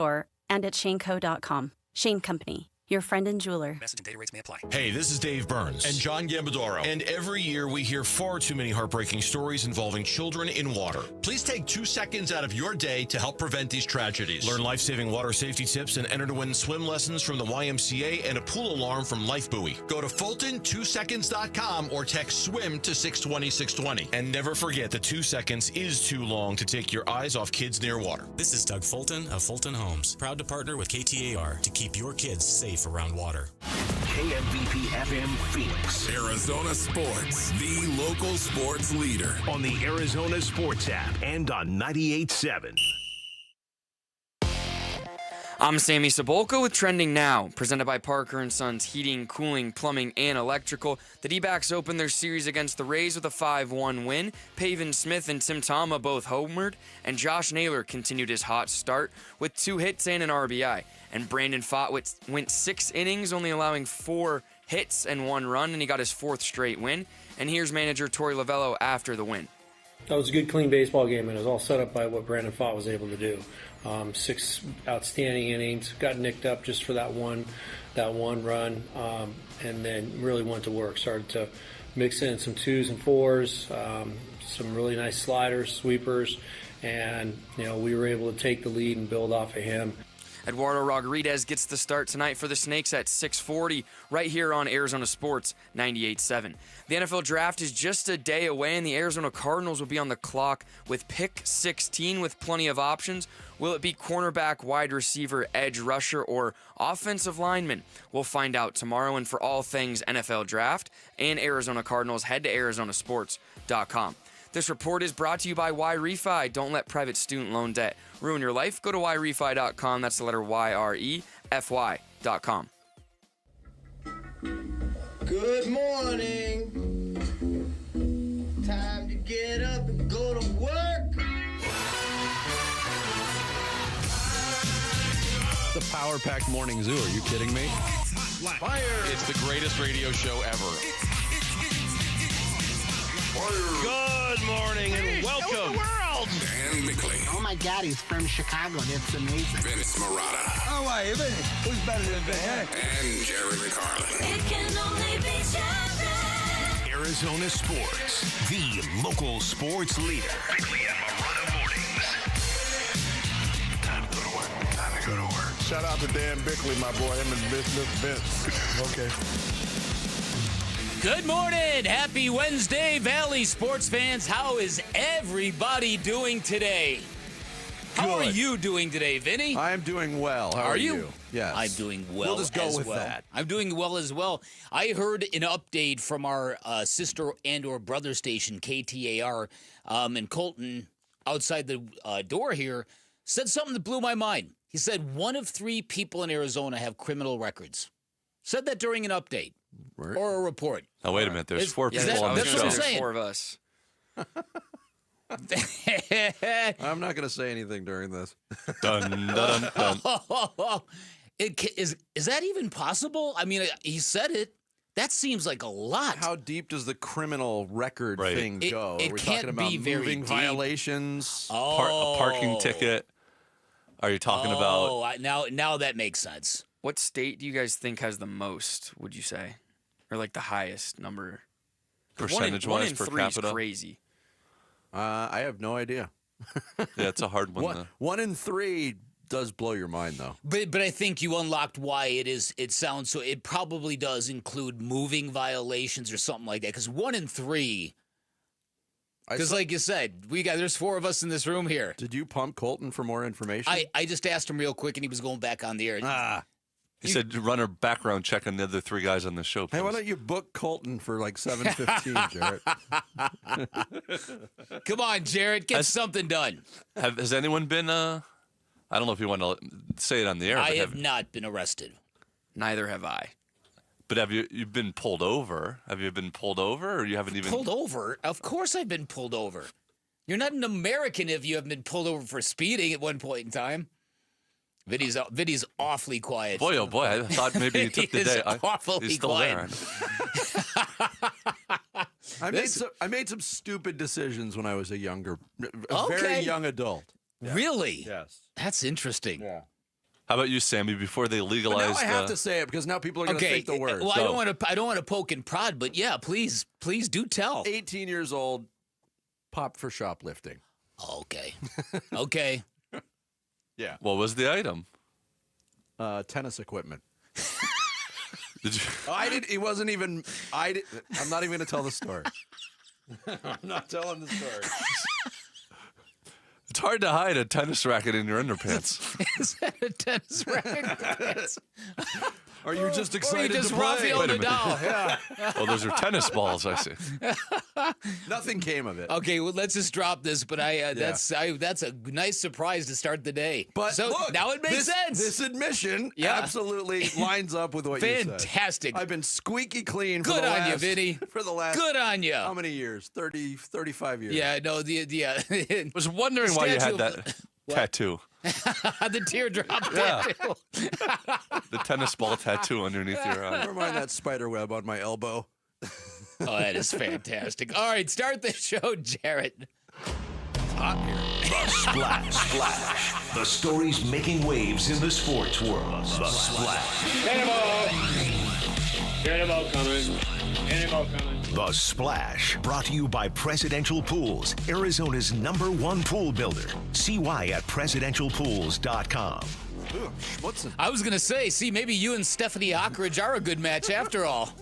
store and at shaneco.com. Shane Company, your friend and jeweler. Message and data rates may apply. Hey, this is Dave Burns. And John Gambadoro. And every year we hear far too many heartbreaking stories involving children in water. Please take 2 seconds out of your day to help prevent these tragedies. Learn life-saving water safety tips and enter to win swim lessons from the YMCA and a pool alarm from Lifebuoy. Go to Fulton2seconds.com or text SWIM to 620-620. And never forget that 2 seconds is too long to take your eyes off kids near water. This is Doug Fulton of Fulton Homes, proud to partner with KTAR to keep your kids safe around water. KMVP FM Phoenix. Arizona Sports, the local sports leader. On the Arizona Sports app and on 98.7. I'm Sammy Cebulka with Trending Now, presented by Parker & Sons Heating, Cooling, Plumbing, and Electrical. The D-backs opened their series against the Rays with a 5-1 win. Pavin Smith and Tim Tama both homered, and Josh Naylor continued his hot start with 2 hits and an RBI. And Brandon Pfaadt went 6 innings, only allowing 4 hits and 1 run, and he got his 4th straight win. And here's manager Torey Lovello after the win. That was a good, clean baseball game, and it was all set up by what Brandon Pfaadt was able to do. 6 outstanding innings, got nicked up just for that one run, and then really went to work. Started to mix in some 2s and 4s, some really nice sliders, sweepers, and we were able to take the lead and build off of him. Eduardo Rodriguez gets the start tonight for the Snakes at 6:40, right here on Arizona Sports 98.7. The NFL Draft is just a day away, and the Arizona Cardinals will be on the clock with pick 16 with plenty of options. Will it be cornerback, wide receiver, edge rusher, or offensive lineman? We'll find out tomorrow. And for all things NFL Draft and Arizona Cardinals, head to arizonasports.com. This report is brought to you by YRefi. Don't let private student loan debt ruin your life. Go to YRefi.com. That's the letter YREFY.com. Good morning. Time to get up and go to work. The Power Pack Morning Zoo. Are you kidding me? Fire. It's the greatest radio show ever. Good morning and welcome. Hello, world. Dan Bickley. Oh my God, he's from Chicago. That's amazing. Vince Marotta. Oh, wait, who's better than Vince? And Jerry Carlin. It can only be Jerry. Arizona Sports, the local sports leader. Bickley and Marotta mornings. Time to go to work. Time to go to work. Shout out to Dan Bickley, my boy. Him and Vince. Okay. Good morning. Happy Wednesday, Valley sports fans. How is everybody doing today? How are you doing today, Vinny? I'm doing well. How are you? Yes. I'm doing well. We'll just go with that. I'm doing well as well. I heard an update from our sister and or brother station, KTAR, in Colton, outside the door here, said something that blew my mind. He said 1 of 3 people in Arizona have criminal records. Said that during an update. Or a report. Oh, wait a minute. There's 4 people on the show. That's what I'm saying. 4 of us. I'm not going to say anything during this. Dun, dun, dun. Is that even possible? I mean, he said it. That seems like a lot. How deep does the criminal record thing go? It Are we can't talking about be very moving deep. violations? A parking ticket? Are you talking about? Now that makes sense. What state do you guys think has the most, would you say? Or like the highest number? Percentage-wise per capita? Is crazy. I have no idea. Yeah, it's a hard one. 1 in 3 does blow your mind, though. But I think you unlocked why it is. It sounds so. It probably does include moving violations or something like that. Because 1 in 3. Because, like you said, there's 4 of us in this room here. Did you pump Colton for more information? I just asked him real quick, and he was going back on the air. He said run a background check on the other 3 guys on the show. Please. Hey, why don't you book Colton for like 7:15, Jarrett? Come on, Jarrett, get something done. Has anyone been? I don't know if you want to say it on the air. I have not been arrested. Neither have I. But have you've been pulled over? Have you been pulled over, or you haven't even pulled over? Of course, I've been pulled over. You're not an American if you haven't been pulled over for speeding at one point in time. Vinny's awfully quiet. Boy, oh boy! I thought maybe you took the day. Awfully quiet. I made some stupid decisions when I was a very young adult. Yeah. Really? Yes. That's interesting. Yeah. How about you, Sammy? Before they But legalized, now I have to say it because now people are going to think the words. Well, I don't want to poke and prod, but yeah, please do tell. 18 years old, popped for shoplifting. Okay. Okay. Yeah. What was the item? Tennis equipment. Did you? It wasn't even. I'm not even going to tell the story. I'm not telling the story. It's hard to hide a tennis racket in your underpants. Is that a tennis racket? Are you just excited just to play? Rafael Nadal? Yeah. Oh, those are tennis balls, I see. Nothing came of it. Okay, well, let's just drop this. But that's a nice surprise to start the day. But so look, now it makes sense. This admission absolutely lines up with what you said. Fantastic. I've been squeaky clean. Good on you, Vinny. For the last. Good on you. How many years? 30, 35 years. Yeah, no, I was wondering why you had that tattoo. The teardrop Yeah. tattoo. The tennis ball tattoo underneath your eye. Never mind that spider web on my elbow. Oh, that is fantastic. All right, start the show, Jarrett. Hot here. The Splash. The stories making waves in the sports world. The Splash. Cannonball coming. Cannonball coming. The Splash, brought to you by Presidential Pools, Arizona's #1 pool builder. See why at presidentialpools.com. I was going to say, maybe you and Stephanie Ockridge are a good match after all.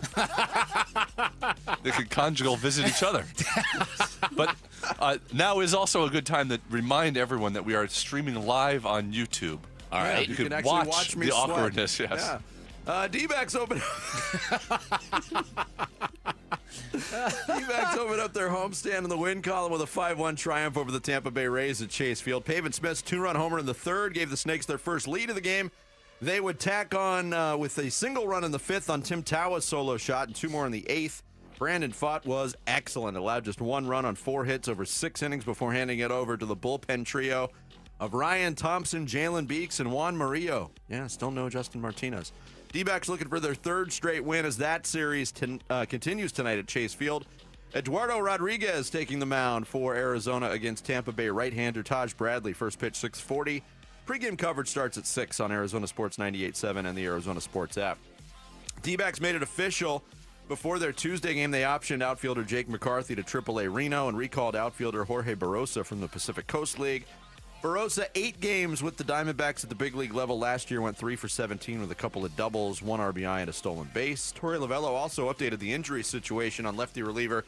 They could conjugal visit each other. But now is also a good time to remind everyone that we are streaming live on YouTube. All right. You can can actually watch me the sweat. awkwardness, yes. Yeah. D-backs open. D-backs open up their homestand in the win column with a 5-1 triumph over the Tampa Bay Rays at Chase Field. Pavin Smith's 2-run homer in the third gave the Snakes their first lead of the game. They would tack on with a single run in the fifth on Tim Tawa's solo shot and 2 more in the eighth. Brandon Pfaadt was excellent. Allowed just 1 run on 4 hits over 6 innings before handing it over to the bullpen trio of Ryan Thompson, Jalen Beeks, and Juan Murillo. Yeah, still no Justin Martinez. D-backs looking for their 3rd straight win as that series continues tonight at Chase Field. Eduardo Rodriguez taking the mound for Arizona against Tampa Bay right-hander Taj Bradley. First pitch 6:40. Pre-game coverage starts at 6 on Arizona Sports 98.7 and the Arizona Sports app. D-backs made it official. Before their Tuesday game, they optioned outfielder Jake McCarthy to AAA Reno and recalled outfielder Jorge Barrosa from the Pacific Coast League. Barrosa, 8 games with the Diamondbacks at the big league level last year, went 3 for 17 with a couple of doubles, 1 RBI, and a stolen base. Torey Lovello also updated the injury situation on lefty reliever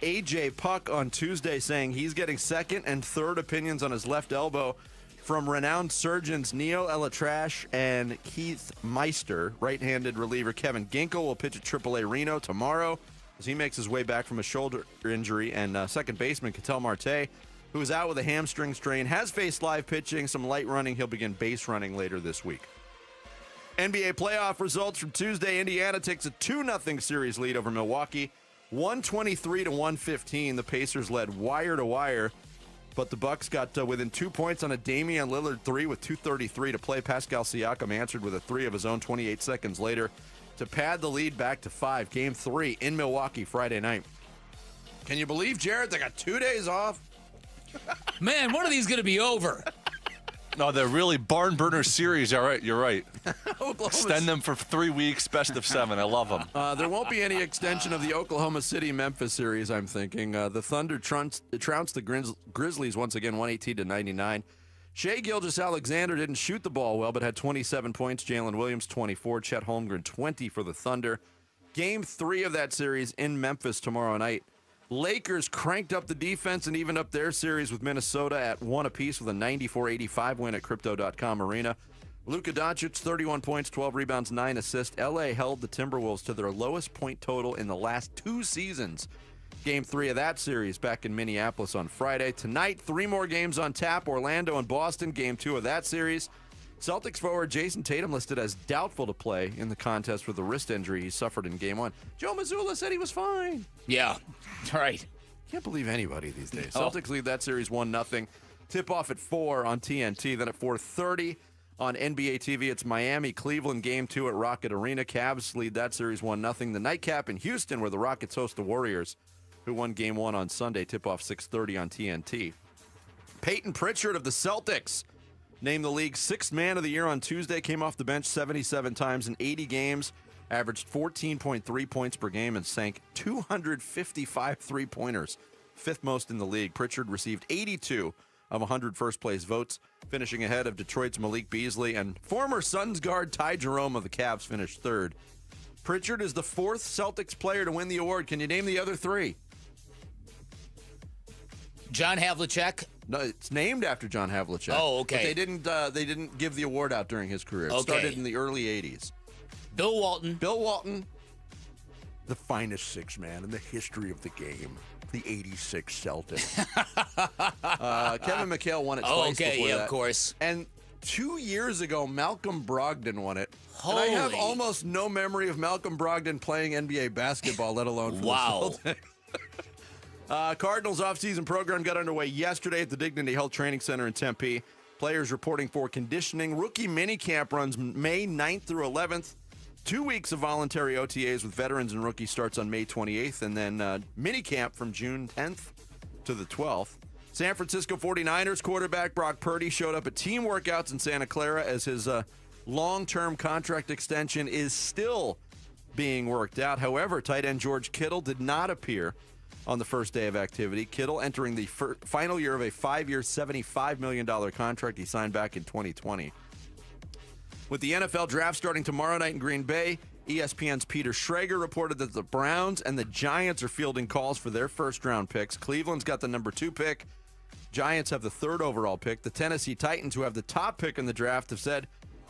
A.J. Puck on Tuesday, saying he's getting 2nd and 3rd opinions on his left elbow from renowned surgeons Neil Elatrash and Keith Meister. Right-handed reliever Kevin Ginkel will pitch at AAA Reno tomorrow as he makes his way back from a shoulder injury, and second baseman Ketel Marte, who is out with a hamstring strain, has faced live pitching, some light running. He'll begin base running later this week. NBA playoff results from Tuesday. Indiana takes a 2-0 series lead over Milwaukee, 123-115. The Pacers led wire to wire, but the Bucks got within 2 points on a Damian Lillard 3 with 2:33 to play. Pascal Siakam answered with a 3 of his own 28 seconds later to pad the lead back to 5. Game 3 in Milwaukee Friday night. Can you believe, Jared, they got 2 days off? Man, when are these going to be over? No, they're really barn burner series. All right, you're right. Extend them for 3 weeks, best of 7. I love them. There won't be any extension of the Oklahoma City-Memphis series, I'm thinking. The Thunder trounced the Grizzlies once again, 118-99. Shai Gilgeous-Alexander didn't shoot the ball well, but had 27 points. Jalen Williams, 24. Chet Holmgren, 20 for the Thunder. Game 3 of that series in Memphis tomorrow night. Lakers cranked up the defense and evened up their series with Minnesota at 1 apiece with a 94-85 win at Crypto.com Arena. Luka Doncic, 31 points, 12 rebounds, 9 assists. LA held the Timberwolves to their lowest point total in the last 2 seasons. Game 3 of that series back in Minneapolis on Friday. Tonight, 3 more games on tap. Orlando and Boston, Game 2 of that series. Celtics forward Jason Tatum listed as doubtful to play in the contest with the wrist injury he suffered in Game 1. Joe Mazzulla said he was fine. Yeah, right. Can't believe anybody these days. Oh. Celtics lead that series 1-0. Tip-off at 4 on TNT. Then at 4:30 on NBA TV, it's Miami-Cleveland Game 2 at Rocket Arena. Cavs lead that series 1-0. The nightcap in Houston, where the Rockets host the Warriors, who won Game 1 on Sunday. Tip-off 6:30 on TNT. Peyton Pritchard of the Celtics named the league's sixth man of the year on Tuesday, came off the bench 77 times in 80 games, averaged 14.3 points per game, and sank 255 three-pointers, fifth most in the league. Pritchard received 82 of 100 first-place votes, finishing ahead of Detroit's Malik Beasley, and former Suns guard Ty Jerome of the Cavs finished third. Pritchard is the fourth Celtics player to win the award. Can you name the other three? John Havlicek. No, it's named after John Havlicek. Oh, okay. But they didn't give the award out during his career. It started in the early 80s. Bill Walton. Bill Walton. The finest six man in the history of the game. The 86 Celtics. Kevin McHale won it twice before that. Of course. And 2 years ago, Malcolm Brogdon won it. And I have almost no memory of Malcolm Brogdon playing NBA basketball, let alone for the Celtics. Cardinals offseason program got underway yesterday at the Dignity Health Training Center in Tempe. Players reporting for conditioning. Rookie minicamp runs May 9th through 11th. 2 weeks of voluntary OTAs with veterans and rookies starts on May 28th, and then minicamp from June 10th to the 12th. San Francisco 49ers quarterback Brock Purdy showed up at team workouts in Santa Clara as his long-term contract extension is still being worked out. However, tight end George Kittle did not appear on the first day of activity. Kittle entering the final year of a 5-year, $75 million contract he signed back in 2020. With the NFL draft starting tomorrow night in Green Bay, ESPN's Peter Schrager reported that the Browns and the Giants are fielding calls for their first-round picks. Cleveland's got the number 2 pick. Giants have the 3rd overall pick. The Tennessee Titans, who have the top pick in the draft, have said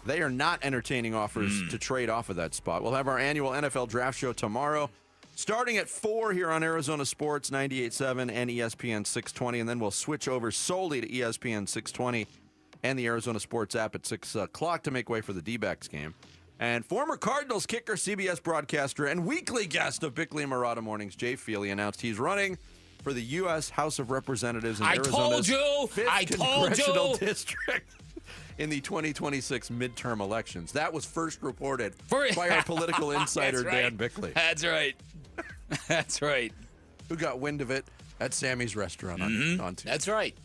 they are not entertaining offers to trade off of that spot. We'll have our annual NFL draft show tomorrow, starting at 4 here on Arizona Sports 98.7 and ESPN 620, and then we'll switch over solely to ESPN 620 and the Arizona Sports app at 6 o'clock to make way for the D-backs game. And former Cardinals kicker, CBS broadcaster, and weekly guest of Bickley and Marotta Mornings, Jay Feely, announced he's running for the U.S. House of Representatives in Arizona's 5th congressional district in the 2026 midterm elections. That was first reported by our political insider, Dan Bickley. That's right. That's right. Who got wind of it at Sammy's restaurant on Tuesday. That's right.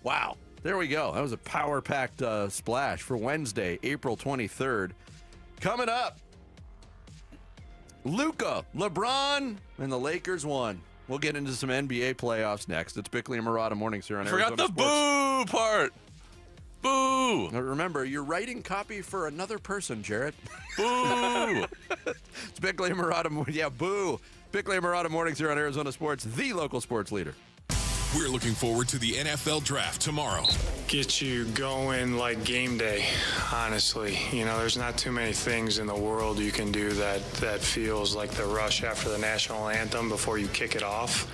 Wow. There we go. That was a power-packed splash for Wednesday, April 23rd. Coming up, Luka, LeBron, and the Lakers won. We'll get into some NBA playoffs next. It's Bickley and Marotta Mornings here on Arizona Forgot the Sports. boo part. Boo. Now remember, you're writing copy for another person, Jarrett. Boo. It's Bickley and Marotta. Yeah, boo. Bickley and Marotta Mornings here on Arizona Sports, the local sports leader. We're looking forward to the NFL Draft tomorrow. Get you going like game day, honestly. You know, there's not too many things in the world you can do that feels like the rush after the national anthem before you kick it off.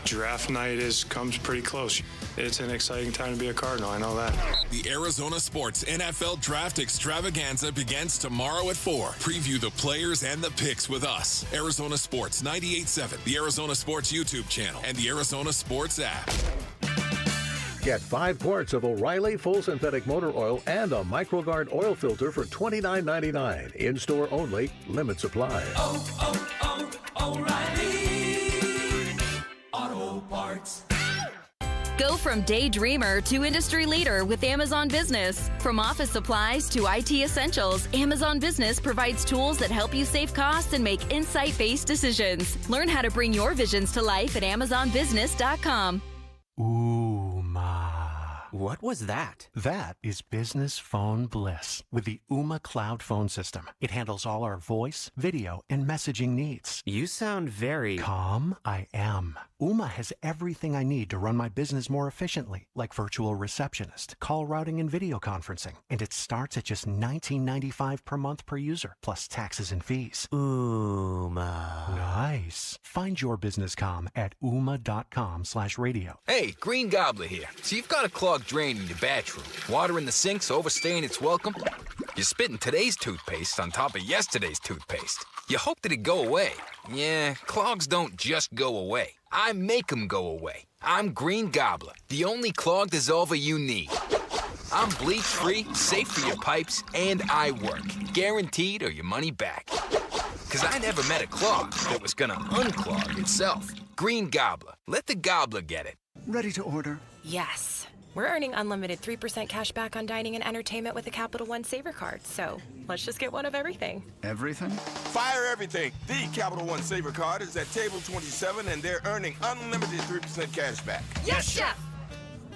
Draft night comes pretty close. It's an exciting time to be a Cardinal, I know that. The Arizona Sports NFL Draft Extravaganza begins tomorrow at 4. Preview the players and the picks with us. Arizona Sports 98.7, the Arizona Sports YouTube channel, and the Arizona Sports app. Get 5 quarts of O'Reilly Full Synthetic Motor Oil and a MicroGuard oil filter for $29.99. In-store only. Limit supply. O'Reilly Auto Parts. Go from daydreamer to industry leader with Amazon Business. From office supplies to IT essentials, Amazon Business provides tools that help you save costs and make insight-based decisions. Learn how to bring your visions to life at AmazonBusiness.com. What was that? That is business phone bliss with the Ooma Cloud Phone System. It handles all our voice, video, and messaging needs. You sound very... Calm? I am. Ooma has everything I need to run my business more efficiently, like virtual receptionist, call routing, and video conferencing. And it starts at just $19.95 per month per user, plus taxes and fees. Ooma. Nice. Find your business calm at ooma.com/radio. Hey, Green Gobbler here. So you've got a clogged drain in your bathroom. Water in the sink's overstaying its welcome. You're spitting today's toothpaste on top of yesterday's toothpaste. You hope that it'd go away. Yeah, clogs don't just go away. I make them go away. I'm Green Gobbler, the only clog dissolver you need. I'm bleach-free, safe for your pipes, and I work. Guaranteed or your money back. Because I never met a clog that was gonna unclog itself. Green Gobbler. Let the gobbler get it. Ready to order? Yes. We're earning unlimited 3% cash back on dining and entertainment with a Capital One Saver card. So let's just get one of everything. Everything? Fire everything. The Capital One Saver card is at table 27, and they're earning unlimited 3% cash back. Yes, Chef!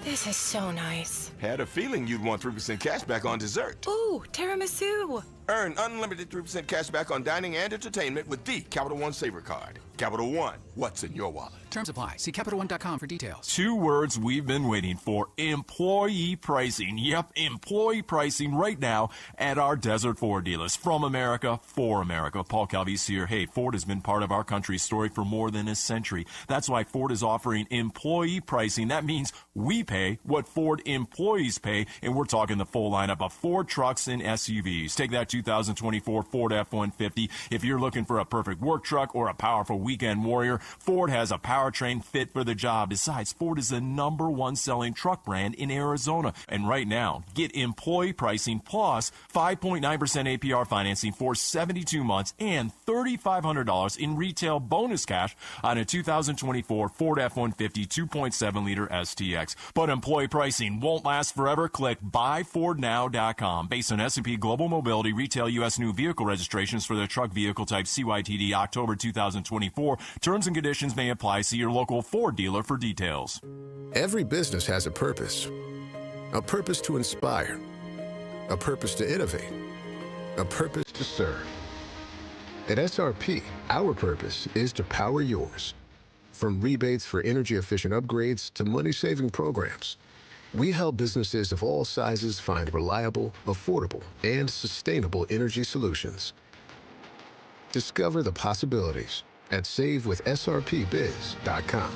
This is so nice. Had a feeling you'd want 3% cash back on dessert. Ooh, tiramisu. Earn unlimited 3% cash back on dining and entertainment with the Capital One Saver card. Capital One, what's in your wallet? Terms apply. See CapitalOne.com for details. 2 words we've been waiting for. Employee pricing. Yep, employee pricing right now at our Desert Ford dealers. From America, for America. Paul Calvise here. Hey, Ford has been part of our country's story for more than a century. That's why Ford is offering employee pricing. That means we pay what Ford employees pay, and we're talking the full lineup of Ford trucks and SUVs. Take that 2024 Ford F-150. If you're looking for a perfect work truck or a powerful weekend warrior, Ford has a powertrain fit for the job. Besides, Ford is the #1 selling truck brand in Arizona. And right now, get employee pricing plus 5.9% APR financing for 72 months and $3,500 in retail bonus cash on a 2024 Ford F-150 2.7-liter STX. But employee pricing won't last forever. Click buyfordnow.com. Based on S&P Global Mobility retail U.S. new vehicle registrations for the truck vehicle type CYTD October 2024. Terms and conditions may apply. See your local Ford dealer for details. Every business has a purpose to inspire, a purpose to innovate, a purpose to serve. At SRP, our purpose is to power yours. From rebates for energy-efficient upgrades to money-saving programs, we help businesses of all sizes find reliable, affordable, and sustainable energy solutions. Discover the possibilities at savewithsrpbiz.com.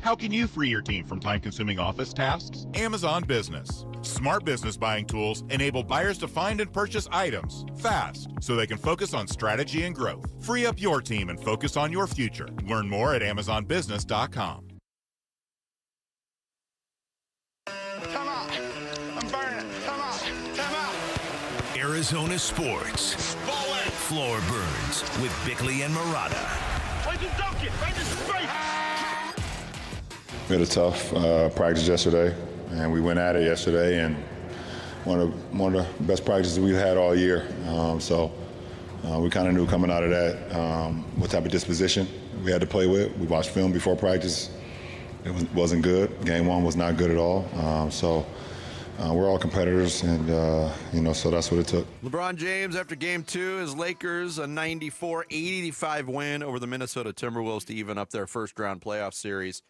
How can you free your team from time-consuming office tasks? Amazon Business. Smart business buying tools enable buyers to find and purchase items fast so they can focus on strategy and growth. Free up your team and focus on your future. Learn more at amazonbusiness.com. Come on. I'm burning. Come on. Come on. Arizona Sports. Floor Burns with Bickley and Murata. We had a tough practice yesterday, and we went at it yesterday, and one of the best practices we've had all year. So we kind of knew coming out of that what type of disposition we had to play with. We watched film before practice. It wasn't good. Game 1 was not good at all. We're all competitors, and, so that's what it took. LeBron James, after Game 2, his Lakers, a 94-85 win over the Minnesota Timberwolves to even up their first-round playoff series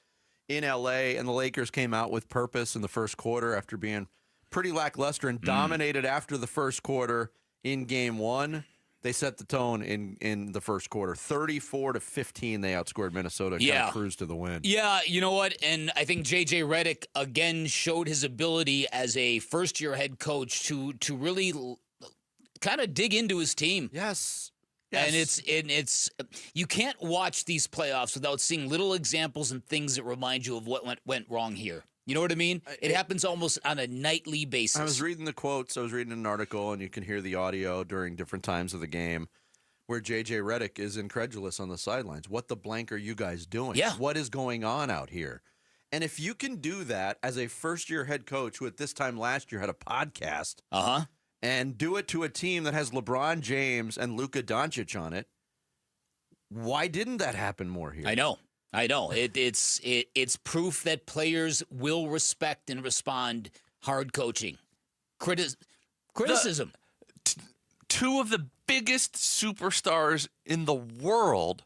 in L.A., and the Lakers came out with purpose in the first quarter after being pretty lackluster and dominated after the first quarter in Game 1. They set the tone in the first quarter. 34-15, they outscored Minnesota. Kind of cruised to the win. Yeah, you know what? And I think J.J. Redick again showed his ability as a first-year head coach to really kind of dig into his team. Yes. And it's you can't watch these playoffs without seeing little examples and things that remind you of what went wrong here. You know what I mean? It happens almost on a nightly basis. I was reading the quotes. I was reading an article, and you can hear the audio during different times of the game where J.J. Redick is incredulous on the sidelines. What the blank are you guys doing? Yeah. What is going on out here? And if you can do that as a first-year head coach who at this time last year had a podcast and do it to a team that has LeBron James and Luka Doncic on it, why didn't that happen more here? I know. It's proof that players will respect and respond hard coaching. Criticism. Two of the biggest superstars in the world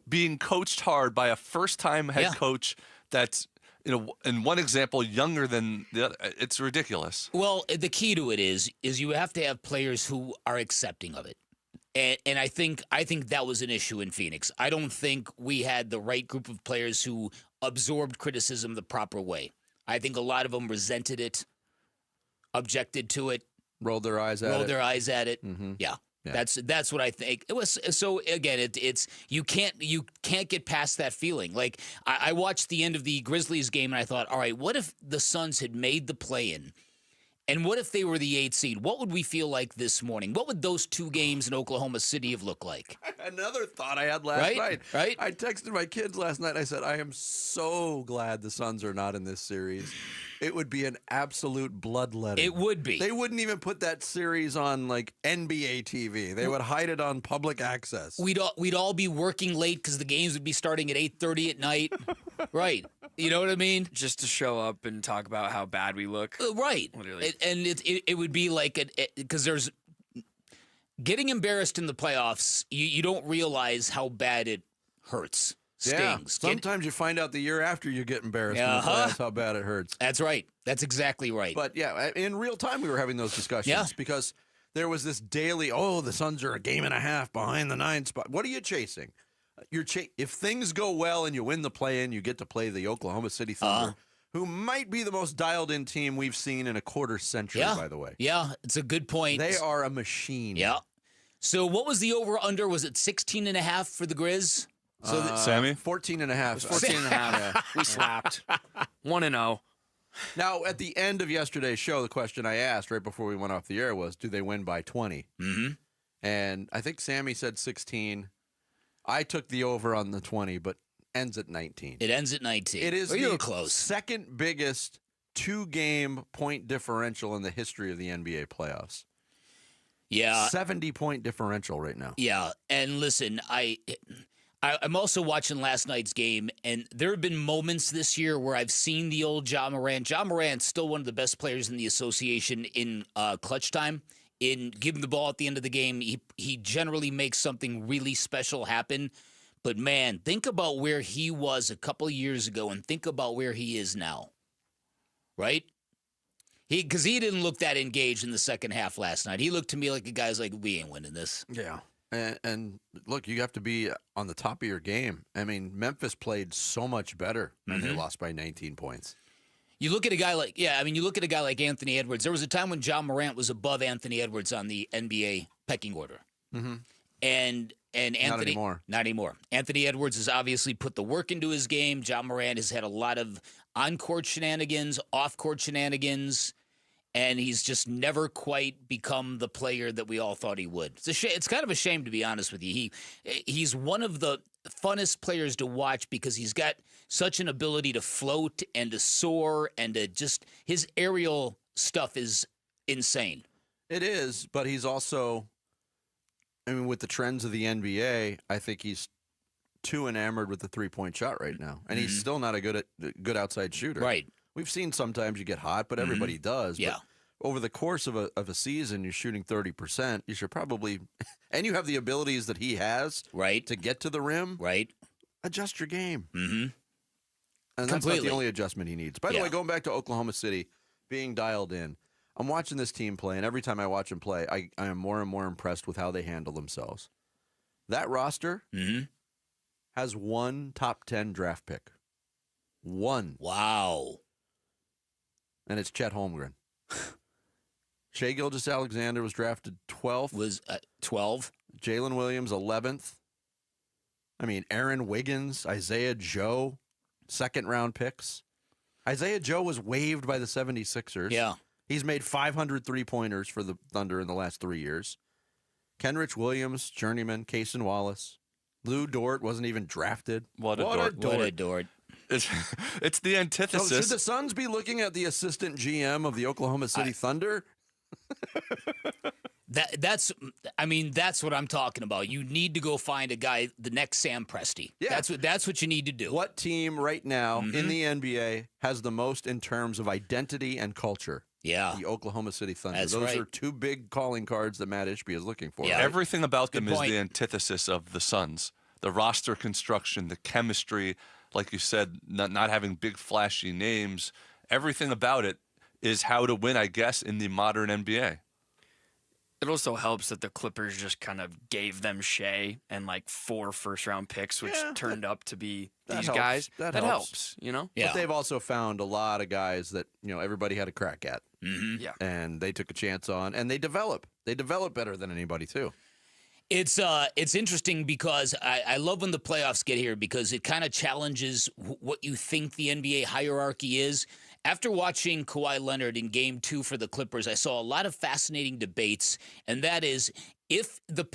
being coached hard by a first-time head coach that's, in one example, younger than the other. It's ridiculous. Well, the key to it is you have to have players who are accepting of it. And I think that was an issue in Phoenix. I don't think we had the right group of players who absorbed criticism the proper way. I think a lot of them resented it, objected to it, rolled their eyes at it. Mm-hmm. Yeah. That's what I think. It was so again. It's you can't get past that feeling. Like I watched the end of the Grizzlies game and I thought, all right, what if the Suns had made the play-in And what if they were the 8th seed? What would we feel like this morning? What would those 2 games in Oklahoma City have looked like? Another thought I had last night. Right? I texted my kids last night. I said, I am so glad the Suns are not in this series. It would be an absolute bloodletting. It would be. They wouldn't even put that series on like NBA TV. They would hide it on public access. We'd all be working late because the games would be starting at 8:30 at night. Right. You know what I mean? Just to show up and talk about how bad we look. Right. Literally. It would be like, because there's getting embarrassed in the playoffs, you don't realize how bad it hurts. Stings. Yeah. Sometimes you find out the year after you get embarrassed in the playoffs how bad it hurts. That's right. That's exactly right. But yeah, in real time we were having those discussions because there was this daily, the Suns are a game and a half behind the 9th spot. What are you chasing? If things go well and you win the play-in, you get to play the Oklahoma City Thunder, who might be the most dialed-in team we've seen in a quarter century, by the way. Yeah, it's a good point. They are a machine. Yeah. So what was the over-under? Was it 16.5 for the Grizz? So Sammy? 14 and a half. 14 and a half. We slapped. 1-0. Now, at the end of yesterday's show, the question I asked right before we went off the air was, do they win by 20? Mm-hmm. And I think Sammy said 16. I took the over on the 20, but ends at 19. It ends at 19. It is the close. Second biggest 2-game point differential in the history of the NBA playoffs. Yeah. 70-point differential right now. Yeah, and listen, I'm also watching last night's game, and there have been moments this year where I've seen the old Ja Morant. Ja Morant's still one of the best players in the association in clutch time. In giving the ball at the end of the game, he generally makes something really special happen. But, man, think about where he was a couple of years ago and think about where he is now, right? Because he didn't look that engaged in the second half last night. He looked to me like a guy's like, we ain't winning this. Yeah. And look, you have to be on the top of your game. I mean, Memphis played so much better when they lost by 19 points. You look at a guy like, Anthony Edwards. There was a time when Ja Morant was above Anthony Edwards on the NBA pecking order. Mm-hmm. And Anthony, not anymore. Not anymore. Anthony Edwards has obviously put the work into his game. Ja Morant has had a lot of on-court shenanigans, off-court shenanigans, and he's just never quite become the player that we all thought he would. It's kind of a shame, to be honest with you. He's one of the funnest players to watch because he's got such an ability to float and to soar and to just his aerial stuff is insane. It is, but he's also, I mean, with the trends of the NBA, I think he's too enamored with the three-point shot right now, and he's still not a good outside shooter. Right. We've seen sometimes you get hot, but everybody does. Yeah. But over the course of a season, you're shooting 30%. You should probably, and you have the abilities that he has, right, to get to the rim, right. Adjust your game, mm-hmm. And that's not the only adjustment he needs. By the way, going back to Oklahoma City, being dialed in, I'm watching this team play, and every time I watch them play, I am more and more impressed with how they handle themselves. That roster has one top 10 draft pick. One. Wow. And it's Chet Holmgren. Shai Gilgeous-Alexander was drafted 12th. Was 12. Jalen Williams, 11th. I mean, Aaron Wiggins, Isaiah Joe, second-round picks. Isaiah Joe was waived by the 76ers. Yeah. He's made 500 three-pointers for the Thunder in the last 3 years. Kenrich Williams, journeyman. Cason Wallace. Lou Dort wasn't even drafted. What a Dort. It's the antithesis. So should the Suns be looking at the assistant GM of the Oklahoma City Thunder? That's what I'm talking about. You need to go find a guy, the next Sam Presti. Yeah. That's what you need to do. What team right now in the NBA has the most in terms of identity and culture? Yeah. The Oklahoma City Thunder. That's Those right. are two big calling cards that Matt Ishbia is looking for. Yeah. Right? Everything about them Good is point. the antithesis of the Suns. The roster construction, the chemistry, like you said, not having big flashy names. Everything about it is how to win, I guess, in the modern NBA. It also helps that the Clippers just kind of gave them Shea and like 4 first-round picks, which turned up to be these helps. guys. That helps, you know? But they've also found a lot of guys that, everybody had a crack at. Mm-hmm. Yeah. And they took a chance on, and they develop. They develop better than anybody, too. It's interesting because I love when the playoffs get here because it kind of challenges what you think the NBA hierarchy is. After watching Kawhi Leonard in Game 2 for the Clippers, I saw a lot of fascinating debates, and that is if the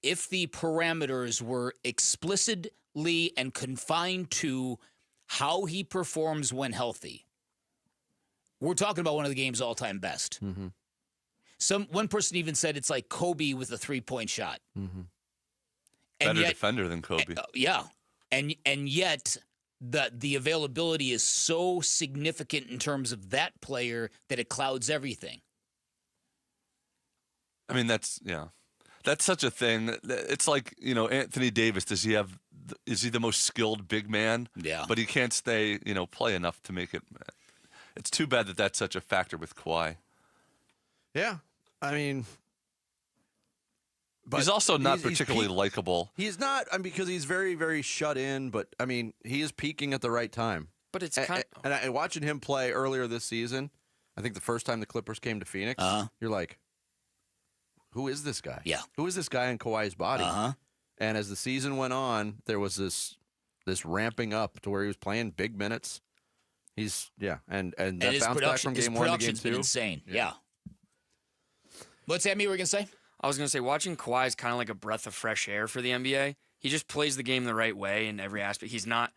parameters were explicitly and confined to how he performs when healthy. We're talking about one of the game's all-time best. Mm-hmm. One person even said it's like Kobe with a three-point shot. Mm-hmm. Better defender than Kobe. Yeah, and yet the availability is so significant in terms of that player that it clouds everything. I mean, that's such a thing. It's like, Anthony Davis. Is he the most skilled big man? Yeah, but he can't play enough to make it. It's too bad that that's such a factor with Kawhi. Yeah, I mean, but he's also not particularly likable. He's not, because he's very, very shut in. But I mean, he is peaking at the right time. But it's and watching him play earlier this season. I think the first time the Clippers came to Phoenix, you're like, who is this guy? Yeah, who is this guy in Kawhi's body? And as the season went on, there was this ramping up to where he was playing big minutes. And that bounce back from game 1 to game 2. Been insane. Yeah. What's Sammy were gonna say? I was gonna say watching Kawhi is kind of like a breath of fresh air for the NBA. He just plays the game the right way in every aspect. He's not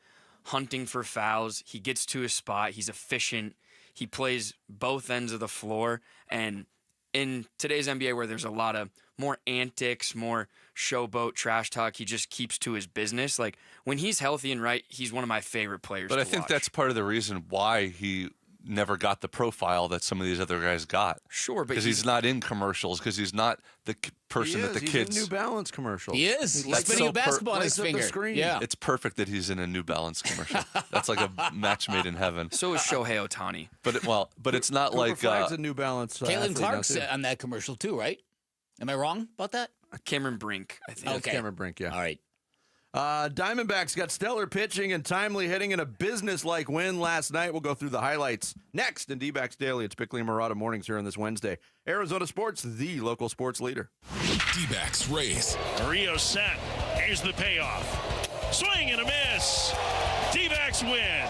hunting for fouls. He gets to his spot. He's efficient. He plays both ends of the floor. And in today's NBA, where there's a lot of more antics, more showboat, trash talk, he just keeps to his business. Like, when he's healthy and right, he's one of my favorite players But to I think watch. that's part of the reason why he never got the profile that some of these other guys got. Sure, but because he's not in commercials, because he's not the person that the he's kids. in New Balance commercials. He is. He's spinning a basketball on his finger. Yeah. It's perfect that he's in a New Balance commercial. That's like a match made in heaven. So is Shohei Ohtani. But it's not Cooper like Flagg's a New Balance. Caitlin Clark's on that commercial too, right? Am I wrong about that? Cameron Brink, I think. Okay. Cameron Brink, yeah. All right. Diamondbacks got stellar pitching and timely hitting in a business-like win last night. We'll go through the highlights next in D-Backs Daily. It's Bickley and Murata Mornings here on this Wednesday. Arizona Sports, the local sports leader. D-Backs Rays. Rio set. Here's the payoff. Swing and a miss. D-Backs win.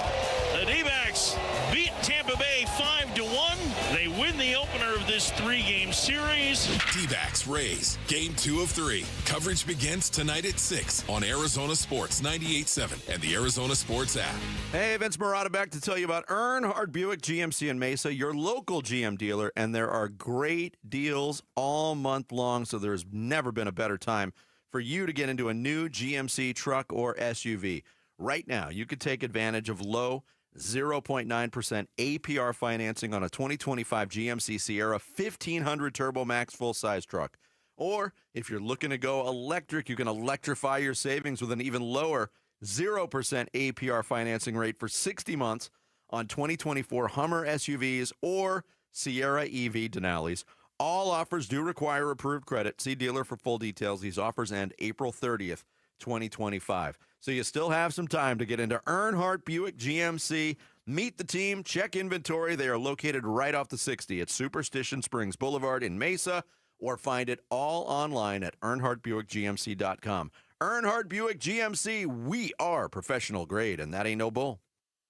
The D-Backs beat Tampa Bay 5-1. They win the opener of this 3-game series. D-Backs Rays. Game 2 of 3. Coverage begins tonight at 6 on Arizona Sports 98.7 and the Arizona Sports app. Hey, Vince Murata back to tell you about Earnhardt Buick GMC in Mesa, your local GM dealer, and there are great deals all month long, so there's never been a better time for you to get into a new GMC truck or SUV. Right now, you could take advantage of low 0.9% APR financing on a 2025 GMC Sierra 1500 Turbo Max full-size truck. Or if you're looking to go electric, you can electrify your savings with an even lower 0% APR financing rate for 60 months on 2024 Hummer SUVs or Sierra EV Denali's. All offers do require approved credit. See dealer for full details. These offers end April 30th, 2025. So you still have some time to get into Earnhardt Buick GMC. Meet the team, check inventory. They are located right off the 60 at Superstition Springs Boulevard in Mesa, or find it all online at EarnhardtBuickGMC.com. Earnhardt Buick GMC, we are professional grade, and that ain't no bull.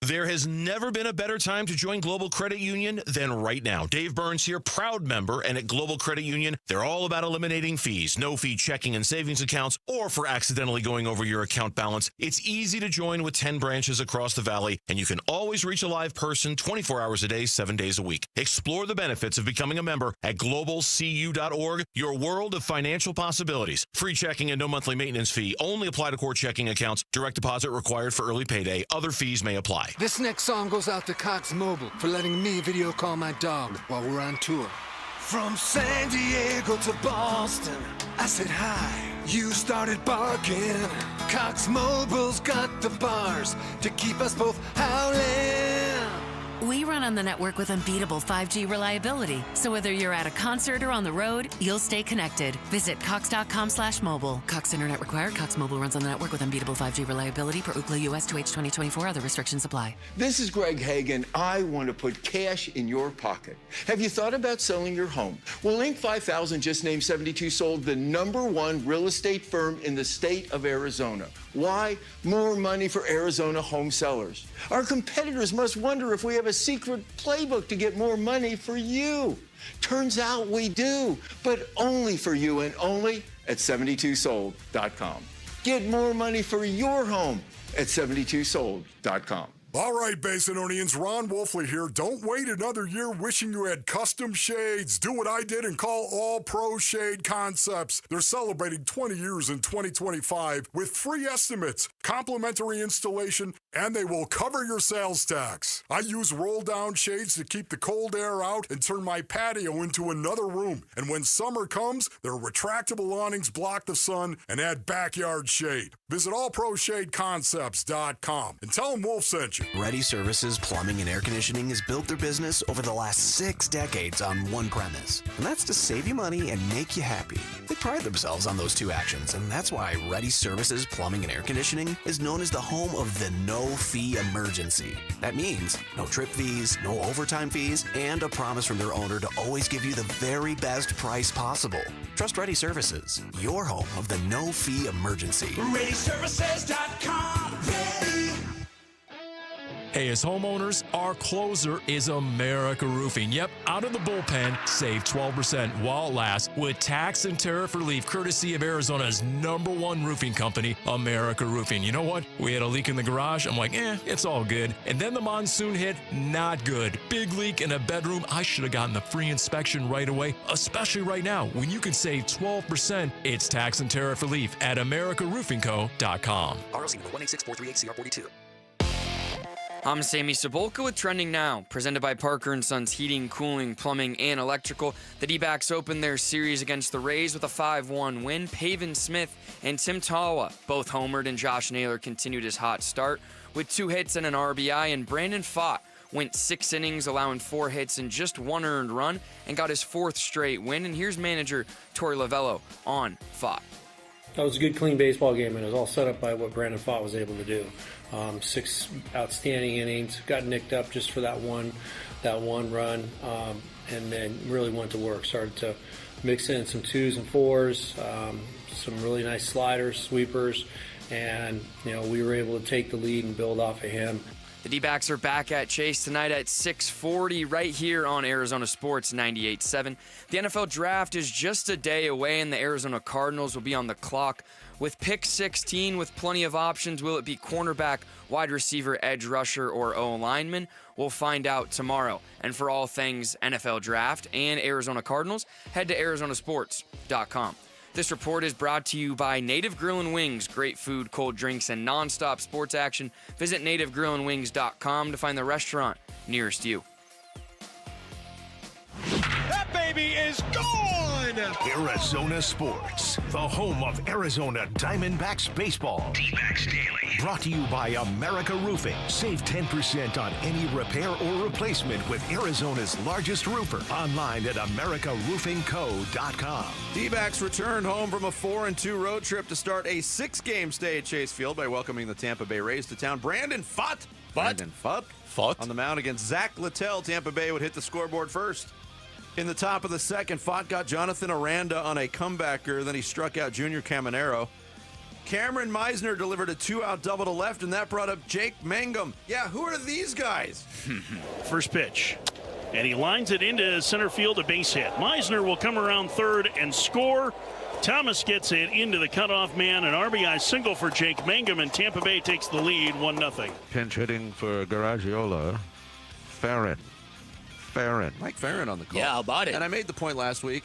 There has never been a better time to join Global Credit Union than right now. Dave Burns here, proud member, and at Global Credit Union, they're all about eliminating fees, no-fee checking and savings accounts, or for accidentally going over your account balance. It's easy to join with 10 branches across the valley, and you can always reach a live person 24 hours a day, 7 days a week. Explore the benefits of becoming a member at globalcu.org, your world of financial possibilities. Free checking and no monthly maintenance fee. Only apply to core checking accounts. Direct deposit required for early payday. Other fees may apply. This next song goes out to Cox Mobile for letting me video call my dog while we're on tour. From San Diego to Boston, I said hi. You started barking. Cox Mobile's got the bars to keep us both howling. We run on the network with unbeatable 5G reliability. So whether you're at a concert or on the road, you'll stay connected. Visit cox.com/mobile. Cox Internet required. Cox Mobile runs on the network with unbeatable 5G reliability per Ookla US 2H 2024. Other restrictions apply. This is Greg Hagan. I want to put cash in your pocket. Have you thought about selling your home? Well, Inc. 5000 just named 72 Sold the #1 real estate firm in the state of Arizona. Why? More money for Arizona home sellers. Our competitors must wonder if we have a secret playbook to get more money for you. Turns out we do, but only for you and only at 72sold.com. Get more money for your home at 72sold.com. All right, Basinonians, Ron Wolfley here. Don't wait another year wishing you had custom shades. Do what I did and call All Pro Shade Concepts. They're celebrating 20 years in 2025 with free estimates, complimentary installation, and they will cover your sales tax. I use roll-down shades to keep the cold air out and turn my patio into another room. And when summer comes, their retractable awnings block the sun and add backyard shade. Visit allproshadeconcepts.com and tell them Wolf sent you. Ready Services Plumbing and Air Conditioning has built their business over the last 6 decades on one premise, and that's to save you money and make you happy. They pride themselves on those two actions, and that's why Ready Services Plumbing and Air Conditioning is known as the home of the no-fee emergency. That means no trip fees, no overtime fees, and a promise from their owner to always give you the very best price possible. Trust Ready Services, your home of the no-fee emergency. ReadyServices.com. Ready. Hey, as homeowners, our closer is America Roofing. Yep, out of the bullpen, save 12% while it lasts with tax and tariff relief courtesy of Arizona's #1 roofing company, America Roofing. You know what? We had a leak in the garage. I'm like, it's all good. And then the monsoon hit, not good. Big leak in a bedroom. I should have gotten the free inspection right away, especially right now when you can save 12%. It's tax and tariff relief at AmericaRoofingCo.com. ROC 186-438-CR42. I'm Sammy Cebulka with Trending Now, presented by Parker & Sons Heating, Cooling, Plumbing, and Electrical. The D-backs opened their series against the Rays with a 5-1 win. Pavin Smith and Tim Tawa both homered, and Josh Naylor continued his hot start with 2 hits and an RBI, and Brandon Pfaadt went 6 innings, allowing 4 hits and just 1 earned run, and got his 4th straight win. And here's manager Torey Lavello on Pfaadt. That was a good, clean baseball game, and it was all set up by what Brandon Pfaadt was able to do. 6 outstanding innings, got nicked up just for that one run, and then really went to work. Started to mix in some 2s and 4s, some really nice sliders, sweepers, and we were able to take the lead and build off of him. The D-backs are back at Chase tonight at 6:40 right here on Arizona Sports 98.7. The NFL Draft is just a day away, and the Arizona Cardinals will be on the clock with pick 16 with plenty of options. Will it be cornerback, wide receiver, edge rusher, or O-lineman? We'll find out tomorrow. And for all things NFL Draft and Arizona Cardinals, head to arizonasports.com. This report is brought to you by Native Grill & Wings. Great food, cold drinks, and nonstop sports action. Visit nativegrillandwings.com to find the restaurant nearest you. That baby is gone! Arizona Sports, the home of Arizona Diamondbacks baseball. D-backs Daily. Brought to you by America Roofing. Save 10% on any repair or replacement with Arizona's largest roofer. Online at AmericaRoofingCo.com. D-backs returned home from a 4-2 road trip to start a 6-game stay at Chase Field by welcoming the Tampa Bay Rays to town. Brandon Pfaadt on the mound against Zach Littell. Tampa Bay would hit the scoreboard first. In the top of the second, Pfaadt got Jonathan Aranda on a comebacker. Then he struck out Junior Caminero. Cameron Meisner delivered a 2-out double to left, and that brought up Jake Mangum. Yeah, who are these guys? First pitch. And he lines it into center field, a base hit. Meisner will come around third and score. Thomas gets it into the cutoff man. An RBI single for Jake Mangum, and Tampa Bay takes the lead 1-0. Pinch hitting for Garagiola. Mike Farron on the call. Yeah, how about it? And I made the point last week.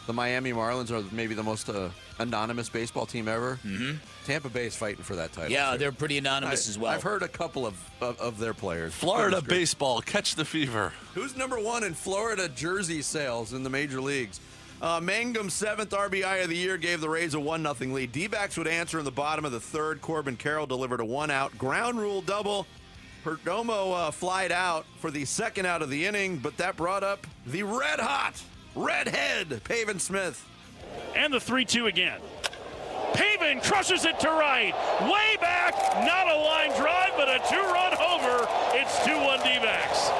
The Miami Marlins are maybe the most anonymous baseball team ever. Mm-hmm. Tampa Bay is fighting for that title. Yeah, they're pretty anonymous as well. I've heard a couple of their players. Florida baseball, catch the fever. Who's #1 in Florida jersey sales in the major leagues? Mangum's 7th RBI of the year gave the Rays a 1-0 lead. D-backs would answer in the bottom of the third. Corbin Carroll delivered a 1-out ground rule double. Perdomo flied out for the second out of the inning, but that brought up the red-hot, redhead, Pavin Smith. And the 3-2 again. Pavin crushes it to right. Way back. Not a line drive, but a 2-run homer. It's 2-1 D-backs.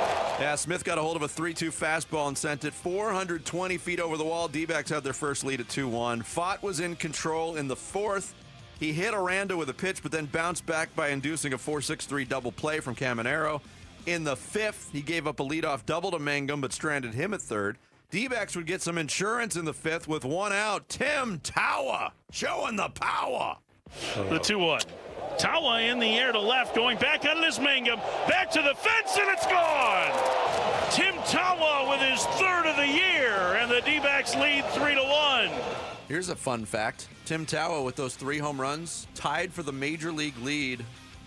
Yeah, Smith got a hold of a 3-2 fastball and sent it 420 feet over the wall. D-backs had their first lead at 2-1. Fott was in control in the fourth. He hit Aranda with a pitch, but then bounced back by inducing a 4-6-3 double play from Caminero. In the fifth, he gave up a leadoff double to Mangum, but stranded him at third. D-backs would get some insurance in the fifth with one out. Tim Tawa showing the power. The 2-1. Tawa in the air to left, going back on his Mangum. Back to the fence, and it's gone. Tim Tawa with his third of the year, and the D-backs lead 3-1. Here's a fun fact. Tim Tawa, with those 3 home runs, tied for the major league lead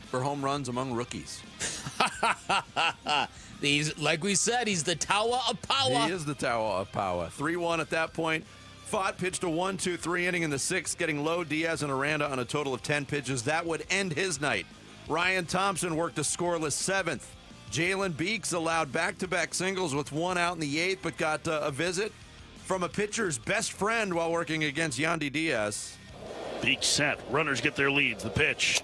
for home runs among rookies. Like we said, he's the Tawa of power. He is the Tawa of power. 3-1 at that point. Fott pitched a 1-2-3 inning in the sixth, getting Lowe, Diaz, and Aranda on a total of 10 pitches. That would end his night. Ryan Thompson worked a scoreless seventh. Jalen Beeks allowed back-to-back singles with one out in the eighth, but got a visit from a pitcher's best friend while working against Yandy Diaz. Beeks set. Runners get their leads. The pitch.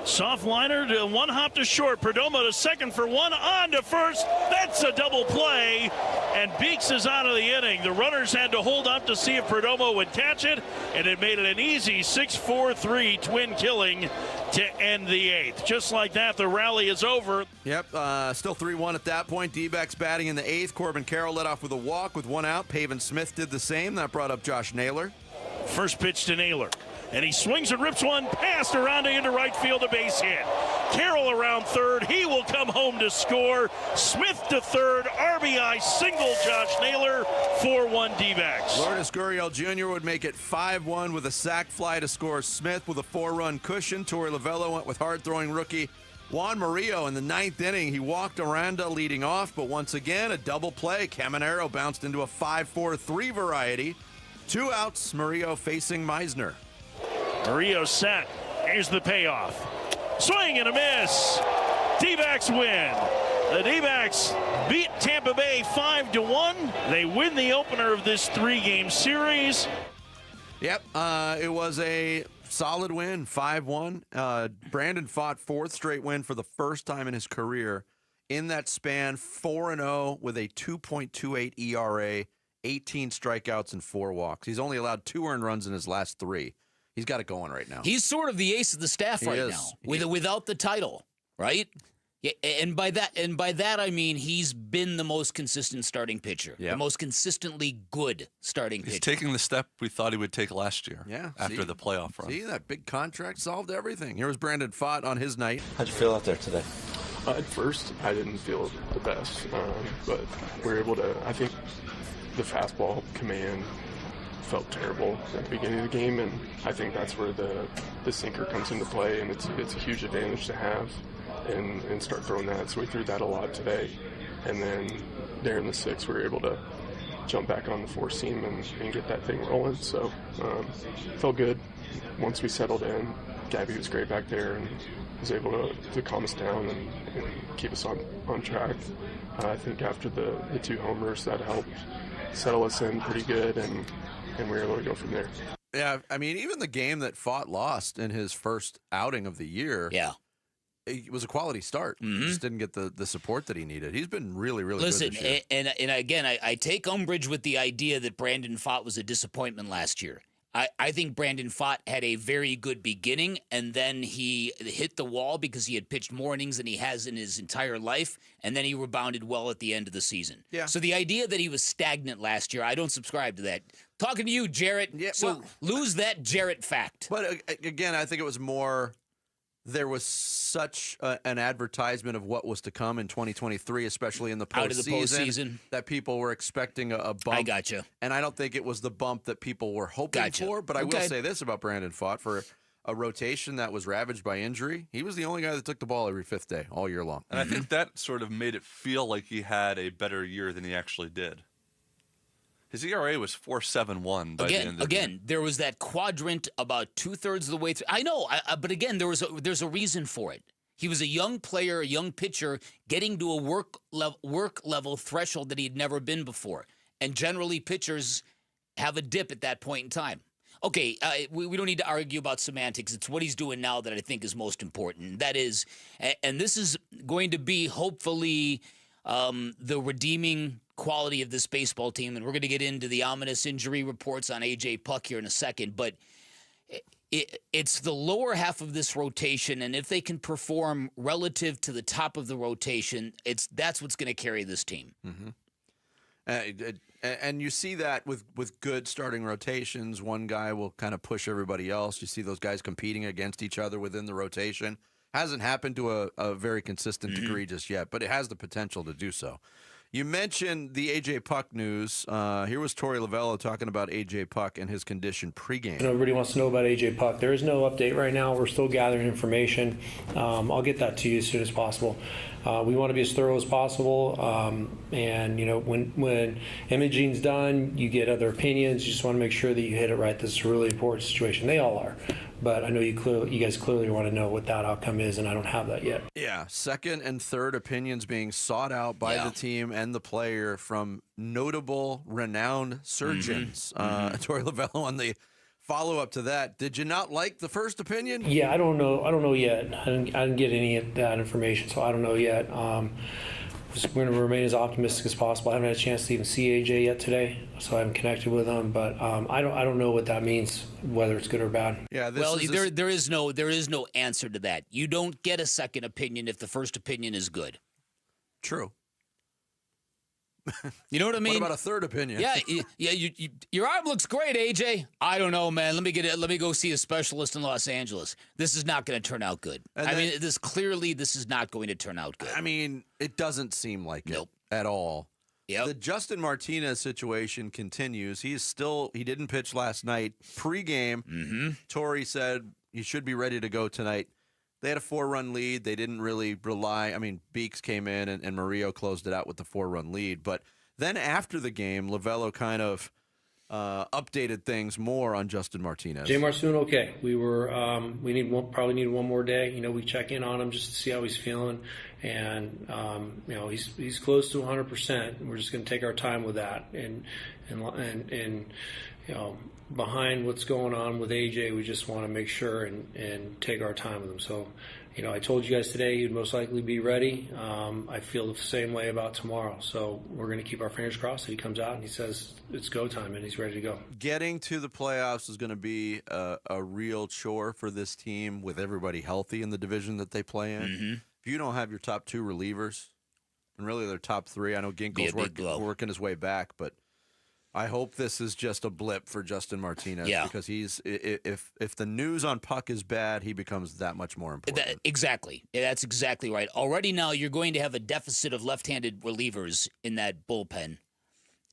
Soft liner to one hop to short. Perdomo to second for one, on to first. That's a double play, and Beeks is out of the inning. The runners had to hold up to see if Perdomo would catch it, and it made it an easy 6-4-3 twin killing to end the eighth. Just like that, the rally is over. Yep, still 3-1 at that point. D-backs batting in the eighth. Corbin Carroll led off with a walk with one out. Pavin Smith did the same. That brought up Josh Naylor. First pitch to Naylor. And he swings and rips one past Aranda into right field, a base hit. Carroll around third. He will come home to score. Smith to third. RBI single, Josh Naylor. 4-1 D-backs. Lourdes Gurriel Jr. would make it 5-1 with a sac fly to score Smith with a 4-run cushion. Torey Lovello went with hard-throwing rookie Juan Murillo in the ninth inning. He walked Aranda leading off, but once again, a double play. Caminero bounced into a 5-4-3 variety. 2 outs, Murillo facing Meisner. Murillo set. Here's the payoff. Swing and a miss. D-backs win. The D-backs beat Tampa Bay 5-1. They win the opener of this 3-game series. Yep, it was a solid win, 5-1. Brandon Fott, fourth straight win for the first time in his career. In that span, 4-0 with a 2.28 ERA, 18 strikeouts and 4 walks. He's only allowed 2 earned runs in his last 3. He's got it going right now. He's sort of the ace of the staff right now, without the title, right? Yeah, and by that I mean he's been the most consistent starting pitcher, the most consistently good starting pitcher. He's taking the step we thought he would take last year. Yeah, after the playoff run. See, that big contract solved everything. Here was Brandon Fott on his night. How'd you feel out there today? At first, I didn't feel the best, but we were able to. I think the fastball command felt terrible at the beginning of the game, and I think that's where the sinker comes into play, and it's a huge advantage to have and start throwing that. So we threw that a lot today, and then there in the sixth we were able to jump back on the 4-seam and get that thing rolling. So felt good. Once we settled in, Gabby was great back there and was able to calm us down and keep us on track. I think after the 2 homers, that helped settle us in pretty good, and we were able to go from there. Yeah, I mean, even the game that Fott lost in his first outing of the year, it was a quality start. He just didn't get the support that he needed. He's been really, really good this year. And again, I take umbrage with the idea that Brandon Fott was a disappointment last year. I think Brandon Fott had a very good beginning, and then he hit the wall because he had pitched more innings than he has in his entire life, and then he rebounded well at the end of the season. Yeah. So the idea that he was stagnant last year, I don't subscribe to that. Talking to you, Jarrett. Yeah, so lose that Jarrett fact. But again, I think it was more there was such an advertisement of what was to come in 2023, especially in the postseason, that people were expecting a bump. I gotcha. And I don't think it was the bump that people were hoping for. But I will say this about Brandon Fott. For a rotation that was ravaged by injury, he was the only guy that took the ball every 5th day all year long. And I think that sort of made it feel like he had a better year than he actually did. His ERA was 4.71 by the end of the year. There was that quadrant about 2/3 of the way through. I know, but again, there's a reason for it. He was a young player, a young pitcher, getting to a work level threshold that he had never been before. And generally, pitchers have a dip at that point in time. Okay, we don't need to argue about semantics. It's what he's doing now that I think is most important. That is, and this is going to be hopefully the redeeming quality of this baseball team. And we're going to get into the ominous injury reports on A.J. Puck here in a second. But it's the lower half of this rotation, and if they can perform relative to the top of the rotation, that's what's going to carry this team. Mm-hmm. And you see that with good starting rotations. One guy will kind of push everybody else. You see those guys competing against each other within the rotation. Hasn't happened to a very consistent degree just yet, but it has the potential to do so. You mentioned the A.J. Puck news. Here was Torey Lovello talking about A.J. Puck and his condition pregame. Everybody wants to know about A.J. Puck. There is no update right now. We're still gathering information. I'll get that to you as soon as possible. We want to be as thorough as possible. And, you know, when imaging's done, you get other opinions. You just want to make sure that you hit it right. This is a really important situation. They all are. But I know you guys clearly want to know what that outcome is, and I don't have that yet. Yeah, second and third opinions being sought out by the team and the player from notable, renowned surgeons. Torey Lovello on the follow-up to that. Did you not like the first opinion? Yeah, I don't know yet. I didn't get any of that information, so I don't know yet. We're going to remain as optimistic as possible. I haven't had a chance to even see AJ yet today, so I haven't connected with him. But I don't know what that means, whether it's good or bad. Yeah. There is no answer to that. You don't get a second opinion if the first opinion is good. True. You know what I mean? What about a third opinion? Yeah. Your arm looks great, AJ. I don't know, man. Let me go see a specialist in Los Angeles. This is not going to turn out good. This is not going to turn out good. I mean, it doesn't seem like it at all. Yep. The Justin Martinez situation continues. He didn't pitch last night. Pre-game, Torey said he should be ready to go tonight. They had a 4-run lead. They didn't really rely. I mean, Beeks came in and Murillo closed it out with the 4-run lead. But then after the game, Lovello kind of updated things more on Justin Martinez. J-Mar's doing okay. We probably need one more day. You know, we check in on him just to see how he's feeling, and you know, he's close to 100%. We're just going to take our time with that, and you know, behind what's going on with AJ, we just want to make sure and take our time with him. So, you know, I told you guys today he'd most likely be ready. I feel the same way about tomorrow. So we're going to keep our fingers crossed that he comes out and he says it's go time and he's ready to go. Getting to the playoffs is going to be a real chore for this team with everybody healthy in the division that they play in. If you don't have your top 2 relievers, and really their top 3, I know Ginkel's working his way back, but I hope this is just a blip for Justin Martinez because if the news on Puck is bad, he becomes that much more important. Exactly. That's exactly right. Already now you're going to have a deficit of left-handed relievers in that bullpen.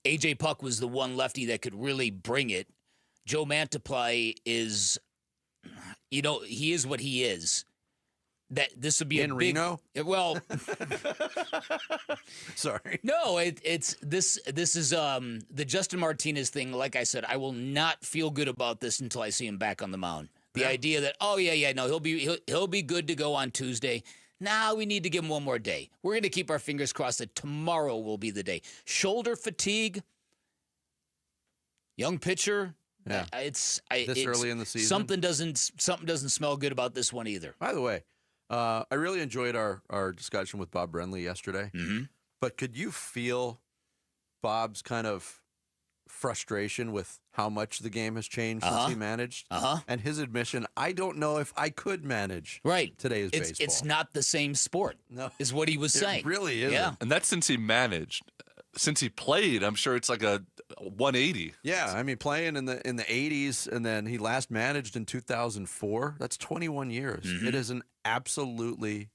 A.J. Puck was the one lefty that could really bring it. Joe Mantiply is, you know, he is what he is. That this would be in Reno? Well, sorry. No, it's this is the Justin Martinez thing. Like I said, I will not feel good about this until I see him back on the mound. The idea that he'll be good to go on Tuesday. Now we need to give him one more day. We're going to keep our fingers crossed that tomorrow will be the day. Shoulder fatigue, young pitcher. Yeah, it's early in the season. Something doesn't smell good about this one either. By the way, I really enjoyed our discussion with Bob Brenly yesterday. But could you feel Bob's kind of frustration with how much the game has changed since he managed? And his admission, I don't know if I could manage today's baseball. It's not the same sport, is what he was saying. It really isn't. Yeah. And that's since he managed. Since he played, I'm sure it's like a 180. Yeah, I mean, playing in the 80s, and then he last managed in 2004. That's 21 years. It is an absolutely,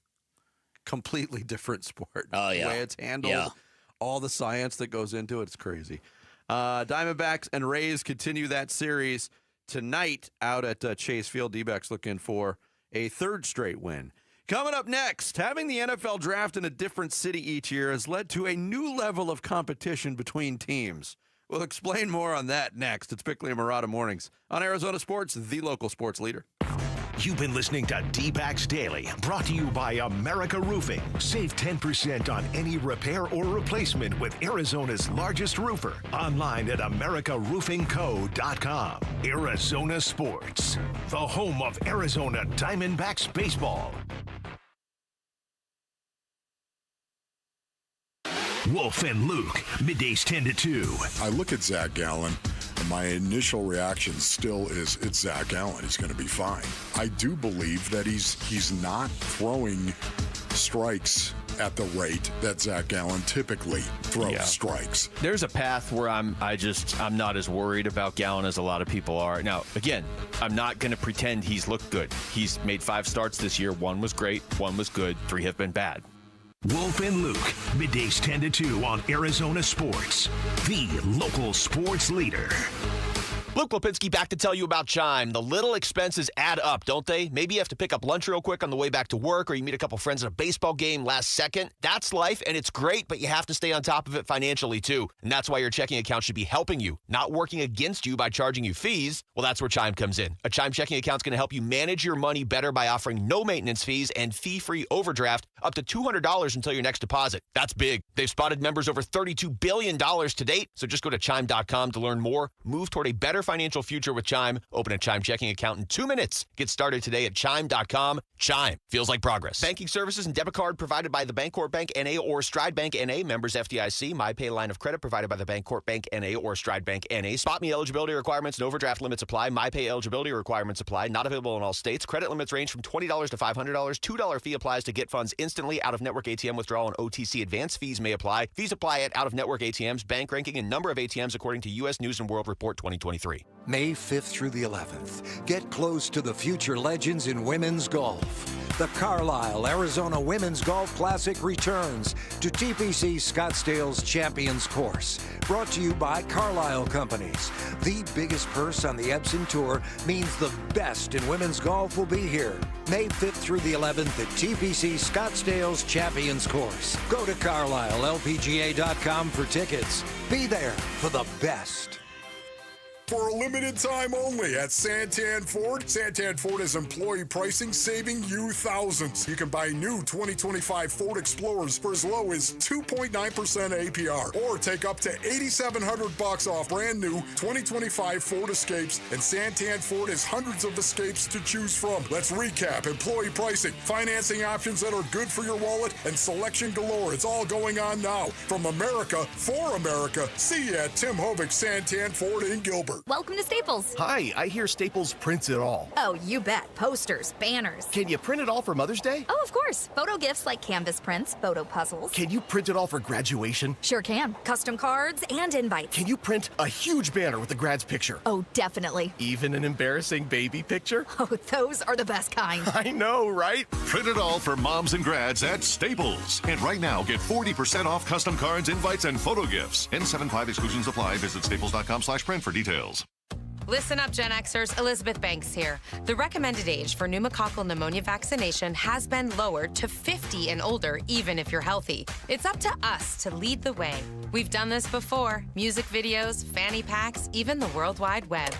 completely different sport. Oh, yeah. The way it's handled, all the science that goes into it, it's crazy. Diamondbacks and Rays continue that series tonight out at Chase Field. D-backs looking for a 3rd straight win. Coming up next, having the NFL draft in a different city each year has led to a new level of competition between teams. We'll explain more on that next. It's Bickley and Murata Mornings on Arizona Sports, the local sports leader. You've been listening to D-Backs Daily, brought to you by America Roofing. Save 10% on any repair or replacement with Arizona's largest roofer. Online at americaroofingco.com. Arizona Sports, the home of Arizona Diamondbacks baseball. Wolf and Luke, middays 10 to 2. I look at Zach Gallen, and my initial reaction still is, it's Zach Gallen. He's going to be fine. I do believe that he's not throwing strikes at the rate that Zach Gallen typically throws strikes. There's a path where I'm not as worried about Gallen as a lot of people are. Now, again, I'm not going to pretend he's looked good. He's made 5 starts this year. 1 was great, 1 was good, 3 have been bad. Wolf and Luke, middays 10 to 2 on Arizona Sports, the local sports leader. Luke Lipinski back to tell you about Chime. The little expenses add up, don't they? Maybe you have to pick up lunch real quick on the way back to work, or you meet a couple friends at a baseball game last second. That's life, and it's great, but you have to stay on top of it financially, too. And that's why your checking account should be helping you, not working against you by charging you fees. Well, that's where Chime comes in. A Chime checking account is going to help you manage your money better by offering no maintenance fees and fee-free overdraft up to $200 until your next deposit. That's big. They've spotted members over $32 billion to date, so just go to Chime.com to learn more. Move toward a better financial future with Chime. Open a Chime checking account in 2 minutes. Get started today at Chime.com. Chime. Feels like progress. Banking services and debit card provided by the Bancorp Bank N.A. or Stride Bank N.A. Members FDIC. MyPay line of credit provided by the Bancorp Bank N.A. or Stride Bank N.A. Spot me eligibility requirements and overdraft limits apply. MyPay eligibility requirements apply. Not available in all states. Credit limits range from $20 to $500. $2 fee applies to get funds instantly. Out-of-network ATM withdrawal and OTC advance fees may apply. Fees apply at out-of-network ATMs. Bank ranking and number of ATMs according to U.S. News & World Report 2023. May 5th through the 11th. Get close to the future legends in women's golf. The Carlisle Arizona Women's Golf Classic returns to TPC Scottsdale's Champions Course. Brought to you by Carlisle Companies. The biggest purse on the Epson Tour means the best in women's golf will be here. May 5th through the 11th at TPC Scottsdale's Champions Course. Go to CarlisleLPGA.com for tickets. Be there for the best. For a limited time only at Santan Ford. Santan Ford is employee pricing, saving you thousands. You can buy new 2025 Ford Explorers for as low as 2.9% APR, or take up to $8,700 off brand new 2025 Ford Escapes. And Santan Ford has hundreds of Escapes to choose from. Let's recap: employee pricing, financing options that are good for your wallet, and selection galore. It's all going on now. From America for America. See you at Tim Hovick Santan Ford in Gilbert. Welcome to Staples. Hi, I hear Staples prints it all. Oh, you bet. Posters, banners. Can you print it all for Mother's Day? Oh, of course. Photo gifts like canvas prints, photo puzzles. Can you print it all for graduation? Sure can. Custom cards and invites. Can you print a huge banner with the grad's picture? Oh, definitely. Even an embarrassing baby picture? Oh, those are the best kind. I know, right? Print it all for moms and grads at Staples. And right now, get 40% off custom cards, invites, and photo gifts. N75 exclusions apply. Visit staples.com/print for details. Listen up, Gen Xers. Elizabeth Banks here. The recommended age for pneumococcal pneumonia vaccination has been lowered to 50 and older, even if you're healthy. It's up to us to lead the way. We've done this before. Music videos, fanny packs, even the World Wide Web.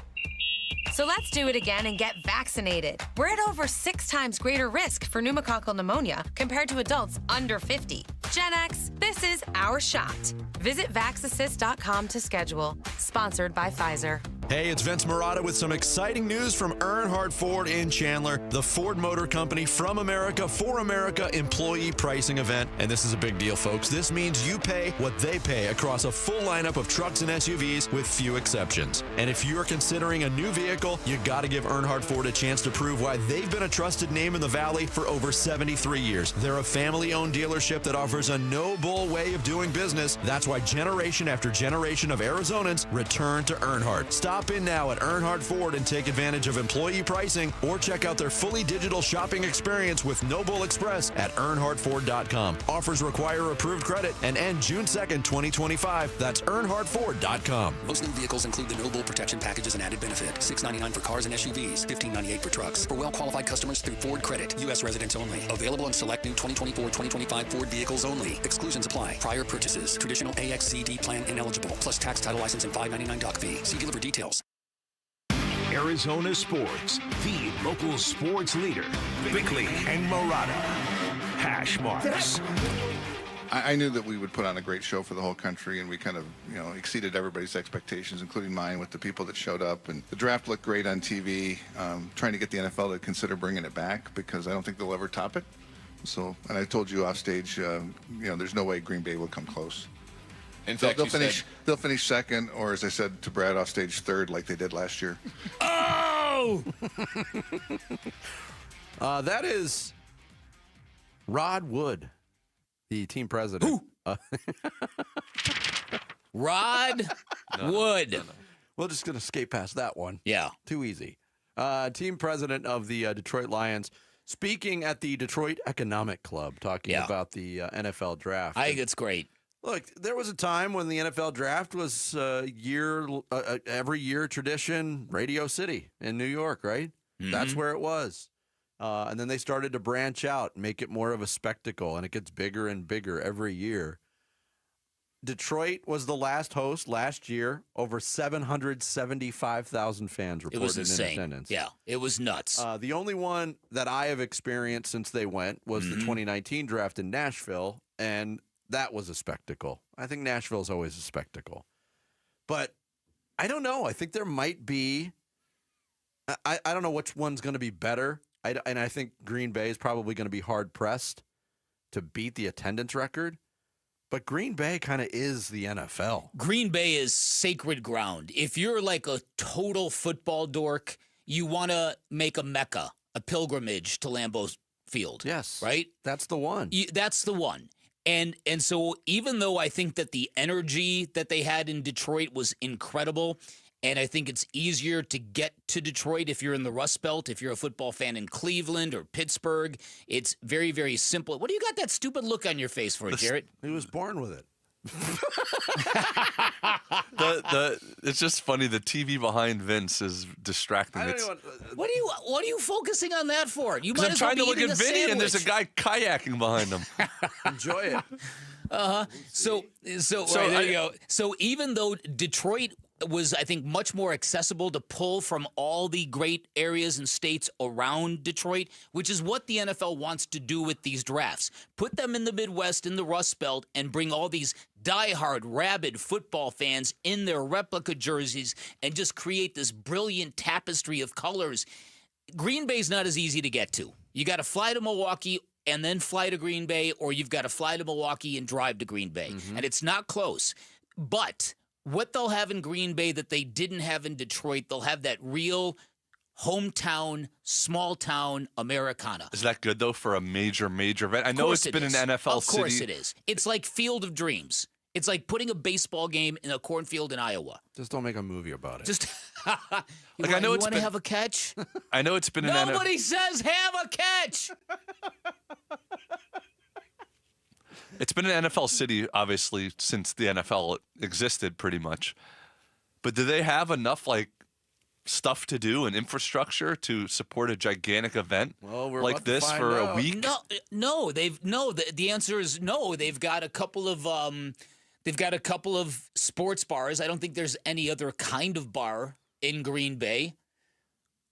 So let's do it again and get vaccinated. We're at over 6 times greater risk for pneumococcal pneumonia compared to adults under 50. Gen X, this is our shot. Visit vaxassist.com to schedule. Sponsored by Pfizer. Hey, it's Vince Marotta with some exciting news from Earnhardt Ford in Chandler, the Ford Motor Company from America for America employee pricing event. And this is a big deal, folks. This means you pay what they pay across a full lineup of trucks and SUVs with few exceptions. And if you're considering a new vehicle, you got to give Earnhardt Ford a chance to prove why they've been a trusted name in the Valley for over 73 years. They're a family-owned dealership that offers a no-bull way of doing business. That's why generation after generation of Arizonans return to Earnhardt. Stop in now at Earnhardt Ford and take advantage of employee pricing, or check out their fully digital shopping experience with No Bull Express at earnhardtford.com. Offers require approved credit and end June 2nd, 2025. That's earnhardtford.com. Most new vehicles include the No Bull protection package as an added benefit. $699 for cars and SUVs, $1598 for trucks. For well-qualified customers through Ford Credit, U.S. residents only. Available in select new 2024-2025 Ford vehicles only. Exclusions apply. Prior purchases. Traditional AXCD plan ineligible. Plus tax, title, license, and $599 doc fee. See dealer for details. Arizona sports, the local sports leader, Bickley and Murata. Hash marks. I knew that we would put on a great show for the whole country, and we kind of, exceeded everybody's expectations, including mine, with the people that showed up. And the draft looked great on TV. Trying to get the NFL to consider bringing it back because I don't think they'll ever top it. So, and I told you off stage, there's no way Green Bay will come close. In fact, they'll finish second, or as I said to Brad off stage, third, like they did last year. Oh! That is Rod Wood, the team president. Who? Rod Wood. No. We're just going to skate past that one. Yeah. Too easy. Team president of the Detroit Lions, speaking at the Detroit Economic Club, talking about the NFL draft. I think it's great. Look, there was a time when the NFL draft was every year tradition, Radio City in New York, right? Mm-hmm. That's where it was. And then they started to branch out and make it more of a spectacle, and it gets bigger and bigger every year. Detroit was the last host last year. Over 775,000 fans reported in attendance. Yeah, it was nuts. The only one that I have experienced since they went was the 2019 draft in Nashville, and that was a spectacle. I think Nashville is always a spectacle. But I don't know. I think there might be – I don't know which one's going to be better. And I think Green Bay is probably going to be hard-pressed to beat the attendance record. But Green Bay kind of is the NFL. Green Bay is sacred ground. If you're like a total football dork, you want to make a Mecca, a pilgrimage to Lambeau Field. Yes. Right? That's the one. That's the one. And so even though I think that the energy that they had in Detroit was incredible, and I think it's easier to get to Detroit if you're in the Rust Belt, if you're a football fan in Cleveland or Pittsburgh, it's very, very simple. What do you got that stupid look on your face for, Jarrett? He was born with it. It's just funny. The TV behind Vince is distracting. What are you focusing on that for? You might I'm as well trying be to look eating at a Vinny, and sandwich. there's a guy kayaking behind him. Enjoy it. So there you go. So even though Detroit was, I think, much more accessible to pull from all the great areas and states around Detroit, which is what the NFL wants to do with these drafts. Put them in the Midwest, in the Rust Belt, and bring all these diehard, rabid football fans in their replica jerseys and just create this brilliant tapestry of colors. Green Bay's not as easy to get to. You got to fly to Milwaukee and then fly to Green Bay, or you've got to fly to Milwaukee and drive to Green Bay. Mm-hmm. And it's not close. But what they'll have in Green Bay that they didn't have in Detroit, they'll have that real hometown, small-town Americana. Is that good, though, for a major event? I know it's been an NFL city. Of course it is. It's like Field of Dreams. It's like putting a baseball game in a cornfield in Iowa. Just don't make a movie about it. Just I know you want to have a catch? I know it's been an NFL. Nobody says have a catch. It's been an NFL city, obviously, since the NFL existed, pretty much. But do they have enough stuff to do and infrastructure to support a gigantic event like this for a week? No. The answer is no. They've got a couple of sports bars. I don't think there's any other kind of bar in Green Bay.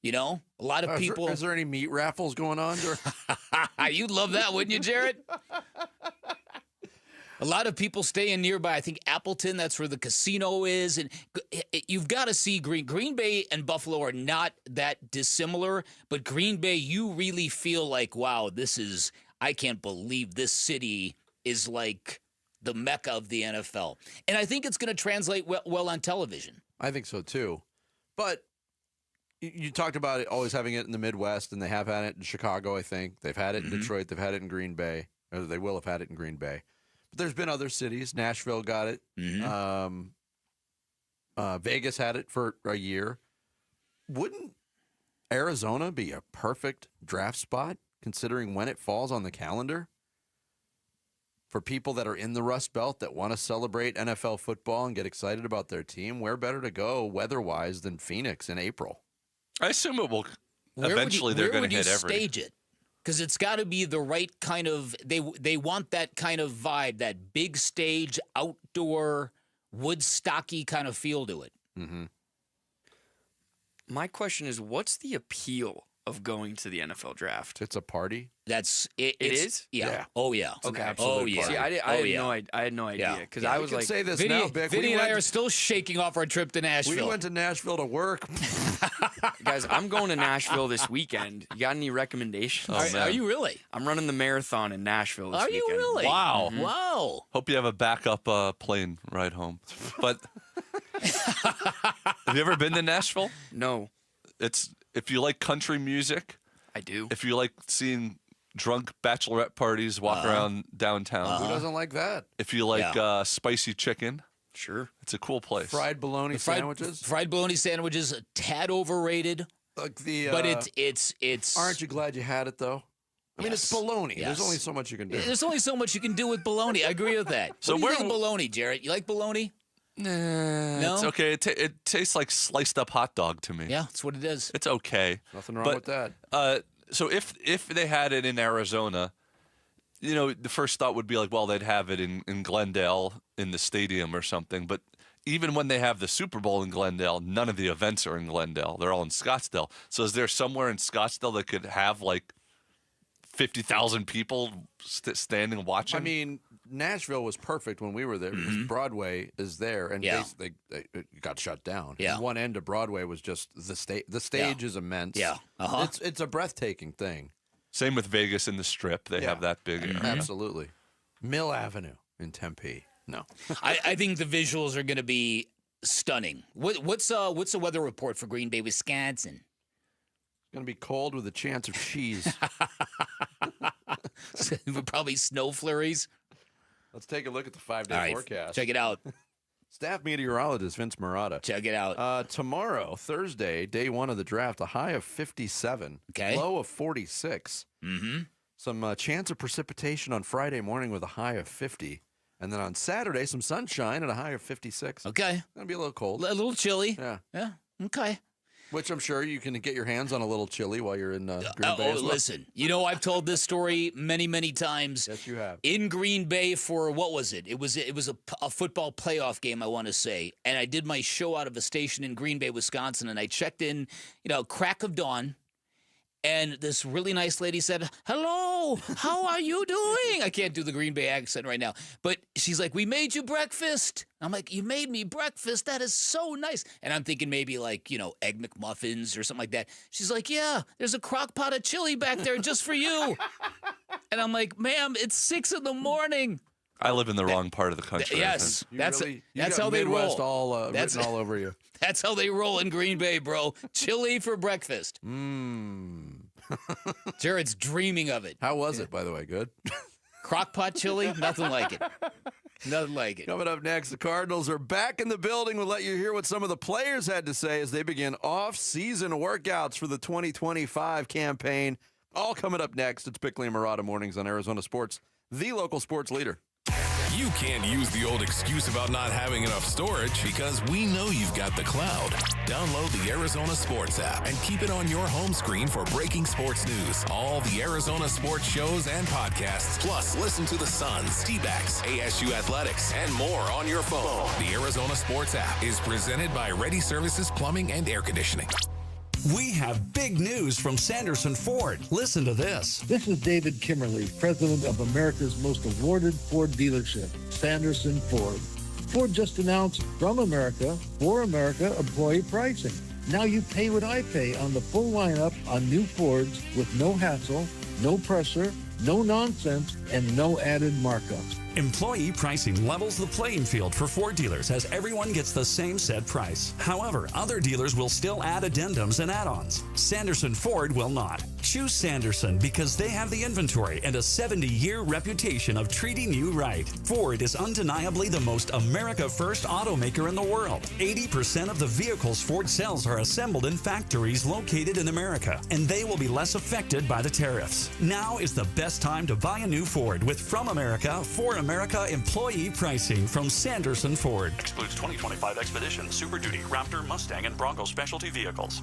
You know, a lot of people. Is there any meat raffles going on? You'd love that, wouldn't you, Jared? A lot of people stay in nearby. I think Appleton, that's where the casino is. And you've got to see Green Bay and Buffalo are not that dissimilar. But Green Bay, you really feel like, wow, I can't believe this city is like the Mecca of the NFL. And I think it's going to translate well on television. I think so, too. But you talked about it always having it in the Midwest, and they have had it in Chicago, I think. They've had it in Detroit. They've had it in Green Bay. Or they will have had it in Green Bay. But there's been other cities. Nashville got it. Vegas had it for a year. Wouldn't Arizona be a perfect draft spot, considering when it falls on the calendar? For people that are in the Rust Belt that want to celebrate NFL football and get excited about their team, where better to go weather-wise than Phoenix in April? I assume it will. Eventually, they're going to hit every. Where would you stage it? Because it's got to be the right kind of. They want that kind of vibe, that big stage, outdoor, Woodstocky kind of feel to it. Mm-hmm. My question is, what's the appeal of going to the NFL draft? It's a party. That's it. It's, Is? Yeah. Oh yeah. It's an Okay. absolute Oh yeah. party. See, I had no idea because I was like, say this Vinny, now, Vic. Vinny We and I went- are still shaking off our trip to Nashville. We went to Nashville to work. guys, I'm going to Nashville this weekend. You got any recommendations? Are you really? I'm running the marathon in Nashville this Are weekend. you really? Wow. Wow. Hope you have a backup plane ride home. But have you ever been to Nashville? No. It's if you like country music. I do. If you like seeing drunk bachelorette parties walk around downtown. Who doesn't like that? If you like spicy chicken. Sure. It's a cool place. Fried bologna sandwiches. Fried bologna sandwiches, a tad overrated. Like the, but it's. Aren't you glad you had it though? I mean, it's bologna. Yes. There's only so much you can do. There's only so much you can do with bologna. I agree with that. So what do you where- think of bologna, Jarrett? You like bologna? No. It's okay. It tastes like sliced up hot dog to me. Yeah, that's what it is. It's okay. Nothing wrong But, with that. So if they had it in Arizona, the first thought would be like, well, they'd have it in Glendale in the stadium or something. But even when they have the Super Bowl in Glendale, none of the events are in Glendale. They're all in Scottsdale. So is there somewhere in Scottsdale that could have like 50,000 people standing watching? I mean, Nashville was perfect when we were there because Broadway is there, and they it got shut down. Yeah. And one end of Broadway was just the stage. The stage is immense. Yeah. Uh-huh. It's a breathtaking thing. Same with Vegas and the Strip. They have that big area. Absolutely. Mill Avenue in Tempe. No. I think the visuals are going to be stunning. What's the weather report for Green Bay, Wisconsin? It's going to be cold with a chance of cheese. Probably snow flurries. Let's take a look at the 5-day forecast. Check it out. Staff meteorologist Vince Marotta. Check it out. Tomorrow, Thursday, day one of the draft, a high of 57. Okay. Low of 46. Mm-hmm. Some chance of precipitation on Friday morning with a high of 50. And then on Saturday, some sunshine at a high of 56. Okay. Going to be a little cold. A little chilly. Yeah. Yeah. Okay. Which I'm sure you can get your hands on a little chili while you're in Green Bay. as well. Listen, I've told this story many, many times. Yes, you have. In Green Bay for, what was it? It was a football playoff game, I want to say. And I did my show out of a station in Green Bay, Wisconsin, and I checked in, crack of dawn. And this really nice lady said, "Hello, how are you doing?" I can't do the Green Bay accent right now. But she's like, "We made you breakfast." I'm like, "You made me breakfast? That is so nice." And I'm thinking maybe like, Egg McMuffins or something like that. She's like, "Yeah, there's a crock pot of chili back there just for you." And I'm like, "Ma'am, it's 6 a.m. I live in the wrong part of the country. Yes, that's got how they Midwest roll. Written all over you. That's how they roll in Green Bay, bro. Chili for breakfast. Jared's dreaming of it. How was it, by the way? Good? Crockpot chili? Nothing like it. Nothing like it. Coming up next, the Cardinals are back in the building. We'll let you hear what some of the players had to say as they begin off-season workouts for the 2025 campaign. All coming up next. It's Bickley and Marotta Mornings on Arizona Sports, the local sports leader. You can't use the old excuse about not having enough storage because we know you've got the cloud. Download the Arizona Sports app and keep it on your home screen for breaking sports news, all the Arizona sports shows and podcasts. Plus, listen to the Suns, T-Backs, ASU Athletics, and more on your phone. The Arizona Sports app is presented by Ready Services Plumbing and Air Conditioning. We have big news from Sanderson Ford. Listen to this. This is David Kimmerly, president of America's most awarded Ford dealership, Sanderson Ford. Ford just announced From America, For America employee pricing. Now you pay what I pay on the full lineup on new Fords with no hassle, no pressure, no nonsense, and no added markups. Employee pricing levels the playing field for Ford dealers as everyone gets the same set price. However, other dealers will still add addendums and add-ons. Sanderson Ford will not. Choose Sanderson because they have the inventory and a 70-year reputation of treating you right. Ford is undeniably the most America-first automaker in the world. 80% of the vehicles Ford sells are assembled in factories located in America, and they will be less affected by the tariffs. Now is the best time to buy a new Ford with From America, For America employee pricing from Sanderson Ford. Excludes 2025 Expedition, Super Duty, Raptor, Mustang, and Bronco specialty vehicles.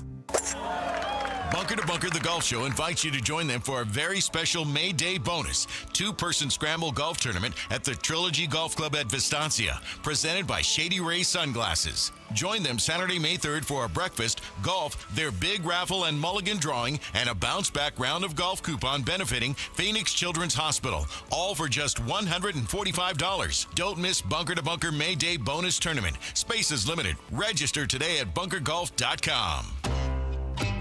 Bunker to Bunker, the golf show, invites you to join them for a very special May Day bonus 2-person scramble golf tournament at the Trilogy Golf Club at Vistancia, presented by Shady Ray Sunglasses. Join them Saturday, May 3rd for a breakfast, golf, their big raffle and mulligan drawing, and a bounce-back round of golf coupon benefiting Phoenix Children's Hospital, all for just $145. Don't miss Bunker to Bunker May Day bonus tournament. Space is limited. Register today at bunkergolf.com.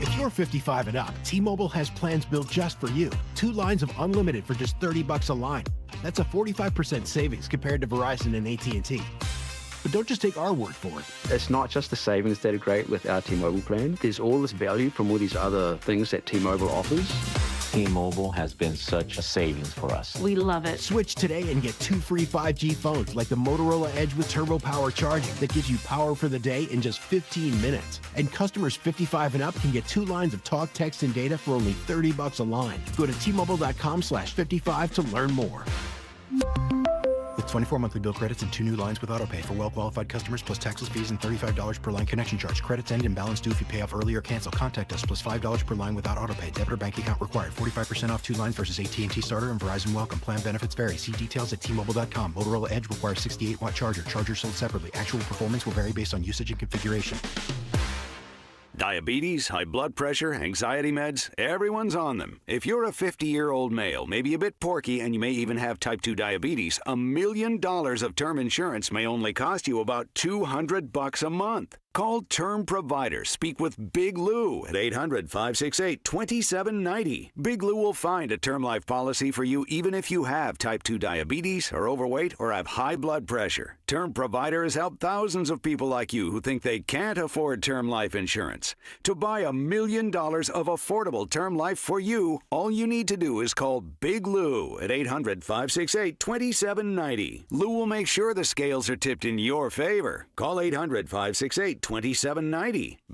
If you're 55 and up, T-Mobile has plans built just for you. 2 lines of unlimited for just $30 a line. That's a 45% savings compared to Verizon and AT&T. But don't just take our word for it. It's not just the savings that are great with our T-Mobile plan. There's all this value from all these other things that T-Mobile offers. T-Mobile has been such a savings for us. We love it. Switch today and get 2 free 5G phones like the Motorola Edge with Turbo Power charging that gives you power for the day in just 15 minutes. And customers 55 and up can get 2 lines of talk, text, and data for only $30 a line. Go to T-Mobile.com/55 to learn more. With 24 monthly bill credits and 2 new lines with autopay for well-qualified customers, plus taxes, fees, and $35 per line connection charge. Credits end and balance due if you pay off early or cancel. Contact us, plus $5 per line without autopay. Debit or bank account required. 45% off 2 lines versus AT&T Starter and Verizon Welcome. Plan benefits vary. See details at T-Mobile.com. Motorola Edge requires 68-watt charger. Charger sold separately. Actual performance will vary based on usage and configuration. Diabetes, high blood pressure, anxiety meds, everyone's on them. If you're a 50-year-old male, maybe a bit porky, and you may even have type 2 diabetes, $1 million of term insurance may only cost you about $200 a month. Call Term Provider. Speak with Big Lou at 800-568-2790. Big Lou will find a term life policy for you even if you have type 2 diabetes, are overweight, or have high blood pressure. Term Provider has helped thousands of people like you who think they can't afford term life insurance. To buy $1 million of affordable term life for you, all you need to do is call Big Lou at 800-568-2790. Lou will make sure the scales are tipped in your favor. Call 800-568-2790.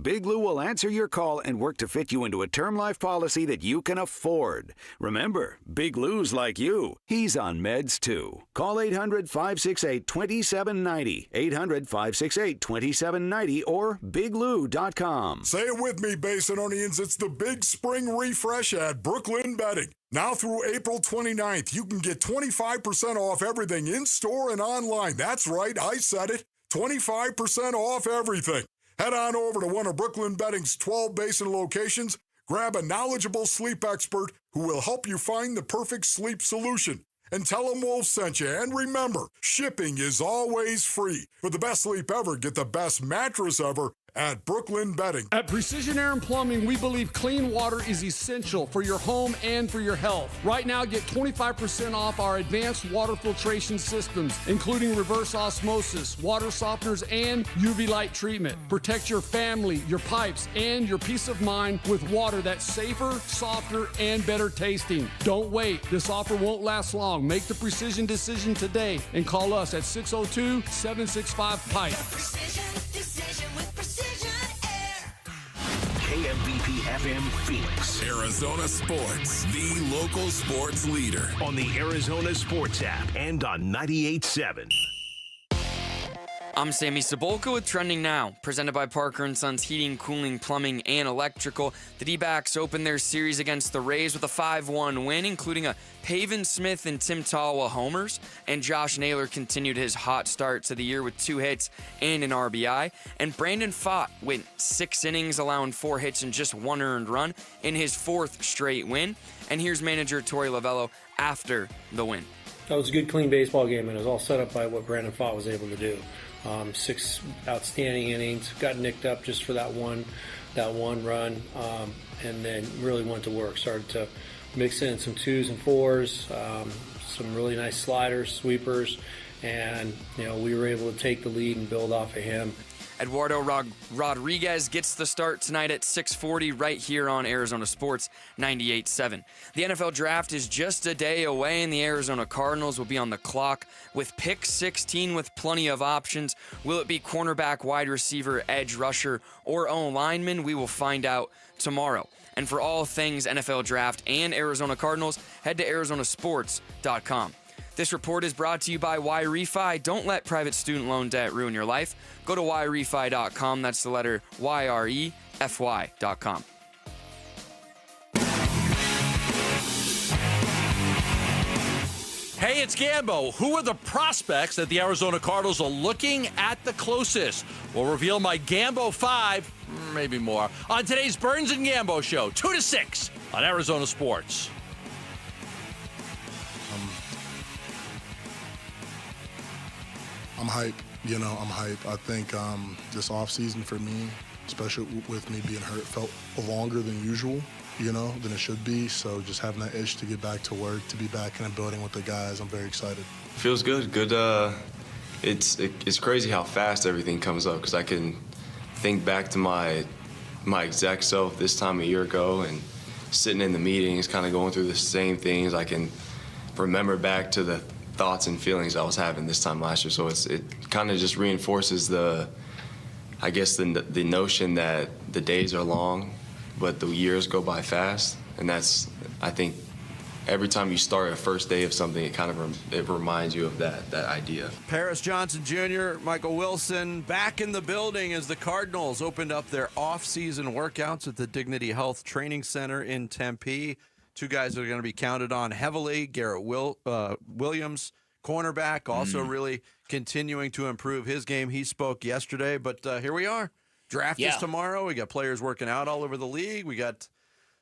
Big Lou will answer your call and work to fit you into a term life policy that you can afford. Remember, Big Lou's like you. He's on meds too. Call 800-568-2790. 800-568-2790 or biglou.com. Say it with me, Basinonians. It's the big spring refresh at Brooklyn Bedding. Now through April 29th, you can get 25% off everything in-store and online. That's right, I said it. 25% off everything. Head on over to one of Brooklyn Bedding's 12 Basin locations. Grab a knowledgeable sleep expert who will help you find the perfect sleep solution. And tell them Wolf sent you. And remember, shipping is always free. For the best sleep ever, get the best mattress ever at Brooklyn Bedding. At Precision Air and Plumbing, we believe clean water is essential for your home and for your health. Right now, get 25% off our advanced water filtration systems, including reverse osmosis, water softeners, and UV light treatment. Protect your family, your pipes, and your peace of mind with water that's safer, softer, and better tasting. Don't wait. This offer won't last long. Make the precision decision today and call us at 602-765-PIPE. Precision decision with Precision Air. KMBP FM Phoenix. Arizona Sports, the local sports leader. On the Arizona Sports app and on 98.7. I'm Sammy Cebulka with Trending Now, presented by Parker & Sons Heating, Cooling, Plumbing, and Electrical. The D-backs opened their series against the Rays with a 5-1 win, including a Pavin Smith and Tim Talwa homers, and Josh Naylor continued his hot start to the year with 2 hits and an RBI, and Brandon Pfaadt went 6 innings, allowing 4 hits and just 1 earned run in his 4th straight win. And here's manager Torey Lovello after the win. That was a good, clean baseball game, and it was all set up by what Brandon Pfaadt was able to do. 6 outstanding innings, got nicked up just for that one run, and then really went to work. Started to mix in some 2s and 4s, some really nice sliders, sweepers, and we were able to take the lead and build off of him. Eduardo Rodriguez gets the start tonight at 6:40 right here on Arizona Sports 98.7. The NFL Draft is just a day away, and the Arizona Cardinals will be on the clock with pick 16 with plenty of options. Will it be cornerback, wide receiver, edge rusher, or O-lineman? We will find out tomorrow. And for all things NFL Draft and Arizona Cardinals, head to arizonasports.com. This report is brought to you by YRefi. Don't let private student loan debt ruin your life. Go to YRefi.com. That's the letter YREFY.com. Hey, it's Gambo. Who are the prospects that the Arizona Cardinals are looking at the closest? We'll reveal my Gambo 5, maybe more, on today's Burns and Gambo show, 2 to 6 on Arizona Sports. I'm hype. I'm hype. I think this offseason for me, especially with me being hurt, felt longer than usual, than it should be. So just having that itch to get back to work, to be back in a building with the guys, I'm very excited. Feels good. It's crazy how fast everything comes up, because I can think back to my exact self this time a year ago and sitting in the meetings, kind of going through the same things. I can remember back to the thoughts and feelings I was having this time last year. So it kind of just reinforces the notion that the days are long, but the years go by fast. And that's, I think, every time you start a first day of something, it reminds you of that idea. Paris Johnson Jr., Michael Wilson back in the building as the Cardinals opened up their off-season workouts at the Dignity Health Training Center in Tempe. Two guys that are going to be counted on heavily. Garrett Williams, cornerback, also really continuing to improve his game. He spoke yesterday, but here we are. Draft is tomorrow. We got players working out all over the league. We got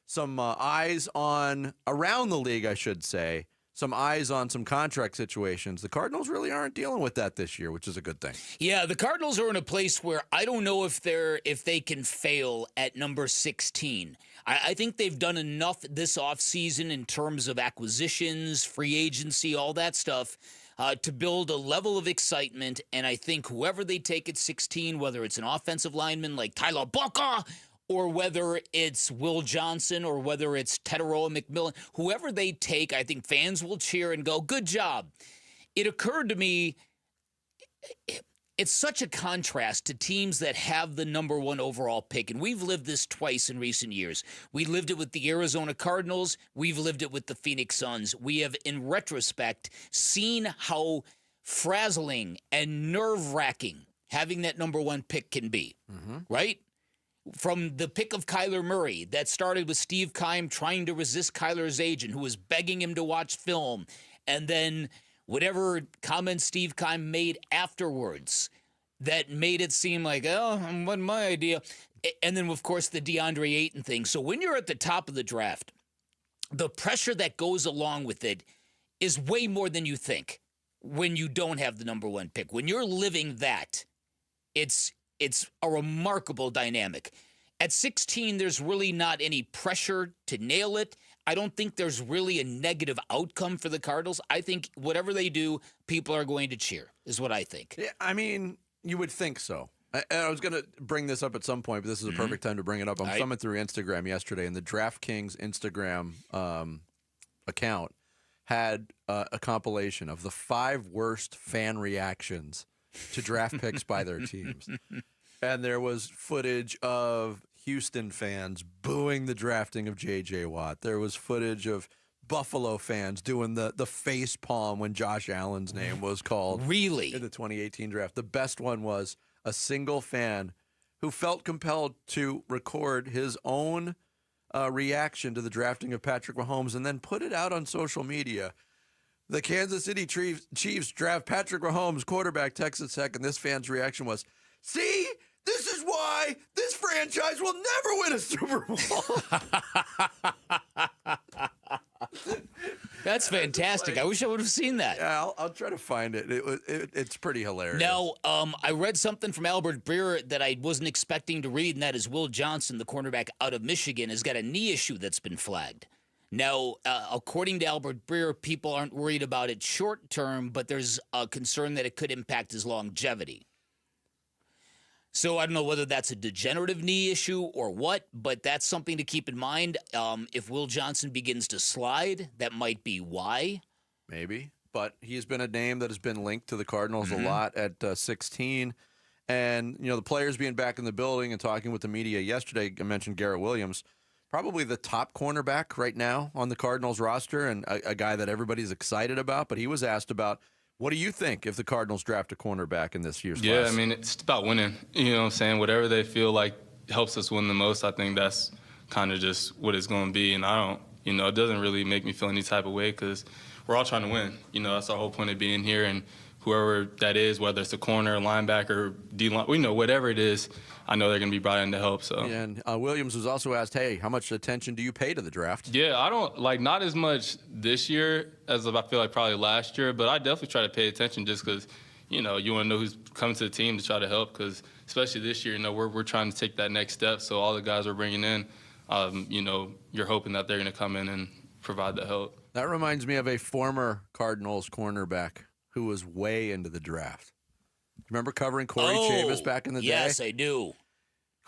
some eyes on, around the league, I should say, some eyes on some contract situations. The Cardinals really aren't dealing with that this year, which is a good thing. Yeah, the Cardinals are in a place where I don't know if they can fail at number 16. I think they've done enough this offseason in terms of acquisitions, free agency, all that stuff, to build a level of excitement. And I think whoever they take at 16, whether it's an offensive lineman like Tyler Boca, or whether it's Will Johnson, or whether it's Teteroa McMillan, whoever they take, I think fans will cheer and go, good job. It occurred to me, it's such a contrast to teams that have the number 1 overall pick. And we've lived this twice in recent years. We lived it with the Arizona Cardinals. We've lived it with the Phoenix Suns. We have, in retrospect, seen how frazzling and nerve-wracking having that number 1 pick can be, right? From the pick of Kyler Murray that started with Steve Keim trying to resist Kyler's agent, who was begging him to watch film, and then whatever comments Steve Keim made afterwards that made it seem like, oh, it wasn't my idea. And then, of course, the DeAndre Ayton thing. So when you're at the top of the draft, the pressure that goes along with it is way more than you think when you don't have the number 1 pick. When you're living that, it's a remarkable dynamic. At 16, there's really not any pressure to nail it. I don't think there's really a negative outcome for the Cardinals. I think whatever they do, people are going to cheer, is what I think. Yeah, I mean, you would think so. I was going to bring this up at some point, but this is a perfect time to bring it up. I'm thumbing through Instagram yesterday, and the DraftKings Instagram account had a compilation of the 5 worst fan reactions to draft picks by their teams. And there was footage of Houston fans booing the drafting of J.J. Watt. There was footage of Buffalo fans doing the face palm when Josh Allen's name was called. Really? In the 2018 draft. The best one was a single fan who felt compelled to record his own reaction to the drafting of Patrick Mahomes and then put it out on social media. The Kansas City Chiefs draft Patrick Mahomes, quarterback, Texas Tech, and this fan's reaction was, see, this is why this franchise will never win a Super Bowl. That's fantastic. I wish I would have seen that. Yeah, I'll try to find it. It's pretty hilarious. Now, I read something from Albert Breer that I wasn't expecting to read, and that is Will Johnson, the cornerback out of Michigan, has got a knee issue that's been flagged. Now, according to Albert Breer, people aren't worried about it short term, but there's a concern that it could impact his longevity. So I don't know whether that's a degenerative knee issue or what, but that's something to keep in mind. If Will Johnson begins to slide, that might be why. Maybe, but he's been a name that has been linked to the Cardinals a lot at 16. And, the players being back in the building and talking with the media yesterday, I mentioned Garrett Williams, probably the top cornerback right now on the Cardinals roster and a guy that everybody's excited about. But he was asked about, what do you think if the Cardinals draft a cornerback in this year's class? Yeah, I mean, it's about winning. You know what I'm saying? Whatever they feel like helps us win the most, I think that's kind of just what it's going to be. And I don't, it doesn't really make me feel any type of way because we're all trying to win. You know, that's our whole point of being here. And whoever that is, whether it's a corner, linebacker, D-line, whatever it is, I know they're going to be brought in to help. So. And Williams was also asked, hey, how much attention do you pay to the draft? Yeah, I don't, not as much this year as I feel like probably last year, but I definitely try to pay attention just because, you want to know who's coming to the team to try to help because especially this year, we're trying to take that next step. So all the guys we're bringing in, you're hoping that they're going to come in and provide the help. That reminds me of a former Cardinals cornerback who was way into the draft. Remember covering Corey Chavis back in the day? Yes, I do.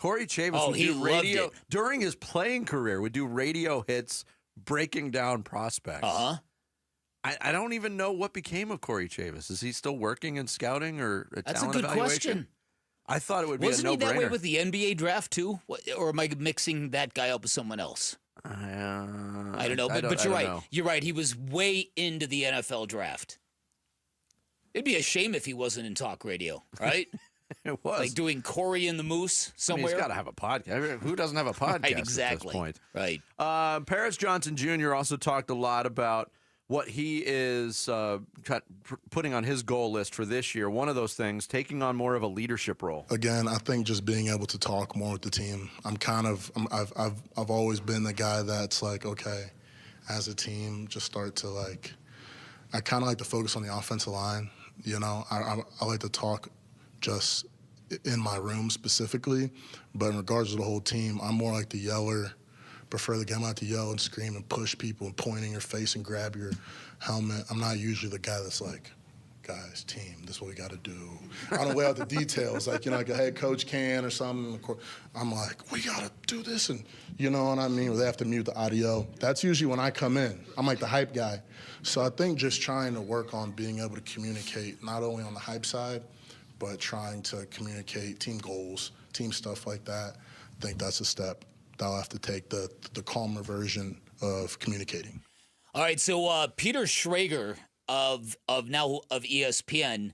Corey Chavis would do radio during his playing career. Would do radio hits breaking down prospects. I don't even know what became of Corey Chavis. Is he still working in scouting or a That's talent a good evaluation? question. I thought it would be Wasn't a he that way no-brainer. with the NBA draft too? Or am I mixing that guy up with someone else? I don't know, but I you're right. don't know. You're right. He was way into the NFL draft. It'd be a shame if he wasn't in talk radio, right? It was. Like doing Corey and the Moose somewhere. He's got to have a podcast. I mean, who doesn't have a podcast Right, exactly. at this point? Right. Paris Johnson Jr. also talked a lot about what he is putting on his goal list for this year. One of those things, taking on more of a leadership role. Again, I think just being able to talk more with the team. I've always been the guy that's like, okay, as a team, just start to I kind of like to focus on the offensive line. I like to talk just in my room specifically, but in regards to the whole team, I'm more like the yeller. Prefer the game out to yell and scream and push people and point in your face and grab your helmet. I'm not usually the guy that's like, guys, team, this is what we got to do. I don't lay out the details like a head coach can or something. I'm like, we got to do this, and you know what I mean? They have to mute the audio. That's usually when I come in. I'm like the hype guy. So I think just trying to work on being able to communicate not only on the hype side, but trying to communicate team goals, team stuff like that. I think that's a step that I'll have to take, the calmer version of communicating. All right, so Peter Schrager of ESPN,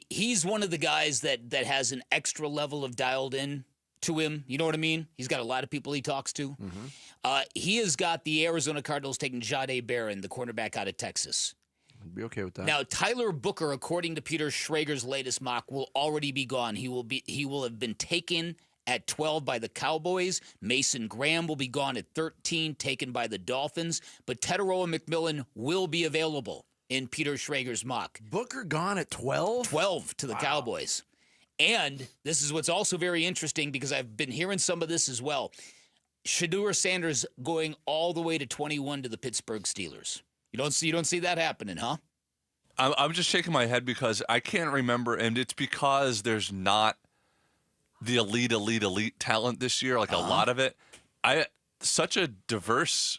he's one of the guys that has an extra level of dialed in to him. You know what I mean? He's got a lot of people he talks to. Mm-hmm. He has got the Arizona Cardinals taking Jahdae Barron, the cornerback out of Texas. I'd be okay with that. Now, Tyler Booker, according to Peter Schrager's latest mock, will already be gone. He will have been taken at 12 by the Cowboys. Mason Graham will be gone at 13, taken by the Dolphins. But Teteroa McMillan will be available in Peter Schrager's mock. Booker gone at 12? 12 to the Cowboys. And this is what's also very interesting because I've been hearing some of this as well. Shedeur Sanders going all the way to 21 to the Pittsburgh Steelers. You don't see that happening, huh? I'm just shaking my head because I can't remember, and it's because there's not the elite talent this year, like a lot of it. Such a diverse,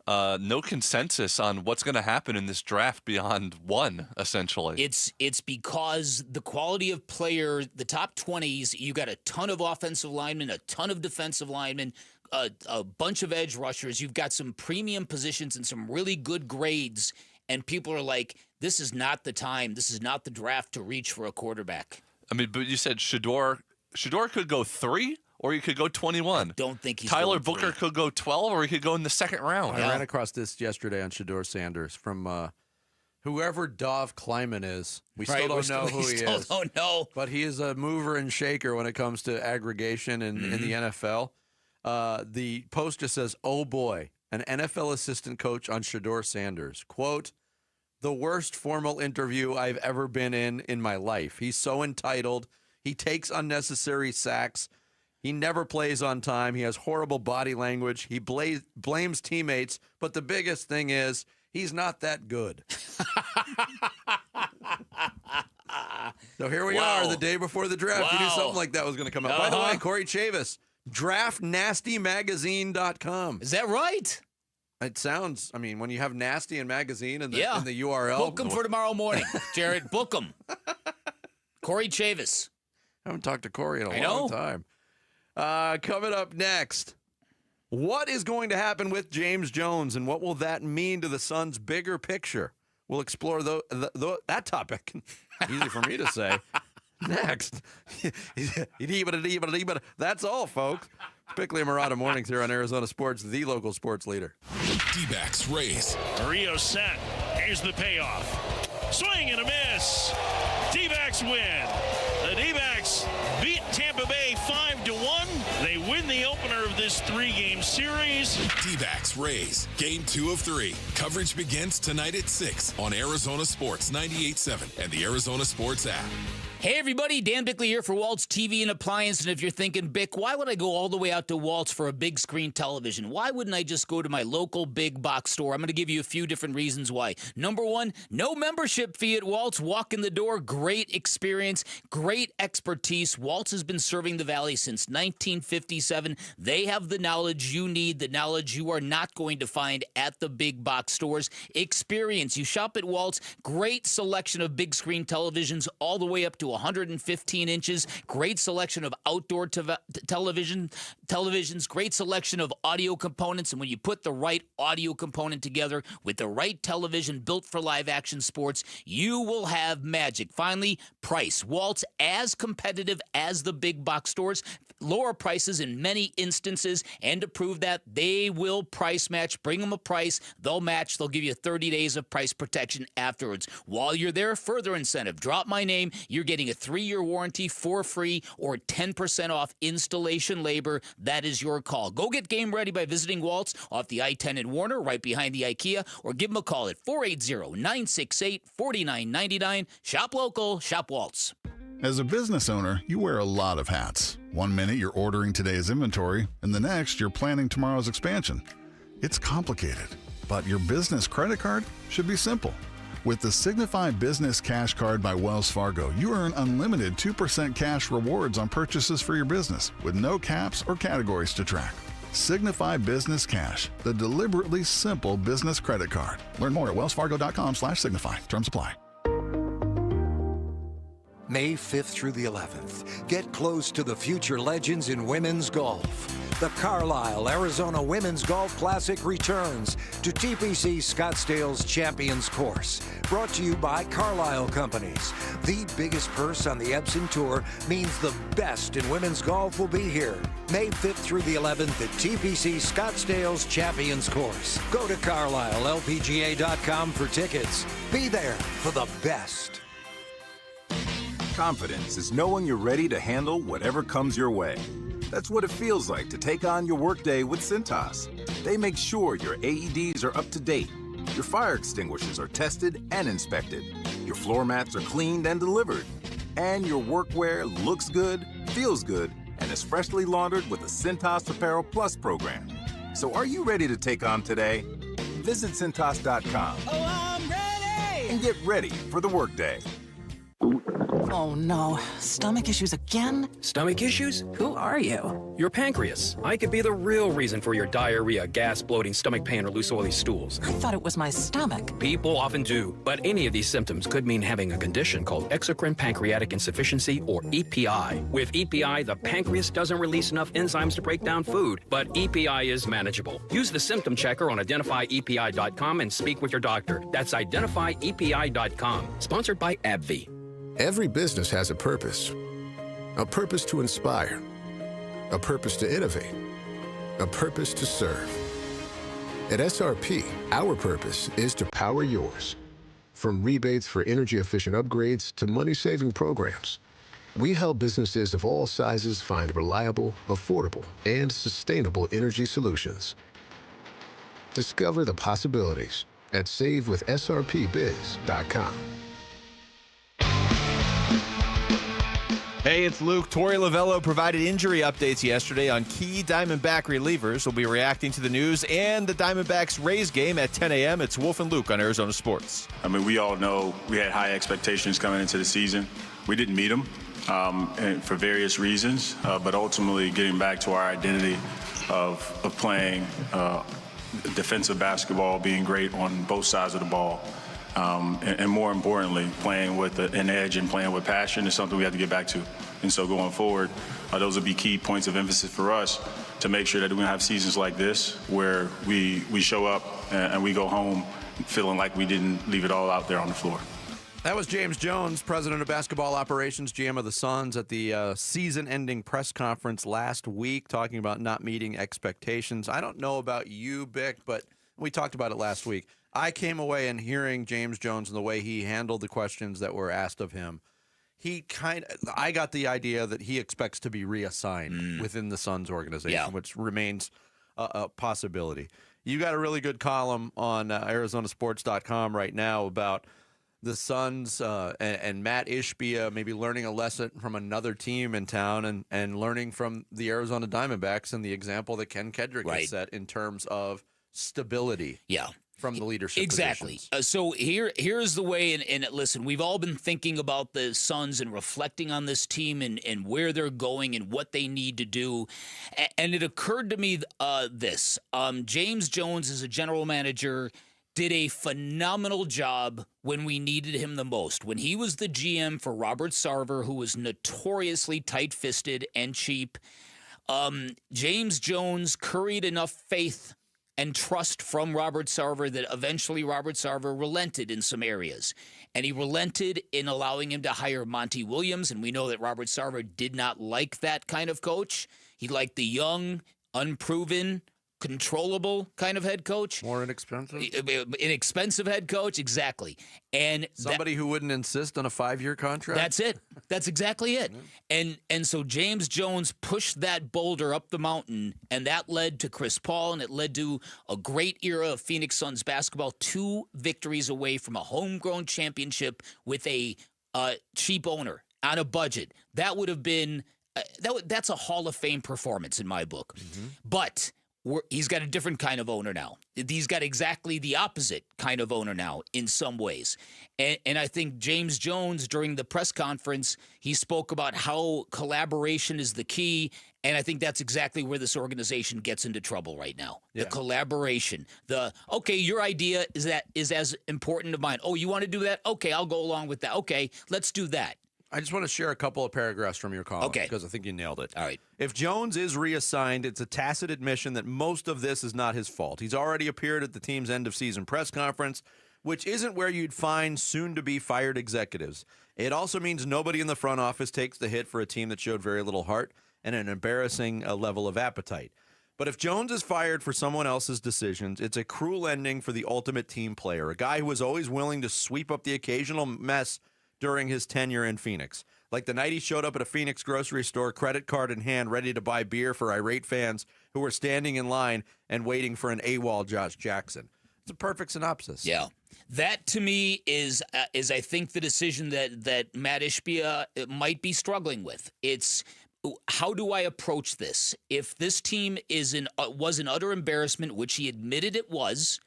no consensus on what's going to happen in this draft beyond one, essentially. It's because the quality of player, the top 20s, you got a ton of offensive linemen, a ton of defensive linemen, a bunch of edge rushers. You've got some premium positions and some really good grades, and people are like, this is not the time. This is not the draft to reach for a quarterback. I mean, but you said Shedeur could go 3 or he could go 21. I don't think he's Tyler going Booker 3. could go 12 or he could go in the second round. I ran across this yesterday on Shedeur Sanders from whoever Dov Kleiman is. We still don't know who he is. Don't know. But he is a mover and shaker when it comes to aggregation in the NFL. The post just says, oh boy, an NFL assistant coach on Shedeur Sanders. Quote, the worst formal interview I've ever been in my life. He's so entitled. He takes unnecessary sacks. He never plays on time. He has horrible body language. He blames teammates. But the biggest thing is he's not that good. So here we are the day before the draft. You knew something like that was going to come out. By the way, Corey Chavis, draftnastymagazine.com. Is that right? It sounds, I mean, when you have nasty and magazine in the URL. Book them for tomorrow morning, Jared. Book them. Corey Chavis. I haven't talked to Corey in a long time. Coming up next, what is going to happen with James Jones and what will that mean to the Suns' bigger picture? We'll explore that topic. Easy for me to say. Next. That's all, folks. Bickley and Murata mornings here on Arizona Sports, the local sports leader. D-backs race. Murillo set. Here's the payoff. Swing and a miss. D-backs win. The D-backs beat Tampa Bay 5-1. They win the opener of this 3-game series. D-backs Rays, game 2 of 3. Coverage begins tonight at 6 on Arizona Sports 98.7 and the Arizona Sports app. Hey everybody, Dan Bickley here for Waltz TV and Appliance. And if you're thinking, Bick, why would I go all the way out to Waltz for a big screen television? Why wouldn't I just go to my local big box store? I'm going to give you a few different reasons why. Number one, no membership fee at Waltz. Walk in the door, great experience, great expertise. Waltz has been serving the Valley since 1957. They have the knowledge you need, the knowledge you are not going to find at the big box stores. Experience. You shop at Waltz, great selection of big screen televisions all the way up to 115 inches, great selection of outdoor televisions, great selection of audio components, and when you put the right audio component together with the right television built for live action sports, you will have magic. Finally, price. Waltz, as competitive as the big box stores, lower prices in many instances, and to prove that, they will price match. Bring them a price, they'll match, they'll give you 30 days of price protection afterwards. While you're there, further incentive. Drop my name, you're getting a 3-year warranty for free or 10% off installation labor. That is your call. Go get game ready by visiting Waltz off the I-10 in Warner, right behind the IKEA, or give them a call at 480-968-4999. Shop local, shop Waltz. As a business owner, you wear a lot of hats. One minute you're ordering today's inventory, and the next you're planning tomorrow's expansion. It's complicated, but your business credit card should be simple. With the Signify Business Cash Card by Wells Fargo, you earn unlimited 2% cash rewards on purchases for your business with no caps or categories to track. Signify Business Cash, the deliberately simple business credit card. Learn more at wellsfargo.com/signify. Terms apply. May 5th through the 11th, get close to the future legends in women's golf. The Carlisle, Arizona Women's Golf Classic returns to TPC Scottsdale's Champions Course. Brought to you by Carlisle Companies. The biggest purse on the Epson Tour means the best in women's golf will be here. May 5th through the 11th at TPC Scottsdale's Champions Course. Go to CarlisleLPGA.com for tickets. Be there for the best. Confidence is knowing you're ready to handle whatever comes your way. That's what it feels like to take on your workday with Cintas. They make sure your AEDs are up to date, your fire extinguishers are tested and inspected, your floor mats are cleaned and delivered, and your workwear looks good, feels good, and is freshly laundered with the Cintas Apparel Plus program. So are you ready to take on today? Visit Cintas.com. Oh, I'm ready! And get ready for the workday. Oh no, stomach issues again? Stomach issues? Who are you? Your pancreas. I could be the real reason for your diarrhea, gas, bloating, stomach pain, or loose oily stools. I thought it was my stomach. People often do, but any of these symptoms could mean having a condition called exocrine pancreatic insufficiency, or EPI. With EPI, the pancreas doesn't release enough enzymes to break down food, but EPI is manageable. Use the symptom checker on identifyepi.com and speak with your doctor. That's identifyepi.com. Sponsored by AbbVie. Every business has a purpose to inspire, a purpose to innovate, a purpose to serve. At SRP, our purpose is to power yours. From rebates for energy-efficient upgrades to money-saving programs, we help businesses of all sizes find reliable, affordable, and sustainable energy solutions. Discover the possibilities at savewithsrpbiz.com. Hey, it's Luke. Torey Lovello provided injury updates yesterday on key Diamondback relievers. We'll be reacting to the news and the Diamondbacks Rays game at 10 a.m. It's Wolf and Luke on Arizona Sports. I mean, we all know we had high expectations coming into the season. We didn't meet them and for various reasons, but ultimately getting back to our identity of playing defensive basketball, being great on both sides of the ball. And more importantly, playing with an edge and playing with passion is something we have to get back to. And so going forward, those will be key points of emphasis for us to make sure that we're going to have seasons like this where we show up and we go home feeling like we didn't leave it all out there on the floor. That was James Jones, president of basketball operations, GM of the Suns, at the season-ending press conference last week, talking about not meeting expectations. I don't know about you, Bick, but we talked about it last week. I came away and hearing James Jones and the way he handled the questions that were asked of him, I got the idea that he expects to be reassigned within the Suns organization, which remains a possibility. You got a really good column on ArizonaSports.com right now about the Suns and Matt Ishbia maybe learning a lesson from another team in town and learning from the Arizona Diamondbacks and the example that Ken Kedrick has set in terms of stability. Yeah. From the leadership exactly. positions. So here's the way, and listen, we've all been thinking about the Suns and reflecting on this team and where they're going and what they need to do. And it occurred to me this. James Jones, as a general manager, did a phenomenal job when we needed him the most. When he was the GM for Robert Sarver, who was notoriously tight-fisted and cheap, James Jones curried enough faith and trust from Robert Sarver that eventually Robert Sarver relented in some areas. And he relented in allowing him to hire Monty Williams, and we know that Robert Sarver did not like that kind of coach. He liked the young, unproven, controllable kind of head coach. More inexpensive? Inexpensive head coach, exactly. And somebody who wouldn't insist on a 5-year contract? That's it. That's exactly it. And so James Jones pushed that boulder up the mountain, and that led to Chris Paul, and it led to a great era of Phoenix Suns basketball, 2 victories away from a homegrown championship with a cheap owner on a budget. That would have been that's a Hall of Fame performance in my book. But he's got a different kind of owner now. He's got exactly the opposite kind of owner now in some ways. And I think James Jones, during the press conference, he spoke about how collaboration is the key. And I think that's exactly where this organization gets into trouble right now. The collaboration. Okay, your idea is as important as mine. Oh, you want to do that? Okay, I'll go along with that. Okay, let's do that. I just want to share a couple of paragraphs from your column because I think you nailed it. All right. If Jones is reassigned, it's a tacit admission that most of this is not his fault. He's already appeared at the team's end-of-season press conference, which isn't where you'd find soon-to-be-fired executives. It also means nobody in the front office takes the hit for a team that showed very little heart and an embarrassing level of appetite. But if Jones is fired for someone else's decisions, it's a cruel ending for the ultimate team player, a guy who was always willing to sweep up the occasional mess during his tenure in Phoenix. Like the night he showed up at a Phoenix grocery store, credit card in hand, ready to buy beer for irate fans who were standing in line and waiting for an AWOL Josh Jackson. It's a perfect synopsis. Yeah. That, to me, is I think, the decision that Matt Ishbia might be struggling with. It's, how do I approach this? If this team was an utter embarrassment, which he admitted it was,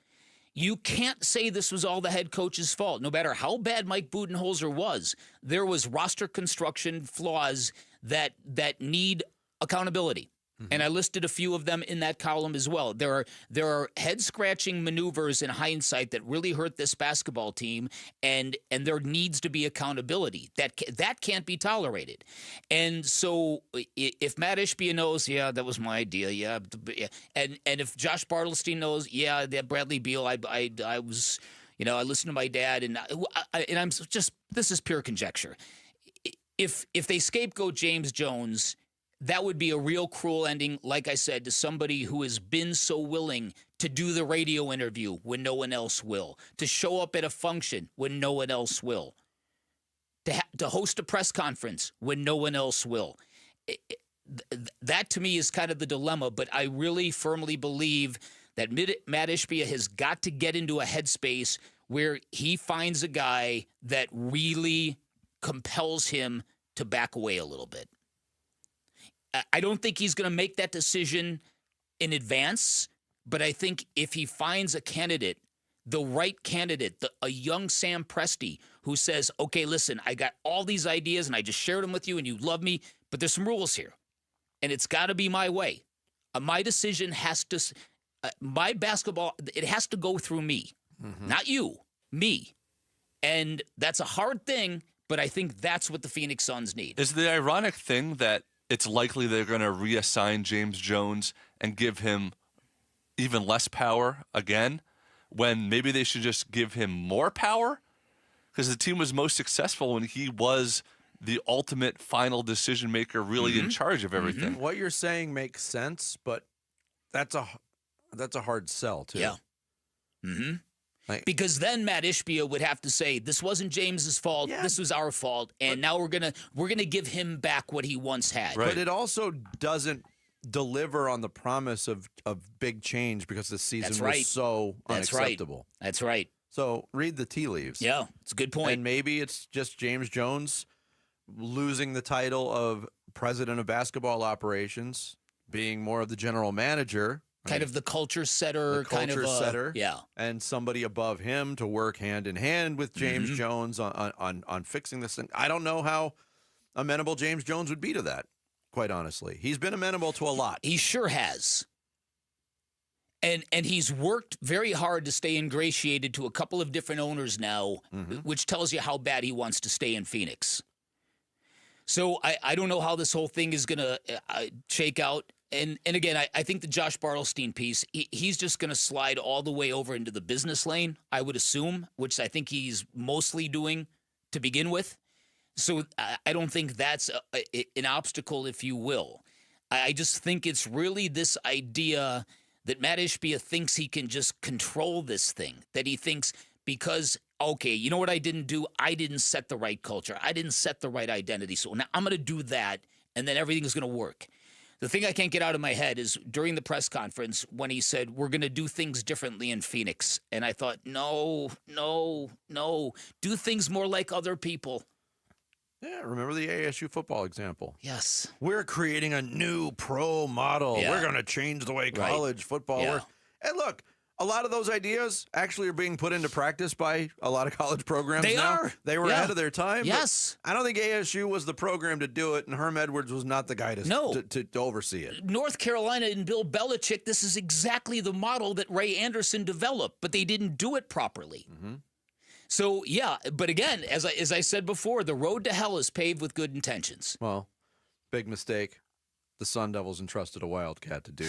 you can't say this was all the head coach's fault. No matter how bad Mike Budenholzer was, there was roster construction flaws that need accountability. And I listed a few of them in that column as well. There are head-scratching maneuvers in hindsight that really hurt this basketball team, and there needs to be accountability. That can't be tolerated. And so if Matt Ishbia knows, that was my idea, and if Josh Bartlestein knows, that Bradley Beal, I was, I listened to my dad, and I'm just, this is pure conjecture. If they scapegoat James Jones, that would be a real cruel ending, like I said, to somebody who has been so willing to do the radio interview when no one else will, to show up at a function when no one else will, to host a press conference when no one else will. That, to me, is kind of the dilemma, but I really firmly believe that Matt Ishbia has got to get into a headspace where he finds a guy that really compels him to back away a little bit. I don't think he's going to make that decision in advance, but I think if he finds a candidate, the right candidate, a young Sam Presti who says, okay, listen, I got all these ideas and I just shared them with you and you love me, but there's some rules here and it's got to be my way. My decision has to, my basketball, it has to go through me, not you, me. And that's a hard thing, but I think that's what the Phoenix Suns need. Is the ironic thing that it's likely they're going to reassign James Jones and give him even less power again, when maybe they should just give him more power? Because the team was most successful when he was the ultimate final decision maker, really in charge of everything. What you're saying makes sense, but that's a hard sell too. Yeah. Because then Matt Ishbia would have to say, this wasn't James's fault, this was our fault, and now we're gonna give him back what he once had. But it also doesn't deliver on the promise of big change because the season was so unacceptable. That's right. So read the tea leaves. Yeah, it's a good point. And maybe it's just James Jones losing the title of president of basketball operations, being more of the general manager. Kind of the culture setter. Yeah. And somebody above him to work hand in hand with James Jones on fixing this thing. I don't know how amenable James Jones would be to that, quite honestly. He's been amenable to a lot. He sure has. And he's worked very hard to stay ingratiated to a couple of different owners now, which tells you how bad he wants to stay in Phoenix. So I don't know how this whole thing is going to shake out. And again, I think the Josh Bartelstein piece, he's just going to slide all the way over into the business lane, I would assume, which I think he's mostly doing to begin with. So I don't think that's an obstacle, if you will. I just think it's really this idea that Matt Ishbia thinks he can just control this thing, that he thinks because, okay, you know what I didn't do? I didn't set the right culture. I didn't set the right identity. So now I'm going to do that, and then everything's going to work. The thing I can't get out of my head is during the press conference when he said, we're going to do things differently in Phoenix. And I thought, no. Do things more like other people. Yeah, remember the ASU football example? Yes. We're creating a new pro model. Yeah. We're going to change the way college football works. And look, a lot of those ideas actually are being put into practice by a lot of college programs now. They were ahead of their time. Yes. I don't think ASU was the program to do it, and Herm Edwards was not the guy to oversee it. North Carolina and Bill Belichick, this is exactly the model that Ray Anderson developed, but they didn't do it properly. So, yeah, but again, as I said before, the road to hell is paved with good intentions. Well, big mistake. The Sun Devils entrusted a Wildcat to do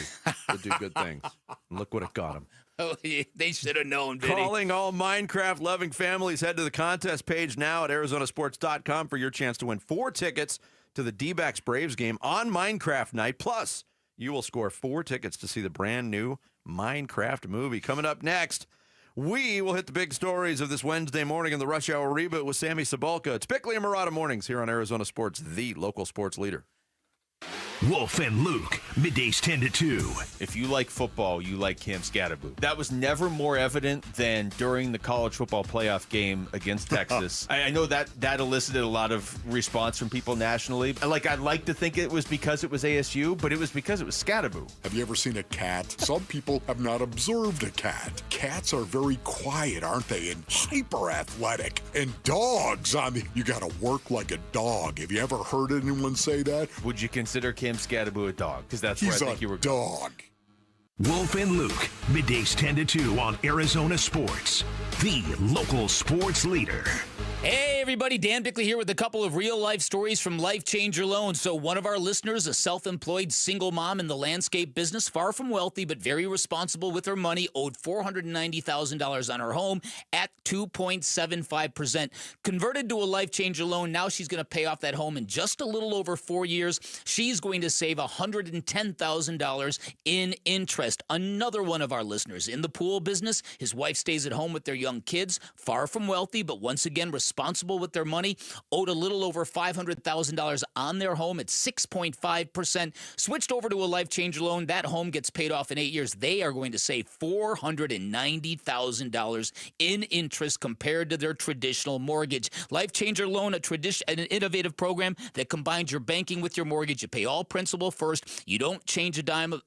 good things. And look what it got him. Oh, they should have known, didn't Calling all Minecraft-loving families. Head to the contest page now at ArizonaSports.com for your chance to win 4 tickets to the D-backs Braves game on Minecraft night. Plus, you will score 4 tickets to see the brand new Minecraft movie. Coming up next, we will hit the big stories of this Wednesday morning in the Rush Hour Reboot with Sammy Sabalka. It's Bickley and Murata Mornings here on Arizona Sports, the local sports leader. Wolf and Luke, middays 10 to 2. If you like football, you like Cam Scatterboot. That was never more evident than during the college football playoff game against Texas. I know that elicited a lot of response from people nationally. I'd like to think it was because it was ASU, but it was because it was Scatterboot. Have you ever seen a cat? Some people have not observed a cat. Cats are very quiet, aren't they? And hyper athletic. And dogs, you gotta work like a dog. Have you ever heard anyone say that? Would you consider Cam Scatterboot a dog? Because that's where I think you were going. He's a dog. Wolf and Luke, middays 10 to 2 on Arizona Sports, the local sports leader. Hey, everybody. Dan Bickley here with a couple of real-life stories from Life Changer Loans. So one of our listeners, a self-employed single mom in the landscape business, far from wealthy but very responsible with her money, owed $490,000 on her home at 2.75%. Converted to a Life Changer loan, now she's going to pay off that home in just a little over 4 years. She's going to save $110,000 in interest. Another one of our listeners in the pool business, his wife stays at home with their young kids, far from wealthy but once again responsible with their money, owed a little over $500,000 on their home at 6.5%, switched over to a Life Changer loan. That home gets paid off in 8 years. They are going to save $490,000 in interest compared to their traditional mortgage. Life Changer loan, an innovative program that combines your banking with your mortgage. You pay all principal first. You don't change a dime of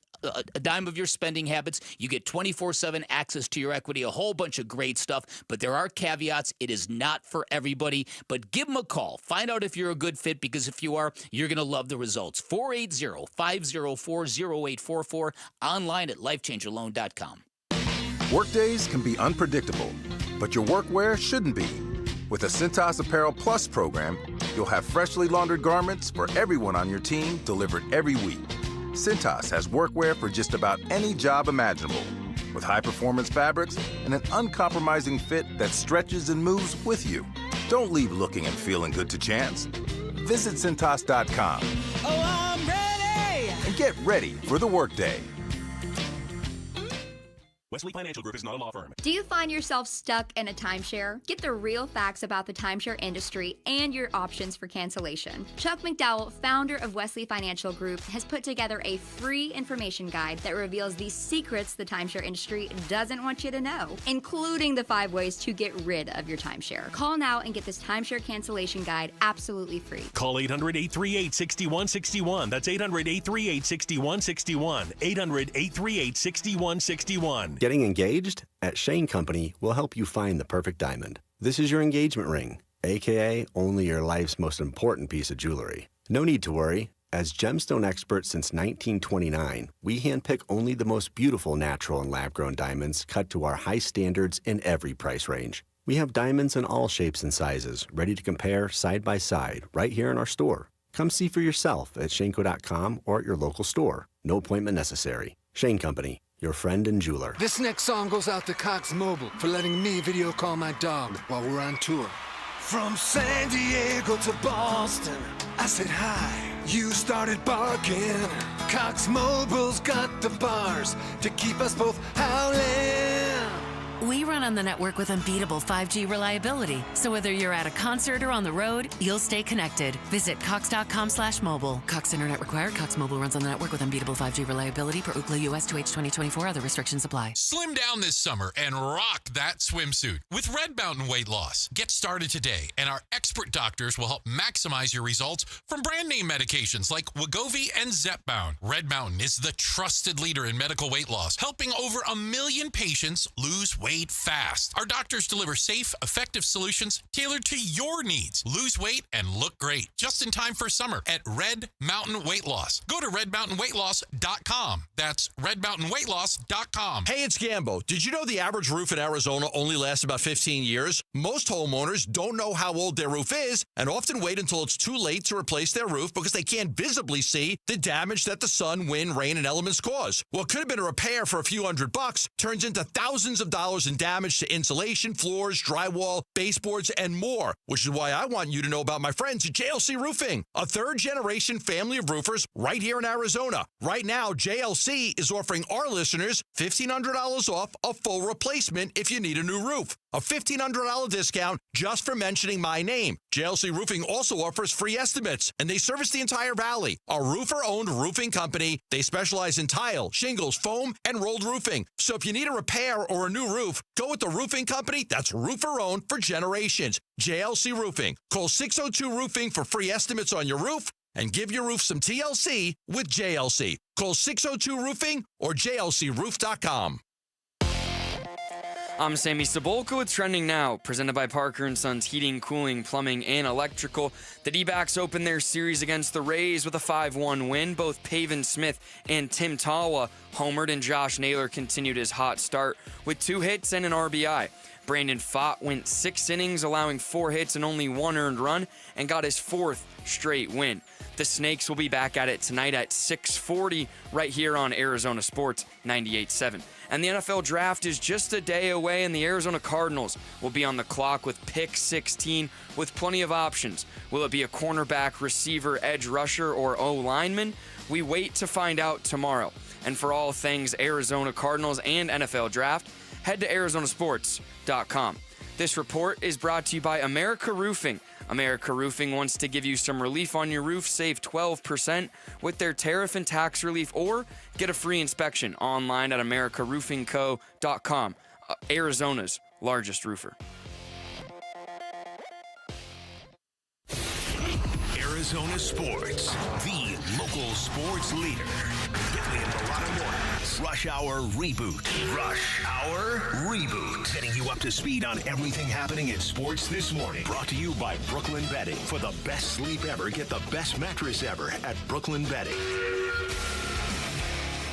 your spending habits. You get 24/7 access to your equity, a whole bunch of great stuff. But there are caveats. It is not for everybody. But give them a call. Find out if you're a good fit, because if you are, you're going to love the results. 480-504-0844. Online at lifechangerloan.com. Workdays can be unpredictable, but your workwear shouldn't be. With the Cintas Apparel Plus program, you'll have freshly laundered garments for everyone on your team delivered every week. Cintas has workwear for just about any job imaginable, with high-performance fabrics and an uncompromising fit that stretches and moves with you. Don't leave looking and feeling good to chance. Visit Cintas.com. Oh, I'm ready! And get ready for the workday. Wesley Financial Group is not a law firm. Do you find yourself stuck in a timeshare? Get the real facts about the timeshare industry and your options for cancellation. Chuck McDowell, founder of Wesley Financial Group, has put together a free information guide that reveals the secrets the timeshare industry doesn't want you to know, including the 5 ways to get rid of your timeshare. Call now and get this timeshare cancellation guide absolutely free. Call 800-838-6161. That's 800-838-6161. 800-838-6161. Getting engaged? At Shane Company, we'll help you find the perfect diamond. This is your engagement ring, aka only your life's most important piece of jewelry. No need to worry. As gemstone experts since 1929, we handpick only the most beautiful natural and lab-grown diamonds cut to our high standards in every price range. We have diamonds in all shapes and sizes, ready to compare side by side right here in our store. Come see for yourself at Shanco.com or at your local store. No appointment necessary. Shane Company, your friend and jeweler. This next song goes out to Cox Mobile for letting me video call my dog while we're on tour. From San Diego to Boston, I said hi. You started barking. Cox Mobile's got the bars to keep us both howling. We run on the network with unbeatable 5G reliability. So whether you're at a concert or on the road, you'll stay connected. Visit cox.com/mobile. Cox Internet required. Cox Mobile runs on the network with unbeatable 5G reliability per Ookla US 2H 2024. Other restrictions apply. Slim down this summer and rock that swimsuit with Red Mountain Weight Loss. Get started today, and our expert doctors will help maximize your results from brand name medications like Wegovy and Zepbound. Red Mountain is the trusted leader in medical weight loss, helping over 1 million patients lose weight fast. Our doctors deliver safe, effective solutions tailored to your needs. Lose weight and look great just in time for summer at Red Mountain Weight Loss. Go to redmountainweightloss.com. That's redmountainweightloss.com. Hey, it's Gambo. Did you know the average roof in Arizona only lasts about 15 years? Most homeowners don't know how old their roof is and often wait until it's too late to replace their roof because they can't visibly see the damage that the sun, wind, rain, and elements cause. What could have been a repair for a few $100 turns into thousands of dollars in damage to insulation, floors, drywall, baseboards, and more, which is why I want you to know about my friends at JLC Roofing, a third-generation family of roofers right here in Arizona. Right now, JLC is offering our listeners $1,500 off a full replacement if you need a new roof. A $1,500 discount just for mentioning my name. JLC Roofing also offers free estimates, and they service the entire valley. A roofer-owned roofing company. They specialize in tile, shingles, foam, and rolled roofing. So if you need a repair or a new roof, go with the roofing company that's roofer-owned for generations. JLC Roofing. Call 602-ROOFING for free estimates on your roof and give your roof some TLC with JLC. Call 602-ROOFING or jlcroof.com. I'm Sammy Sabolka with Trending Now, presented by Parker & Sons Heating, Cooling, Plumbing, and Electrical. The D-backs opened their series against the Rays with a 5-1 win. Both Pavin Smith and Tim Tawa homered, and Josh Naylor continued his hot start with 2 hits and an RBI. Brandon Pfaadt went 6 innings, allowing 4 hits and only 1 earned run, and got his 4th straight win. The Snakes will be back at it tonight at 6:40 right here on Arizona Sports 98.7. And the NFL Draft is just a day away, and the Arizona Cardinals will be on the clock with pick 16 with plenty of options. Will it be a cornerback, receiver, edge rusher, or O-lineman? We wait to find out tomorrow. And for all things Arizona Cardinals and NFL Draft, head to arizonasports.com. This report is brought to you by America Roofing. America Roofing wants to give you some relief on your roof. Save 12% with their tariff and tax relief, or get a free inspection online at americaroofingco.com. Arizona's largest roofer. Arizona Sports, the local sports leader. Billy and Bellata Mornings. Rush Hour Reboot. Rush Hour Reboot. Getting you up to speed on everything happening in sports this morning. Brought to you by Brooklyn Bedding. For the best sleep ever, get the best mattress ever at Brooklyn Bedding.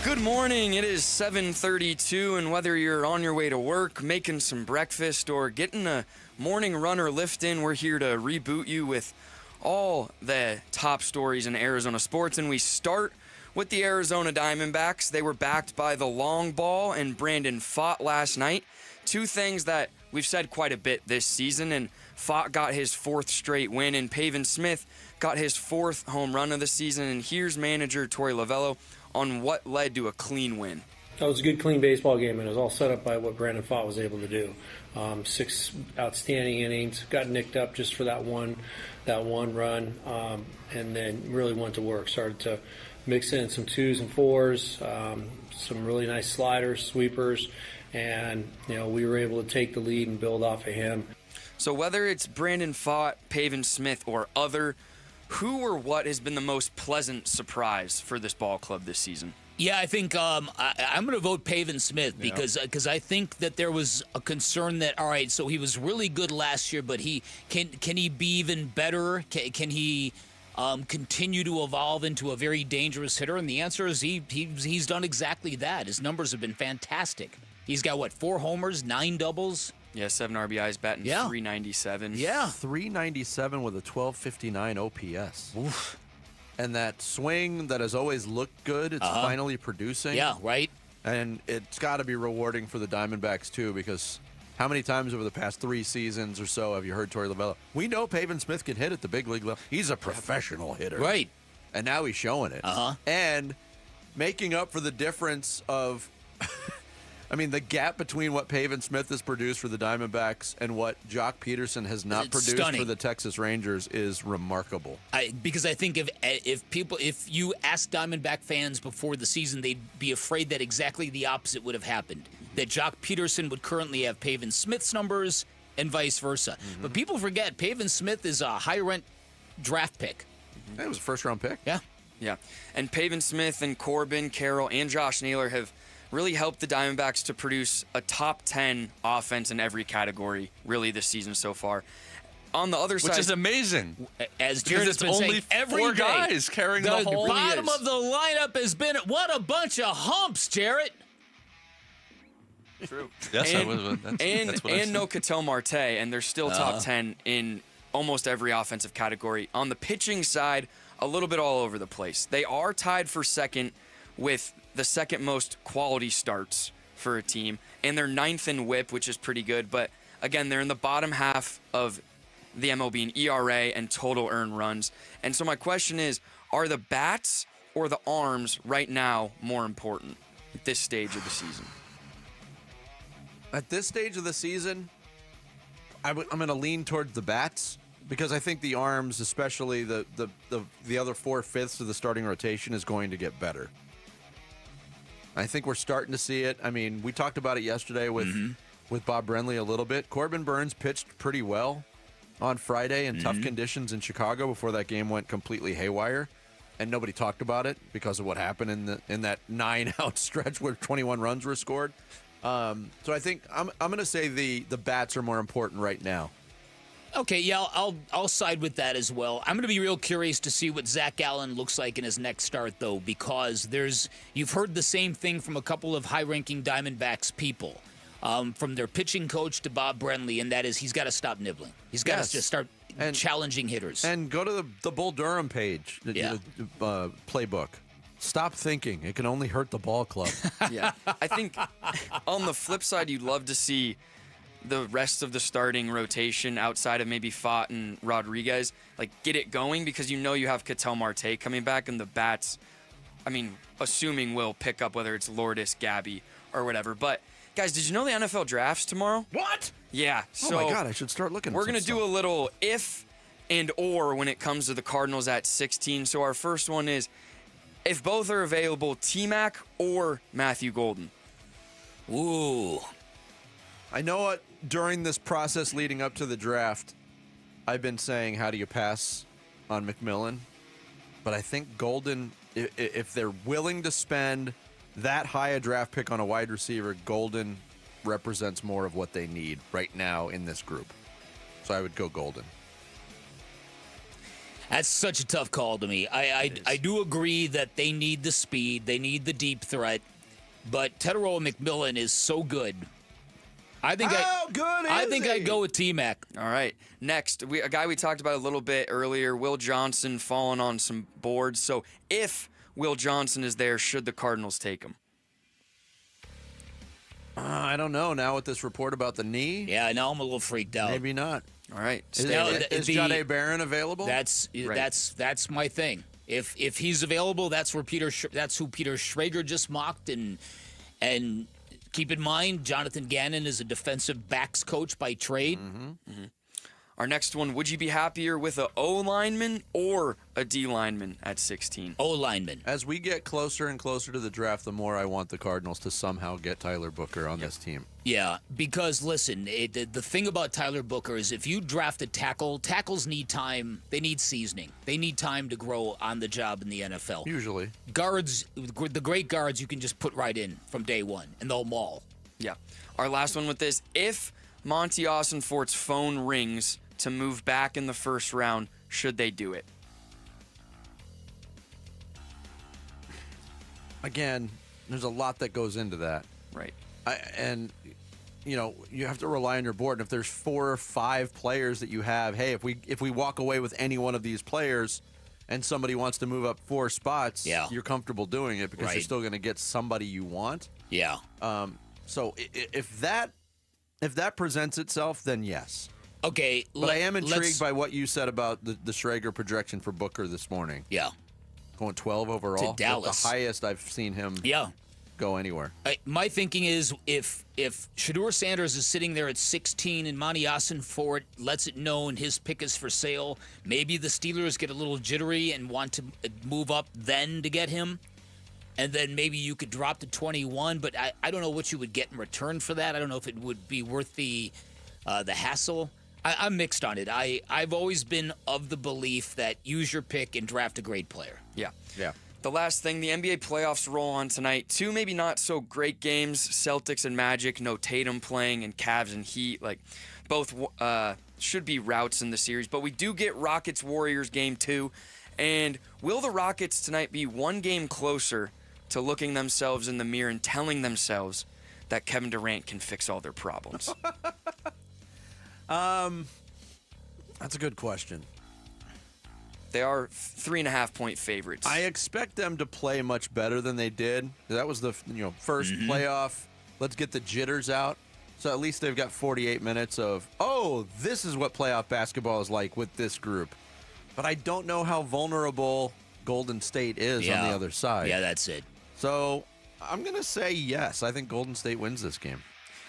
Good morning. It is 7:32, and whether you're on your way to work, making some breakfast, or getting a morning run or lift in, we're here to reboot you with all the top stories in Arizona sports. And we start with the Arizona Diamondbacks. They were backed by the long ball and Brandon Pfaadt last night. 2 things that we've said quite a bit this season, and Pfaadt got his 4th straight win, and Pavin Smith got his 4th home run of the season. And here's manager Torey Lovello on what led to a clean win. That was a good, clean baseball game, and it was all set up by what Brandon Fott was able to do. 6 outstanding innings, got nicked up just for that one run, and then really went to work. Started to mix in some 2s and 4s, some really nice sliders, sweepers, and we were able to take the lead and build off of him. So whether it's Brandon Fott, Pavin Smith, or other, who or what has been the most pleasant surprise for this ball club this season? Yeah, I think I'm going to vote Pavin Smith because I think that there was a concern that, all right, so he was really good last year, but can he be even better? Can he continue to evolve into a very dangerous hitter? And the answer is he's done exactly that. His numbers have been fantastic. He's got, 4 homers, 9 doubles? Yeah, 7 RBIs, batting .397. Yeah. .397 with a 1259 OPS. Oof. And that swing that has always looked good, it's finally producing. Yeah, right. And it's got to be rewarding for the Diamondbacks, too, because how many times over the past 3 seasons or so have you heard Torey Lovullo? We know Pavin Smith can hit at the big league level. He's a professional hitter. Right. And now he's showing it. And making up for the difference of... the gap between what Pavin Smith has produced for the Diamondbacks and what Jock Peterson has not produced stunning for the Texas Rangers is remarkable. Because I think if you ask Diamondback fans before the season, they'd be afraid that exactly the opposite would have happened. That Jock Peterson would currently have Pavin Smith's numbers and vice versa. But people forget Pavin Smith is a high-rent draft pick. It was a first-round pick. Yeah. Yeah. And Pavin Smith and Corbin Carroll and Josh Naylor have really helped the Diamondbacks to produce a top 10 offense in every category, really, this season so far. On the other side, which is amazing. As Jared has been saying, every 4 day, guys carrying the whole. The bottom of the lineup has been what a bunch of humps, Jarrett. True. Yes, and no Ketel Marte, and they're still top 10 in almost every offensive category. On the pitching side, a little bit all over the place. They are tied for second with the second most quality starts for a team, and they're 9th in WHIP, which is pretty good. But again, they're in the bottom half of the MLB in ERA and total earned runs. And so my question is, are the bats or the arms right now more important at this stage of the season? At this stage of the season, I'm going to lean towards the bats because I think the arms, especially the other 4/5 of the starting rotation, is going to get better. I think we're starting to see it. I mean, we talked about it yesterday with Bob Brenly a little bit. Corbin Burns pitched pretty well on Friday in tough conditions in Chicago before that game went completely haywire, and nobody talked about it because of what happened in that 9-out stretch where 21 runs were scored. So I think I'm going to say the bats are more important right now. Okay, yeah, I'll side with that as well. I'm going to be real curious to see what Zach Allen looks like in his next start, though, because you've heard the same thing from a couple of high-ranking Diamondbacks people, from their pitching coach to Bob Brenly, and that is he's got to stop nibbling. He's got to just start challenging hitters. And go to the Bull Durham page, playbook. Stop thinking. It can only hurt the ball club. Yeah. I think on the flip side, you'd love to see the rest of the starting rotation outside of maybe Fott and Rodriguez, get it going, because you have Ketel Marte coming back, and the bats, assuming will pick up whether it's Lourdes, Gabby, or whatever. But, guys, did you know the NFL draft's tomorrow? What? Yeah. So oh, my God, I should start looking at We're going to do a little if and or when it comes to the Cardinals at 16. So our first one is, if both are available, T-Mac or Matthew Golden? Ooh. I know what, during this process leading up to the draft, I've been saying, how do you pass on McMillan? But I think Golden, if they're willing to spend that high a draft pick on a wide receiver, Golden represents more of what they need right now in this group. So I would go Golden. That's such a tough call to me. I do agree that they need the speed, they need the deep threat, but Teteroa McMillan is so good. I think I'd go with T-Mac. All right. Next, a guy we talked about a little bit earlier, Will Johnson, falling on some boards. So if Will Johnson is there, should the Cardinals take him? I don't know. Now with this report about the knee? Yeah, now I'm a little freaked out. Maybe not. All right. Is Jahdae Barron available? That's my thing. If he's available, that's who Peter Schrager just mocked, and And keep in mind, Jonathan Gannon is a defensive backs coach by trade. Our next one, would you be happier with a O lineman or a D lineman at 16? O lineman. As we get closer and closer to the draft, the more I want the Cardinals to somehow get Tyler Booker on this team. Yeah, because listen, the thing about Tyler Booker is if you draft a tackle, tackles need time. They need seasoning. They need time to grow on the job in the NFL. Usually. Guards, the great guards, you can just put right in from day one, and they'll maul. Yeah. Our last one with this, if Monty Ossenfort's phone rings to move back in the first round, should they do it? Again, there's a lot that goes into that. Right. And, you know, you have to rely on your board. And if there's 4 or 5 players that you have, hey, if we walk away with any one of these players and somebody wants to move up 4 spots, you're comfortable doing it because you're still going to get somebody you want. Yeah. So if that presents itself, then yes. Okay. But I am intrigued by what you said about the Schrager projection for Booker this morning. Yeah. Going 12 overall. To Dallas. The highest I've seen him go anywhere. My thinking is if Shedeur Sanders is sitting there at 16 and Monty Ossenfort lets it known his pick is for sale, maybe the Steelers get a little jittery and want to move up then to get him. And then maybe you could drop to 21, but I don't know what you would get in return for that. I don't know if it would be worth the hassle. I'm mixed on it. I've always been of the belief that use your pick and draft a great player. Yeah. Yeah. The last thing, the NBA playoffs roll on tonight. 2 maybe not so great games, Celtics and Magic, no Tatum playing, and Cavs and Heat. Like, both should be routes in the series. But we do get Rockets-Warriors game 2. And will the Rockets tonight be one game closer to looking themselves in the mirror and telling themselves that Kevin Durant can fix all their problems? That's a good question. They are 3.5-point favorites. I expect them to play much better than they did. That was the first playoff. Let's get the jitters out. So at least they've got 48 minutes of, this is what playoff basketball is like with this group. But I don't know how vulnerable Golden State is on the other side. Yeah, that's it. So I'm going to say yes. I think Golden State wins this game.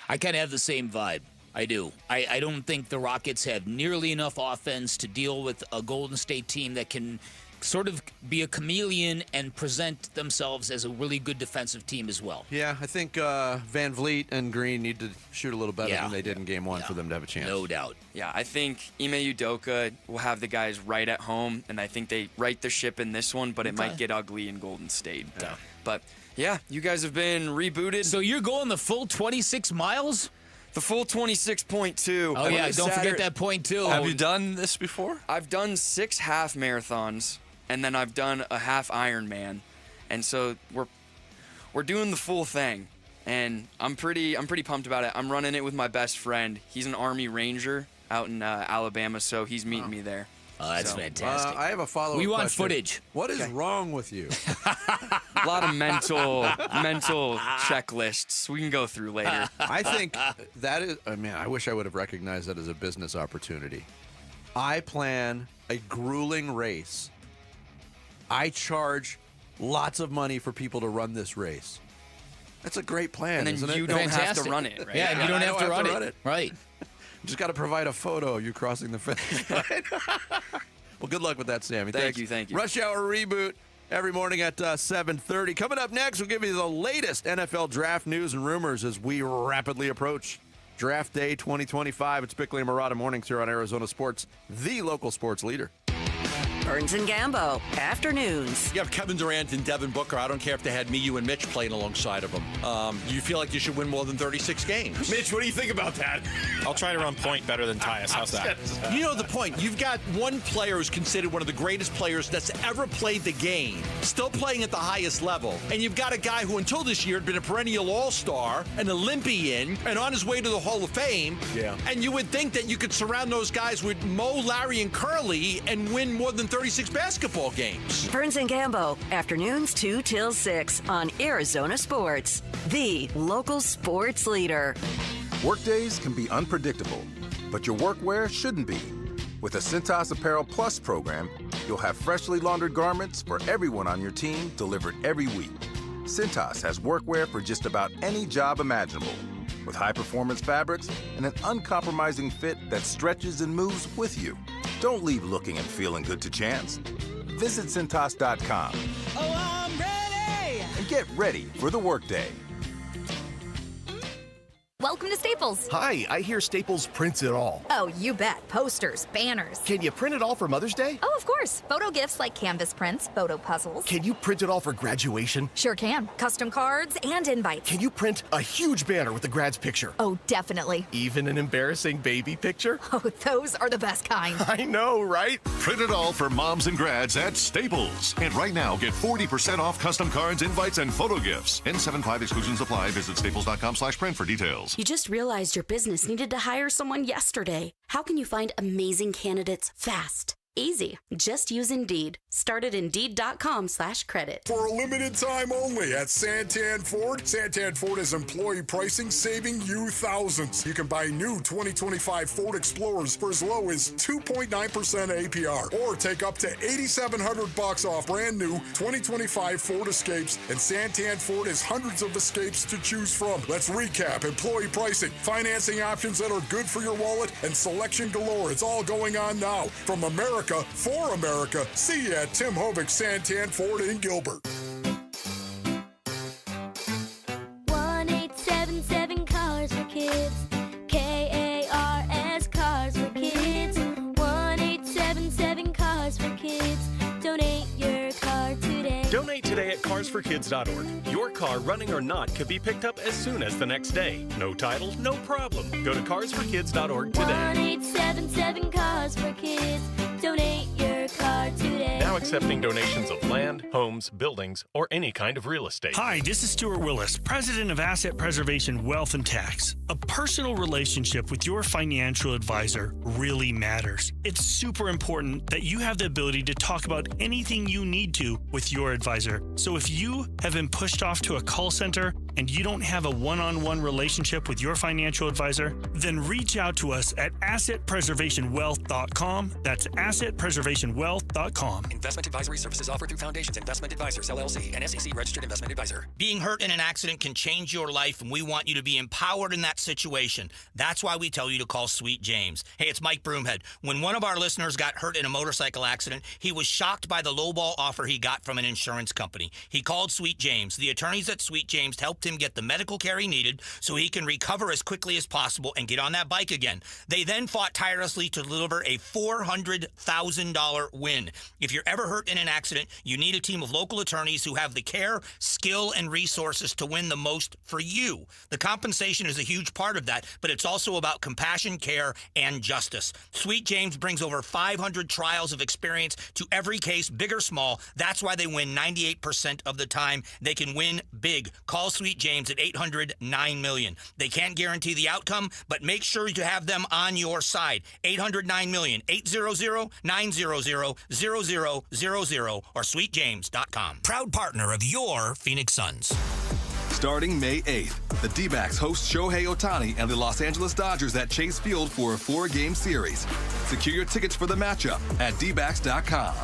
I kind of have the same vibe. I do. I don't think the Rockets have nearly enough offense to deal with a Golden State team that can sort of be a chameleon and present themselves as a really good defensive team as well. Yeah, I think Van Vliet and Green need to shoot a little better than they did in Game 1 for them to have a chance. No doubt. Yeah, I think Ime Udoka will have the guys right at home, and I think they right the ship in this one, but it might get ugly in Golden State. Yeah. But, yeah, you guys have been rebooted. So you're going the full 26 miles? The full 26.2. Oh, yeah, don't forget that point, too. Have you done this before? I've done 6 half marathons, and then I've done a half Ironman. And so we're doing the full thing. And I'm pretty pumped about it. I'm running it with my best friend. He's an Army Ranger out in Alabama, so he's meeting me there. Oh, that's fantastic. I have a follow-up We want question. footage. What is wrong with you? A lot of mental checklists we can go through later. I think that is, I wish I would have recognized that as a business opportunity. I plan a grueling race. I charge lots of money for people to run this race. That's a great plan, And then isn't it? you don't have to run it, right? Yeah, you don't have to run it. Right. Just got to provide a photo of you crossing the finish line. Well, good luck with that, Sammy. Thank you. Rush Hour Reboot every morning at 7:30. Coming up next, we'll give you the latest NFL draft news and rumors as we rapidly approach Draft Day 2025. It's Bickley and Murata mornings here on Arizona Sports, the local sports leader. Burns and Gambo, afternoons. You have Kevin Durant and Devin Booker. I don't care if they had me, you, and Mitch playing alongside of them. You feel like you should win more than 36 games. Mitch, what do you think about that? I'll try to run point better than Tyus. How's that? You know the point. You've got one player who's considered one of the greatest players that's ever played the game, still playing at the highest level. And you've got a guy who until this year had been a perennial all-star, an Olympian, and on his way to the Hall of Fame. Yeah. And you would think that you could surround those guys with Mo, Larry, and Curly and win more than 36 basketball games. Burns and Gambo, afternoons 2 till 6 on Arizona Sports, the local sports leader. Workdays can be unpredictable, but your workwear shouldn't be. With the Cintas Apparel Plus program, you'll have freshly laundered garments for everyone on your team delivered every week. Cintas has workwear for just about any job imaginable, with high-performance fabrics and an uncompromising fit that stretches and moves with you. Don't leave looking and feeling good to chance. Visit Cintas.com. Oh, I'm ready! And get ready for the workday. Welcome to Staples. Hi, I hear Staples prints it all. Oh, you bet. Posters, banners. Can you print it all for Mother's Day? Oh, of course. Photo gifts like canvas prints, photo puzzles. Can you print it all for graduation? Sure can. Custom cards and invites. Can you print a huge banner with the grad's picture? Oh, definitely. Even an embarrassing baby picture? Oh, those are the best kind. I know, right? Print it all for moms and grads at Staples. And right now, get 40% off custom cards, invites, and photo gifts. N75 exclusions apply. Visit staples.com/print for details. You just realized your business needed to hire someone yesterday. How can you find amazing candidates fast? Easy. Just use Indeed. Start at Indeed.com/credit. For a limited time only at Santan Ford. Santan Ford has employee pricing, saving you thousands. You can buy new 2025 Ford Explorers for as low as 2.9% APR, or take up to $8,700 off brand new 2025 Ford Escapes. And Santan Ford has hundreds of Escapes to choose from. Let's recap: employee pricing, financing options that are good for your wallet, and selection galore. It's all going on now. From America for America. See you at Tim Hovick Santan Ford in Gilbert. 1-877 Cars for Kids. KARS Cars for Kids. 1-877 Cars for Kids. Donate your car today. Donate today at carsforkids.org. Your car, running or not, could be picked up as soon as the next day. No title, no problem. Go to carsforkids.org today. 1-877 Cars for Kids. Donate your car today. Now accepting donations of land, homes, buildings, or any kind of real estate. Hi, this is Stuart Willis, president of Asset Preservation Wealth and Tax. A personal relationship with your financial advisor really matters. It's super important that you have the ability to talk about anything you need to with your advisor. So if you have been pushed off to a call center and you don't have a one-on-one relationship with your financial advisor, then reach out to us at assetpreservationwealth.com. That's assetpreservationwealth.com. Investment advisory services offered through Foundations Investment Advisors, LLC, an SEC-registered investment advisor. Being hurt in an accident can change your life, and we want you to be empowered in that situation. That's why we tell you to call Sweet James. Hey, it's Mike Broomhead. When one of our listeners got hurt in a motorcycle accident, he was shocked by the lowball offer he got from an insurance company. He called Sweet James. The attorneys at Sweet James helped him get the medical care he needed so he can recover as quickly as possible and get on that bike again. They then fought tirelessly to deliver a $400,000 win. If you're ever hurt in an accident, you need a team of local attorneys who have the care, skill, and resources to win the most for you. The compensation is a huge part of that, but it's also about compassion, care, and justice. Sweet James brings over 500 trials of experience to every case, big or small. That's why they win 98% of the time. They can win big. Call Sweet James at 800-9-million. They can't guarantee the outcome, but make sure to have them on your side. 800-9-million, 800-900-0000 or sweetjames.com. Proud partner of your Phoenix Suns. Starting May 8th, the D-backs host Shohei Ohtani and the Los Angeles Dodgers at Chase Field for a 4-game series. Secure your tickets for the matchup at dbacks.com.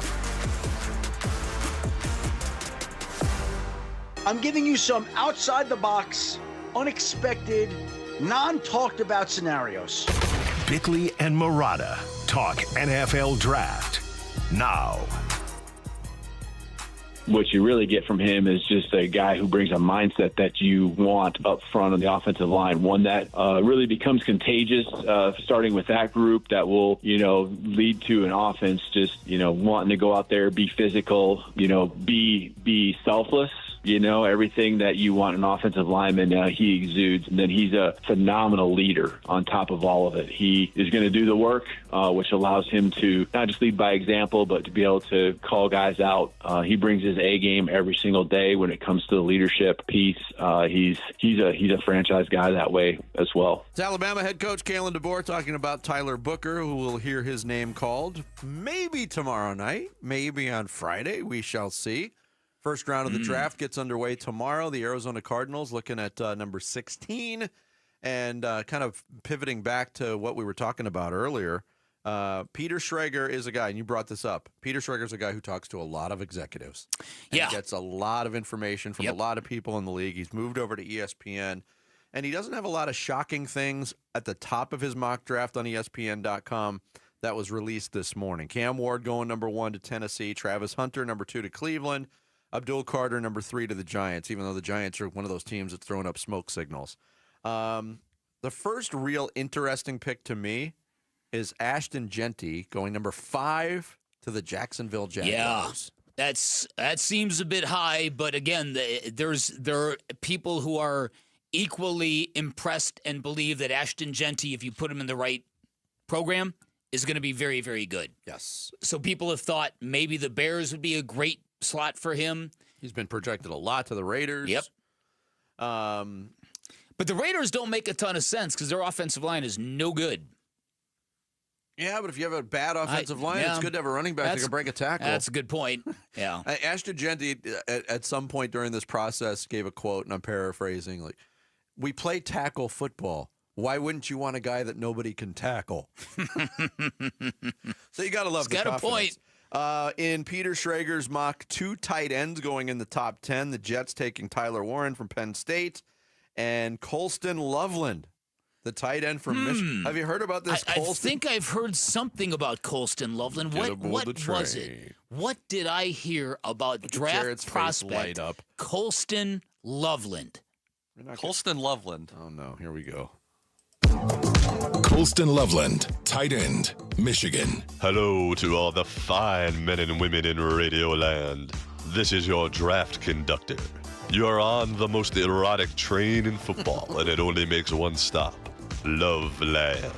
I'm giving you some outside-the-box, unexpected, non-talked-about scenarios. Bickley and Murata talk NFL draft now. What you really get from him is just a guy who brings a mindset that you want up front on the offensive line, one that really becomes contagious, starting with that group that will, lead to an offense just, wanting to go out there, be physical, be selfless. Everything that you want an offensive lineman, he exudes. And then he's a phenomenal leader on top of all of it. He is going to do the work, which allows him to not just lead by example, but to be able to call guys out. He brings his A game every single day when it comes to the leadership piece. He's a franchise guy that way as well. It's Alabama head coach Kalen DeBoer talking about Tyler Booker, who will hear his name called maybe tomorrow night, maybe on Friday. We shall see. First round of the draft gets underway tomorrow. The Arizona Cardinals looking at number 16. And kind of pivoting back to what we were talking about earlier, Peter Schrager is a guy, and you brought this up. Peter Schrager is a guy who talks to a lot of executives. And he gets a lot of information from a lot of people in the league. He's moved over to ESPN, and he doesn't have a lot of shocking things at the top of his mock draft on ESPN.com that was released this morning. Cam Ward going number 1 to Tennessee. Travis Hunter, number 2 to Cleveland. Abdul Carter, number 3 to the Giants, even though the Giants are one of those teams that's throwing up smoke signals. The first real interesting pick to me is Ashton Genty going number 5 to the Jacksonville Jaguars. Yeah, that seems a bit high, but again, there are people who are equally impressed and believe that Ashton Genty, if you put him in the right program, is going to be very, very good. Yes. So people have thought maybe the Bears would be a great slot for him. He's been projected a lot to the Raiders. Yep. But the Raiders don't make a ton of sense because their offensive line is no good. Yeah, but if you have a bad offensive line, it's good to have a running back that can break a tackle. That's a good point. Yeah. Ashton Genty, at some point during this process, gave a quote, and I'm paraphrasing, like, "We play tackle football. Why wouldn't you want a guy that nobody can tackle?" So you got to love the confidence. Got a point. In Peter Schrager's mock, 2 tight ends going in the top 10. The Jets taking Tyler Warren from Penn State and Colston Loveland, the tight end from Michigan. Have you heard about this, I think I've heard something about Colston Loveland. What was it? What did I hear about draft prospect Colston Loveland? Colston Loveland. Oh, no. Here we go. Colston Loveland, tight end, Michigan. Hello to all the fine men and women in Radio Land. This is your draft conductor. You're on the most erotic train in football, and it only makes one stop. Love Land.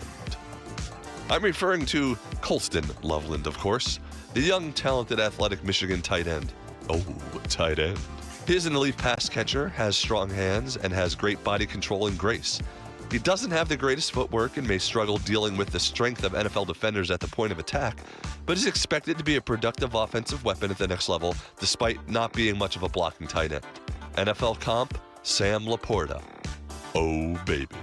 I'm referring to Colston Loveland, of course, the young, talented, athletic Michigan tight end. Oh, tight end. He's an elite pass catcher, has strong hands, and has great body control and grace. He doesn't have the greatest footwork and may struggle dealing with the strength of NFL defenders at the point of attack, but is expected to be a productive offensive weapon at the next level, despite not being much of a blocking tight end. NFL comp, Sam Laporta. Oh, baby.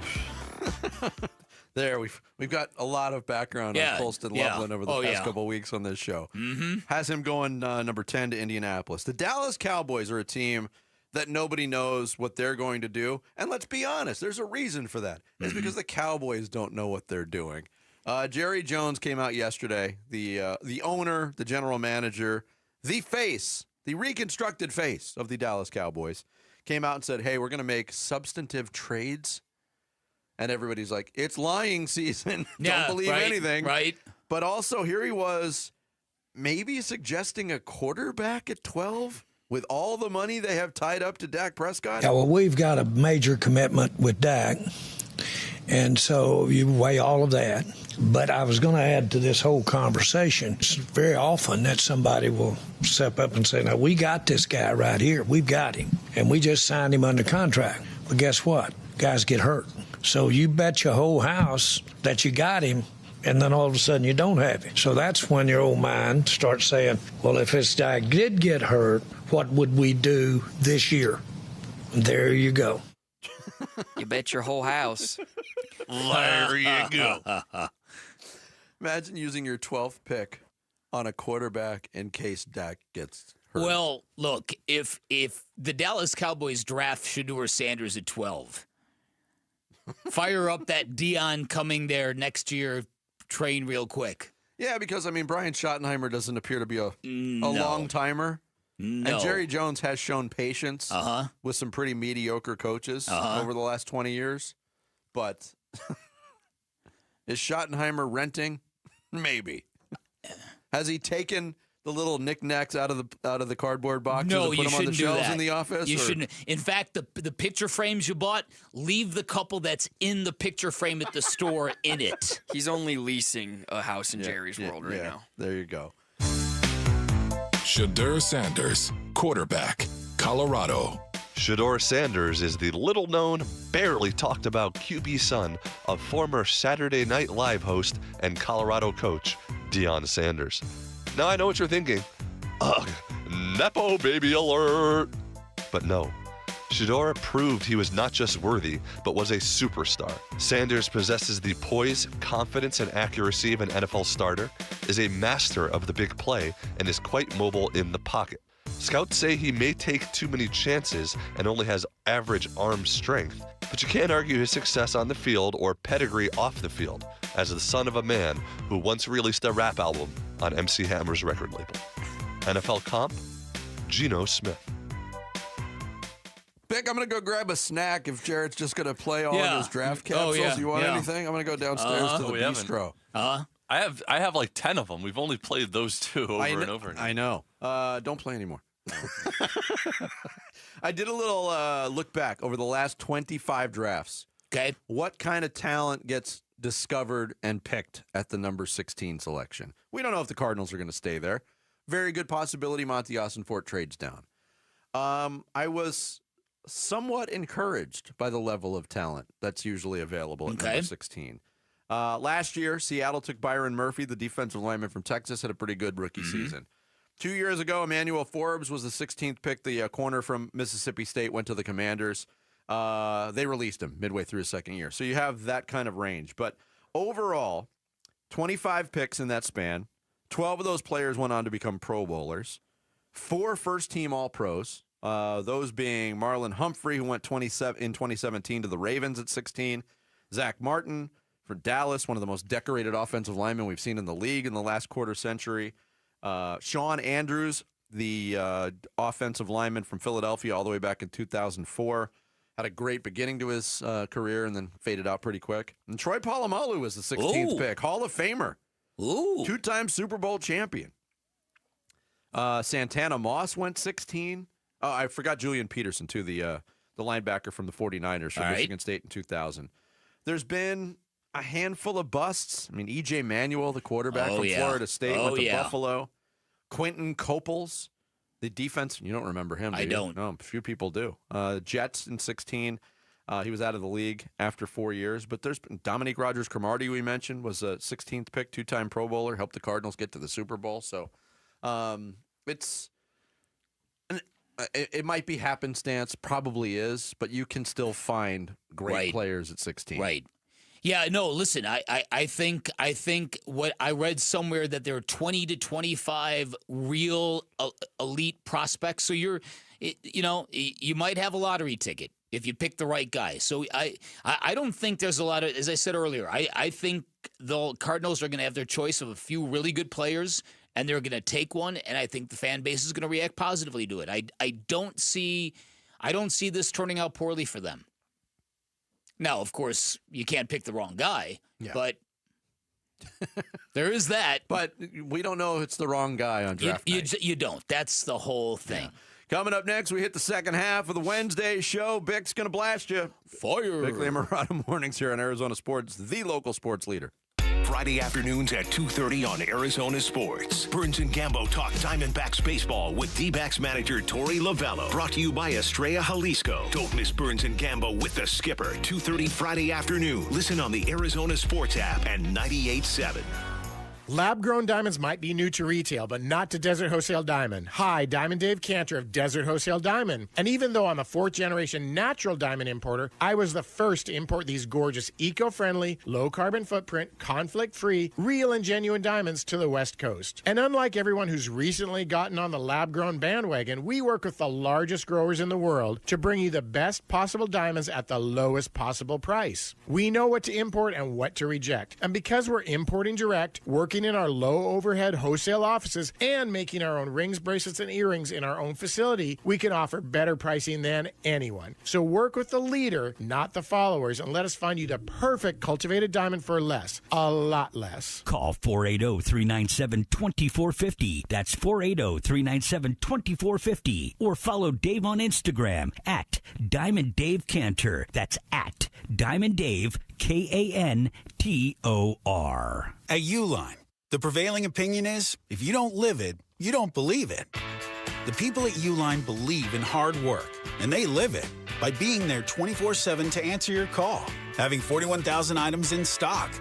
There, we've got a lot of background on Colston Loveland over the past couple weeks on this show. Mm-hmm. Has him going number 10 to Indianapolis. The Dallas Cowboys are a team that nobody knows what they're going to do. And let's be honest, there's a reason for that. It's because the Cowboys don't know what they're doing. Jerry Jones came out yesterday, the owner, the general manager, the face, the reconstructed face of the Dallas Cowboys, came out and said, hey, we're going to make substantive trades. And everybody's like, it's lying season. Don't believe anything. Right. But also, here he was maybe suggesting a quarterback at 12 with all the money they have tied up to Dak Prescott. Yeah, well, we've got a major commitment with Dak. And so you weigh all of that. But I was going to add to this whole conversation, it's very often that somebody will step up and say, now, we got this guy right here. We've got him. And we just signed him under contract. But guess what? Guys get hurt. So you bet your whole house that you got him, and then all of a sudden you don't have him. So that's when your old mind starts saying, well, if this guy did get hurt, what would we do this year? And there you go. You bet your whole house. There you go. Imagine using your 12th pick on a quarterback in case Dak gets hurt. Well, look, if the Dallas Cowboys draft Shedeur Sanders at 12, fire up that Dion coming there next year train real quick. Yeah, because, I mean, Brian Schottenheimer doesn't appear to be a long-timer. No. And Jerry Jones has shown patience with some pretty mediocre coaches over the last 20 years. But is Schottenheimer renting? Maybe. Has he taken the little knickknacks out of the cardboard boxes and put them on the shelves in the office? You shouldn't. In fact, the picture frames you bought, leave the couple that's in the picture frame at the store in it. He's only leasing a house in Jerry's world right now. There you go. Shedeur Sanders, quarterback, Colorado. Shedeur Sanders is the little-known, barely talked-about QB son of former Saturday Night Live host and Colorado coach Deion Sanders. Now, I know what you're thinking. Ugh, Nepo baby alert. But no, Shedora proved he was not just worthy, but was a superstar. Sanders possesses the poise, confidence, and accuracy of an NFL starter, is a master of the big play, and is quite mobile in the pocket. Scouts say he may take too many chances and only has average arm strength, but you can't argue his success on the field or pedigree off the field, as the son of a man who once released a rap album on MC Hammer's record label. NFL comp, Geno Smith. Vic, I'm going to go grab a snack if Jarrett's just going to play all of his draft capsules. You want anything? I'm going to go downstairs to the bistro. I have like 10 of them. We've only played those two over and over again. I know. Don't play anymore. I did a little look back over the last 25 drafts. Okay. What kind of talent gets discovered and picked at the number 16 selection? We don't know if the Cardinals are going to stay there. Very good possibility Monty Ossenfort trades down. I was somewhat encouraged by the level of talent that's usually available at number 16. Last year, Seattle took Byron Murphy, the defensive lineman from Texas, had a pretty good rookie season. 2 years ago, Emmanuel Forbes was the 16th pick. The corner from Mississippi State went to the Commanders. They released him midway through his second year. So you have that kind of range. But overall, 25 picks in that span. 12 of those players went on to become Pro Bowlers. 4 first-team All-Pros, those being Marlon Humphrey, who went in 2017 to the Ravens at 16. Zach Martin for Dallas, one of the most decorated offensive linemen we've seen in the league in the last quarter century. Sean Andrews, the offensive lineman from Philadelphia all the way back in 2004. Had a great beginning to his career and then faded out pretty quick. And Troy Polamalu was the 16th pick, Hall of Famer. 2-time Super Bowl champion. Santana Moss went 16. Oh, I forgot Julian Peterson, too, the linebacker from the 49ers from Michigan State in 2000. There's been a handful of busts. I mean, E.J. Manuel, the quarterback from Florida State, went to Buffalo. Quentin Coples, the defense. You don't remember him, do you? I don't. No, few people do. Jets in 16. He was out of the league after 4 years. But there's been Dominique Rodgers-Cromartie, we mentioned, was a 16th pick, 2-time Pro Bowler, helped the Cardinals get to the Super Bowl. So it might be happenstance, probably is, but you can still find great players at 16. Right. Yeah, no, listen, I think what I read somewhere that there are 20 to 25 real elite prospects. So you might have a lottery ticket if you pick the right guy. So I don't think there's a lot of, as I said earlier, I think the Cardinals are going to have their choice of a few really good players, and they're going to take one, and I think the fan base is going to react positively to it. I don't see this turning out poorly for them. Now, of course, you can't pick the wrong guy, but there is that. But we don't know if it's the wrong guy on draft night. You don't. That's the whole thing. Yeah. Coming up next, we hit the second half of the Wednesday show. Bick's going to blast you. Fire. Bickley and Murata mornings here on Arizona Sports, the local sports leader. Friday afternoons at 2:30 on Arizona Sports. Burns and Gambo talk Diamondbacks baseball with D-backs manager Torey Lovello. Brought to you by Estrella Jalisco. Don't miss Burns and Gambo with the skipper. 2:30 Friday afternoon. Listen on the Arizona Sports app and 98.7. Lab-grown diamonds might be new to retail, but not to Desert Wholesale Diamond. Hi, Diamond Dave Cantor of Desert Wholesale Diamond. And even though I'm a fourth-generation natural diamond importer, I was the first to import these gorgeous, eco-friendly, low-carbon footprint, conflict-free, real and genuine diamonds to the West Coast. And unlike everyone who's recently gotten on the lab-grown bandwagon, we work with the largest growers in the world to bring you the best possible diamonds at the lowest possible price. We know what to import and what to reject. And because we're importing direct, working in our low overhead wholesale offices and making our own rings, bracelets, and earrings in our own facility, we can offer better pricing than anyone. So work with the leader, not the followers, and let us find you the perfect cultivated diamond for less, a lot less. Call 480-397-2450. That's 480-397-2450. Or follow Dave on Instagram at Diamond Dave Cantor. That's at Diamond Dave, Kantor. At Uline, the prevailing opinion is, if you don't live it, you don't believe it. The people at Uline believe in hard work, and they live it by being there 24/7 to answer your call, having 41,000 items in stock,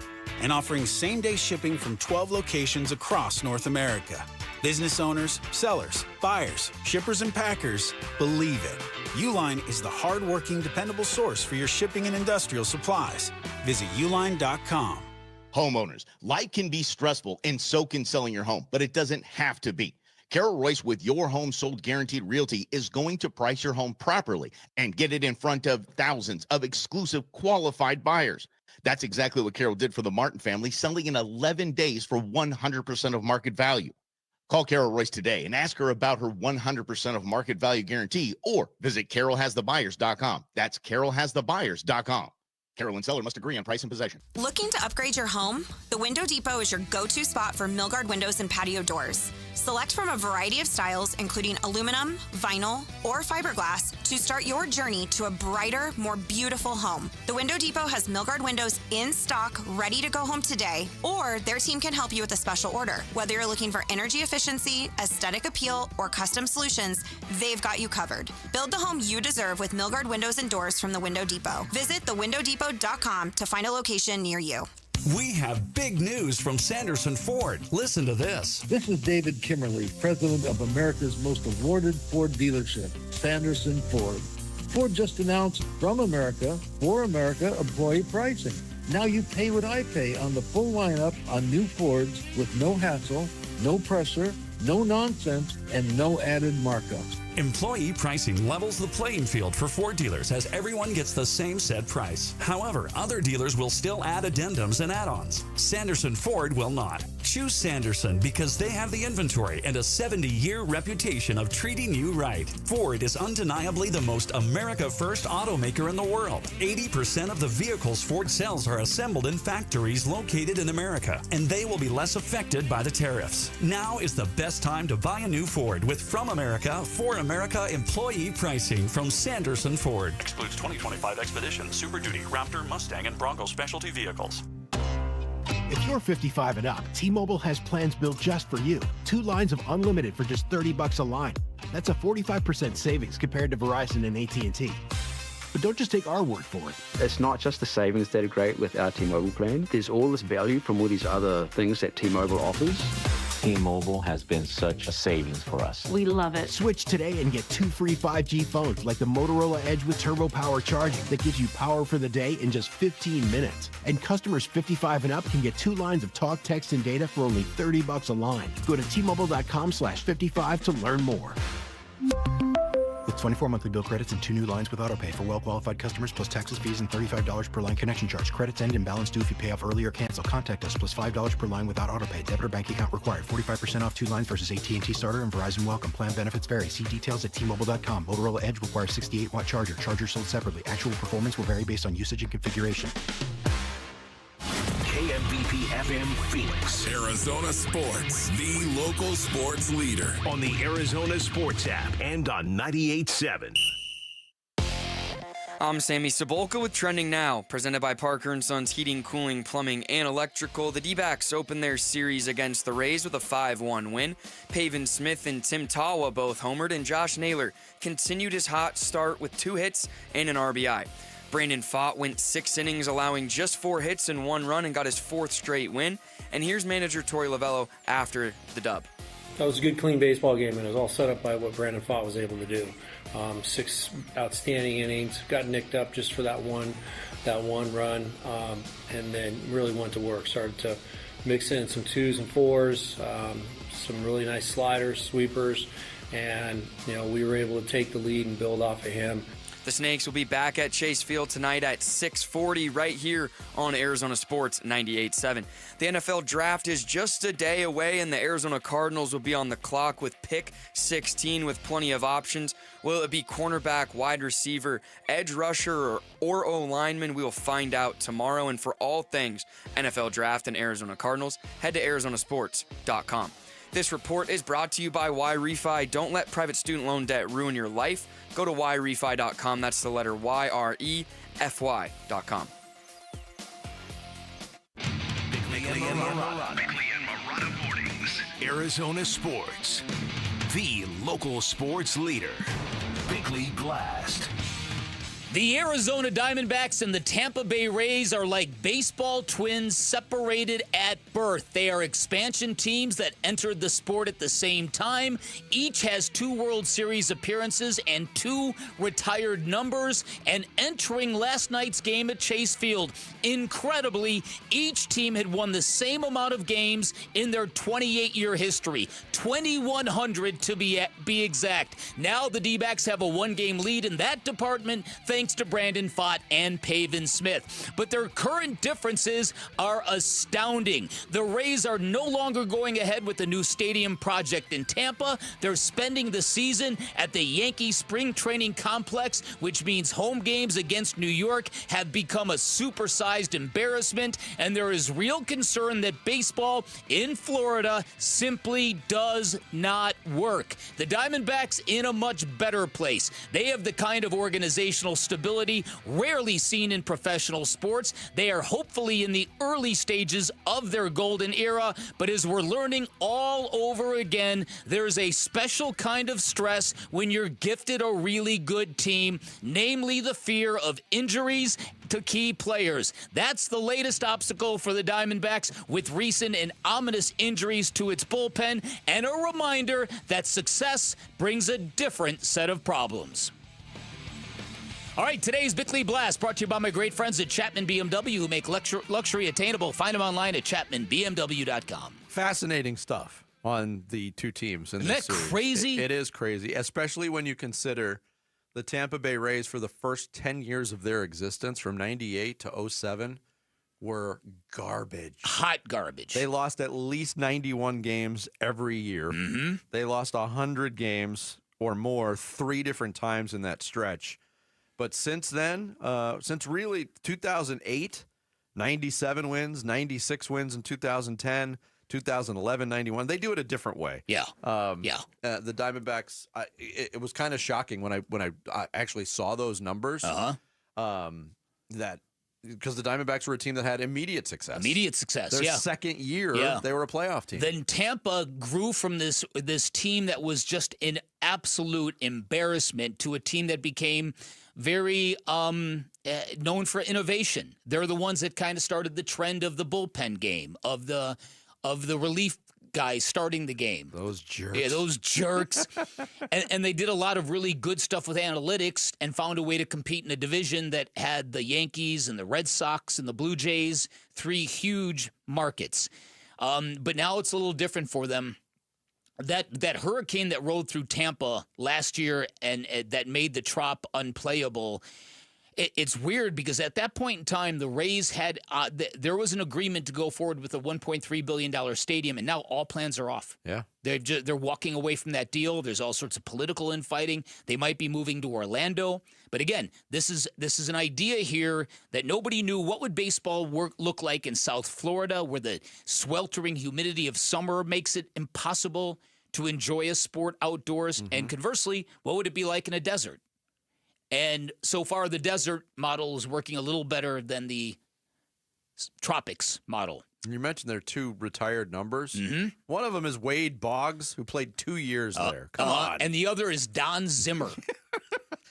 and offering same-day shipping from 12 locations across North America. Business owners, sellers, buyers, shippers, and packers believe it. Uline is the hard-working, dependable source for your shipping and industrial supplies. Visit uline.com. Homeowners, life can be stressful, and so can selling your home, but it doesn't have to be. Carol Royce with Your Home Sold Guaranteed Realty is going to price your home properly and get it in front of thousands of exclusive qualified buyers. That's exactly what Carol did for the Martin family, selling in 11 days for 100% of market value. Call Carol Royce today and ask her about her 100% of market value guarantee, or visit carolhasthebuyers.com. That's carolhasthebuyers.com. Carol and seller must agree on price and possession. Looking to upgrade your home? The Window Depot is your go-to spot for Milgard windows and patio doors. Select from a variety of styles, including aluminum, vinyl, or fiberglass, to start your journey to a brighter, more beautiful home. The Window Depot has Milgard windows in stock, ready to go home today, or their team can help you with a special order. Whether you're looking for energy efficiency, aesthetic appeal, or custom solutions, they've got you covered. Build the home you deserve with Milgard windows and doors from the Window Depot. Visit thewindowdepot.com to find a location near you. We have big news from Sanderson Ford. Listen to this. This is David Kimmerly, president of America's most awarded Ford dealership, Sanderson Ford. Ford just announced From America, For America employee pricing. Now you pay what I pay on the full lineup on new Fords with no hassle, no pressure, no nonsense, and no added markups. Employee pricing levels the playing field for Ford dealers as everyone gets the same set price. However, other dealers will still add addendums and add-ons. Sanderson Ford will not. Choose Sanderson because they have the inventory and a 70-year reputation of treating you right. Ford is undeniably the most America-first automaker in the world. 80% of the vehicles Ford sells are assembled in factories located in America, and they will be less affected by the tariffs. Now is the best time to buy a new Ford with From America, For America employee pricing from Sanderson Ford. Excludes 2025 Expedition, Super Duty, Raptor, Mustang, and Bronco specialty vehicles. If you're 55 and up, T-Mobile has plans built just for you. 2 lines of unlimited for just $30 a line. That's a 45% savings compared to Verizon and AT&T. But don't just take our word for it. It's not just the savings that are great with our T-Mobile plan. There's all this value from all these other things that T-Mobile offers. T-Mobile has been such a savings for us. We love it. Switch today and get 2 free 5G phones like the Motorola Edge with Turbo Power charging that gives you power for the day in just 15 minutes. And customers 55 and up can get 2 lines of talk, text, and data for only $30 a line. Go to T-Mobile.com/55 to learn more. With 24 monthly bill credits and 2 new lines with AutoPay for well-qualified customers, plus taxes, fees, and $35 per line connection charge. Credits end and balance due if you pay off early or cancel. Contact us, plus $5 per line without AutoPay. Debit or bank account required. 45% off 2 lines versus AT&T Starter and Verizon Welcome. Plan benefits vary. See details at T-Mobile.com. Motorola Edge requires 68-watt charger. Charger sold separately. Actual performance will vary based on usage and configuration. KMBP FM Phoenix. Arizona Sports, the local sports leader. On the Arizona Sports app and on 98.7. I'm Sammy Cebulka with Trending Now, presented by Parker & Sons Heating, Cooling, Plumbing, and Electrical. The D-backs opened their series against the Rays with a 5-1 win. Pavin Smith and Tim Tawa both homered, and Josh Naylor continued his hot start with 2 hits and an RBI. Brandon Pfaadt went 6 innings, allowing just 4 hits and 1 run, and got his 4th straight win. And here's manager Torey Lovello after the dub. That was a good, clean baseball game, and it was all set up by what Brandon Pfaadt was able to do. 6 outstanding innings, got nicked up just for that one run, and then really went to work. Started to mix in some 2s and 4s, some really nice sliders, sweepers, and we were able to take the lead and build off of him. The Snakes will be back at Chase Field tonight at 6:40 right here on Arizona Sports 98.7. The NFL Draft is just a day away, and the Arizona Cardinals will be on the clock with pick 16 with plenty of options. Will it be cornerback, wide receiver, edge rusher, or O-lineman? We will find out tomorrow. And for all things NFL Draft and Arizona Cardinals, head to arizonasports.com. This report is brought to you by YRefi. Don't let private student loan debt ruin your life. Go to YRefi.com. That's the letter YREFY.com. Bickley and Marotta mornings. Arizona Sports, the local sports leader. Bickley Blast. The Arizona Diamondbacks and the Tampa Bay Rays are like baseball twins separated at birth. They are expansion teams that entered the sport at the same time. Each has 2 World Series appearances and 2 retired numbers. And entering last night's game at Chase Field, incredibly, each team had won the same amount of games in their 28-year history. 2,100 to be exact. Now the D-backs have a 1-game lead in that department, thanks to Brandon Pfaadt and Pavin Smith. But their current differences are astounding. The Rays are no longer going ahead with the new stadium project in Tampa. They're spending the season at the Yankee Spring Training Complex, which means home games against New York have become a supersized embarrassment, and there is real concern that baseball in Florida simply does not work. The Diamondbacks in a much better place. They have the kind of organizational stability rarely seen in professional sports. They are hopefully in the early stages of their golden era, but as we're learning all over again, there's a special kind of stress when you're gifted a really good team, namely the fear of injuries to key players. That's the latest obstacle for the Diamondbacks, with recent and ominous injuries to its bullpen, and a reminder that success brings a different set of problems. All right, today's Bickley Blast brought to you by my great friends at Chapman BMW, who make luxury attainable. Find them online at chapmanbmw.com. Fascinating stuff on the 2 teams. Isn't that crazy? It is crazy, especially when you consider the Tampa Bay Rays for the first 10 years of their existence, from 98 to 07, were garbage. Hot garbage. They lost at least 91 games every year. Mm-hmm. They lost 100 games or more 3 different times in that stretch. But since then, since really 2008, 97 wins, 96 wins in 2010, 2011, 91. They do it a different way. Yeah. The Diamondbacks, it was kind of shocking when I actually saw those numbers. That because the Diamondbacks were a team that had immediate success. Their second year, they were a playoff team. Then Tampa grew from this team that was just an absolute embarrassment to a team that became very known for innovation. They're the ones that kind of started the trend of the bullpen game, of the relief guys starting the game. Those jerks. Yeah, those jerks. and they did a lot of really good stuff with analytics and found a way to compete in a division that had the Yankees and the Red Sox and the Blue Jays, 3 huge markets. But now it's a little different for them. That hurricane that rolled through Tampa last year and that made the Trop unplayable, it's weird because at that point in time, the Rays had there was an agreement to go forward with a $1.3 billion stadium, and now all plans are off. Yeah, they're walking away from that deal. There's all sorts of political infighting. They might be moving to Orlando, but again, this is an idea here that nobody knew what would baseball look like in South Florida, where the sweltering humidity of summer makes it impossible to enjoy a sport outdoors, and conversely, what would it be like in a desert? And so far, the desert model is working a little better than the tropics model. You mentioned there are 2 retired numbers. Mm-hmm. One of them is Wade Boggs, who played 2 years there. Come on. And the other is Don Zimmer.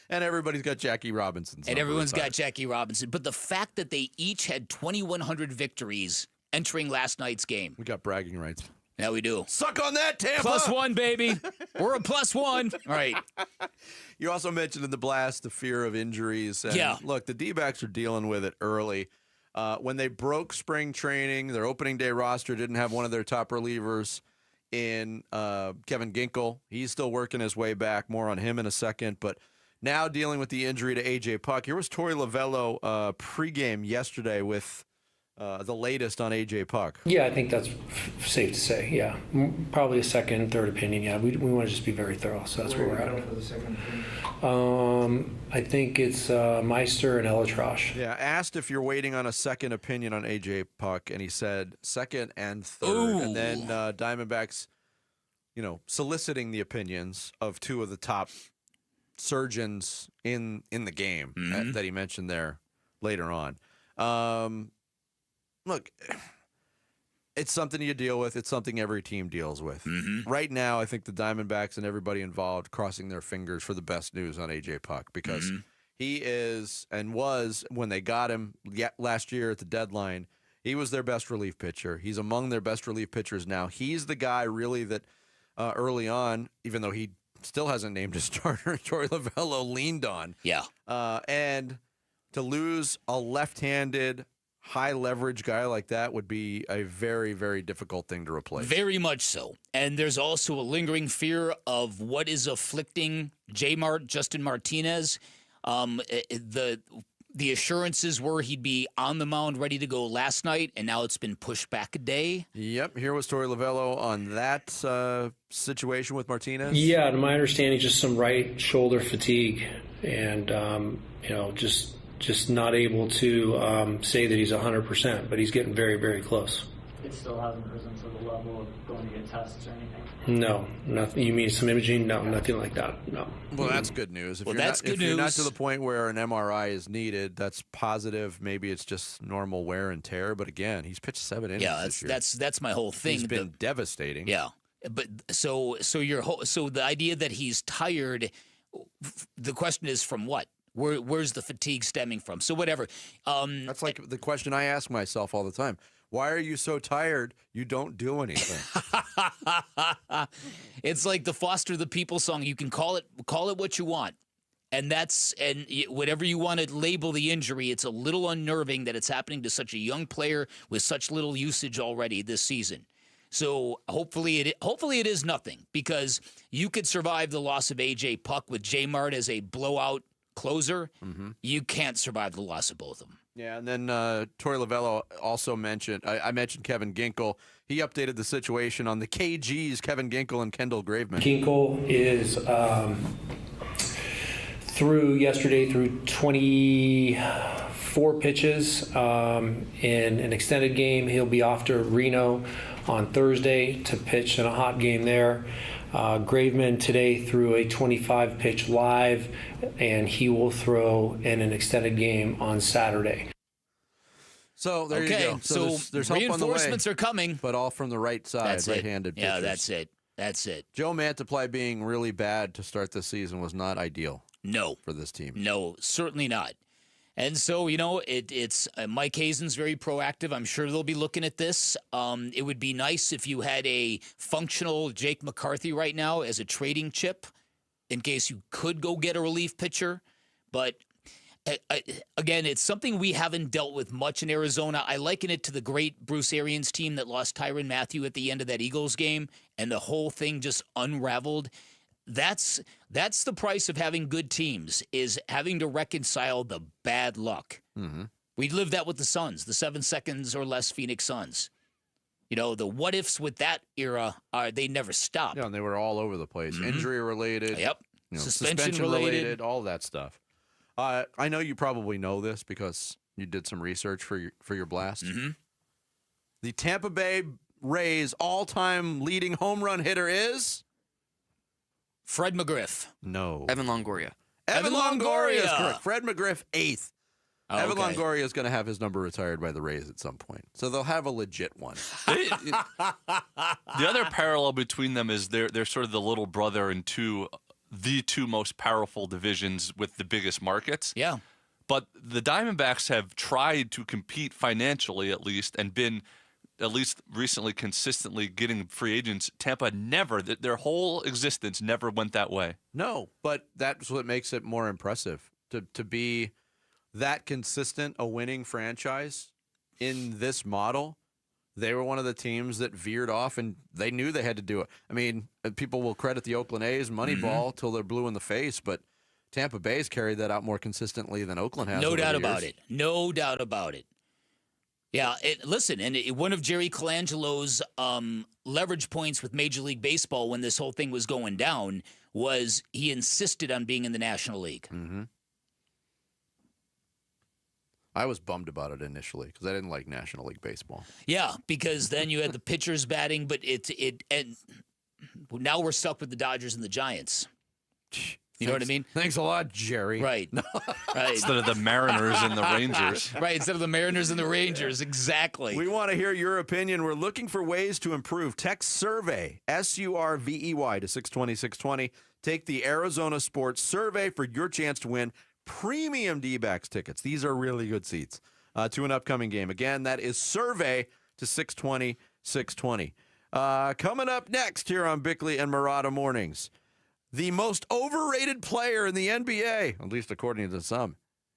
And everybody's got Jackie Robinson. And everyone's got Jackie Robinson. But the fact that they each had 2,100 victories entering last night's game. We got bragging rights. Yeah, we do. Suck on that, Tampa! +1, baby. We're a +1. All right. You also mentioned in the blast the fear of injuries. And look, the D-backs are dealing with it early. When they broke spring training, their opening day roster didn't have one of their top relievers in Kevin Ginkel. He's still working his way back. More on him in a second. But now dealing with the injury to A.J. Puck. Here was Torey Lovello pregame yesterday with the latest on A.J. Puck. Yeah, I think that's safe to say. Yeah, probably a second, third opinion. Yeah, we want to just be very thorough, so that's where we're at. For the second I think it's Meister and Elatrosh. Yeah, asked if you're waiting on a second opinion on A.J. Puck, and he said second and third. Ooh. And then Diamondbacks, soliciting the opinions of 2 of the top surgeons in the game that he mentioned there later on. Look, it's something you deal with. It's something every team deals with. Right now, I think the Diamondbacks and everybody involved crossing their fingers for the best news on A.J. Puck because He is and was, when they got him last year at the deadline, he was their best relief pitcher. He's among their best relief pitchers now. He's the guy really that early on, even though he still hasn't named his starter, Torey Lovullo leaned on. Yeah. And to lose a left-handed, high-leverage guy like that would be a very, very difficult thing to replace. Very much so. And there's also a lingering fear of what is afflicting Justin Martinez. The assurances were he'd be on the mound ready to go last night, and now it's been pushed back a day. Yep. Here was Torey Lovullo on that situation with Martinez. Yeah, to my understanding, just some right shoulder fatigue, and just not able to say that he's 100%, but he's getting very, very close. It still hasn't risen to the level of going to get tests or anything? No, nothing. You mean some imaging? No, nothing like that. No. Well, that's good news. If Well, you're that's not, good if you're not news. to the point where an MRI is needed, that's positive. Maybe it's just normal wear and tear. But again, he's pitched 7 innings Yeah, this year. that's my whole thing. He's been devastating. Yeah, but so the idea that he's tired, the question is from what? Where's the fatigue stemming from? So whatever. That's like the question I ask myself all the time. Why are you so tired? You don't do anything. It's like the Foster the People song. You can call it what you want. And whatever you want to label the injury, it's a little unnerving that it's happening to such a young player with such little usage already this season. So hopefully it is nothing, because you could survive the loss of AJ Puck with J Mart as a blowout closer. Mm-hmm. You can't survive the loss of both of them. Yeah, and then Torey Lovullo also mentioned, I mentioned Kevin Ginkel. He updated the situation on the KGs, Kevin Ginkel and Kendall Graveman. Ginkel is through 24 pitches in an extended game. He'll be off to Reno on Thursday to pitch in a hot game there. Graveman today threw a 25-pitch live, and he will throw in an extended game on Saturday. So there you go. So there's help on the way, reinforcements are coming, but all from the right side, right-handed pitchers. Yeah, that's it. Joe Mantiply being really bad to start this season was not ideal. No, for this team. No, certainly not. And so, it's Mike Hazen's very proactive. I'm sure they'll be looking at this. It would be nice if you had a functional Jake McCarthy right now as a trading chip in case you could go get a relief pitcher. But again, it's something we haven't dealt with much in Arizona. I liken it to the great Bruce Arians team that lost Tyrann Mathieu at the end of that Eagles game, and the whole thing just unraveled. That's the price of having good teams, is having to reconcile the bad luck. Mm-hmm. We lived that with the Suns, the 7 seconds or less Phoenix Suns. The what ifs with that era they never stopped. Yeah, and they were all over the place. Mm-hmm. Injury related. Yep. Suspension related. All that stuff. I know you probably know this because you did some research for your blast. Mm-hmm. The Tampa Bay Rays all-time leading home run hitter is Fred McGriff. No. Evan Longoria. Evan Longoria is correct. Fred McGriff, 8th. Oh, Evan okay. Longoria is going to have his number retired by the Rays at some point. So they'll have a legit one. The other parallel between them is they're sort of the little brother in the two most powerful divisions with the biggest markets. Yeah. But the Diamondbacks have tried to compete financially, at least, and been, at least recently, consistently getting free agents. Tampa never, their whole existence never went that way. No, but that's what makes it more impressive to be that consistent, a winning franchise in this model. They were one of the teams that veered off, and they knew they had to do it. I mean, people will credit the Oakland A's Moneyball till they're blue in the face, but Tampa Bay's carried that out more consistently than Oakland has. No doubt over the about years. it. No doubt about it. Yeah, one of Jerry Colangelo's leverage points with Major League Baseball when this whole thing was going down was he insisted on being in the National League. Mm-hmm. I was bummed about it initially because I didn't like National League Baseball. Yeah, because then you had the pitchers batting, but and now we're stuck with the Dodgers and the Giants. You know what I mean? Thanks a lot, Jerry. Right. Right. Instead of the Mariners and the Rangers. Right, instead of the Mariners and the Rangers. Exactly. We want to hear your opinion. We're looking for ways to improve. Text survey, SURVEY, to 620-620. Take the Arizona Sports Survey for your chance to win premium D-backs tickets. These are really good seats to an upcoming game. Again, that is survey to 620. Coming up next here on Bickley and Marotta Mornings, the most overrated player in the NBA, at least according to some,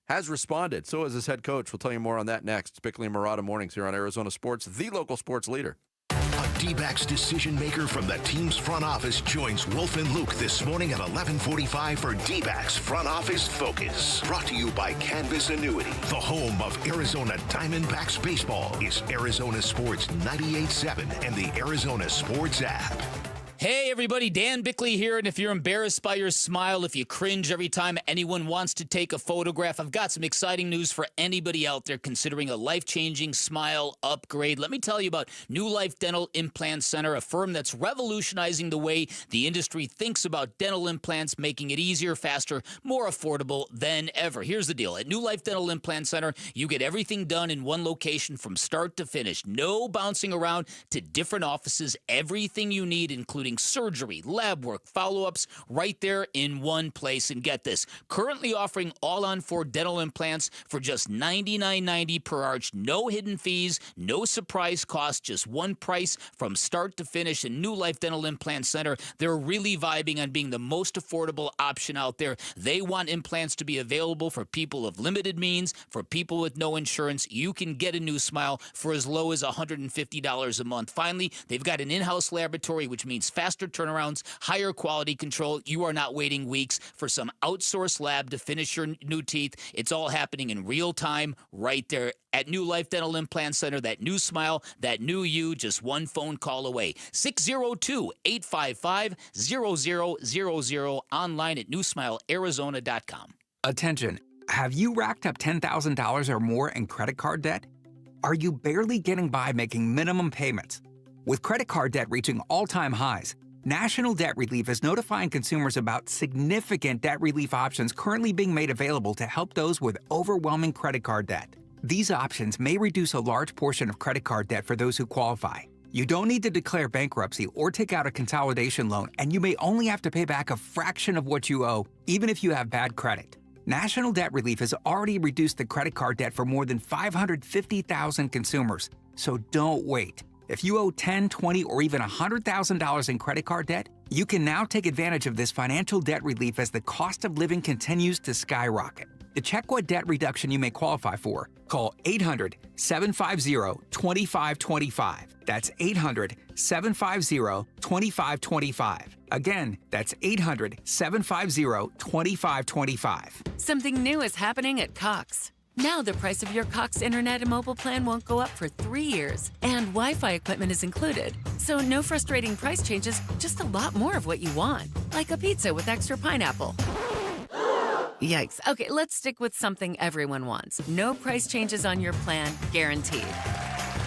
has responded. So has his head coach. We'll tell you more on that next. It's Bickley and Marotta Mornings here on Arizona Sports, the local sports leader. A D-backs decision maker from the team's front office joins Wolf and Luke this morning at 11:45 for D-backs Front Office Focus. Brought to you by Canvas Annuity. The home of Arizona Diamondbacks baseball is Arizona Sports 98.7 and the Arizona Sports app. Hey everybody, Dan Bickley here, and if you're embarrassed by your smile, if you cringe every time anyone wants to take a photograph, I've got some exciting news for anybody out there considering a life-changing smile upgrade. Let me tell you about New Life Dental Implant Center, a firm that's revolutionizing the way the industry thinks about dental implants, making it easier, faster, more affordable than ever. Here's the deal. At New Life Dental Implant Center, you get everything done in one location from start to finish. No bouncing around to different offices. Everything you need, including surgery, lab work, follow-ups, right there in one place. And get this, currently offering all-on-4 dental implants for just $99.90 per arch. No hidden fees, no surprise cost, just one price from start to finish. And New Life Dental Implant Center, they're really vibing on being the most affordable option out there. They want implants to be available for people of limited means, for people with no insurance. You can get a new smile for as low as $150 a month. Finally, they've got an in-house laboratory, which means faster turnarounds, higher quality control. You are not waiting weeks for some outsourced lab to finish your new teeth. It's all happening in real time right there at New Life Dental Implant Center. That new smile, that new you, just one phone call away. 602-855-0000, online at newsmilearizona.com. Attention. Have you racked up $10,000 or more in credit card debt? Are you barely getting by making minimum payments? With credit card debt reaching all-time highs, National Debt Relief is notifying consumers about significant debt relief options currently being made available to help those with overwhelming credit card debt. These options may reduce a large portion of credit card debt for those who qualify. You don't need to declare bankruptcy or take out a consolidation loan, and you may only have to pay back a fraction of what you owe, even if you have bad credit. National Debt Relief has already reduced the credit card debt for more than 550,000 consumers, so don't wait. If you owe $10,000, $20,000, or even $100,000 in credit card debt, you can now take advantage of this financial debt relief as the cost of living continues to skyrocket. To check what debt reduction you may qualify for, call 800-750-2525. That's 800-750-2525. Again, that's 800-750-2525. Something new is happening at Cox. Now the price of your Cox Internet and mobile plan won't go up for 3 years, and Wi-Fi equipment is included. So no frustrating price changes, just a lot more of what you want, like a pizza with extra pineapple. Yikes. Okay, let's stick with something everyone wants. No price changes on your plan, guaranteed.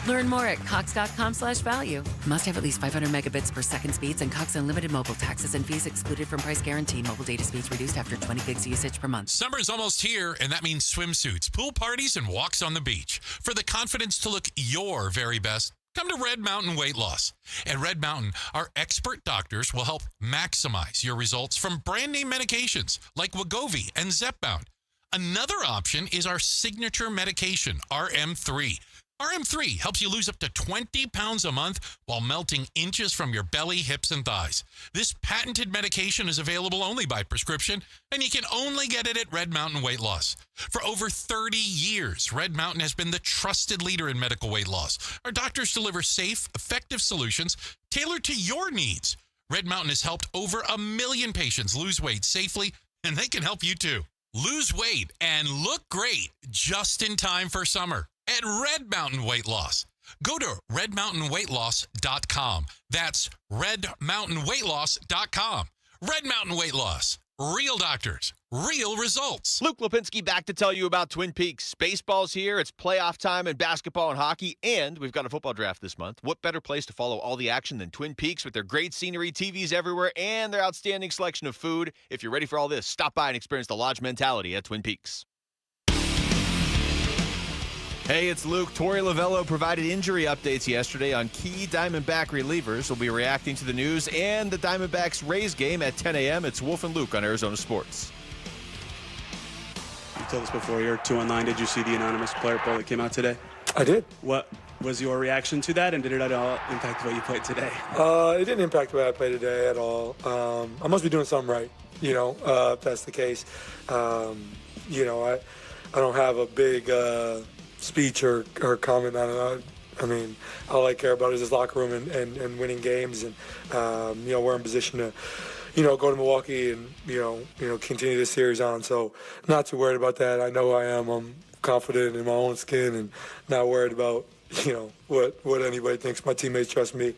Learn more at cox.com/value. Must have at least 500 megabits per second speeds and Cox Unlimited mobile taxes and fees excluded from price guarantee. Mobile data speeds reduced after 20 gigs usage per month. Summer's almost here, and that means swimsuits, pool parties, and walks on the beach. For the confidence to look your very best, come to Red Mountain Weight Loss. At Red Mountain, our expert doctors will help maximize your results from brand name medications like Wegovy and Zepbound. Another option is our signature medication, RM3. RM3 helps you lose up to 20 pounds a month while melting inches from your belly, hips, and thighs. This patented medication is available only by prescription, and you can only get it at Red Mountain Weight Loss. For over 30 years, Red Mountain has been the trusted leader in medical weight loss. Our doctors deliver safe, effective solutions tailored to your needs. Red Mountain has helped over 1 million patients lose weight safely, and they can help you too. Lose weight and look great just in time for summer at Red Mountain Weight Loss. Go to redmountainweightloss.com. That's redmountainweightloss.com. Red Mountain Weight Loss. Real doctors, real results. Luke Lipinski back to tell you about Twin Peaks. Baseball's here. It's playoff time in basketball and hockey, and we've got a football draft this month. What better place to follow all the action than Twin Peaks with their great scenery, TVs everywhere, and their outstanding selection of food? If you're ready for all this, stop by and experience the Lodge mentality at Twin Peaks. Hey, it's Luke. Torey Lovello provided injury updates yesterday on key Diamondback relievers. We'll be reacting to the news and the Diamondbacks Rays game at 10 a.m. It's Wolf and Luke on Arizona Sports. you've told us before, you're 2 online. Did you see the anonymous player poll that came out today? I did. What was your reaction to that, and did it at all impact the way you played today? It didn't impact the way I played today at all. I must be doing something right, if that's the case. I don't have a big speech or comment on it. I mean, all I care about is this locker room and winning games, and we're in position to, go to Milwaukee and continue this series on. So not too worried about that. I know I am. I'm confident in my own skin and not worried about what anybody thinks. My teammates trust me.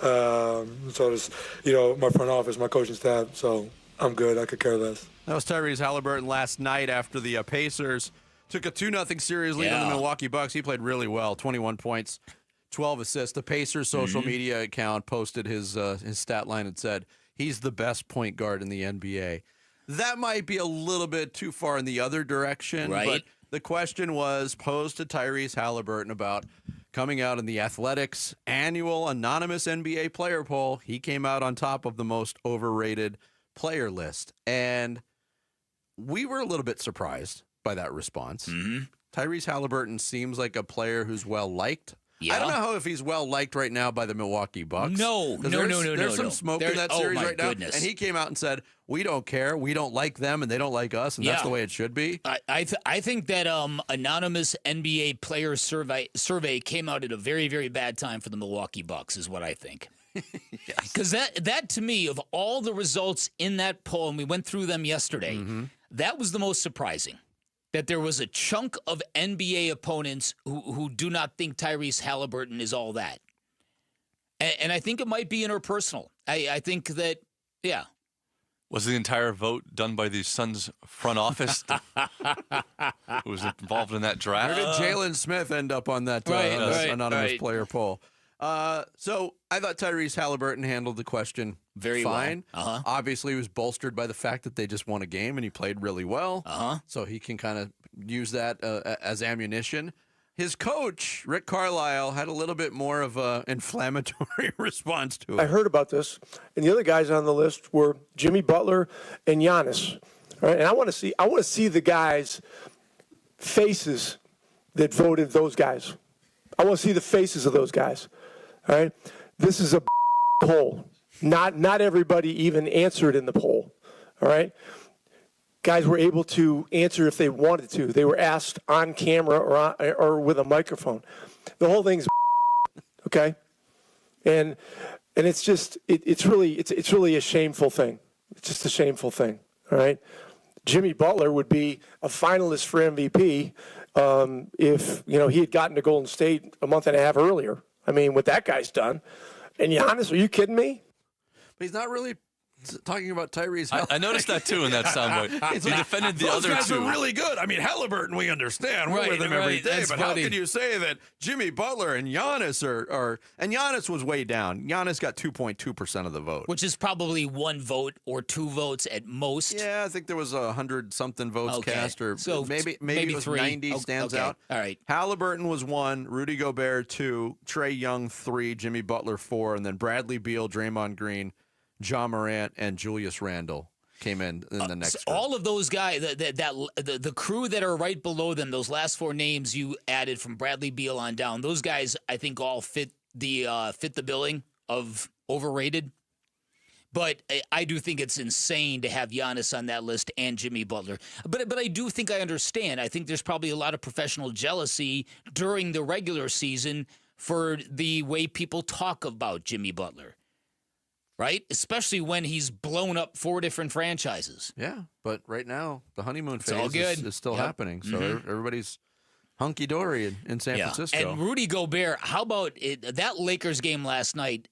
So does my front office, my coaching staff. So I'm good. I could care less. That was Tyrese Halliburton last night after the Pacers took a 2-0 series lead on the Milwaukee Bucks. He played really well, 21 points, 12 assists. The Pacers social media account posted his stat line and said he's the best point guard in the NBA. That might be a little bit too far in the other direction, right? But the question was posed to Tyrese Halliburton about coming out in the Athletics annual anonymous NBA player poll. He came out on top of the most overrated player list, and we were a little bit surprised by that response. Tyrese Halliburton seems like a player who's well-liked. Yeah. I don't know if he's well-liked right now by the Milwaukee Bucks. No. There's some smoke in that series right now. Goodness. And he came out and said, we don't care. We don't like them, and they don't like us, and that's the way it should be. I think that anonymous NBA player survey came out at a very, very bad time for the Milwaukee Bucks, is what I think. Because that, to me, of all the results in that poll, and we went through them yesterday, that was the most surprising. That there was a chunk of NBA opponents who do not think Tyrese Halliburton is all that. And I think it might be interpersonal. I think that, Was the entire vote done by the Suns front office? Who was involved in that draft? Where did Jalen Smith end up on that anonymous player poll? So I thought Tyrese Halliburton handled the question very fine. well. Obviously, he was bolstered by the fact that they just won a game and he played really well. So he can kind of use that as ammunition. His coach, Rick Carlisle, had a little bit more of an inflammatory response to it. I heard about this, and the other guys on the list were Jimmy Butler and Giannis. All right, and I want to see the guys' faces that voted those guys. I want to see the faces of those guys. All right, this is a poll. Not everybody even answered in the poll. All right. Guys were able to answer if they wanted to. They were asked on camera or with a microphone. The whole thing's okay, and it's just it's really a shameful thing. It's just a shameful thing. All right, Jimmy Butler would be a finalist for MVP if he had gotten to Golden State a month and a half earlier. I mean, what that guy's done. And Giannis, are you kidding me? But he's not really talking about Tyrese. I noticed that too in that soundbite. He defended the Those other guys two. are really good. I mean, Halliburton, we understand. We're with him every day. But how can you say that Jimmy Butler and Giannis are and Giannis was way down. Giannis got 2.2% of the vote. Which is probably one vote or two votes at most. Yeah, I think there was 100-something votes cast, or so maybe it was 3. 90 stands out. All right. Halliburton was 1, Rudy Gobert 2, Trae Young 3, Jimmy Butler 4, and then Bradley Beal, Draymond Green, John Morant, and Julius Randle came in the next so all of those guys, the crew that are right below them, those last 4 names you added from Bradley Beal on down, those guys I think all fit the billing of overrated. But I do think it's insane to have Giannis on that list and Jimmy Butler. But I do think I understand. I think there's probably a lot of professional jealousy during the regular season for the way people talk about Jimmy Butler. Right? Especially when he's blown up 4 different franchises. Yeah, but right now, the honeymoon phase all good. is still happening. So everybody's hunky-dory in San Francisco. And Rudy Gobert, how about that Lakers game last night?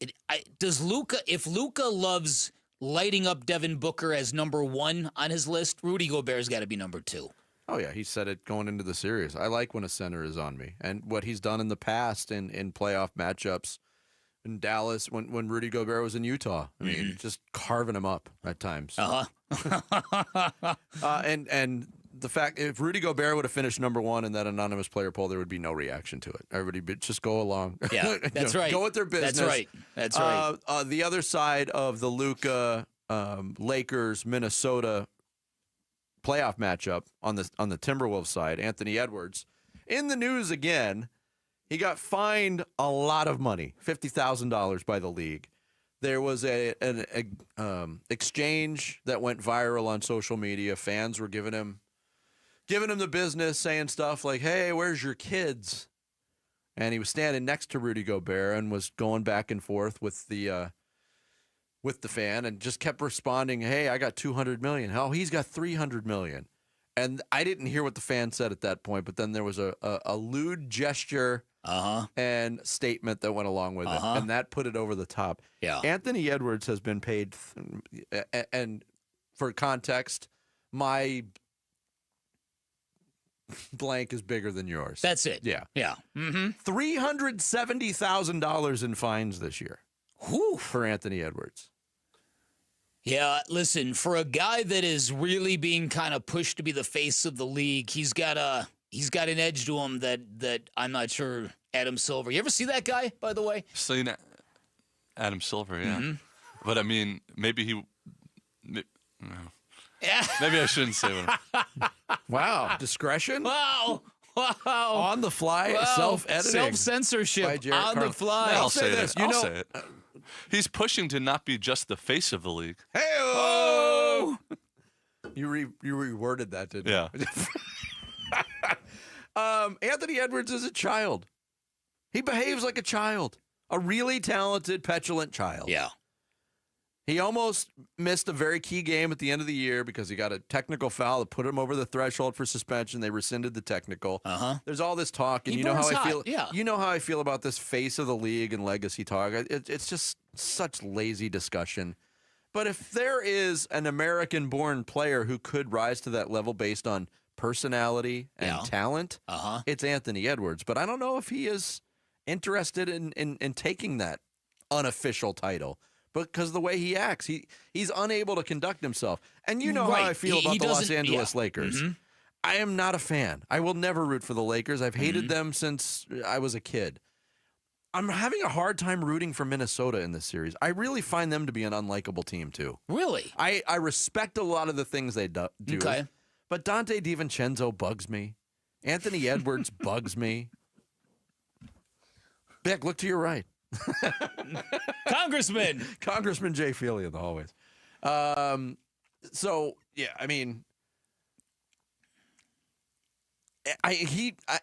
If Luka loves lighting up Devin Booker as number 1 on his list, Rudy Gobert's got to be number 2. Oh, yeah, he said it going into the series. I like when a center is on me. And what he's done in the past in playoff matchups, in Dallas, when Rudy Gobert was in Utah. I mean, just carving him up at times. And the fact, if Rudy Gobert would have finished number 1 in that anonymous player poll, there would be no reaction to it. Everybody would just go along. Yeah, that's right. Go with their business. That's right. The other side of the Luka, Lakers, Minnesota playoff matchup on the Timberwolves side, Anthony Edwards, in the news again. He got fined a lot of money, $50,000 by the league. There was an exchange that went viral on social media. Fans were giving him the business, saying stuff like, "Hey, where's your kids?" And he was standing next to Rudy Gobert and was going back and forth with the fan, and just kept responding, "Hey, I got $200 million. Hell, he's got $300 million." And I didn't hear what the fan said at that point, but then there was a lewd gesture and statement that went along with it, and that put it over the top. Yeah. Anthony Edwards has been paid, and for context, my blank is bigger than yours. That's it. Yeah. Yeah. Mm-hmm. $370,000 in fines this year. Whew. For Anthony Edwards. Yeah, listen, for a guy that is really being kind of pushed to be the face of the league, he's got an edge to him that I'm not sure Adam Silver. You ever see that guy, by the way? Seen Adam Silver, yeah. Mm-hmm. But I mean, maybe I shouldn't say what. Wow, discretion. Wow. On the fly, self-editing, self-censorship on the fly. I'll say this. I'll say it. He's pushing to not be just the face of the league. Hey-oh! You reworded that, didn't you? Yeah. Anthony Edwards is a child. He behaves like a child. A really talented, petulant child. Yeah. He almost missed a very key game at the end of the year because he got a technical foul that put him over the threshold for suspension. They rescinded the technical. There's all this talk, and you know how I feel. Yeah. You know how I feel about this face of the league and legacy talk. It's just such lazy discussion. But if there is an American-born player who could rise to that level based on personality and talent, it's Anthony Edwards. But I don't know if he is interested in taking that unofficial title. Because the way he acts, he's unable to conduct himself. And you know how I feel about the Los Angeles Lakers. Mm-hmm. I am not a fan. I will never root for the Lakers. I've hated them since I was a kid. I'm having a hard time rooting for Minnesota in this series. I really find them to be an unlikable team, too. Really? I respect a lot of the things they do. Okay. But Dante DiVincenzo bugs me. Anthony Edwards bugs me. Beck, look to your right. Congressman Jay Feely in the hallways. So yeah, I mean,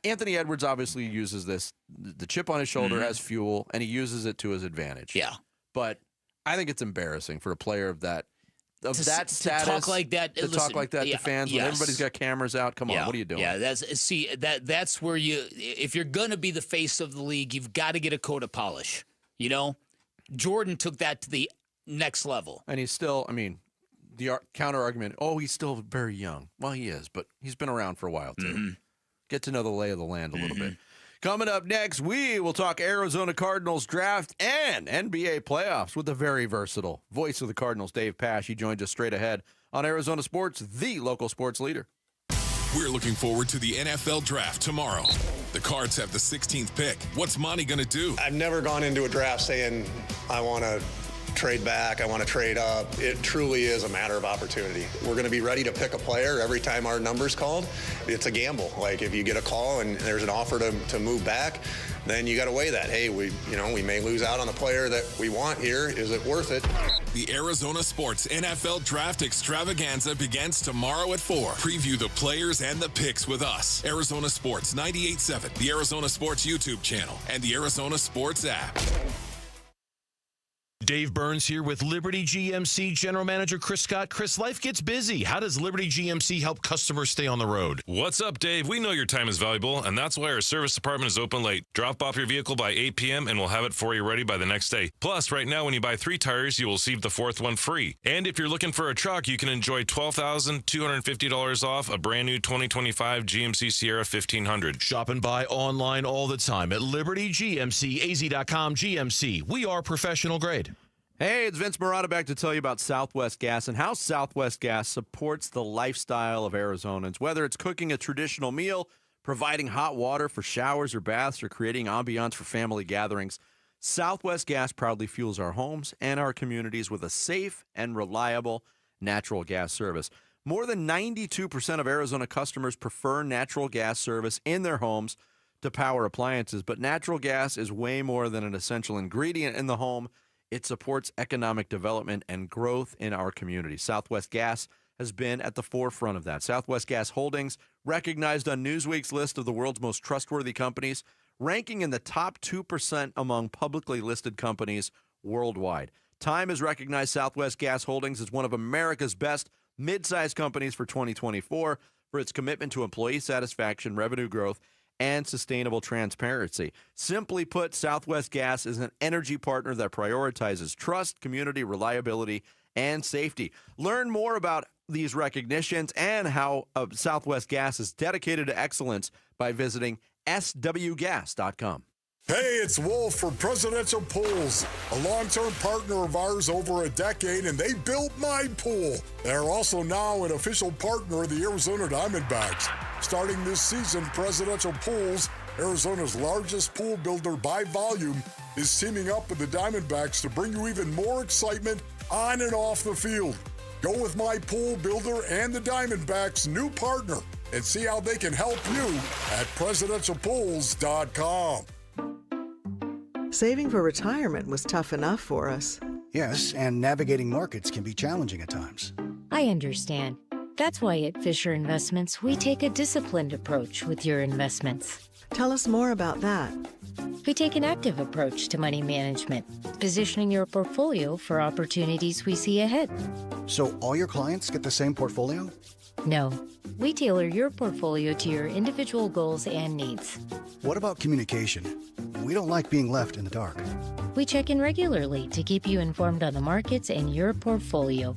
Anthony Edwards obviously uses the chip on his shoulder as fuel, and he uses it to his advantage. Yeah, but I think it's embarrassing for a player of that status to talk like that. To talk like that to fans when everybody's got cameras out. Come on, what are you doing? Yeah, that's where if you're gonna be the face of the league, you've got to get a coat of polish. You know, Jordan took that to the next level, and he's still. I mean, the counter argument. Oh, he's still very young. Well, he is, but he's been around for a while too. Get to know the lay of the land a little bit. Coming up next, we will talk Arizona Cardinals draft and NBA playoffs with the very versatile voice of the Cardinals, Dave Pasch. He joins us straight ahead on Arizona Sports, the local sports leader. We're looking forward to the NFL draft tomorrow. The Cards have the 16th pick. What's Monty going to do? I've never gone into a draft saying I want to trade back, I want to trade up. It truly is a matter of opportunity. We're going to be ready to pick a player every time our number's called. It's a gamble. Like if you get a call and there's an offer to move back, then you got to weigh that. Hey, we may lose out on the player that we want here. Is it worth it? The Arizona Sports NFL Draft Extravaganza begins tomorrow at 4. Preview the players and the picks with us. Arizona Sports 98.7, the Arizona Sports YouTube channel, and the Arizona Sports app. Dave Burns here with Liberty GMC General Manager Chris Scott. Chris, life gets busy. How does Liberty GMC help customers stay on the road? What's up, Dave? We know your time is valuable, and that's why our service department is open late. Drop off your vehicle by 8 p.m., and we'll have it for you ready by the next day. Plus, right now, when you buy 3 tires, you will receive the 4th one free. And if you're looking for a truck, you can enjoy $12,250 off a brand new 2025 GMC Sierra 1500. Shop and buy online all the time at LibertyGMCAZ.com. GMC. We are professional grade. Hey, it's Vince Marotta back to tell you about Southwest Gas and how Southwest Gas supports the lifestyle of Arizonans. Whether it's cooking a traditional meal, providing hot water for showers or baths, or creating ambiance for family gatherings, Southwest Gas proudly fuels our homes and our communities with a safe and reliable natural gas service. More than 92% of Arizona customers prefer natural gas service in their homes to power appliances, but natural gas is way more than an essential ingredient in the home. It supports economic development and growth in our community. Southwest Gas has been at the forefront of that. Southwest Gas Holdings, recognized on Newsweek's list of the world's most trustworthy companies, ranking in the top 2% among publicly listed companies worldwide. Time has recognized Southwest Gas Holdings as one of America's best mid-sized companies for 2024 for its commitment to employee satisfaction, revenue growth, and sustainable transparency. Simply put, Southwest Gas is an energy partner that prioritizes trust, community, reliability, and safety. Learn more about these recognitions and how Southwest Gas is dedicated to excellence by visiting swgas.com. Hey, it's Wolf from Presidential Pools, a long-term partner of ours over a decade, and they built my pool. They're also now an official partner of the Arizona Diamondbacks. Starting this season, Presidential Pools, Arizona's largest pool builder by volume, is teaming up with the Diamondbacks to bring you even more excitement on and off the field. Go with my pool builder and the Diamondbacks' new partner and see how they can help you at presidentialpools.com. Saving for retirement was tough enough for us. Yes, and navigating markets can be challenging at times. I understand. That's why at Fisher Investments, we take a disciplined approach with your investments. Tell us more about that. We take an active approach to money management, positioning your portfolio for opportunities we see ahead. So all your clients get the same portfolio? No, we tailor your portfolio to your individual goals and needs. What about communication? We don't like being left in the dark. We check in regularly to keep you informed on the markets and your portfolio.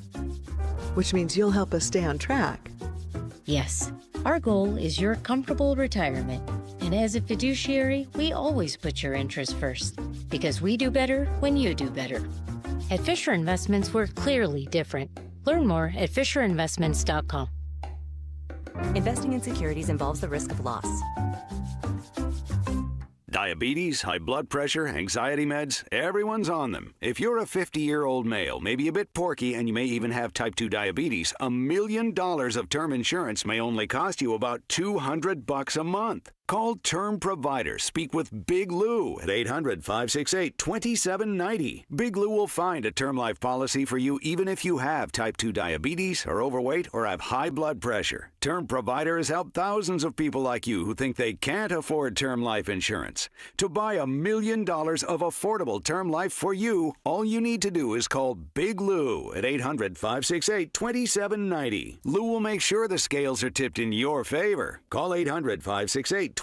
Which means you'll help us stay on track. Yes, our goal is your comfortable retirement. And as a fiduciary, we always put your interests first, because we do better when you do better. At Fisher Investments, we're clearly different. Learn more at FisherInvestments.com. Investing in securities involves the risk of loss. Diabetes, high blood pressure, anxiety meds, everyone's on them. If you're a 50-year-old male, maybe a bit porky, and you may even have type 2 diabetes, $1 million of term insurance may only cost you about $200 a month. Call Term Provider. Speak with Big Lou at 800-568-2790. Big Lou will find a term life policy for you even if you have type 2 diabetes, are overweight, or have high blood pressure. Term Provider has helped thousands of people like you who think they can't afford term life insurance. To buy $1 million of affordable term life for you, all you need to do is call Big Lou at 800-568-2790. Lou will make sure the scales are tipped in your favor. Call 800-568-2790.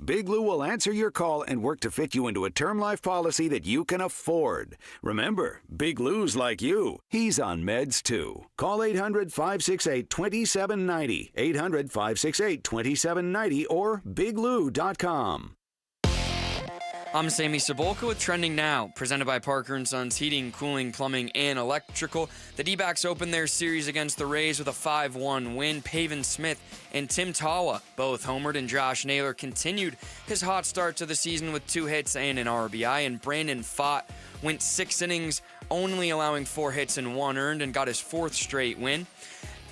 Big Lou will answer your call and work to fit you into a term life policy that you can afford. Remember, Big Lou's like you. He's on meds too. Call 800-568-2790. 800-568-2790 or biglou.com. I'm Sammy Cebulka with Trending Now, presented by Parker & Sons Heating, Cooling, Plumbing, and Electrical. The D-backs opened their series against the Rays with a 5-1 win. Pavin Smith and Tim Tawa both homered, and Josh Naylor continued his hot start to the season with 2 hits and an RBI, and Brandon Pfaadt went 6 innings, only allowing 4 hits and 1 earned, and got his 4th straight win.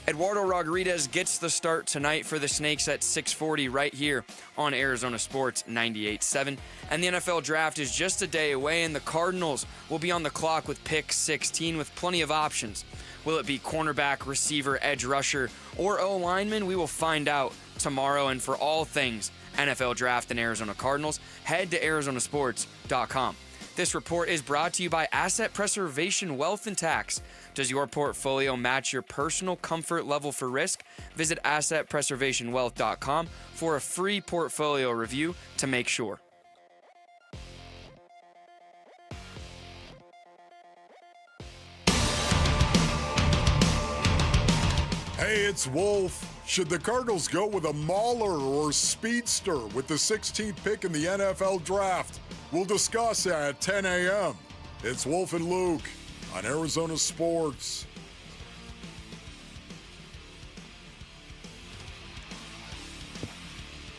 Eduardo Rodriguez gets the start tonight for the Snakes at 6:40 right here on Arizona Sports 98.7. And the NFL Draft is just a day away, and the Cardinals will be on the clock with pick 16 with plenty of options. Will it be cornerback, receiver, edge rusher, or O-lineman? We will find out tomorrow. And for all things NFL Draft and Arizona Cardinals, head to arizonasports.com. This report is brought to you by Asset Preservation Wealth and Tax. Does your portfolio match your personal comfort level for risk? Visit assetpreservationwealth.com for a free portfolio review to make sure. Hey, it's Wolf. Should the Cardinals go with a Mauler or Speedster with the 16th pick in the NFL Draft? We'll discuss at 10 a.m. It's Wolf and Luke on Arizona Sports.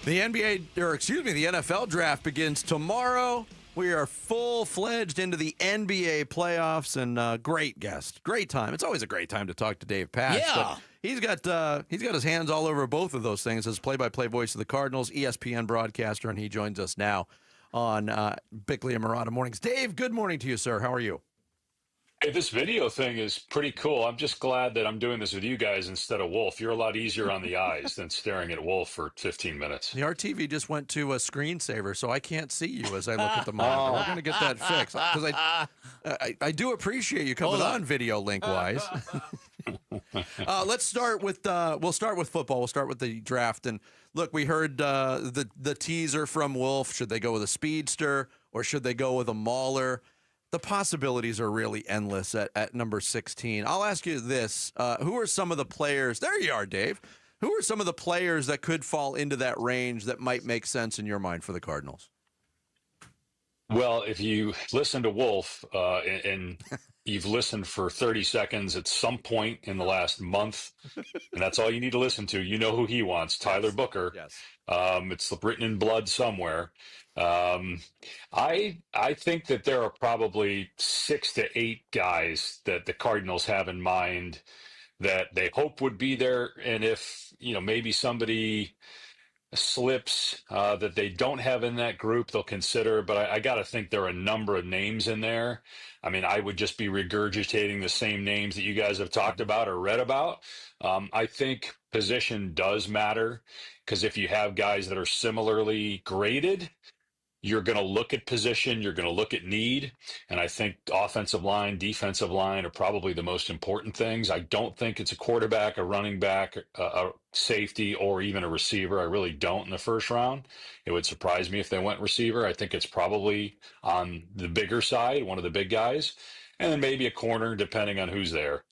The NFL Draft begins tomorrow. We are full-fledged into the NBA playoffs, and great guest, great time. It's always a great time to talk to Dave Pasch. Yeah. But he's got his hands all over both of those things as play-by-play voice of the Cardinals, ESPN broadcaster, and he joins us now on Bickley and Marotta Mornings. Dave, good morning to you, sir. How are you? Hey, this video thing is pretty cool. I'm just glad that I'm doing this with you guys instead of Wolf. You're a lot easier on the eyes than staring at Wolf for 15 minutes. The RTV just went to a screensaver, so I can't see you as I look at the monitor. We're going to get that fixed because I do appreciate you coming on video link-wise. Let's start with we'll start with football. We'll start with the draft. And look, we heard the teaser from Wolf. Should they go with a speedster or should they go with a mauler? The possibilities are really endless at number 16. I'll ask you this. Who are some of the players? There you are, Dave. Who are some of the players that could fall into that range that might make sense in your mind for the Cardinals? Well, if you listen to Wolf and you've listened for 30 seconds at some point in the last month, and that's all you need to listen to, you know who he wants, Tyler Booker. Yes. It's written in blood somewhere. I think that there are probably 6 to 8 guys that the Cardinals have in mind that they hope would be there. And if, maybe somebody slips that they don't have in that group, they'll consider. But I got to think there are a number of names in there. I mean, I would just be regurgitating the same names that you guys have talked about or read about. I think position does matter because if you have guys that are similarly graded, you're going to look at position, you're going to look at need, and I think offensive line, defensive line are probably the most important things. I don't think it's a quarterback, a running back, a safety, or even a receiver. I really don't in the first round. It would surprise me if they went receiver. I think it's probably on the bigger side, one of the big guys, and then maybe a corner, depending on who's there.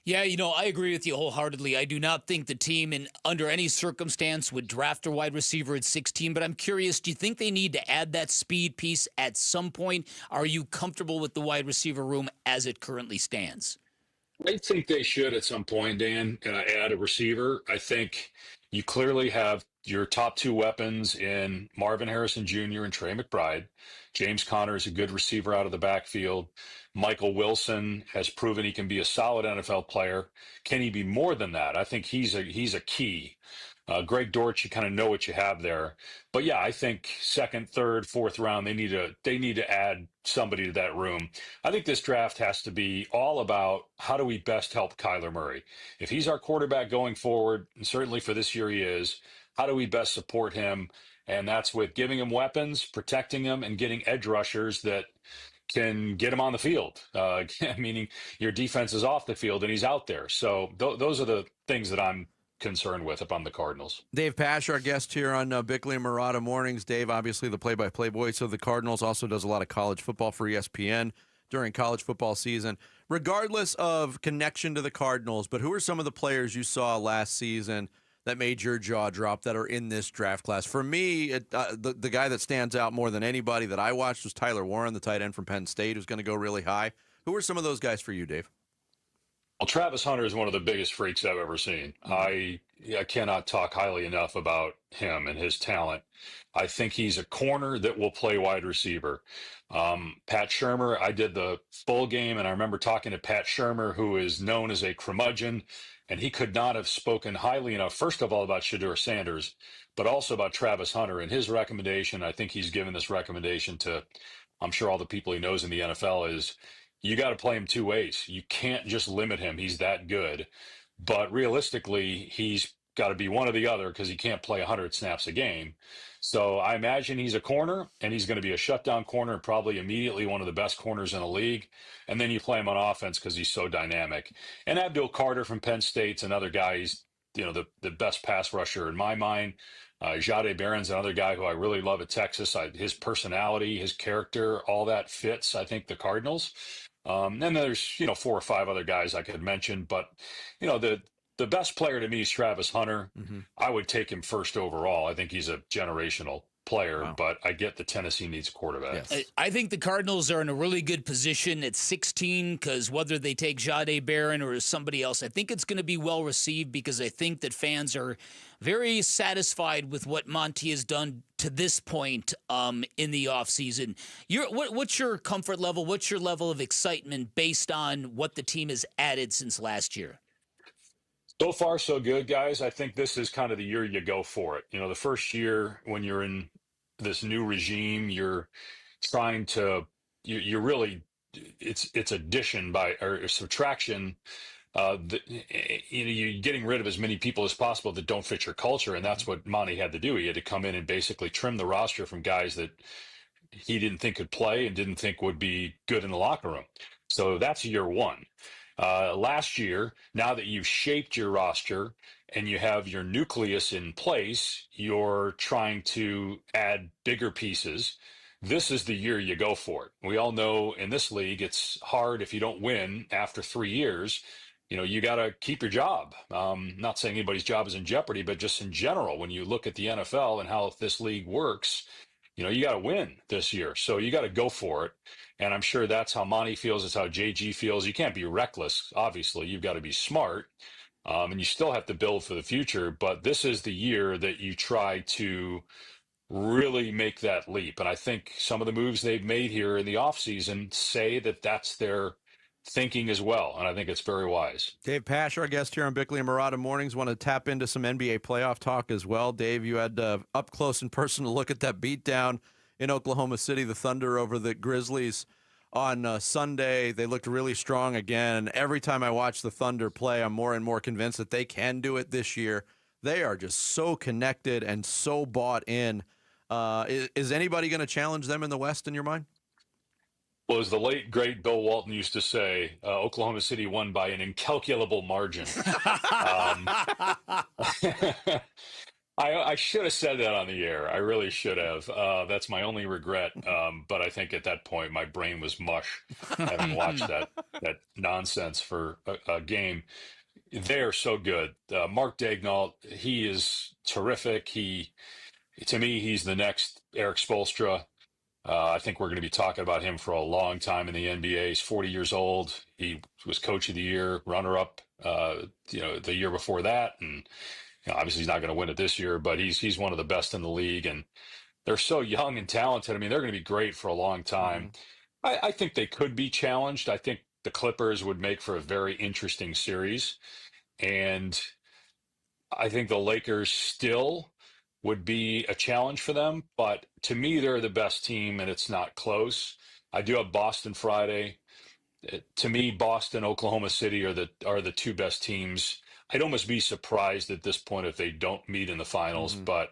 Yeah, I agree with you wholeheartedly. I do not think the team, under any circumstance, would draft a wide receiver at 16. But I'm curious, do you think they need to add that speed piece at some point? Are you comfortable with the wide receiver room as it currently stands? I think they should at some point, Dan, add a receiver. I think you clearly have your top 2 weapons in Marvin Harrison Jr. and Trey McBride. James Conner is a good receiver out of the backfield. Michael Wilson has proven he can be a solid NFL player. Can he be more than that? I think he's a key. Greg Dortch, you kind of know what you have there. But yeah, I think second, third, fourth round, they need to add somebody to that room. I think this draft has to be all about how do we best help Kyler Murray. If he's our quarterback going forward, and certainly for this year he is, how do we best support him? And that's with giving him weapons, protecting him, and getting edge rushers that can get him on the field, meaning your defense is off the field and he's out there. So those are the things that I'm concerned with up on the Cardinals. Dave Pasch, our guest here on Bickley and Marotta Mornings. Dave, obviously the play-by-play voice of the Cardinals, also does a lot of college football for ESPN during college football season. Regardless of connection to the Cardinals, but who are some of the players you saw last season that made your jaw drop that are in this draft class? For me, the guy that stands out more than anybody that I watched was Tyler Warren, the tight end from Penn State, who's going to go really high. Who are some of those guys for you, Dave? Well, Travis Hunter is one of the biggest freaks I've ever seen. I cannot talk highly enough about him and his talent. I think he's a corner that will play wide receiver. Pat Shurmur, I did the full game, and I remember talking to Pat Shurmur, who is known as a curmudgeon, and he could not have spoken highly enough, first of all, about Shedeur Sanders, but also about Travis Hunter. And his recommendation, I think he's given this recommendation to, I'm sure, all the people he knows in the NFL, is you got to play him 2 ways. You can't just limit him. He's that good. But realistically, he's got to be one or the other because he can't play 100 snaps a game. So I imagine he's a corner, and he's going to be a shutdown corner and probably immediately one of the best corners in the league. And then you play him on offense because he's so dynamic. And Abdul Carter from Penn State's another guy. He's the best pass rusher in my mind. Jahdae Barron's another guy who I really love at Texas. His personality, his character, all that fits, I think, the Cardinals. And there's 4 or 5 other guys I could mention. But, the best player to me is Travis Hunter. Mm-hmm. I would take him first overall. I think he's a generational player, but I get that Tennessee needs a quarterback. I think the Cardinals are in a really good position at 16 because whether they take Jahdae Barron or somebody else, I think it's going to be well received because I think that fans are very satisfied with what Monty has done to this point in the offseason. What's your comfort level? What's your level of excitement based on what the team has added since last year? So far, so good, guys. I think this is kind of the year you go for it. You know, the first year when you're in this new regime, you're trying to, you're really, it's addition by or subtraction. You're getting rid of as many people as possible that don't fit your culture, and that's what Monty had to do. He had to come in and basically trim the roster from guys that he didn't think could play and didn't think would be good in the locker room. So that's year one. Last year, now that you've shaped your roster and you have your nucleus in place, you're trying to add bigger pieces. This is the year you go for it. We all know in this league, it's hard if you don't win after 3 years. You know, you got to keep your job. Not saying anybody's job is in jeopardy, but just in general, when you look at the NFL and how this league works, you know, you got to win this year. So you got to go for it. And I'm sure that's how Monty feels. It's how JG feels. You can't be reckless. Obviously, you've got to be smart. And you still have to build for the future. But this is the year that you try to really make that leap. And I think some of the moves they've made here in the offseason say that that's their thinking as well. And I think it's very wise. Dave Pasch, our guest here on Bickley and Marotta Mornings, want to tap into some NBA playoff talk as well. Dave, you had up close and personal look at that beatdown in Oklahoma City, the Thunder over the Grizzlies on Sunday. They looked really strong again. Every time I watch the Thunder play, I'm more and more convinced that they can do it this year. They are just so connected and so bought in. Is anybody going to challenge them in the West in your mind? Well, as the late, great Bill Walton used to say, Oklahoma City won by an incalculable margin. I should have said that on the air. I really should have. That's my only regret. But I think at that point, my brain was mush, having watched that nonsense for a game. They are so good. Mark Daignault, he is terrific. To me, he's the next Eric Spoelstra. I think we're going to be talking about him for a long time in the NBA. He's 40 years old. He was coach of the year, runner-up, the year before that. And obviously he's not going to win it this year, but he's one of the best in the league. And they're so young and talented. I mean, they're going to be great for a long time. I think they could be challenged. I think the Clippers would make for a very interesting series. And I think the Lakers still would be a challenge for them. But to me, they're the best team, and it's not close. I do have Boston Friday. To me, Boston, Oklahoma City are the two best teams. I'd almost be surprised at this point if they don't meet in the finals, but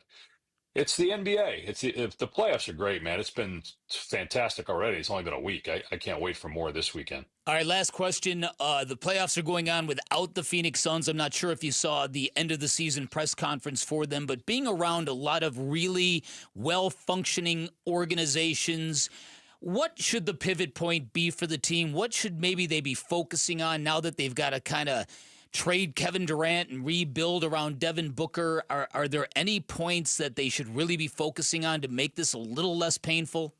it's the NBA. If the playoffs are great, man. It's been fantastic already. It's only been a week. I can't wait for more this weekend. All right, last question. The playoffs are going on without the Phoenix Suns. I'm not sure if you saw the end of the season press conference for them, but being around a lot of really well-functioning organizations, what should the pivot point be for the team? What should maybe they be focusing on now that they've got to kind of trade Kevin Durant and rebuild around Devin Booker? Are there any points that they should really be focusing on to make this a little less painful?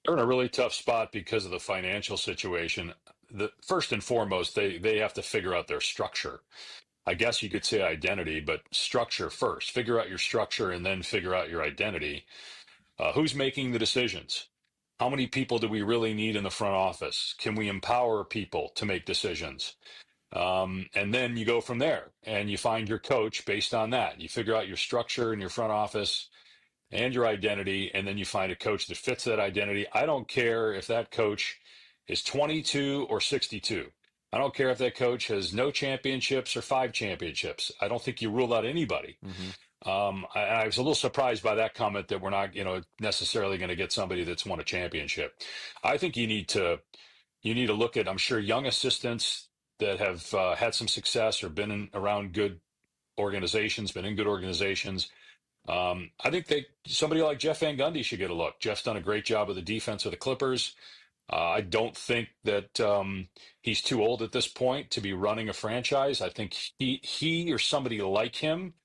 They're in a really tough spot because of the financial situation. First and foremost, they have to figure out their structure. I guess you could say identity, but structure first. Figure out your structure and then figure out your identity. Who's making the decisions? How many people do we really need in the front office? Can we empower people to make decisions? And then you go from there and you find your coach based on that. You figure out your structure in your front office and your identity, and then you find a coach that fits that identity. I don't care if that coach is 22 or 62. I don't care if that coach has no championships or 5 championships. I don't think you rule out anybody. I was a little surprised by that comment that we're not, necessarily going to get somebody that's won a championship. I think you need to look at, I'm sure, young assistants that have had some success or been around good organizations, been in good organizations. I think somebody like Jeff Van Gundy should get a look. Jeff's done a great job with the defense of the Clippers. I don't think that he's too old at this point to be running a franchise. I think he or somebody like him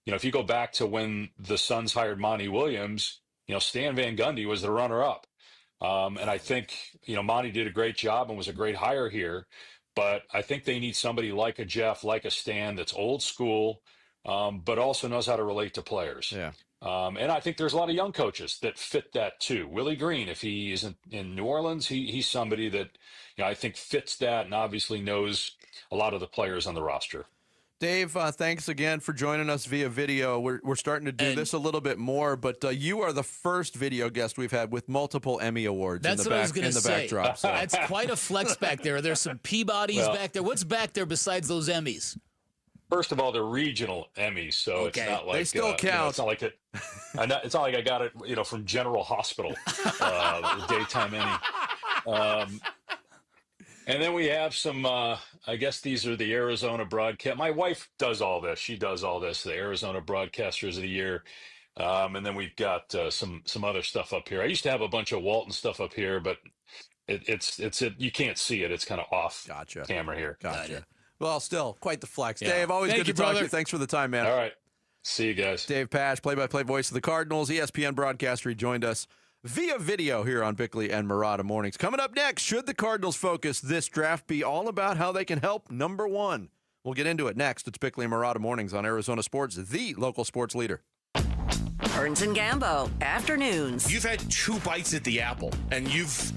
if you go back to when the Suns hired Monty Williams, Stan Van Gundy was the runner-up. And I think, Monty did a great job and was a great hire here. But I think they need somebody like a Jeff, like a Stan, that's old school, but also knows how to relate to players. Yeah. And I think there's a lot of young coaches that fit that too. Willie Green, if he isn't in New Orleans, he's somebody that I think fits that and obviously knows a lot of the players on the roster. Dave, thanks again for joining us via video. We're starting to do this a little bit more, but you are the first video guest we've had with multiple Emmy awards That's in the, what I was gonna say. backdrop. So. That's quite a flex back there. There's some Peabodys back there. What's back there besides those Emmys? First of all, they're regional Emmys, so it's not like they still count. It's not like it. It's not like I got it, from General Hospital, the daytime Emmy. And then we have some. I guess these are the Arizona broadcast. My wife does all this. She does all this. The Arizona Broadcasters of the Year. And then we've got some other stuff up here. I used to have a bunch of Walton stuff up here, but it's you can't see it. It's kind of off camera here. Gotcha. Well, still quite the flex. Yeah. Dave, always Thank good you, to talk to brother. you. Thanks for the time, man. All right. See you guys. Dave Pasch, play-by-play voice of the Cardinals, ESPN broadcaster. He joined us via video here on Bickley and Murata Mornings. Coming up next, should the Cardinals focus this draft be all about how they can help number one? We'll get into it next. It's Bickley and Murata Mornings on Arizona Sports, the local sports leader. Burns and Gambo, afternoons. You've had 2 bites at the apple, and you've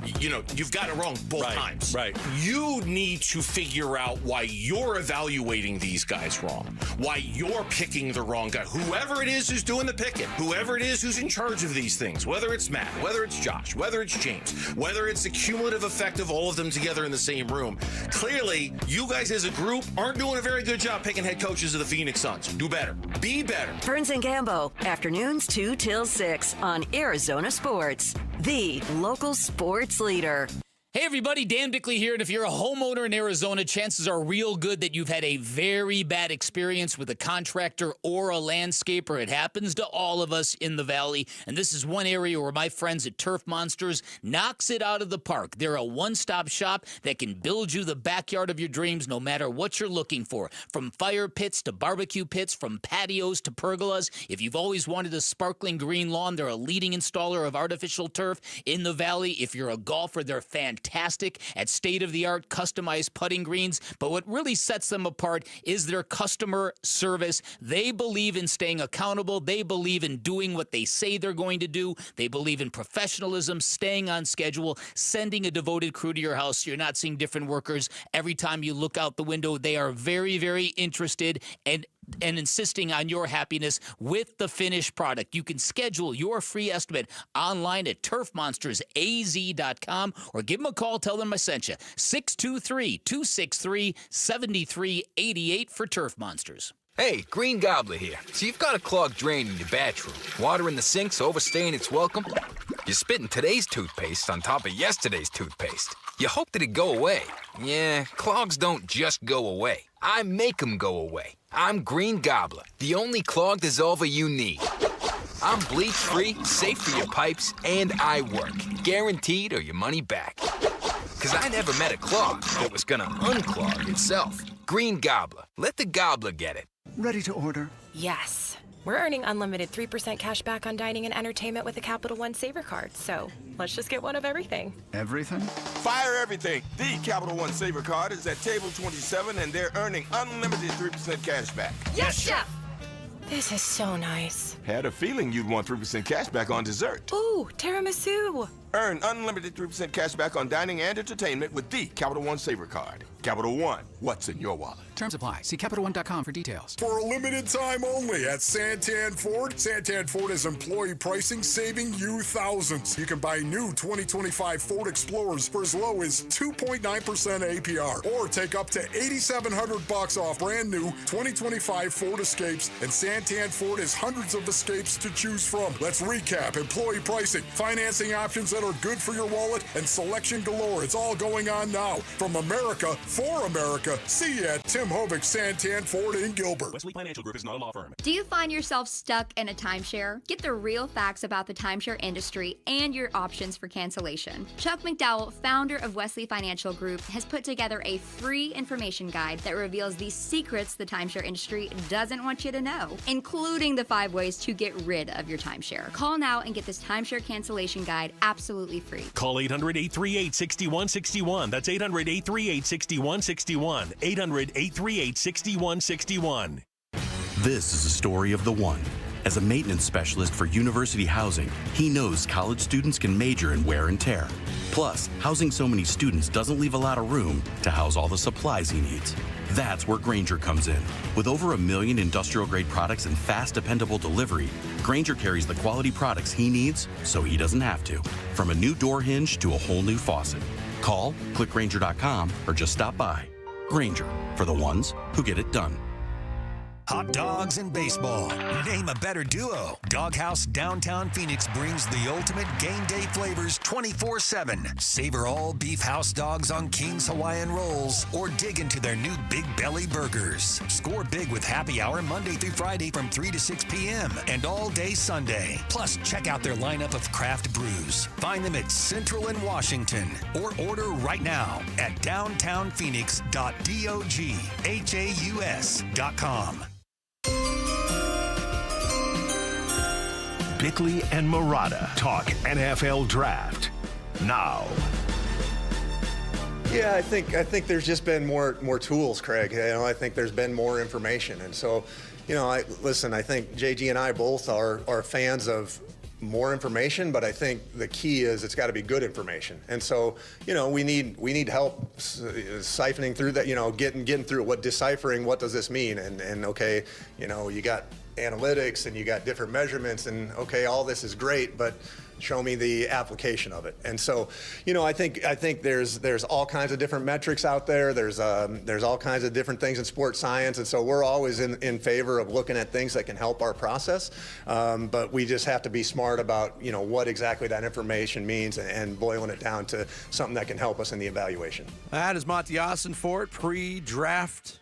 got it wrong both times. Right. You need to figure out why you're evaluating these guys wrong, why you're picking the wrong guy. Whoever it is who's doing the picking, whoever it is who's in charge of these things, whether it's Matt, whether it's Josh, whether it's James, whether it's the cumulative effect of all of them together in the same room. Clearly, you guys as a group aren't doing a very good job picking head coaches of the Phoenix Suns. Do better. Be better. Burns and Gambo, afternoons 2 till 6 on Arizona Sports, the local sports leader. Hey everybody, Dan Bickley here, and if you're a homeowner in Arizona, chances are real good that you've had a very bad experience with a contractor or a landscaper. It happens to all of us in the valley, and this is one area where my friends at Turf Monsters knocks it out of the park. They're a one-stop shop that can build you the backyard of your dreams no matter what you're looking for. From fire pits to barbecue pits, from patios to pergolas. If you've always wanted a sparkling green lawn, they're a leading installer of artificial turf in the valley. If you're a golfer, they're fantastic at state-of-the-art customized putting greens, but what really sets them apart is their customer service. They believe in staying accountable. They believe in doing what they say they're going to do. They believe in professionalism, staying on schedule, sending a devoted crew to your house. You're not seeing different workers every time you look out the window. They are very, very interested and insisting on your happiness with the finished product. You can schedule your free estimate online at turfmonstersaz.com or give them a call. Tell them I sent you. 623-263-7388 for Turf Monsters. Hey, Green Gobbler here. So you've got a clogged drain in your bathroom. Water in the sink's overstaying its welcome. You're spitting today's toothpaste on top of yesterday's toothpaste. You hope that it go away. Yeah, clogs don't just go away. I make them go away. I'm Green Gobbler, the only clog dissolver you need. I'm bleach-free, safe for your pipes, and I work. Guaranteed or your money back. Because I never met a clog that was gonna unclog itself. Green Gobbler. Let the gobbler get it. Ready to order? Yes. We're earning unlimited 3% cash back on dining and entertainment with a Capital One Saver card, so let's just get one of everything. Everything? Fire everything. The Capital One Saver card is at table 27, and they're earning unlimited 3% cash back. Yes, Chef! This is so nice. Had a feeling you'd want 3% cash back on dessert. Ooh, tiramisu. Earn unlimited 3% cash back on dining and entertainment with the Capital One Saver card. Capital One, what's in your wallet? Terms apply. See CapitalOne.com for details. For a limited time only at Santan Ford. Santan Ford has employee pricing saving you thousands. You can buy new 2025 Ford Explorers for as low as 2.9% APR or take up to $8,700 off brand new 2025 Ford Escapes, and Santan Ford has hundreds of Escapes to choose from. Let's recap. Employee pricing, financing options that are good for your wallet, and selection galore. It's all going on now. From America, for America. See you at Tim Hovick, Santan, Ford, and Gilbert. Wesley Financial Group is not a law firm. Do you find yourself stuck in a timeshare? Get the real facts about the timeshare industry and your options for cancellation. Chuck McDowell, founder of Wesley Financial Group, has put together a free information guide that reveals the secrets the timeshare industry doesn't want you to know, including the 5 ways to get rid of your timeshare. Call now and get this timeshare cancellation guide absolutely free. Call 800-838-6161. That's 800-838-6161. 800-838-6161. This is a story of the one. As a maintenance specialist for university housing, he knows college students can major in wear and tear. Plus, housing so many students doesn't leave a lot of room to house all the supplies he needs. That's where Grainger comes in. With over 1 million industrial-grade products and fast, dependable delivery, Grainger carries the quality products he needs so he doesn't have to. From a new door hinge to a whole new faucet. Call, click Grainger.com, or just stop by. Grainger, for the ones who get it done. Hot dogs and baseball. Name a better duo. Doghouse Downtown Phoenix brings the ultimate game day flavors 24/7. Savor all beef house dogs on King's Hawaiian Rolls or dig into their new Big Belly Burgers. Score big with happy hour Monday through Friday from 3 to 6 p.m. and all day Sunday. Plus, check out their lineup of craft brews. Find them at Central and Washington or order right now at downtownphoenix.doghaus.com. Bickley and Murata talk NFL draft now. Yeah, I think there's just been more tools, Craig. I think there's been more information, and so, I think JG and I both are fans of more information, but I think the key is it's got to be good information. And so, we need help siphoning through that, getting through deciphering what does this mean, and okay, you got analytics and you got different measurements, and okay, all this is great, but show me the application of it. And so, I think there's all kinds of different metrics out there. There's all kinds of different things in sports science, and so we're always in favor of looking at things that can help our process. But we just have to be smart about what exactly that information means and boiling it down to something that can help us in the evaluation. That is Monty Ossenfort, pre-draft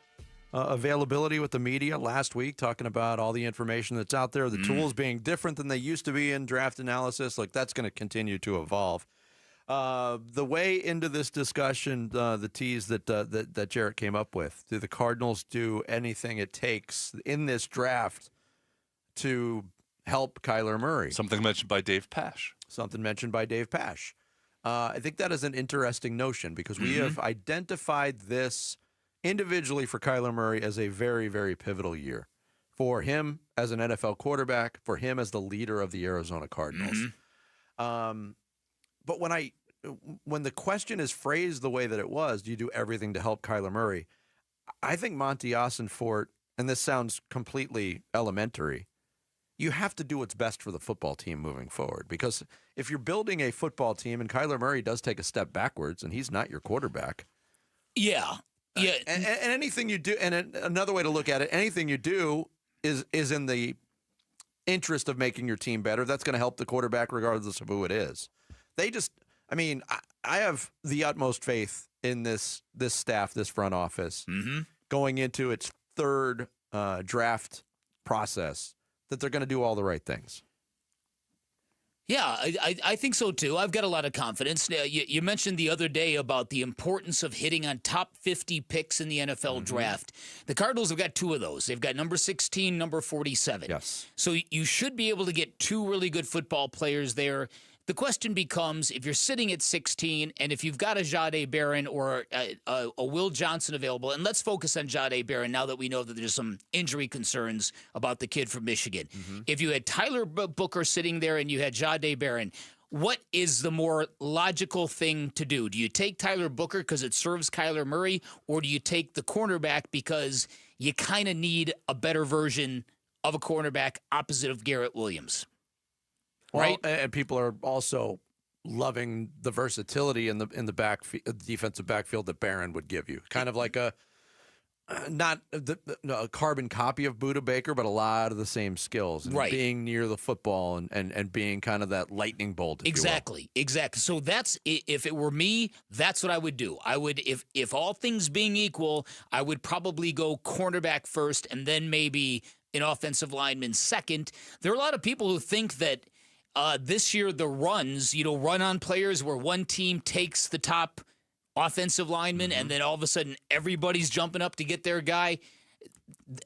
availability with the media last week, talking about all the information that's out there, the tools being different than they used to be in draft analysis. Like, that's going to continue to evolve. The way into this discussion, the tease that Jarrett came up with, do the Cardinals do anything it takes in this draft to help Kyler Murray? Something mentioned by Dave Pasch. I think that is an interesting notion because we have identified this individually for Kyler Murray as a very, very pivotal year for him as an NFL quarterback, for him as the leader of the Arizona Cardinals. But when the question is phrased the way that it was, do you do everything to help Kyler Murray? I think Monty Ossenfort, and this sounds completely elementary, you have to do what's best for the football team moving forward. Because if you're building a football team and Kyler Murray does take a step backwards and he's not your quarterback. Yeah. Yeah, and anything you do, and another way to look at it, anything you do is in the interest of making your team better. That's going to help the quarterback regardless of who it is. I have the utmost faith in this staff, this front office, going into its third draft process, that they're going to do all the right things. Yeah, I think so, too. I've got a lot of confidence. You mentioned the other day about the importance of hitting on top 50 picks in the NFL draft. The Cardinals have got 2 of those. They've got number 16, number 47. Yes. So you should be able to get 2 really good football players there. The question becomes, if you're sitting at 16 and if you've got a Jahdae Barron or a Will Johnson available, and let's focus on Jahdae Barron now that we know that there's some injury concerns about the kid from Michigan. If you had Tyler Booker sitting there and you had Jahdae Barron, what is the more logical thing to do? Do you take Tyler Booker because it serves Kyler Murray, or do you take the cornerback because you kind of need a better version of a cornerback opposite of Garrett Williams? Right, and people are also loving the versatility in the defensive backfield that Barron would give you. Kind of like not a carbon copy of Buda Baker, but a lot of the same skills. And being near the football and being kind of that lightning bolt. Exactly. So that's, if it were me, that's what I would do. I would, if all things being equal, I would probably go cornerback first and then maybe an offensive lineman second. There are a lot of people who think that this year the runs, run on players where one team takes the top offensive lineman and then all of a sudden everybody's jumping up to get their guy.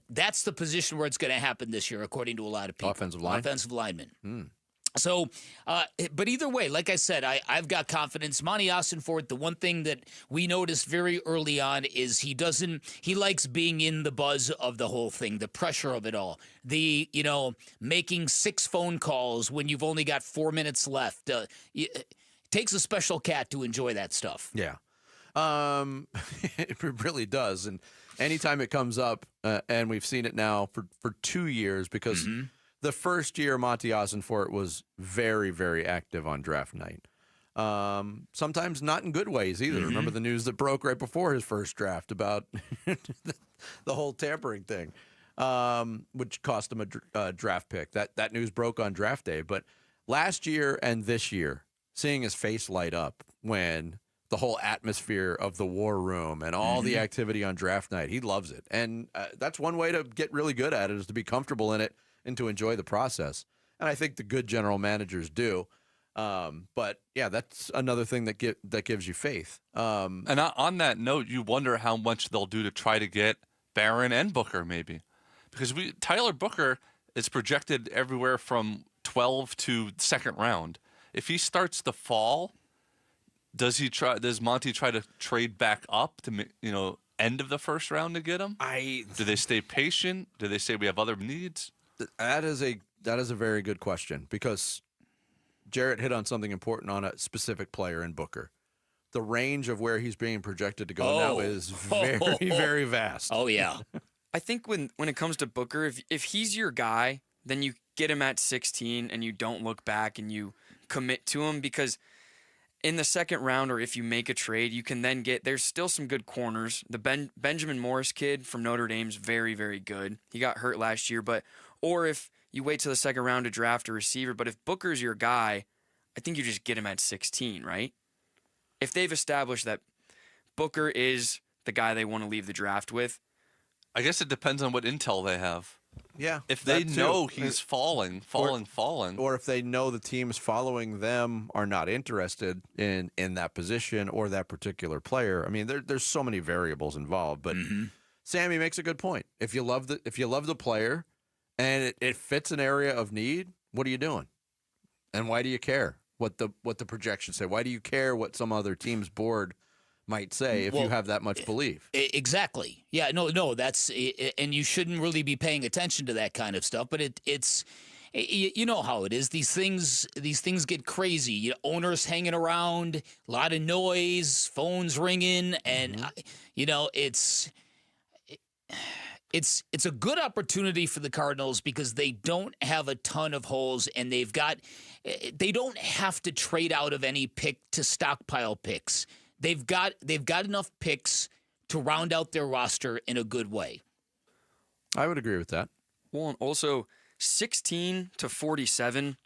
That's the position where it's going to happen this year, according to a lot of people. Offensive lineman. So, but either way, like I said, I've got confidence. Monty Ossenfort, the one thing that we noticed very early on is he likes being in the buzz of the whole thing, the pressure of it all. Making 6 phone calls when you've only got 4 minutes left. It takes a special cat to enjoy that stuff. Yeah. It really does. And anytime it comes up, and we've seen it now for 2 years, because the first year Monty Ossenfort was very, very active on draft night. Sometimes not in good ways either. Remember the news that broke right before his first draft about the whole tampering thing, which cost him a draft pick. That news broke on draft day. But last year and this year, seeing his face light up when the whole atmosphere of the war room and all the activity on draft night, he loves it. And that's one way to get really good at it, is to be comfortable in it and to enjoy the process. And I think the good general managers do. But yeah, that's another thing that gives you faith. And on that note, you wonder how much they'll do to try to get Barron and Booker, maybe, because Tyler Booker is projected everywhere from 12 to second round. If he starts to fall, does Monty try to trade back up to end of the first round to get him? Do they stay patient? Do they say we have other needs? That is a very good question, because Jarrett hit on something important on a specific player in Booker. The range of where he's being projected to go now is very, very vast. Oh, yeah. I think when it comes to Booker, if he's your guy, then you get him at 16 and you don't look back and you commit to him, because in the second round, or if you make a trade, you can then there's still some good corners. The Benjamin Morris kid from Notre Dame's very, very good. He got hurt last year, or if you wait till the second round to draft a receiver, but if Booker's your guy, I think you just get him at 16, right? If they've established that Booker is the guy they want to leave the draft with. I guess it depends on what intel they have. Yeah. If they know he's falling. Or if they know the teams following them are not interested in that position or that particular player. I mean, there's so many variables involved. But Sammy makes a good point. If you love the player and it fits an area of need, what are you doing? And why do you care what the projections say? Why do you care what some other team's board might say if you have that much belief? Exactly. Yeah, no, that's, and you shouldn't really be paying attention to that kind of stuff, but it's you know how it is. These things get crazy. Owners hanging around, a lot of noise, phones ringing, and it's a good opportunity for the Cardinals because they don't have a ton of holes, and they don't have to trade out of any pick to stockpile picks. They've got enough picks to round out their roster in a good way. I would agree with that. Well, and also 16 to 47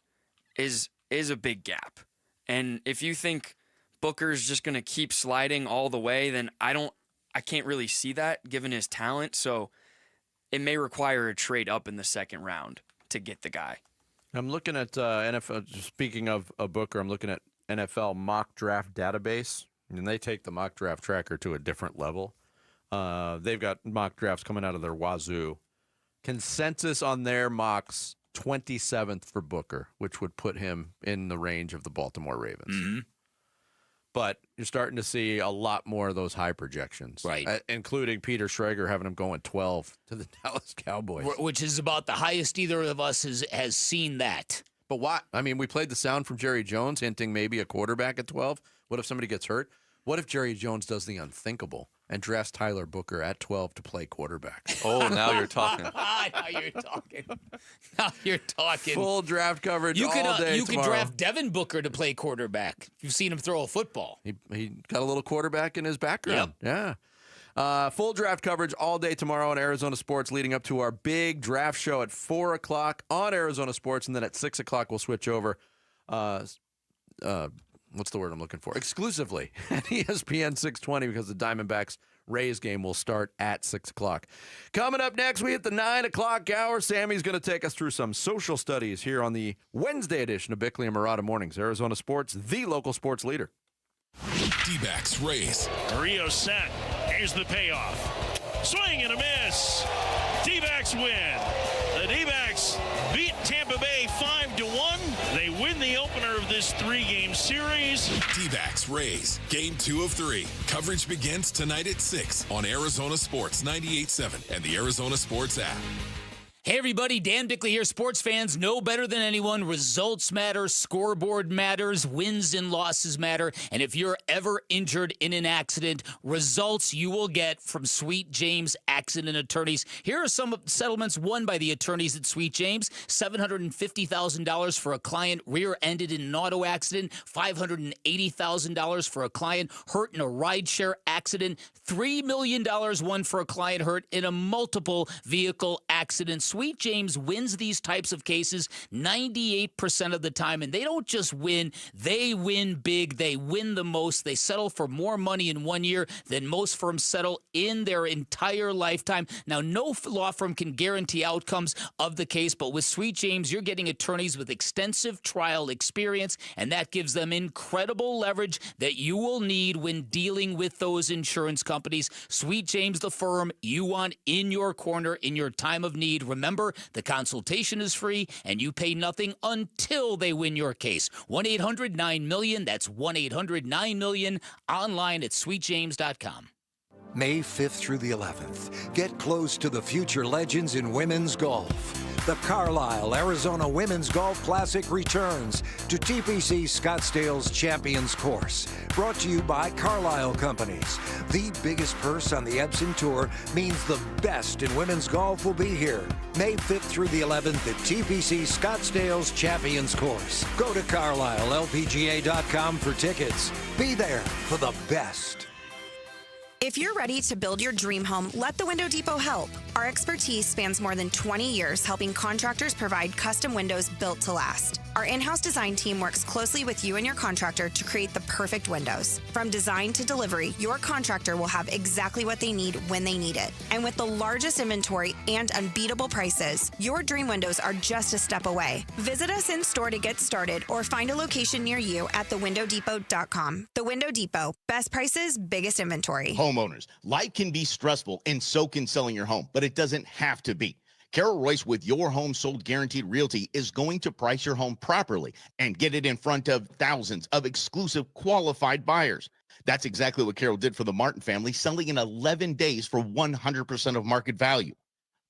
is a big gap. And if you think Booker's just going to keep sliding all the way, then I can't really see that given his talent. So it may require a trade up in the second round to get the guy. I'm looking at NFL. Speaking of Booker, I'm looking at NFL mock draft database. And they take the mock draft tracker to a different level. They've got mock drafts coming out of their wazoo. Consensus on their mocks, 27th for Booker, which would put him in the range of the Baltimore Ravens. But you're starting to see a lot more of those high projections. Right. Including Peter Schrager having him going 12 to the Dallas Cowboys. Which is about the highest either of us has seen that. But why? I mean, we played the sound from Jerry Jones hinting maybe a quarterback at 12. What if somebody gets hurt? What if Jerry Jones does the unthinkable and drafts Tyler Booker at 12 to play quarterback? Oh, now you're talking. Now you're talking. Full draft coverage all day You tomorrow. could draft Devin Booker to play quarterback. You've seen him throw a football. He got a little quarterback in his background. Yep. Yeah. Full draft coverage all day tomorrow on Arizona Sports, leading up to our big draft show at 4 o'clock on Arizona Sports, and then at 6 o'clock we'll switch over. What's the word I'm looking for? Exclusively at ESPN 620, because the Diamondbacks Rays game will start at 6 o'clock. Coming up next, we hit the 9 o'clock hour. Sammy's going to take us through some social studies here on the Wednesday edition of Bickley and Murata Mornings. Arizona Sports, the local sports leader. D-backs Rays. Rio set. Here's the payoff. Swing and a miss. D-backs win. The D-backs beat Tampa Bay 5-1. They win the opener of this 3-game series. D-backs Rays. Game 2 of 3. Coverage begins tonight at 6 on Arizona Sports 98.7 and the Arizona Sports app. Hey everybody, Dan Bickley here. Sports fans know better than anyone. Results matter, scoreboard matters, wins and losses matter. And if you're ever injured in an accident, results you will get from Sweet James Accident Attorneys. Here are some settlements won by the attorneys at Sweet James. $750,000 for a client rear-ended in an auto accident. $580,000 for a client hurt in a rideshare accident. $3 million won for a client hurt in a multiple vehicle accident. Sweet James wins these types of cases 98% of the time, and they don't just win, they win big. They win the most. They settle for more money in 1 year than most firms settle in their entire lifetime. Now, no law firm can guarantee outcomes of the case, but with Sweet James, you're getting attorneys with extensive trial experience, and that gives them incredible leverage that you will need when dealing with those insurance companies. Sweet James, the firm you want in your corner in your time of need. Remember, the consultation is free, and you pay nothing until they win your case. 1-800-9-MILLION. That's 1-800-9-MILLION. Online at sweetjames.com. May 5th through the 11th, get close to the future legends in women's golf. The Carlisle Arizona Women's Golf Classic returns to TPC Scottsdale's Champions Course. Brought to you by Carlisle Companies. The biggest purse on the Epson Tour means the best in women's golf will be here. May 5th through the 11th at TPC Scottsdale's Champions Course. Go to CarlisleLPGA.com for tickets. Be there for the best. If you're ready to build your dream home, let the Window Depot help. Our expertise spans more than 20 years helping contractors provide custom windows built to last. Our in-house design team works closely with you and your contractor to create the perfect windows. From design to delivery, your contractor will have exactly what they need when they need it. And with the largest inventory and unbeatable prices, your dream windows are just a step away. Visit us in store to get started or find a location near you at thewindowdepot.com. The Window Depot. Best prices, biggest inventory. Homeowners, life can be stressful and so can selling your home, but it doesn't have to be. Carol Royce with Your Home Sold Guaranteed Realty is going to price your home properly and get it in front of thousands of exclusive qualified buyers. That's exactly what Carol did for the Martin family, selling in 11 days for 100% of market value.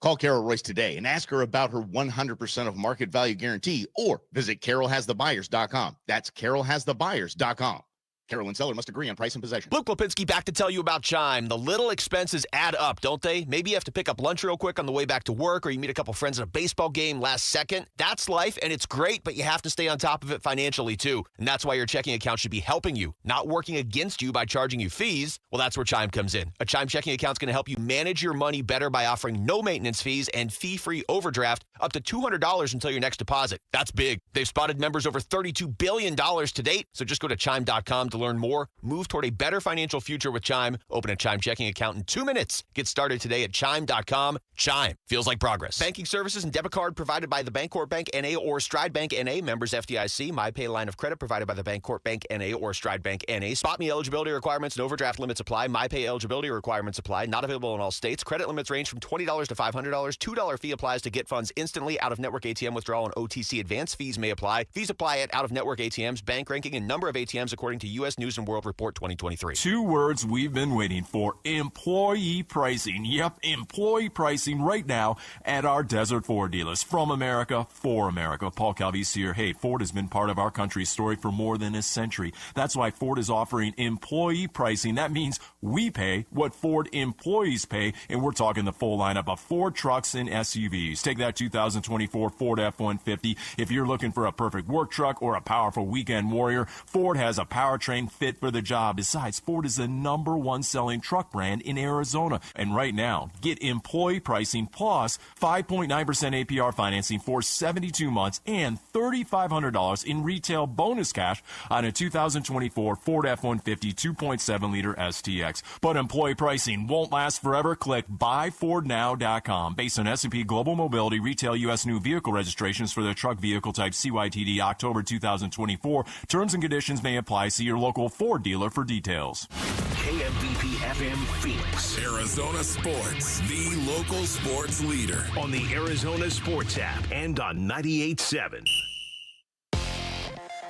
Call Carol Royce today and ask her about her 100% of market value guarantee, or visit carolhasthebuyers.com. That's carolhasthebuyers.com. Carol and seller must agree on price and possession. Luke Lipinski back to tell you about Chime. The little expenses add up, don't they? Maybe you have to pick up lunch real quick on the way back to work, or you meet a couple friends at a baseball game last second. That's life, and it's great, but you have to stay on top of it financially, too. And that's why your checking account should be helping you, not working against you by charging you fees. Well, that's where Chime comes in. A Chime checking account is going to help you manage your money better by offering no maintenance fees and fee-free overdraft up to $200 until your next deposit. That's big. They've spotted members over $32 billion to date, so just go to Chime.com to learn more. Move toward a better financial future with Chime. Open a Chime checking account in 2 minutes. Get started today at Chime.com. Chime. Feels like progress. Banking services and debit card provided by the Bancorp Bank N.A. or Stride Bank N.A. Members FDIC. MyPay line of credit provided by the Bancorp Bank N.A. or Stride Bank N.A. Spot me eligibility requirements and overdraft limits apply. MyPay eligibility requirements apply. Not available in all states. Credit limits range from $20 to $500. $2 fee applies to get funds instantly. Out-of-network ATM withdrawal and OTC advance fees may apply. Fees apply at out-of-network ATMs. Bank ranking and number of ATMs according to U.S. News & World Report 2023. 2 words we've been waiting for: employee pricing. Yep, employee pricing right now at our Desert Ford dealers. From America, for America. Paul Calvise here. Hey, Ford has been part of our country's story for more than a century. That's why Ford is offering employee pricing. That means we pay what Ford employees pay, and we're talking the full lineup of Ford trucks and SUVs. Take that 2024 Ford F-150. If you're looking for a perfect work truck or a powerful weekend warrior, Ford has a powertrain trained fit for the job. Besides, Ford is the #1 selling truck brand in Arizona. And right now, get employee pricing plus 5.9% APR financing for 72 months and $3,500 in retail bonus cash on a 2024 Ford F-150 2.7-liter STX. But employee pricing won't last forever. Click buyfordnow.com. Based on S&P Global Mobility retail U.S. new vehicle registrations for the truck vehicle type CYTD October 2024. Terms and conditions may apply. See your local Ford dealer for details. KMBP FM Phoenix. Arizona Sports, the local sports leader. On the Arizona Sports app and on 98.7.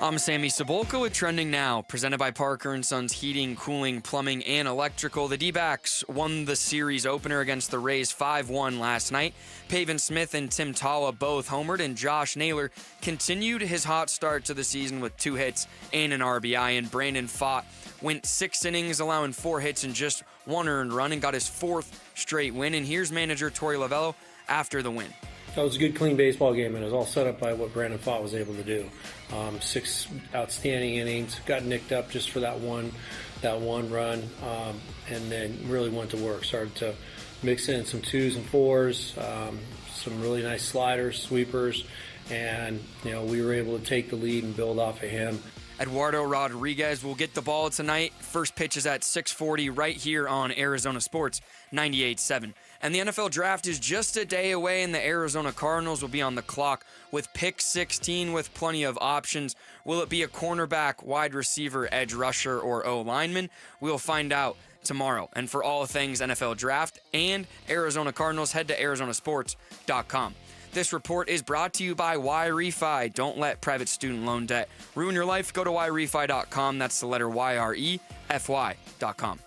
I'm Sammy Cebulka with Trending Now, presented by Parker & Sons Heating, Cooling, Plumbing, and Electrical. The D-backs won the series opener against the Rays 5-1 last night. Pavin Smith and Tim Talla both homered, and Josh Naylor continued his hot start to the season with 2 hits and an RBI, and Brandon Pfaadt went 6 innings, allowing 4 hits and just 1 earned run, and got his 4th straight win. And here's manager Torey Lavello after the win. That was a good, clean baseball game, and it was all set up by what Brandon Pfaadt was able to do. 6 outstanding innings, got nicked up just for that one run, and then really went to work. Started to mix in some 2s and 4s, some really nice sliders, sweepers, and we were able to take the lead and build off of him. Eduardo Rodriguez will get the ball tonight. First pitch is at 6:40 right here on Arizona Sports 98.7. And the NFL Draft is just a day away, and the Arizona Cardinals will be on the clock with pick 16 with plenty of options. Will it be a cornerback, wide receiver, edge rusher, or O-lineman? We'll find out tomorrow. And for all things NFL Draft and Arizona Cardinals, head to arizonasports.com. This report is brought to you by YRefi. Don't let private student loan debt ruin your life. Go to YRefi.com. That's the letter YREFY.com.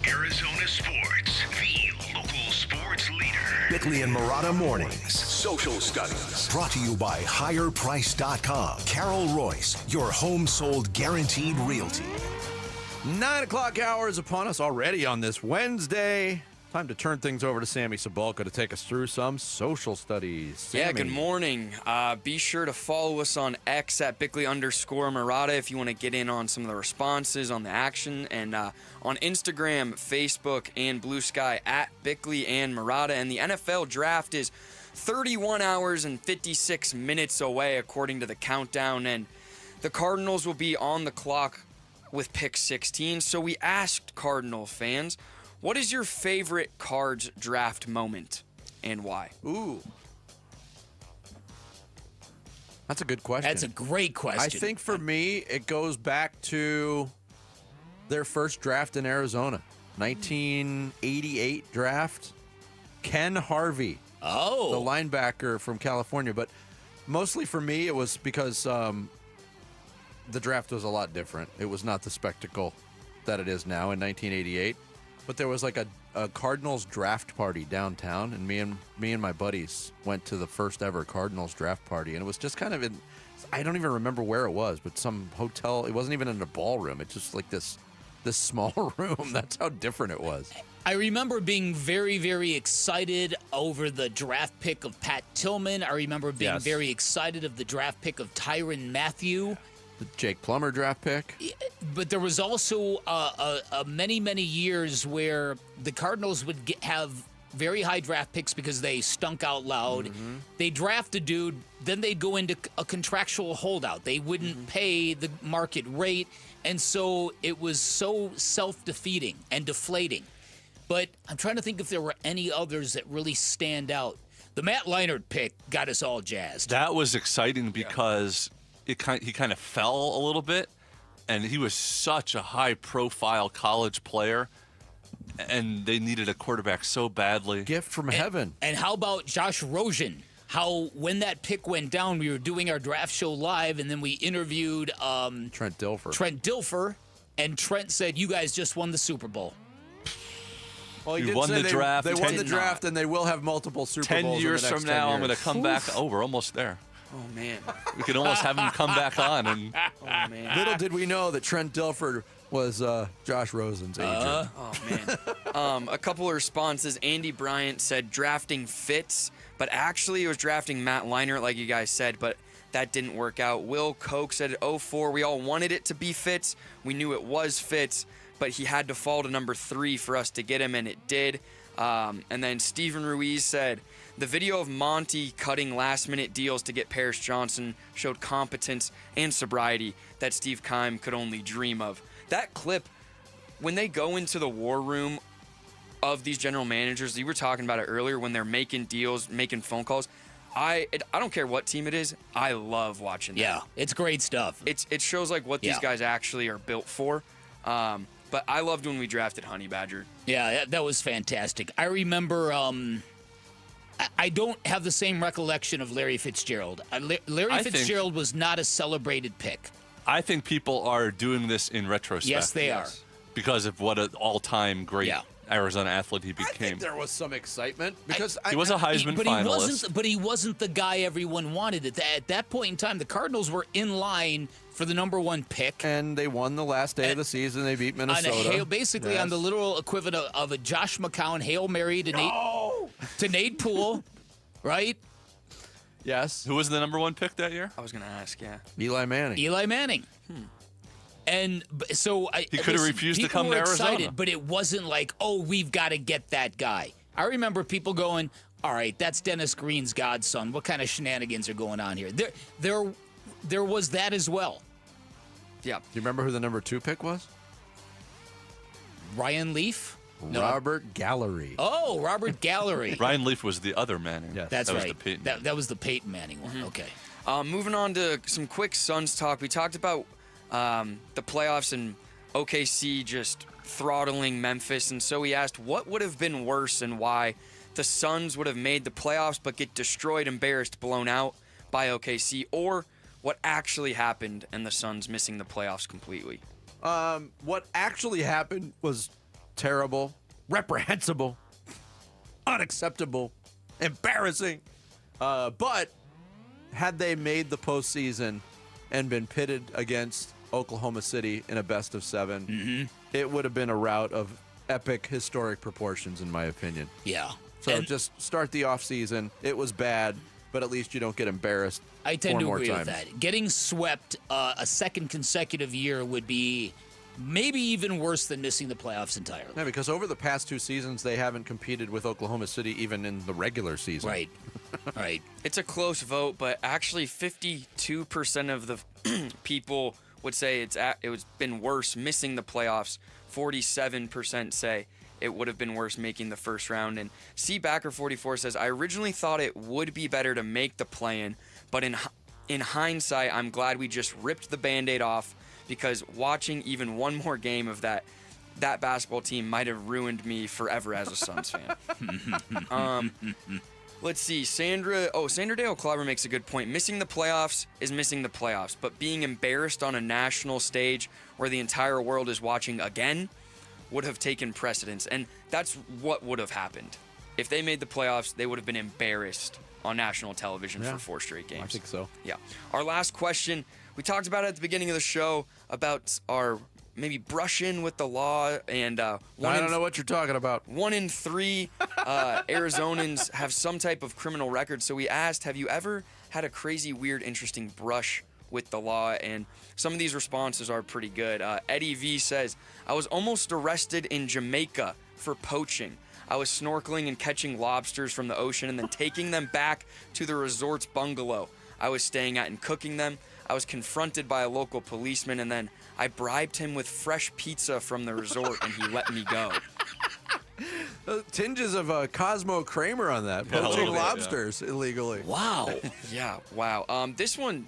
Arizona Sports, the local sports leader. Bickley and Marotta Mornings. Social Studies. Brought to you by HigherPrice.com. Carol Royce, your home sold guaranteed realty. 9 o'clock hour is upon us already on this Wednesday. Time to turn things over to Sammy Cebulka to take us through some social studies. Sammy. Yeah, good morning. Be sure to follow us on X at Bickley_Marotta if you want to get in on some of the responses on the action, and on Instagram, Facebook, and Blue Sky at Bickley and Marotta. And the NFL Draft is 31 hours and 56 minutes away, according to the countdown, and the Cardinals will be on the clock with pick 16. So we asked Cardinal fans, what is your favorite Cards draft moment and why? Ooh. That's a good question. That's a great question. I think for me, it goes back to their first draft in Arizona, 1988 draft. Ken Harvey. Oh. The linebacker from California. But mostly for me, it was because the draft was a lot different. It was not the spectacle that it is now in 1988. But there was like a Cardinals draft party downtown, and me and my buddies went to the first ever Cardinals draft party, and it was just kind of I don't even remember where it was, but some hotel. It wasn't even in a ballroom. It's just like this small room. That's how different it was. I remember being very, very excited over the draft pick of Pat Tillman. I remember being very excited of the draft pick of Tyrann Mathieu. The Jake Plummer draft pick. But there was also many, many years where the Cardinals would have very high draft picks because they stunk out loud. Mm-hmm. They draft a dude, then they'd go into a contractual holdout. They wouldn't pay the market rate, and so it was so self-defeating and deflating. But I'm trying to think if there were any others that really stand out. The Matt Leinart pick got us all jazzed. That was exciting because he kind of fell a little bit, and he was such a high-profile college player, and they needed a quarterback so badly. Gift from heaven. And how about Josh Rosen? How, when that pick went down, we were doing our draft show live, and then we interviewed Trent Dilfer, and Trent said, "You guys just won the Super Bowl." Well, you won the draft. They won the draft, and they will have multiple Super Bowls. 10 years from now, I'm going to come back. Oh, we're almost there. Oh, man. We could almost have him come back on. And oh, man. Little did we know that Trent Dilfer was Josh Rosen's agent. Oh, man. A couple of responses. Andy Bryant said drafting Fitz, but actually it was drafting Matt Leinart, like you guys said. But That didn't work out. Will Koch said at 04, we all wanted it to be Fitz. We knew it was Fitz, but he had to fall to number 3 for us to get him, and it did. And then Steven Ruiz said, the video of Monty cutting last-minute deals to get Paris Johnson showed competence and sobriety that Steve Keim could only dream of. That clip, when they go into the war room of these general managers, you were talking about it earlier, when they're making deals, making phone calls, I don't care what team it is. I love watching that. Yeah, it's great stuff. It shows like what these guys actually are built for. But I loved when we drafted Honey Badger. Yeah, that was fantastic. I remember. I don't have the same recollection of Larry Fitzgerald. Larry Fitzgerald was not a celebrated pick. I think people are doing this in retrospect. Yes, they are. Because of what an all-time great Arizona athlete he became. I think there was some excitement because he was a Heisman finalist. But he wasn't the guy everyone wanted. At that point in time, the Cardinals were in line for the number 1 pick. And they won the last day of the season. They beat Minnesota. Basically on the literal equivalent of a Josh McCown Hail Mary to Nate Poole, right? Yes. Who was the number 1 pick that year? I was going to ask, Eli Manning. And so he could have refused to come to Arizona. Excited, but it wasn't like, oh, we've got to get that guy. I remember people going, all right, that's Dennis Green's godson. What kind of shenanigans are going on here? There was that as well. Yeah. Do you remember who the number 2 pick was? Ryan Leaf? No. Robert Gallery. Oh, Robert Gallery. Ryan Leaf was the other Manning. Yes. That's that right. Was the Peyton. That was the Peyton Manning one. Okay. Moving on to some quick Suns talk. We talked about the playoffs and OKC just throttling Memphis, and so we asked what would have been worse and why the Suns would have made the playoffs but get destroyed, embarrassed, blown out by OKC, or what actually happened and the Suns missing the playoffs completely. What actually happened was terrible, reprehensible, unacceptable, embarrassing. But had they made the postseason and been pitted against Oklahoma City in a best of 7, it would have been a rout of epic, historic proportions, in my opinion. Yeah. So just start the offseason. It was bad, but at least you don't get embarrassed. I tend to agree with that. Getting swept a second consecutive year would be maybe even worse than missing the playoffs entirely. Yeah, because over the past 2 seasons, they haven't competed with Oklahoma City even in the regular season. Right. Right. It's a close vote, but actually 52% of the people would say it was been worse missing the playoffs. 47% say it would have been worse making the first round. And C. Backer 44 says, I originally thought it would be better to make the play-in, but in hindsight, I'm glad we just ripped the Band-Aid off, because watching even one more game of that basketball team might have ruined me forever as a Suns fan. Let's see. Sandra Dale Clobber makes a good point. Missing the playoffs is missing the playoffs, but being embarrassed on a national stage where the entire world is watching again would have taken precedence. And that's what would have happened. If they made the playoffs, they would have been embarrassed on national television for 4 straight games. I think so. Yeah. Our last question, we talked about it at the beginning of the show about our maybe brush in with the law, and I don't know what you're talking about. 1 in 3 Arizonans have some type of criminal record. So we asked, have you ever had a crazy, weird, interesting brush with the law? And some of these responses are pretty good. Eddie V says, I was almost arrested in Jamaica for poaching. I was snorkeling and catching lobsters from the ocean and then taking them back to the resort's bungalow I was staying at and cooking them. I was confronted by a local policeman, and then I bribed him with fresh pizza from the resort, and he let me go. Tinges of Cosmo Kramer on that. Poaching lobsters illegally. Wow. Yeah, wow. This one's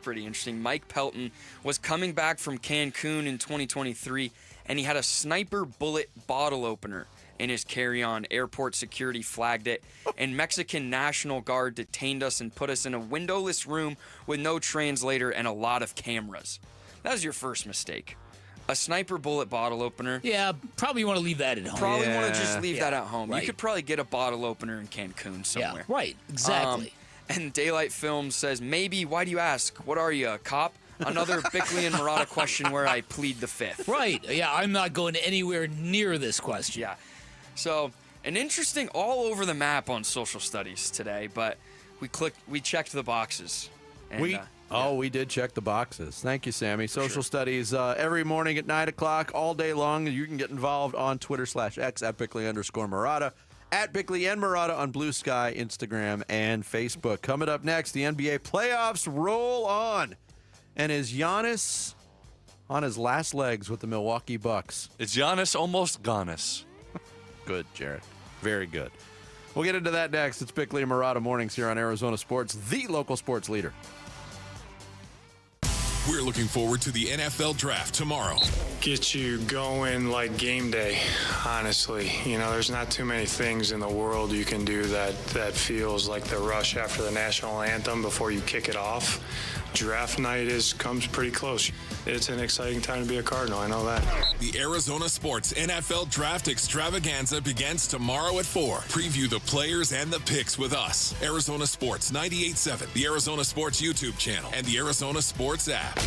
pretty interesting. Mike Pelton was coming back from Cancun in 2023, and he had a sniper bullet bottle opener in his carry-on. Airport security flagged it, and Mexican National Guard detained us and put us in a windowless room with no translator and a lot of cameras. That was your first mistake. A sniper bullet bottle opener. Yeah, probably want to leave that at home. Probably want to just leave that at home. Right. You could probably get a bottle opener in Cancun somewhere. Yeah, right, exactly. And Daylight Films says, maybe, why do you ask? What are you, a cop? Another Bickley and Murata question where I plead the fifth. Right, yeah, I'm not going anywhere near this question. Yeah. So, an interesting all over the map on social studies today, but we checked the boxes. And, we did check the boxes. Thank you, Sammy. Social Studies every morning at 9 o'clock, all day long. You can get involved on Twitter/X at Bickley_Murata, at Bickley and Murata on Blue Sky, Instagram, and Facebook. Coming up next, the NBA playoffs roll on. And is Giannis on his last legs with the Milwaukee Bucks? Is Giannis almost gonus? Good, Jared. Very good. We'll get into that next. It's Bickley and Murata mornings here on Arizona Sports, the local sports leader. We're looking forward to the NFL Draft tomorrow. Get you going like game day, honestly. You know, there's not too many things in the world you can do that feels like the rush after the national anthem before you kick it off. Draft night comes pretty close. It's an exciting time to be a Cardinal, I know that. The Arizona Sports NFL Draft Extravaganza begins tomorrow at 4. Preview the players and the picks with us. Arizona Sports 98.7, the Arizona Sports YouTube channel, and the Arizona Sports app.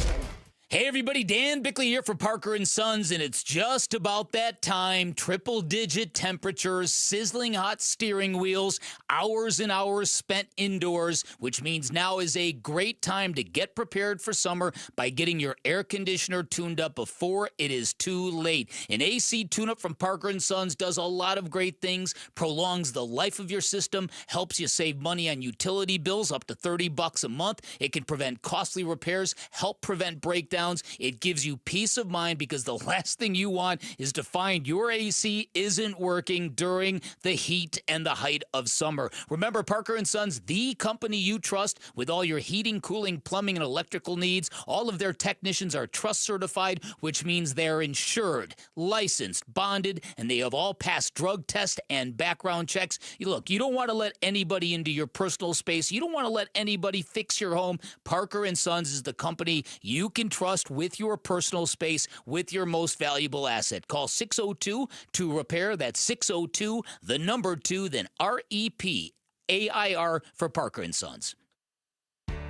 Hey everybody, Dan Bickley here for Parker & Sons, and it's just about that time. Triple-digit temperatures, sizzling hot steering wheels, hours and hours spent indoors, which means now is a great time to get prepared for summer by getting your air conditioner tuned up before it is too late. An AC tune-up from Parker & Sons does a lot of great things, prolongs the life of your system, helps you save money on utility bills up to $30 a month. It can prevent costly repairs, help prevent breakdowns. It gives you peace of mind because the last thing you want is to find your AC isn't working during the heat and the height of summer. Remember, Parker & Sons, the company you trust with all your heating, cooling, plumbing, and electrical needs. All of their technicians are trust certified, which means they're insured, licensed, bonded, and they have all passed drug tests and background checks. Look, you don't want to let anybody into your personal space. You don't want to let anybody fix your home. Parker & Sons is the company you can trust with your personal space, with your most valuable asset. Call 602 to repair. That's 602, the number 2, then REPAIR for Parker & Sons.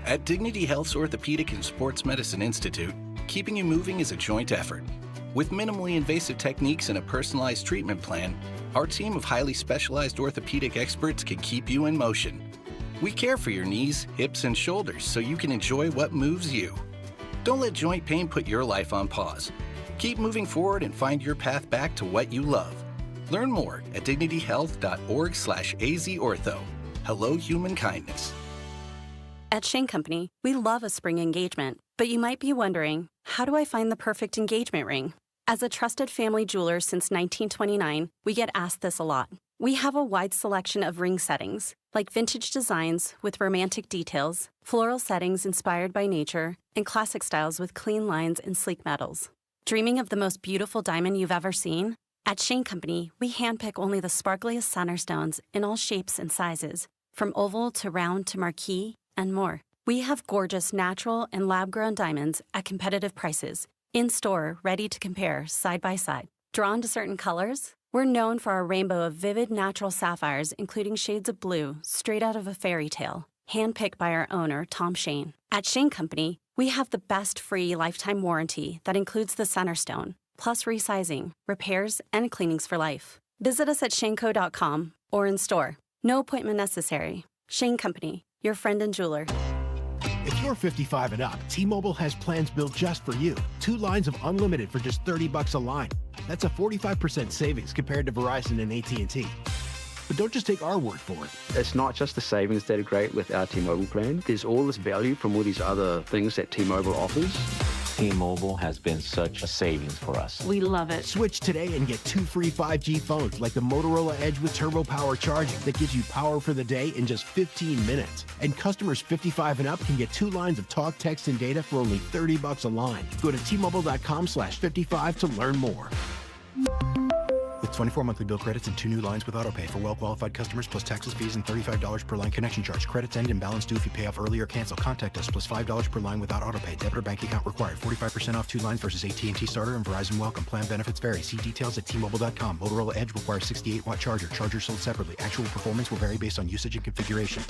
At Dignity Health's Orthopedic and Sports Medicine Institute, keeping you moving is a joint effort. With minimally invasive techniques and a personalized treatment plan, our team of highly specialized orthopedic experts can keep you in motion. We care for your knees, hips, and shoulders so you can enjoy what moves you. Don't let joint pain put your life on pause. Keep moving forward and find your path back to what you love. Learn more at dignityhealth.org/azortho. Hello, human kindness. At Shane Company, we love a spring engagement, but you might be wondering, how do I find the perfect engagement ring? As a trusted family jeweler since 1929, we get asked this a lot. We have a wide selection of ring settings, like vintage designs with romantic details, floral settings inspired by nature, and classic styles with clean lines and sleek metals. Dreaming of the most beautiful diamond you've ever seen? At Shane Company, we handpick only the sparkliest center stones in all shapes and sizes, from oval to round to marquise, and more. We have gorgeous natural and lab-grown diamonds at competitive prices, in-store, ready to compare side by side. Drawn to certain colors? We're known for our rainbow of vivid natural sapphires, including shades of blue, straight out of a fairy tale, handpicked by our owner, Tom Shane. At Shane Company, we have the best free lifetime warranty that includes the center stone, plus resizing, repairs, and cleanings for life. Visit us at shaneco.com or in store. No appointment necessary. Shane Company, your friend and jeweler. If you're 55 and up, T-Mobile has plans built just for you. 2 lines of unlimited for just $30 a line. That's a 45% savings compared to Verizon and AT&T. But don't just take our word for it. It's not just the savings that are great with our T-Mobile plan. There's all this value from all these other things that T-Mobile offers. T-Mobile has been such a savings for us. We love it. Switch today and get 2 free 5G phones like the Motorola Edge with Turbo Power charging that gives you power for the day in just 15 minutes. And customers 55 and up can get 2 lines of talk, text, and data for only $30 a line. Go to T-Mobile.com/55 to learn more. With 24 monthly bill credits and 2 new lines with autopay for well-qualified customers, plus taxes, fees, and $35 per line connection charge. Credits end and balance due if you pay off early or cancel. Contact us, plus $5 per line without autopay. Debit or bank account required. 45% off 2 lines versus AT&T Starter and Verizon Welcome. Plan benefits vary. See details at T-Mobile.com. Motorola Edge requires 68-watt charger. Charger sold separately. Actual performance will vary based on usage and configuration.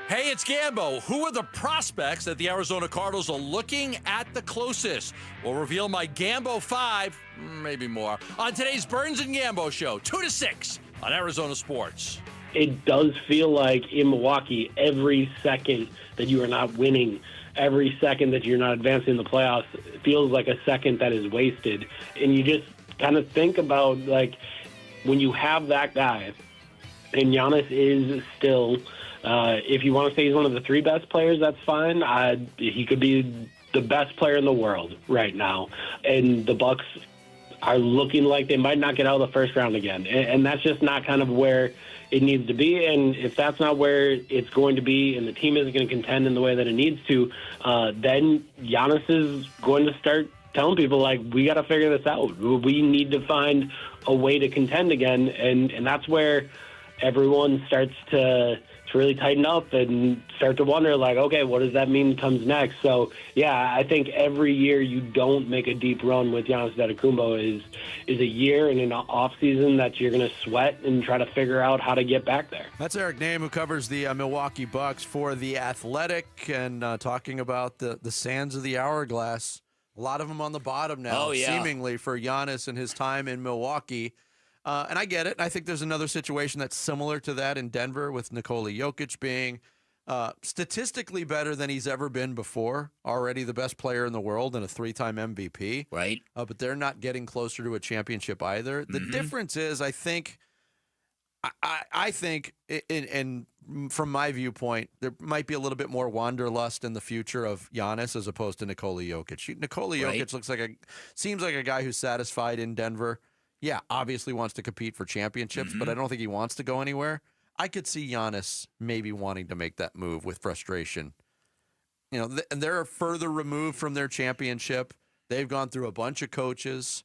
Hey, it's Gambo. Who are the prospects that the Arizona Cardinals are looking at the closest? We'll reveal my Gambo 5, maybe more, on today's Burns and Gambo show, 2 to 6 on Arizona Sports. It does feel like in Milwaukee, every second that you are not winning, every second that you're not advancing in the playoffs, it feels like a second that is wasted. And you just kind of think about, like, when you have that guy, and Giannis is still, if you want to say he's one of the 3 best players, that's fine. He could be the best player in the world right now. And the Bucks are looking like they might not get out of the first round again. And that's just not kind of where it needs to be. And if that's not where it's going to be and the team isn't going to contend in the way that it needs to, then Giannis is going to start telling people, like, we got to figure this out. We need to find a way to contend again. And that's where everyone starts to really tighten up and start to wonder, like, okay, what does that mean comes next? So, yeah, I think every year you don't make a deep run with Giannis Antetokounmpo is a year and an offseason that you're going to sweat and try to figure out how to get back there. That's Eric Name, who covers the Milwaukee Bucks for The Athletic, and talking about the sands of the hourglass. A lot of them on the bottom now, seemingly, for Giannis and his time in Milwaukee. And I get it. I think there's another situation that's similar to that in Denver, with Nikola Jokic being statistically better than he's ever been before, already the best player in the world and a 3-time MVP. Right. But they're not getting closer to a championship either. The difference is, I think, and from my viewpoint, there might be a little bit more wanderlust in the future of Giannis as opposed to Nikola Jokic. Nikola Jokic seems like a guy who's satisfied in Denver. Yeah, obviously wants to compete for championships, but I don't think he wants to go anywhere. I could see Giannis maybe wanting to make that move with frustration. You know, and they're further removed from their championship. They've gone through a bunch of coaches,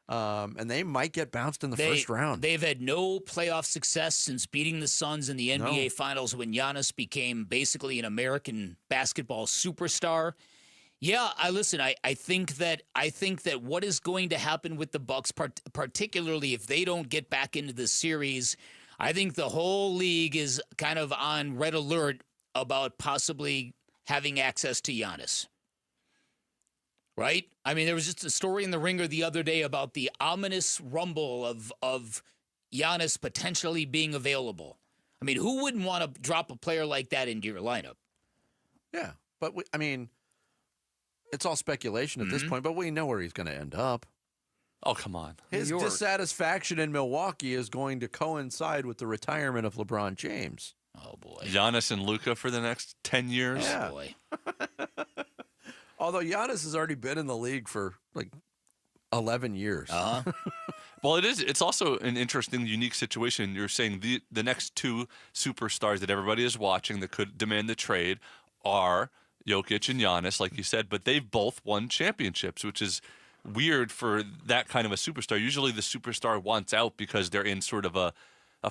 and they might get bounced in the first round. They've had no playoff success since beating the Suns in the NBA Finals, when Giannis became basically an American basketball superstar. Yeah, I think that what is going to happen with the Bucks, particularly if they don't get back into the series, I think the whole league is kind of on red alert about possibly having access to Giannis. Right? I mean, there was just a story in the Ringer the other day about the ominous rumble of Giannis potentially being available. I mean, who wouldn't want to drop a player like that into your lineup? Yeah, but it's all speculation at this point, but we know where he's going to end up. Oh, come on. His dissatisfaction in Milwaukee is going to coincide with the retirement of LeBron James. Oh, boy. Giannis and Luka for the next 10 years? Yeah. Oh, boy. Although Giannis has already been in the league for, 11 years. Uh-huh. Well, it's also an interesting, unique situation. You're saying the next 2 superstars that everybody is watching that could demand the trade are Jokic and Giannis, like you said, but they've both won championships, which is weird for that kind of a superstar. Usually the superstar wants out because they're in sort of a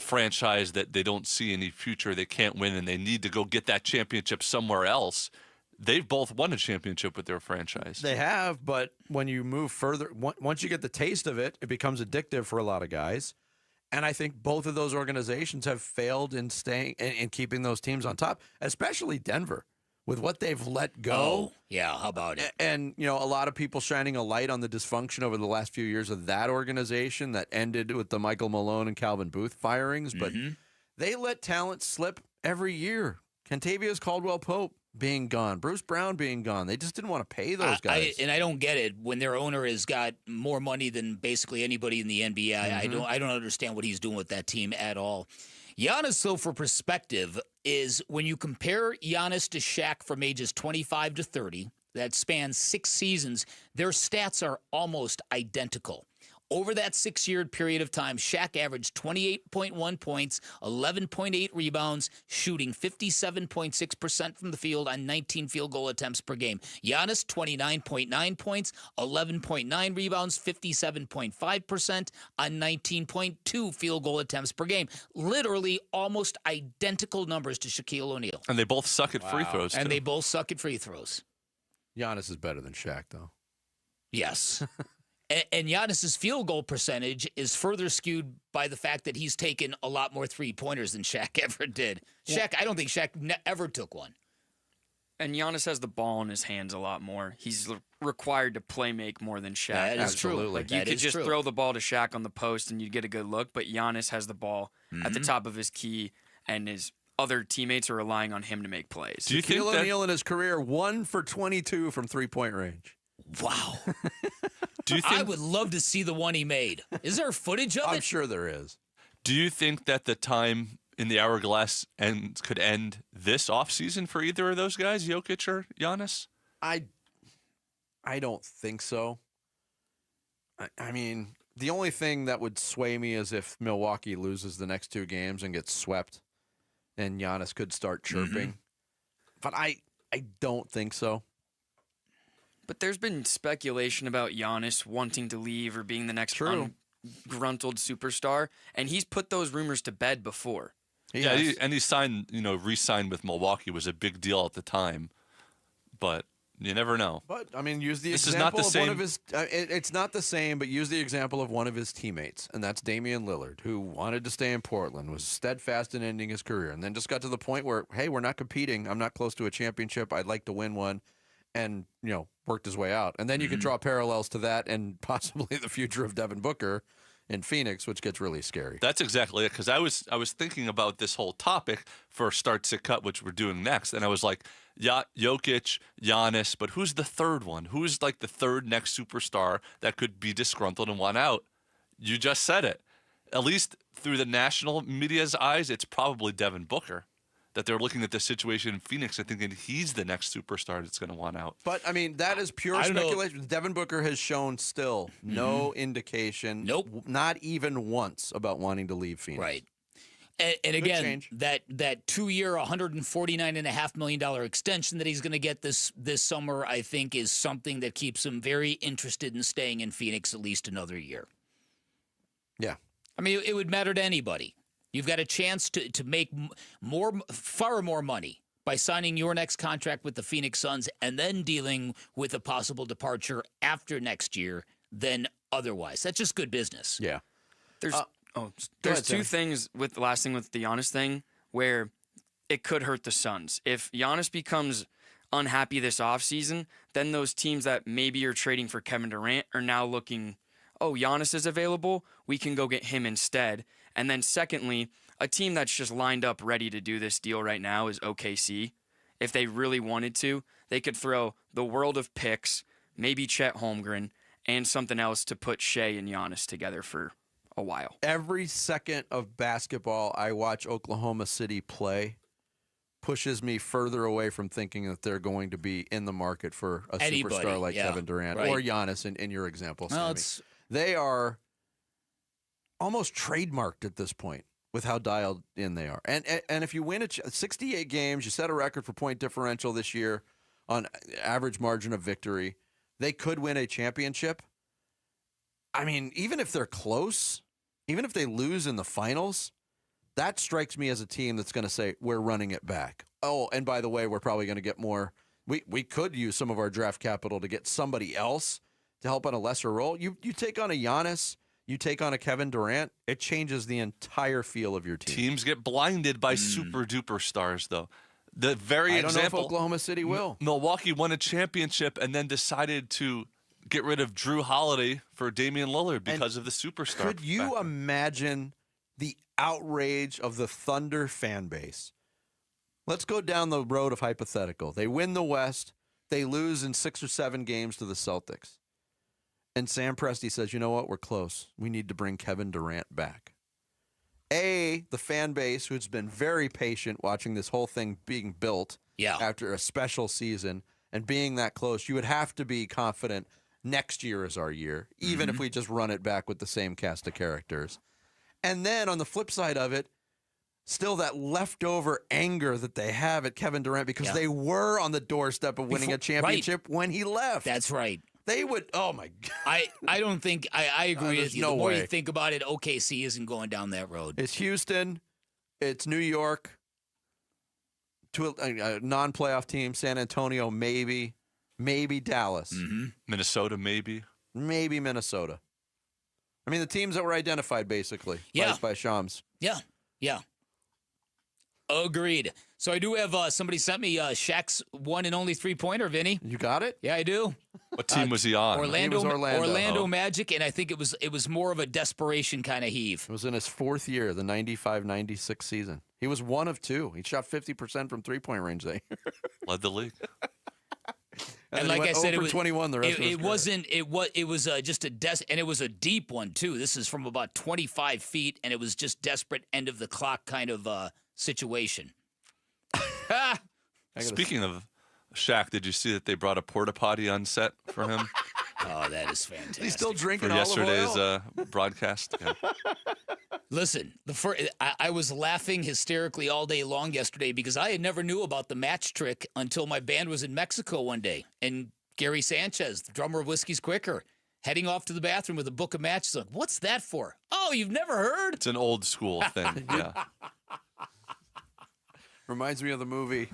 franchise that they don't see any future, they can't win, and they need to go get that championship somewhere else. They've both won a championship with their franchise. They have, but when you move further, once you get the taste of it, it becomes addictive for a lot of guys. And I think both of those organizations have failed in staying and keeping those teams on top, especially Denver, with what they've let go. Oh, yeah, how about it? And, a lot of people shining a light on the dysfunction over the last few years of that organization that ended with the Michael Malone and Calvin Booth firings. But they let talent slip every year. Kentavious Caldwell-Pope being gone, Bruce Brown being gone. They just didn't want to pay those guys. I don't get it. When their owner has got more money than basically anybody in the NBA, I don't understand what he's doing with that team at all. Giannis, though, for perspective, is when you compare Giannis to Shaq from ages 25 to 30, that spans 6 seasons, their stats are almost identical. Over that 6-year period of time, Shaq averaged 28.1 points, 11.8 rebounds, shooting 57.6% from the field on 19 field goal attempts per game. Giannis, 29.9 points, 11.9 rebounds, 57.5% on 19.2 field goal attempts per game. Literally almost identical numbers to Shaquille O'Neal. And they both suck at free throws, too. And they both suck at free throws. Giannis is better than Shaq, though. Yes. And Giannis's field goal percentage is further skewed by the fact that he's taken a lot more three-pointers than Shaq ever did. Shaq, I don't think Shaq ever took one. And Giannis has the ball in his hands a lot more. He's required to play make more than Shaq. That is true. Like you could just throw the ball to Shaq on the post and you'd get a good look, but Giannis has the ball at the top of his key, and his other teammates are relying on him to make plays. Do you think Shaquille O'Neal in his career 1 for 22 from 3-point range? Wow. Do you think, I would love to see the one he made. Is there footage of it? I'm sure there is. Do you think that the time in the hourglass could end this offseason for either of those guys, Jokic or Giannis? I don't think so. I mean, the only thing that would sway me is if Milwaukee loses the next 2 games and gets swept, and Giannis could start chirping. But I don't think so. But there's been speculation about Giannis wanting to leave or being the next gruntled superstar, and he's put those rumors to bed before. Yeah, he signed, re-signed with Milwaukee was a big deal at the time, but you never know. But I mean, use the This example is not the of same. one of his. It's not the same, but use the example of one of his teammates, and that's Damian Lillard, who wanted to stay in Portland, was steadfast in ending his career, and then just got to the point where, hey, we're not competing. I'm not close to a championship. I'd like to win one, and worked his way out. And then you could draw parallels to that and possibly the future of Devin Booker in Phoenix, which gets really scary. That's exactly it, because I was thinking about this whole topic for Start Sit Cut, which we're doing next, and I was like, Jokic, Giannis, but who's the third one? Who's like the third next superstar that could be disgruntled and want out? You just said it. At least through the national media's eyes, it's probably Devin Booker, that they're looking at the situation in Phoenix and thinking he's the next superstar that's going to want out. But, I mean, that is pure speculation. Devin Booker has shown still no indication, not even once, about wanting to leave Phoenix. Right. And again, that 2-year, $149.5 million extension that he's going to get this summer, I think, is something that keeps him very interested in staying in Phoenix at least another year. Yeah. I mean, it would matter to anybody. You've got a chance to make far more money by signing your next contract with the Phoenix Suns and then dealing with a possible departure after next year than otherwise. That's just good business. Yeah. There's two things with the last thing with the Giannis thing where it could hurt the Suns. If Giannis becomes unhappy this offseason, then those teams that maybe are trading for Kevin Durant are now looking, Giannis is available, we can go get him instead. And then secondly, a team that's just lined up ready to do this deal right now is OKC. If they really wanted to, they could throw the world of picks, maybe Chet Holmgren, and something else to put Shea and Giannis together for a while. Every second of basketball I watch Oklahoma City play pushes me further away from thinking that they're going to be in the market for a superstar like Kevin Durant or Giannis in your example, Sammy. They are almost trademarked at this point with how dialed in they are. And if you win 68 games, you set a record for point differential this year on average margin of victory, they could win a championship. I mean, even if they're close, even if they lose in the finals, that strikes me as a team that's going to say, we're running it back. Oh, and by the way, we're probably going to get more. We could use some of our draft capital to get somebody else to help on a lesser role. You take on a Giannis, you take on a Kevin Durant, it changes the entire feel of your team. Teams get blinded by super-duper stars, though. The very I don't example, know if Oklahoma City will. Milwaukee won a championship and then decided to get rid of Drew Holiday for Damian Lillard because of the superstar. Could you imagine the outrage of the Thunder fan base? Let's go down the road of hypothetical. They win the West. They lose in 6 or 7 games to the Celtics. And Sam Presti says, you know what? We're close. We need to bring Kevin Durant back. The fan base, who's been very patient watching this whole thing being built after a special season and being that close, you would have to be confident next year is our year, even if we just run it back with the same cast of characters. And then on the flip side of it, still that leftover anger that they have at Kevin Durant because they were on the doorstep of winning a championship when he left. That's right. They would, oh my God. I don't think, I agree with you. No the more way. you think about it, OKC isn't going down that road. It's Houston, it's New York, to a non-playoff team, San Antonio, maybe Dallas. Minnesota, maybe Minnesota. I mean, the teams that were identified, basically, by Shams. Yeah. Agreed. So I do have somebody sent me Shaq's one and only three-pointer, Vinny. You got it? Yeah, I do. What team was he on? He was Orlando. Orlando Magic, and I think it was more of a desperation kind of heave. It was in his fourth year, the 95-96 season. He was one of two. He shot 50% from three-point range there. Led the league. And like I said, it was 21 the rest of his career. It was just and it was a deep one too. This is from about 25 feet, and it was just desperate end of the clock kind of situation. Speaking of Shaq, did you see that they brought a porta potty on set for him? Oh, that is fantastic. He's still drinking for olive yesterday's oil? broadcast. Yeah. Listen, I was laughing hysterically all day long yesterday because I had never knew about the match trick until my band was in Mexico one day. And Gary Sanchez, the drummer of Whiskey's Quicker, heading off to the bathroom with a book of matches. Like, what's that for? Oh, you've never heard? It's an old school thing. Yeah. Reminds me of the movie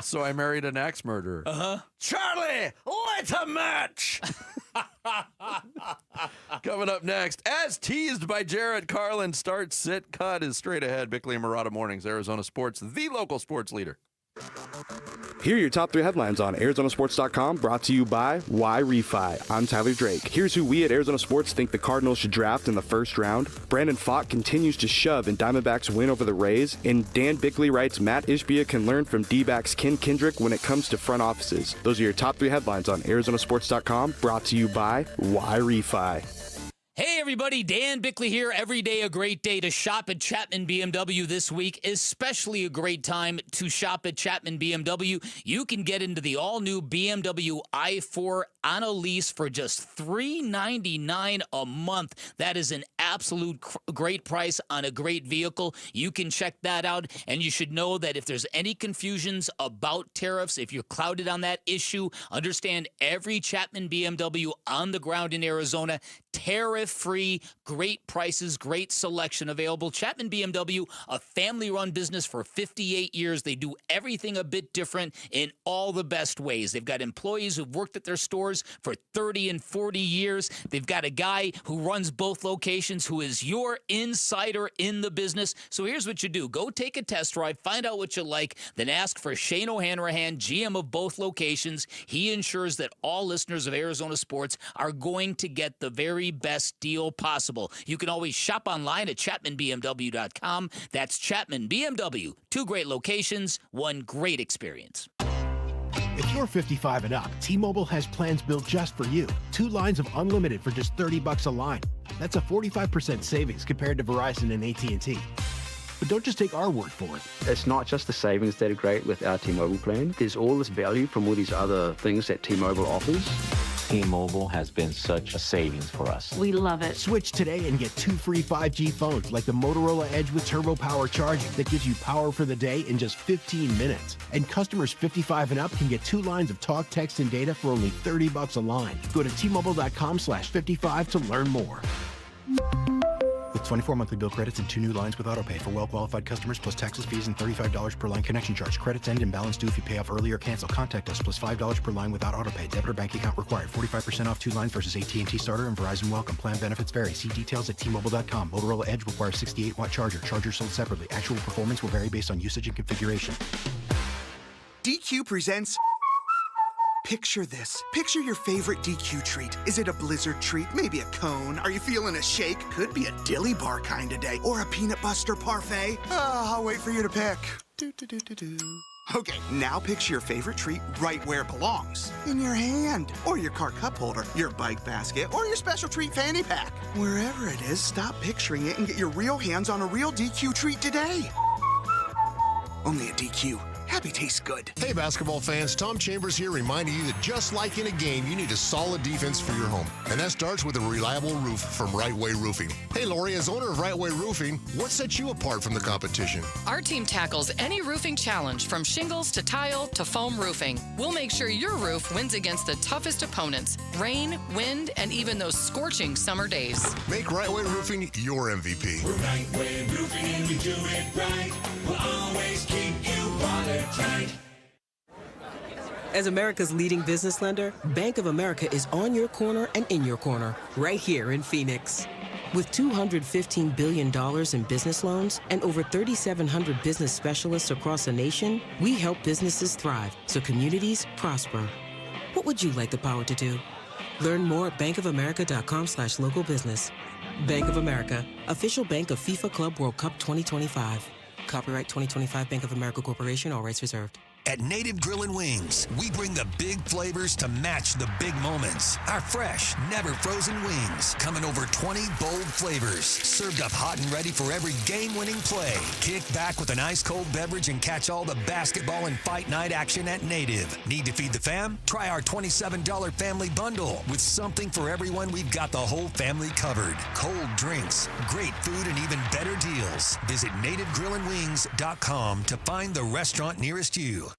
So I Married an Axe Murderer. Uh-huh. Charlie, light a match! Coming up next, as teased by Jared Carlin, start, sit, cut is straight ahead. Bickley and Murata Mornings, Arizona Sports, the local sports leader. Here are your top 3 headlines on ArizonaSports.com, brought to you by Why Refi. I'm Tyler Drake. Here's who we at Arizona Sports think the Cardinals should draft in the first round. Brandon Pfaadt continues to shove in Diamondbacks' win over the Rays. And Dan Bickley writes, Matt Ishbia can learn from D-backs Ken Kendrick when it comes to front offices. Those are your top 3 headlines on ArizonaSports.com, brought to you by Why Refi. Hey everybody, Dan Bickley here. Every day a great day to shop at Chapman BMW this week, especially a great time to shop at Chapman BMW. You can get into the all-new BMW i4 on a lease for just $399 a month. That is an absolute great price on a great vehicle. You can check that out, and you should know that if there's any confusions about tariffs, if you're clouded on that issue, understand every Chapman BMW on the ground in Arizona, tariff-free, great prices, great selection available. Chapman BMW, a family-run business for 58 years. They do everything a bit different in all the best ways. They've got employees who've worked at their stores for 30 and 40 years. They've got a guy who runs both locations who is your insider in the business. So here's what you do. Go take a test drive, find out what you like, then ask for Shane O'Hanrahan, GM of both locations. He ensures that all listeners of Arizona Sports are going to get the very best deal possible. You can always shop online at ChapmanBMW.com. That's Chapman BMW. 2 great locations, 1 great experience. If you're 55 and up, T-Mobile has plans built just for you. 2 lines of unlimited for just $30 a line. That's a 45% savings compared to Verizon and AT&T. But don't just take our word for it. It's not just the savings that are great with our T-Mobile plan. There's all this value from all these other things that T-Mobile offers. T-Mobile has been such a savings for us. We love it. Switch today and get 2 free 5G phones like the Motorola Edge with turbo power charging that gives you power for the day in just 15 minutes. And customers 55 and up can get 2 lines of talk, text, and data for only $30 a line. Go to T-Mobile.com/55 to learn more. With 24 monthly bill credits and 2 new lines with autopay for well-qualified customers, plus taxes, fees, and $35 per line connection charge. Credits end and balance due if you pay off early or cancel. Contact us, plus $5 per line without autopay. Debit or bank account required. 45% off 2 lines versus AT&T Starter and Verizon Welcome. Plan benefits vary. See details at T-Mobile.com. Motorola Edge requires 68-watt charger. Charger sold separately. Actual performance will vary based on usage and configuration. DQ presents... Picture this. Picture your favorite DQ treat. Is it a blizzard treat? Maybe a cone? Are you feeling a shake? Could be a dilly bar kind of day. Or a peanut buster parfait. I'll wait for you to pick. Okay, now picture your favorite treat right where it belongs. In your hand. Or your car cup holder. Your bike basket. Or your special treat fanny pack. Wherever it is, stop picturing it and get your real hands on a real DQ treat today. Only at DQ. Happy tastes good. Hey, basketball fans, Tom Chambers here reminding you that just like in a game, you need a solid defense for your home. And that starts with a reliable roof from Right Way Roofing. Hey, Lori, as owner of Right Way Roofing, what sets you apart from the competition? Our team tackles any roofing challenge, from shingles to tile to foam roofing. We'll make sure your roof wins against the toughest opponents, rain, wind, and even those scorching summer days. Make Right Way Roofing your MVP. We're Right Way Roofing and we do it right. We'll always keep you watertight. As America's leading business lender, Bank of America is on your corner and in your corner, right here in Phoenix. With $215 billion in business loans and over 3,700 business specialists across the nation, we help businesses thrive so communities prosper. What would you like the power to do? Learn more at bankofamerica.com/local business. Bank of America, official bank of FIFA Club World Cup 2025. Copyright 2025 Bank of America Corporation, all rights reserved. At Native Grill and Wings, we bring the big flavors to match the big moments. Our fresh, never frozen wings come in over 20 bold flavors, served up hot and ready for every game-winning play. Kick back with an ice-cold beverage and catch all the basketball and fight night action at Native. Need to feed the fam? Try our $27 family bundle. With something for everyone, we've got the whole family covered. Cold drinks, great food, and even better deals. Visit nativegrillandwings.com to find the restaurant nearest you.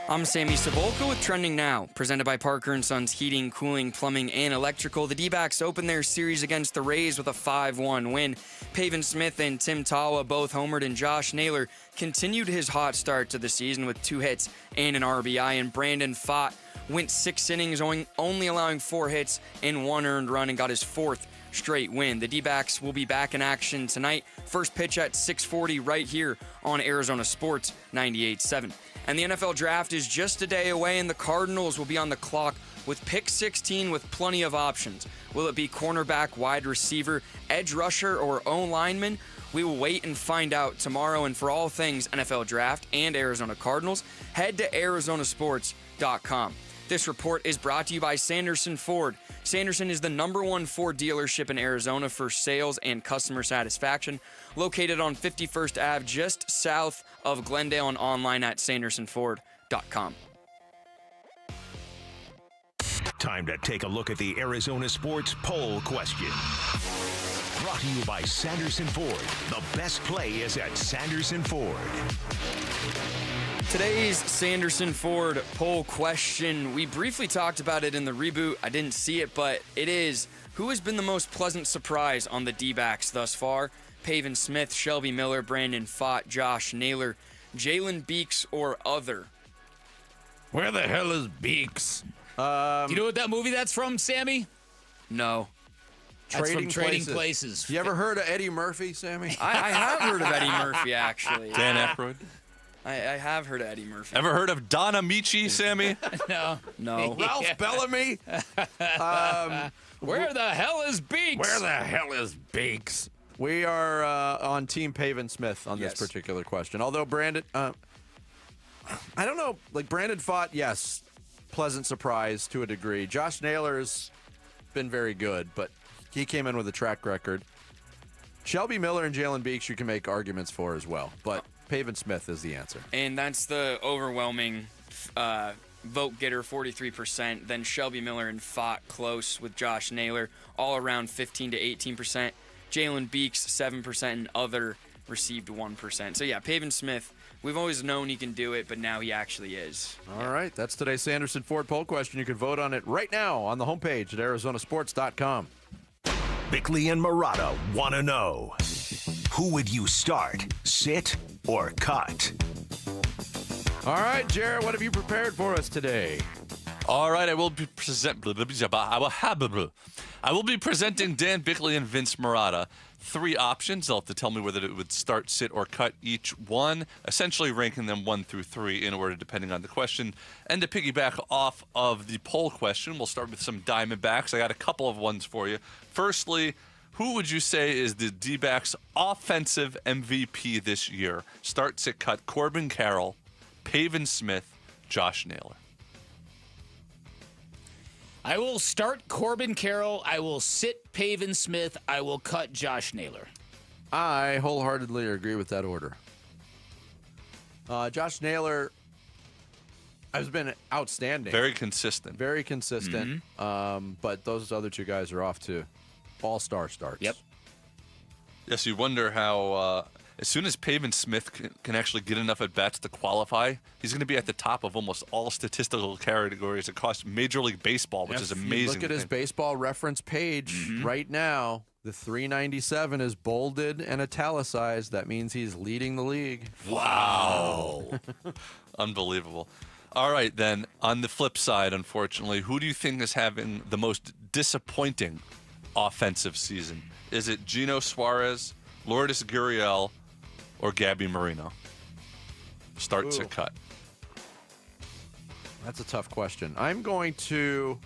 I'm Sammy Sabolka with Trending Now, presented by Parker & Sons Heating, Cooling, Plumbing, and Electrical. The D-backs opened their series against the Rays with a 5-1 win. Pavin Smith and Tim Tawa both homered, and Josh Naylor continued his hot start to the season with 2 hits and an RBI, and Brandon Pfaadt went 6 innings, only allowing 4 hits and 1 earned run, and got his 4th straight win. The D-backs will be back in action tonight. First pitch at 6:40 right here on Arizona Sports 98.7. And the NFL Draft is just a day away, and the Cardinals will be on the clock with pick 16 with plenty of options. Will it be cornerback, wide receiver, edge rusher, or O-lineman? We will wait and find out tomorrow. And for all things NFL Draft and Arizona Cardinals, head to arizonasports.com. This report is brought to you by Sanderson Ford. Sanderson is the #1 Ford dealership in Arizona for sales and customer satisfaction, located on 51st Ave, just south of Glendale, and online at sandersonford.com. Time to take a look at the Arizona Sports Poll Question. Brought to you by Sanderson Ford. The best play is at Sanderson Ford. Today's Sanderson Ford poll question, we briefly talked about it in the reboot. I didn't see it, but it is, who has been the most pleasant surprise on the D-backs thus far? Pavin Smith, Shelby Miller, Brandon Pfaadt, Josh Naylor, Jalen Beeks, or other? Where the hell is Beeks? Do you know what that movie that's from, Sammy? No. That's from Trading Places. You ever heard of Eddie Murphy, Sammy? I have heard of Eddie Murphy, actually. Dan Aykroyd. I have heard of Eddie Murphy. Ever heard of Don Amici, Sammy? No. Ralph Bellamy? Where the hell is Beeks? Where the hell is Beeks? We are on Team Pavin Smith on this particular question. Although Brandon, I don't know, like Brandon Pfaadt, yes, pleasant surprise to a degree. Josh Naylor's been very good, but he came in with a track record. Shelby Miller and Jalen Beeks you can make arguments for as well, but Pavin Smith is the answer. And that's the overwhelming vote getter, 43%. Then Shelby Miller and Pfaadt close with Josh Naylor, all around 15 to 18%. Jalen Beeks, 7%, and other received 1%. So, yeah, Pavin Smith, we've always known he can do it, but now he actually is. All right, that's today's Sanderson Ford poll question. You can vote on it right now on the homepage at arizonasports.com. Bickley and Murata want to know, who would you start, sit, or cut? All right, Jared, what have you prepared for us today? All right, I will be presenting Dan Bickley and Vince Murata 3 options. They'll have to tell me whether it would start, sit, or cut each one, essentially ranking them 1 through 3 in order depending on the question. And to piggyback off of the poll question, we'll start with some Diamondbacks. I got a couple of ones for you. Firstly, who would you say is the D-backs' offensive MVP this year? Start, sit, cut, Corbin Carroll, Pavin Smith, Josh Naylor. I will start Corbin Carroll. I will sit Pavin Smith. I will cut Josh Naylor. I wholeheartedly agree with that order. Josh Naylor has been outstanding. Very consistent. Very consistent. Mm-hmm. But those other 2 guys are off to all-star starts. Yep. Yes, you wonder how, as soon as Pavin Smith can actually get enough at-bats to qualify, he's going to be at the top of almost all statistical categories across Major League Baseball, which is amazing. Look at his baseball reference page right now. The 397 is bolded and italicized. That means he's leading the league. Wow. Unbelievable. All right, then, on the flip side, unfortunately, who do you think is having the most disappointing offensive season? Is it Gino Suarez, Lourdes Gurriel, or Gabby Marino? Start to cut. That's a tough question. I'm going to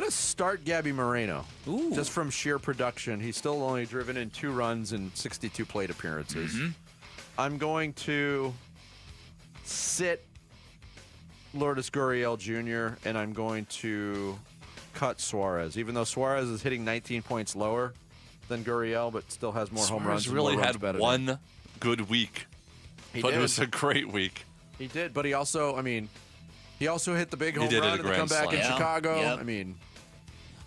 start Gabby Moreno. Ooh. Just from sheer production. He's still only driven in 2 runs and 62 plate appearances. Mm-hmm. I'm going to sit Lourdes Gurriel Jr., and I'm going to cut Suarez, even though Suarez is hitting 19 points lower than Gurriel, but still has more home runs. Suarez really and more had runs one good week, but it was a great week. He did, but he also hit the big home did run hit in a the grand comeback in slam. Chicago. Yep. I mean,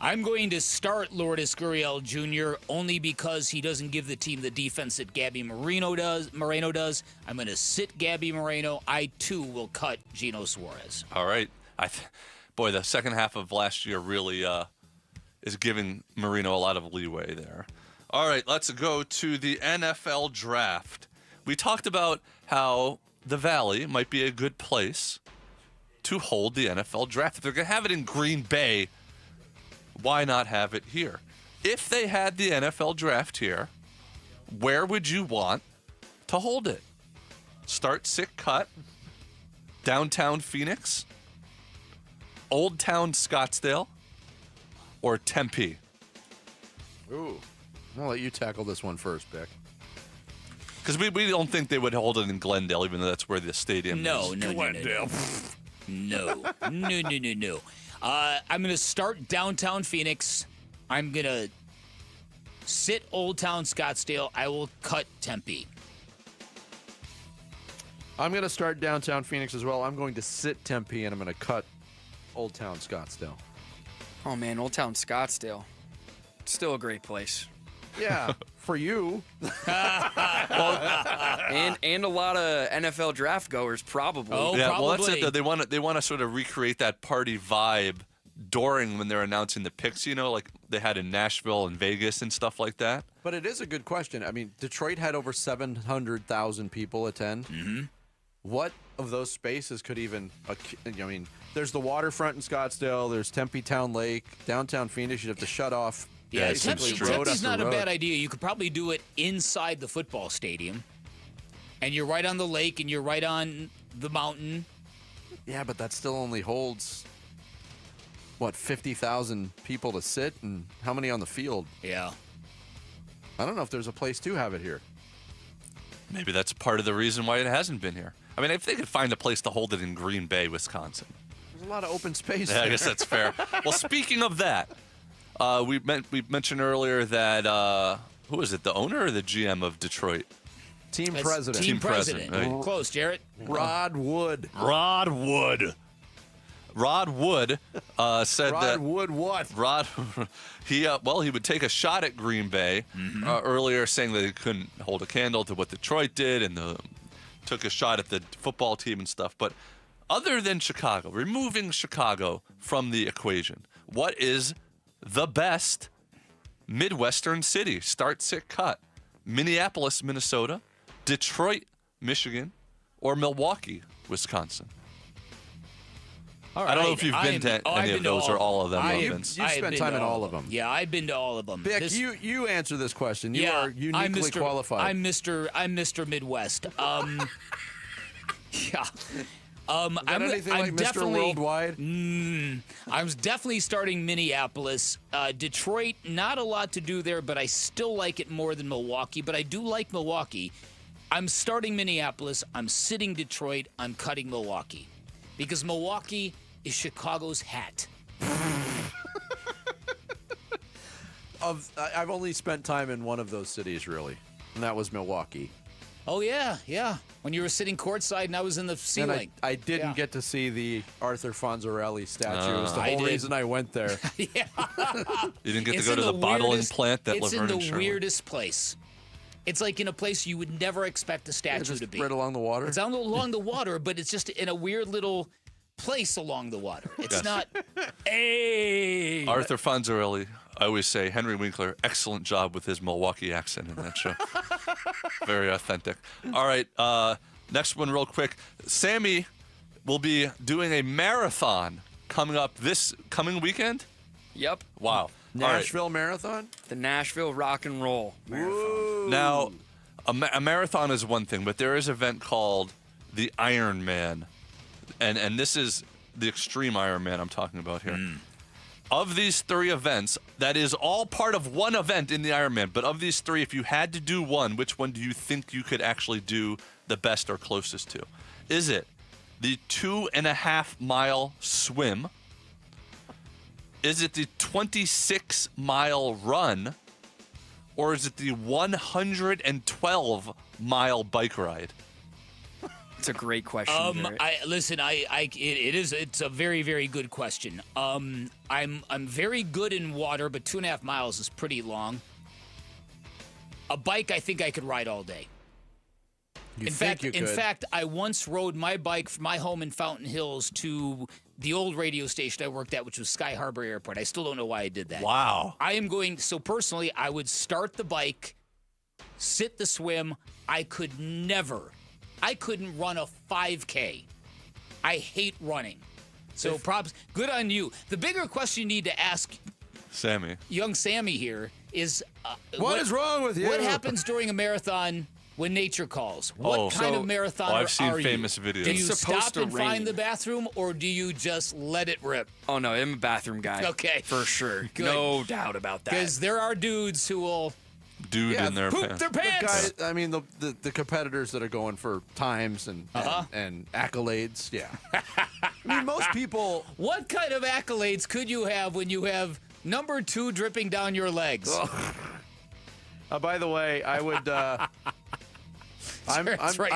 I'm going to start Lourdes Gurriel Jr. only because he doesn't give the team the defense that Gabby Moreno does. I'm going to sit Gabby Moreno. I, too, will cut Gino Suarez. All right. Boy, the second half of last year really is giving Marino a lot of leeway there. All right, let's go to the NFL draft. We talked about how the Valley might be a good place to hold the NFL draft. If they're going to have it in Green Bay, why not have it here? If they had the NFL draft here, where would you want to hold it? Start, sit, cut, downtown Phoenix, Old Town Scottsdale, or Tempe? ooh. I'm going to let you tackle this one first, Bick. Because we don't think they would hold it in Glendale, even though that's where the stadium No. is. No. I'm going to start downtown Phoenix. I'm going to sit Old Town Scottsdale. I will cut Tempe. I'm going to start downtown Phoenix as well. I'm going to sit Tempe, and I'm going to cut Old Town Scottsdale. Oh, man, Old Town Scottsdale. Still a great place. Yeah, for you. And a lot of NFL draft goers, probably. Well, that's it, though. They want to sort of recreate that party vibe during when they're announcing the picks, like they had in Nashville and Vegas and stuff like that. But it is a good question. I mean, Detroit had over 700,000 people attend. Mm-hmm. What of those spaces could even, there's the waterfront in Scottsdale, there's Tempe Town Lake, downtown Phoenix, you'd have to shut off. Yeah, basically Tempe's not a bad idea. You could probably do it inside the football stadium, and you're right on the lake, and you're right on the mountain. Yeah, but that still only holds, 50,000 people to sit, and how many on the field? Yeah. I don't know if there's a place to have it here. Maybe that's part of the reason why it hasn't been here. I mean, if they could find a place to hold it in Green Bay, Wisconsin. There's a lot of open space Yeah, there. I guess that's fair. Well, speaking of that, we mentioned earlier that, who is it, the owner or the GM of Detroit? Team That's president. Team president. Right. Close, Jarrett. Rod Wood. Rod Wood said that. Rod Wood what? He would take a shot at Green Bay earlier, saying that he couldn't hold a candle to what Detroit did, and took a shot at the football team and stuff. But other than Chicago, removing Chicago from the equation, what is the best Midwestern city? Start, sit, cut. Minneapolis, Minnesota, Detroit, Michigan, or Milwaukee, Wisconsin? All I don't know if you've been to any of those or all of them, Vince. You've spent time in all of them. Yeah, I've been to all of them. Bick, you answer this question. You are uniquely qualified. I'm Mr. Midwest. Yeah. I'm anything like Mr. definitely Worldwide? I'm definitely starting Minneapolis. Detroit, not a lot to do there, but I still like it more than Milwaukee. But I do like Milwaukee. I'm starting Minneapolis. I'm sitting Detroit. I'm cutting Milwaukee. Because Milwaukee is Chicago's hat. I've only spent time in one of those cities, really, and that was Milwaukee. Oh, yeah. When you were sitting courtside and I was in the ceiling. And I didn't get to see the Arthur Fonzarelli statue. It was the whole reason I went there. Yeah. You didn't get to go to the bottling plant that It's Laverne in and the Shirley. weirdest place. It's like in a place you would never expect a statue to be. Right along the water? It's along the water, but it's just in a weird little place along the water. It's Yes. not. Hey. Arthur Fonzarelli, I always say, Henry Winkler, excellent job with his Milwaukee accent in that show. Very authentic. All right, next one real quick. Sammy will be doing a marathon coming up this coming weekend? Yep. Wow. Nashville Marathon? The Nashville Rock and Roll Marathon. Now, a marathon is one thing, but there is an event called the Ironman. And this is the extreme Ironman I'm talking about here. Of these 3 events, that is all part of one event in the Ironman, but of these 3, if you had to do one, which one do you think you could actually do the best or closest to? Is it the 2.5-mile swim? Is it the 26-mile run? Or is it the 112-mile bike ride? It's a great question. It's a very, very good question. I'm very good in water, but 2.5 miles is pretty long. A bike, I think I could ride all day. In fact, I once rode my bike from my home in Fountain Hills to the old radio station I worked at, which was Sky Harbor Airport. I still don't know why I did that. Wow. Personally, I would start the bike, sit the swim. I couldn't run a 5K. I hate running. So props, good on you. The bigger question you need to ask young Sammy here is what is wrong with you? What happens during a marathon when nature calls? What kind of marathoner are you? I've seen famous videos. Do you stop and find the bathroom, or do you just let it rip? Oh, no, I'm a bathroom guy. Okay. For sure. Good. No doubt about that. Because there are dudes who will in their poop their pants. The competitors that are going for times and accolades. Yeah. I mean, most people. What kind of accolades could you have when you have number 2 dripping down your legs? By the way, I would. I'm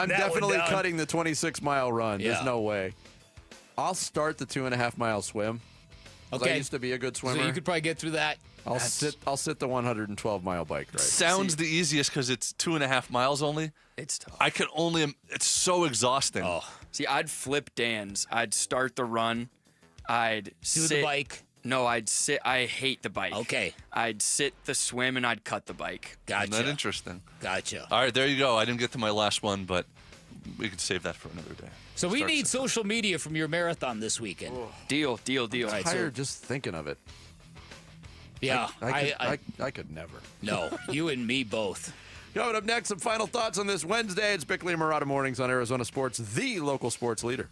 definitely cutting the 26-mile run. Yeah. There's no way. I'll start the 2.5-mile swim. Okay. I used to be a good swimmer. So you could probably get through that. I'll sit the 112-mile bike ride. Sounds the easiest because it's 2.5 miles only. It's tough. It's so exhausting. Oh. See, I'd flip Dan's. I'd start the run. I'd do the bike. No, I'd sit. I hate the bike. Okay. I'd sit the swim and I'd cut the bike. Gotcha. Isn't that interesting? Gotcha. All right, there you go. I didn't get to my last one, but we can save that for another day. So we need social media from your marathon this weekend. Oh. Deal. I'm tired just thinking of it. Yeah. I could never. No, you and me both. Coming up next, some final thoughts on this Wednesday. It's Bickley and Murata Mornings on Arizona Sports, the local sports leader.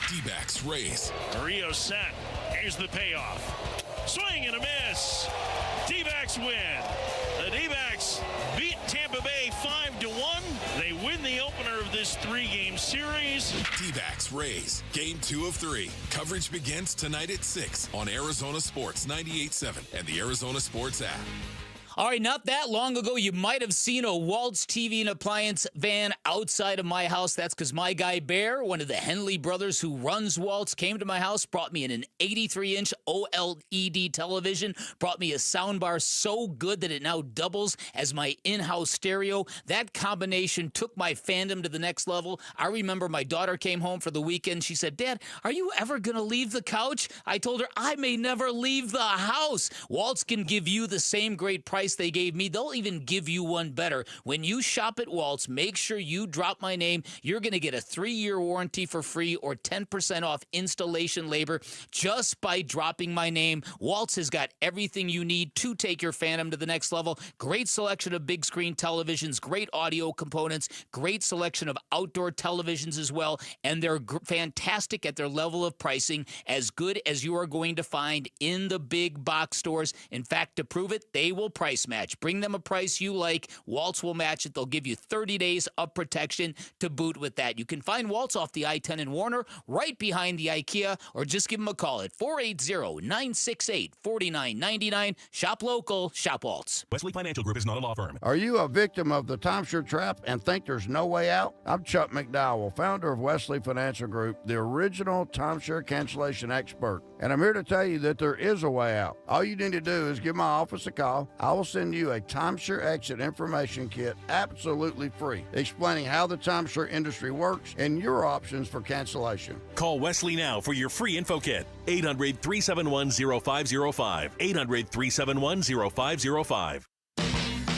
D-backs race. Rio set. Here's the payoff. Swing and a miss. D-backs win. The D-backs beat Tampa Bay 5-1. They win the opener of this 3-game series. D-backs race. Game 2 of 3. Coverage begins tonight at 6 on Arizona Sports 98.7 and the Arizona Sports app. All right, not that long ago, you might have seen a Waltz TV and appliance van outside of my house. That's because my guy Bear, one of the Henley brothers who runs Waltz, came to my house, brought me an 83-inch OLED television, brought me a soundbar so good that it now doubles as my in-house stereo. That combination took my fandom to the next level. I remember my daughter came home for the weekend. She said, "Dad, are you ever going to leave the couch?" I told her, "I may never leave the house." Waltz can give you the same great price they gave me. They'll even give you one better. When you shop at Waltz, make sure you drop my name. You're going to get a 3-year warranty for free or 10% off installation labor just by dropping my name. Waltz has got everything you need to take your fandom to the next level. Great selection of big screen televisions, great audio components, great selection of outdoor televisions as well, and they're fantastic at their level of pricing, as good as you are going to find in the big box stores. In fact, to prove it, they will price match. Bring them a price you like. Waltz will match it. They'll give you 30 days of protection to boot with that. You can find Waltz off the I-10 in Warner, right behind the IKEA, or just give them a call at 480-968-4999. Shop local. Shop Waltz. Wesley Financial Group is not a law firm. Are you a victim of the timeshare trap and think there's no way out? I'm Chuck McDowell, founder of Wesley Financial Group, the original timeshare cancellation expert. And I'm here to tell you that there is a way out. All you need to do is give my office a call. I will send you a timeshare exit information kit absolutely free, explaining how the timeshare industry works and your options for cancellation. Call Wesley now for your free info kit. 800-371-0505. 800-371-0505.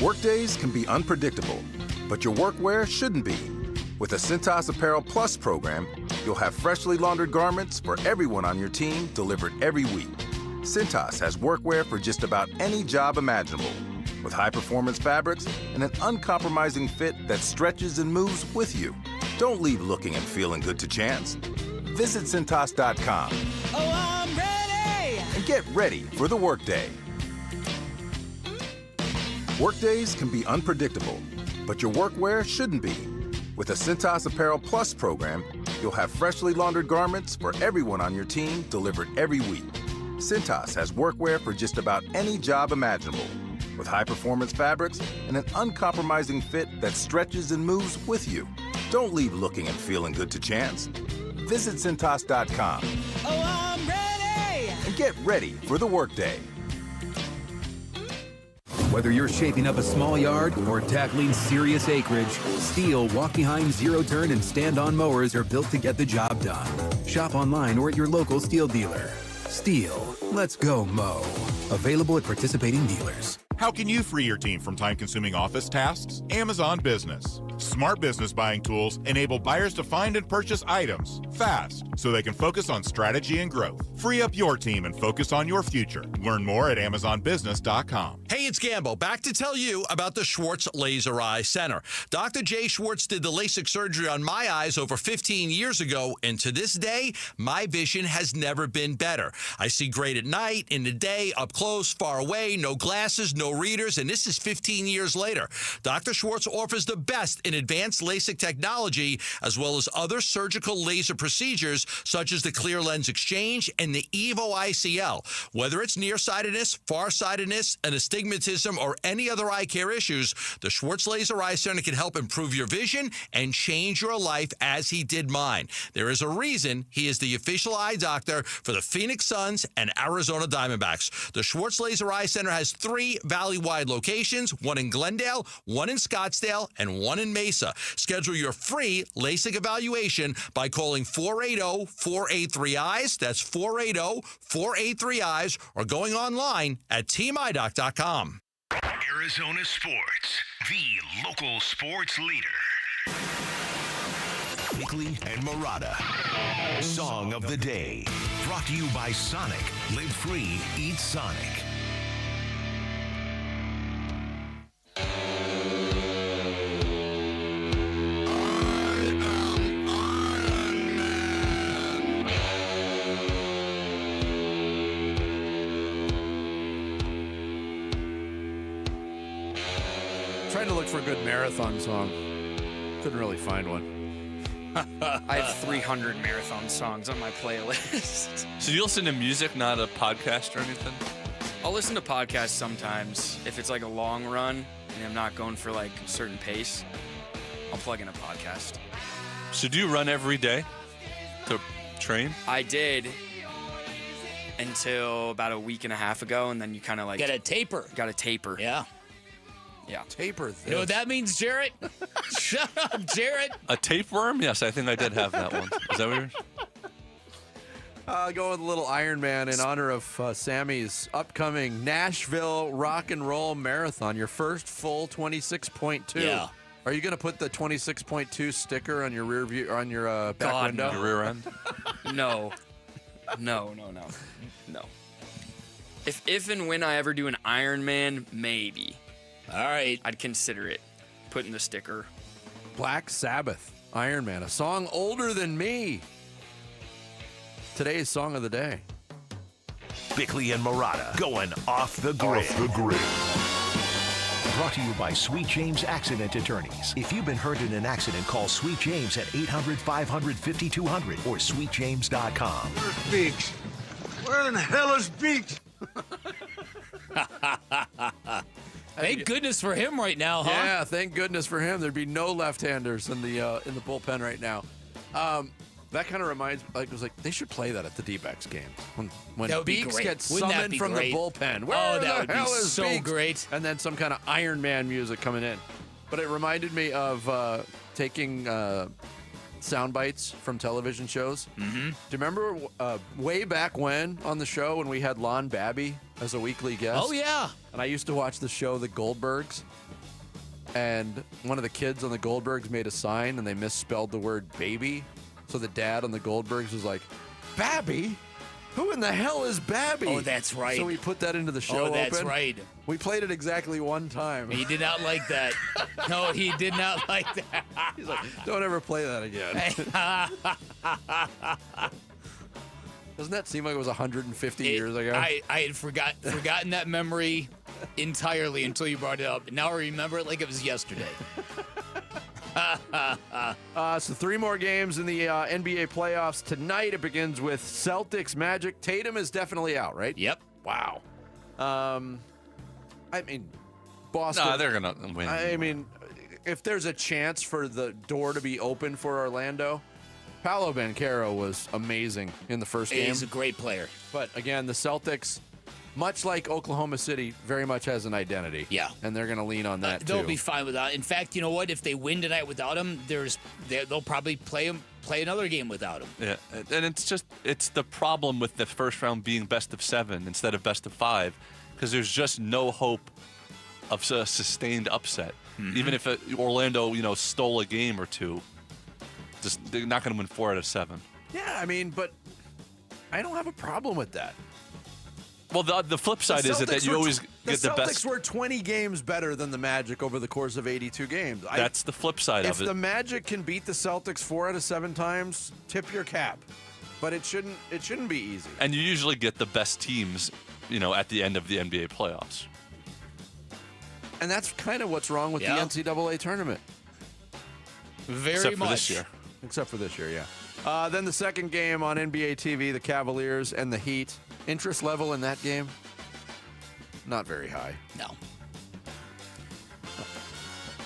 Workdays can be unpredictable, but your workwear shouldn't be. With the Cintas Apparel Plus program, you'll have freshly laundered garments for everyone on your team delivered every week. Cintas has workwear for just about any job imaginable, with high-performance fabrics and an uncompromising fit that stretches and moves with you. Don't leave looking and feeling good to chance. Visit Cintas.com. Oh, I'm ready! And get ready for the workday. Workdays can be unpredictable, but your workwear shouldn't be. With the Cintas Apparel Plus program, you'll have freshly laundered garments for everyone on your team delivered every week. Cintas has workwear for just about any job imaginable, with high-performance fabrics and an uncompromising fit that stretches and moves with you. Don't leave looking and feeling good to chance. Visit Cintas.com. Oh, I'm ready! And get ready for the workday. Whether you're shaping up a small yard or tackling serious acreage, Steel walk-behind zero-turn and stand-on mowers are built to get the job done. Shop online or at your local Steel dealer. Steel, let's go mow. Available at participating dealers. How can you free your team from time-consuming office tasks? Amazon Business. Smart business buying tools enable buyers to find and purchase items fast so they can focus on strategy and growth. Free up your team and focus on your future. Learn more at AmazonBusiness.com. Hey, it's Gambo. Back to tell you about the Schwartz Laser Eye Center. Dr. Jay Schwartz did the LASIK surgery on my eyes over 15 years ago, and to this day, my vision has never been better. I see great at night, in the day, up close, far away, no glasses, no readers, and this is 15 years later. Dr. Schwartz offers the best in advanced LASIK technology, as well as other surgical laser procedures, such as the clear lens exchange and the EVO ICL. Whether it's nearsightedness, farsightedness, an astigmatism, or any other eye care issues, the Schwartz Laser Eye Center can help improve your vision and change your life as he did mine. There is a reason he is the official eye doctor for the Phoenix Suns and Arizona Diamondbacks. The Schwartz Laser Eye Center has 3 valley-wide locations, one in Glendale, one in Scottsdale, and one in Mesa. Schedule your free LASIK evaluation by calling 480-483-EYES. That's 480-483-EYES, or going online at teamidoc.com. Arizona Sports, the local sports leader. Bickley and Murata. Song of the Day. Brought to you by Sonic. Live free, eat Sonic. Trying to look for a good marathon song. Couldn't really find one. I have 300 marathon songs on my playlist. So you listen to music, not a podcast or anything? I'll listen to podcasts sometimes. If it's like a long run and I'm not going for like a certain pace, I'll plug in a podcast. So do you run every day to train? I did until about a week and a half ago, and then you kind of like... Got a taper. Got a taper. Yeah. Yeah. Taper this. You know what that means, Jarrett? Shut up, Jarrett. A tapeworm? Yes, I think I did have that one. Is that what you're... Go with a little Iron Man in honor of Sammy's upcoming Nashville Rock and Roll Marathon, your first full 26.2. Yeah. Are you going to put the 26.2 sticker on your rear view, on your back window? Your rear end? No. No. If and when I ever do an Iron Man, maybe. All right. I'd consider it. Putting the sticker. Black Sabbath, Iron Man, a song older than me. Today's song of the day. Bickley and Murata going off the grid. Brought to you by Sweet James Accident Attorneys. If you've been hurt in an accident, call Sweet James at 800-500-5200 or sweetjames.com. Where's Beach? Where in the hell is Beach? Thank goodness for him right now, huh? Yeah, thank goodness for him. There'd be no left-handers in the bullpen right now. That kind of reminds me, they should play that at the D-backs games. When That would be Beeks great. gets Wouldn't that summoned be from great? the bullpen. Where Oh, the that would be hell is so Beeks? great. And then some kind of Iron Man music coming in. But it reminded me of taking sound bites from television shows. Mm-hmm. Do you remember way back when on the show when we had Lon Babby as a weekly guest? Oh, yeah. And I used to watch the show The Goldbergs. and one of the kids on the Goldbergs made a sign, and they misspelled the word baby. So the dad on the Goldbergs was like, Babby? Who in the hell is Babby? Oh, that's right. So we put that into the show. Oh, that's open. right. We played it exactly one time. He did not like that. No, he did not like that. He's like, don't ever play that again. Doesn't that seem like it was 150 years ago? I had forgotten that memory entirely until you brought it up. And now I remember it like it was yesterday. So 3 more games in the NBA playoffs tonight. It begins with Celtics Magic. Tatum is definitely out, right? Yep. Wow. I mean, Boston. No, they're gonna win. I mean, if there's a chance for the door to be open for Orlando, Paolo Banchero was amazing in the first game. He's a great player. But again, the Celtics, much like Oklahoma City, very much has an identity. Yeah. And they're going to lean on that, They'll too. be fine without. In fact, you know what? If they win tonight without him, they'll probably play another game without him. Yeah, and it's the problem with the first round being best of 7 instead of best of 5, because there's just no hope of a sustained upset. Mm-hmm. Even if Orlando, stole a game or two, they're not going to win 4 out of 7. Yeah, I mean, but I don't have a problem with that. Well, the flip side is that you always get the best. The Celtics were 20 games better than the Magic over the course of 82 games. That's the flip side of it. If the Magic can beat the Celtics 4 out of 7 times, tip your cap. But it shouldn't be easy. And you usually get the best teams, at the end of the NBA playoffs. And that's kind of what's wrong with the NCAA tournament. Very much. For this year. Except for this year, yeah. Then the second game on NBA TV, the Cavaliers and the Heat. Interest level in that game? Not very high. No.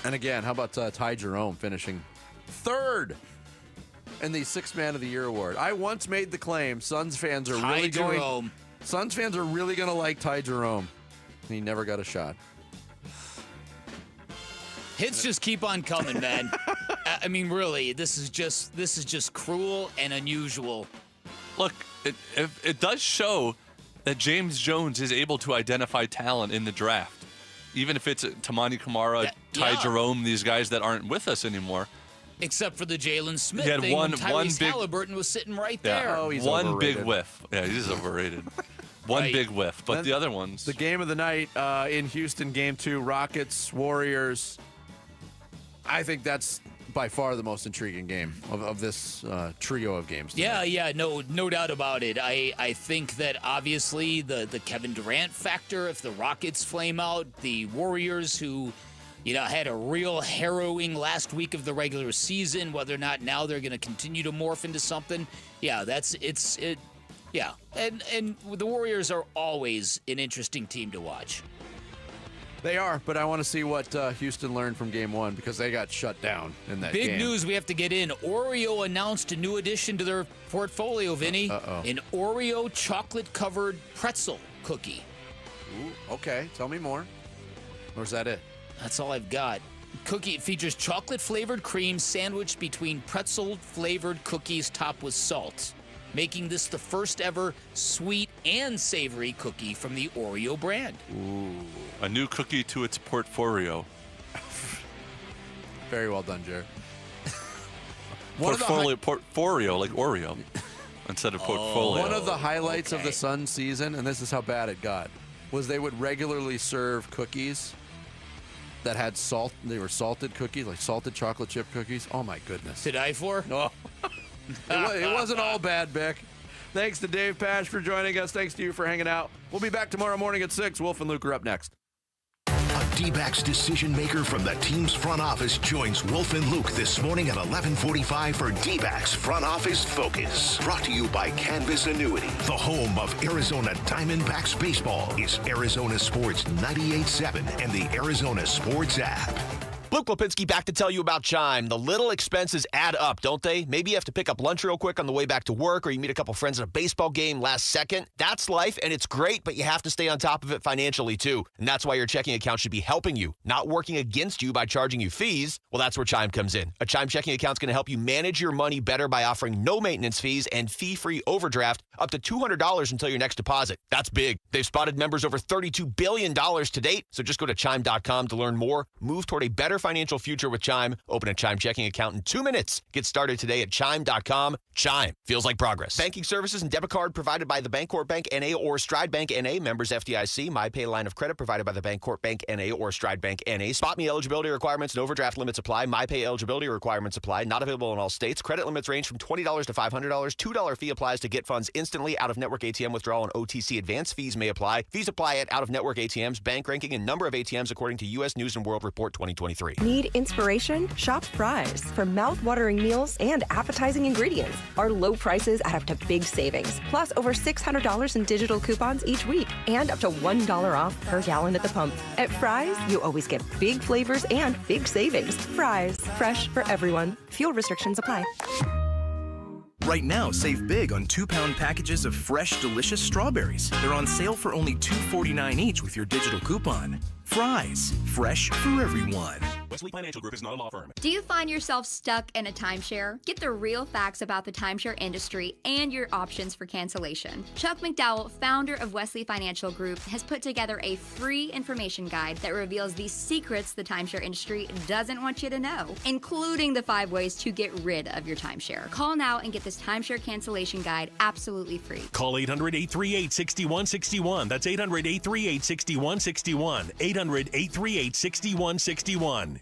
And again, how about Ty Jerome finishing 3rd in the 6th Man of the Year award? I once made the claim Suns fans are really going to like Ty Jerome. He never got a shot. Hits just keep on coming, man. I mean, really, this is just cruel and unusual. Look, it does show that James Jones is able to identify talent in the draft. Even if it's Tamani Kamara, Ty Jerome, these guys that aren't with us anymore. Except for the Jalen Smith He had thing one when Tyrese big- Halliburton was sitting right there. Oh, he's one overrated. big whiff. Yeah, he's overrated. One Right. big whiff, but Then the other ones. The game of the night in Houston, Game 2, Rockets, Warriors. I think that's by far the most intriguing game of this trio of games tonight. Yeah, no doubt about it. I think that obviously the Kevin Durant factor, if the Rockets flame out, the Warriors who, had a real harrowing last week of the regular season, whether or not now they're going to continue to morph into something. Yeah, yeah. And the Warriors are always an interesting team to watch. They are, but I want to see what Houston learned from Game 1 because they got shut down in that game. Big news we have to get in. Oreo announced a new addition to their portfolio, Vinny. Uh-oh. An Oreo chocolate-covered pretzel cookie. Ooh, okay, tell me more. Or is that it? That's all I've got. Cookie features chocolate-flavored cream sandwiched between pretzel-flavored cookies topped with salt, making this the first ever sweet and savory cookie from the Oreo brand. Ooh. A new cookie to its portfolio. Very well done, Jared. Portfolio, like Oreo, instead of portfolio. One of the highlights of the Suns season, and this is how bad it got, was they would regularly serve cookies that had salt. They were salted cookies, like salted chocolate chip cookies. Oh, my goodness. To die for? No. It wasn't all bad, Bick. Thanks to Dave Pash for joining us. Thanks to you for hanging out. We'll be back tomorrow morning at 6. Wolf and Luke are up next. A D-backs decision maker from the team's front office joins Wolf and Luke this morning at 11:45 for D-backs Front Office Focus. Brought to you by Canvas Annuity. The home of Arizona Diamondbacks baseball is Arizona Sports 98.7 and the Arizona Sports app. Luke Lipinski back to tell you about Chime. The little expenses add up, don't they? Maybe you have to pick up lunch real quick on the way back to work, or you meet a couple friends at a baseball game last second. That's life, and it's great, but you have to stay on top of it financially, too. And that's why your checking account should be helping you, not working against you by charging you fees. Well, that's where Chime comes in. A Chime checking account's going to help you manage your money better by offering no maintenance fees and fee-free overdraft up to $200 until your next deposit. That's big. They've spotted members over $32 billion to date, so just go to Chime.com to learn more. Move toward a better financial future with Chime. Open a Chime checking account in 2 minutes. Get started today at Chime.com. Chime. Feels like progress. Banking services and debit card provided by the Bancorp Bank N.A. or Stride Bank N.A. Members FDIC. MyPay line of credit provided by the Bancorp Bank N.A. or Stride Bank N.A. Spot me eligibility requirements and overdraft limits apply. MyPay eligibility requirements apply. Not available in all states. Credit limits range from $20 to $500. $2 fee applies to get funds instantly. Out-of-network ATM withdrawal and OTC advance fees may apply. Fees apply at out-of-network ATMs. Bank ranking and number of ATMs according to U.S. News & World Report 2023. Need inspiration? Shop Fry's. For mouth-watering meals and appetizing ingredients. Our low prices add up to big savings. Plus over $600 in digital coupons each week. And up to $1 off per gallon at the pump. At Fry's, you always get big flavors and big savings. Fry's. Fresh for everyone. Fuel restrictions apply. Right now, save big on 2-pound packages of fresh, delicious strawberries. They're on sale for only $2.49 each with your digital coupon. Fry's, fresh for everyone. Wesley Financial Group is not a law firm. Do you find yourself stuck in a timeshare? Get the real facts about the timeshare industry and your options for cancellation. Chuck McDowell, founder of Wesley Financial Group, has put together a free information guide that reveals the secrets the timeshare industry doesn't want you to know, including the 5 ways to get rid of your timeshare. Call now and get this timeshare cancellation guide absolutely free. Call 800-838-6161. That's 800-838-6161. 800-838-6161.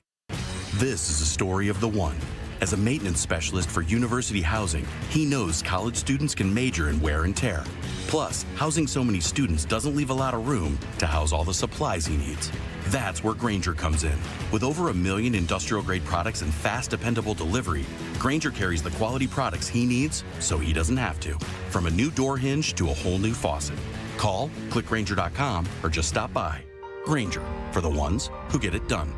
This is a story of the one. As a maintenance specialist for University Housing, he knows college students can major in wear and tear. Plus, housing so many students doesn't leave a lot of room to house all the supplies he needs. That's where Grainger comes in. With over 1 million industrial-grade products and fast, dependable delivery, Grainger carries the quality products he needs so he doesn't have to. From a new door hinge to a whole new faucet. Call, click Grainger.com, or just stop by. Grainger, for the ones who get it done.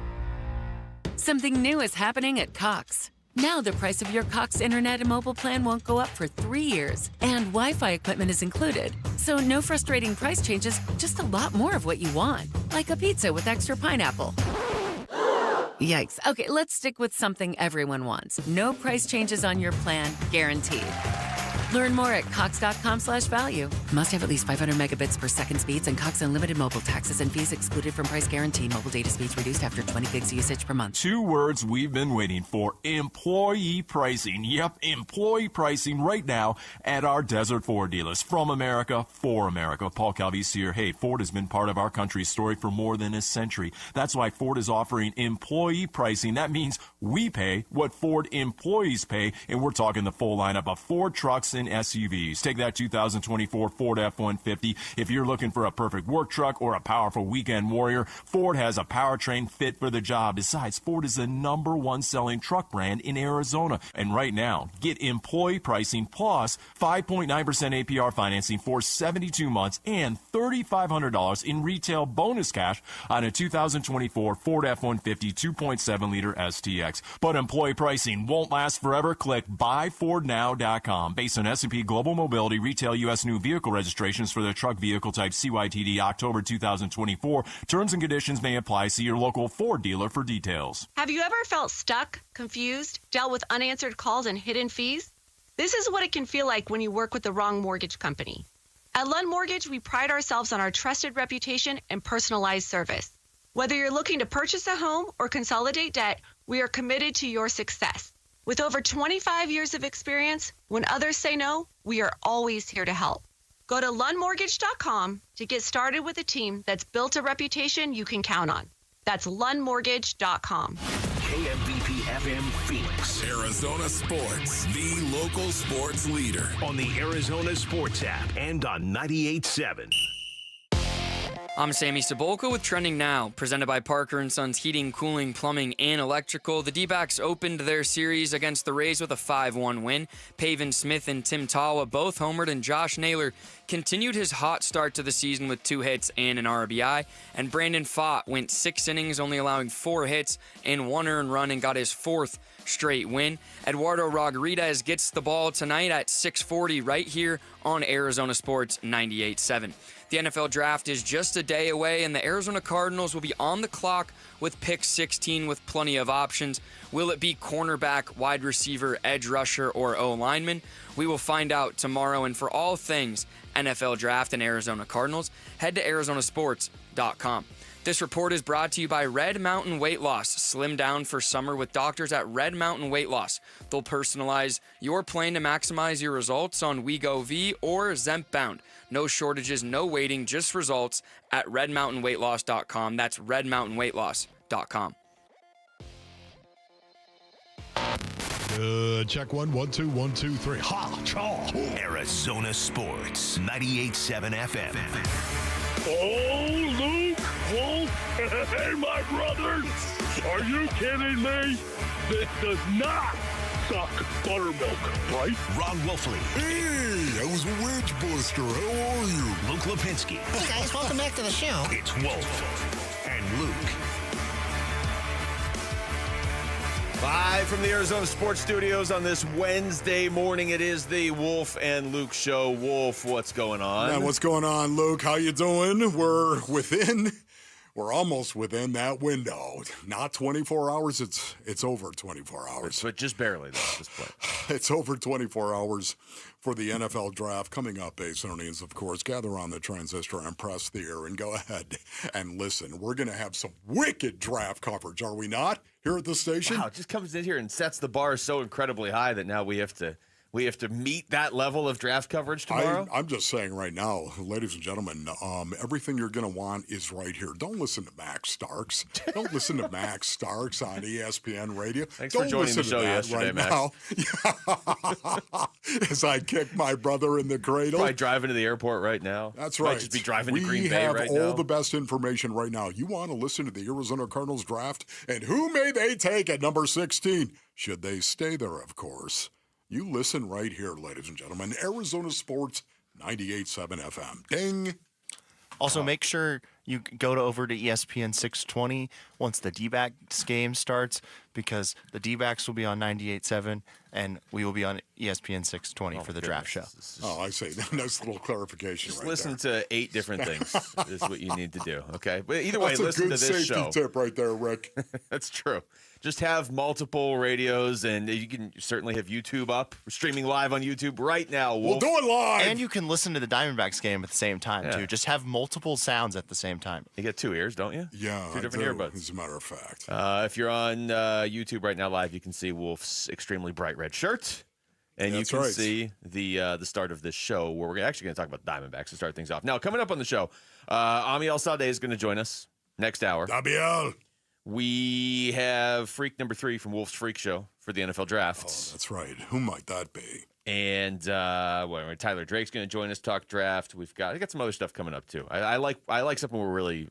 Something new is happening at Cox. Now the price of your Cox internet and mobile plan won't go up for 3 years, and Wi-Fi equipment is included. So no frustrating price changes, just a lot more of what you want, like a pizza with extra pineapple. Yikes. Okay, let's stick with something everyone wants. No price changes on your plan, guaranteed. Learn more at cox.com/value. Must have at least 500 megabits per second speeds and Cox Unlimited mobile taxes and fees excluded from price guarantee. Mobile data speeds reduced after 20 gigs usage per month. 2 words we've been waiting for: employee pricing. Yep, employee pricing right now at our Desert Ford dealers. From America, for America. Paul Calvisi here. Hey, Ford has been part of our country's story for more than a century. That's why Ford is offering employee pricing. That means we pay what Ford employees pay, and we're talking the full lineup of Ford trucks and SUVs. Take that 2024 Ford F-150. If you're looking for a perfect work truck or a powerful weekend warrior, Ford has a powertrain fit for the job. Besides, Ford is the #1 selling truck brand in Arizona. And right now, get employee pricing plus 5.9% APR financing for 72 months and $3,500 in retail bonus cash on a 2024 Ford F-150 2.7-liter STX. But employee pricing won't last forever. Click buyfordnow.com. Based on S&P Global Mobility retail U.S. new vehicle registrations for the truck vehicle type CYTD October 2024. Terms and conditions may apply. See your local Ford dealer for details. Have you ever felt stuck, confused, dealt with unanswered calls and hidden fees? This is what it can feel like when you work with the wrong mortgage company. At Lund Mortgage, we pride ourselves on our trusted reputation and personalized service. Whether you're looking to purchase a home or consolidate debt, we are committed to your success. With over 25 years of experience, when others say no, we are always here to help. Go to lundmortgage.com to get started with a team that's built a reputation you can count on. That's lundmortgage.com. KMVP FM Phoenix. Arizona Sports, the local sports leader. On the Arizona Sports app and on 98.7. I'm Sammy Cebulka with Trending Now, presented by Parker & Sons Heating, Cooling, Plumbing, and Electrical. The D-backs opened their series against the Rays with a 5-1 win. Pavin Smith and Tim Tawa both homered, and Josh Naylor continued his hot start to the season with 2 hits and an RBI, and Brandon Pfaadt went 6 innings, only allowing 4 hits and 1 earned run, and got his 4th straight win. Eduardo Rodriguez gets the ball tonight at 6:40 right here on Arizona Sports 98.7. The NFL Draft is just a day away, and the Arizona Cardinals will be on the clock with pick 16 with plenty of options. Will it be cornerback, wide receiver, edge rusher, or O-lineman? We will find out tomorrow, and for all things NFL Draft and Arizona Cardinals, head to arizonasports.com. This report is brought to you by Red Mountain Weight Loss. Slim down for summer with doctors at Red Mountain Weight Loss. They'll personalize your plan to maximize your results on Wegovy or Zempbound. No shortages, no waiting, just results at redmountainweightloss.com. That's redmountainweightloss.com. Check 1, 1, 2, 1, 2, 3. Ha! Chaw! Arizona Sports 98.7 FM. Oh, Luke, Wolf, hey, my brothers, are you kidding me? This does not suck buttermilk, right? Ron Wolfley. Hey, I was a wedge buster. How are you? Luke Lipinski. Hey, guys, welcome back to the show. It's Wolf and Luke. Live from the Arizona Sports Studios on this Wednesday morning, it is the Wolf and Luke Show. Wolf, what's going on? Man, what's going on, Luke? How you doing? We're almost within that window. Not 24 hours. It's over 24 hours. But just barely, though, at this point. It's over 24 hours for the NFL Draft. Coming up, Arizonians, of course, gather on the transistor and press the ear and go ahead and listen. We're going to have some wicked draft coverage, are we not, here at the station? Wow, it just comes in here and sets the bar so incredibly high that now we have to meet that level of draft coverage tomorrow? I'm just saying right now, ladies and gentlemen, everything you're going to want is right here. Don't listen to Max Starks. Don't listen to Max Starks on ESPN Radio. Thanks for joining the show yesterday, Max. Now. As I kick my brother in the cradle. Probably driving to the airport right now. That's right. Might just be driving to Green Bay right now. We have all the best information right now. You want to listen to the Arizona Cardinals draft? And who may they take at number 16? Should they stay there, of course. You listen right here, ladies and gentlemen. Arizona Sports 98.7 FM. Ding. Also, make sure you go over to ESPN 620 once the D-backs game starts, because the D-backs will be on 98.7 and we will be on ESPN 620 for the draft show. Oh, I see. Nice little clarification. Just right listen there. to 8 different things is what you need to do, okay? But either way, listen to this That's a good show. safety tip right there, Rick. That's true. Just have multiple radios, and you can certainly have YouTube up. We're streaming live on YouTube right now, Wolf. We'll do it live. And you can listen to the Diamondbacks game at the same time, too. Just have multiple sounds at the same time. You get 2 ears, don't you? Yeah, 2 different earbuds. As a matter of fact. If you're on YouTube right now live, you can see Wolf's extremely bright red shirt. And That's you can right. see the start of this show where we're actually going to talk about the Diamondbacks to start things off. Now, coming up on the show, Amiel Sadeh is going to join us next hour. Amiel. We have Freak number 3 from Wolf's Freak Show for the NFL Draft. Oh, that's right. Who might that be? And Tyler Drake's going to join us, talk draft. I got some other stuff coming up too. I like something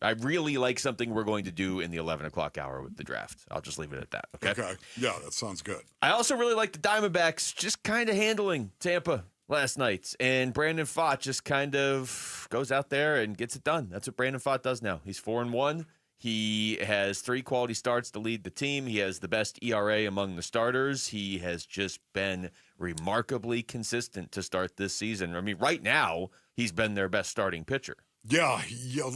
I really like something we're going to do in the 11 o'clock hour with the draft. I'll just leave it at that. Okay. Yeah, that sounds good. I also really like the Diamondbacks just kind of handling Tampa last night, and Brandon Pfaadt just kind of goes out there and gets it done. That's what Brandon Pfaadt does now. He's 4-1. He has 3 quality starts to lead the team. He has the best ERA among the starters. He has just been remarkably consistent to start this season. I mean, right now, he's been their best starting pitcher. Yeah,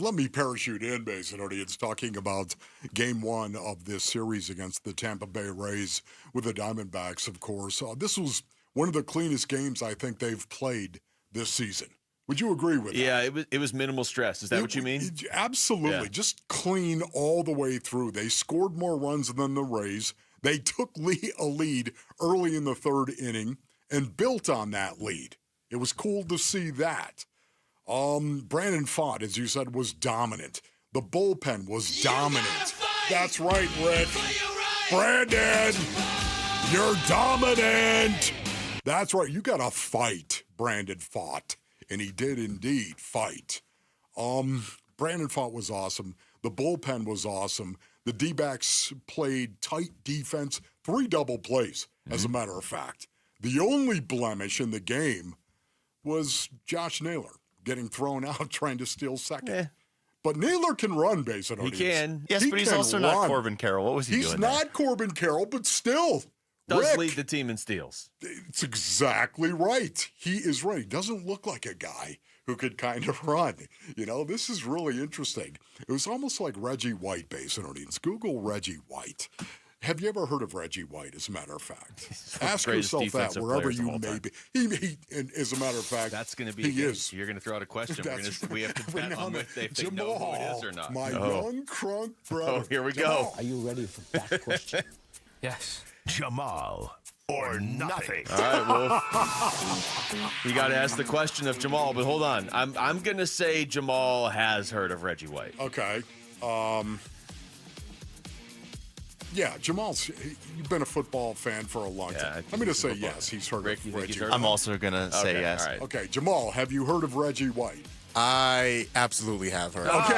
let me parachute in, Basin audience, talking about game 1 of this series against the Tampa Bay Rays with the Diamondbacks, of course. This was one of the cleanest games I think they've played this season. Would you agree with that? Yeah, it was minimal stress. Is that what you mean? Absolutely. Yeah. Just clean all the way through. They scored more runs than the Rays. They took a lead early in the 3rd inning and built on that lead. It was cool to see that. Brandon Pfaadt, as you said, was dominant. The bullpen was dominant. That's right, Rick. Brandon, you're dominant. That's right. You got to fight, Brandon Pfaadt. And he did indeed fight. Brandon Pfaadt was awesome. The bullpen was awesome. The D-backs played tight defense, 3 double plays, as a matter of fact. The only blemish in the game was Josh Naylor. getting thrown out trying to steal second. But Naylor can run base at He can. Yes, but he's also not Corbin Carroll. What was he doing? He's not Corbin Carroll, but still. Does Rick, lead the team in steals. It's exactly right. He is right. He doesn't look like a guy who could kind of run. This is really interesting. It was almost like Reggie White, base and audience. Google Reggie White. Have you ever heard of Reggie White, as a matter of fact? Ask yourself that wherever you may be. And as a matter of fact, that's going to be he is. You're going to throw out a question. We have to bet on if they know who it is or not. My young crunk brother. Oh, here we go. Are you ready for that question? Yes. Jamal or nothing. All right, Wolf. You got to ask the question of Jamal, but hold on. I'm going to say Jamal has heard of Reggie White. Okay. Yeah, you've been a football fan for a long time. I'm going to say yes, he's heard of Reggie White. I'm also going to say yes. All right. Okay, Jamal, have you heard of Reggie White? I absolutely have heard. Okay,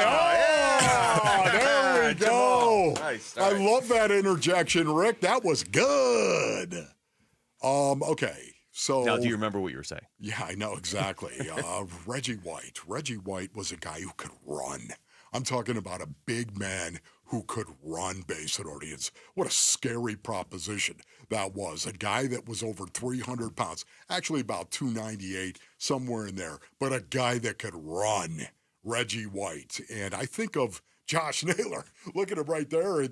there we go. Nice. I love that interjection, Rick. That was good. Okay, so now do you remember what you were saying? Yeah, I know exactly. Reggie White. Reggie White was a guy who could run. I'm talking about a big man who could run, base and audience. What a scary proposition that was. A guy that was over 300 pounds, actually about 298, somewhere in there, but a guy that could run, Reggie White. And I think of Josh Naylor. Look at him right there.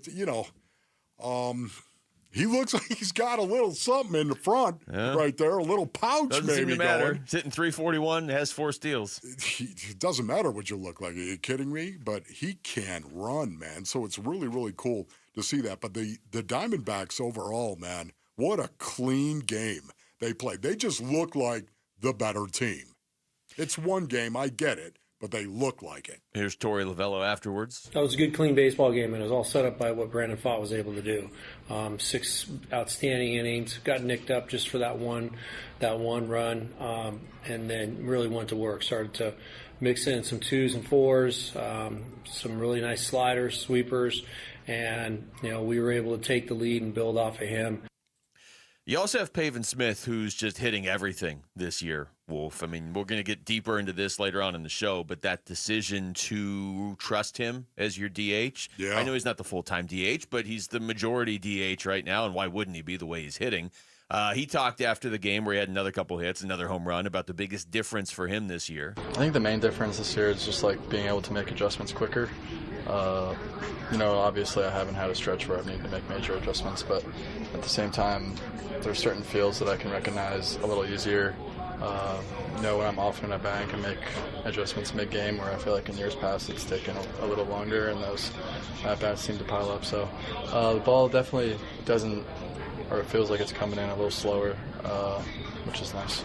He looks like he's got a little something in the front right there, a little pouch Doesn't maybe seem to matter. going. He's hitting 341, has 4 steals. It doesn't matter what you look like. Are you kidding me? But he can run, man. So it's really, really cool to see that. But the Diamondbacks overall, man, what a clean game they played. They just look like the better team. It's one game, I get it, but they look like it. Here's Torey Lovello afterwards. That was a good, clean baseball game, and it was all set up by what Brandon Pfaadt was able to do. 6 outstanding innings, got nicked up just for that one run, and then really went to work. Started to mix in some 2s and 4s, some really nice sliders, sweepers, and we were able to take the lead and build off of him. You also have Pavin Smith, who's just hitting everything this year, Wolf. I mean, we're going to get deeper into this later on in the show, but that decision to trust him as your DH, I know he's not the full-time DH, but he's the majority DH right now, and why wouldn't he be the way he's hitting? He talked after the game where he had another couple hits, another home run, about the biggest difference for him this year. I think the main difference this year is just like being able to make adjustments quicker. Obviously I haven't had a stretch where I've needed to make major adjustments, but at the same time, there's certain fields that I can recognize a little easier. When I'm off in a bank and make adjustments mid-game, where I feel like in years past it's taken a little longer and those at-bats seem to pile up. So the ball definitely doesn't, or it feels like it's coming in a little slower, which is nice.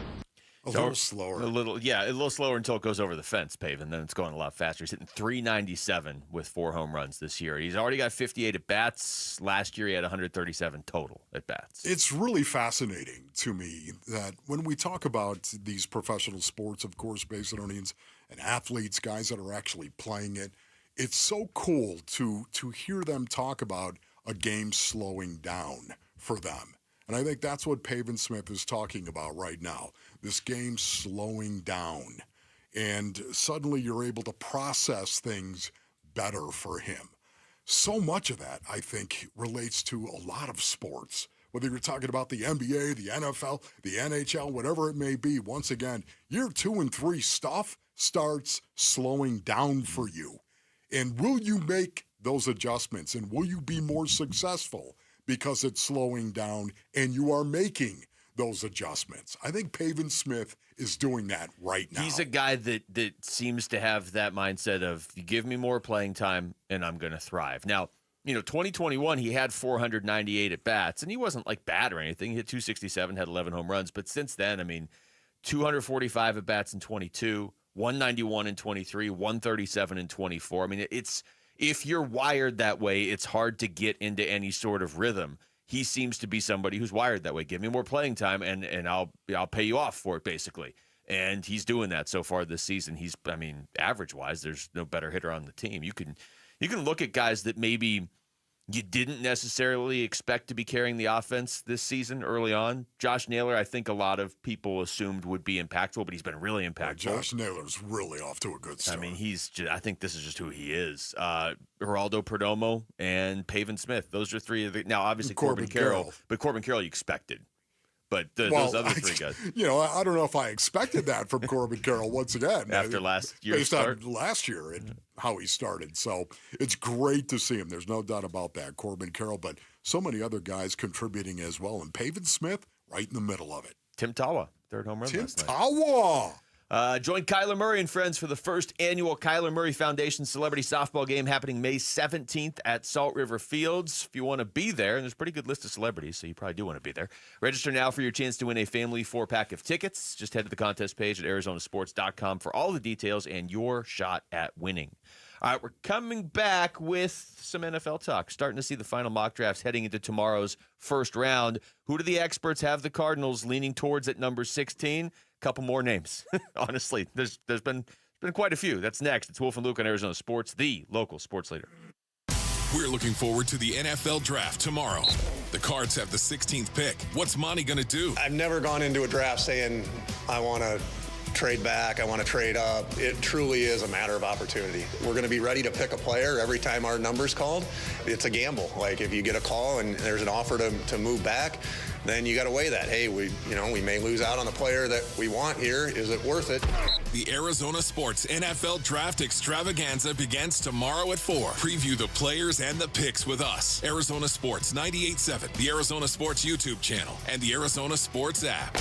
A little slower. A little slower until it goes over the fence, Pavin. Then it's going a lot faster. He's hitting 397 with 4 home runs this year. He's already got 58 at-bats. Last year he had 137 total at-bats. It's really fascinating to me that when we talk about these professional sports, of course, base and audience, and athletes, guys that are actually playing it, it's so cool to hear them talk about a game slowing down for them. And I think that's what Pavin Smith is talking about right now. This game slowing down. And suddenly you're able to process things better for him. So much of that, I think, relates to a lot of sports. Whether you're talking about the NBA, the NFL, the NHL, whatever it may be, once again, year 2 and 3 stuff starts slowing down for you. And will you make those adjustments? And will you be more successful because it's slowing down and you are making those adjustments? I think Pavin Smith is doing that right now. He's a guy that seems to have that mindset of, you give me more playing time and I'm going to thrive. Now, 2021, he had 498 at-bats, and he wasn't like bad or anything. He hit 267, had 11 home runs. But since then, 245 at-bats in 22, 191 in 23, 137 in 24. It's if you're wired that way, it's hard to get into any sort of rhythm. He seems to be somebody who's wired that way. Give me more playing time, and I'll pay you off for it, basically. And he's doing that so far this season. He's, average-wise, there's no better hitter on the team. You can look at guys that maybe you didn't necessarily expect to be carrying the offense this season early on. Josh Naylor, I think a lot of people assumed would be impactful, but he's been really impactful. Josh Naylor's really off to a good start. I mean, I think this is just who he is. Geraldo Perdomo and Pavin Smith. Those are three of the. Now, obviously, Corbin Carroll. But Corbin Carroll you expected. But those other three guys. I don't know if I expected that from Corbin Carroll once again. After last year's start? On last year and how he started. So it's great to see him. There's no doubt about that, Corbin Carroll. But so many other guys contributing as well. And Pavin Smith right in the middle of it. Tim Tawa, third home run last night. Tawa! Join Kyler Murray and friends for the first annual Kyler Murray Foundation Celebrity Softball Game happening May 17th at Salt River Fields. If you want to be there, and there's a pretty good list of celebrities, so you probably do want to be there. Register now for your chance to win a family 4-pack of tickets. Just head to the contest page at arizonasports.com for all the details and your shot at winning. All right, we're coming back with some NFL talk. Starting to see the final mock drafts heading into tomorrow's first round. Who do the experts have the Cardinals leaning towards at number 16? Couple more names. Honestly, there's been quite a few. That's next. It's Wolf and Luke on Arizona Sports, the local sports leader. We're looking forward to the NFL Draft tomorrow. The Cards have the 16th pick. What's Monty going to do? I've never gone into a draft saying I want to trade back, I want to trade up. It truly is a matter of opportunity. We're going to be ready to pick a player every time our number's called. It's a gamble. Like if you get a call and there's an offer to move back, then you got to weigh that. Hey, we may lose out on the player that we want here. Is it worth it? The Arizona Sports NFL Draft Extravaganza begins tomorrow at 4. Preview the players and the picks with us. Arizona Sports 98.7, the Arizona Sports YouTube channel, and the Arizona Sports app.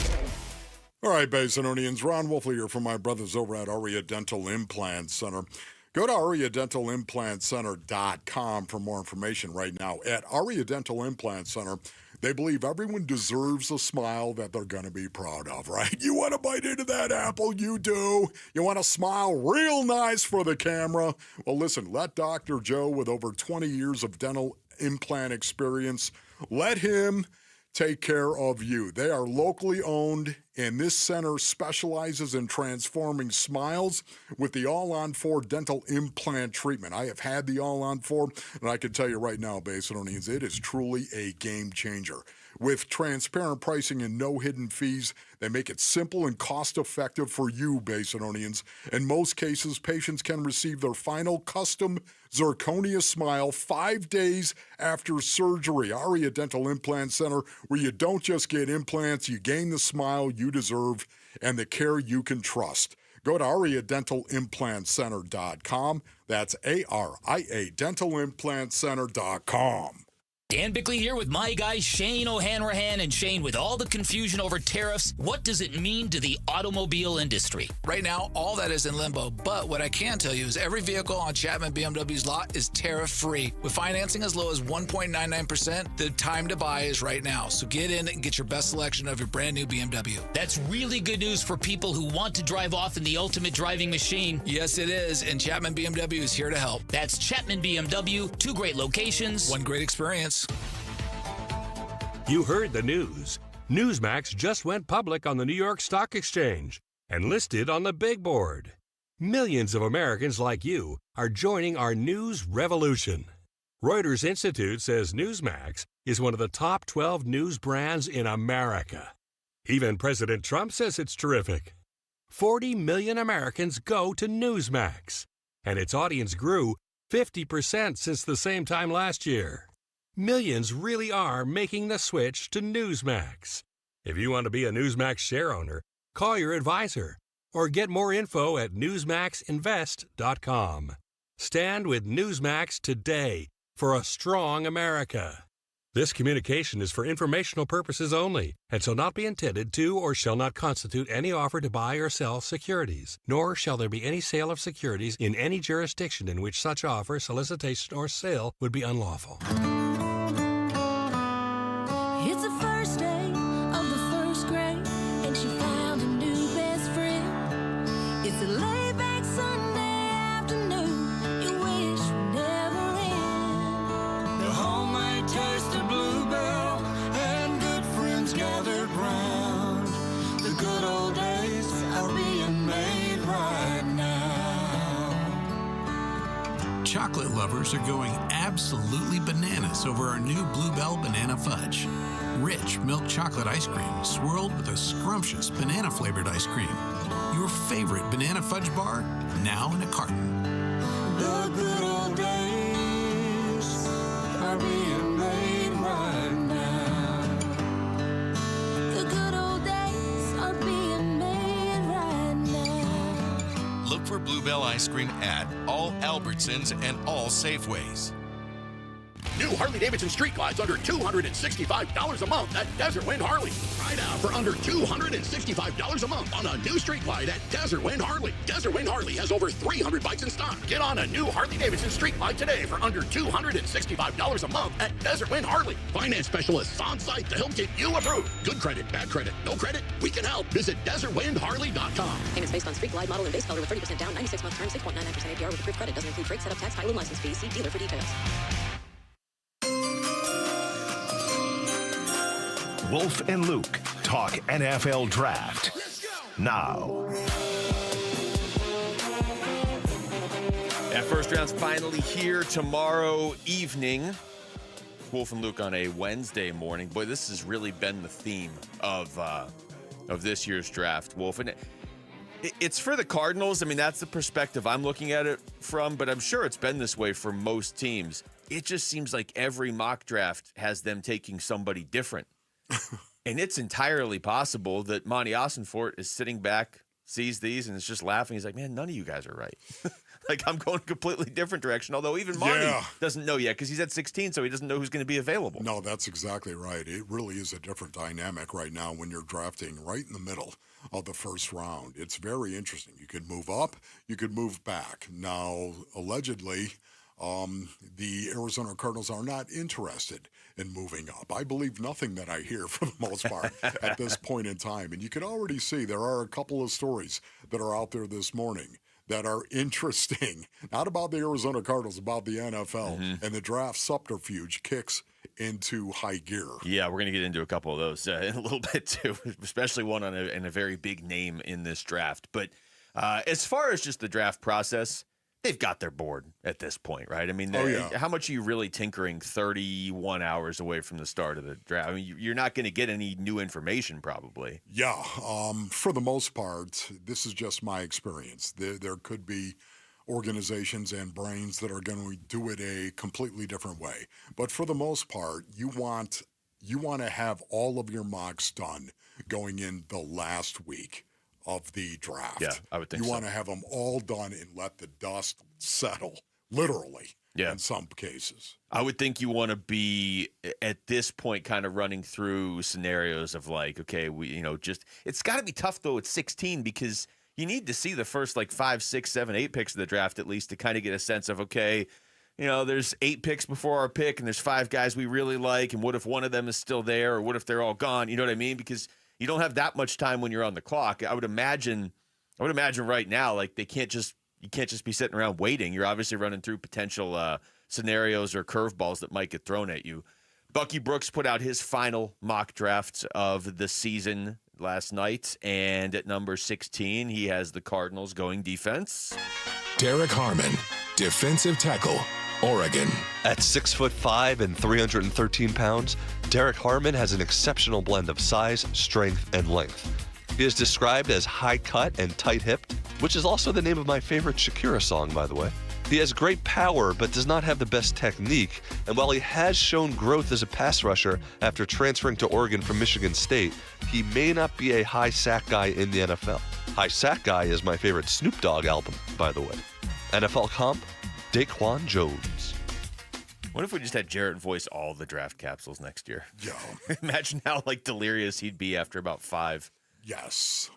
All right, Basinonians, Ron Wolfley here from my brothers over at Aria Dental Implant Center. Go to ariadentalimplantcenter.com for more information right now. At Aria Dental Implant Center, they believe everyone deserves a smile that they're going to be proud of, right? You want to bite into that apple? You do. You want to smile real nice for the camera? Well, listen, let Dr. Joe, with over 20 years of dental implant experience, let him take care of you. They are locally owned, and this center specializes in transforming smiles with the All-on-4 dental implant treatment. I have had the All-on-4, and I can tell you right now, Basinonians, it is truly a game changer. With transparent pricing and no hidden fees, they make it simple and cost-effective for you, Basinonians. In most cases, patients can receive their final custom zirconia smile 5 days after surgery. Aria Dental Implant Center, where you don't just get implants, you gain the smile you deserve and the care you can trust. Go to ariadentalimplantcenter.com. That's ARIA dentalimplantcenter.com. Dan Bickley here with my guy Shane O'Hanrahan. And Shane, with all the confusion over tariffs, what does it mean to the automobile industry? Right now, all that is in limbo. But what I can tell you is every vehicle on Chapman BMW's lot is tariff-free. With financing as low as 1.99%, the time to buy is right now. So get in and get your best selection of your brand new BMW. That's really good news for people who want to drive off in the ultimate driving machine. Yes, it is. And Chapman BMW is here to help. That's Chapman BMW, 2 great locations, 1 great experience. You heard the news. Newsmax just went public on the New York Stock Exchange and listed on the big board. Millions of Americans like you are joining our news revolution. Reuters Institute says Newsmax is one of the top 12 news brands in America. Even President Trump says it's terrific. 40 million Americans go to Newsmax, and its audience grew 50% since the same time last year. Millions really are making the switch to Newsmax. If you want to be a Newsmax share owner, call your advisor or get more info at newsmaxinvest.com. Stand with Newsmax today for a strong America. This communication is for informational purposes only and shall not be intended to or shall not constitute any offer to buy or sell securities, nor shall there be any sale of securities in any jurisdiction in which such offer, solicitation, or sale would be unlawful. It's the first day of the first grade, and she found a new best friend. It's a laid-back Sunday afternoon, you wish would never end. The homemade taste of bluebell and good friends gathered round. The good old days are being made right now. Chocolate lovers are going absolutely bananas over our new Bluebell Banana Fudge. Rich milk chocolate ice cream swirled with a scrumptious banana-flavored ice cream. Your favorite banana fudge bar, now in a carton. The good old days are being made right now. The good old days are being made right now. Look for Bluebell ice cream at all Albertsons and all Safeways. New Harley-Davidson Street Glides under $265 a month at Desert Wind Harley. Try it out for under $265 a month on a new Street Glide at Desert Wind Harley. Desert Wind Harley has over 300 bikes in stock. Get on a new Harley-Davidson Street Glide today for under $265 a month at Desert Wind Harley. Finance specialists on site to help get you approved. Good credit, bad credit, no credit, we can help. Visit DesertWindHarley.com. Payments based on Street Glide model and base color with 30% down, 96-month term, 6.99% APR with approved credit. Doesn't include freight, setup, tax, title, and license fees. See dealer for details. Wolf and Luke talk NFL Draft now. Yeah, first round's finally here tomorrow evening. Wolf and Luke on a Wednesday morning. Boy, this has really been the theme of this year's draft, Wolf. And it's for the Cardinals. I mean, that's the perspective I'm looking at it from, but I'm sure it's been this way for most teams. It just seems like every mock draft has them taking somebody different. And it's entirely possible that Monty Ossenfort is sitting back, sees these, and is just laughing. He's like, man, none of you guys are right. Like, I'm going a completely different direction, although even Monty doesn't know yet because he's at 16, so he doesn't know who's going to be available. No, that's exactly right. It really is a different dynamic right now when you're drafting right in the middle of the first round. It's very interesting. You could move up, you could move back. Now, allegedly, the Arizona Cardinals are not interested in moving up. I believe nothing that I hear for the most part at this point in time. And you can already see there are a couple of stories that are out there this morning that are interesting, not about the Arizona Cardinals, about the NFL, and the draft subterfuge kicks into high gear. Yeah, we're going to get into a couple of those in a little bit too, especially one on a very big name in this draft. But as far as just the draft process, they've got their board at this point, right? I mean, how much are you really tinkering 31 hours away from the start of the draft? I mean, you're not going to get any new information probably. Yeah, for the most part, this is just my experience. There could be organizations and brains that are going to do it a completely different way. But for the most part, you want to have all of your mocks done going in the last week of the draft. Yeah, I would think you want to have them all done and let the dust settle, literally, in some cases. I would think you want to be, at this point, kind of running through scenarios of like, okay, it's got to be tough, though, at 16 because you need to see the first, 5, 6, 7, 8 picks of the draft at least to kind of get a sense of, okay, there's 8 picks before our pick and there's 5 guys we really like, and what if one of them is still there, or what if they're all gone? You know what I mean? Because you don't have that much time when you're on the clock. I would imagine right now, you can't just be sitting around waiting. You're obviously running through potential scenarios or curveballs that might get thrown at you. Bucky Brooks put out his final mock draft of the season last night, and at number 16, he has the Cardinals going defense. Derek Harmon, defensive tackle, Oregon. At 6'5" and 313 pounds, Derek Harmon has an exceptional blend of size, strength, and length. He is described as high cut and tight hipped, which is also the name of my favorite Shakira song, by the way. He has great power, but does not have the best technique, and while he has shown growth as a pass rusher after transferring to Oregon from Michigan State, he may not be a high sack guy in the NFL. High Sack Guy is my favorite Snoop Dogg album, by the way. NFL comp, Daquan Jones. What if we just had Jarrett voice all the draft capsules next year? Yeah. Imagine how delirious he'd be after about 5. Yes.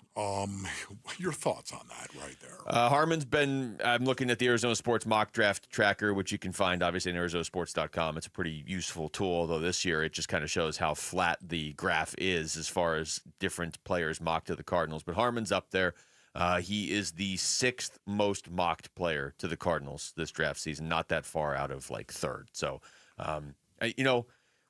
Your thoughts on that right there? Harmon's I'm looking at the Arizona Sports Mock Draft Tracker, which you can find obviously on ArizonaSports.com. It's a pretty useful tool, although this year it just kind of shows how flat the graph is as far as different players mocked to the Cardinals. But Harmon's up there. He is the 6th most mocked player to the Cardinals this draft season, not that far out of third. So,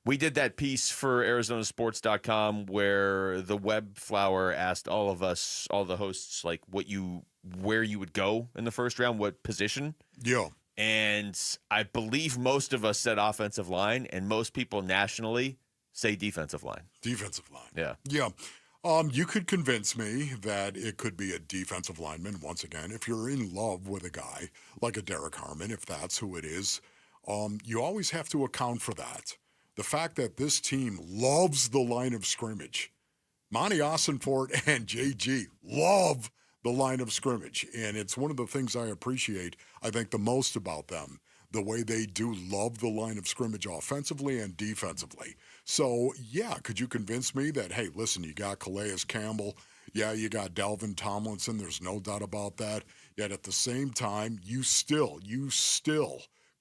we did that piece for ArizonaSports.com where the Webflower asked all of us, all the hosts, where you would go in the first round, what position. Yeah. And I believe most of us said offensive line, and most people nationally say defensive line. Defensive line. Yeah. Yeah. You could convince me that it could be a defensive lineman, once again, if you're in love with a guy like a Derek Harmon, if that's who it is. You always have to account for that. The fact that this team loves the line of scrimmage. Monty Ossenfort and JG love the line of scrimmage, and it's one of the things I appreciate, I think, the most about them, the way they do love the line of scrimmage offensively and defensively. So, yeah, could you convince me that, hey, listen, you got Calais Campbell, yeah, you got Dalvin Tomlinson, there's no doubt about that, yet at the same time, you still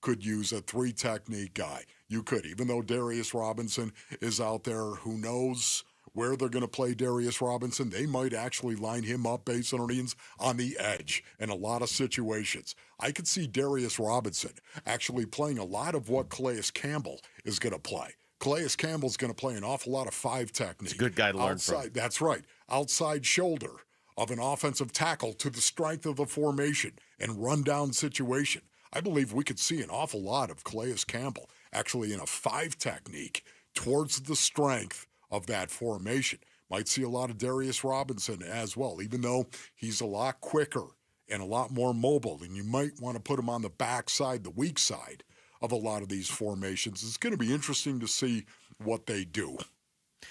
could use a three-technique guy. You could, even though Darius Robinson is out there, who knows where they're going to play Darius Robinson. They might actually line him up based on the edge in a lot of situations. I could see Darius Robinson actually playing a lot of what Calais Campbell is going to play. Calais Campbell's going to play an awful lot of five technique. It's a good guy to learn from. That's right. Outside shoulder of an offensive tackle to the strength of the formation and run-down situation. I believe we could see an awful lot of Calais Campbell actually in a five technique towards the strength of that formation. Might see a lot of Darius Robinson as well, even though he's a lot quicker and a lot more mobile, and you might want to put him on the backside, the weak side of a lot of these formations. It's going to be interesting to see what they do.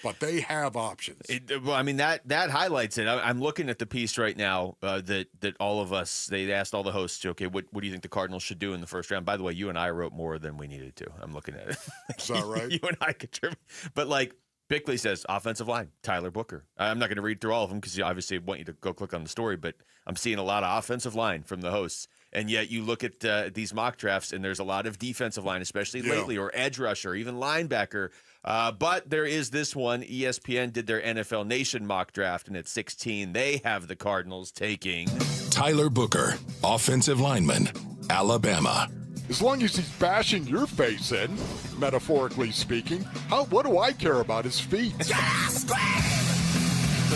But they have options. That highlights it. I'm looking at the piece right now that all of us, they asked all the hosts, okay, what do you think the Cardinals should do in the first round? By the way, you and I wrote more than we needed to. I'm looking at it. Is that right? You and I contribute. But like, Bickley says, offensive line, Tyler Booker. I'm not going to read through all of them because obviously I want you to go click on the story, but I'm seeing a lot of offensive line from the hosts. And yet you look at these mock drafts, and there's a lot of defensive line, especially lately, or edge rusher, even linebacker. But there is this one. ESPN did their NFL Nation mock draft, and at 16, they have the Cardinals taking Tyler Booker, offensive lineman, Alabama. As long as he's bashing your face in, metaphorically speaking, what do I care about his feet? So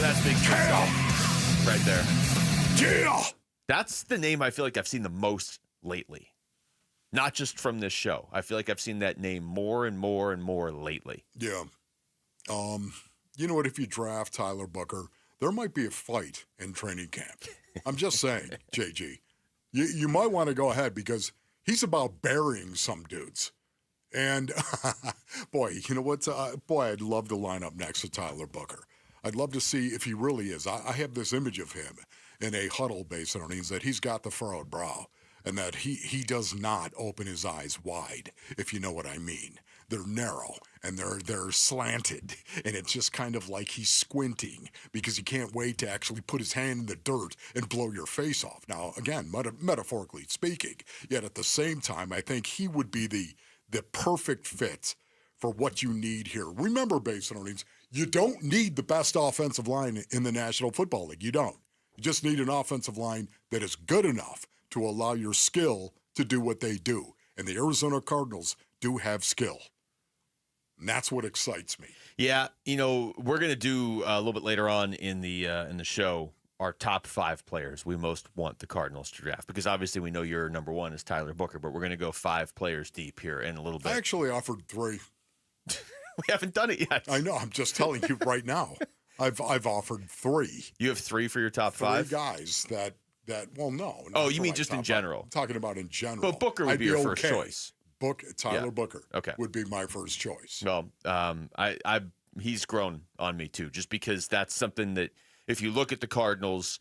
that's Big Cheese right there. Yeah! That's the name I feel like I've seen the most lately. Not just from this show. I feel like I've seen that name more and more and more lately. Yeah. You know what? If you draft Tyler Booker, there might be a fight in training camp. I'm just saying, JG. You might want to go ahead because he's about burying some dudes. And, boy, you know what? I'd love to line up next to Tyler Booker. I'd love to see if he really is. I have this image of him in a huddle based on that he's got the furrowed brow and that he does not open his eyes wide, if you know what I mean. They're narrow and they're slanted, and it's just kind of like he's squinting because he can't wait to actually put his hand in the dirt and blow your face off. Now, again, metaphorically speaking, yet at the same time, I think he would be the perfect fit for what you need here. Remember, based on you don't need the best offensive line in the National Football League. You don't. You just need an offensive line that is good enough to allow your skill to do what they do. And the Arizona Cardinals do have skill. And that's what excites me. Yeah, we're going to do a little bit later on in the show our top 5 players we most want the Cardinals to draft, because obviously we know your number one is Tyler Booker, but we're going to go 5 players deep here in a little bit. I actually offered 3. We haven't done it yet. I know. I'm just telling you right now. I've offered 3. You have 3 for your top 5? 3 guys that well, no. Oh, you mean just in general? I'm talking about in general. But Booker would be your first choice. Tyler Booker would be my first choice. Well, he's grown on me too, just because that's something that if you look at the Cardinals,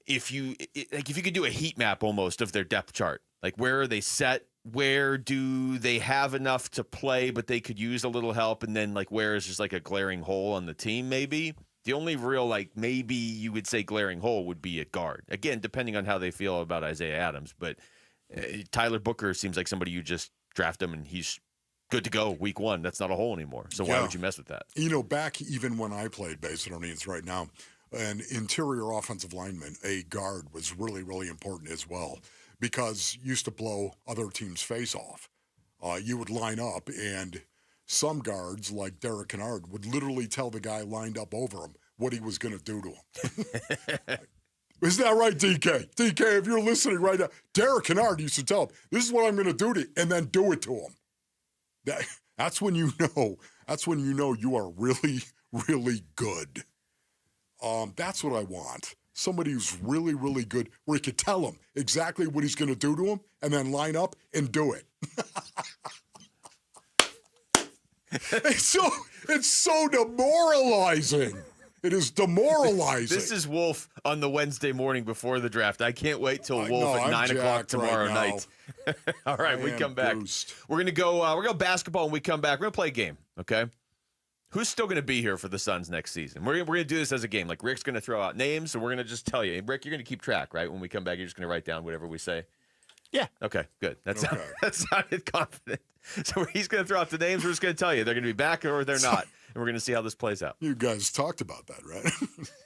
if you could do a heat map almost of their depth chart, like where are they set? Where do they have enough to play, but they could use a little help? And then like where is just like a glaring hole on the team maybe? The only real, maybe you would say glaring hole would be at guard. Again, depending on how they feel about Isaiah Adams. But Tyler Booker seems like somebody you just draft him and he's good to go week 1. That's not a hole anymore. So why would you mess with that? Back even when I played base Orleans right now, an interior offensive lineman, a guard, was really, really important as well because you used to blow other teams' face off. You would line up and some guards, like Derek Kennard, would literally tell the guy lined up over him what he was going to do to him. Is that right, DK? DK, if you're listening right now, Derek Kennard used to tell him, this is what I'm going to do to you, and then do it to him. That's when you know. That's when you know you are really, really good. That's what I want. Somebody who's really, really good, where he could tell him exactly what he's going to do to him, and then line up and do it. It's so demoralizing. It is demoralizing. This is Wolf on the Wednesday morning before the draft. I can't wait till Wolf at 9 o'clock tomorrow night. All right, we come back. We're gonna go basketball when we come back. We're gonna play a game. Okay. Who's still going to be here for the Suns next season? We're going to do this as a game. Like, Rick's going to throw out names, and we're going to just tell you. Rick, you're going to keep track, right? When we come back, you're just going to write down whatever we say? Yeah. Okay, good. That sounded confident. So he's going to throw out the names. We're just going to tell you. They're going to be back or they're not. And we're going to see how this plays out. You guys talked about that, right?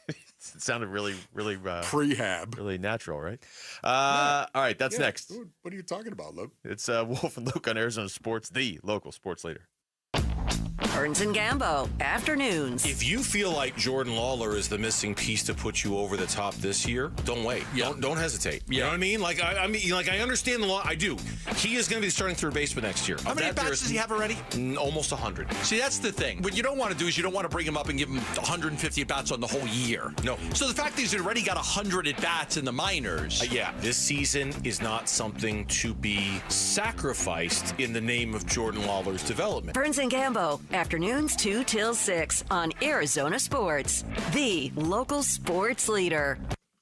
It sounded really, really prehab. Really natural, right? All right, that's next. What are you talking about, Luke? It's Wolf and Luke on Arizona Sports, the local sports leader. Burns and Gambo, afternoons. If you feel like Jordan Lawler is the missing piece to put you over the top this year, don't wait. Yeah. Don't hesitate. You know what I mean? Like I understand the law. I do. He is going to be the starting third baseman next year. How many bats does he have already? Almost 100. See, that's the thing. What you don't want to do is you don't want to bring him up and give him 150 at-bats on the whole year. No. So the fact that he's already got 100 at-bats in the minors. This season is not something to be sacrificed in the name of Jordan Lawler's development. Burns and Gambo, afternoons 2 till 6 on Arizona Sports, the local sports leader.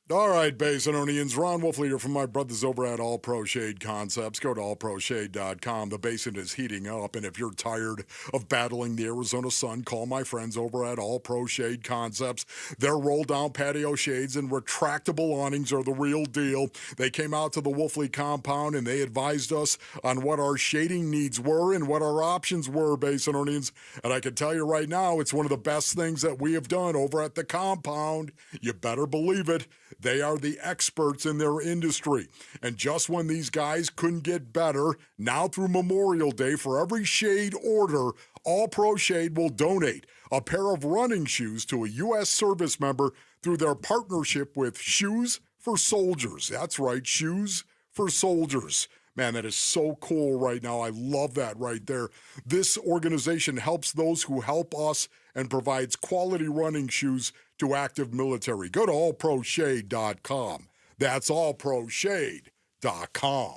All right, Basinonians. Ron Wolf, leader from my brothers over at All Pro Shade Concepts. Go to allproshade.com. The Basin is heating up, and if you're tired of battling the Arizona sun, call my friends over at All Pro Shade Concepts. Their roll-down patio shades and retractable awnings are the real deal. They came out to the Wolfley compound, and they advised us on what our shading needs were and what our options were, Basinonians. And I can tell you right now, it's one of the best things that we have done over at the compound. You better believe it. They are the experts in their industry. And just when these guys couldn't get better, now through Memorial Day, for every shade order, All Pro Shade will donate a pair of running shoes to a U.S. service member through their partnership with Shoes for Soldiers. That's right, Shoes for Soldiers. Man, that is so cool right now. I love that right there. This organization helps those who help us and provides quality running shoes to active military. Go to allproshade.com. That's allproshade.com.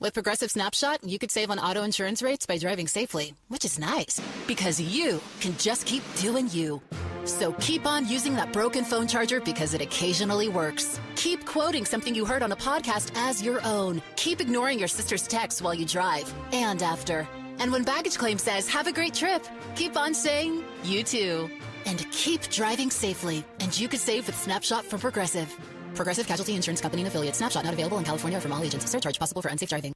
With Progressive Snapshot, you could save on auto insurance rates by driving safely, which is nice because you can just keep doing you. So keep on using that broken phone charger because it occasionally works. Keep quoting something you heard on a podcast as your own. Keep ignoring your sister's texts while you drive and after. And when baggage claim says, have a great trip, keep on saying, you too. And keep driving safely. And you could save with Snapshot from Progressive. Progressive Casualty Insurance Company and Affiliates. Snapshot not available in California or from all agents. Surcharge possible for unsafe driving.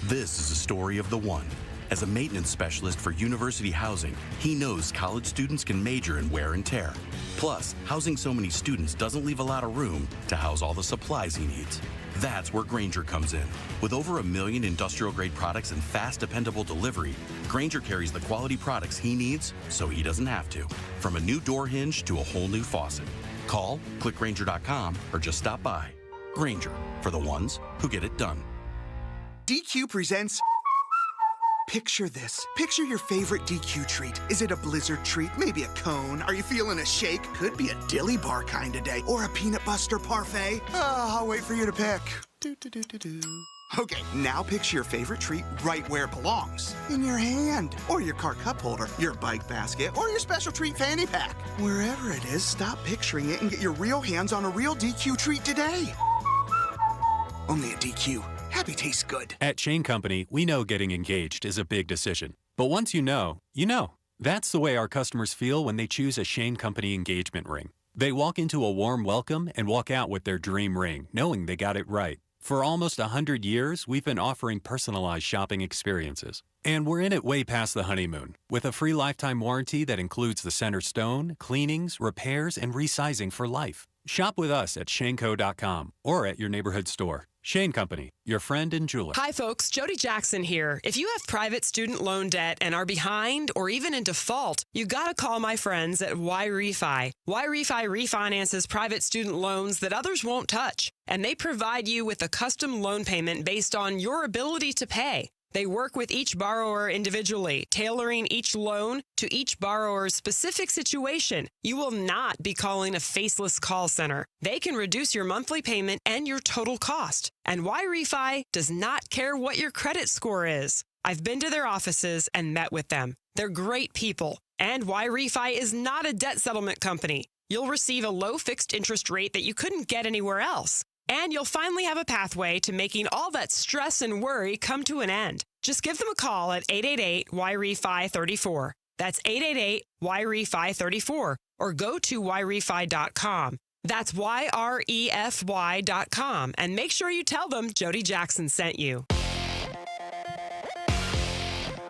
This is a story of the one. As a maintenance specialist for university housing, he knows college students can major in wear and tear. Plus, housing so many students doesn't leave a lot of room to house all the supplies he needs. That's where Grainger comes in. With over 1 million industrial-grade products and fast, dependable delivery, Grainger carries the quality products he needs so he doesn't have to. From a new door hinge to a whole new faucet. Call, click Grainger.com, or just stop by. Grainger, for the ones who get it done. DQ presents... Picture this. Picture your favorite DQ treat. Is it a blizzard treat? Maybe a cone? Are you feeling a shake? Could be a dilly bar kind of day. Or a peanut buster parfait. I'll wait for you to pick. Okay, now picture your favorite treat right where it belongs. In your hand. Or your car cup holder. Your bike basket. Or your special treat fanny pack. Wherever it is, stop picturing it and get your real hands on a real DQ treat today. Only a DQ. Happy tastes good. At Shane Company, we know getting engaged is a big decision. But once you know, you know. That's the way our customers feel when they choose a Shane Company engagement ring. They walk into a warm welcome and walk out with their dream ring, knowing they got it right. For almost 100 years, we've been offering personalized shopping experiences. And we're in it way past the honeymoon, with a free lifetime warranty that includes the center stone, cleanings, repairs, and resizing for life. Shop with us at shaneco.com or at your neighborhood store. Shane Company, your friend and jeweler. Hi, folks. Jody Jackson here. If you have private student loan debt and are behind or even in default, you got to call my friends at YRefi. YRefi refinances private student loans that others won't touch, and they provide you with a custom loan payment based on your ability to pay. They work with each borrower individually, tailoring each loan to each borrower's specific situation. You will not be calling a faceless call center. They can reduce your monthly payment and your total cost. And YRefi does not care what your credit score is. I've been to their offices and met with them. They're great people. And YRefi is not a debt settlement company. You'll receive a low fixed interest rate that you couldn't get anywhere else. And you'll finally have a pathway to making all that stress and worry come to an end. Just give them a call at 888-YRefi-34. That's 888-YRefi-34. Or go to YRefi.com. That's YREFY.com. And make sure you tell them Jody Jackson sent you.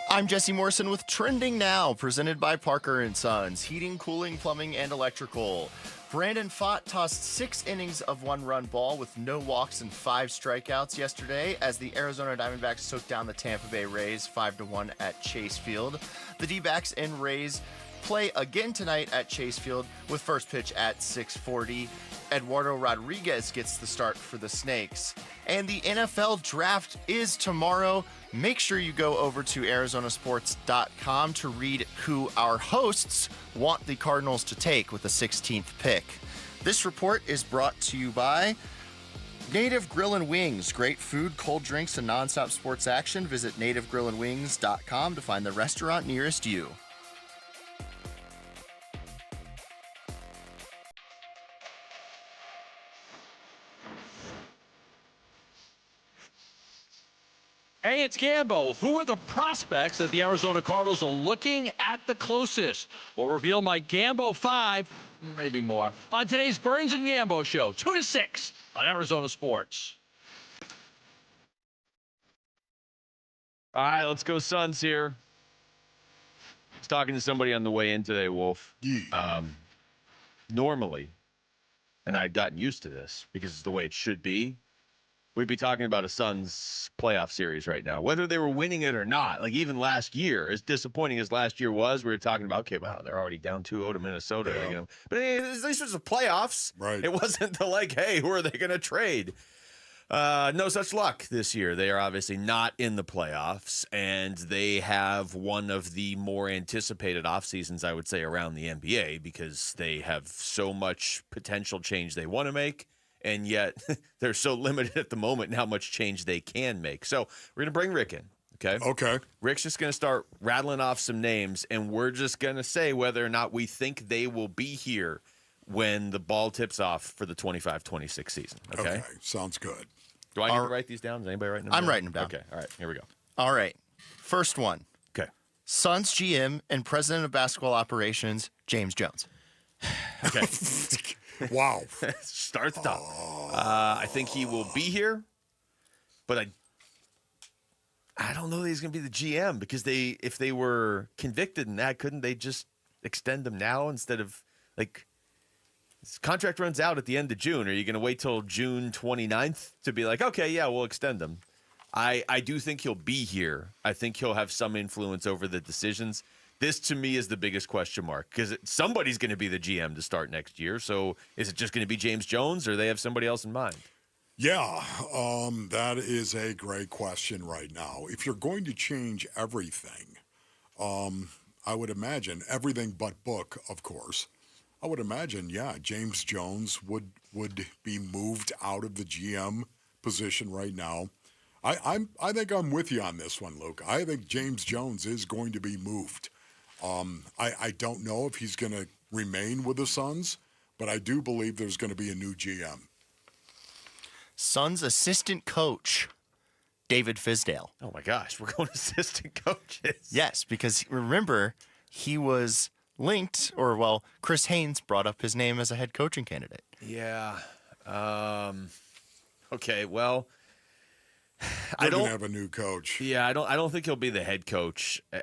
I'm Jesse Morrison with Trending Now, presented by Parker & Sons, heating, cooling, plumbing, and electrical. Brandon Pfaadt tossed 6 innings of 1-run ball with no walks and 5 strikeouts yesterday as the Arizona Diamondbacks took down the Tampa Bay Rays 5-1 at Chase Field. The D-backs and Rays play again tonight at Chase Field with first pitch at 6:40. Eduardo Rodriguez gets the start for the Snakes. And the NFL draft is tomorrow. Make sure you go over to arizonasports.com to read who our hosts want the Cardinals to take with the 16th pick. This report is brought to you by Native Grill and Wings. Great food, cold drinks, and nonstop sports action. Visit nativegrillandwings.com to find the restaurant nearest you. Hey, it's Gambo. Who are the prospects that the Arizona Cardinals are looking at the closest? We'll reveal my Gambo 5, maybe more, on today's Burns and Gambo show, 2 to 6 on Arizona Sports. All right, let's go Suns here. I was talking to somebody on the way in today, Wolf. Normally, and I'd gotten used to this because it's the way it should be, we'd be talking about a Suns playoff series right now, whether they were winning it or not. Like even last year, as disappointing as last year was, we were talking about, okay, wow, they're already down 2-0 to Minnesota. Yeah. You know? But at least it was the playoffs. Right. It wasn't the like, hey, who are they going to trade? No such luck this year. They are obviously not in the playoffs, and they have one of the more anticipated off seasons, I would say, around the NBA because they have so much potential change they want to make. And yet they're so limited at the moment in how much change they can make. So we're going to bring Rick in, okay? Okay. Rick's just going to start rattling off some names, and we're just going to say whether or not we think they will be here when the ball tips off for the 25-26 season, okay? Sounds good. Do I need to write these down? Is anybody writing them down? I'm writing them down. Okay, all right, here we go. All right. First one. Okay. Suns GM and President of Basketball Operations, James Jones. Okay. Wow. Start at the top. I think he will be here, but I don't know that he's going to be the GM because if they were convicted in that, couldn't they just extend him now instead of like his contract runs out at the end of June? Are you going to wait till June 29th to be like, okay, yeah, we'll extend him? I do think he'll be here. I think he'll have some influence over the decisions. This, to me, is the biggest question mark because somebody's going to be the GM to start next year. So is it just going to be James Jones or they have somebody else in mind? Yeah, that is a great question right now. If you're going to change everything, I would imagine, everything but book, of course, I would imagine, yeah, James Jones would be moved out of the GM position right now. I think I'm with you on this one, Luke. I think James Jones is going to be moved. I don't know if he's going to remain with the Suns, but I do believe there's going to be a new GM. Suns assistant coach, David Fizdale. Oh, my gosh. We're going assistant coaches. Yes, because remember, he was linked, or, well, Chris Haynes brought up his name as a head coaching candidate. Yeah. Okay, well, They're going to have a new coach. Yeah, I don't think he'll be the head coach. I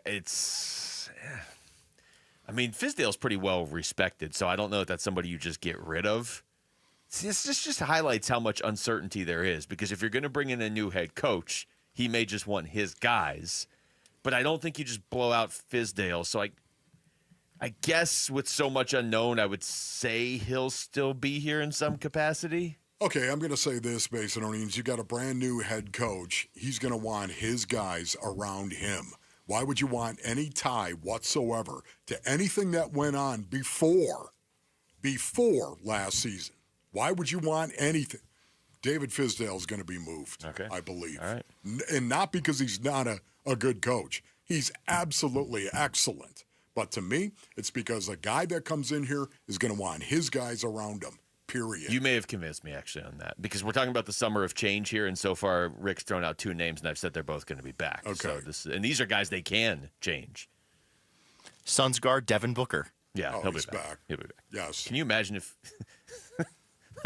mean, Fizdale's pretty well respected, so I don't know if that's somebody you just get rid of. This just highlights how much uncertainty there is, because if you're going to bring in a new head coach, he may just want his guys. But I don't think you just blow out Fizdale. So I guess with so much unknown, I would say he'll still be here in some capacity. Okay, I'm going to say this, Mason O'Neens. You got a brand new head coach. He's going to want his guys around him. Why would you want any tie whatsoever to anything that went on before last season? Why would you want anything? David Fizdale is going to be moved, I believe. All right. And not because he's not a good coach. He's absolutely excellent. But to me, it's because a guy that comes in here is going to want his guys around him. Period. You may have convinced me, actually, on that, because we're talking about the summer of change here, and so far Rick's thrown out 2 names, and I've said they're both going to be back. Okay. So and these are guys they can change. Suns guard Devin Booker. Yeah, he'll be he's back. He'll be back. Yes. Can you imagine if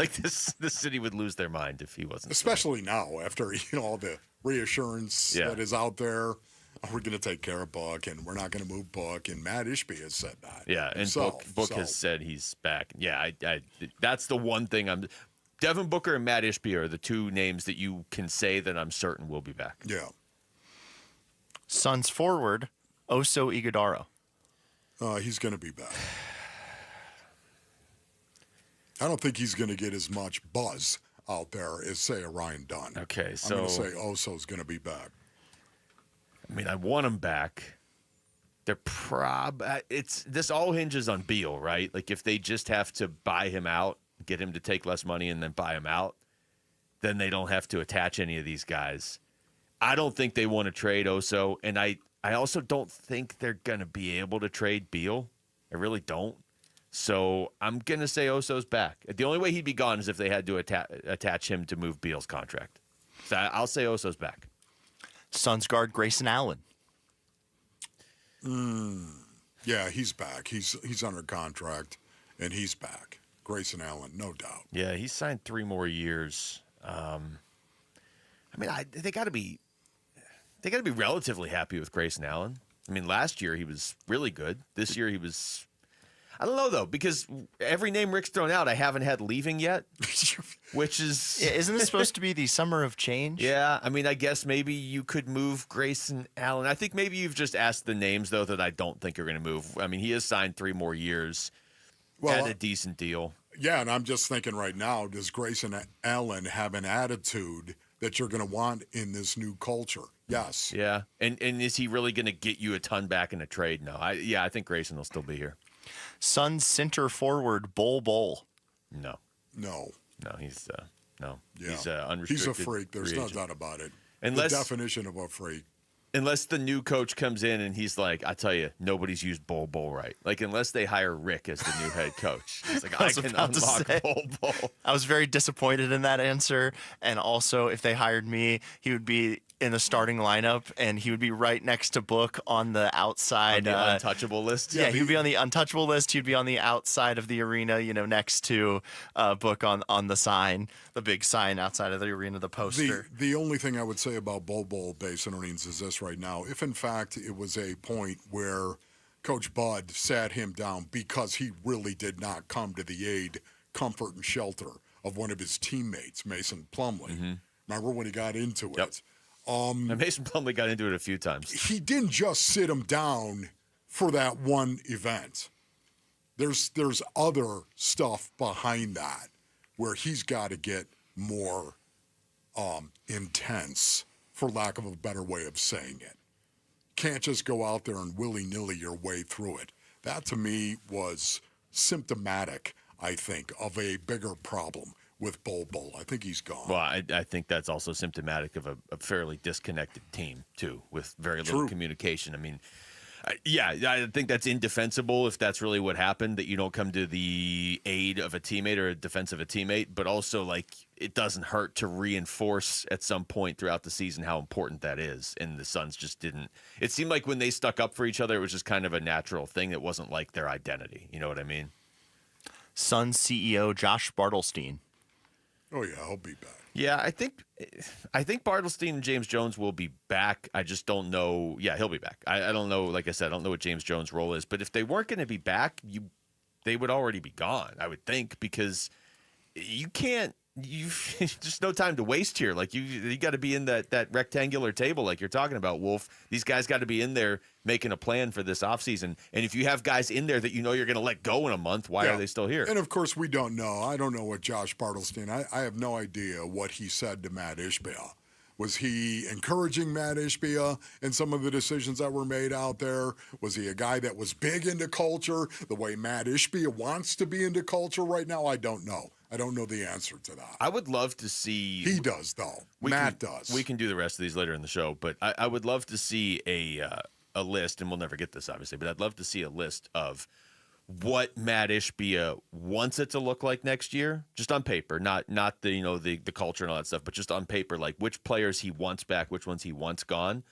this city would lose their mind if he wasn't? Especially now, after all the reassurance that is out there. We're going to take care of Book, and we're not going to move Book. And Matt Ishby has said that. Yeah, and Book has said he's back. Yeah, I that's the one thing Devin Booker and Matt Ishby are the 2 names that you can say that I'm certain will be back. Yeah. Suns forward, Oso Ighodaro. He's going to be back. I don't think he's going to get as much buzz out there as, say, a Ryan Dunn. Okay, so I'm going to say Oso's going to be back. I mean, I want him back. They're this all hinges on Beal, right? Like, if they just have to buy him out, get him to take less money, and then buy him out, then they don't have to attach any of these guys. I don't think they want to trade Oso, and I also don't think they're going to be able to trade Beal. I really don't. So I'm going to say Oso's back. The only way he'd be gone is if they had to attach him to move Beal's contract. So I'll say Oso's back. Suns guard Grayson Allen. Yeah, he's back. He's under contract, and he's back. Grayson Allen, no doubt. Yeah, he's signed 3 more years. I mean, they got to be relatively happy with Grayson Allen. I mean, last year he was really good. This year he was. I don't know, though, because every name Rick's thrown out, I haven't had leaving yet, which is... Yeah, isn't this supposed to be the summer of change? Yeah, I mean, I guess maybe you could move Grayson Allen. I think maybe you've just asked the names, though, that I don't think are going to move. I mean, he has signed 3 more years at a decent deal. Yeah, and I'm just thinking right now, does Grayson Allen have an attitude that you're going to want in this new culture? Yes. Yeah, and is he really going to get you a ton back in a trade? No. I think Grayson will still be here. Suns center forward Bol. No, he's no. Yeah. He's unrestricted. He's a freak. There's no doubt about it. The definition of a freak. Unless the new coach comes in and he's like, I tell you, nobody's used Bol right. Like, unless they hire Rick as the new head coach. He's like, I can unlock Bol. I was very disappointed in that answer. And also, if they hired me, he would be in the starting lineup, and he would be right next to Book on the outside. On the untouchable list? Yeah, he'd be on the untouchable list. He'd be on the outside of the arena, next to Book on the sign, the big sign outside of the arena, the poster. The only thing I would say about Bol Basin Orleans is this right now. If, in fact, it was a point where Coach Bud sat him down because he really did not come to the aid, comfort, and shelter of one of his teammates, Mason Plumlee. Mm-hmm. Remember when he got into Yep. it? And Mason Plumlee got into it a few times. He didn't just sit him down for that one event. There's other stuff behind that where he's got to get more intense, for lack of a better way of saying it. Can't just go out there and willy-nilly your way through it. That, to me, was symptomatic, I think, of a bigger problem with Bol. I think he's gone. Well, I think that's also symptomatic of a fairly disconnected team, too, with very little communication. I mean, I think that's indefensible if that's really what happened, that you don't come to the aid of a teammate or a defense of a teammate. But also, like, it doesn't hurt to reinforce at some point throughout the season how important that is. And the Suns just didn't. It seemed like when they stuck up for each other, it was just kind of a natural thing. It wasn't like their identity. You know what I mean? Suns CEO Josh Bartelstein. Oh, yeah, he'll be back. Yeah, I think Bartelstein and James Jones will be back. I just don't know. Yeah, he'll be back. I don't know. Like I said, I don't know what James Jones' role is. But if they weren't going to be back, they would already be gone, I would think, because you can't. You've just no time to waste here. Like you got to be in that rectangular table like you're talking about, Wolf. These guys got to be in there making a plan for this offseason. And if you have guys in there that you know you're going to let go in a month, why are they still here? And, of course, we don't know. I don't know what Josh Bartelstein, I have no idea what he said to Matt Ishbia. Was he encouraging Matt Ishbia in some of the decisions that were made out there? Was he a guy that was big into culture the way Matt Ishbia wants to be into culture right now? I don't know. I don't know the answer to that. I would love to see. He does, though. Matt does. We can do the rest of these later in the show, but I would love to see a list, and we'll never get this, obviously, but I'd love to see a list of what Matt Ishbia wants it to look like next year, just on paper, not the the culture and all that stuff, but just on paper, like which players he wants back, which ones he wants gone,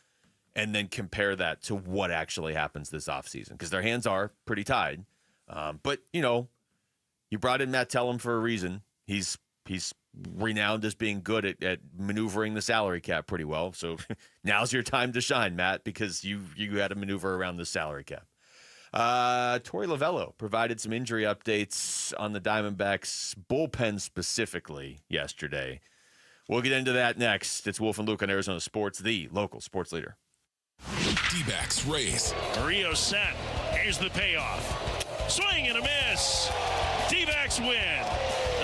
and then compare that to what actually happens this offseason, because their hands are pretty tied. But, you brought in Matt Tellem for a reason. He's renowned as being good at maneuvering the salary cap pretty well. So now's your time to shine, Matt, because you had to maneuver around the salary cap. Torey Lovello provided some injury updates on the Diamondbacks bullpen specifically yesterday. We'll get into that next. It's Wolf and Luke on Arizona Sports, the local sports leader. D-backs race. Rio set. Here's the payoff. Swing and a miss. D-backs win.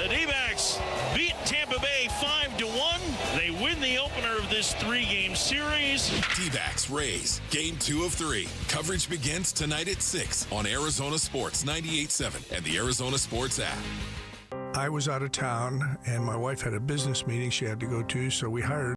The D-backs beat Tampa Bay 5-1. They win the opener of this 3-game series. D-backs Rays. Game 2 of 3. Coverage begins tonight at 6 on Arizona Sports 98.7 and the Arizona Sports app. I was out of town, and my wife had a business meeting she had to go to, so we hired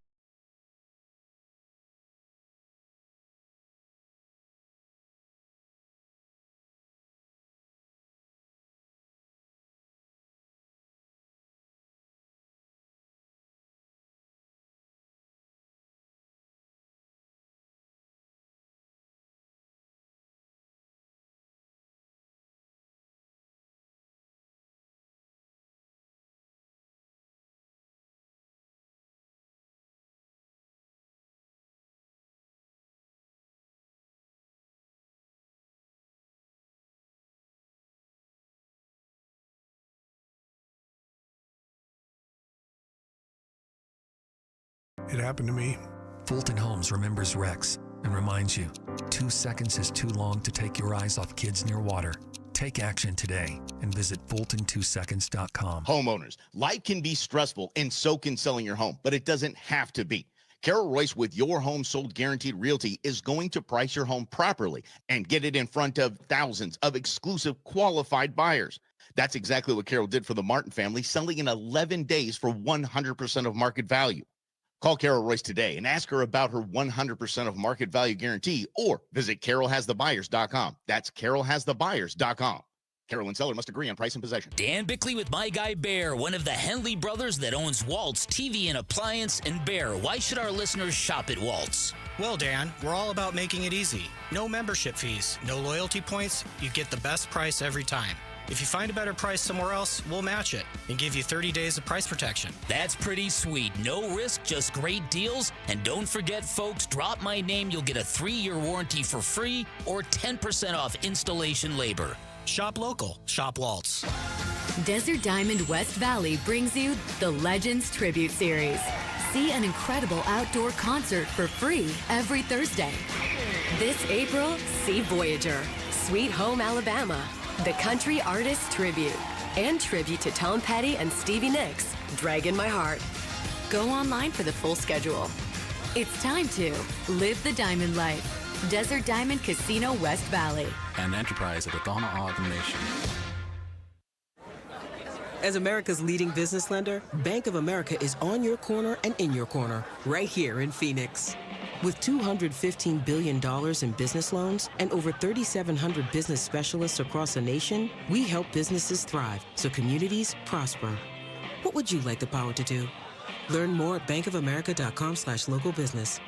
It happened to me. Fulton Homes remembers Rex and reminds you, 2 seconds is too long to take your eyes off kids near water. Take action today and visit Fulton2seconds.com. Homeowners, life can be stressful and so can selling your home, but it doesn't have to be. Carol Royce with Your Home Sold Guaranteed Realty is going to price your home properly and get it in front of thousands of exclusive qualified buyers. That's exactly what Carol did for the Martin family, selling in 11 days for 100% of market value. Call Carol Royce today and ask her about her 100% of market value guarantee, or visit carolhasthebuyers.com. That's carolhasthebuyers.com. Carol and seller must agree on price and possession. Dan Bickley with My Guy Bear, one of the Henley brothers that owns Waltz TV and Appliance. And Bear, why should our listeners shop at Waltz? Well, Dan, we're all about making it easy. No membership fees, no loyalty points. You get the best price every time. If you find a better price somewhere else, we'll match it and give you 30 days of price protection. That's pretty sweet. No risk, just great deals. And don't forget, folks, drop my name. You'll get a 3-year warranty for free or 10% off installation labor. Shop local. Shop Waltz. Desert Diamond West Valley brings you the Legends Tribute Series. See an incredible outdoor concert for free every Thursday. This April, see Voyager, Sweet Home Alabama, The Country Artist Tribute, and tribute to Tom Petty and Stevie Nicks, Dragging My Heart. Go online for the full schedule. It's time to live the diamond life. Desert Diamond Casino West Valley. An enterprise of the Donna Ogden Nation. As America's leading business lender, Bank of America is on your corner and in your corner, right here in Phoenix. With $215 billion in business loans and over 3,700 business specialists across the nation, we help businesses thrive so communities prosper. What would you like the power to do? Learn more at bankofamerica.com/local business.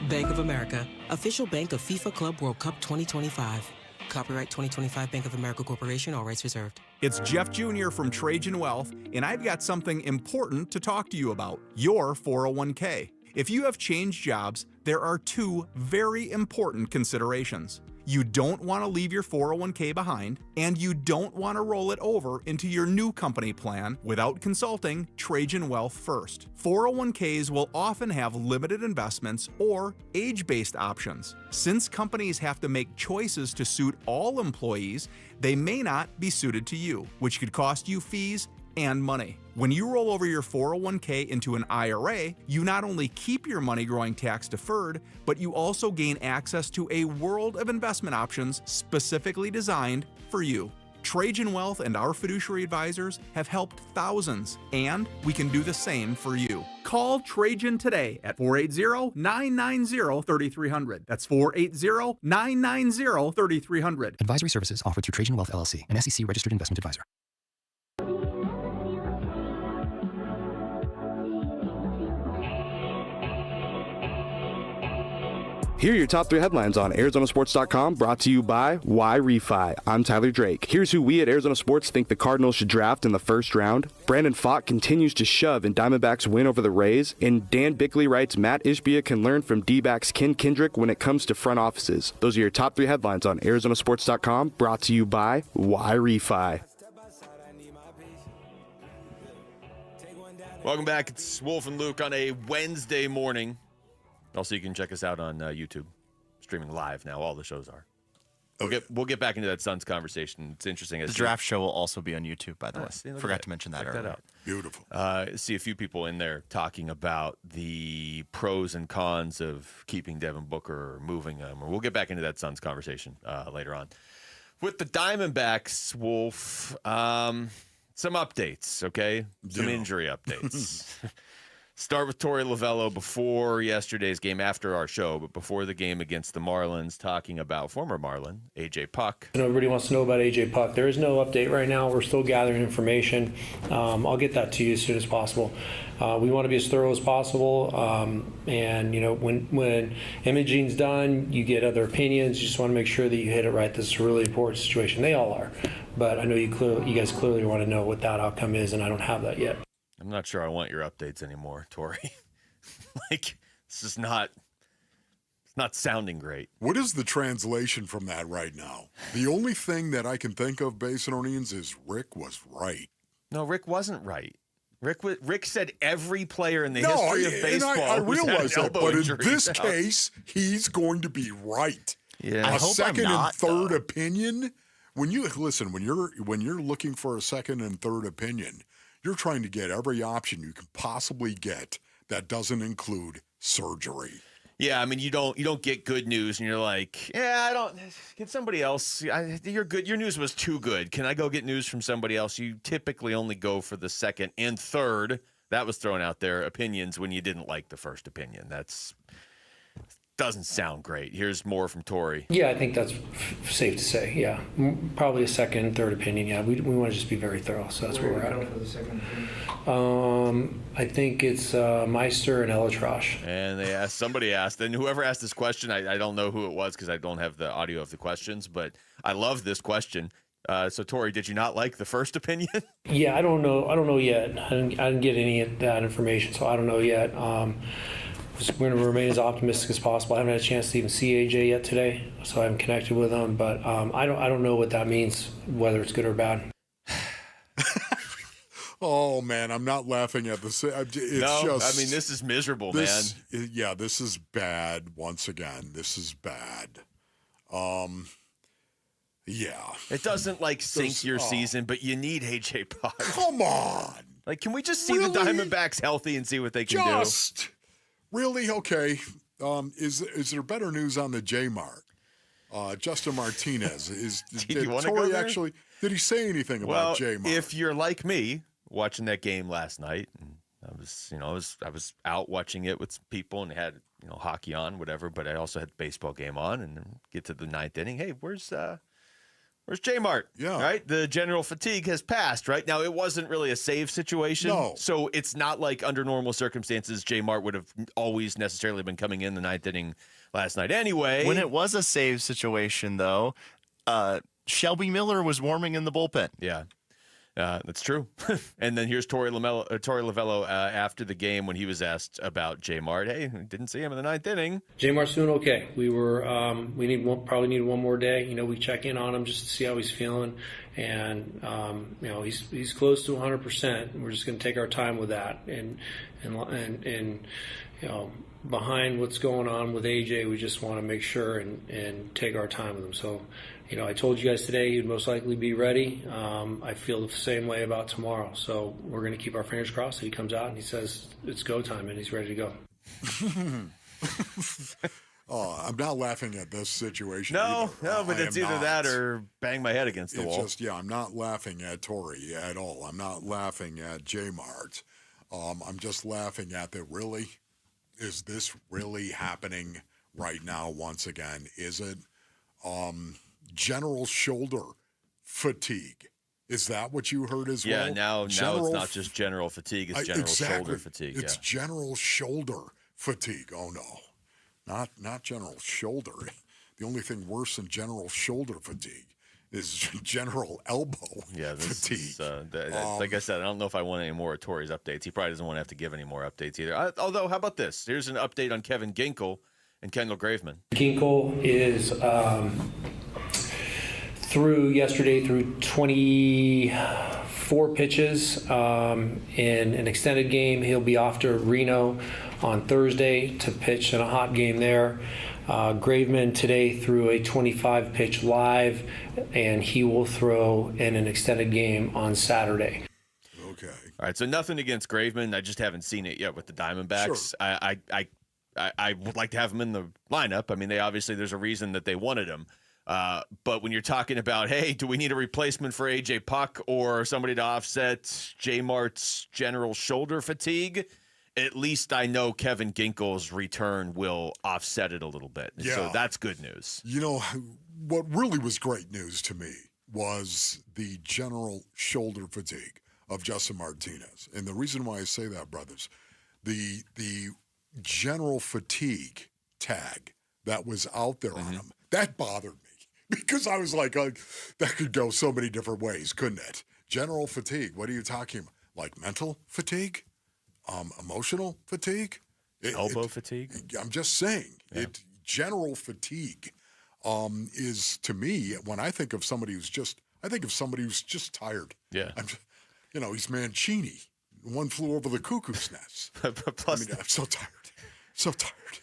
Bank of America, official bank of FIFA Club World Cup 2025. Copyright 2025 Bank of America Corporation, all rights reserved. It's Jeff Jr. from Trajan Wealth, and I've got something important to talk to you about, your 401k. If you have changed jobs, there are 2 very important considerations. you don't want to leave your 401k behind, and you don't want to roll it over into your new company plan without consulting Trajan Wealth first. 401ks will often have limited investments or age-based options. Since companies have to make choices to suit all employees, they may not be suited to you, which could cost you fees and money. When you roll over your 401k into an IRA, you not only keep your money growing tax deferred, but you also gain access to a world of investment options specifically designed for you. Trajan Wealth and our fiduciary advisors have helped thousands, and we can do the same for you. Call Trajan today at 480-990-3300. That's 480-990-3300. Advisory services offered through Trajan Wealth LLC, an SEC registered investment advisor. Here are your top 3 headlines on ArizonaSports.com, brought to you by Why Refi. I'm Tyler Drake. Here's who we at Arizona Sports think the Cardinals should draft in the first round. Brandon Pfaadt continues to shove in Diamondbacks' win over the Rays. And Dan Bickley writes, Matt Ishbia can learn from D-backs Ken Kendrick when it comes to front offices. Those are your top 3 headlines on ArizonaSports.com, brought to you by Why Refi. Welcome back. It's Wolf and Luke on a Wednesday morning. Also, you can check us out on YouTube, streaming live now. All the shows are. We'll get back into that Suns conversation. It's interesting. The draft show will also be on YouTube, by the way. Forgot to mention that Check earlier. that out. Beautiful. See a few people in there talking about the pros and cons of keeping Devin Booker or moving him. Or we'll get back into that Suns conversation later on. With the Diamondbacks, Wolf, some updates, okay? Some injury updates. Start with Torey Lovello before yesterday's game, after our show, but before the game against the Marlins, talking about former Marlin, A.J. Puck. Everybody wants to know about A.J. Puck. There is no update right now. We're still gathering information. I'll get that to you as soon as possible. We want to be as thorough as possible. And, you know, when imaging's done, you get other opinions. You just want to make sure that you hit it right. This is a really important situation. They all are. But I know you guys clearly want to know what that outcome is, and I don't have that yet. I'm not sure I want your updates anymore, Torey. Like, this is not sounding great. What is the translation from that right now? The only thing that I can think of, Basinonians, is Rick was right. No, Rick wasn't right. Rick said every player in the history of baseball. I realize that, but injury. in this case, he's going to be right. Yeah, a second and third opinion. When you're looking for a second and third opinion, you're trying to get every option you can possibly get that doesn't include surgery. Yeah, I mean, you don't get good news, and you're like, yeah, I don't. Get somebody else. You're good. Your news was too good. Can I go get news from somebody else? You typically only go for the second and third. That was thrown out there. Opinions when you didn't like the first opinion. Doesn't sound great. Here's more from Torey. Yeah, I think that's safe to say. Yeah, probably a second, third opinion. Yeah, we want to just be very thorough. So that's where we're at. For the second opinion? I think it's Meister and Elatrosh. And somebody asked, and whoever asked this question, I don't know who it was because I don't have the audio of the questions, but I love this question. So Torey, did you not like the first opinion? Yeah, I don't know yet. I didn't get any of that information, so I don't know yet. We're going to remain as optimistic as possible. I haven't had a chance to even see AJ yet today, so I haven't connected with him. But I don't know what that means, whether it's good or bad. Oh man, I'm not laughing at this. I mean, this is miserable, man. Yeah, this is bad. Once again, this is bad. Yeah, it doesn't sink your season, but you need AJ Puck. Come on, can we just see the Diamondbacks healthy and see what they can do? Really? Okay. Is there better news on the J-Mark? Justin Martinez. Did Torey actually, did he say anything about J-Mark? If you're like me, watching that game last night, and I was out watching it with some people and had, hockey on, whatever, but I also had the baseball game on, and then get to the ninth inning. Hey, where's J-Mart? Yeah. Right? The general fatigue has passed, right? Now, it wasn't really a save situation. No. So it's not like under normal circumstances, J-Mart would have always necessarily been coming in the ninth inning last night anyway. When it was a save situation, though, Shelby Miller was warming in the bullpen. Yeah. That's true. And then here's Torey Lovello after the game when he was asked about J Mart. Hey, didn't see him in the ninth inning. J Mart's doing okay. We probably need one more day. We check in on him just to see how he's feeling, and he's close to 100%. We're just going to take our time with that, and behind what's going on with AJ, we just want to make sure and take our time with him. So. I told you guys today he'd most likely be ready. I feel the same way about tomorrow. So we're going to keep our fingers crossed that he comes out and he says it's go time and he's ready to go. I'm not laughing at this situation. No, but it's either that or bang my head against the wall. I'm not laughing at Torey at all. I'm not laughing at J-Mart. I'm just laughing at that. Really? Is this really happening right now once again? Is it? General shoulder fatigue. Is that what you heard as well? Yeah, now it's not just general fatigue, it's general shoulder fatigue. It's general shoulder fatigue. Oh no. Not general shoulder. The only thing worse than general shoulder fatigue is general elbow fatigue. Like I said, I don't know if I want any more of Torey's updates. He probably doesn't want to have to give any more updates either. Although, how about this? Here's an update on Kevin Ginkel and Kendall Graveman. Ginkel is yesterday through 24 pitches in an extended game. He'll be off to Reno on Thursday to pitch in a hot game there. Graveman today threw a 25 pitch live, and he will throw in an extended game on Saturday. Okay. All right. So nothing against Graveman. I just haven't seen it yet with the Diamondbacks. Sure. I would like to have him in the lineup. I mean, there's a reason that they wanted him. But when you're talking about, hey, do we need a replacement for AJ Puck or somebody to offset J Mart's general shoulder fatigue? At least I know Kevin Ginkel's return will offset it a little bit. Yeah. So that's good news. What really was great news to me was the general shoulder fatigue of Justin Martinez. And the reason why I say that, brothers, the general fatigue tag that was out there on him, that bothered me because I was like, that could go so many different ways, couldn't it? General fatigue. What are you talking about? Like mental fatigue? Emotional fatigue? Elbow fatigue? I'm just saying. Yeah. General fatigue is, to me, when I think of somebody who's just tired. Yeah. He's Mancini. One flew over the cuckoo's nest. Plus, I'm so tired. So tired.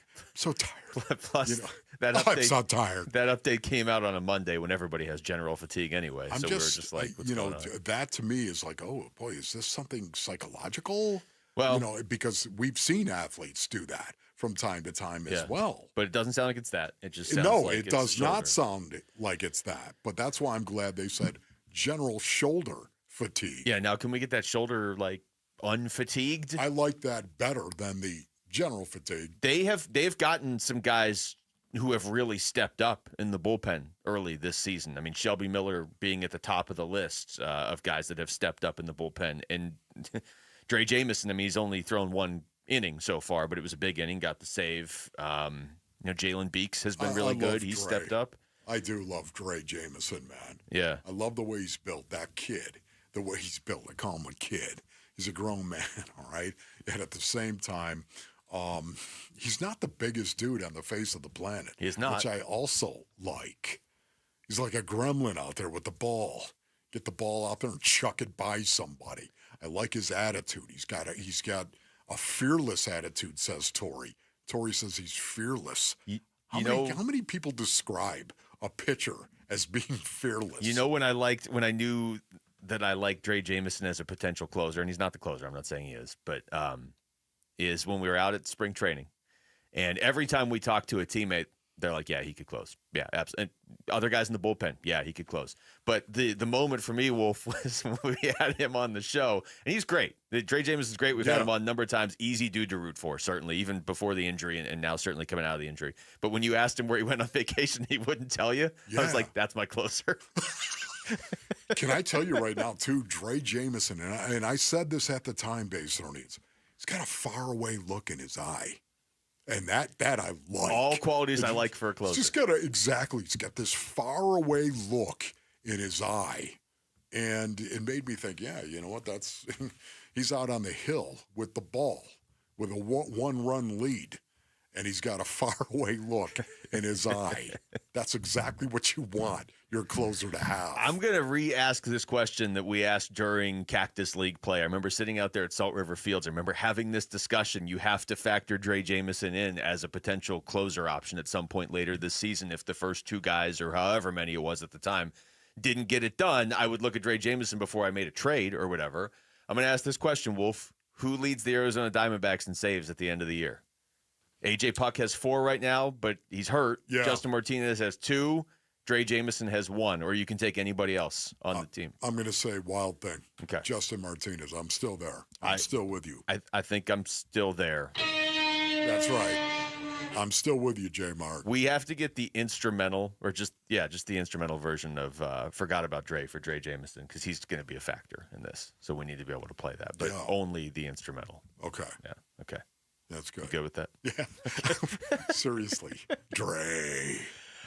Plus, that I'm update, so tired. That update came out on a Monday when everybody has general fatigue anyway. We were just like, what's going on? That to me is like, oh boy, is this something psychological? Well, because we've seen athletes do that from time to time as well. But it doesn't sound like it's that. It just sounds like it does not sound like it's that. But that's why I'm glad they said general shoulder fatigue. Yeah. Now, can we get that shoulder unfatigued? I like that better than the general fatigue. They've gotten some guys who have really stepped up in the bullpen early this season. I mean, Shelby Miller being at the top of the list of guys that have stepped up in the bullpen, and Dre Jamison. I mean, he's only thrown one inning so far, but it was a big inning. Got the save. Jalen Beeks has been really good. He's stepped up. I do love Dre Jamison, man. Yeah, I love the way he's built. That kid, the way he's built. I call him a kid. He's a grown man, all right. And at the same time, he's not the biggest dude on the face of the planet. He's not. Which I also like. He's like a gremlin out there with the ball. Get the ball out there and chuck it by somebody. I like his attitude. He's got a fearless attitude, says Torey. Torey says he's fearless. How many people describe a pitcher as being fearless? When I knew that I liked Dre Jamison as a potential closer, and he's not the closer, I'm not saying he is, but is when we were out at spring training. And every time we talked to a teammate, they're like, yeah, he could close. Yeah, absolutely. And other guys in the bullpen, yeah, he could close. But the moment for me, Wolf, was when we had him on the show. And he's great. Dre Jamison's great. We've had him on a number of times. Easy dude to root for, certainly, even before the injury and now certainly coming out of the injury. But when you asked him where he went on vacation, he wouldn't tell you. Yeah. I was like, that's my closer. Can I tell you right now, too, Dre Jamison, and I said this at the time, Base Needs, he's got a faraway look in his eye. And that I like. All qualities I like for a closer. He's got this faraway look in his eye. And it made me think, yeah, you know what? That's he's out on the hill with the ball with a one-run lead, and he's got a faraway look in his eye. That's exactly what you want your closer to have. I'm going to re-ask this question that we asked during Cactus League play. I remember sitting out there at Salt River Fields. I remember having this discussion. You have to factor Dre Jameson in as a potential closer option at some point later this season if the first two guys, or however many it was at the time, didn't get it done. I would look at Dre Jameson before I made a trade or whatever. I'm going to ask this question, Wolf. Who leads the Arizona Diamondbacks in saves at the end of the year? A.J. Puck has 4 right now, but he's hurt. Yeah. Justin Martinez has 2. Dre Jameson has 1, or you can take anybody else on the team. I'm going to say Wild Thing. Okay. Justin Martinez. I'm still there. I'm still with you. I think I'm still there. That's right. I'm still with you, J. Mark. We have to get the instrumental, or just the instrumental version of Forgot About Dre for Dre Jameson, because he's going to be a factor in this. So we need to be able to play that, but only the instrumental. Okay. Yeah, okay. That's good. You good with that? Yeah. Seriously. Dre.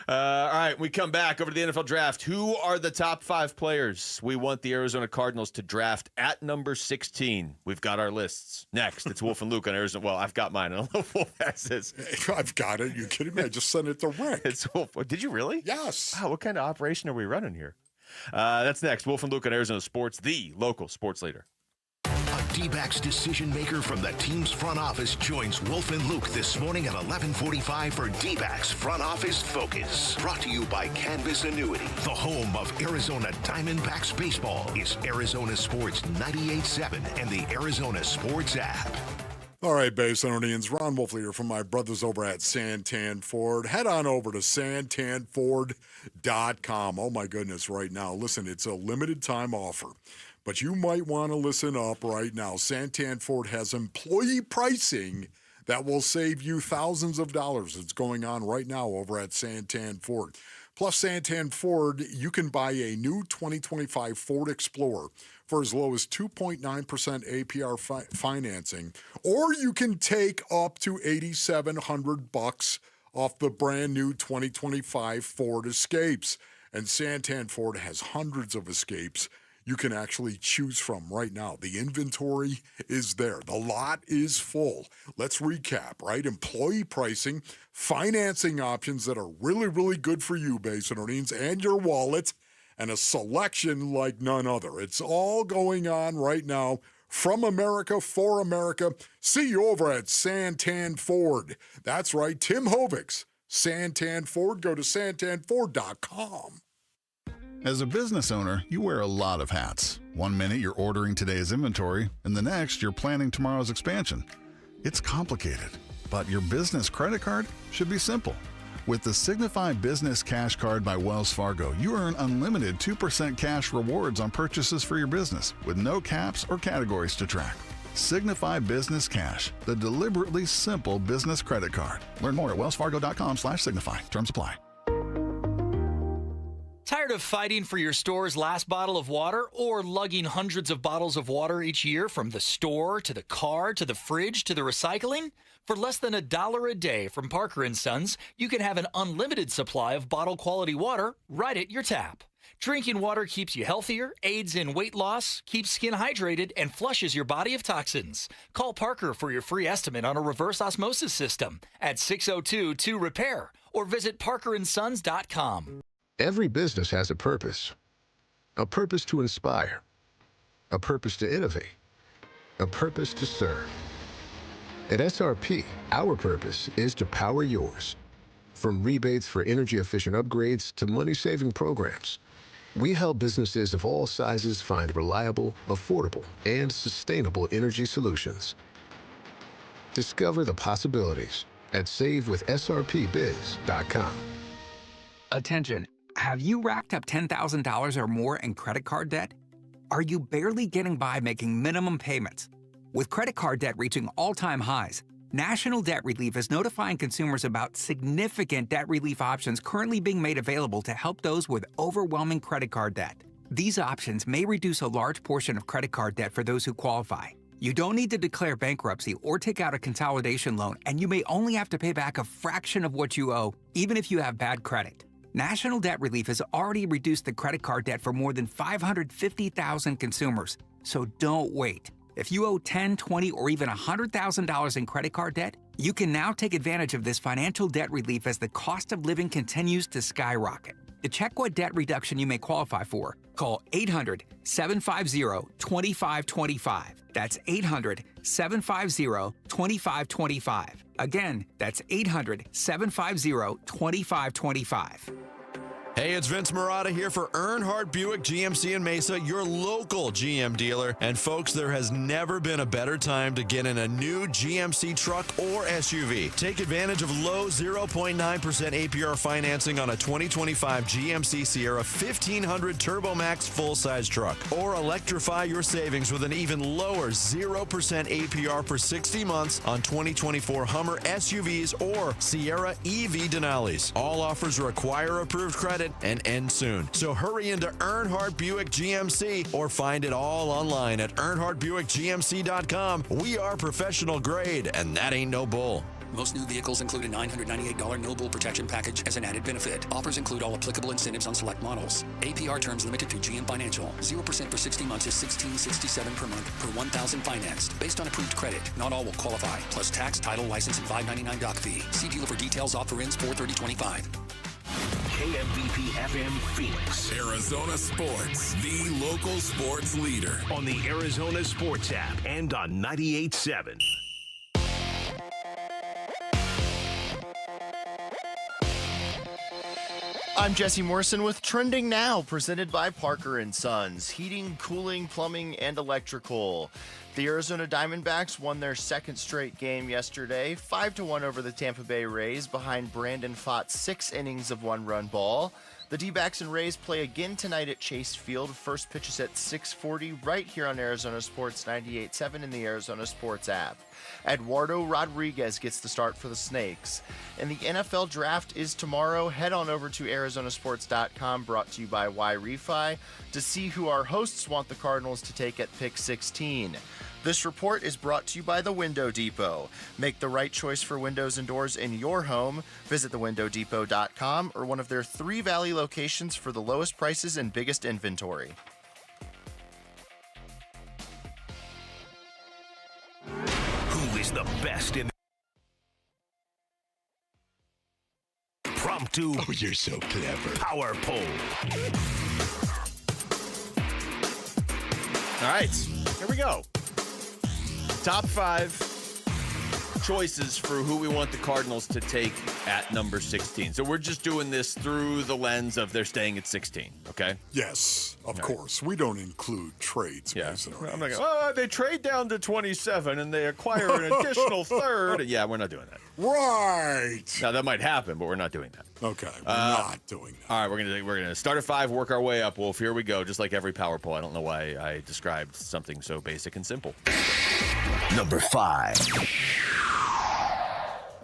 All right, we come back over to the NFL draft. Who are the top 5 players we want the Arizona Cardinals to draft at number 16? We've got our lists. Next, it's Wolf and Luke on Arizona. Well, I've got mine. I don't know if Wolf has his. I've got it. You kidding me? I just sent it to Rick. It's Wolf. Did you really? Yes. Wow, what kind of operation are we running here? That's next. Wolf and Luke on Arizona Sports, the local sports leader. D-backs decision maker from the team's front office joins Wolf and Luke this morning at 11:45 for D-backs Front Office Focus. Brought to you by Canvas Annuity. The home of Arizona Diamondbacks baseball is Arizona Sports 98.7 and the Arizona Sports app. All right, Basinonians, Ron Wolf here from my brothers over at Santan Ford. Head on over to santanford.com. Oh, my goodness, right now. Listen, it's a limited time offer, but you might want to listen up right now. Santan Ford has employee pricing that will save you thousands of dollars. It's going on right now over at Santan Ford. Plus, Santan Ford, you can buy a new 2025 Ford Explorer for as low as 2.9% APR financing, or you can take up to $8,700 off the brand new 2025 Ford Escapes. And Santan Ford has hundreds of Escapes you can actually choose from right now. The inventory is there. The lot is full. Let's recap, right? Employee pricing, financing options that are really, really good for you, Basinonians, and your wallet, and a selection like none other. It's all going on right now from America for America. See you over at Santan Ford. That's right, Tim Hovix, Santan Ford. Go to santanford.com. As a business owner, you wear a lot of hats. One minute you're ordering today's inventory, and the next you're planning tomorrow's expansion. It's complicated, but your business credit card should be simple. With the Signify Business Cash Card by Wells Fargo, you earn unlimited 2% cash rewards on purchases for your business with no caps or categories to track. Signify Business Cash, the deliberately simple business credit card. Learn more at wellsfargo.com/signify. Terms apply. Tired of fighting for your store's last bottle of water or lugging hundreds of bottles of water each year from the store to the car to the fridge to the recycling? For less than $1 a day from Parker & Sons, you can have an unlimited supply of bottle quality water right at your tap. Drinking water keeps you healthier, aids in weight loss, keeps skin hydrated, and flushes your body of toxins. Call Parker for your free estimate on a reverse osmosis system at 602-2-REPAIR or visit parkerandsons.com. Every business has a purpose to inspire, a purpose to innovate, a purpose to serve. At SRP, our purpose is to power yours. From rebates for energy-efficient upgrades to money-saving programs, we help businesses of all sizes find reliable, affordable, and sustainable energy solutions. Discover the possibilities at savewithsrpbiz.com. Attention. Have you racked up $10,000 or more in credit card debt? Are you barely getting by making minimum payments? With credit card debt reaching all-time highs, National Debt Relief is notifying consumers about significant debt relief options currently being made available to help those with overwhelming credit card debt. These options may reduce a large portion of credit card debt for those who qualify. You don't need to declare bankruptcy or take out a consolidation loan, and you may only have to pay back a fraction of what you owe, even if you have bad credit. National Debt Relief has already reduced the credit card debt for more than 550,000 consumers. So don't wait. If you owe $10, $20, or even $100,000 in credit card debt, you can now take advantage of this financial debt relief as the cost of living continues to skyrocket. To check what debt reduction you may qualify for, call 800-750-2525. That's 800-750-2525. Again, that's 800-750-2525. Hey, it's Vince Marotta here for Earnhardt Buick GMC in Mesa, your local GM dealer. And folks, there has never been a better time to get in a new GMC truck or SUV. Take advantage of low 0.9% APR financing on a 2025 GMC Sierra 1500 Turbo Max full-size truck. Or electrify your savings with an even lower 0% APR for 60 months on 2024 Hummer SUVs or Sierra EV Denali's. All offers require approved credit and end soon. So hurry into Earnhardt Buick GMC or find it all online at EarnhardtBuickGMC.com. We are professional grade, and that ain't no bull. Most new vehicles include a $998 no bull protection package as an added benefit. Offers include all applicable incentives on select models. APR terms limited to GM Financial. 0% for 60 months is $16.67 per month per 1,000 financed. Based on approved credit. Not all will qualify. Plus tax, title, license, and $599 doc fee. See dealer for details. Offer ends 4/30/25. KMVP FM Phoenix. Arizona Sports, the local sports leader. On the Arizona Sports app and on 98.7. I'm Jesse Morrison with Trending Now, presented by Parker & Sons. Heating, cooling, plumbing, and electrical. The Arizona Diamondbacks won their second straight game yesterday, 5-1 over the Tampa Bay Rays behind Brandon Pfaadt's 6 innings of one-run ball. The D-backs and Rays play again tonight at Chase Field. First pitch is at 6:40 right here on Arizona Sports 98.7 in the Arizona Sports app. Eduardo Rodriguez gets the start for the Snakes. And the NFL Draft is tomorrow. Head on over to ArizonaSports.com, brought to you by Y-Refi, to see who our hosts want the Cardinals to take at pick 16. This report is brought to you by The Window Depot. Make the right choice for windows and doors in your home. Visit thewindowdepot.com or one of their 3 Valley locations for the lowest prices and biggest inventory. Who is the best in Promptu? Oh, you're so clever. Power poll. All right, here we go. Top 5 choices for who we want the Cardinals to take at number 16. So we're just doing this through the lens of they're staying at 16, okay? Yes, of course. We don't include trades. Yeah. I'm not going, they trade down to 27 and they acquire an additional third. Yeah, we're not doing that. Right. Now, that might happen, but we're not doing that. Okay, we're not doing that. All right, we're gonna start at 5, work our way up, Wolf. Here we go, just like every power poll. I don't know why I described something so basic and simple. Number 5.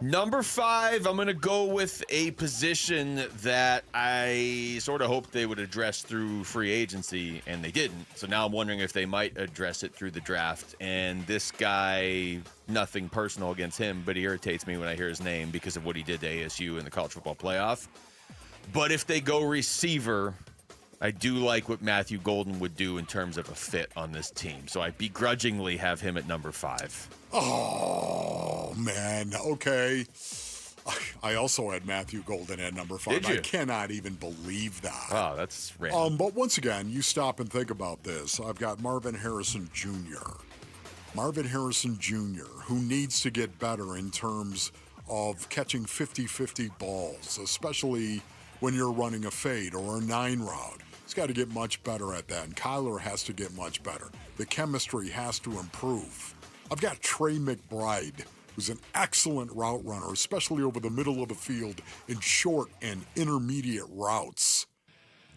Number 5, I'm going to go with a position that I sort of hoped they would address through free agency, and they didn't. So now I'm wondering if they might address it through the draft. And this guy, nothing personal against him, but he irritates me when I hear his name because of what he did to ASU in the college football playoff. But if they go receiver, I do like what Matthew Golden would do in terms of a fit on this team. So I begrudgingly have him at number 5. Oh, man. Okay. I also had Matthew Golden at number 5. Did you? I cannot even believe that. Oh, that's random. But once again, you stop and think about this. I've got Marvin Harrison Jr. Marvin Harrison Jr., who needs to get better in terms of catching 50-50 balls, especially when you're running a fade or a 9 route. He's got to get much better at that, and Kyler has to get much better. The chemistry has to improve. I've got Trey McBride, who's an excellent route runner, especially over the middle of the field in short and intermediate routes.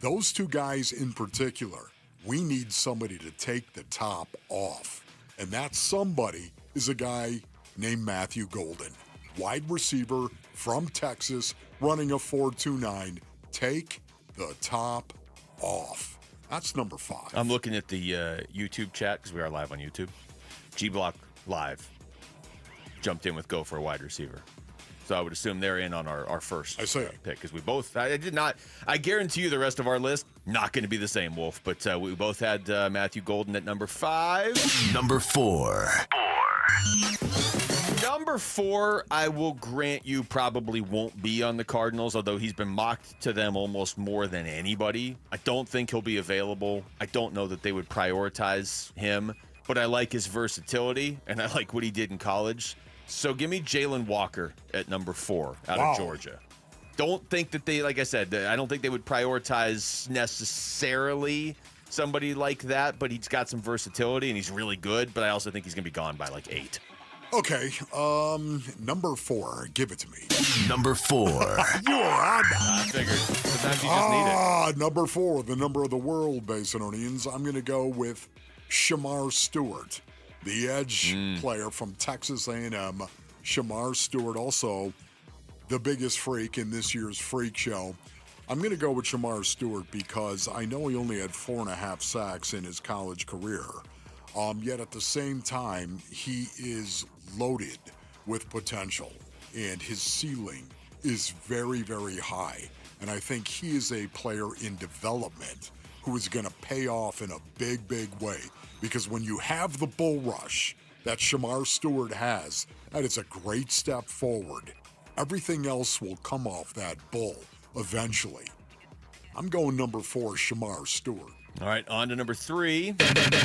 Those 2 guys in particular, we need somebody to take the top off. And that somebody is a guy named Matthew Golden, wide receiver from Texas, running a 4.29. Take the top off. That's number 5. I'm looking at the YouTube chat because we are live on YouTube. G-Block Live jumped in with go for a wide receiver. So I would assume they're in on our first pick because we both. I did not. I guarantee you the rest of our list not going to be the same, Wolf. But we both had Matthew Golden at number 5. Number 4. Number 4, I will grant you probably won't be on the Cardinals, although he's been mocked to them almost more than anybody. I don't think he'll be available. I don't know that they would prioritize him, but I like his versatility, and I like what he did in college. So give me Jalen Walker at number 4 out of Georgia. Don't think that they, like I said, I don't think they would prioritize necessarily somebody like that, but he's got some versatility, and he's really good, but I also think he's going to be gone by like 8. Okay, number 4. Give it to me. Number 4. You are on that. I figured. Sometimes you just need it. Number 4, the number of the world, Basinonians. I'm going to go with Shamar Stewart, the edge player from Texas A&M. Shamar Stewart, also the biggest freak in this year's Freak Show. I'm going to go with Shamar Stewart because I know he only had 4.5 sacks in his college career. Yet at the same time, he is loaded with potential, and his ceiling is very, very high. And I think he is a player in development who is going to pay off in a big, big way. Because when you have the bull rush that Shamar Stewart has, that is a great step forward. Everything else will come off that bull eventually. I'm going number 4, Shamar Stewart. All right, on to number 3.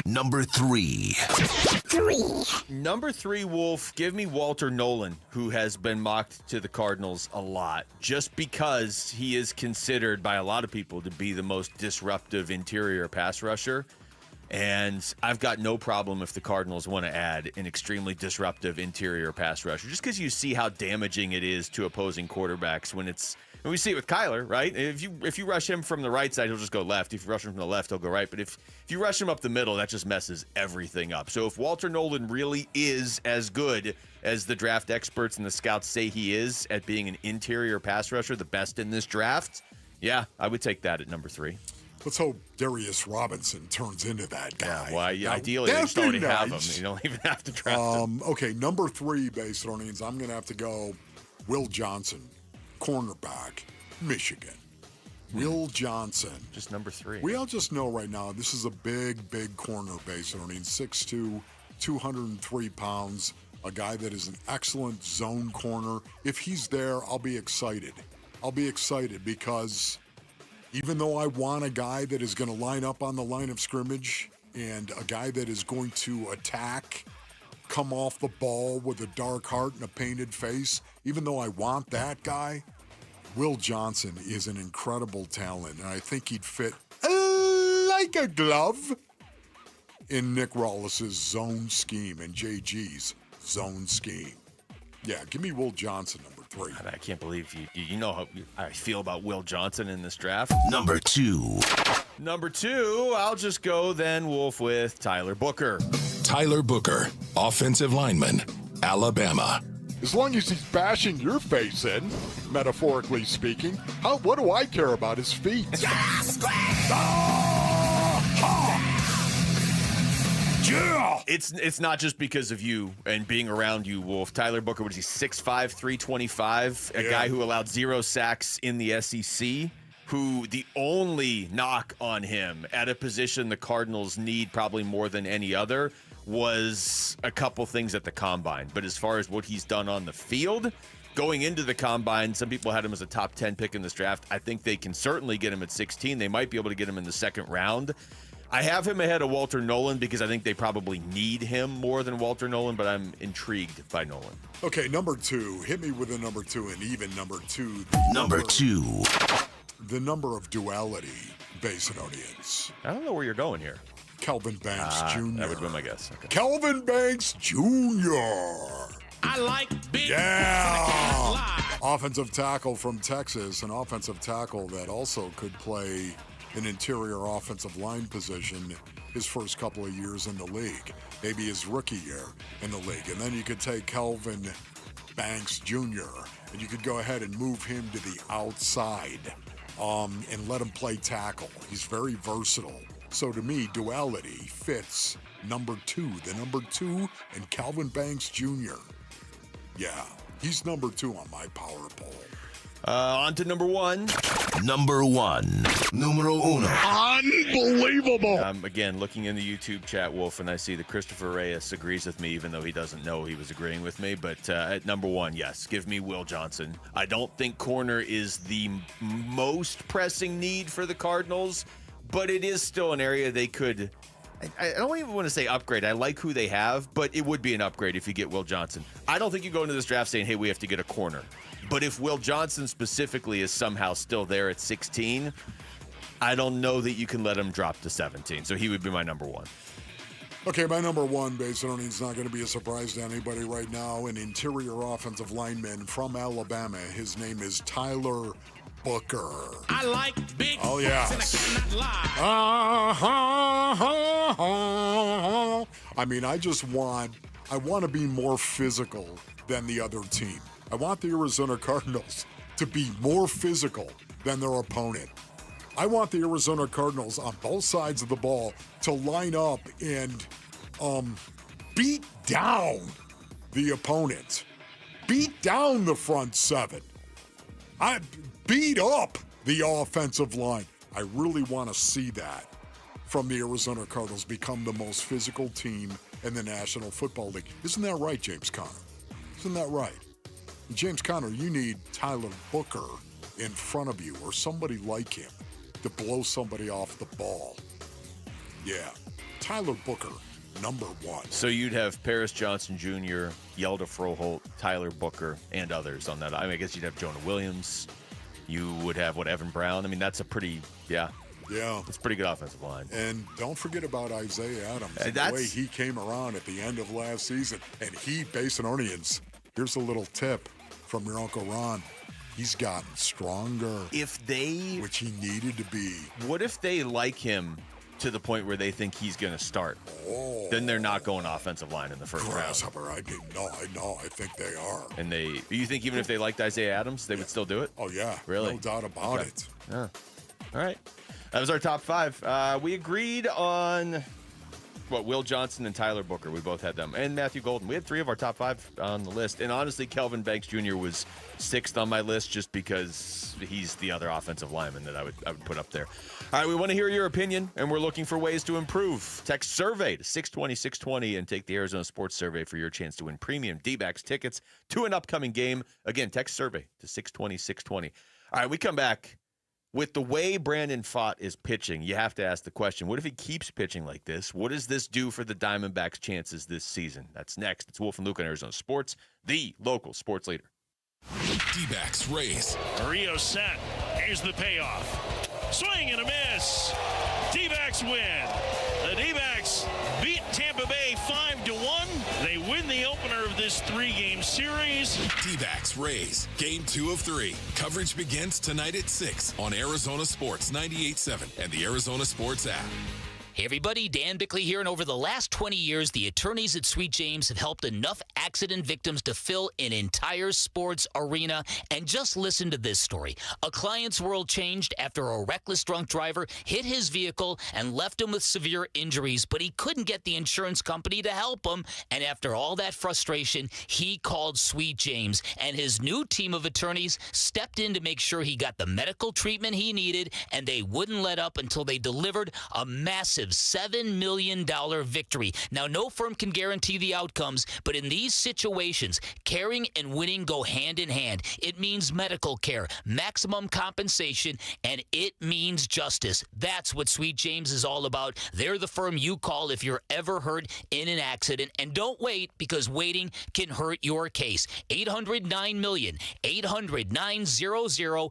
Number 3. Number 3, Wolf, give me Walter Nolan, who has been mocked to the Cardinals a lot, just because he is considered by a lot of people to be the most disruptive interior pass rusher. And I've got no problem if the Cardinals want to add an extremely disruptive interior pass rusher, just because you see how damaging it is to opposing quarterbacks when it's. And we see it with Kyler, right? If you rush him from the right side, he'll just go left. If you rush him from the left, he'll go right. But if you rush him up the middle, that just messes everything up. So if Walter Nolan really is as good as the draft experts and the scouts say he is at being an interior pass rusher, the best in this draft, yeah, I would take that at number 3. Let's hope Darius Robinson turns into that guy. Yeah, well, ideally, they just already have him. You don't even have to draft him. Okay, number 3, Basinonians, I'm going to have to go Will Johnson, cornerback, Michigan. Will Johnson. Just number 3. We all just know right now this is a big, big corner, Basinonians. 6'2", 203 pounds, a guy that is an excellent zone corner. If he's there, I'll be excited. I'll be excited because even though I want a guy that is going to line up on the line of scrimmage and a guy that is going to attack, come off the ball with a dark heart and a painted face, even though I want that guy, Will Johnson is an incredible talent, and I think he'd fit like a glove in Nick Rawles's zone scheme and JG's zone scheme. Yeah, give me Will Johnson, number 3. I can't believe you know how I feel about Will Johnson in this draft. Number 2. Number 2, I'll just go then, Wolf, with Tyler Booker. Tyler Booker, offensive lineman, Alabama. As long as he's bashing your face in, metaphorically speaking, what do I care about his feet? Yeah! It's not just because of you and being around you, Wolf. Tyler Booker, what is he, 6'5", 325? A guy who allowed 0 sacks in the SEC, who the only knock on him at a position the Cardinals need probably more than any other was a couple things at the Combine. But as far as what he's done on the field, going into the Combine, some people had him as a top 10 pick in this draft. I think they can certainly get him at 16. They might be able to get him in the second round. I have him ahead of Walter Nolan because I think they probably need him more than Walter Nolan, but I'm intrigued by Nolan. Okay, number 2. Hit me with a number 2, and even number 2. Number 2. The number of duality, Basinonians. I don't know where you're going here. Kelvin Banks Jr. That would be my guess. Okay. Kelvin Banks Jr. I like big. Yeah. Offensive tackle from Texas, an offensive tackle that also could play an interior offensive line position his first couple of years in the league, maybe his rookie year in the league. And then you could take Kelvin Banks Jr. and you could go ahead and move him to the outside and let him play tackle. He's very versatile. So to me, duality fits number 2. The number 2 and Kelvin Banks Jr. Yeah, He's number 2 on my power poll. On to number 1. Number 1. Numero uno. Unbelievable. Again, looking in the YouTube chat, Wolf, and I see that Christopher Reyes agrees with me, even though he doesn't know he was agreeing with me. But at number 1, yes, give me Will Johnson. I don't think corner is the most pressing need for the Cardinals, but it is still an area they could... I don't even want to say upgrade. I like who they have, but it would be an upgrade if you get Will Johnson. I don't think you go into this draft saying, hey, we have to get a corner. But if Will Johnson specifically is somehow still there at 16, I don't know that you can let him drop to 17. So he would be my number 1. Okay, my number 1, based on it's not going to be a surprise to anybody right now, an interior offensive lineman from Alabama. His name is Tyler Booker. I like big oh, yes. and I cannot lie. I mean, I want to be more physical than the other team. I want the Arizona Cardinals to be more physical than their opponent. I want the Arizona Cardinals on both sides of the ball to line up and beat down the opponent. Beat down the front 7. I beat up the offensive line. I really want to see that from the Arizona Cardinals become the most physical team in the National Football League. Isn't that right, James Conner? Isn't that right? James Conner, you need Tyler Booker in front of you or somebody like him to blow somebody off the ball. Yeah, Tyler Booker, number 1. So you'd have Paris Johnson Jr., Yelda Froholt, Tyler Booker, and others on that. I mean, I guess you'd have Jonah Williams. You would have, Evan Brown. I mean, that's a pretty, Yeah. It's a pretty good offensive line. And don't forget about Isaiah Adams. The way he came around at the end of last season. And he, Basinonians, here's a little tip from your Uncle Ron. He's gotten stronger. Which he needed to be. What if they like him to the point where they think he's going to start? Oh. Then they're not going offensive line in the first round. I think they are. And you think even if they liked Isaiah Adams, they would still do it? Oh, yeah. Really? No doubt about it. Yeah. All right. That was our top 5. We agreed on... Will Johnson and Tyler Booker. We both had them. And Matthew Golden. We had 3 of our top 5 on the list. And honestly, Kelvin Banks Jr. was 6th on my list just because he's the other offensive lineman that I would put up there. All right, we want to hear your opinion, and we're looking for ways to improve. Text survey to 620-620 and take the Arizona Sports Survey for your chance to win premium D-backs tickets to an upcoming game. Again, text survey to 620-620. All right, we come back. With the way Brandon Pfaadt is pitching, you have to ask the question, what if he keeps pitching like this? What does this do for the Diamondbacks' chances this season? That's next. It's Wolf and Luke on Arizona Sports, the local sports leader. D-backs race. Rio set. Here's the payoff. Swing and a miss. D-backs win. The D-backs beat Tampa Bay 5-1. They win the opener of this 3-game series. D-backs Rays. Game 2 of 3. Coverage begins tonight at 6 on Arizona Sports 98.7 and the Arizona Sports app. Hey everybody, Dan Bickley here, and over the last 20 years, the attorneys at Sweet James have helped enough accident victims to fill an entire sports arena. And just listen to this story. A client's world changed after a reckless drunk driver hit his vehicle and left him with severe injuries, but he couldn't get the insurance company to help him. And after all that frustration, he called Sweet James, and his new team of attorneys stepped in to make sure he got the medical treatment he needed, and they wouldn't let up until they delivered a massive $7 million victory. Now, no firm can guarantee the outcomes, but in these situations, caring and winning go hand in hand. It means medical care, maximum compensation, and it means justice. That's what Sweet James is all about. They're the firm you call if you're ever hurt in an accident. And don't wait, because waiting can hurt your case. 800-9-million, 800-900-0000,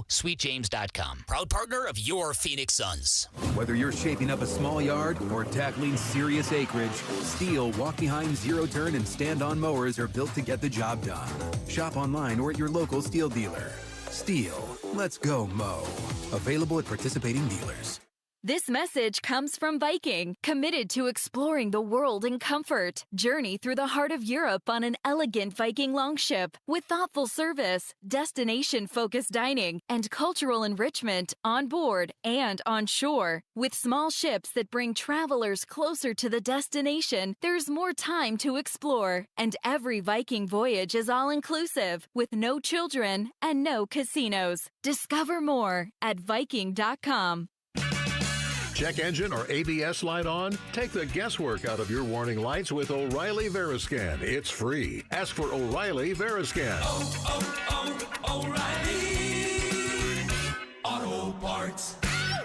sweetjames.com. Proud partner of your Phoenix Suns. Whether you're shaping up a small yard or tackling serious acreage, Steel walk-behind zero-turn and stand-on mowers are built to get the job done. Shop online or at your local Steel dealer. Steel, let's go mow. Available at participating dealers. This message comes from Viking, committed to exploring the world in comfort. Journey through the heart of Europe on an elegant Viking longship with thoughtful service, destination-focused dining, and cultural enrichment on board and on shore. With small ships that bring travelers closer to the destination, there's more time to explore. And every Viking voyage is all-inclusive, with no children and no casinos. Discover more at Viking.com. Check engine or ABS light on? Take the guesswork out of your warning lights with O'Reilly Veriscan. It's free. Ask for O'Reilly Veriscan. O'Reilly Auto Parts.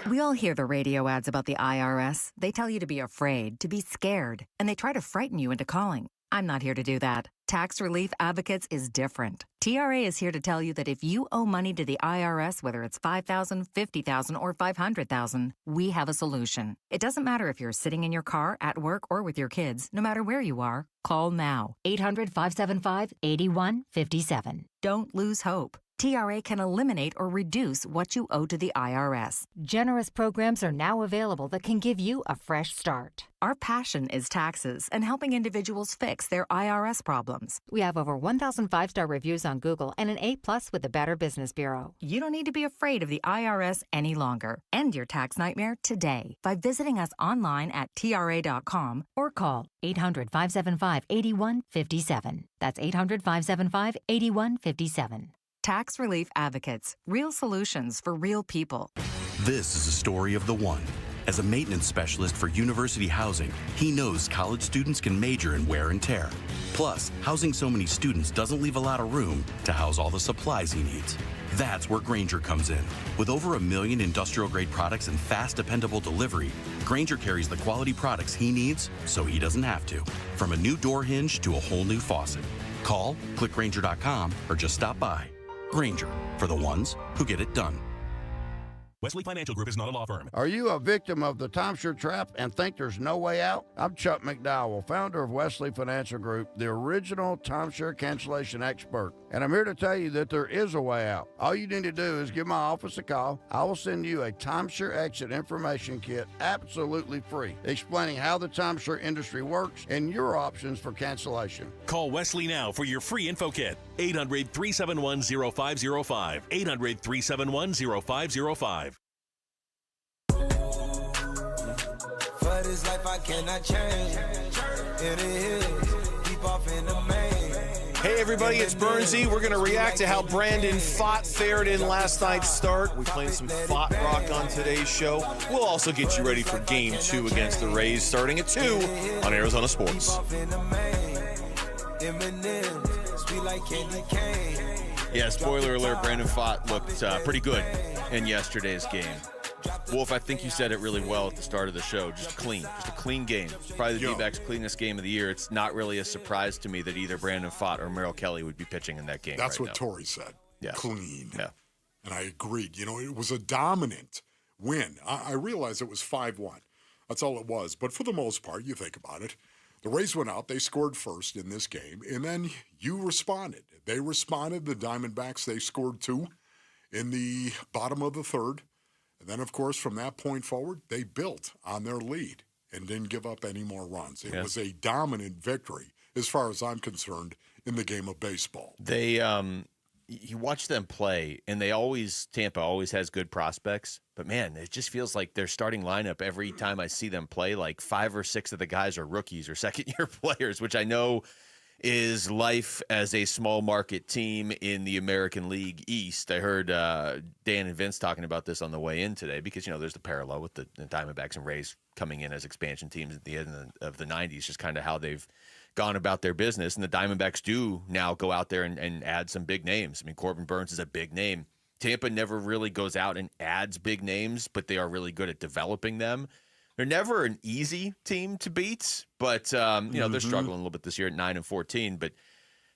We all hear the radio ads about the IRS. They tell you to be afraid, to be scared, and they try to frighten you into calling. I'm not here to do that. Tax Relief Advocates is different. TRA is here to tell you that if you owe money to the IRS, whether it's $5,000, $50,000, or $500,000, we have a solution. It doesn't matter if you're sitting in your car, at work, or with your kids. No matter where you are, call now. 800-575-8157. Don't lose hope. TRA can eliminate or reduce what you owe to the IRS. Generous programs are now available that can give you a fresh start. Our passion is taxes and helping individuals fix their IRS problems. We have over 1,000 5-star reviews on Google and an A+ with the Better Business Bureau. You don't need to be afraid of the IRS any longer. End your tax nightmare today by visiting us online at TRA.com or call 800-575-8157. That's 800-575-8157. Tax Relief Advocates. Real solutions for real people. This is a story of the one. As a maintenance specialist for university housing, he knows college students can major in wear and tear. Plus, housing so many students doesn't leave a lot of room to house all the supplies he needs. That's where Grainger comes in. With over 1 million industrial-grade products and fast, dependable delivery, Grainger carries the quality products he needs so he doesn't have to. From a new door hinge to a whole new faucet. Call, click Grainger.com, or just stop by. Grainger, for the ones who get it done. Wesley Financial Group is not a law firm. Are you a victim of the timeshare trap and think there's no way out? I'm Chuck McDowell, founder of Wesley Financial Group, the original timeshare cancellation expert. And I'm here to tell you that there is a way out. All you need to do is give my office a call. I will send you a timeshare exit information kit absolutely free, explaining how the timeshare industry works and your options for cancellation. Call Wesley now for your free info kit. 800-371-0505. 800-371-0505. For this life I cannot change. In the hills, deep off in the main. Hey everybody, it's Bernsey. We're going to react to how Brandon Pfaadt fared in last night's start. We played some Pfaadt rock on today's show. We'll also get you ready for Game 2 against the Rays starting at 2 on Arizona Sports. Yeah, spoiler alert, Brandon Pfaadt looked pretty good in yesterday's game. Wolf, I think you said it really well at the start of the show. Just a clean game. Probably the D-backs' cleanest game of the year. It's not really a surprise to me that either Brandon Pfaadt or Merrill Kelly would be pitching in that game. That's right what now. Torrey said. Yes. Clean. Yeah. And I agreed. You know, it was a dominant win. I realized it was 5-1. That's all it was. But for the most part, you think about it, the Rays went out. They scored first in this game. And then you responded. They responded. The Diamondbacks, they scored 2 in the bottom of the third. And then, of course, from that point forward, they built on their lead and didn't give up any more runs. It was a dominant victory, as far as I'm concerned, in the game of baseball. They, you watch them play, and Tampa always has good prospects. But, man, it just feels like their starting lineup every time I see them play, like 5 or 6 of the guys are rookies or second-year players, which I know is life as a small market team in the American League East. I heard Dan and Vince talking about this on the way in today because, you know, there's the parallel with the Diamondbacks and Rays coming in as expansion teams at the end of the 90s, just kind of how they've gone about their business. And the Diamondbacks do now go out there and add some big names. I mean, Corbin Burns is a big name. Tampa never really goes out and adds big names, but they are really good at developing them. They're never an easy team to beat, but, you know, they're struggling a little bit this year at 9-14. But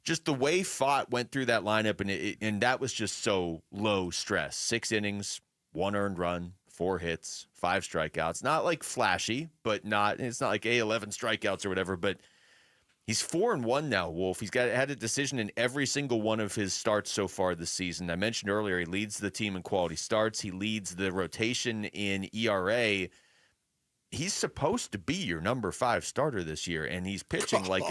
just the way Pfaadt went through that lineup, and that was just so low stress. 6 innings, 1 earned run, 4 hits, 5 strikeouts. Not like flashy, but it's not like 11 strikeouts or whatever, but He's 4-1 now, Wolf. He's had a decision in every single one of his starts so far this season. I mentioned earlier, he leads the team in quality starts. He leads the rotation in ERA. He's supposed to be your number 5 starter this year, and he's pitching like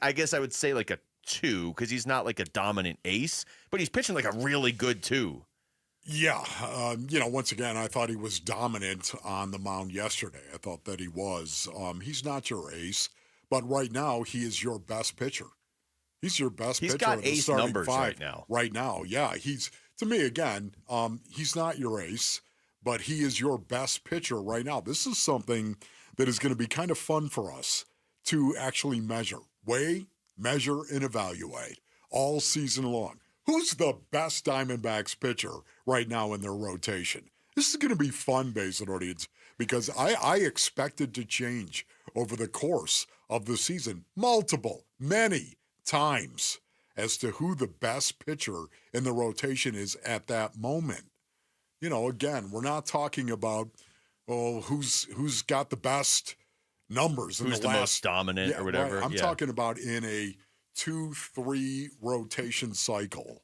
I guess I would say like a 2, because he's not like a dominant ace, but he's pitching like a really good 2. Yeah, once again, I thought he was dominant on the mound yesterday. I thought that he was. He's not your ace, but right now he is your best pitcher. He's your best pitcher. He's got ace numbers 5 right now. Right now, yeah. To me, again, he's not your ace, but he is your best pitcher right now. This is something that is going to be kind of fun for us to actually weigh, measure, and evaluate all season long. Who's the best Diamondbacks pitcher right now in their rotation? This is going to be fun, Basin audience, because I expect it to change over the course of the season many times as to who the best pitcher in the rotation is at that moment. Again, we're not talking about, who's got the best numbers in who's the most dominant or whatever. Right. I'm talking about in a 2-3 rotation cycle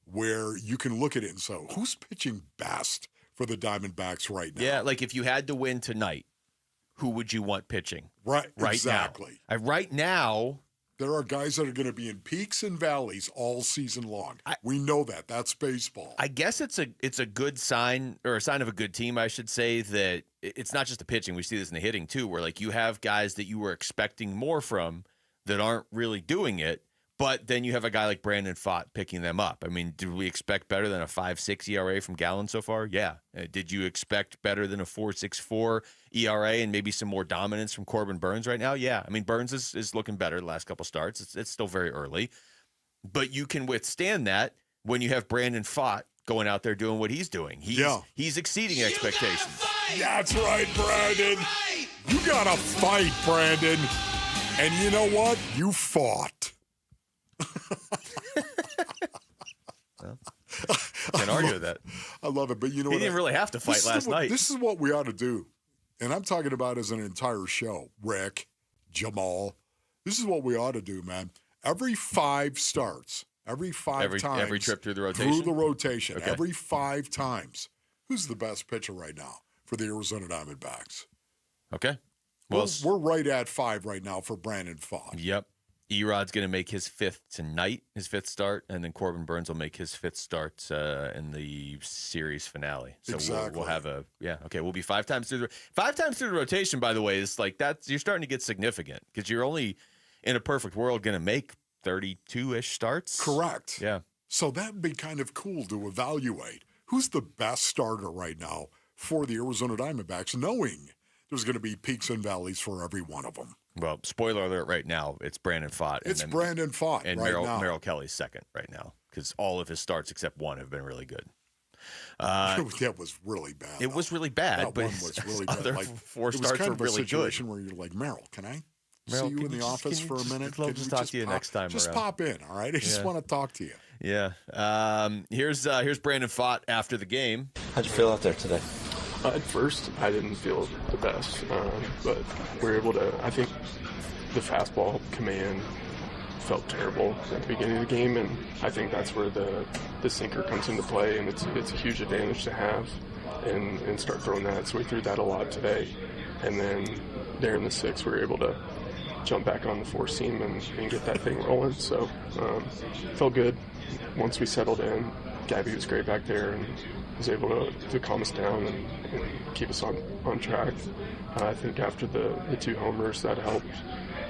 where you can look at it and say, who's pitching best for the Diamondbacks right now? Yeah, like if you had to win tonight, who would you want pitching? Right exactly. Now. Right now, there are guys that are going to be in peaks and valleys all season long. We know that. That's baseball. I guess it's a good sign, or a sign of a good team, I should say, that it's not just the pitching. We see this in the hitting too, where like you have guys that you were expecting more from that aren't really doing it, but then you have a guy like Brandon Pfaadt picking them up. I mean, did we expect better than a 5.6 ERA from Gallen so far? Yeah. Did you expect better than a 4.64 ERA and maybe some more dominance from Corbin Burns right now? Yeah. I mean, Burns is looking better the last couple starts. It's still very early, but you can withstand that when you have Brandon Pfaadt going out there doing what he's doing. He's exceeding expectations. That's right, Brandon. You got to fight, Brandon. And you know what? You fought. Well, can't argue with that. I love it. But you know what? He didn't really have to fight last night. This is what we ought to do. And I'm talking about as an entire show. Rick, Jamal. This is what we ought to do, man. Every 5 starts, every 5 times. Every trip through the rotation? Okay. Every 5 times. Who's the best pitcher right now for the Arizona Diamondbacks? Okay. Well, we're right at 5 right now for Brandon Pfaadt. Yep. Erod's going to make his 5th tonight, his 5th start, and then Corbin Burns will make his 5th start in the series finale. So exactly. we'll have we'll be 5 times through the rotation. By the way, is like that's you're starting to get significant because you're only in a perfect world going to make 32-ish starts. Correct. Yeah. So that'd be kind of cool to evaluate who's the best starter right now for the Arizona Diamondbacks, knowing there's going to be peaks and valleys for every one of them. Well, spoiler alert right now, it's Brandon Pfaadt. It's Brandon Pfaadt and right now. Merrill Kelly's second right now because all of his starts except one have been really good. That was really bad. It was really bad, that but one was really bad. Other like, 4 it was starts kind were of a really situation good. Where you're like, Merrill, can I Merrill, see you in the office for a minute? I'd love to talk to you next time. Just pop in, all right? I just want to talk to you. Yeah. Here's Brandon Pfaadt after the game. How'd you feel out there today? At first, I didn't feel the best, but we were able to. I think the fastball command felt terrible at the beginning of the game, and I think that's where the sinker comes into play, and it's a huge advantage to have and start throwing that. So we threw that a lot today, and then there in the 6th, we were able to jump back on the 4-seam and get that thing rolling. So felt good. Once we settled in, Gabby was great back there and was able to calm us down and keep us on track. I think after the 2 homers, that helped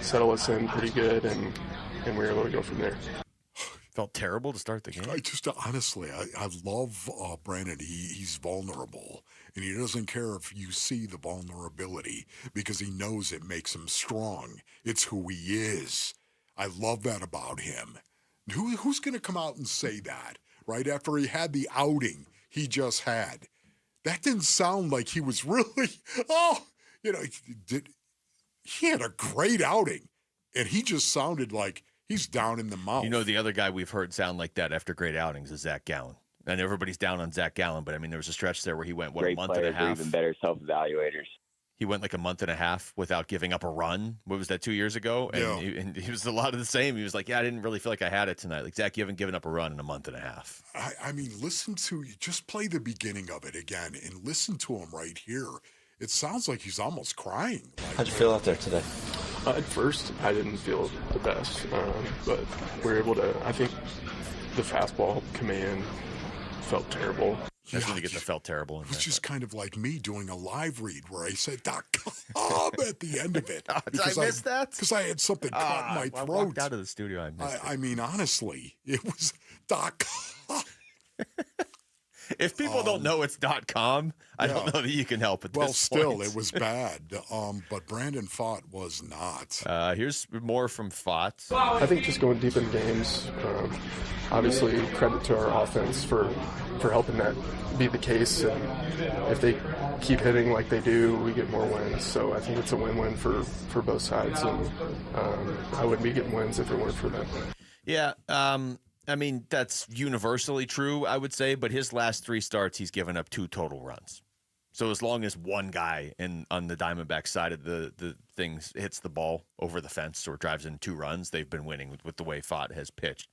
settle us in pretty good, and we were able to go from there. Felt terrible to start the game. Honestly, I love Brandon. He's vulnerable, and he doesn't care if you see the vulnerability because he knows it makes him strong. It's who he is. I love that about him. Who's going to come out and say that right after he had the outing he just had? That didn't sound like he was really, he had a great outing, and he just sounded like he's down in the mouth. You know, the other guy we've heard sound like that after great outings is Zach Gallen. And everybody's down on Zach Gallen, but I mean, there was a stretch there where he went, a month and a half? Great players are even better self-evaluators. He went like a month and a half without giving up a run. What was that, 2 years ago? And, he was a lot of the same. He was like, I didn't really feel like I had it tonight. Like, Zach, you haven't given up a run in a month and a half. I mean, just play the beginning of it again and listen to him right here. It sounds like he's almost crying. How'd you feel out there today? At first, I didn't feel the best, but we were able to, I think the fastball command felt terrible. That's when you get the felt terrible in there. It's just kind of like me doing a live read where I said .com at the end of it. Did I miss that? Because I had something caught in my throat. I walked out of the studio. I missed it. I mean, honestly, it was .com. If people don't know it's .com, I don't know that you can help at this point. Well, still, it was bad. But Brandon Pfaadt was not. Here's more from Pfaadt. I think just going deep in games, obviously credit to our offense for helping that be the case. And if they keep hitting like they do, we get more wins. So I think it's a win-win for both sides. And I wouldn't be getting wins if it weren't for them. Yeah, I mean, that's universally true, I would say, but his last 3 starts, he's given up 2 total runs. So as long as one guy on the Diamondback side of the things hits the ball over the fence or drives in 2 runs, they've been winning with the way Pfaadt has pitched.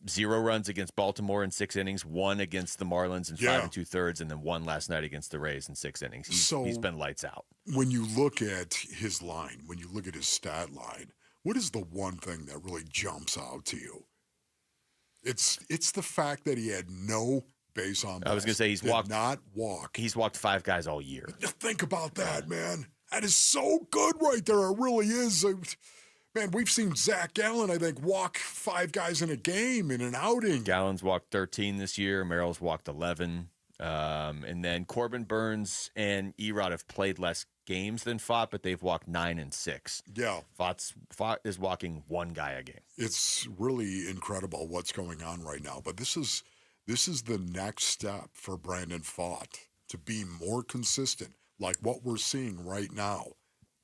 0 runs against Baltimore in 6 innings, 1 against the Marlins in 5 2/3, and then 1 last night against the Rays in 6 innings. He's been lights out. When you look at his line, when you look at his stat line, what is the one thing that really jumps out to you? It's the fact that he had no base on balls. I was going to say he's walked 5 guys all year. Think about that, man. That is so good right there. It really is. Man, we've seen Zach Gallen, I think, walk 5 guys in a game in an outing. Gallen's walked 13 this year. Merrill's walked 11. And then Corbin Burns and Erod have played less games than Pfaadt, but they've walked 9 and 6. Yeah. Pfaadt is walking 1 guy a game. It's really incredible what's going on right now. But this is the next step for Brandon Pfaadt to be more consistent, like what we're seeing right now.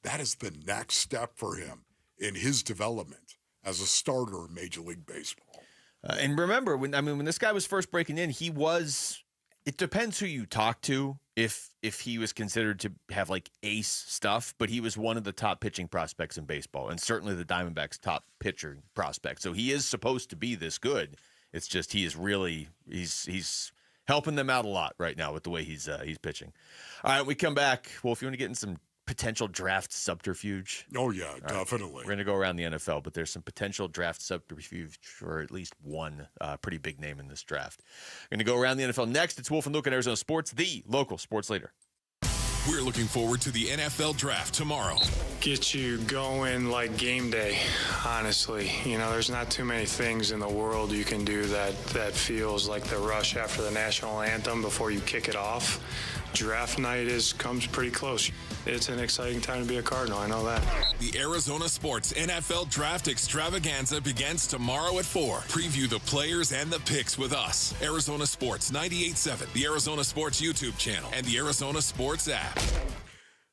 That is the next step for him in his development as a starter in Major League Baseball. And remember, when this guy was first breaking in, he was. It depends who you talk to if he was considered to have like ace stuff, but he was one of the top pitching prospects in baseball and certainly the Diamondbacks' top pitcher prospect. So he is supposed to be this good. It's just he's helping them out a lot right now with the way he's pitching. All right, we come back. Well, if you want to get in some potential draft subterfuge. Oh, yeah, definitely. We're going to go around the NFL, but there's some potential draft subterfuge for at least one pretty big name in this draft. We're going to go around the NFL next. It's Wolf and Luke on Arizona Sports, the local sports leader. We're looking forward to the NFL draft tomorrow. Get you going like game day, honestly. There's not too many things in the world you can do that feels like the rush after the national anthem before you kick it off. Draft night comes pretty close. It's an exciting time to be a Cardinal, I know that. The Arizona Sports NFL Draft Extravaganza begins tomorrow at 4. Preview the players and the picks with us. Arizona Sports 98.7, the Arizona Sports YouTube channel, and the Arizona Sports app.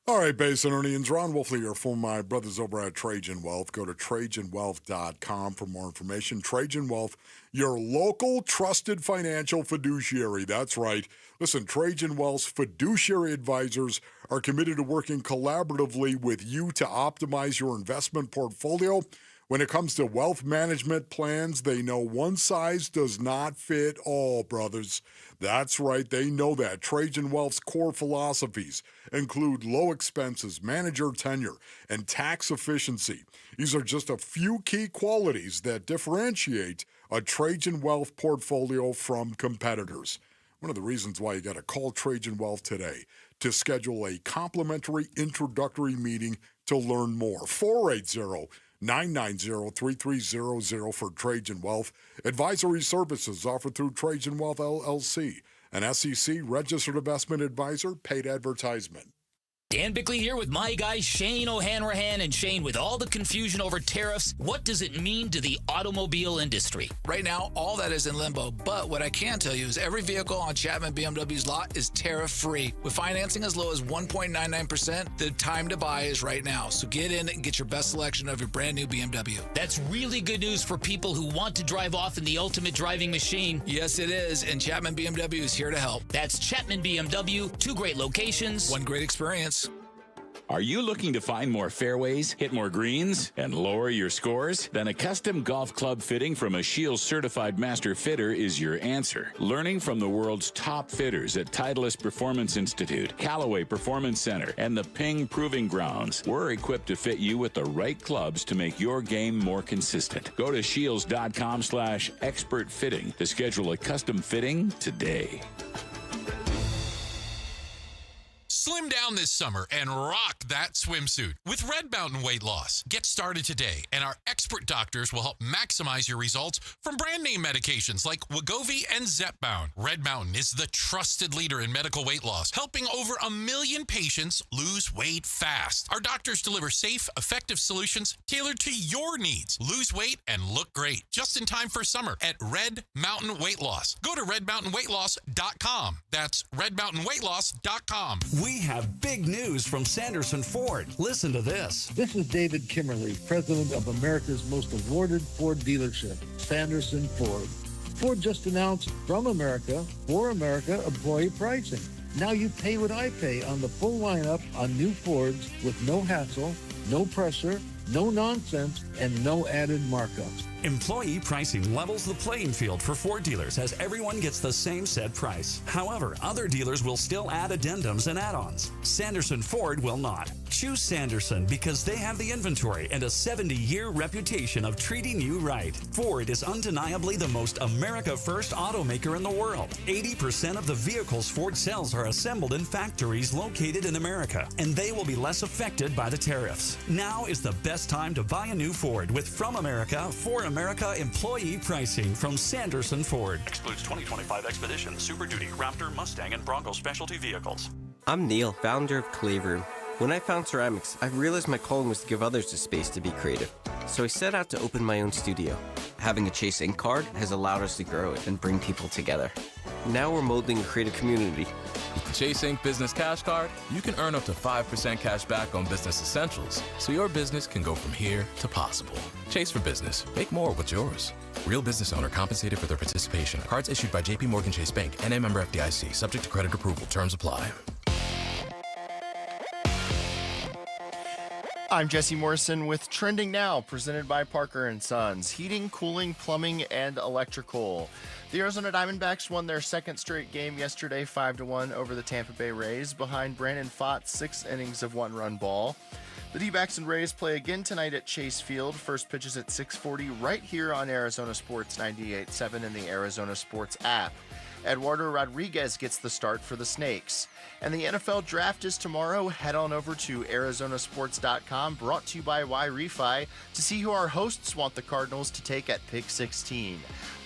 All right, Basinonians, Ron Wolfley here for my brothers over at Trajan Wealth. Go to TrajanWealth.com for more information. Trajan Wealth, your local trusted financial fiduciary. That's right. Listen, Trajan Wealth's fiduciary advisors are committed to working collaboratively with you to optimize your investment portfolio. When it comes to wealth management plans, they know one size does not fit all, brothers. That's right, they know that. Trajan Wealth's core philosophies include low expenses, manager tenure, and tax efficiency. These are just a few key qualities that differentiate a Trajan Wealth portfolio from competitors. One of the reasons why you got to call Trajan Wealth today to schedule a complimentary introductory meeting to learn more. 480-990-3300 for Trajan Wealth. Advisory services offered through Trajan Wealth LLC, an SEC registered investment advisor, paid advertisement. Dan Bickley here with my guy Shane O'Hanrahan. And Shane, with all the confusion over tariffs, what does it mean to the automobile industry? Right now, all that is in limbo. But what I can tell you is every vehicle on Chapman BMW's lot is tariff-free. With financing as low as 1.99%, the time to buy is right now. So get in and get your best selection of your brand new BMW. That's really good news for people who want to drive off in the ultimate driving machine. Yes, it is. And Chapman BMW is here to help. That's Chapman BMW. 2 great locations. 1 great experience. Are you looking to find more fairways, hit more greens, and lower your scores? Then a custom golf club fitting from a Shields certified master fitter is your answer. Learning from the world's top fitters at Titleist Performance Institute, Callaway Performance Center, and the Ping Proving Grounds, we're equipped to fit you with the right clubs to make your game more consistent. Go to shields.com/expertfitting to schedule a custom fitting today. Slim down this summer and rock that swimsuit with Red Mountain Weight Loss. Get started today, and our expert doctors will help maximize your results from brand name medications like Wegovy and Zepbound. Red Mountain is the trusted leader in medical weight loss, helping over 1 million patients lose weight fast. Our doctors deliver safe, effective solutions tailored to your needs. Lose weight and look great just in time for summer at Red Mountain Weight Loss. Go to redmountainweightloss.com. That's redmountainweightloss.com. We have big news from Sanderson Ford. Listen to this. This is David Kimmerly, president of America's most awarded Ford dealership, Sanderson Ford. Ford just announced From America, For America employee pricing. Now you pay what I pay on the full lineup on new Fords with no hassle, no pressure, no nonsense, and no added markups. Employee pricing levels the playing field for Ford dealers as everyone gets the same set price. However, other dealers will still add addendums and add-ons. Sanderson Ford will not. Choose Sanderson because they have the inventory and a 70-year reputation of treating you right. Ford is undeniably the most America-first automaker in the world. 80% of the vehicles Ford sells are assembled in factories located in America, and they will be less affected by the tariffs. Now is the best time to buy a new Ford with From America, For America employee pricing from Sanderson Ford. Excludes 2025 Expedition, Super Duty, Raptor, Mustang, and Bronco specialty vehicles. I'm Neil, founder of Clay Room. When I found ceramics, I realized my calling was to give others the space to be creative. So I set out to open my own studio. Having a Chase Ink card has allowed us to grow it and bring people together. Now we're molding a creative community. With the Chase Ink Business Cash Card, you can earn up to 5% cash back on business essentials, so your business can go from here to possible. Chase for business. Make more with yours. Real business owner compensated for their participation. Cards issued by J.P. Morgan Chase Bank, N.A. member FDIC. Subject to credit approval. Terms apply. I'm Jesse Morrison with Trending Now, presented by Parker & Sons. Heating, cooling, plumbing, and electrical. The Arizona Diamondbacks won their second straight game yesterday, 5-1 over the Tampa Bay Rays, behind Brandon Pfaadt's 6 innings of one-run ball. The D-backs and Rays play again tonight at Chase Field. First pitch is at 6:40 right here on Arizona Sports 98.7 and the Arizona Sports app. Eduardo Rodriguez gets the start for the Snakes. And the NFL Draft is tomorrow. Head on over to ArizonaSports.com, brought to you by Y-Refi, to see who our hosts want the Cardinals to take at pick 16.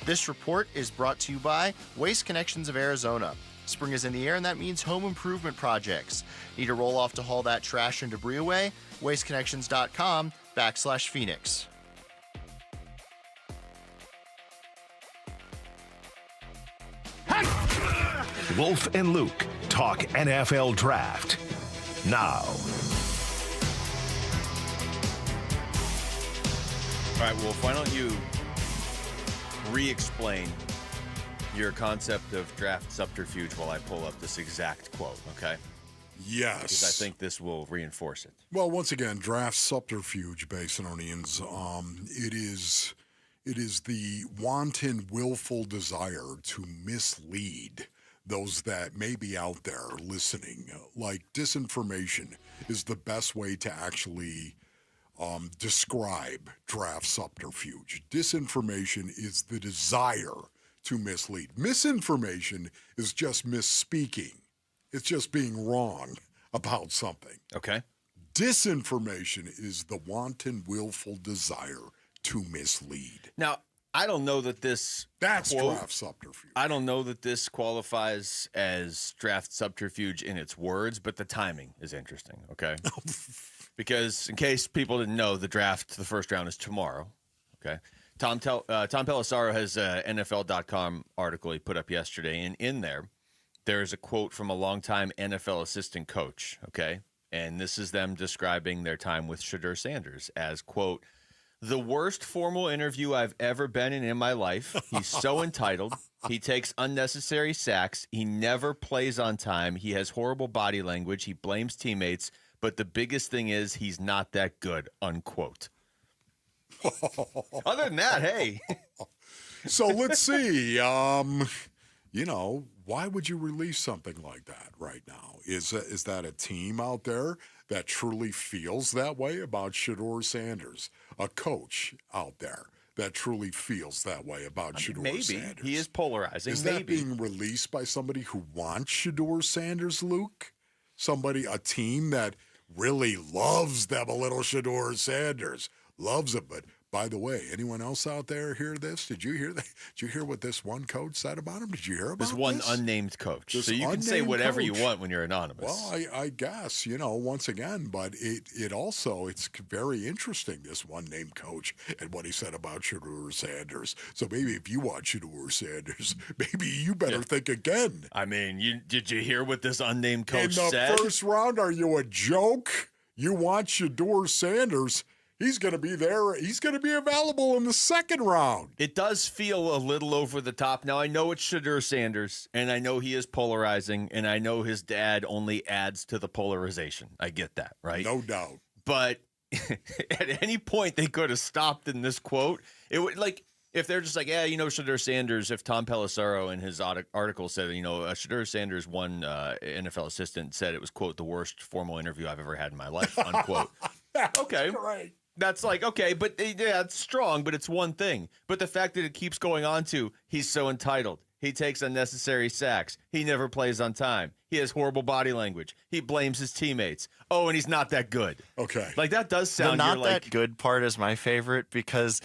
This report is brought to you by Waste Connections of Arizona. Spring is in the air, and that means home improvement projects. Need a roll-off to haul that trash and debris away? WasteConnections.com/Phoenix. Wolf and Luke talk NFL Draft now. All right, Wolf, why don't you re-explain your concept of draft subterfuge while I pull up this exact quote, okay? Yes. Because I think this will reinforce it. Well, once again, draft subterfuge, Basinonians. It is the wanton, willful desire to mislead those that may be out there listening. Like, disinformation is the best way to actually describe draft subterfuge. Disinformation is the desire to mislead. Misinformation is just misspeaking. It's just being wrong about something. Okay. Disinformation is the wanton, willful desire to mislead. Now, I don't know that this... That's draft subterfuge. I don't know that this qualifies as draft subterfuge in its words, but the timing is interesting, okay? Because in case people didn't know, the first round is tomorrow, okay? Tom Pelissero has an NFL.com article he put up yesterday, and in there's a quote from a longtime NFL assistant coach, okay? And this is them describing their time with Shedeur Sanders as, quote, the worst formal interview I've ever been in my life. He's so entitled. He takes unnecessary sacks. He never plays on time. He has horrible body language. He blames teammates, but the biggest thing is he's not that good, unquote. Other than that, hey. So let's see. Why would you release something like that right now? Is that a team out there that truly feels that way about Shedeur Sanders? A coach out there that truly feels that way about Shedeur Sanders? Maybe. He is polarizing. Is that being released by somebody who wants Shedeur Sanders, Luke? A team that really loves them a little Shedeur Sanders. Loves it, but by the way, anyone else out there hear this? Did you hear that? Did you hear what this one coach said about him? Did you hear about this? One unnamed coach. This so you can say whatever coach. You want when you're anonymous. Well, I guess, once again, but it also, it's very interesting, this one named coach and what he said about Shedeur Sanders. So maybe if you want Shedeur Sanders, maybe you better think again. I mean, did you hear what this unnamed coach said? In the first round, are you a joke? You want Shedeur Sanders? He's going to be there. He's going to be available in the second round. It does feel a little over the top. Now, I know it's Shedeur Sanders, and I know he is polarizing, and I know his dad only adds to the polarization. I get that, right? No doubt. But at any point, they could have stopped in this quote. It would, if they're just like, Shedeur Sanders, if Tom Pelissero in his article said, Shedeur Sanders, one NFL assistant, said it was, quote, the worst formal interview I've ever had in my life, unquote. Okay. Right. That's okay, but yeah, it's strong, but it's one thing. But the fact that it keeps going on to, he's so entitled. He takes unnecessary sacks. He never plays on time. He has horrible body language. He blames his teammates. Oh, and he's not that good. Okay. That does sound the not that good part is my favorite because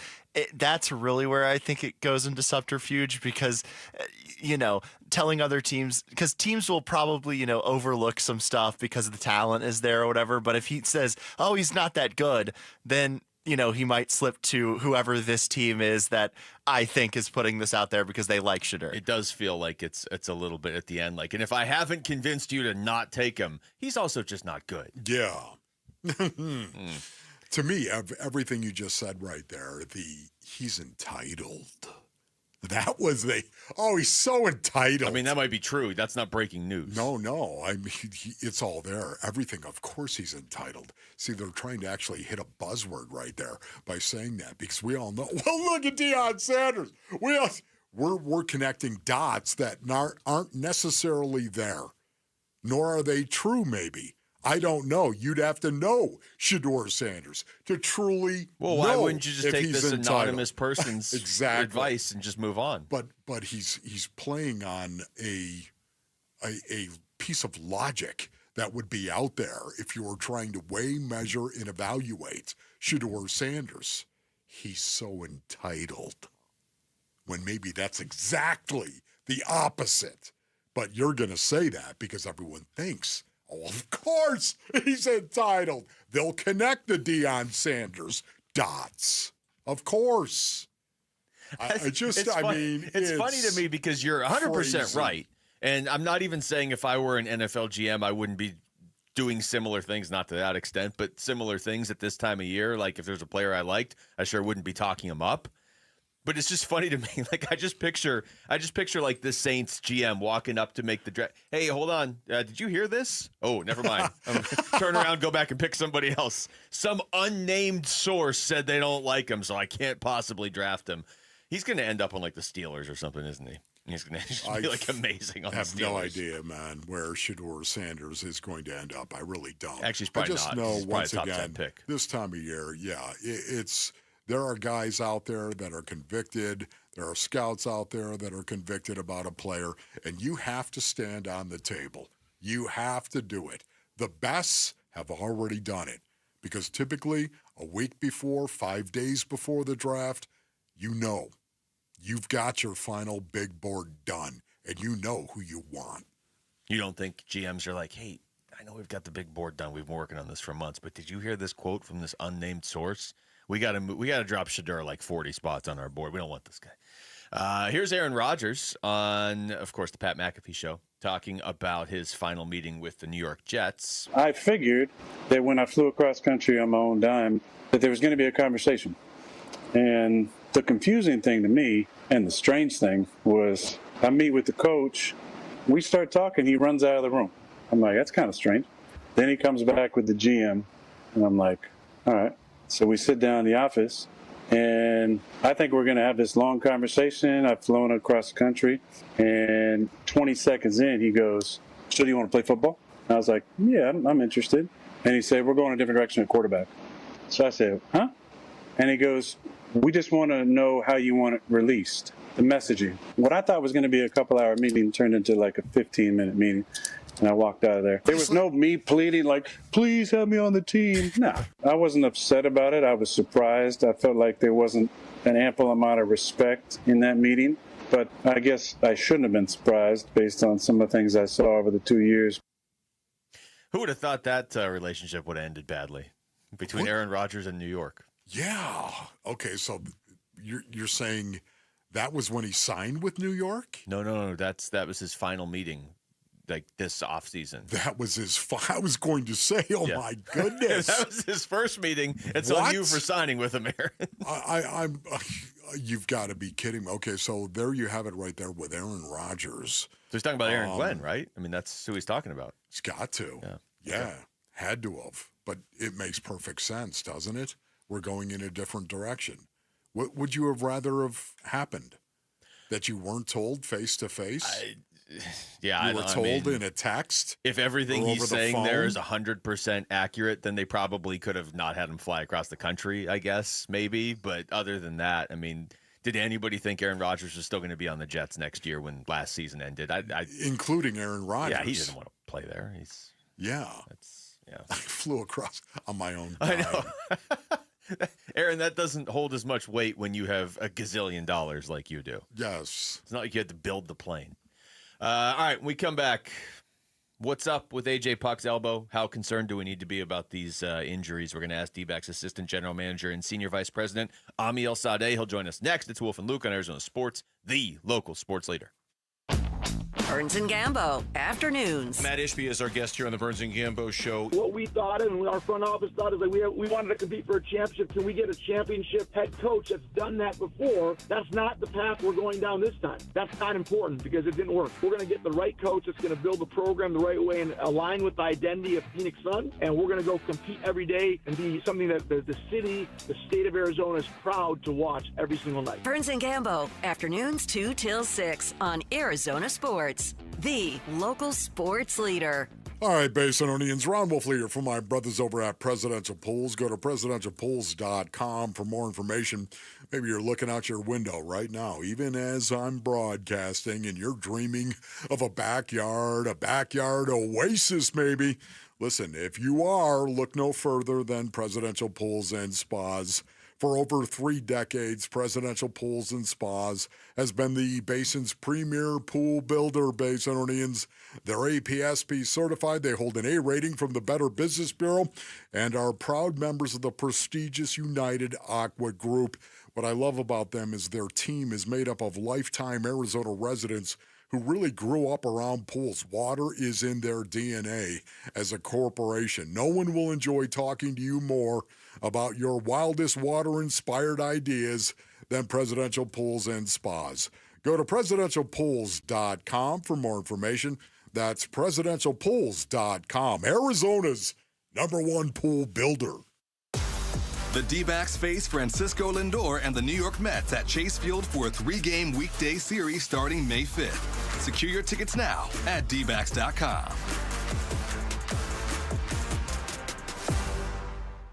that's really where I think it goes into subterfuge because, telling other teams, because teams will probably, overlook some stuff because the talent is there or whatever. But if he says, oh, he's not that good, then, he might slip to whoever this team is that I think is putting this out there because they like Shedeur. It does feel like it's a little bit at the end. And if I haven't convinced you to not take him, he's also just not good. Yeah. To me, everything you just said right there, he's entitled. That was he's so entitled. I mean, that might be true. That's not breaking news. No. I mean, it's all there. Everything, of course he's entitled. See, they're trying to actually hit a buzzword right there by saying that because we all know, well, look at Deion Sanders. We're connecting dots that aren't necessarily there, nor are they true, maybe. I don't know. You'd have to know Shedeur Sanders to truly know. Why wouldn't you just take this entitled. anonymous person's exactly. advice and just move on? But he's playing on a piece of logic that would be out there if you were trying to weigh, measure, and evaluate Shedeur Sanders. He's so entitled. When maybe that's exactly the opposite. But you're going to say that because everyone thinks, oh, of course he's entitled. They'll connect the Deion Sanders dots. Of course. It's funny to me because you're 100% crazy. right. And I'm not even saying if I were an NFL GM, I wouldn't be doing similar things, not to that extent, but similar things at this time of year. Like if there's a player I liked, I sure wouldn't be talking him up. But it's just funny to me. I just picture like the Saints GM walking up to make the draft. Hey, hold on. Did you hear this? Oh, never mind. Turn around, go back and pick somebody else. Some unnamed source said they don't like him, so I can't possibly draft him. He's going to end up on the Steelers or something, isn't he? He's going to be amazing on the Steelers. I have no idea, man, where Shedeur Sanders is going to end up. I really don't. Actually, he's probably I just not. know He's once probably a top again, 10 pick. This time of year, yeah, there are guys out there that are convicted. There are scouts out there that are convicted about a player, and you have to stand on the table. You have to do it. The best have already done it because typically a week before, 5 days before the draft, you've got your final big board done, and you know who you want. You don't think GMs are like, hey, I know we've got the big board done. We've been working on this for months, but did you hear this quote from this unnamed source? We got to drop Shedeur 40 spots on our board. We don't want this guy. Here's Aaron Rodgers on, of course, the Pat McAfee show, talking about his final meeting with the New York Jets. I figured that when I flew across country on my own dime, that there was going to be a conversation. And the confusing thing to me and the strange thing was I meet with the coach. We start talking. He runs out of the room. I'm like, that's kind of strange. Then he comes back with the GM, and I'm like, all right. So we sit down in the office, and I think we're going to have this long conversation. I've flown across the country, and 20 seconds in, he goes, so do you want to play football? And I was like, yeah, I'm interested. And he said, we're going a different direction at quarterback. So I said, huh? And he goes, we just want to know how you want it released, the messaging. What I thought was going to be a couple-hour meeting turned into like a 15-minute meeting, and I walked out of there. There was no me pleading like, please have me on the team. No, I wasn't upset about it. I was surprised. I felt like there wasn't an ample amount of respect in that meeting, but I guess I shouldn't have been surprised based on some of the things I saw over the 2 years. Who would have thought that relationship would have ended badly between Aaron Rodgers and New York? Yeah. Okay, so you're saying that was when he signed with New York? No. That was his final meeting, like this offseason. That was I was going to say, my goodness. That was his first meeting. It's on you for signing with him, Aaron. You've got to be kidding me. Okay, so there you have it right there with Aaron Rodgers. So he's talking about Aaron Glenn, right? I mean, that's who he's talking about. He's got to. Yeah, had to have. But it makes perfect sense, doesn't it? We're going in a different direction. What would you have rather have happened? That you weren't told face to face? Yeah, you were told in a text. If everything he's saying there is 100% 100% accurate, then they probably could have not had him fly across the country, I guess, maybe. But other than that, I mean, did anybody think Aaron Rodgers was still going to be on the Jets next year when last season ended? Including Aaron Rodgers. Yeah, he didn't want to play there. I flew across on my own dime. I know. Aaron, that doesn't hold as much weight when you have $1 gazillion like you do. Yes. It's not like you had to build the plane. All right, when we come back, what's up with A.J. Puck's elbow? How concerned do we need to be about these injuries? We're going to ask D-backs Assistant General Manager and Senior Vice President Ami El-Sadeh. He'll join us next. It's Wolf and Luke on Arizona Sports, the local sports leader. Burns and Gambo, afternoons. Matt Ishby is our guest here on the Burns and Gambo show. What we thought and our front office thought is that we wanted to compete for a championship. Can we get a championship head coach that's done that before? That's not the path we're going down this time. That's not important because it didn't work. We're going to get the right coach that's going to build the program the right way and align with the identity of Phoenix Suns, and we're going to go compete every day and be something that the city, the state of Arizona is proud to watch every single night. Burns and Gambo, afternoons 2 till 6 on Arizona Sports, the local sports leader. All right, Basinonians, Ron Wolf here from my brothers over at Presidential Pools. Go to presidentialpools.com for more information. Maybe you're looking out your window right now, even as I'm broadcasting, and you're dreaming of a backyard oasis maybe. Listen, if you are, look no further than Presidential Pools and Spas. For over 3 decades, Presidential Pools and Spas has been the Basin's premier pool builder, Basinonians. They're APSP certified. They hold an A rating from the Better Business Bureau and are proud members of the prestigious United Aqua Group. What I love about them is their team is made up of lifetime Arizona residents who really grew up around pools. Water is in their DNA as a corporation. No one will enjoy talking to you more about your wildest water-inspired ideas than Presidential Pools and Spas. Go to presidentialpools.com for more information. That's presidentialpools.com, Arizona's #1 pool builder. The D-backs face Francisco Lindor and the New York Mets at Chase Field for a 3-game weekday series starting May 5th. Secure your tickets now at dbacks.com.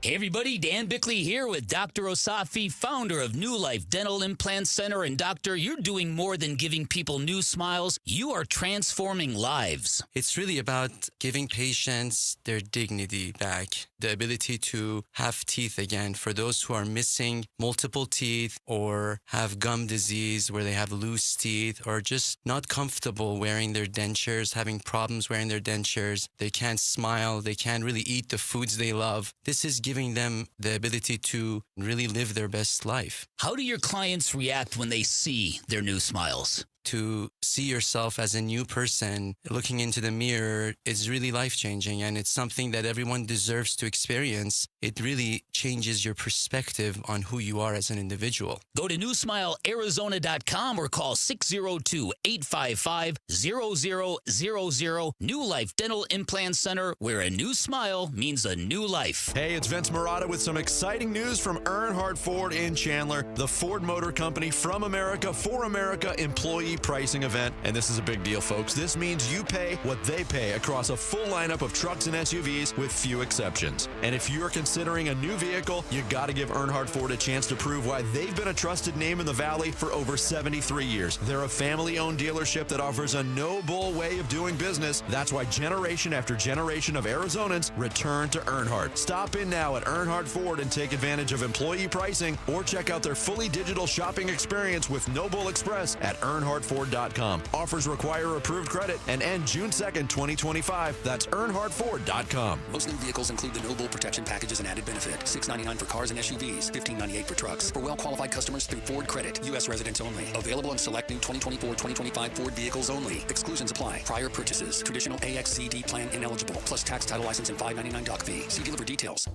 Hey everybody, Dan Bickley here with Dr. Osafi, founder of New Life Dental Implant Center. And doctor, you're doing more than giving people new smiles. You are transforming lives. It's really about giving patients their dignity back, the ability to have teeth again for those who are missing multiple teeth or have gum disease where they have loose teeth or just not comfortable wearing their dentures, having problems wearing their dentures. They can't smile. They can't really eat the foods they love. This is giving them the ability to really live their best life. How do your clients react when they see their new smiles? to see yourself as a new person looking into the mirror is really life-changing, and it's something that everyone deserves to experience. It really changes your perspective on who you are as an individual. Go to newsmilearizona.com or call 602-855-0000. New Life Dental Implant Center, where a new smile means a new life. Hey, it's Vince Marotta with some exciting news from Earnhardt Ford in Chandler, the Ford Motor Company from America for America employee pricing event. And this is a big deal, folks. This means you pay what they pay across a full lineup of trucks and SUVs with few exceptions. And if you're considering a new vehicle, you got to give Earnhardt Ford a chance to prove why they've been a trusted name in the Valley for over 73 years. They're a family-owned dealership that offers a no-bull way of doing business. That's why generation after generation of Arizonans return to Earnhardt. Stop in now at Earnhardt Ford and take advantage of employee pricing, or check out their fully digital shopping experience with No Bull Express at earnhardtford.com. Offers require approved credit and end June 2nd, 2025. That's earnhardtford.com. Most new vehicles include the No Bull protection package as an added benefit. $699 for cars and SUVs, $1598 for trucks. For well-qualified customers through Ford Credit. U.S. residents only. Available on select new 2024-2025 Ford vehicles only. Exclusions apply. Prior purchases. Traditional AXZD plan ineligible. Plus tax, title, license, and $599 doc fee. See dealer for details.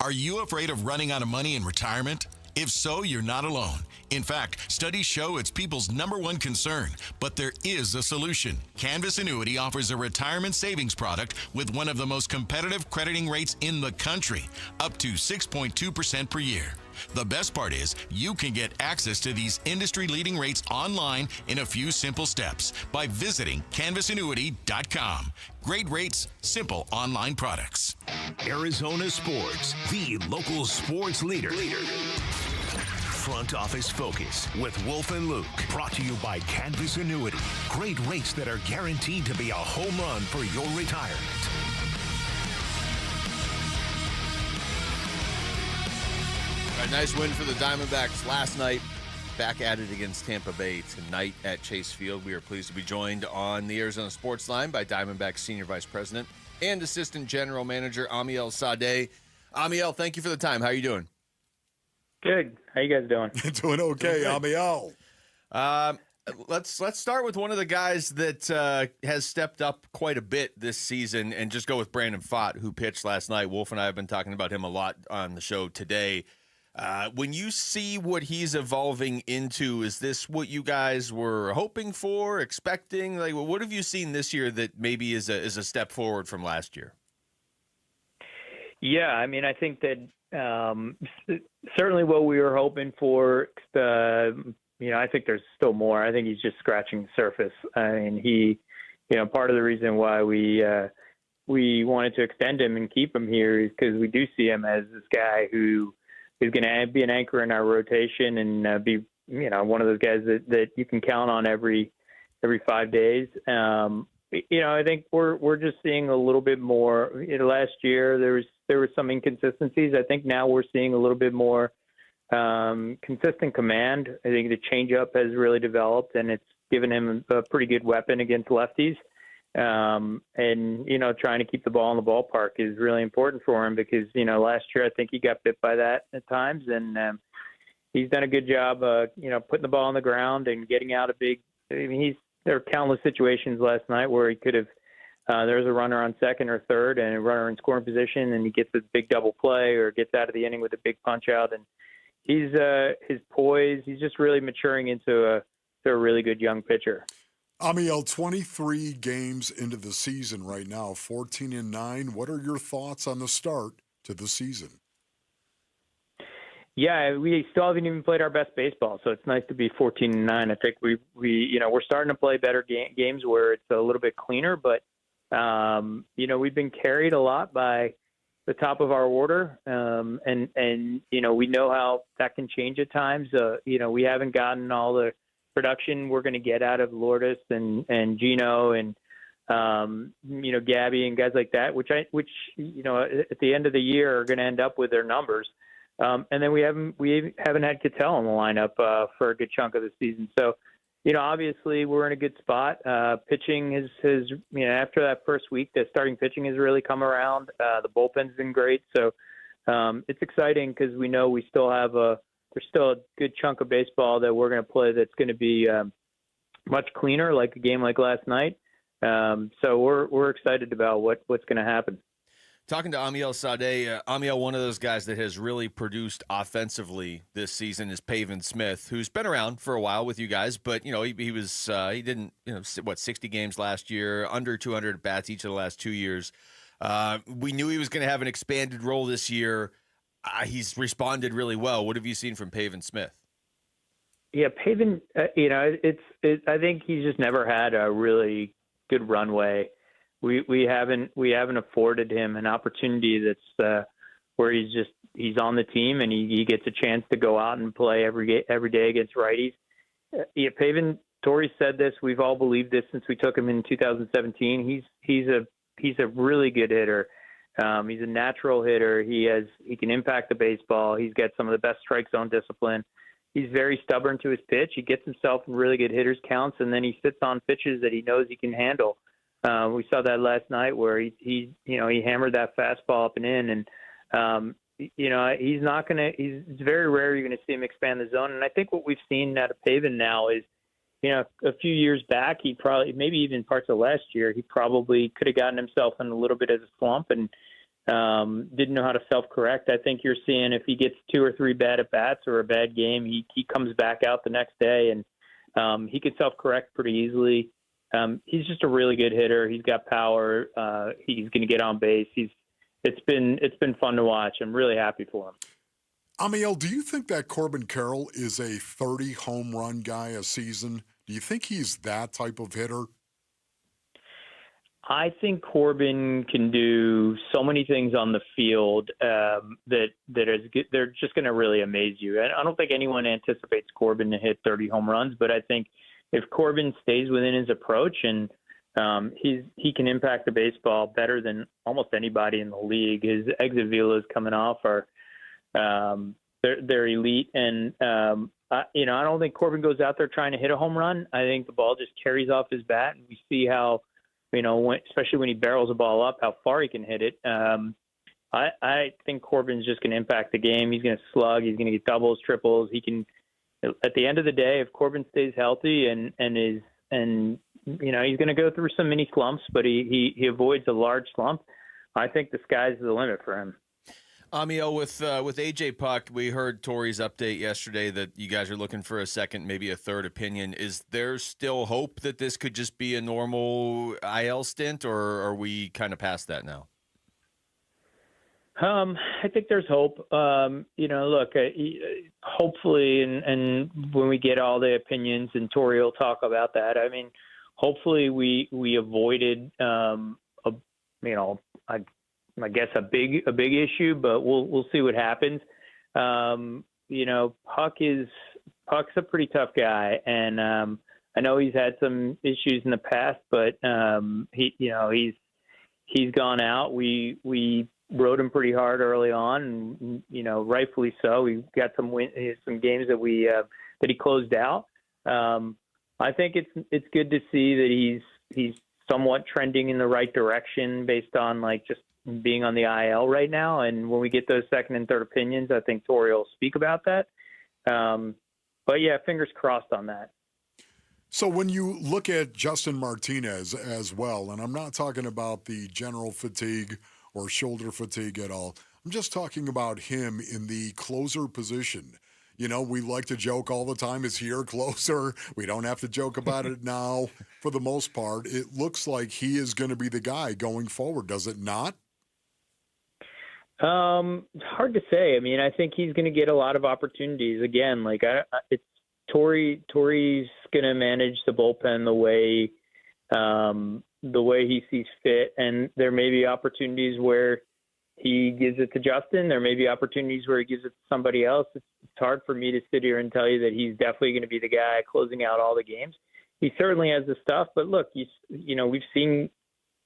Are you afraid of running out of money in retirement? If so, you're not alone. In fact, studies show it's people's #1 concern, but there is a solution. Canvas Annuity offers a retirement savings product with one of the most competitive crediting rates in the country, up to 6.2% per year. The best part is you can get access to these industry-leading rates online in a few simple steps by visiting canvasannuity.com. Great rates, simple online products. Arizona Sports, the local sports leader. Front Office Focus with Wolf and Luke. Brought to you by Canvas Annuity. Great rates that are guaranteed to be a home run for your retirement. All right, nice win for the Diamondbacks last night. Back at it against Tampa Bay tonight at Chase Field. We are pleased to be joined on the Arizona Sports Line by Diamondbacks Senior Vice President and Assistant General Manager Amiel Sadeh. Amiel, thank you for the time. How are you doing? Good. How you guys doing? Doing okay, Amiel. Let's start with one of the guys that has stepped up quite a bit this season, and just go with Brandon Pfaadt, who pitched last night. Wolf and I have been talking about him a lot on the show today. When you see what he's evolving into, is this what you guys were hoping for, expecting? Like, what have you seen this year that maybe is a step forward from last year? Yeah, I mean, I think that certainly what we were hoping for. I think there's still more. I think he's just scratching the surface. I mean, part of the reason why we wanted to extend him and keep him here is because we do see him as this guy who is going to be an anchor in our rotation and be, one of those guys that you can count on every 5 days. I think we're just seeing a little bit more. Last year there was some inconsistencies. I think now we're seeing a little bit more consistent command. I think the changeup has really developed, and it's given him a pretty good weapon against lefties. Trying to keep the ball in the ballpark is really important for him because, last year I think he got bit by that at times, and he's done a good job, putting the ball on the ground and getting out of big. I mean, there were countless situations last night where he could have. There was a runner on second or third and a runner in scoring position, and he gets a big double play or gets out of the inning with a big punch out. And his poise. He's just really maturing into a really good young pitcher. Amiel, 23 games into the season right now, 14-9. What are your thoughts on the start to the season? Yeah, we still haven't even played our best baseball, so it's nice to be 14-9. I think we're starting to play better games where it's a little bit cleaner, but we've been carried a lot by the top of our order, and we know how that can change at times. We haven't gotten all the production we're going to get out of Lourdes and Gino and Gabby and guys like that, which at the end of the year are going to end up with their numbers. And then we haven't had Cattell in the lineup for a good chunk of the season. So, obviously we're in a good spot. Pitching has after that first week, the starting pitching has really come around. The bullpen's been great. So it's exciting because we know we still have there's still a good chunk of baseball that we're going to play that's going to be much cleaner, like a game like last night. So we're excited about what's going to happen. Talking to Amiel Sadeh, Amiel, one of those guys that has really produced offensively this season is Pavin Smith, who's been around for a while with you guys, but he didn't 60 games last year, under 200 bats each of the last 2 years. We knew he was going to have an expanded role this year. He's responded really well. What have you seen from Pavin Smith? Yeah, Pavin, I think he's just never had a really good runway. We haven't afforded him an opportunity that's where he's on the team and he gets a chance to go out and play every day against righties. Pavin, Torrey said this. We've all believed this since we took him in 2017. He's a really good hitter. He's a natural hitter. He can impact the baseball. He's got some of the best strike zone discipline. He's very stubborn to his pitch. He gets himself in really good hitters counts, and then he sits on pitches that he knows he can handle. We saw that last night where he hammered that fastball up and in, and he's not gonna. It's very rare you're gonna see him expand the zone. And I think what we've seen out of Pavin now is, a few years back, he probably, maybe even parts of last year, he probably could have gotten himself in a little bit of a slump and didn't know how to self-correct. I think you're seeing if he gets 2 or 3 bad at-bats or a bad game, he comes back out the next day and he can self-correct pretty easily. He's just a really good hitter. He's got power. He's going to get on base. It's been fun to watch. I'm really happy for him. Amiel, do you think that Corbin Carroll is a 30 home run guy a season? Do you think he's that type of hitter? I think Corbin can do so many things on the field that they're just going to really amaze you. I don't think anyone anticipates Corbin to hit 30 home runs, but I think if Corbin stays within his approach and he can impact the baseball better than almost anybody in the league. His exit velos coming off are they're elite, and I don't think Corbin goes out there trying to hit a home run. I think the ball just carries off his bat, and we see how especially when he barrels a ball up, how far he can hit it. I think Corbin's just going to impact the game. He's going to slug. He's going to get doubles, triples. He can. At the end of the day, if Corbin stays healthy and he's going to go through some mini slumps, but he avoids a large slump, I think the sky's the limit for him. Amiel, with AJ Puck, we heard Torrey's update yesterday that you guys are looking for a second, maybe a third opinion. Is there still hope that this could just be a normal IL stint, or are we kind of past that now? I think there's hope. Look, hopefully, and when we get all the opinions, and Torrey will talk about that. I mean, hopefully we avoided, I guess a big issue, but we'll see what happens. Puck's a pretty tough guy, and I know he's had some issues in the past, but he's gone out. We rode him pretty hard early on, and rightfully so. We got some games that he closed out. I think it's good to see that he's somewhat trending in the right direction based on just being on the IL right now. And when we get those second and third opinions, I think Torrey will speak about that. But yeah, fingers crossed on that. So when you look at Justin Martinez as well, and I'm not talking about the general fatigue or shoulder fatigue at all, I'm just talking about him in the closer position. We like to joke all the time, is he our closer? We don't have to joke about it now. For the most part, it looks like he is going to be the guy going forward, does it not? It's hard to say. I mean, I think he's going to get a lot of opportunities. Again, Torrey's going to manage the bullpen the way he sees fit, and there may be opportunities where he gives it to Justin. There may be opportunities where he gives it to somebody else. It's hard for me to sit here and tell you that he's definitely going to be the guy closing out all the games. He certainly has the stuff, but look, we've seen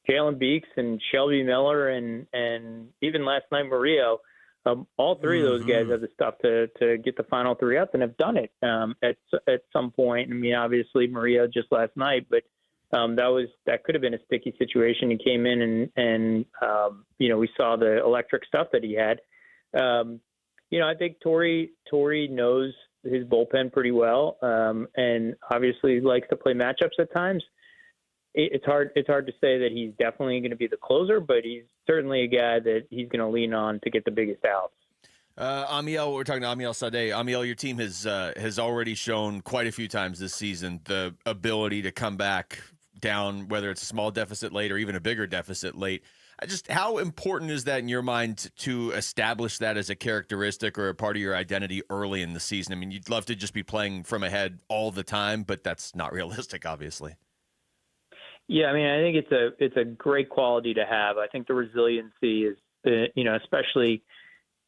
Jalen Beeks and Shelby Miller and even last night Murillo. All three of those guys have the stuff to get the final 3 up and have done it at some point. I mean, obviously Murillo just last night, but that could have been a sticky situation. He came in and we saw the electric stuff that he had. I think Torrey knows his bullpen pretty well, and obviously likes to play matchups at times. It's hard to say that he's definitely going to be the closer, but he's certainly a guy that he's going to lean on to get the biggest outs. Amiel, we're talking to Amiel Sadeh. Amiel, your team has already shown quite a few times this season the ability to come back down, whether it's a small deficit late or even a bigger deficit late. How important is that in your mind to establish that as a characteristic or a part of your identity early in the season? I mean, you'd love to just be playing from ahead all the time, but that's not realistic, obviously. Yeah, I mean, I think it's a great quality to have. I think the resiliency is, especially,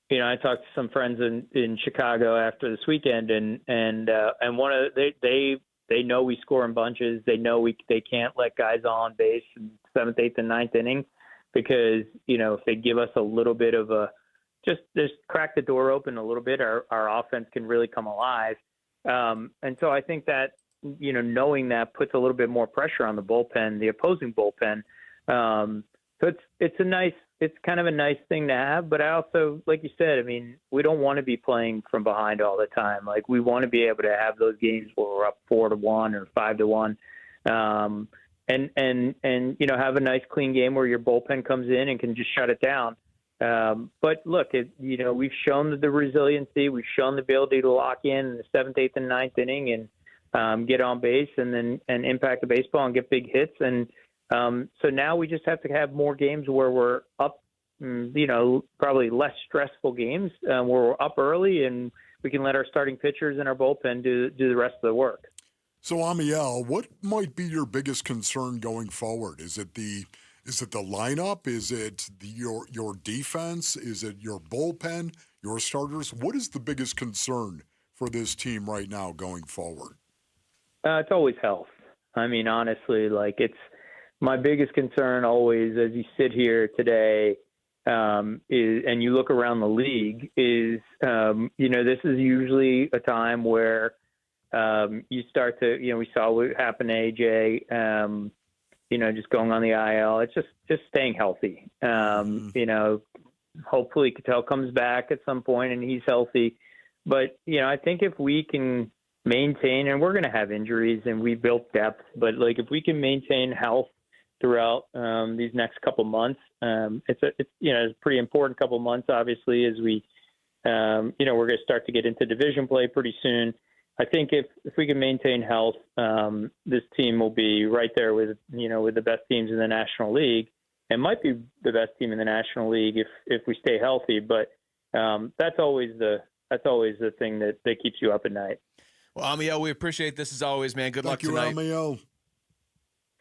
I talked to some friends in Chicago after this weekend, and one of they know we score in bunches. They know they can't let guys on base in 7th, 8th, and 9th inning because if they give us a little bit of just crack the door open a little bit, our offense can really come alive. And so I think that. Knowing that puts a little bit more pressure on the opposing bullpen. So it's kind of a nice thing to have. But I also, like you said, I mean, we don't want to be playing from behind all the time. Like we want to be able to have those games where we're up 4-1 or 5-1, and have a nice clean game where your bullpen comes in and can just shut it down. But look, we've shown the resiliency, we've shown the ability to lock in the 7th, 8th, and 9th inning and get on base and impact the baseball and get big hits. And so now we just have to have more games where we're up, probably less stressful games where we're up early and we can let our starting pitchers and our bullpen do the rest of the work. So, Amiel, what might be your biggest concern going forward? Is it the lineup? Is it your defense? Is it your bullpen, your starters? What is the biggest concern for this team right now going forward? It's always health. I mean, honestly, it's my biggest concern always as you sit here today is, and you look around the league, is, this is usually a time where you start to, we saw what happened to AJ, just going on the IL. It's just staying healthy. Hopefully Cattell comes back at some point and he's healthy. But, I think if we can maintain, and we're going to have injuries and we built depth, but if we can maintain health throughout these next couple months, it's a pretty important couple months, obviously, as we, we're going to start to get into division play pretty soon. I think if we can maintain health, this team will be right there with the best teams in the National League, and might be the best team in the National League if we stay healthy. But that's always the thing that keeps you up at night. Well, Amiel, we appreciate this as always, man. Good luck tonight. Thank you, Amiel.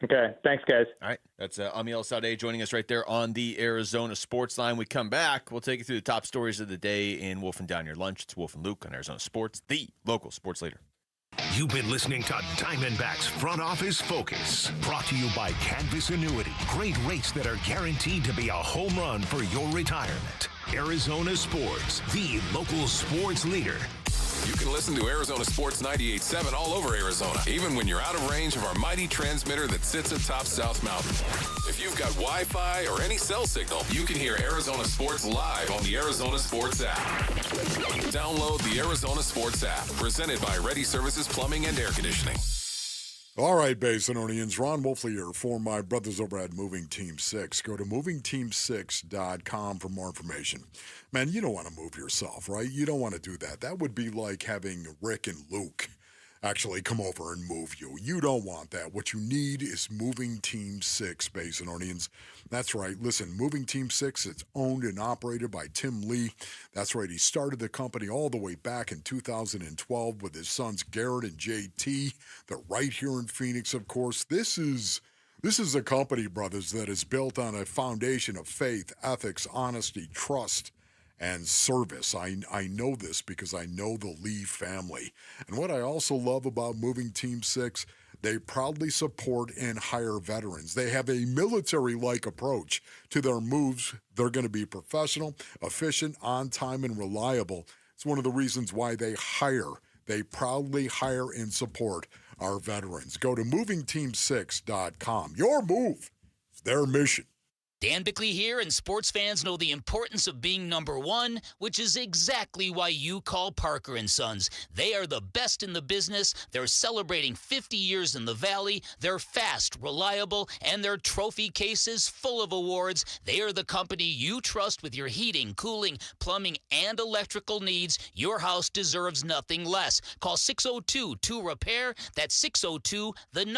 Okay, thanks, guys. All right, that's Amiel Sadeh joining us right there on the Arizona Sports Line. We come back, we'll take you through the top stories of the day in Wolf and Down Your Lunch. It's Wolf and Luke on Arizona Sports, the local sports leader. You've been listening to Diamondbacks Front Office Focus, brought to you by Canvas Annuity. Great rates that are guaranteed to be a home run for your retirement. Arizona Sports, the local sports leader. You can listen to Arizona Sports 98.7 all over Arizona, even when you're out of range of our mighty transmitter that sits atop South Mountain. If you've got Wi-Fi or any cell signal, you can hear Arizona Sports live on the Arizona Sports app. Download the Arizona Sports app, presented by Ready Services Plumbing and Air Conditioning. All right, Basinonians, Ron Wolfley here for my brothers over at Moving Team 6. Go to movingteam6.com for more information. Man, you don't want to move yourself, right? You don't want to do that. That would be like having Rick and Luke actually come over and move you. You don't want that. What you need is Moving Team 6, Basinonians. That's right. Listen, Moving Team 6, it's owned and operated by Tim Lee. That's right. He started the company all the way back in 2012 with his sons Garrett and JT. They're right here in Phoenix, of course. This is a company, brothers, that is built on a foundation of faith, ethics, honesty, trust, and service. I know this because I know the Lee family. And what I also love about Moving Team 6, they proudly support and hire veterans. They have a military-like approach to their moves. They're going to be professional, efficient, on time, and reliable. It's one of the reasons why they proudly hire and support our veterans. Go to movingteam6.com. Your move, their mission. Dan Bickley here, and sports fans know the importance of being number one, which is exactly why you call Parker & Sons. They are the best in the business. They're celebrating 50 years in the Valley. They're fast, reliable, and their trophy case is full of awards. They are the company you trust with your heating, cooling, plumbing, and electrical needs. Your house deserves nothing less. Call 602-2REPAIR. That's 602-2, then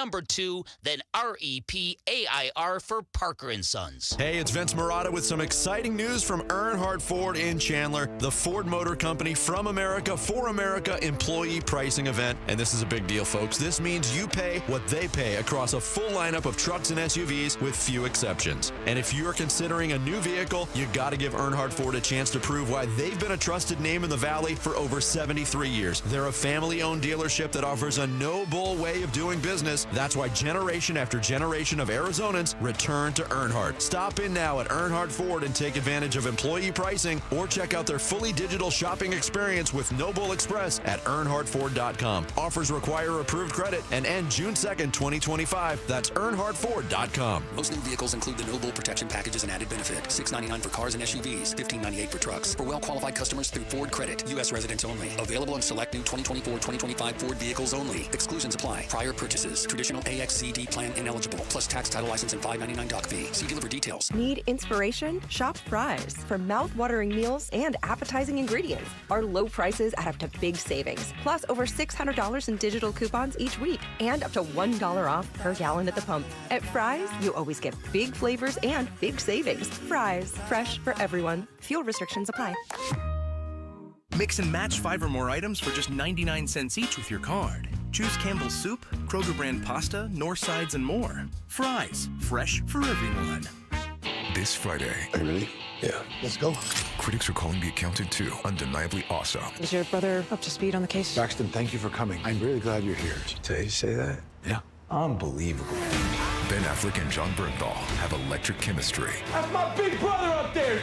REPAIR for Parker & Sons. Hey, it's Vince Marotta with some exciting news from Earnhardt Ford in Chandler, the Ford Motor Company from America for America employee pricing event. And this is a big deal, folks. This means you pay what they pay across a full lineup of trucks and SUVs with few exceptions. And if you're considering a new vehicle, you got to give Earnhardt Ford a chance to prove why they've been a trusted name in the Valley for over 73 years. They're a family-owned dealership that offers a no-bull way of doing business. That's why generation after generation of Arizonans return to Earnhardt. Stop in now at Earnhardt Ford and take advantage of employee pricing, or check out their fully digital shopping experience with No Bull Express at earnhardtford.com. Offers require approved credit and end June 2nd, 2025. That's earnhardtford.com. Most new vehicles include the No Bull protection package as an added benefit. $699 for cars and SUVs, $1598 for trucks. For well-qualified customers through Ford Credit. U.S. residents only. Available on select new 2024-2025 Ford vehicles only. Exclusions apply. Prior purchases. Traditional AXCD plan ineligible. Plus tax, title, license, and $5.99 doc fee. See dealer for details. Need inspiration? Shop Fry's. For mouth-watering meals and appetizing ingredients. Our low prices add up to big savings. Plus over $600 in digital coupons each week. And up to $1 off per gallon at the pump. At Fry's, you always get big flavors and big savings. Fry's. Fresh for everyone. Fuel restrictions apply. Mix and match 5 or more items for just 99 cents each with your card. Choose Campbell's Soup, Kroger brand pasta, North Sides, and more. Fry's. Fresh for everyone. This Friday. Are you ready? Yeah. Let's go. Critics are calling The Accountant 2 undeniably awesome. Is your brother up to speed on the case? Braxton, thank you for coming. I'm really glad you're here. Did you say that? Yeah. Unbelievable. Ben Affleck and John Bernthal have electric chemistry. That's my big brother up there!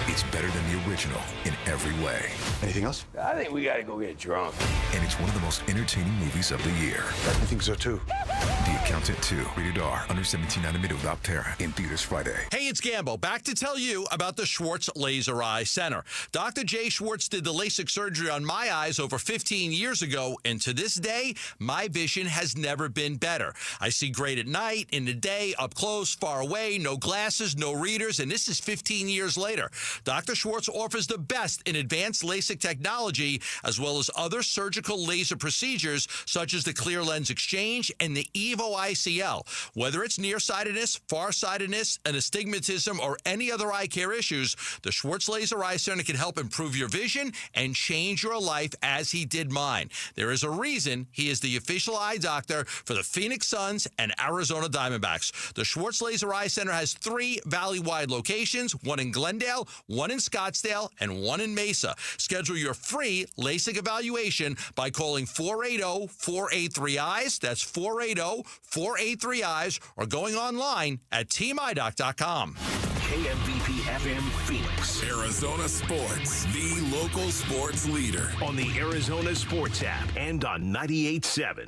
It's better than the original in every way. Anything else? I think we gotta go get drunk. And it's one of the most entertaining movies of the year. I think so too. The Accountant 2, rated R, under 17.9 without parent, in theaters Friday. Hey, it's Gambo, back to tell you about the Schwartz Laser Eye Center. Dr. Jay Schwartz did the LASIK surgery on my eyes over 15 years ago, and to this day, my vision has never been better. I see great at night, in the day, up close, far away, no glasses, no readers, and this is 15 years later. Dr. Schwartz offers the best in advanced LASIK technology, as well as other surgical laser procedures, such as the clear lens exchange and the EVO ICL. Whether it's nearsightedness, farsightedness, an astigmatism, or any other eye care issues, the Schwartz Laser Eye Center can help improve your vision and change your life as he did mine. There is a reason he is the official eye doctor for the Phoenix Suns and Arizona Diamondbacks. The Schwartz Laser Eye Center has 3 valley-wide locations, one in Glendale, one in Scottsdale, and one in Mesa. Schedule your free LASIK evaluation by calling 480-483-EYES. That's 480-483-EYES, or going online at teameydoc.com. KMVP FM Phoenix. Arizona Sports, the local sports leader. On the Arizona Sports app and on 98.7.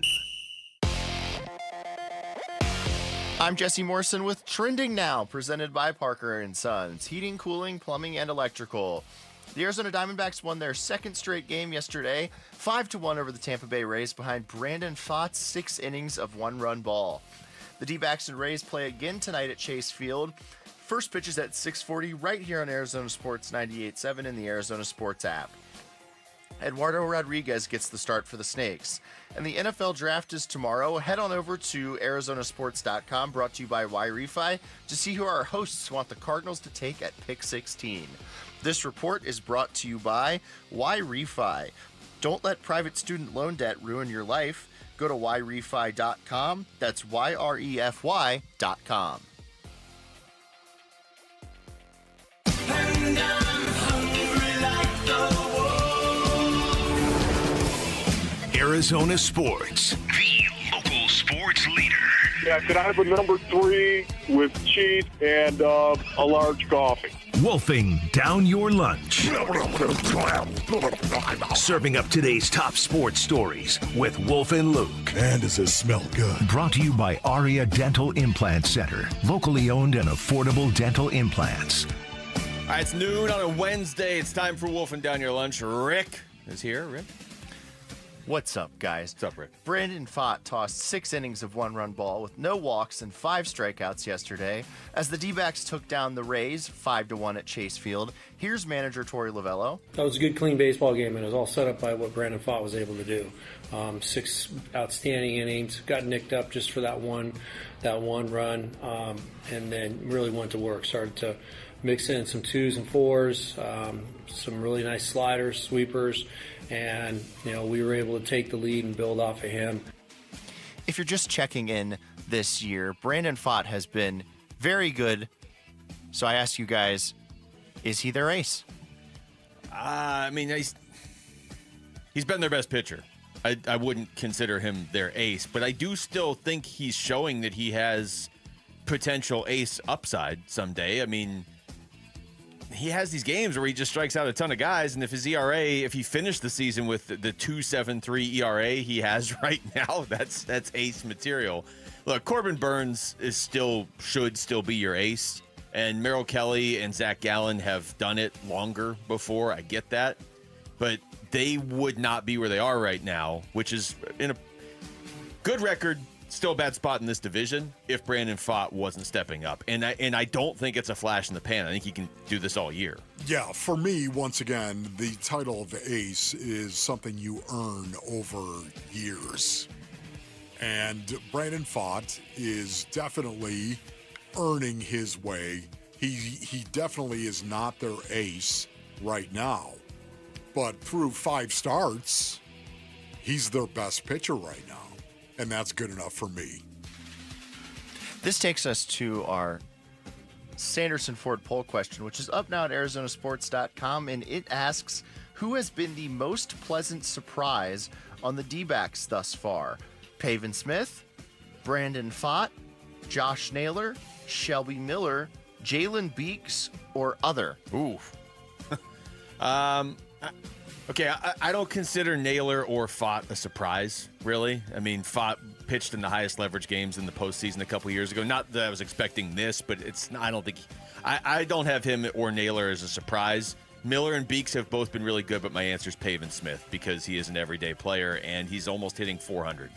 I'm Jesse Morrison with Trending Now, presented by Parker & Sons. Heating, cooling, plumbing, and electrical. The Arizona Diamondbacks won their second straight game yesterday, 5-1 over the Tampa Bay Rays behind Brandon Pfaadt's 6 innings of 1-run ball. The D-backs and Rays play again tonight at Chase Field. First pitch is at 6:40 right here on Arizona Sports 98.7 in the Arizona Sports app. Eduardo Rodriguez gets the start for the Snakes. And the NFL Draft is tomorrow. Head on over to arizonasports.com, brought to you by Y-Refi, to see who our hosts want the Cardinals to take at pick 16. This report is brought to you by Y-Refi. Don't let private student loan debt ruin your life. Go to yrefy.com. That's YREFY.com. And I'm hungry like the Arizona Sports, the local sports leader. Yeah, could I have a number 3 with cheese and a large coffee? wolfing down your lunch. Serving up today's top sports stories with Wolf and Luke. Man, does this smell good. Brought to you by Aria Dental Implant Center. Locally owned and affordable dental implants. All right, it's noon on a Wednesday. It's time for Wolfing Down Your Lunch. Rick is here. Rick? What's up, guys? What's up, Rick? Brandon Pfaadt tossed 6 innings of one-run ball with no walks and 5 strikeouts yesterday as the D-backs took down the Rays 5-1 at Chase Field. Here's manager Torey Lovello. That was a good, clean baseball game, and it was all set up by what Brandon Pfaadt was able to do. 6 outstanding innings, got nicked up just for that one run, and then really went to work. Started to mix in some 2s and 4s, some really nice sliders, sweepers, and we were able to take the lead and build off of him. If you're just checking in this year, Brandon Pfaadt has been very good. So I ask you guys, is he their ace? I mean, he's been their best pitcher. I wouldn't consider him their ace, but I do still think he's showing that he has potential ace upside someday. I mean, he has these games where he just strikes out a ton of guys, and if his ERA, if he finished the season with the 2.73 ERA he has right now, that's ace material. Look, Corbin Burns should still be your ace, and Merrill Kelly and Zach Gallen have done it longer before. I get that, but they would not be where they are right now, which is in a good record. Still a bad spot in this division if Brandon Pfaadt wasn't stepping up. And I don't think it's a flash in the pan. I think he can do this all year. Yeah, for me, once again, the title of ace is something you earn over years. And Brandon Pfaadt is definitely earning his way. He definitely is not their ace right now. But through 5 starts, he's their best pitcher right now. And that's good enough for me. This takes us to our Sanderson Ford poll question, which is up now at arizonasports.com, and it asks, who has been the most pleasant surprise on the D-backs thus far? Pavin Smith, Brandon Pfaadt, Josh Naylor, Shelby Miller, Jalen Beeks, or other? Ooh. Okay, I don't consider Naylor or Pfaadt a surprise, really. I mean, Pfaadt pitched in the highest leverage games in the postseason a couple years ago. Not that I was expecting this, but I don't have him or Naylor as a surprise. Miller and Beeks have both been really good, but my answer is Pavin Smith because he is an everyday player, and he's almost hitting 400.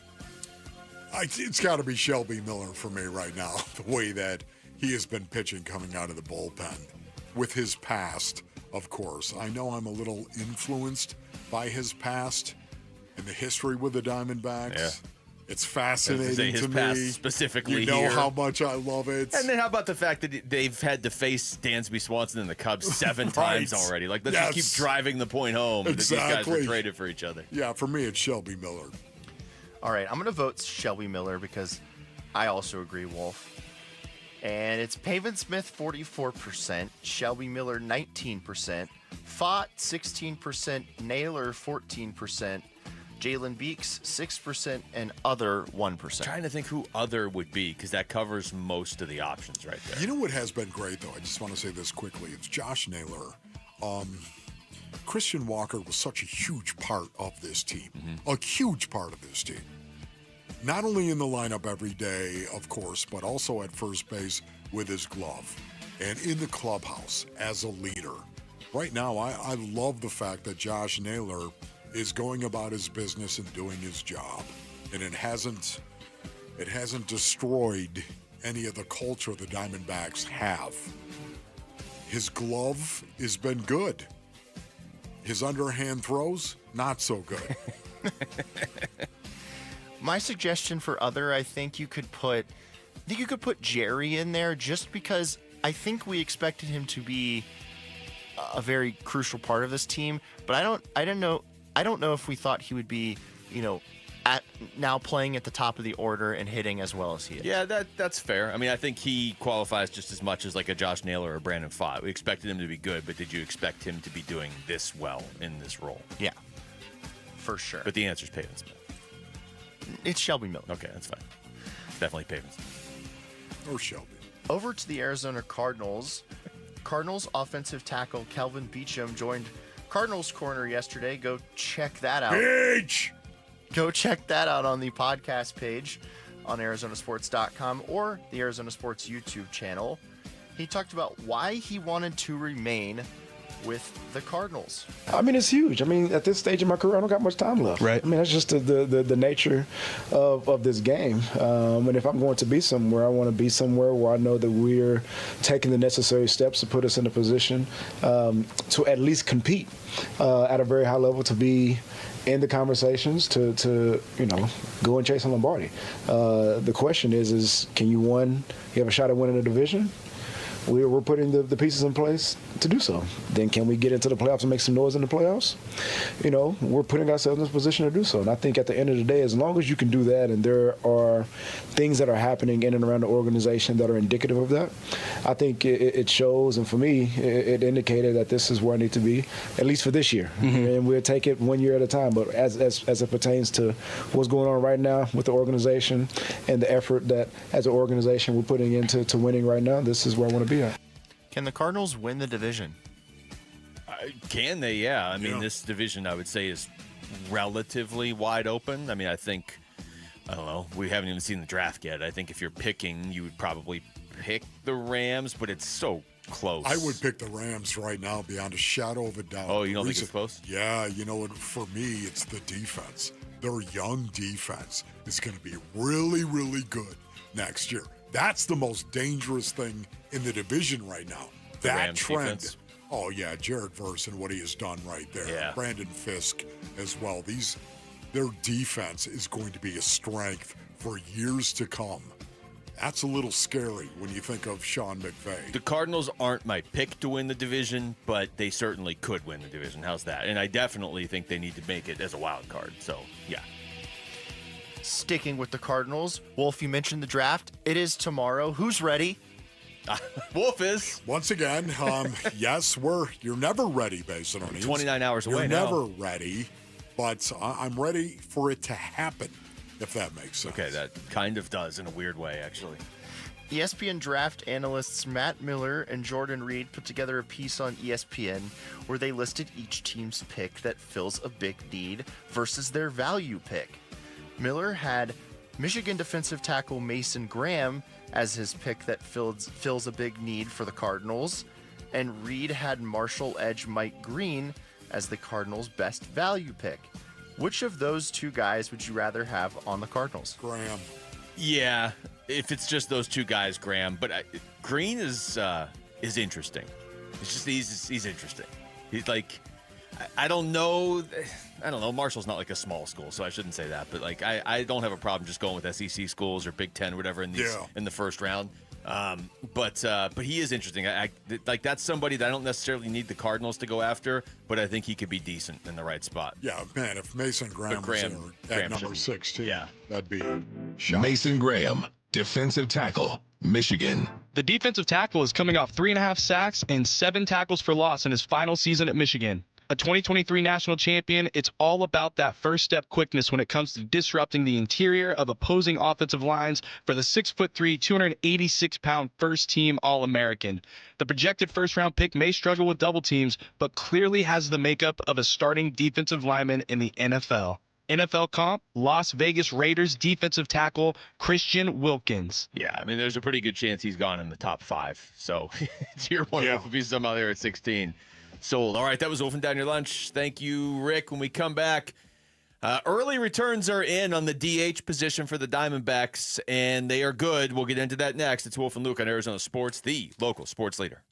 It's got to be Shelby Miller for me right now, the way that he has been pitching coming out of the bullpen. With his past, of course. I know I'm a little influenced by his past and the history with the Diamondbacks. Yeah. It's fascinating to past me. Specifically, you know here. how much I love it. And then how about the fact that they've had to face Dansby Swanson and the Cubs 7 times already? Like, let's just keep driving the point home that these guys were traded for each other. Yeah, for me, it's Shelby Miller. All right, I'm going to vote Shelby Miller because I also agree, Wolf. And it's Pavin Smith 44%, Shelby Miller 19%, Pfaadt 16%, Naylor 14%, Jalen Beeks 6%, and other 1%. Trying to think who other would be because that covers most of the options right there. You know what has been great, though? I just want to say this quickly. It's Josh Naylor. Christian Walker was such a huge part of this team, a huge part of this team. Not only in the lineup every day, of course, but also at first base with his glove and in the clubhouse as a leader. Right now, I love the fact that Josh Naylor is going about his business and doing his job. And it hasn't destroyed any of the culture the Diamondbacks have. His glove has been good. His underhand throws, not so good. My suggestion for other, I think you could put Jerry in there just because I think we expected him to be a very crucial part of this team, but I don't know if we thought he would be, now playing at the top of the order and hitting as well as he is. Yeah, that's fair. I mean, I think he qualifies just as much as like a Josh Naylor or Brandon Pfaadt. We expected him to be good, but did you expect him to be doing this well in this role? Yeah, for sure. But the answer is Pavin Smith. It's Shelby Miller. Okay, that's fine. Definitely Pavin Smith. Or Shelby. Over to the Arizona Cardinals. Cardinals offensive tackle Kelvin Beachum joined Cardinals Corner yesterday. Go check that out. Go check that out on the podcast page on ArizonaSports.com or the Arizona Sports YouTube channel. He talked about why he wanted to remain with the Cardinals. I mean, it's huge. I mean, at this stage of my career, I don't got much time left. Right. I mean, that's just the nature of this game. And if I'm going to be somewhere, I want to be somewhere where I know that we're taking the necessary steps to put us in a position to at least compete at a very high level, to be in the conversations, to go and chase a Lombardi. The question is can you have a shot at winning the division? We're putting the pieces in place to do so. Then can we get into the playoffs and make some noise in the playoffs? We're putting ourselves in a position to do so. And I think at the end of the day, as long as you can do that and there are things that are happening in and around the organization that are indicative of that, I think it shows. And for me, it indicated that this is where I need to be, at least for this year. Mm-hmm. And we'll take it 1 year at a time. But as it pertains to what's going on right now with the organization and the effort that as an organization we're putting into winning right now, this is where I want to be at. Can the Cardinals win the division? Can they? Yeah. I mean, this division, I would say, is relatively wide open. I mean, I don't know. We haven't even seen the draft yet. I think if you're picking, you would probably pick the Rams, but it's so close. I would pick the Rams right now beyond a shadow of a doubt. Oh, you don't think it's close? Yeah. For me, it's the defense. Their young defense is going to be really, really good next year. That's the most dangerous thing in the division right now. That trend. Defense. Oh, yeah, Jared Verse and what he has done right there. Yeah. Brandon Fisk as well. Their defense is going to be a strength for years to come. That's a little scary when you think of Sean McVay. The Cardinals aren't my pick to win the division, but they certainly could win the division. How's that? And I definitely think they need to make it as a wild card. So, yeah. Sticking with the Cardinals, Wolf, you mentioned the draft. It is tomorrow. Who's ready? Wolf is. Once again, yes, you're never ready, Basinonians. 29 hours away now. You're never ready, but I'm ready for it to happen, if that makes sense. Okay, that kind of does in a weird way, actually. ESPN draft analysts Matt Miller and Jordan Reed put together a piece on ESPN where they listed each team's pick that fills a big need versus their value pick. Miller had Michigan defensive tackle Mason Graham as his pick that fills a big need for the Cardinals, and Reed had Marshall edge Mike Green as the Cardinals' best value pick. Which of those two guys would you rather have on the Cardinals? Graham. Yeah, if it's just those two guys, Graham. But Green is interesting. It's just he's interesting. He's like, I don't know. Marshall's not like a small school, so I shouldn't say that. But like, I don't have a problem just going with SEC schools or Big Ten, or whatever in the first round. But he is interesting. I like that's somebody that I don't necessarily need the Cardinals to go after, but I think he could be decent in the right spot. Yeah, man. If Mason Graham was at number 16, that'd be shocking. Mason Graham, defensive tackle, Michigan. The defensive tackle is coming off 3.5 sacks and 7 tackles for loss in his final season at Michigan. A 2023 national champion, it's all about that first step quickness when it comes to disrupting the interior of opposing offensive lines for the 6'3", 286-pound first-team All-American. The projected first-round pick may struggle with double teams, but clearly has the makeup of a starting defensive lineman in the NFL. NFL comp, Las Vegas Raiders defensive tackle Christian Wilkins. Yeah, I mean, there's a pretty good chance he's gone in the top 5. So, to your point, if he's somehow there at 16. Sold. All right, that was Wolfing Down Your Lunch. Thank you, Rick. When we come back, early returns are in on the DH position for the Diamondbacks, and they are good. We'll get into that next. It's Wolf and Luke on Arizona Sports, the local sports leader.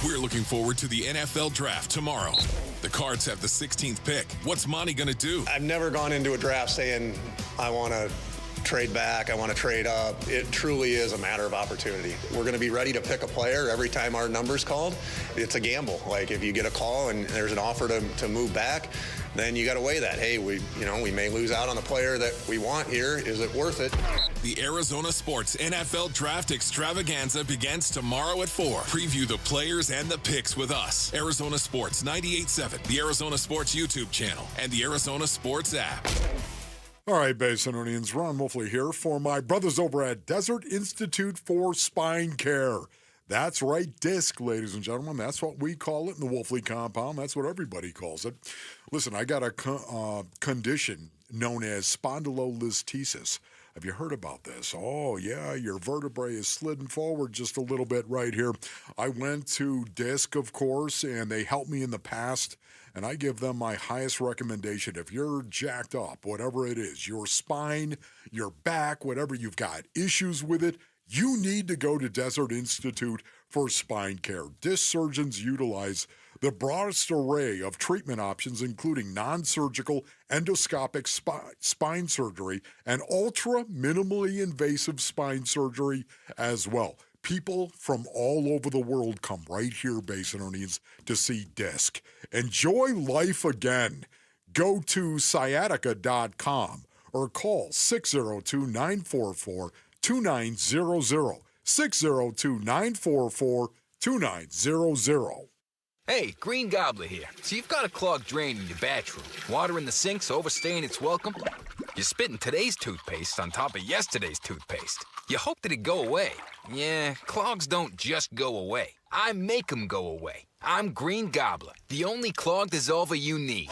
We're looking forward to the NFL Draft tomorrow. The Cards have the 16th pick. What's Monty going to do? I've never gone into a draft saying I want to trade back, I want to trade up. It truly is a matter of opportunity. We're going to be ready to pick a player every time our number's called. It's a gamble. Like if you get a call and there's an offer to move back, then you got to weigh that. Hey, we may lose out on the player that we want here. Is it worth it? The Arizona Sports NFL Draft Extravaganza begins tomorrow at 4. Preview the players and the picks with us. Arizona Sports 98.7, the Arizona Sports YouTube channel, and the Arizona Sports app. All right, Basinonians, Ron Wolfley here for my brothers over at Desert Institute for Spine Care. That's right, disc, ladies and gentlemen. That's what we call it in the Wolfley compound. That's what everybody calls it. Listen, I got a condition known as spondylolisthesis. Have you heard about this? Oh, yeah, your vertebrae is slidden forward just a little bit right here. I went to disc, of course, and they helped me in the past, and I give them my highest recommendation. If you're jacked up, whatever it is, your spine, your back, whatever you've got issues with it, you need to go to Desert Institute for Spine Care. Disc surgeons utilize the broadest array of treatment options, including non-surgical endoscopic spine surgery and ultra-minimally invasive spine surgery as well. People from all over the world come right here, Basinonians, to see Disc. Enjoy life again. Go to sciatica.com or call 602-944-2900, 602-944-2900. Hey, Green Gobbler here. So you've got a clogged drain in your bathroom. Water in the sink's overstaying its welcome. You're spitting today's toothpaste on top of yesterday's toothpaste. You hope that it go away. Yeah, clogs don't just go away. I make them go away. I'm Green Gobbler, the only clog dissolver you need.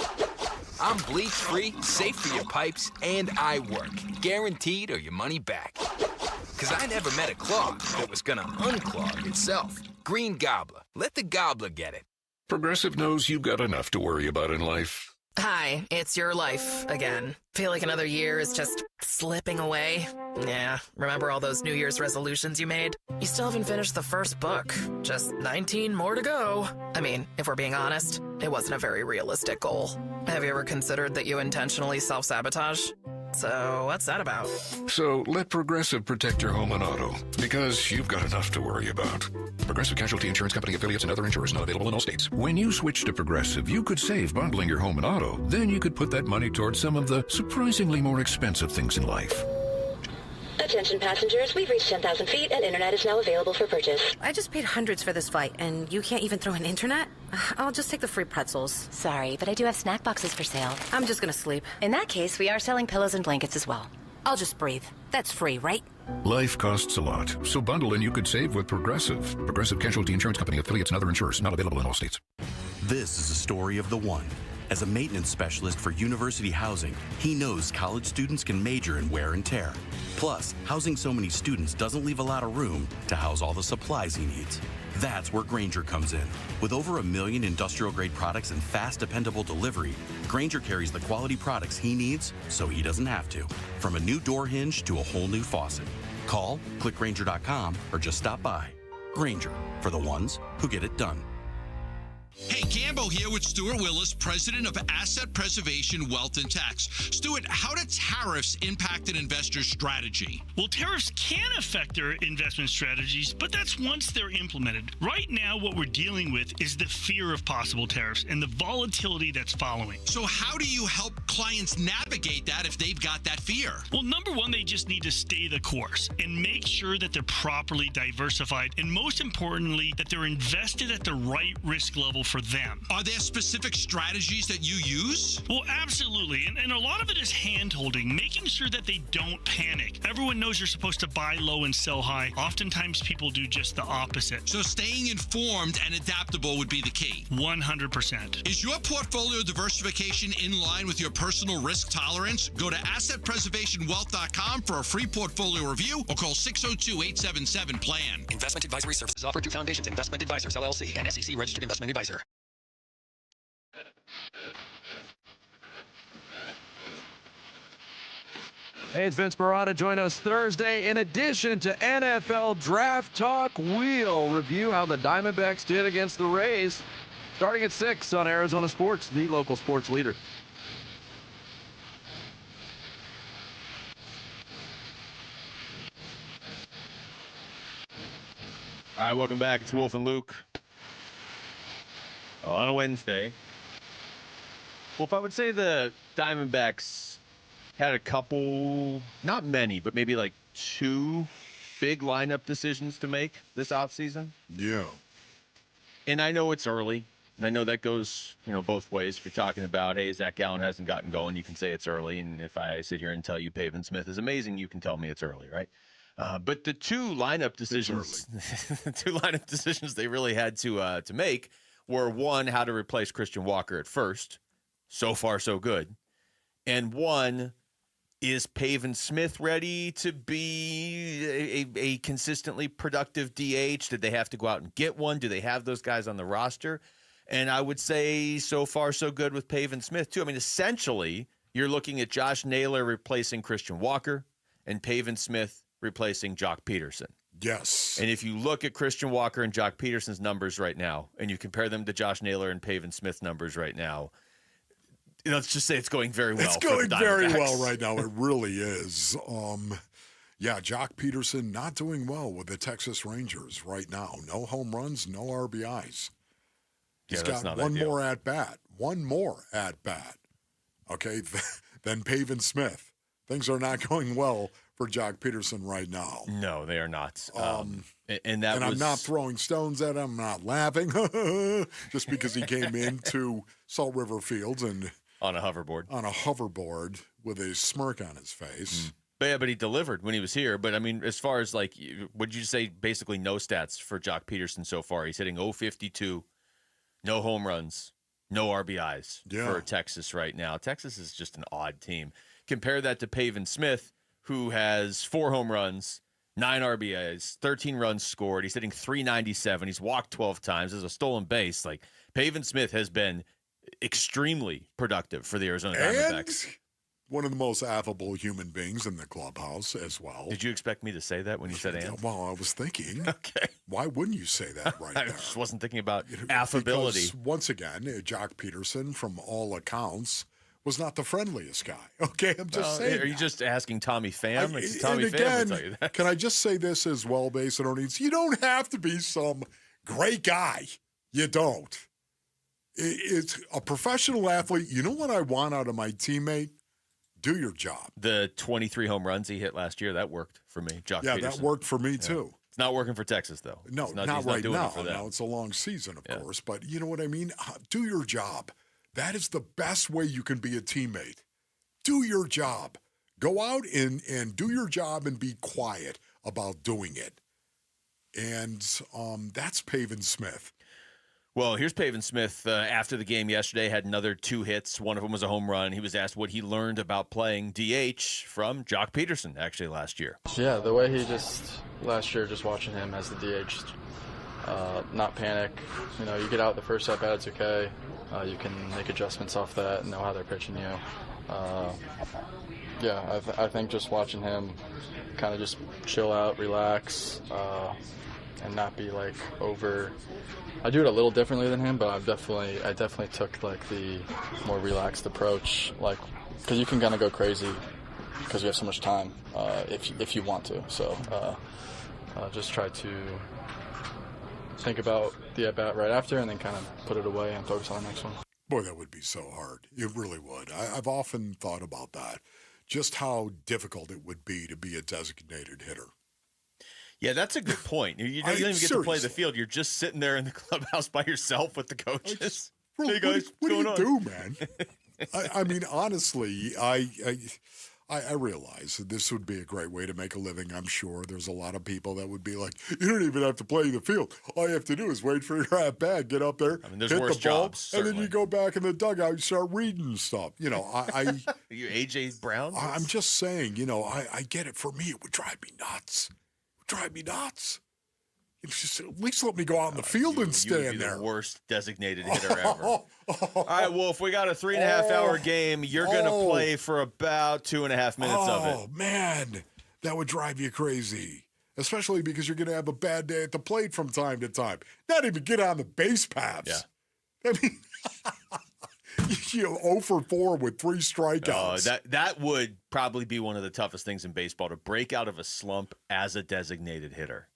I'm bleach-free, safe for your pipes, and I work. Guaranteed or your money back. Because I never met a clog that was gonna unclog itself. Green Gobbler. Let the gobbler get it. Progressive knows you've got enough to worry about in life. Hi, it's your life again. Feel like another year is just slipping away? Yeah, remember all those New Year's resolutions you made? You still haven't finished the first book. Just 19 more to go. I mean, if we're being honest, it wasn't a very realistic goal. Have you ever considered that you intentionally self-sabotage? So, what's that about? So, let Progressive protect your home and auto, because you've got enough to worry about. Progressive Casualty Insurance Company affiliates and other insurers not available in all states. When you switch to Progressive, you could save bundling your home and auto. Then you could put that money towards some of the surprisingly more expensive things in life. Attention passengers, we've reached 10,000 feet and internet is now available for purchase. I just paid hundreds for this flight, and you can't even throw in internet? I'll just take the free pretzels. Sorry, but I do have snack boxes for sale. I'm just gonna sleep. In that case, we are selling pillows and blankets as well. I'll just breathe. That's free, right? Life costs a lot, so bundle and you could save with Progressive. Progressive Casualty Insurance Company affiliates and other insurers not available in all states. This is a story of the one. As a maintenance specialist for university housing, he knows college students can major in wear and tear. Plus, housing so many students doesn't leave a lot of room to house all the supplies he needs. That's where Grainger comes in. With over 1 million industrial-grade products and fast, dependable delivery, Grainger carries the quality products he needs so he doesn't have to. From a new door hinge to a whole new faucet. Call, click Grainger.com, or just stop by. Grainger, for the ones who get it done. Hey, Gambo here with Stuart Willis, president of Asset Preservation Wealth and Tax. Stuart, how do tariffs impact an investor's strategy? Well, tariffs can affect their investment strategies, but that's once they're implemented. Right now, what we're dealing with is the fear of possible tariffs and the volatility that's following. So how do you help clients navigate that if they've got that fear? Well, number one, they just need to stay the course and make sure that they're properly diversified, and most importantly, that they're invested at the right risk level for them. Are there specific strategies that you use? Well, absolutely. And a lot of it is hand-holding, making sure that they don't panic. Everyone knows you're supposed to buy low and sell high. Oftentimes, people do just the opposite. So staying informed and adaptable would be the key. 100%. Is your portfolio diversification in line with your personal risk tolerance? Go to AssetPreservationWealth.com for a free portfolio review or call 602-877-PLAN. Investment advisory services offered through Foundations Investment Advisors, LLC, and SEC Registered Investment Advisor. Hey, it's Vince Marotta. Join us Thursday. In addition to NFL Draft Talk, we'll review how the Diamondbacks did against the Rays. Starting at 6 on Arizona Sports, the local sports leader. All right, welcome back. It's Wolf and Luke. On a Wednesday. Wolf, I would say the Diamondbacks had a couple, not many, but maybe like 2 big lineup decisions to make this offseason. Yeah. And I know it's early. And I know that goes, both ways. If you're talking about, hey, Zach Gallen hasn't gotten going, you can say it's early. And if I sit here and tell you Pavin Smith is amazing, you can tell me it's early, right? But the two lineup decisions, they really had to make were, one, how to replace Christian Walker at first. So far, so good. And one, is Pavin Smith ready to be a consistently productive DH? Did they have to go out and get one? Do they have those guys on the roster? And I would say so far, so good with Pavin Smith, too. I mean, essentially, you're looking at Josh Naylor replacing Christian Walker and Pavin Smith replacing Jock Peterson. Yes. And if you look at Christian Walker and Jock Peterson's numbers right now, and you compare them to Josh Naylor and Pavin Smith's numbers right now, let's just say it's going very well. It's going very well right now. It really is. Yeah, Jock Peterson not doing well with the Texas Rangers right now. No home runs, no RBIs. He's got one more at bat. One more at bat. Okay, then Pavin Smith. Things are not going well for Jock Peterson right now. No, they are not. And I'm not throwing stones at him. I'm not laughing just because he came into Salt River Fields and on a hoverboard with a smirk on his face. But he delivered when he was here. But I mean, as far as like, would you say basically no stats for Jock Peterson so far? He's hitting .052, no home runs, no RBIs for Texas right now. Texas is just an odd team. Compare that to Pavin Smith, who has 4 home runs, 9 RBIs, 13 runs scored. He's hitting .397. He's walked 12 times. There's a stolen base. Like, Pavin Smith has been extremely productive for the Arizona Diamondbacks. And one of the most affable human beings in the clubhouse as well. Did you expect me to say that when you said and? Well, I was thinking. Okay. Why wouldn't you say that right I there? just wasn't thinking about affability. Because, once again, Jock Peterson, from all accounts, was not the friendliest guy. Okay, I'm just saying. Are you just asking Tommy Pham? Tommy and Pham again, will tell you that. Can I just say this as well, Basinonians? You don't have to be some great guy. You don't. It's a professional athlete. You know what I want out of my teammate? Do your job. The 23 home runs he hit last year, that worked for me. Jock Yeah, Peterson. that worked for me too. It's not working for Texas, though. No, he's not right doing now. It for them. Now it's a long season, of course, but you know what I mean? Do your job. That is the best way you can be a teammate. Do your job. Go out and do your job and be quiet about doing it. And that's Pavin Smith. Well, here's Pavin Smith after the game yesterday, had another 2 hits. One of them was a home run. He was asked what he learned about playing DH from Jock Peterson, actually, last year. Yeah, the way last year, just watching him as the DH, not panic. You know, you get out the first at-bat, it's okay. You can make adjustments off that and know how they're pitching you. I think just watching him kind of just chill out, relax, and not be like over. I do it a little differently than him, but I definitely took like the more relaxed approach, like because you can kind of go crazy because you have so much time if you want to. So just try to think about the at bat right after, and then kind of put it away and focus on the next one. Boy, that would be so hard. It really would. I've often thought about that, just how difficult it would be to be a designated hitter. Yeah, that's a good point. You don't even get to play the field. You're just sitting there in the clubhouse by yourself with the coaches. Hey guys, what do you on? do, man? I mean, honestly, I realize that this would be a great way to make a living. I'm sure there's a lot of people that would be like, you don't even have to play the field. All you have to do is wait for your at bat, get up there, there's hit worse the ball, jobs, and then certainly. you go back in the dugout and start reading stuff. You know, you AJ Brown? I'm just saying, you know, I get it. For me, it would drive me nuts. It's just, at least let me go out in the field and stand you would be there. The worst designated hitter ever. All right, Wolf, we got a 3.5-hour game. You're going to play for about 2.5 minutes of it. Oh, man, that would drive you crazy, especially because you're going to have a bad day at the plate from time to time. Not even get on the base paths. Yeah. I mean, you 0 for 4 with 3 strikeouts. That would probably be one of the toughest things in baseball, to break out of a slump as a designated hitter.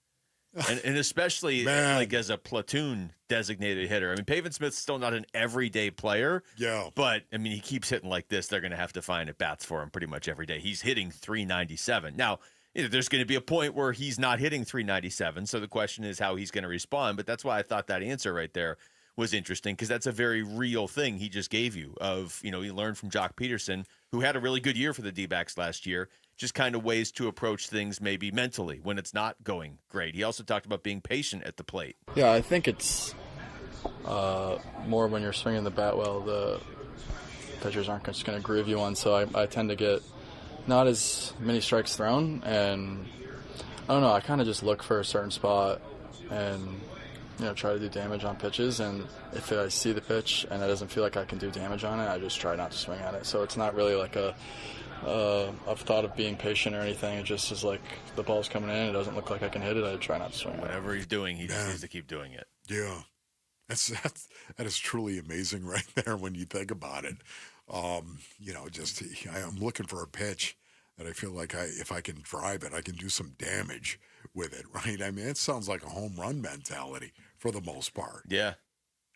And especially like as a platoon designated hitter. I mean, Pavin Smith's still not an everyday player. Yeah. But, I mean, he keeps hitting like this. They're going to have to find at-bats for him pretty much every day. He's hitting .397. Now, there's going to be a point where he's not hitting .397, so the question is how he's going to respond. But that's why I thought that answer right there was interesting, because that's a very real thing he just gave you of, he learned from Jock Peterson, who had a really good year for the D-backs last year. just kind of ways to approach things maybe mentally when it's not going great. He also talked about being patient at the plate. Yeah, I think it's more when you're swinging the bat well, the pitchers aren't just going to groove you on, so I tend to get not as many strikes thrown, and I don't know, I kind of just look for a certain spot and try to do damage on pitches, and if I see the pitch and it doesn't feel like I can do damage on it, I just try not to swing at it. So it's not really like I've thought of being patient or anything. It just is like the ball's coming in, it doesn't look like I can hit it, I try not to swing at it. Whatever he's doing, he just needs to keep doing it. Yeah. That is truly amazing right there when you think about it. I'm looking for a pitch that I feel like if I can drive it, I can do some damage with it, right? I mean, it sounds like a home run mentality for the most part. Yeah.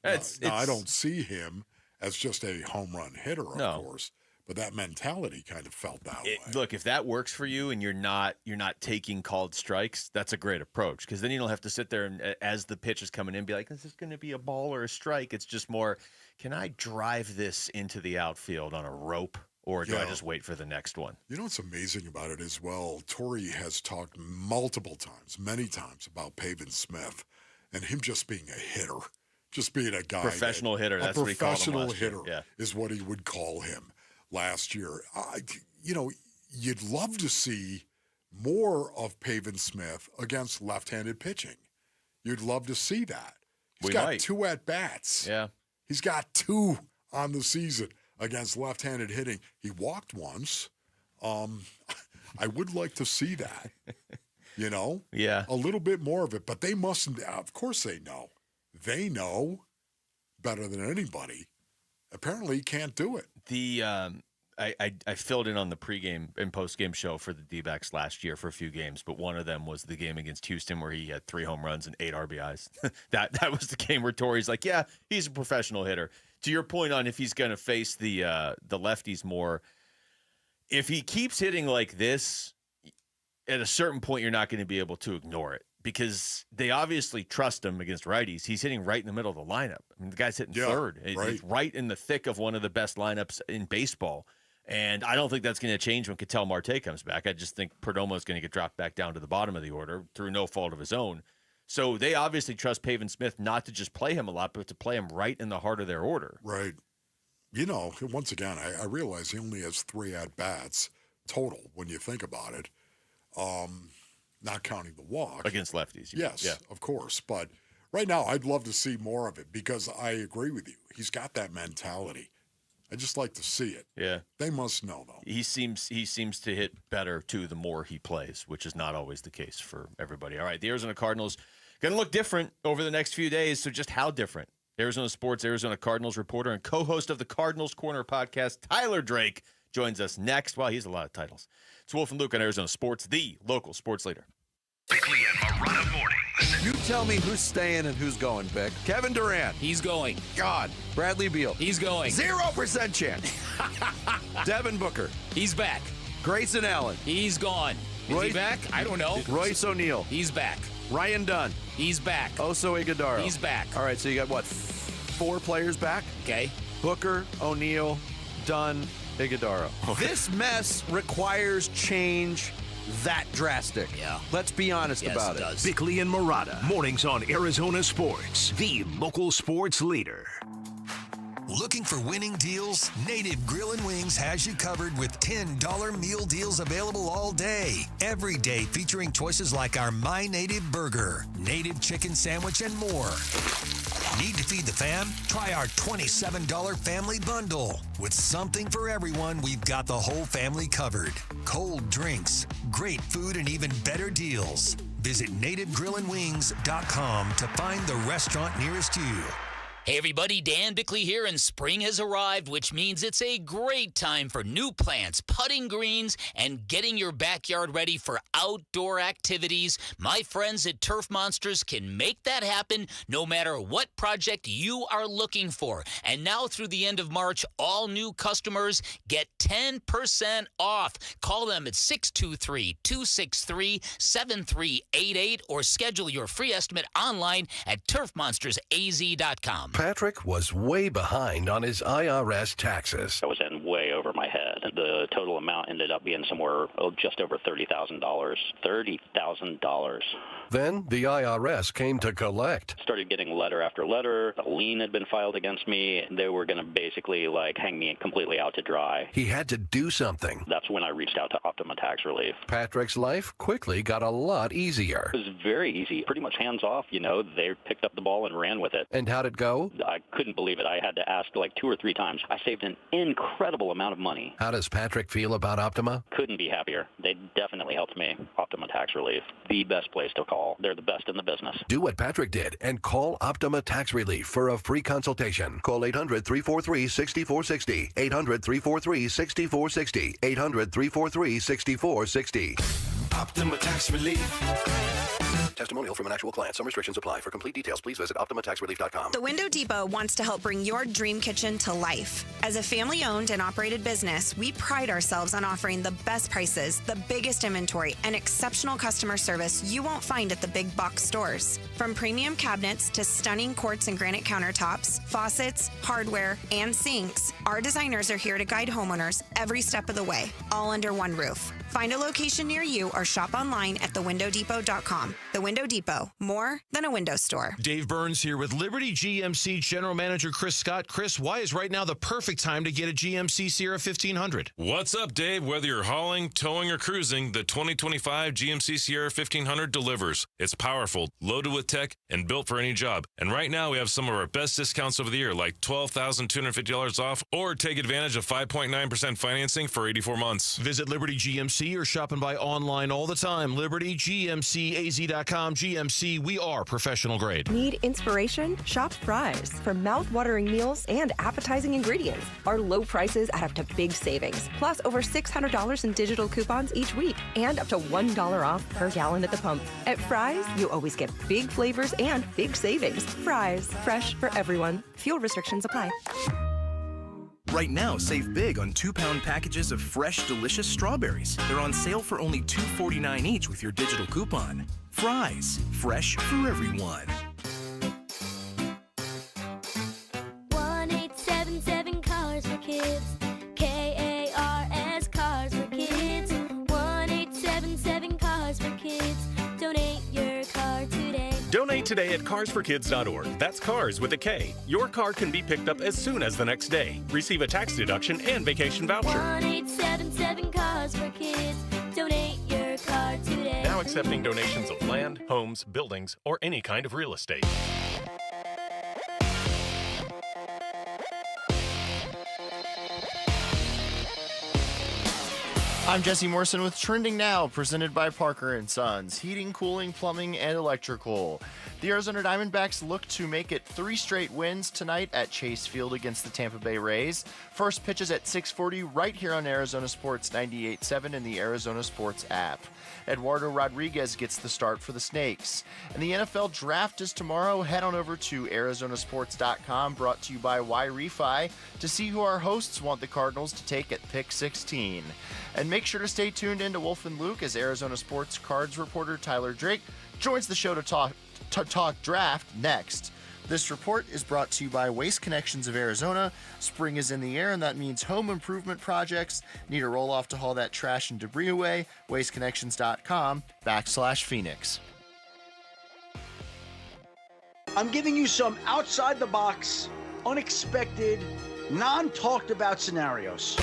Now, I don't see him as just a home run hitter, of course, but that mentality kind of felt that way. Look, if that works for you and you're not taking called strikes, that's a great approach, because then you don't have to sit there and as the pitch is coming in be like, is this going to be a ball or a strike? It's just more, can I drive this into the outfield on a rope? Or do I just wait for the next one? You know what's amazing about it as well? Torrey has talked many times about Pavin Smith and him just being a hitter, just being a guy. Professional hitter. That's what he called him last year. Hitter is what he would call him last year. You'd love to see more of Pavin Smith against left-handed pitching. You'd love to see that. He's got 2 at-bats. Yeah. He's got 2 on the season against left-handed hitting. He walked once. I would like to see that, Yeah. a little bit more of it, but they mustn't. Of course they know. They know better than anybody. Apparently he can't do it. I filled in on the pregame and postgame show for the D-backs last year for a few games, but one of them was the game against Houston where he had 3 home runs and 8 RBIs. that was the game where Torrey's like, yeah, he's a professional hitter. To your point on if he's going to face the lefties more, if he keeps hitting like this, at a certain point you're not going to be able to ignore it, because they obviously trust him against righties. He's hitting right in the middle of the lineup. I mean, the guy's hitting third. He's right in the thick of one of the best lineups in baseball. And I don't think that's going to change when Ketel Marte comes back. I just think Perdomo's going to get dropped back down to the bottom of the order through no fault of his own. So they obviously trust Pavin Smith not to just play him a lot, but to play him right in the heart of their order. Right. Once again, I realize he only has 3 at-bats total when you think about it, not counting the walk. Against lefties. Yes, yeah. Of course. But right now, I'd love to see more of it, because I agree with you. He's got that mentality. I just like to see it. Yeah. They must know, though. He seems to hit better, too, the more he plays, which is not always the case for everybody. All right, the Arizona Cardinals going to look different over the next few days, so just how different? Arizona Sports, Arizona Cardinals reporter and co-host of the Cardinals Corner podcast, Tyler Drake, joins us next. Wow, he has a lot of titles. It's Wolf and Luke on Arizona Sports, the local sports leader. Bickley and Marotta mornings. You tell me who's staying and who's going, Vic. Kevin Durant. He's going. God. Bradley Beal. He's going. 0% chance. Devin Booker. He's back. Grayson Allen. He's gone. Is he back? I don't know. Royce O'Neal. He's back. Ryan Dunn. He's back. Oso Ighodaro. He's back. All right, so you got what? 4 players back? Okay. Booker, O'Neal, Dunn, Ighodaro. Okay. This mess requires change that drastic. Yeah. Let's be honest about it. Does. Bickley and Marotta, mornings on Arizona Sports, the local sports leader. Looking for winning deals? Native Grill & Wings has you covered with $10 meal deals available all day. Every day featuring choices like our My Native Burger, Native Chicken Sandwich, and more. Need to feed the fam? Try our $27 family bundle. With something for everyone, we've got the whole family covered. Cold drinks, great food, and even better deals. Visit nativegrillandwings.com to find the restaurant nearest you. Hey everybody, Dan Bickley here, and spring has arrived, which means it's a great time for new plants, putting greens, and getting your backyard ready for outdoor activities. My friends at Turf Monsters can make that happen no matter what project you are looking for. And now through the end of March, all new customers get 10% off. Call them at 623-263-7388 or schedule your free estimate online at turfmonstersaz.com. Patrick was way behind on his IRS taxes. I was in way over over my head. The total amount ended up being somewhere just over $30,000. $30,000. Then the IRS came to collect. Started getting letter after letter. A lien had been filed against me. They were going to basically hang me completely out to dry. He had to do something. That's when I reached out to Optima Tax Relief. Patrick's life quickly got a lot easier. It was very easy, pretty much hands off. They picked up the ball and ran with it. And how'd it go? I couldn't believe it. I had to ask 2 or 3 times. I saved an incredible amount of money. How does Patrick feel about Optima? Couldn't be happier. They definitely helped me. Optima Tax Relief, the best place to call. They're the best in the business. Do what Patrick did and call Optima Tax Relief for a free consultation. Call 800-343-6460. 800-343-6460. 800-343-6460. Optima Tax Relief. Testimonial from an actual client. Some restrictions apply. For complete details, please visit OptimaTaxRelief.com. The Window Depot wants to help bring your dream kitchen to life. As a family-owned and operated business, we pride ourselves on offering the best prices, the biggest inventory, and exceptional customer service you won't find at the big box stores. From premium cabinets to stunning quartz and granite countertops, faucets, hardware, and sinks, our designers are here to guide homeowners every step of the way, all under one roof. Find a location near you or shop online at thewindowdepot.com. The Window Depot, more than a window store. Dave Burns here with Liberty GMC General Manager Chris Scott. Chris, why is right now the perfect time to get a GMC Sierra 1500? What's up, Dave? Whether you're hauling, towing, or cruising, the 2025 GMC Sierra 1500 delivers. It's powerful, loaded with tech, and built for any job. And right now, we have some of our best discounts of the year, like $12,250 off, or take advantage of 5.9% financing for 84 months. Visit Liberty GMC or shop and buy online all the time. LibertyGMCAZ.com. GMC, we are professional grade. Need inspiration? Shop Fry's. For mouth-watering meals and appetizing ingredients. Our low prices add up to big savings. Plus over $600 in digital coupons each week. And up to $1 off per gallon at the pump. At Fry's, you always get big flavors and big savings. Fry's. Fresh for everyone. Fuel restrictions apply. Right now, save big on 2-pound packages of fresh, delicious strawberries. They're on sale for only $2.49 each with your digital coupon. Fry's, fresh for everyone. 1-877 Cars for Kids. K-A-R-S Cars for Kids. 1-877 Cars for Kids. Donate your car today. Donate today at carsforkids.org. That's cars with a K. Your car can be picked up as soon as the next day. Receive a tax deduction and vacation voucher. 1-877 Cars for Kids. Donate your car today. Now accepting donations of land, homes, buildings, or any kind of real estate. I'm Jesse Morrison with Trending Now, presented by Parker & Sons, heating, cooling, plumbing, and electrical. The Arizona Diamondbacks look to make it 3 straight wins tonight at Chase Field against the Tampa Bay Rays. First pitch is at 6:40 right here on Arizona Sports 98.7 and the Arizona Sports app. Eduardo Rodriguez gets the start for the Snakes. And the NFL Draft is tomorrow. Head on over to arizonasports.com, brought to you by Y-Refi, to see who our hosts want the Cardinals to take at pick 16. And make sure to stay tuned into Wolf and Luke as Arizona Sports Cards reporter Tyler Drake joins the show to talk draft next. This report is brought to you by Waste Connections of Arizona. Spring is in the air, and that means home improvement projects. Need a roll-off to haul that trash and debris away? WasteConnections.com/Phoenix. I'm giving you some outside-the-box, unexpected, non-talked-about scenarios.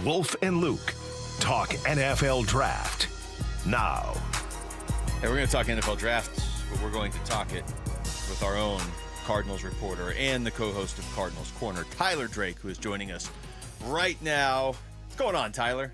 Wolf and Luke talk NFL draft now. Hey, we're going to talk NFL draft, but we're going to talk it with our own Cardinals reporter and the co-host of Cardinals Corner, Tyler Drake, who is joining us right now. What's going on, Tyler?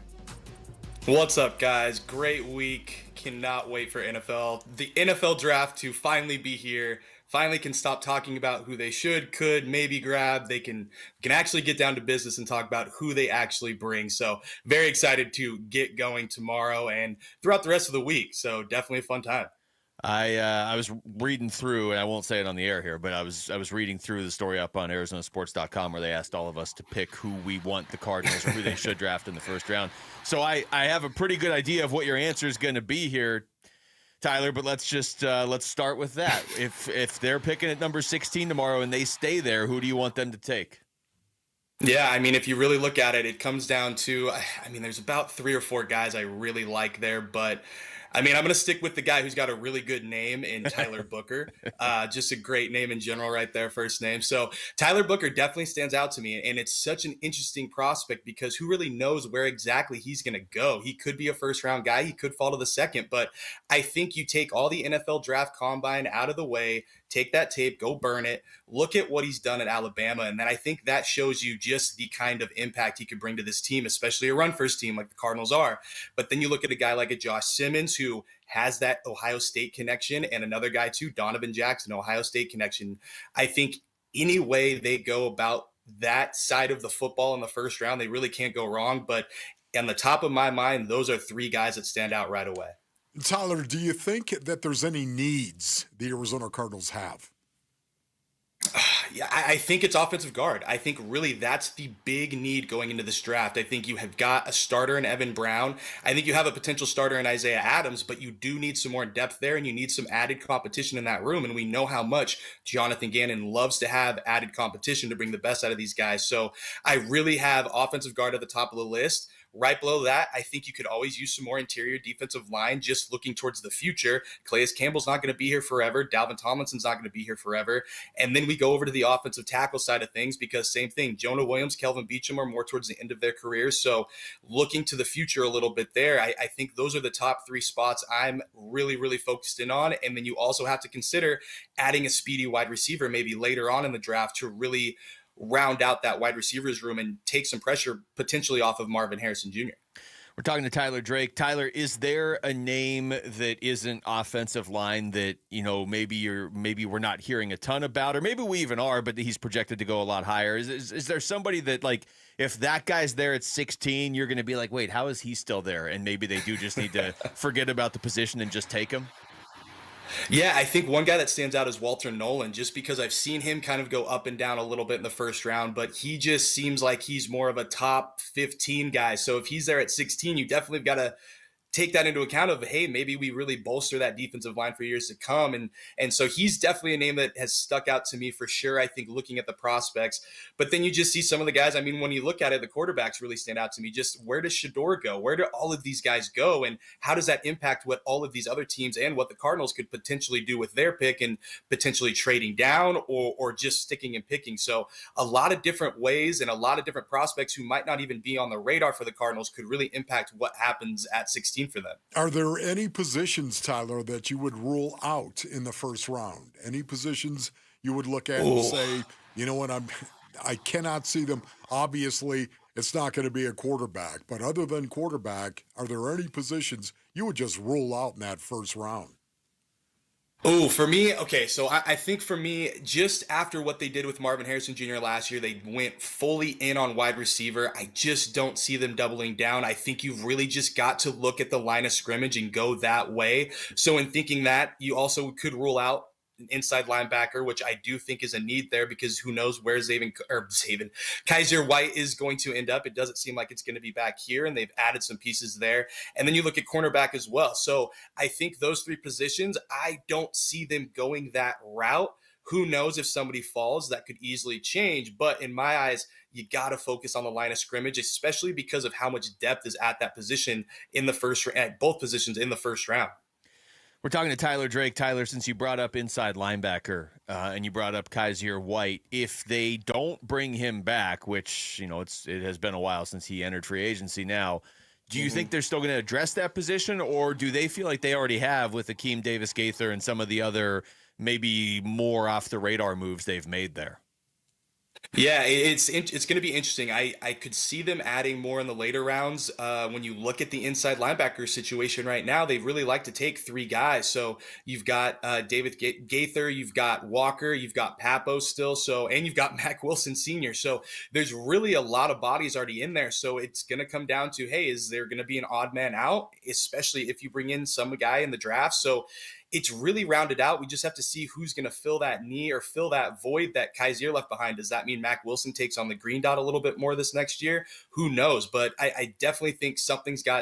What's up, guys? Great week. Cannot wait for the NFL draft to finally be here. Finally can stop talking about who they could, maybe grab. They can actually get down to business and talk about who they actually bring. So very excited to get going tomorrow and throughout the rest of the week. So definitely a fun time. I was reading through, and I won't say it on the air here, but I was reading through the story up on arizonasports.com where they asked all of us to pick who we want the Cardinals or who they should draft in the first round. So I have a pretty good idea of what your answer is going to be here, Tyler, but let's start with that. If they're picking at number 16 tomorrow and they stay there, who do you want them to take? Yeah, I mean, if you really look at it, it comes down to, I mean, there's about 3 or 4 guys I really like there, but I mean, I'm going to stick with the guy who's got a really good name in Tyler Booker. Just a great name in general right there, first name. So Tyler Booker definitely stands out to me, and it's such an interesting prospect because who really knows where exactly he's going to go? He could be a first-round guy. He could fall to the second, but I think you take all the NFL draft combine out of the way, take that tape, go burn it, look at what he's done at Alabama, and then I think that shows you just the kind of impact he could bring to this team, especially a run-first team like the Cardinals are. But then you look at a guy like a Josh Simmons who has that Ohio State connection, and another guy too, Donovan Jackson, Ohio State connection. I think any way they go about that side of the football in the first round, they really can't go wrong. But on the top of my mind, those are 3 guys that stand out right away. Tyler, do you think that there's any needs the Arizona Cardinals have? Yeah, I think it's offensive guard. I think really that's the big need going into this draft. I think you have got a starter in Evan Brown. I think you have a potential starter in Isaiah Adams, but you do need some more depth there, and you need some added competition in that room. And we know how much Jonathan Gannon loves to have added competition to bring the best out of these guys. So I really have offensive guard at the top of the list. Right below that, I think you could always use some more interior defensive line, just looking towards the future. Calais Campbell's not going to be here forever. Dalvin Tomlinson's not going to be here forever. And then we go over to the offensive tackle side of things because same thing, Jonah Williams, Kelvin Beachum are more towards the end of their careers. So looking to the future a little bit there, I think those are the top 3 spots I'm really, really focused in on. And then you also have to consider adding a speedy wide receiver maybe later on in the draft to really round out that wide receivers room and take some pressure potentially off of Marvin Harrison Jr. We're talking to Tyler Drake. Tyler, is there a name that isn't offensive line that, you know, maybe we're not hearing a ton about, or maybe we even are, but he's projected to go a lot higher? Is there somebody that, like, if that guy's there at 16, you're going to be like, wait, how is he still there? And maybe they do just need to forget about the position and just take him? Yeah, I think one guy that stands out is Walter Nolan, just because I've seen him kind of go up and down a little bit in the first round, but he just seems like he's more of a top 15 guy. So if he's there at 16, you definitely got to take that into account of, hey, maybe we really bolster that defensive line for years to come. And so he's definitely a name that has stuck out to me for sure, I think, looking at the prospects. But then you just see some of the guys. I mean, when you look at it, the quarterbacks really stand out to me. Just where does Shador go? Where do all of these guys go? And how does that impact what all of these other teams and what the Cardinals could potentially do with their pick and potentially trading down or just sticking and picking? So a lot of different ways and a lot of different prospects who might not even be on the radar for the Cardinals could really impact what happens at 16 for them. Are there any positions, Tyler, that you would rule out in the first round? Any positions you would look at and say, you know what, I cannot see them. Obviously, it's not going to be a quarterback, but other than quarterback, are there any positions you would just rule out in that first round? Oh, for me, okay, so I think for me, just after what they did with Marvin Harrison Jr. last year, they went fully in on wide receiver. I just don't see them doubling down. I think you've really just got to look at the line of scrimmage and go that way. So in thinking that, you also could rule out an inside linebacker, which I do think is a need there because who knows where Kaiser White is going to end up. It doesn't seem like it's going to be back here, and they've added some pieces there. And then you look at cornerback as well. So I think those 3 positions, I don't see them going that route. Who knows if somebody falls, that could easily change. But in my eyes, you got to focus on the line of scrimmage, especially because of how much depth is at that position in the first, at both positions in the first round. We're talking to Tyler Drake. Tyler, since you brought up inside linebacker and you brought up Kaiser White, if they don't bring him back, which, you know, it has been a while since he entered free agency now, do you think they're still going to address that position, or do they feel like they already have with Akeem Davis-Gaither and some of the other maybe more off-the-radar moves they've made there? Yeah, it's going to be interesting. I could see them adding more in the later rounds. When you look at the inside linebacker situation right now, they really like to take 3 guys. So you've got David Gaither, you've got Walker, you've got Papo still, and you've got Mack Wilson Sr. So there's really a lot of bodies already in there. So it's going to come down to, hey, is there going to be an odd man out, especially if you bring in some guy in the draft? So it's really rounded out. We just have to see who's going to fill that knee or fill that void that Kaiser left behind. Does that mean Mack Wilson takes on the green dot a little bit more this next year? Who knows? But I definitely think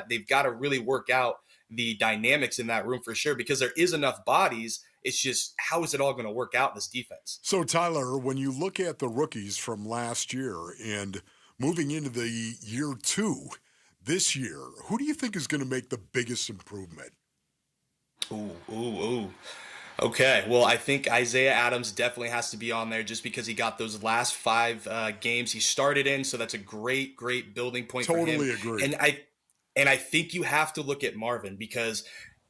they've got to really work out the dynamics in that room for sure, because there is enough bodies. It's just, how is it all going to work out in this defense? So, Tyler, when you look at the rookies from last year and moving into the year 2 this year, who do you think is going to make the biggest improvement? Ooh. Okay, well, I think Isaiah Adams definitely has to be on there just because he got those last 5 games he started in, so that's a great building point for him. Totally agree. And I think you have to look at Marvin because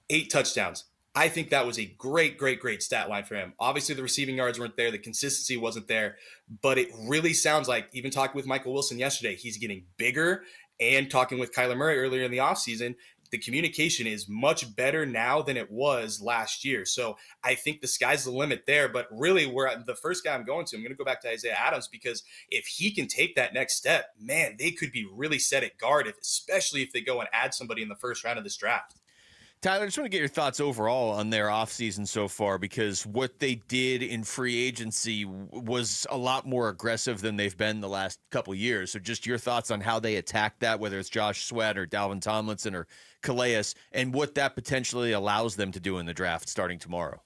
8 touchdowns. I think that was a great stat line for him. Obviously, the receiving yards weren't there. The consistency wasn't there. But it really sounds like, even talking with Michael Wilson yesterday, he's getting bigger. And talking with Kyler Murray earlier in the offseason, the communication is much better now than it was last year. So I think the sky's the limit there. But really, the first guy I'm going to go back to Isaiah Adams, because if he can take that next step, man, they could be really set at guard, especially if they go and add somebody in the first round of this draft. Tyler, I just want to get your thoughts overall on their offseason so far, because what they did in free agency was a lot more aggressive than they've been the last couple of years. So just your thoughts on how they attacked that, whether it's Josh Sweat or Dalvin Tomlinson or Calais, and what that potentially allows them to do in the draft starting tomorrow.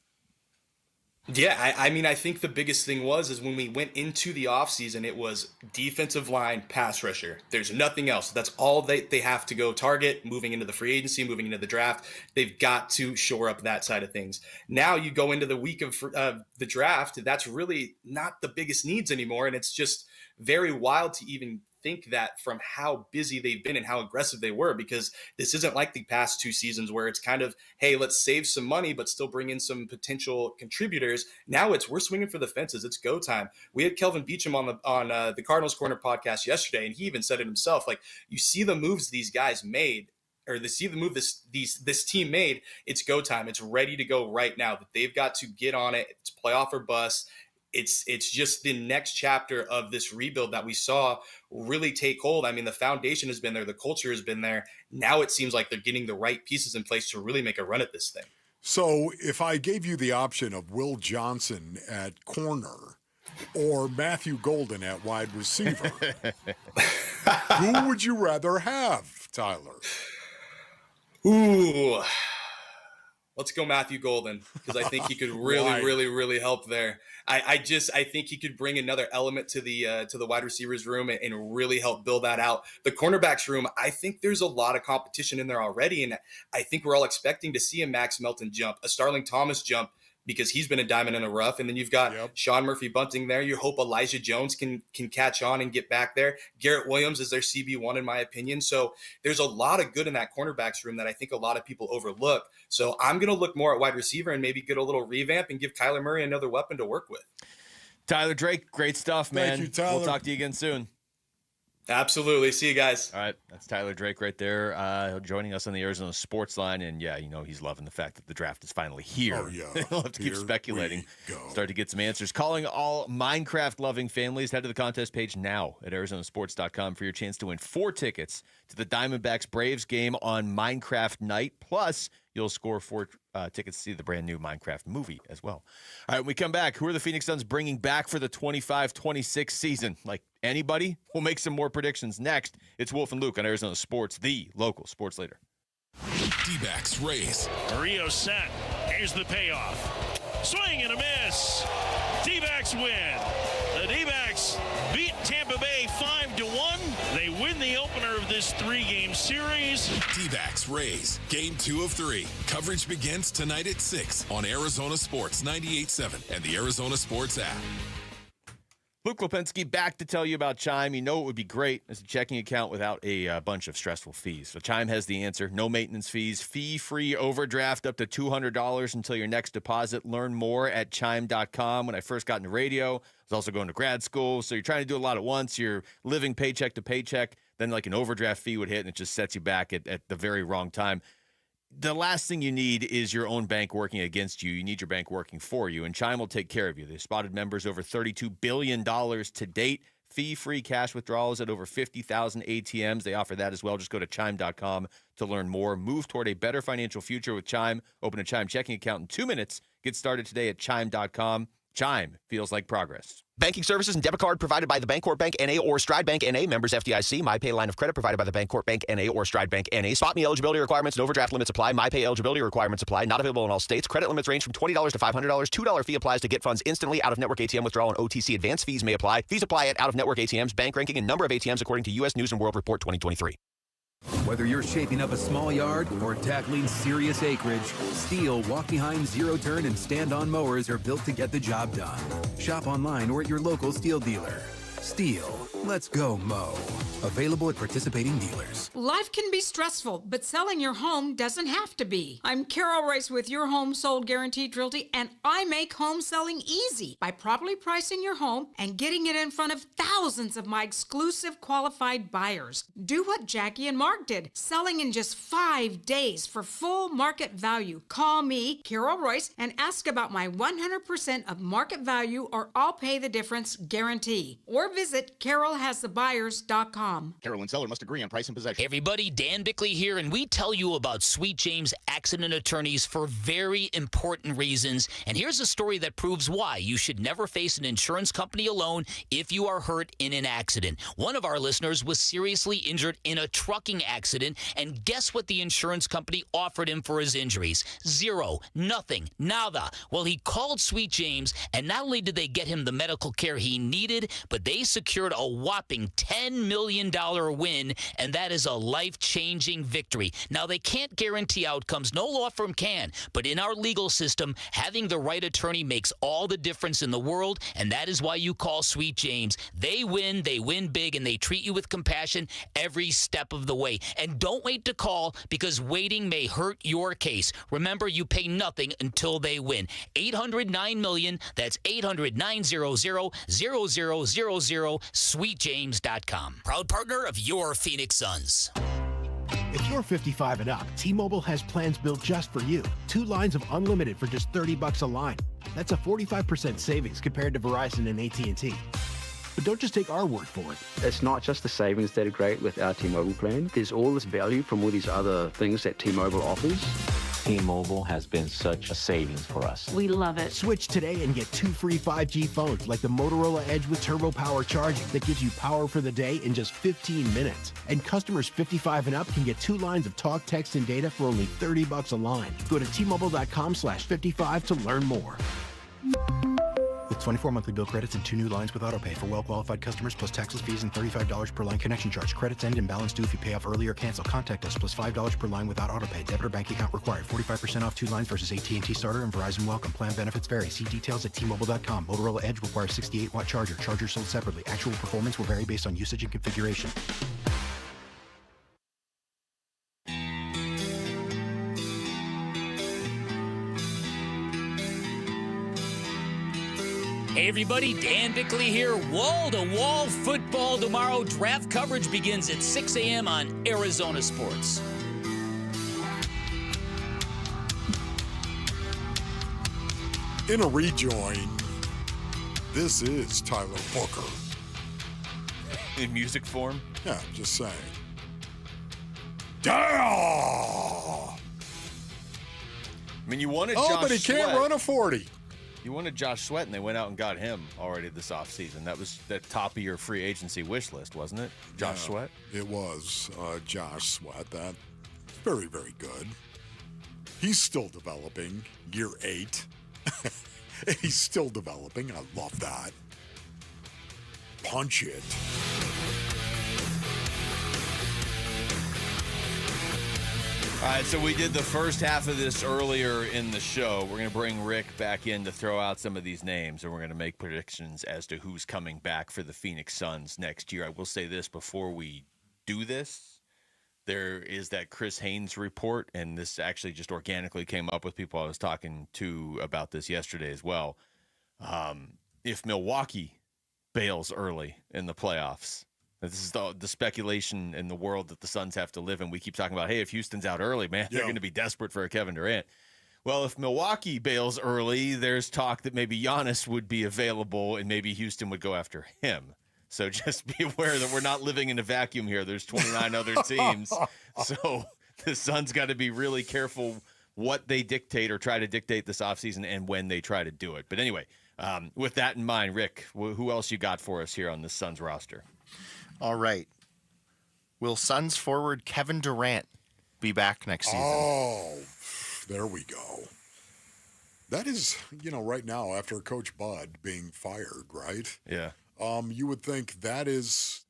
Yeah, I think the biggest thing is when we went into the offseason, it was defensive line, pass rusher. There's nothing else. That's all they have to go target moving into the free agency, moving into the draft. They've got to shore up that side of things. Now you go into the week of the draft, that's really not the biggest needs anymore, and it's just very wild to even think that from how busy they've been and how aggressive they were, because this isn't like the past 2 seasons where it's kind of, hey, let's save some money but still bring in some potential contributors. Now we're swinging for the fences. It's go time. We had Kelvin Beachum on the Cardinals Corner podcast yesterday, and he even said it himself, like, you see the moves these guys made, or the move this team made, it's go time. It's ready to go right now. That they've got to get on it. It's playoff or bust. It's just the next chapter of this rebuild that we saw really take hold. I mean, the foundation has been there. The culture has been there. Now it seems like they're getting the right pieces in place to really make a run at this thing. So if I gave you the option of Will Johnson at corner or Matthew Golden at wide receiver, who would you rather have, Tyler? Ooh. Let's go Matthew Golden, because I think he could really help there. I think he could bring another element to the wide receivers room and really help build that out. The cornerbacks room, I think there's a lot of competition in there already, and I think we're all expecting to see a Max Melton jump, a Starling Thomas jump, because he's been a diamond in the rough. And then you've got Sean Murphy-Bunting there. You hope Elijah Jones can catch on and get back there. Garrett Williams is their CB1 in my opinion. So there's a lot of good in that cornerbacks room that I think a lot of people overlook. So I'm going to look more at wide receiver and maybe get a little revamp and give Kyler Murray another weapon to work with. Tyler Drake, great stuff, man. Thank you, Tyler. We'll talk to you again soon. Absolutely. See you guys. All right. That's Tyler Drake right there joining us on the Arizona Sports Line. And, yeah, he's loving the fact that the draft is finally here. Oh, yeah. We'll have to keep speculating. Start to get some answers. Calling all Minecraft-loving families. Head to the contest page now at arizonasports.com for your chance to win 4 tickets to the Diamondbacks-Braves game on Minecraft night. Plus, you'll score 4 tickets to see the brand new Minecraft movie as well. All right, when we come back, who are the Phoenix Suns bringing back for the 25-26 season? Like anybody? We'll make some more predictions next. It's Wolf and Luke on Arizona Sports, the local sports leader. D-backs race. Rio set. Here's the payoff. Swing and a miss. D-backs win. The D-backs beat Tampa Bay 5-1. They win the opener of this 3-game series. D-backs race. Game 2 of 3. Coverage begins tonight at 6 on Arizona Sports 98.7 and the Arizona Sports app. Luke Lipinski back to tell you about Chime. You know it would be great as a checking account without a bunch of stressful fees. So Chime has the answer. No maintenance fees, fee-free overdraft up to $200 until your next deposit. Learn more at Chime.com. When I first got into radio, I was also going to grad school. So you're trying to do a lot at once. You're living paycheck to paycheck. Then like an overdraft fee would hit and it just sets you back at the very wrong time. The last thing you need is your own bank working against you. You need your bank working for you, and Chime will take care of you. They've spotted members over $32 billion to date. Fee-free cash withdrawals at over 50,000 ATMs. They offer that as well. Just go to Chime.com to learn more. Move toward a better financial future with Chime. Open a Chime checking account in 2 minutes. Get started today at Chime.com. Chime feels like progress. Banking services and debit card provided by the Bancorp Bank N.A. or Stride Bank N.A. Members FDIC. MyPay line of credit provided by the Bancorp Bank N.A. or Stride Bank N.A. Spot me eligibility requirements and overdraft limits apply. MyPay eligibility requirements apply. Not available in all states. Credit limits range from $20 to $500. $2 fee applies to get funds instantly. Out-of-network ATM withdrawal and OTC advance fees may apply. Fees apply at out-of-network ATMs. Bank ranking and number of ATMs according to U.S. News & World Report 2023. Whether you're shaping up a small yard or tackling serious acreage, Steel walk-behind zero-turn and stand-on mowers are built to get the job done. Shop online or at your local Steel dealer. Steel, let's go mow. Available at participating dealers. Life can be stressful, but selling your home doesn't have to be. I'm Carol Rice with Your Home Sold Guaranteed Realty, and I make home selling easy by properly pricing your home and getting it in front of thousands of my exclusive qualified buyers. Do what Jackie and Mark did, selling in just 5 days for full market value. Call me, Carol Royce, and ask about my 100% of market value or I'll pay the difference guarantee. Or visit carolhasthebuyers.com. Carol and seller must agree on price and possession. Hey everybody, Dan Bickley here, and we tell you about Sweet James Accident Attorneys for very important reasons. And here's a story that proves why you should never face an insurance company alone if you are hurt in an accident. One of our listeners was seriously injured in a trucking accident, and guess what the insurance company offered him for his injuries? Zero, nothing, nada. Well, he called Sweet James, and not only did they get him the medical care he needed, but they secured a whopping $10 million win, and that is a life-changing victory. Now, they can't guarantee outcomes. No law firm can. But in our legal system, having the right attorney makes all the difference in the world, and that is why you call Sweet James. They win big, and they treat you with compassion every step of the way. And don't wait to call, because waiting may hurt your case. Remember, you pay nothing until they win. 800-9-MILLION. That's 800-900-0000, sweetjames.com. Proud partner of your Phoenix Suns. If you're 55 and up, T-Mobile has plans built just for you. 2 lines of unlimited for just $30 a line. That's a 45% savings compared to Verizon and AT&T. But don't just take our word for it. It's not just the savings that are great with our T-Mobile plan. There's all this value from all these other things that T-Mobile offers. T-Mobile has been such a savings for us. We love it. Switch today and get 2 free 5G phones like the Motorola Edge with Turbo Power charging that gives you power for the day in just 15 minutes. And customers 55 and up can get 2 lines of talk, text, and data for only $30 a line. Go to T-Mobile.com/55 to learn more. With 24 monthly bill credits and 2 new lines with autopay for well-qualified customers, plus taxes, fees, and $35 per line connection charge. Credits end and balance due if you pay off early or cancel. Contact us, plus $5 per line without autopay. Debit or bank account required. 45% off 2 lines versus AT&T Starter and Verizon Welcome. Plan benefits vary. See details at T-Mobile.com. Motorola Edge requires 68-watt charger. Chargers sold separately. Actual performance will vary based on usage and configuration. Hey everybody, Dan Bickley here. Wall-to-wall football tomorrow. Draft coverage begins at 6 a.m. on Arizona Sports. In a rejoin, this is Tyler Booker. In music form? Yeah, just saying. Damn! I mean, you wanted Josh but he can't Sweat. run a 40. You wanted Josh Sweat, and they went out and got him already this offseason. That was the top of your free agency wish list, wasn't it? Josh Sweat? It was Josh Sweat. That's very, very good. He's still developing. Year 8. He's still developing. I love that. Punch it. All right, so we did the first half of this earlier in the show. We're going to bring Rick back in to throw out some of these names, and we're going to make predictions as to who's coming back for the Phoenix Suns next year. I will say this before we do this. There is that Chris Haynes report, and this actually just organically came up with people I was talking to about this yesterday as well. If Milwaukee bails early in the playoffs, this is the speculation in the world that the Suns have to live in. We keep talking about, hey, if Houston's out early, man, they're going to be desperate for a Kevin Durant. Well, if Milwaukee bails early, there's talk that maybe Giannis would be available and maybe Houston would go after him. So just be aware that we're not living in a vacuum here. There's 29 other teams. So the Suns got to be really careful what they dictate or try to dictate this offseason and when they try to do it. But anyway, With that in mind, Rick, who else you got for us here on the Suns roster? All right. Will Suns forward Kevin Durant be back next season? Oh, there we go. That is, right now, after Coach Bud being fired, right? Yeah. You would think that is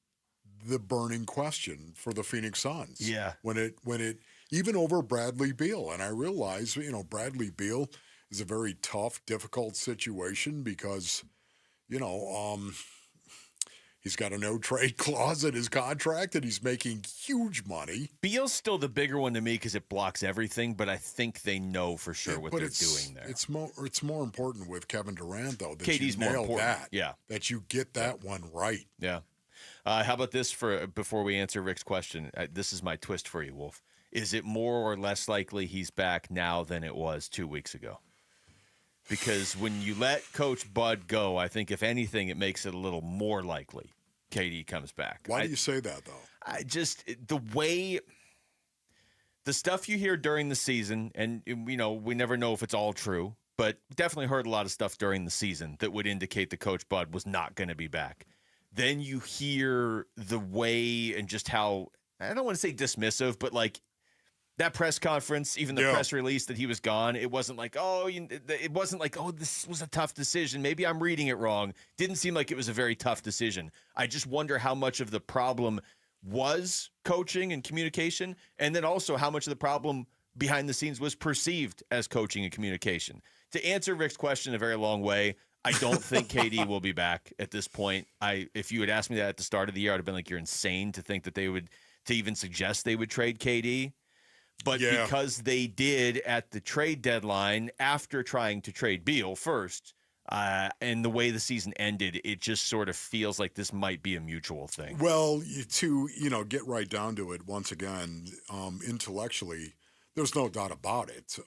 the burning question for the Phoenix Suns. Yeah. When it even over Bradley Beal. And I realize, Bradley Beal is a very tough, difficult situation because, he's got a no-trade clause in his contract, and he's making huge money. Beal's still the bigger one to me because it blocks everything, but I think they know for sure what they're doing there. It's more important with Kevin Durant, though, that KD's you nail more important. that. Yeah. That you get that one right. Yeah. How about this before we answer Rick's question? This is my twist for you, Wolf. Is it more or less likely he's back now than it was 2 weeks ago? Because when you let Coach Bud go, I think, if anything, it makes it a little more likely KD comes back. Why do you say that, though? The stuff you hear during the season, and, we never know if it's all true, but definitely heard a lot of stuff during the season that would indicate that Coach Bud was not going to be back. Then you hear the way and just how, I don't want to say dismissive, but that press conference, even the press release that he was gone, it wasn't like, this was a tough decision. Maybe I'm reading it wrong. Didn't seem like it was a very tough decision. I just wonder how much of the problem was coaching and communication, and then also how much of the problem behind the scenes was perceived as coaching and communication. To answer Rick's question in a very long way, I don't think KD will be back at this point. If you had asked me that at the start of the year, I'd have been like, you're insane to think that to even suggest they would trade KD. But because they did at the trade deadline, after trying to trade Beal first, and the way the season ended, it just sort of feels like this might be a mutual thing. Well, to get right down to it, once again, intellectually, there's no doubt about it.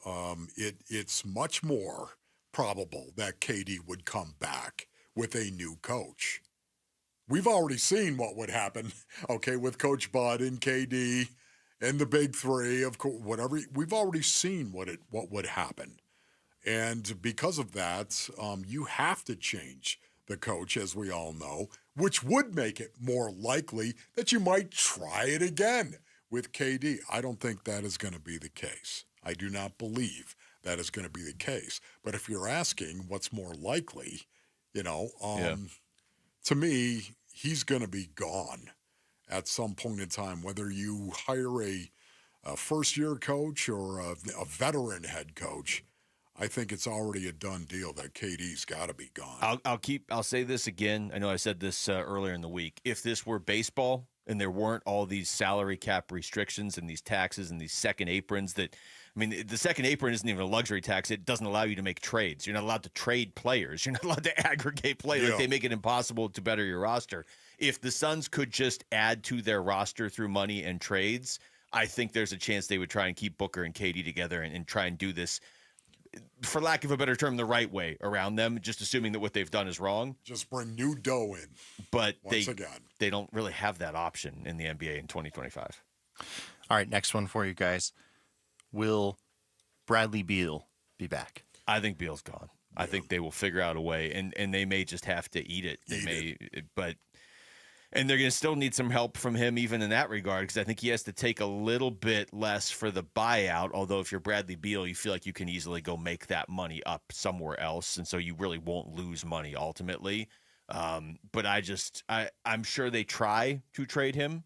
It's much more probable that KD would come back with a new coach. We've already seen what would happen, with Coach Bud and KD. And the big three, of course, whatever. We've already seen what would happen. And because of that, you have to change the coach, as we all know, which would make it more likely that you might try it again with KD. I don't think that is going to be the case. I do not believe that is going to be the case. But if you're asking what's more likely, to me, he's going to be gone at some point in time, whether you hire a first-year coach or a veteran head coach. I think it's already a done deal that KD's got to be gone. I'll say this again. I know I said this earlier in the week. If this were baseball and there weren't all these salary cap restrictions and these taxes and these second aprons the second apron isn't even a luxury tax. It doesn't allow you to make trades. You're not allowed to trade players. You're not allowed to aggregate players. Like they make it impossible to better your roster. If the Suns could just add to their roster through money and trades, I think there's a chance they would try and keep Booker and KD together and try and do this, for lack of a better term, the right way around them, just assuming that what they've done is wrong. Just bring new dough in. But they don't really have that option in the NBA in 2025. All right, next one for you guys. Will Bradley Beal be back? I think Beal's gone. Yeah. I think they will figure out a way, and they may just have to eat it. And they're going to still need some help from him even in that regard, because I think he has to take a little bit less for the buyout, although if you're Bradley Beal, you feel like you can easily go make that money up somewhere else, and so you really won't lose money ultimately. But I'm sure they try to trade him,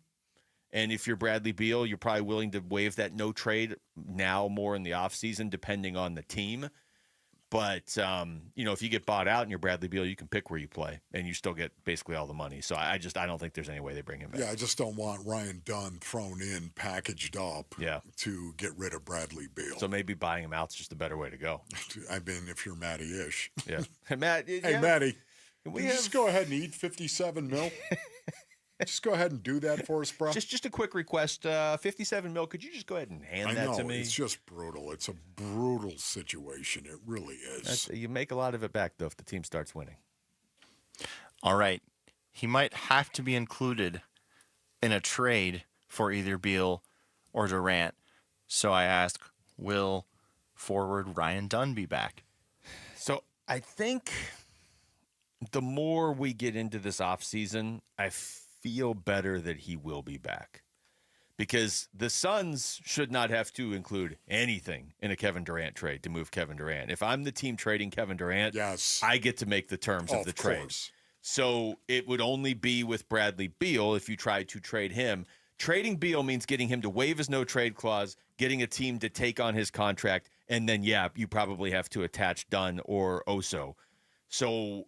and if you're Bradley Beal, you're probably willing to waive that no trade now more in the offseason, depending on the team. But, if you get bought out and you're Bradley Beal, you can pick where you play, and you still get basically all the money. So I don't think there's any way they bring him back. Yeah, I just don't want Ryan Dunn thrown in, packaged up to get rid of Bradley Beal. So maybe buying him out's just a better way to go. I mean, if you're Matty Ish. Yeah. Hey, Matt. Hey, Matty, can we just go ahead and eat $57 million? Just go ahead and do that for us, bro. Just a quick request. $57 million. Could you just go ahead and hand that to me? It's just brutal. It's a brutal situation. It really is. You make a lot of it back, though, if the team starts winning. All right. He might have to be included in a trade for either Beal or Durant. So I ask, will forward Ryan Dunn be back? So I think the more we get into this offseason, I feel better that he will be back. Because the Suns should not have to include anything in a Kevin Durant trade to move Kevin Durant. If I'm the team trading Kevin Durant, I get to make the terms of the trade. So it would only be with Bradley Beal if you tried to trade him. Trading Beal means getting him to waive his no-trade clause, getting a team to take on his contract, and then, you probably have to attach Dunn or Oso. So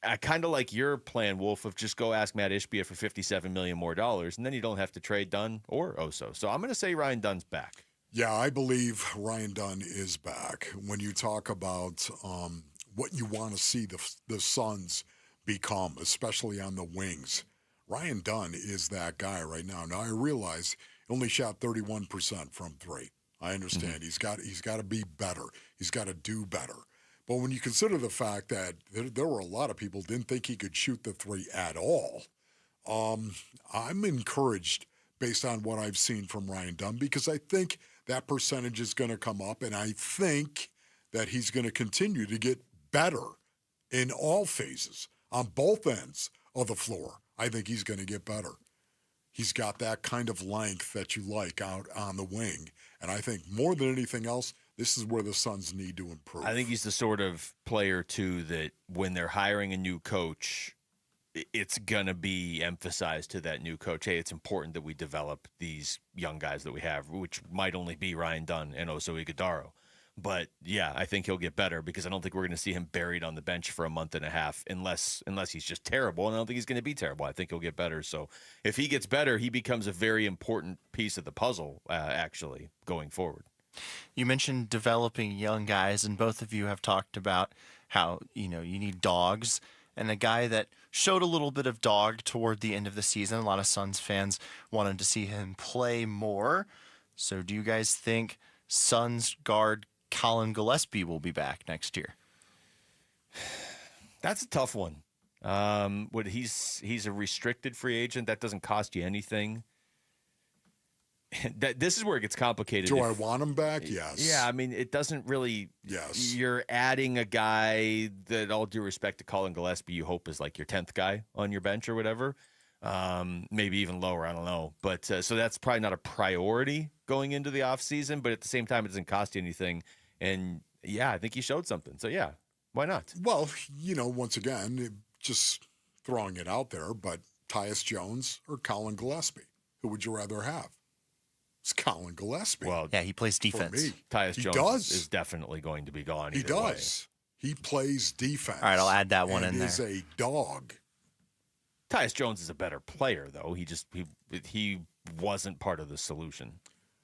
I kind of like your plan, Wolf, of just go ask Matt Ishbia for $57 million more, and then you don't have to trade Dunn or Oso. So I'm going to say Ryan Dunn's back. Yeah, I believe Ryan Dunn is back. When you talk about what you want to see the Suns become, especially on the wings, Ryan Dunn is that guy right now. Now, I realize he only shot 31% from three. I understand. He's got to be better. He's got to do better. But when you consider the fact that there were a lot of people who didn't think he could shoot the three at all, I'm encouraged based on what I've seen from Ryan Dunn because I think that percentage is going to come up, and I think that he's going to continue to get better in all phases, on both ends of the floor. I think he's going to get better. He's got that kind of length that you like out on the wing, and I think more than anything else, this is where the Suns need to improve. I think he's the sort of player, too, that when they're hiring a new coach, it's going to be emphasized to that new coach, hey, it's important that we develop these young guys that we have, which might only be Ryan Dunn and Oso Ighodaro. But, yeah, I think he'll get better because I don't think we're going to see him buried on the bench for a month and a half unless he's just terrible, and I don't think he's going to be terrible. I think he'll get better. So if he gets better, he becomes a very important piece of the puzzle, actually, going forward. You mentioned developing young guys, and both of you have talked about how, you need dogs. And a guy that showed a little bit of dog toward the end of the season. A lot of Suns fans wanted to see him play more. So do you guys think Suns guard Colin Gillespie will be back next year? That's a tough one. He's a restricted free agent. That doesn't cost you anything. This is where it gets complicated. Do I want him back? Yes. Yeah, I mean, it doesn't really. Yes. You're adding a guy that, all due respect to Colin Gillespie, you hope is like your 10th guy on your bench or whatever. Maybe even lower. I don't know. But so that's probably not a priority going into the offseason. But at the same time, it doesn't cost you anything. And yeah, I think he showed something. So yeah, why not? Well, once again, just throwing it out there, but Tyus Jones or Colin Gillespie, who would you rather have? It's Colin Gillespie. Well, yeah, he plays defense. For me. Tyus Jones is definitely going to be gone. He does. Way. He plays defense. All right, I'll add that one in there. He's a dog. Tyus Jones is a better player, though. He wasn't part of the solution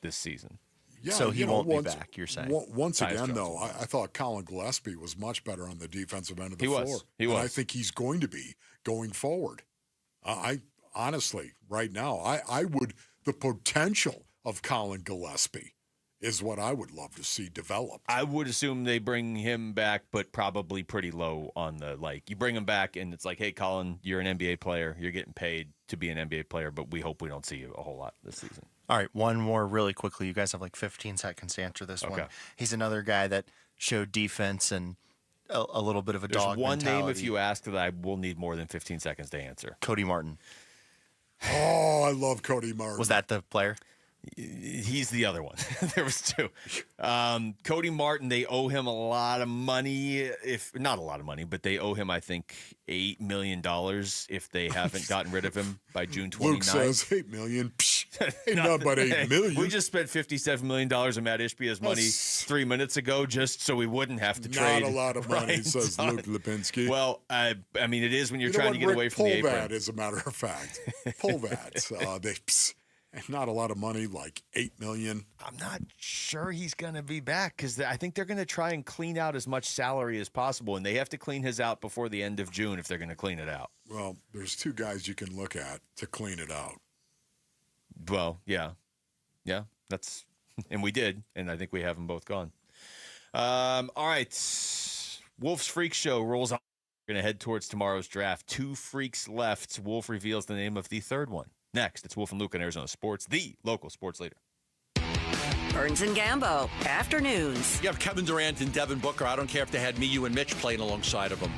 this season. Yeah, so he won't be back, you're saying. Once again, though, I thought Colin Gillespie was much better on the defensive end of the floor. He was. And I think he's going to be going forward. I honestly, right now, I would, the potential of Colin Gillespie is what I would love to see developed. I would assume they bring him back, but probably pretty low on the, you bring him back and it's like, hey, Colin, you're an NBA player. You're getting paid to be an NBA player, but we hope we don't see you a whole lot this season. All right, one more really quickly. You guys have 15 seconds to answer this one. He's another guy that showed defense and a little bit of a dog mentality. There's one name, if you ask, that I will need more than 15 seconds to answer. Cody Martin. Oh, I love Cody Martin. Was that the player? He's the other one. There was two. Cody Martin, they owe him a lot of money. If not a lot of money, but they owe him, I think, $8 million if they haven't gotten rid of him by June 29th. Luke says $8 million. Ain't nothing but $8 million. We just spent $57 million of Matt Ishbia's money 3 minutes ago just so we wouldn't have to trade. Not a lot of money, says Luke Lipinski. Well, I mean, it is when you're trying to get away from the apron. Polvad, as a matter of fact. Polvad. Not a lot of money, like $8 million. I'm not sure he's going to be back because I think they're going to try and clean out as much salary as possible, and they have to clean his out before the end of June if they're going to clean it out. Well, there's two guys you can look at to clean it out. Well, yeah, that's, and we did, and I think we have them both gone. All right, Wolf's Freak Show rolls on. We're going to head towards tomorrow's draft. 2 freaks left. Wolf reveals the name of the third one. Next, it's Wolf and Luke on Arizona Sports, the local sports leader. Burns and Gambo, afternoons. You have Kevin Durant and Devin Booker. I don't care if they had me, you, and Mitch playing alongside of them.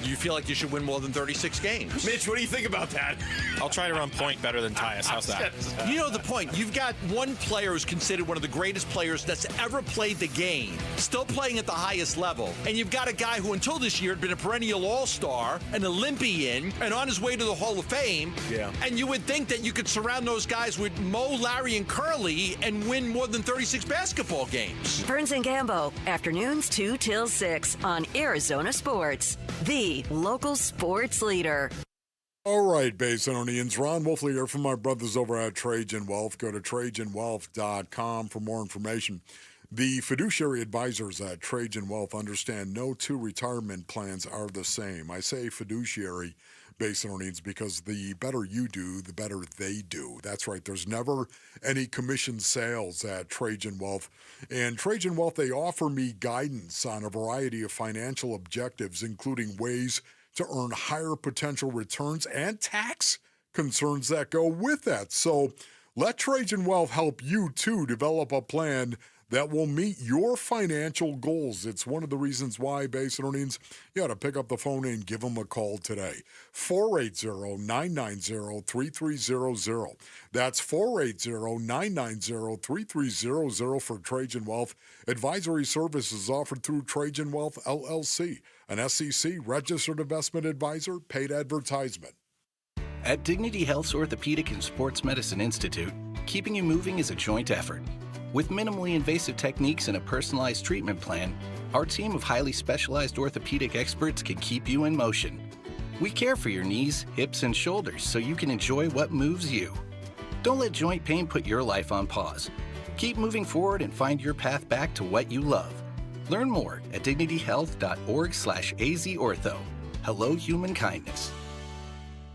Do you feel like you should win more than 36 games? Mitch, what do you think about that? I'll try to run point better than Tyus. How's that? You know the point. You've got one player who's considered one of the greatest players that's ever played the game, still playing at the highest level. And you've got a guy who until this year had been a perennial all-star, an Olympian, and on his way to the Hall of Fame. Yeah. And you would think that you could surround those guys with Mo, Larry, and Curly and win more than 36 basketball games. Burns and Gambo, afternoons 2 till 6 on Arizona Sports, the local sports leader. All right, Basinonians. Ron Wolfley here from my brothers over at Trajan Wealth. Go to TrajanWealth.com for more information. The fiduciary advisors at Trajan Wealth understand no two retirement plans are the same. I say fiduciary, Basinonians, because the better you do, the better they do. That's right. There's never any commission sales at Trajan Wealth. And Trajan Wealth, they offer me guidance on a variety of financial objectives, including ways to earn higher potential returns and tax concerns that go with that. So let Trajan Wealth help you, too, develop a plan that will meet your financial goals. It's one of the reasons why, Basinonians, you ought to pick up the phone and give them a call today. 480-990-3300. That's 480-990-3300 for Trajan Wealth. Advisory services offered through Trajan Wealth, LLC, an SEC-registered investment advisor, paid advertisement. At Dignity Health's Orthopedic and Sports Medicine Institute, keeping you moving is a joint effort. With minimally invasive techniques and a personalized treatment plan, our team of highly specialized orthopedic experts can keep you in motion. We care for your knees, hips, and shoulders so you can enjoy what moves you. Don't let joint pain put your life on pause. Keep moving forward and find your path back to what you love. Learn more at dignityhealth.org/azortho. Hello, human kindness.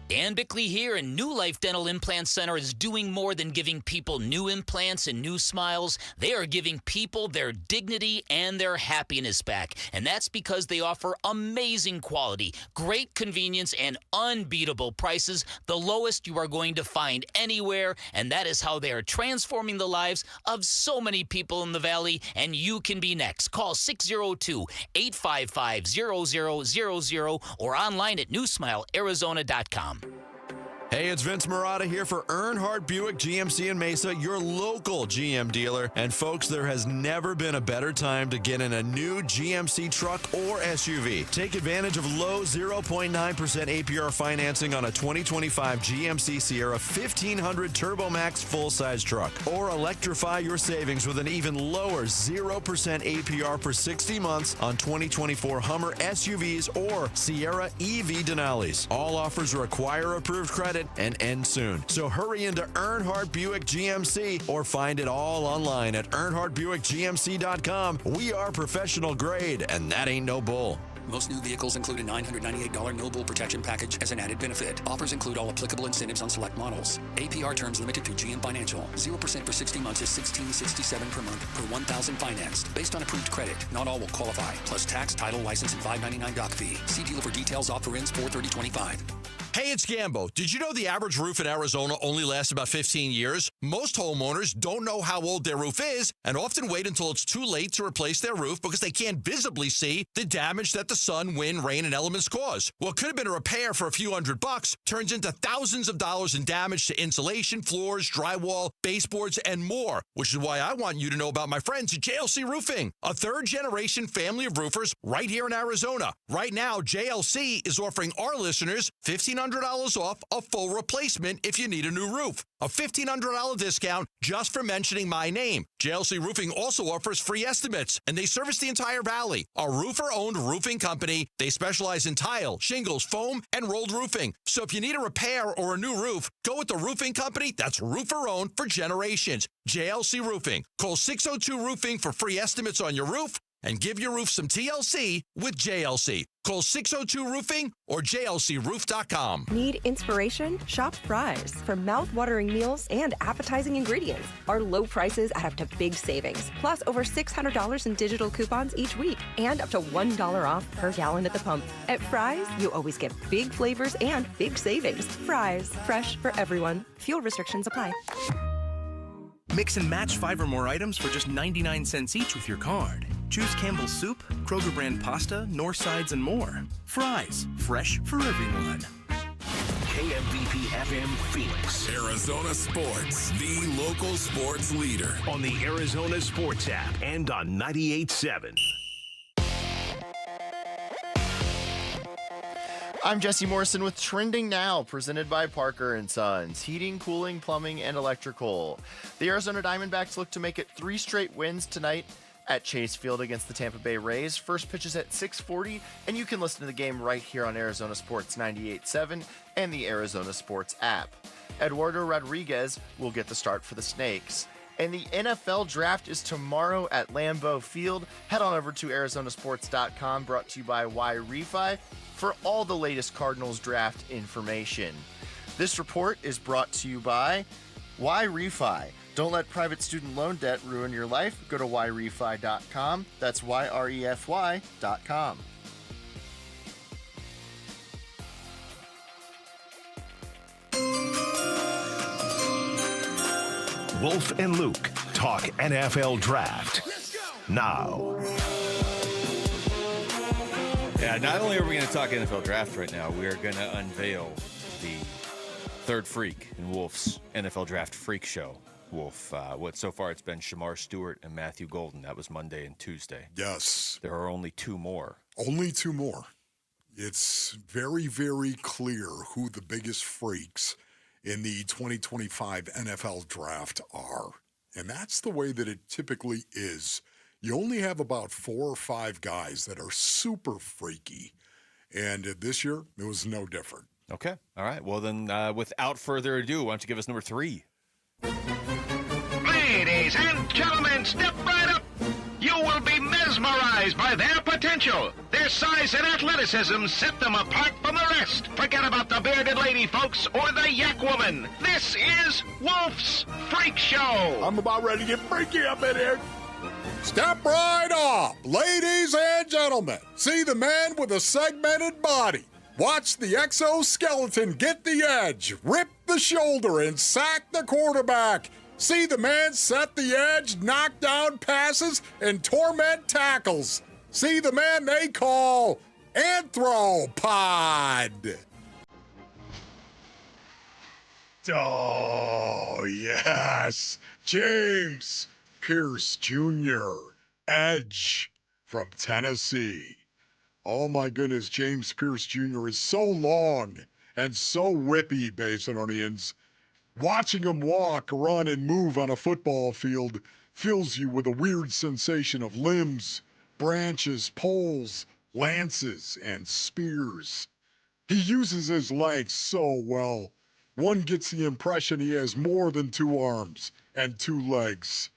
Dan Bickley here, and New Life Dental Implant Center is doing more than giving people new implants and new smiles. They are giving people their dignity and their happiness back. And that's because they offer amazing quality, great convenience, and unbeatable prices, the lowest you are going to find anywhere. And that is how they are transforming the lives of so many people in the Valley, and you can be next. Call 602-855-0000 or online at newsmilearizona.com. Hey, it's Vince Marotta here for Earnhardt Buick GMC in Mesa, your local GM dealer. And folks, there has never been a better time to get in a new GMC truck or SUV. Take advantage of low 0.9% APR financing on a 2025 GMC Sierra 1500 Turbo Max full-size truck. Or electrify your savings with an even lower 0% APR for 60 months on 2024 Hummer SUVs or Sierra EV Denali's. All offers require approved credit and end soon. So hurry into Earnhardt Buick GMC or find it all online at EarnhardtBuickGMC.com. We are professional grade, and that ain't no bull. Most new vehicles include a $998 no bull protection package as an added benefit. Offers include all applicable incentives on select models. APR terms limited through GM Financial. 0% for 60 months is $16.67 per month per $1,000 financed. Based on approved credit, not all will qualify. Plus tax, title, license, and $599 doc fee. See dealer for details. Offer ends 4/30/25. Hey, it's Gambo. Did you know the average roof in Arizona only lasts about 15 years? Most homeowners don't know how old their roof is and often wait until it's too late to replace their roof because they can't visibly see the damage that the sun, wind, rain, and elements cause. What could have been a repair for a few $100 turns into thousands of dollars in damage to insulation, floors, drywall, baseboards, and more, which is why I want you to know about my friends at JLC Roofing, a third-generation family of roofers right here in Arizona. Right now, JLC is offering our listeners $1,500 off a full replacement if you need a new roof. A $1,500 discount just for mentioning my name. JLC Roofing also offers free estimates, and they service the entire valley. A roofer-owned roofing company. They specialize in tile, shingles, foam, and rolled roofing. So if you need a repair or a new roof, go with the roofing company that's roofer-owned for generations. JLC Roofing. Call 602-ROOFING for free estimates on your roof and give your roof some TLC with JLC. Call 602-ROOFING or jlcroof.com. Need inspiration? Shop Fry's. For mouth-watering meals and appetizing ingredients. Our low prices add up to big savings. Plus over $600 in digital coupons each week. And up to $1 off per gallon at the pump. At Fry's, you always get big flavors and big savings. Fry's. Fresh for everyone. Fuel restrictions apply. Mix and match 5 or more items for just 99 cents each with your card. Choose Campbell's Soup, Kroger brand pasta, North Sides, and more. Fries, fresh for everyone. KMVP FM Phoenix. Arizona Sports, the local sports leader. On the Arizona Sports app and on 98.7. I'm Jesse Morrison with Trending Now, presented by Parker & Sons. Heating, cooling, plumbing, and electrical. The Arizona Diamondbacks look to make it 3 straight wins tonight at Chase Field against the Tampa Bay Rays. First pitch is at 6:40, and you can listen to the game right here on Arizona Sports 98.7 and the Arizona Sports app. Eduardo Rodriguez will get the start for the Snakes. And the NFL Draft is tomorrow at Lambeau Field. Head on over to arizonasports.com, brought to you by Y-Refi, for all the latest Cardinals draft information. This report is brought to you by Y-Refi. Don't let private student loan debt ruin your life. Go to yrefi.com. That's YREFY.com. Wolf and Luke talk NFL Draft now. Yeah, not only are we going to talk NFL Draft right now, we are going to unveil the third freak in Wolf's NFL Draft Freak Show. Wolf, what so far it's been Shamar Stewart and Matthew Golden. That was Monday and Tuesday. Yes. There are only 2 more. Only 2 more. It's very, very clear who the biggest freaks in the 2025 NFL Draft are. And that's the way that it typically is. You only have about 4 or 5 guys that are super freaky. And this year, it was no different. Okay. All right. Well, then, without further ado, why don't you give us number 3? Ladies and gentlemen, step right up. You will be mesmerized by their potential. Their size and athleticism set them apart from the rest. Forget about the bearded lady, folks, or the yak woman. This is Wolf's Freak Show. I'm about ready to get freaky up in here. Step right up, ladies and gentlemen. See the man with a segmented body. Watch the exoskeleton get the edge, rip the shoulder, and sack the quarterback. See the man set the edge, knock down passes, and torment tackles. See the man they call Anthropod. Oh, yes. James Pierce Jr., edge from Tennessee. Oh, my goodness, James Pierce Jr. is so long and so whippy, Basinonians. Watching him walk, run, and move on a football field fills you with a weird sensation of limbs, branches, poles, lances, and spears. He uses his legs so well. One gets the impression he has more than 2 arms and 2 legs.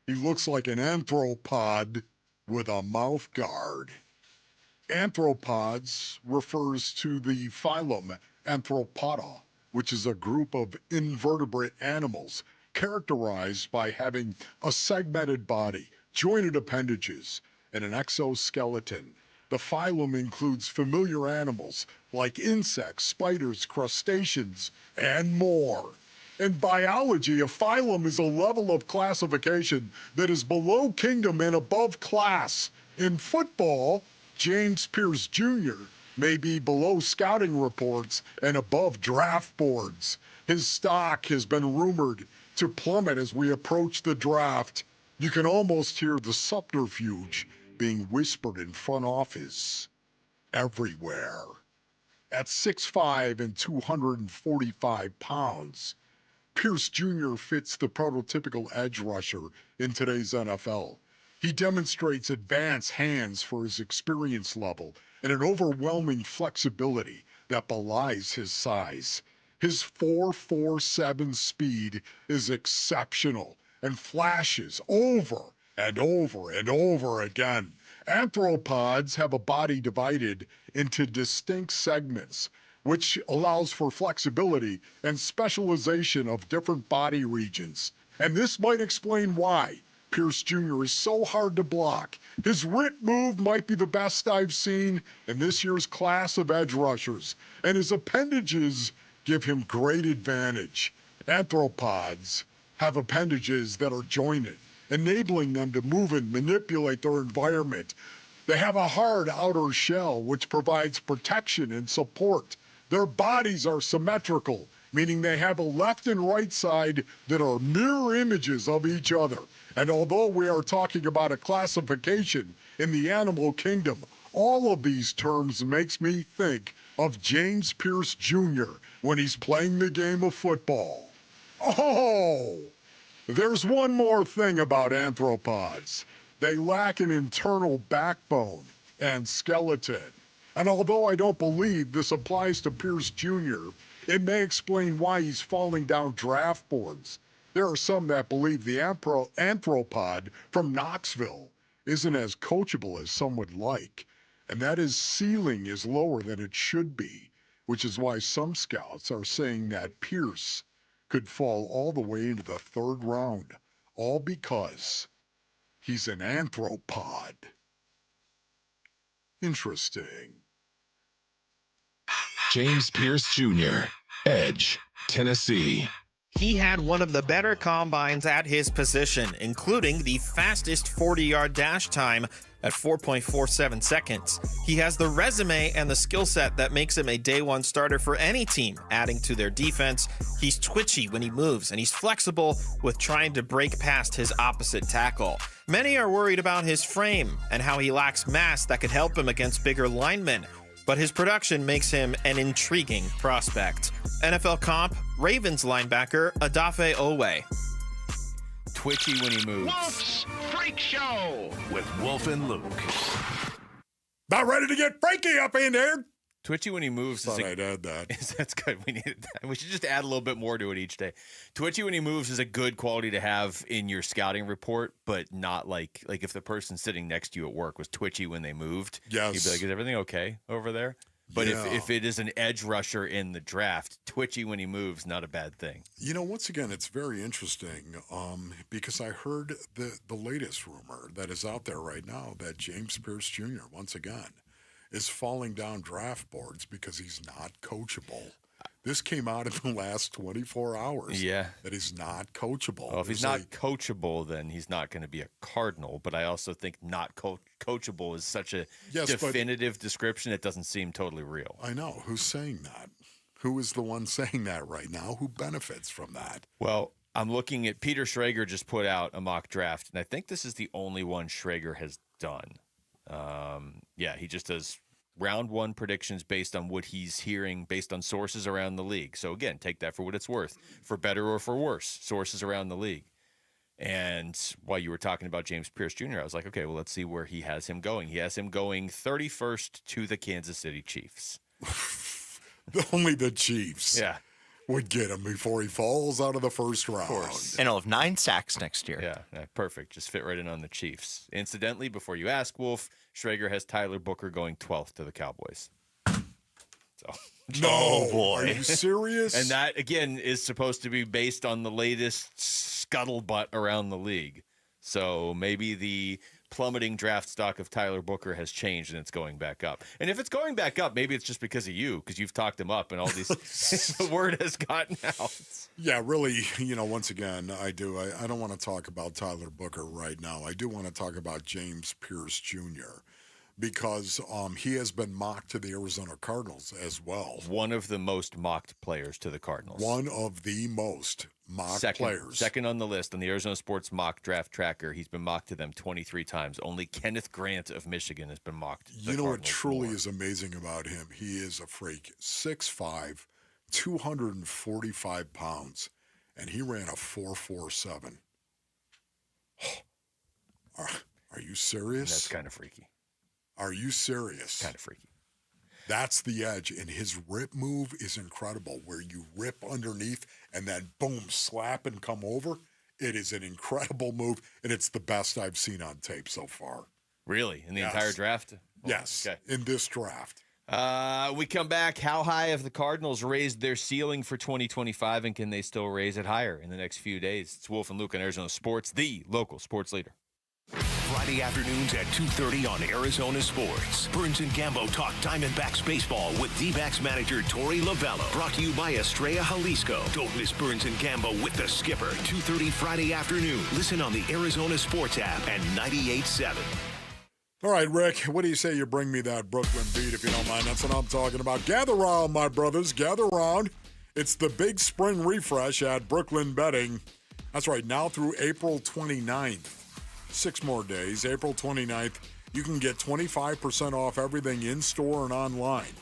He looks like an anthropod with a mouth guard. Anthropods refers to the phylum Arthropoda, which is a group of invertebrate animals characterized by having a segmented body, jointed appendages, and an exoskeleton. The phylum includes familiar animals like insects, spiders, crustaceans, and more. In biology, a phylum is a level of classification that is below kingdom and above class. In football, James Pierce Jr. may be below scouting reports and above draft boards. His stock has been rumored to plummet as we approach the draft. You can almost hear the subterfuge being whispered in front office everywhere. At 6'5" and 245 pounds, Pierce Jr. fits the prototypical edge rusher in today's NFL. He demonstrates advanced hands for his experience level and an overwhelming flexibility that belies his size. His 4.47 speed is exceptional and flashes over and over and over again. Arthropods have a body divided into distinct segments, which allows for flexibility and specialization of different body regions. And this might explain why Pierce Jr. is so hard to block. His rip move might be the best I've seen in this year's class of edge rushers, and his appendages give him great advantage. Arthropods have appendages that are jointed, enabling them to move and manipulate their environment. They have a hard outer shell, which provides protection and support. Their bodies are symmetrical, meaning they have a left and right side that are mirror images of each other. And although we are talking about a classification in the animal kingdom, all of these terms makes me think of James Pierce Jr. when he's playing the game of football. Oh, there's one more thing about anthropods. They lack an internal backbone and skeleton. And although I don't believe this applies to Pierce Jr., it may explain why he's falling down draft boards. There are some that believe the anthropod from Knoxville isn't as coachable as some would like, and that his ceiling is lower than it should be, which is why some scouts are saying that Pierce could fall all the way into the 3rd round, all because he's an anthropod. Interesting. James Pierce Jr., Edge, Tennessee. He had one of the better combines at his position, including the fastest 40-yard dash time at 4.47 seconds. He has the resume and the skill set that makes him a day one starter for any team, adding to their defense. He's twitchy when he moves, and he's flexible with trying to break past his opposite tackle. Many are worried about his frame and how he lacks mass that could help him against bigger linemen, but his production makes him an intriguing prospect. NFL comp, Ravens linebacker Odafe Owe. Twitchy when he moves. Wolf's Freak Show with Wolf and Luke. Not ready to get freaky up in there. Twitchy when he moves. Thought I'd add that. That's good. We needed that. We should just add a little bit more to it each day. Twitchy when he moves is a good quality to have in your scouting report, but not like if the person sitting next to you at work was twitchy when they moved. Yes. You'd be like, is everything okay over there? But if it is an edge rusher in the draft, twitchy when he moves, not a bad thing. You know, once again, it's very interesting because I heard the latest rumor that is out there right now that James Pierce Jr., once again, is falling down draft boards because he's not coachable. This came out in the last 24 hours. Yeah. That he's not coachable. Well, if he's not coachable, then he's not going to be a Cardinal. But I also think not coachable is such a definitive description. It doesn't seem totally real. I know. Who's saying that? Who is the one saying that right now? Who benefits from that? Well, I'm looking at Peter Schrager just put out a mock draft, and I think this is the only one Schrager has done. He just does round one predictions based on what he's hearing, based on sources around the league. So again, take that for what it's worth, for better or for worse, sources around the league. And while you were talking about James Pierce Jr., I was like, okay, well, let's see where he has him going. He has him going 31st to the Kansas City Chiefs. Only the Chiefs would get him before he falls out of the first round. Of course. And he'll have 9 sacks next year. Yeah, perfect. Just fit right in on the Chiefs. Incidentally, before you ask, Wolf, Schrager has Tyler Booker going 12th to the Cowboys. So, no, boy. Are you serious? And that, again, is supposed to be based on the latest scuttlebutt around the league. So maybe the plummeting draft stock of Tyler Booker has changed and it's going back up. And if it's going back up, maybe it's just because of you, because you've talked him up and all these the word has gotten out. Yeah, really, once again, I don't want to talk about Tyler Booker right now. I do want to talk about James Pierce Jr. because he has been mocked to the Arizona Cardinals as well. One of the most mocked players to the Cardinals. One of the most mocked players. Second on the list on the Arizona Sports Mock Draft Tracker. He's been mocked to them 23 times. Only Kenneth Grant of Michigan has been mocked. You know what truly is amazing about him? He is a freak. 6'5", 245 pounds, and he ran a 4.47. Are you serious? That's kind of freaky. Are you serious? Kind of freaky. That's the edge, and his rip move is incredible, where you rip underneath and then boom, slap and come over. It is an incredible move, and it's the best I've seen on tape so far. Really? In the entire draft? Yes, okay. In this draft. We come back. How high have the Cardinals raised their ceiling for 2025, and can they still raise it higher in the next few days? It's Wolf and Luke on Arizona Sports, the local sports leader. Friday afternoons at 2:30 on Arizona Sports. Burns and Gambo talk Diamondbacks baseball with D-backs manager Torey Lovello. Brought to you by Estrella Jalisco. Don't miss Burns and Gambo with the skipper. 2:30 Friday afternoon. Listen on the Arizona Sports app and 98.7. All right, Rick, what do you say you bring me that Brooklyn beat, if you don't mind? That's what I'm talking about. Gather round, my brothers. Gather round. It's the big spring refresh at Brooklyn Betting. That's right, now through April 29th. 6 more days. April 29th, you can get 25% off everything in-store and online.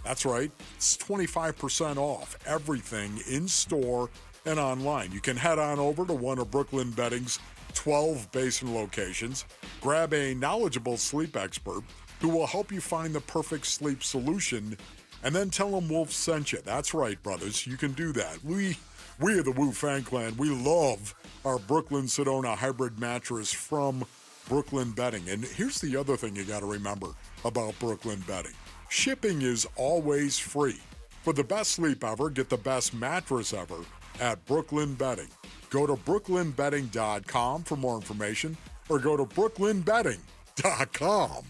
That's right, it's 25% off everything in-store and online. You can head on over to one of Brooklyn Betting's 12 Basin locations, grab a knowledgeable sleep expert who will help you find the perfect sleep solution, and then tell them Wolf sent you. That's right, brothers. You can do that. We are the Woo Fan Clan. We love our Brooklyn Sedona hybrid mattress from Brooklyn Betting. And here's the other thing you got to remember about Brooklyn Betting. Shipping is always free. For the best sleep ever, get the best mattress ever at Brooklyn Betting. Go to brooklynbetting.com for more information, or go to brooklynbetting.com.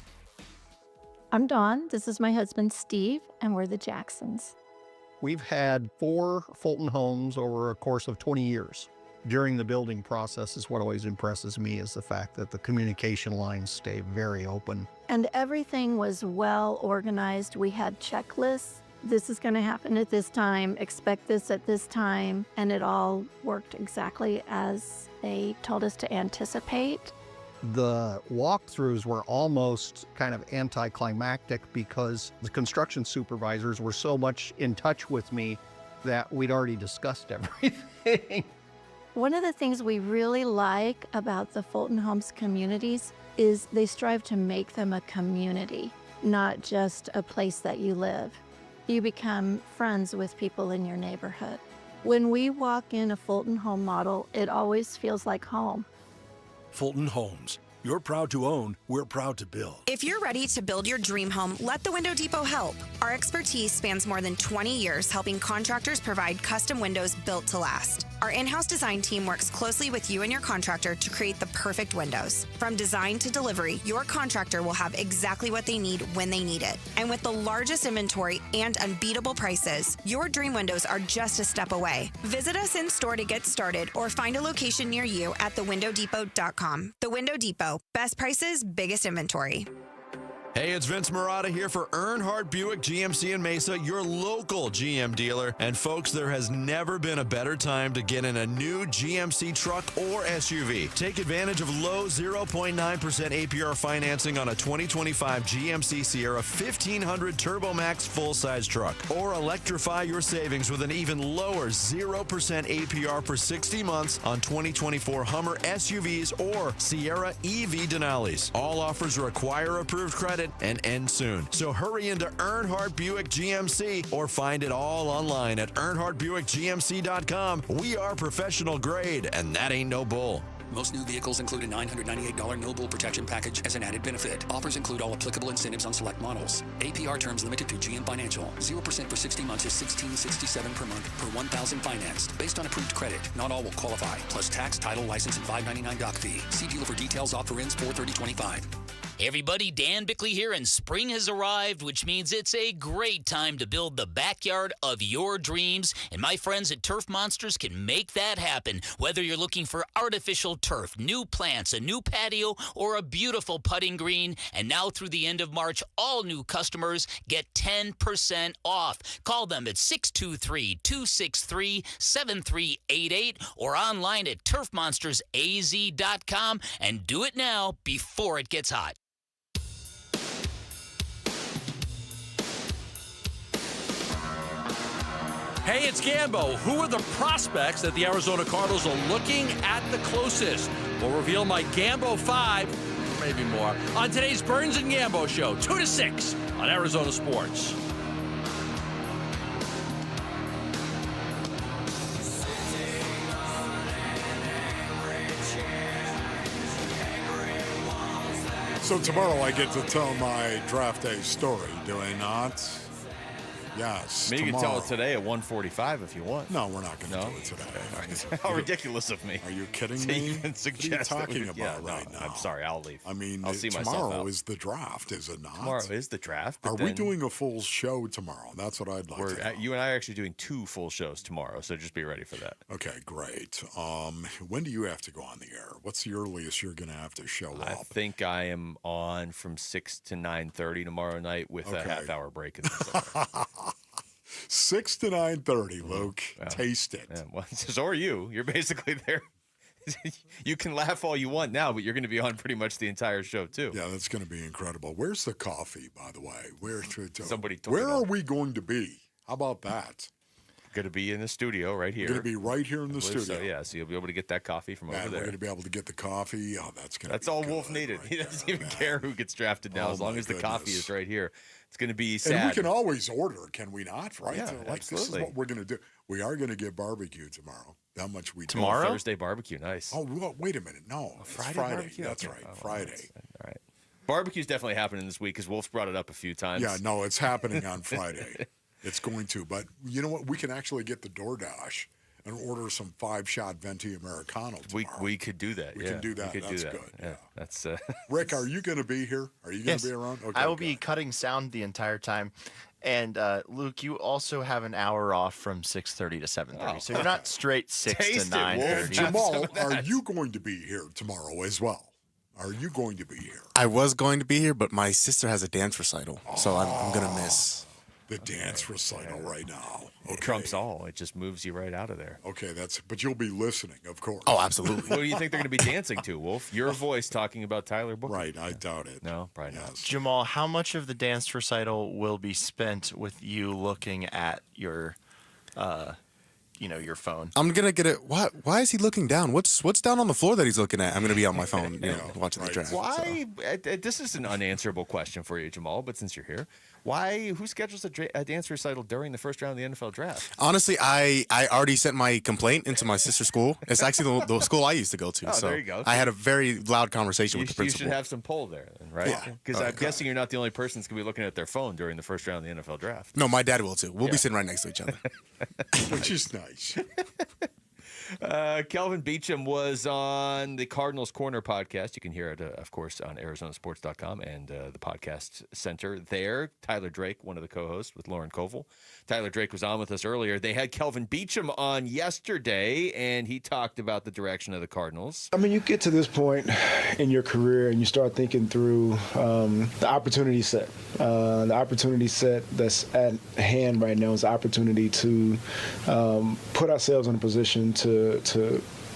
I'm Dawn. This is my husband, Steve, and we're the Jacksons. We've had 4 Fulton homes over a course of 20 years. During the building process is what always impresses me is the fact that the communication lines stay very open. And everything was well organized. We had checklists. This is going to happen at this time, expect this at this time, and it all worked exactly as they told us to anticipate. The walkthroughs were almost kind of anticlimactic because the construction supervisors were so much in touch with me that we'd already discussed everything. One of the things we really like about the Fulton Homes communities is they strive to make them a community, not just a place that you live. You become friends with people in your neighborhood. When we walk in a Fulton home model, it always feels like home. Fulton Homes. You're proud to own, we're proud to build. If you're ready to build your dream home, let the Window Depot help. Our expertise spans more than 20 years helping contractors provide custom windows built to last. Our in-house design team works closely with you and your contractor to create the perfect windows. From design to delivery, your contractor will have exactly what they need when they need it. And with the largest inventory and unbeatable prices, your dream windows are just a step away. Visit us in store to get started or find a location near you at thewindowdepot.com. The Window Depot. Best prices, biggest inventory. Hey, it's Vince Marotta here for Earnhardt Buick GMC in Mesa, your local GM dealer. And folks, there has never been a better time to get in a new GMC truck or SUV. Take advantage of low 0.9% APR financing on a 2025 GMC Sierra 1500 Turbo Max full-size truck. Or electrify your savings with an even lower 0% APR for 60 months on 2024 Hummer SUVs or Sierra EV Denali's. All offers require approved credit and end soon. So hurry into Earnhardt Buick GMC or find it all online at EarnhardtBuickGMC.com. We are professional grade, and that ain't no bull. Most new vehicles include a $998 no bull protection package as an added benefit. Offers include all applicable incentives on select models. APR terms limited through GM Financial. 0% for 60 months is $16.67 per month per 1,000 financed. Based on approved credit, not all will qualify. Plus tax, title, license, and $599 doc fee. See dealer for details. Offer ends 4/30/25. Hey everybody, Dan Bickley here, and spring has arrived, which means it's a great time to build the backyard of your dreams, and my friends at Turf Monsters can make that happen. Whether you're looking for artificial turf, new plants, a new patio, or a beautiful putting green, and now through the end of March, all new customers get 10% off. Call them at 623-263-7388 or online at turfmonstersaz.com, and do it now before it gets hot. Hey, it's Gambo. Who are the prospects that the Arizona Cardinals are looking at the closest? We'll reveal my Gambo 5, maybe more, on today's Burns and Gambo show, 2 to 6 on Arizona Sports. So tomorrow I get to tell my draft day story, do I not? Yes. I mean, you can tell it tomorrow. today at 1:45 if you want. No, we're not going to do it today. How ridiculous of me. Are you kidding To me? even What are you suggest that talking we- about yeah, right no, now? I'm sorry, I'll leave. I mean, I'll see myself tomorrow out. is the draft, is it not? Tomorrow is the draft. but Are we then doing a full show tomorrow? That's what I'd like to know. you and I are actually doing 2 full shows tomorrow, so just be ready for that. Okay, great. When do you have to go on the air? What's the earliest you're going to have to show I up? think I am on from 6 to 9:30 tomorrow night with a Okay. half-hour break in the summer. 6 to 9:30, Luke. Taste it. Yeah, well, so are you. You're basically there. You can laugh all you want now, but you're going to be on pretty much the entire show, too. Yeah, that's going to be incredible. Where's the coffee, by the way? Somebody took Where it are off. we going to be? How about that? Going to be in the studio right here. We're going to be right here in the I believe studio. So, yeah, so you'll be able to get that coffee from Man, over we're there. going to be able to get the coffee. Oh, that's going to That's all Wolf needed. He doesn't even care who gets drafted now, Oh, as long my as the coffee goodness. is right here. It's going to be sad. And we can always order, can we not? Right? Yeah, Like, this is absolutely. what we're going to do. We are going to get barbecue tomorrow. That much we do. Tomorrow? Thursday barbecue, nice. Oh, well, wait a minute. No, it's Friday Friday. barbecue? That's Okay. right. Oh, well, Friday. All right. Barbecue's definitely happening this week because Wolf's brought it up a few times. Yeah, no, it's happening on Friday. It's going to. But you know what? We can actually get the DoorDash and order some 5-shot Venti Americano tomorrow. We could do that. We yeah. can do that. We could That's do that. good. Yeah, that's. Rick, are you going to be here? Are you going to be around? Okay, I will be cutting sound the entire time. And Luke, you also have an hour off from 6:30 to 7:30, so you're not straight 6 Taste to it, Wolf. 9:30. Jamal, are you going to be here tomorrow as well? Are you going to be here? I was going to be here, but my sister has a dance recital, so I'm going to miss. The dance recital right now. It trumps all. It just moves you right out of there. Okay, but you'll be listening, of course. Oh, absolutely. What do you think they're going to be dancing to, Wolf? Your voice talking about Tyler Booker. Right, I doubt it. No, probably not. Jamal, how much of the dance recital will be spent with you looking at your, your phone? I'm going to get it. Why is he looking down? What's down on the floor that he's looking at? I'm going to be on my phone, watching the draft. Why? This is an unanswerable question for you, Jamal, but since you're here, who schedules a dance recital during the first round of the NFL draft? Honestly, I already sent my complaint into my sister's school. It's actually the school I used to go to. Oh, so there you go. I had a very loud conversation with the You principal. should have some pull there, then, right? Yeah. Because I'm guessing you're not the only person that's going to be looking at their phone during the first round of the NFL draft. No, my dad will too. We'll Yeah. be sitting right next to each other. Which is nice. Kelvin Beachum was on the Cardinals Corner podcast. You can hear it, of course, on ArizonaSports.com and the podcast center there. Tyler Drake, one of the co-hosts with Lauren Koval. Tyler Drake was on with us earlier. They had Kelvin Beachum on yesterday, and he talked about the direction of the Cardinals. I mean, you get to this point in your career and you start thinking through the opportunity set. The opportunity set that's at hand right now is the opportunity to put ourselves in a position to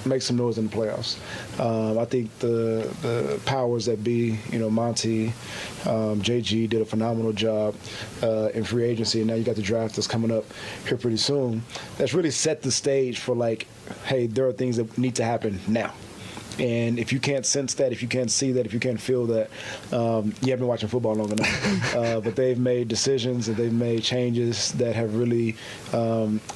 make some noise in the playoffs. I think the powers that be, Monty, JG did a phenomenal job in free agency, and now you got the draft that's coming up here pretty soon. That's really set the stage for hey, there are things that need to happen now. And if you can't sense that, if you can't see that, if you can't feel that, you haven't been watching football long enough. But they've made decisions and they've made changes that have really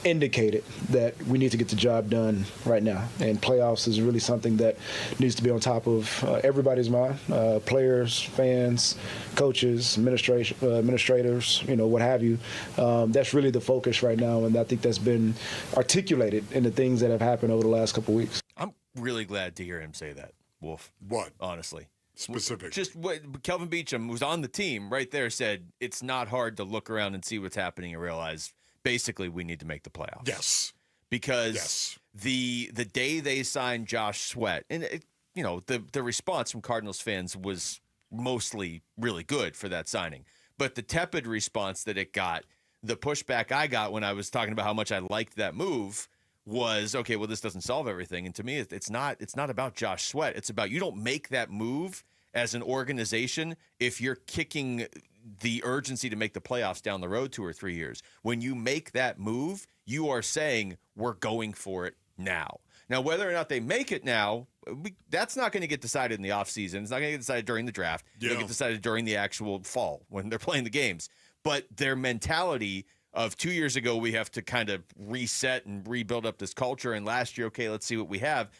indicated that we need to get the job done right now. And playoffs is really something that needs to be on top of everybody's mind, players, fans, coaches, administrators, what have you. That's really the focus right now, and I think that's been articulated in the things that have happened over the last couple of weeks. I'm really glad to hear him say that, Wolf. What? Honestly. Specific. Just what Kelvin Beachum, who's on the team right there, said it's not hard to look around and see what's happening and realize basically we need to make the playoffs. Yes. Because the day they signed Josh Sweat, and the response from Cardinals fans was mostly really good for that signing. But the tepid response that it got, the pushback I got when I was talking about how much I liked that move was, okay, well, this doesn't solve everything. And to me, it's not about Josh Sweat. It's about you don't make that move as an organization if you're kicking the urgency to make the playoffs down the road 2 or 3 years. When you make that move, you are saying we're going for it now. Now, whether or not they make it now, that's not going to get decided in the offseason. It's not going to get decided during the draft. It'll get decided during the actual fall when they're playing the games. But their mentality of 2 years ago, we have to kind of reset and rebuild up this culture. And last year, okay, let's see what we have.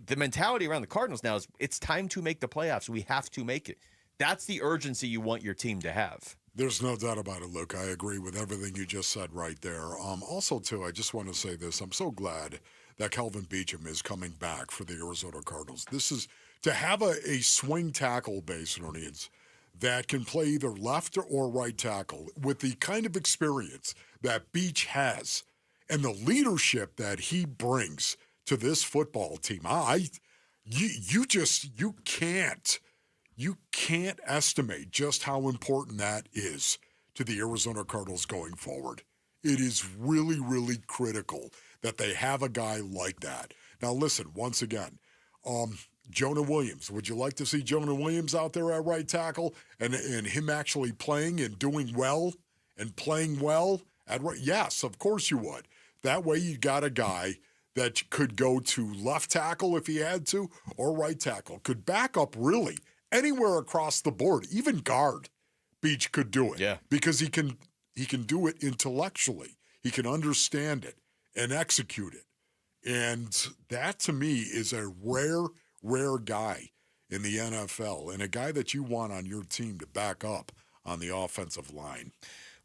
The mentality around the Cardinals now is it's time to make the playoffs. We have to make it. That's the urgency you want your team to have. There's no doubt about it, Luke. I agree with everything you just said right there. Also, too, I just want to say this. I'm so glad that Kelvin Beachum is coming back for the Arizona Cardinals. This is to have a swing tackle base, audience, that can play either left or right tackle with the kind of experience that Beach has and the leadership that he brings to this football team. You can't estimate just how important that is to the Arizona Cardinals going forward. It is really, really critical that they have a guy like that. Now, listen, once again, Jonah Williams. Would you like to see Jonah Williams out there at right tackle and him actually playing and doing well and playing well at right? Yes, of course you would. That way you got a guy that could go to left tackle if he had to or right tackle. Could back up really anywhere across the board, even guard. Beach could do it. Yeah. Because he can do it intellectually. He can understand it and execute it. And that to me is a rare guy in the NFL and a guy that you want on your team to back up on the offensive line.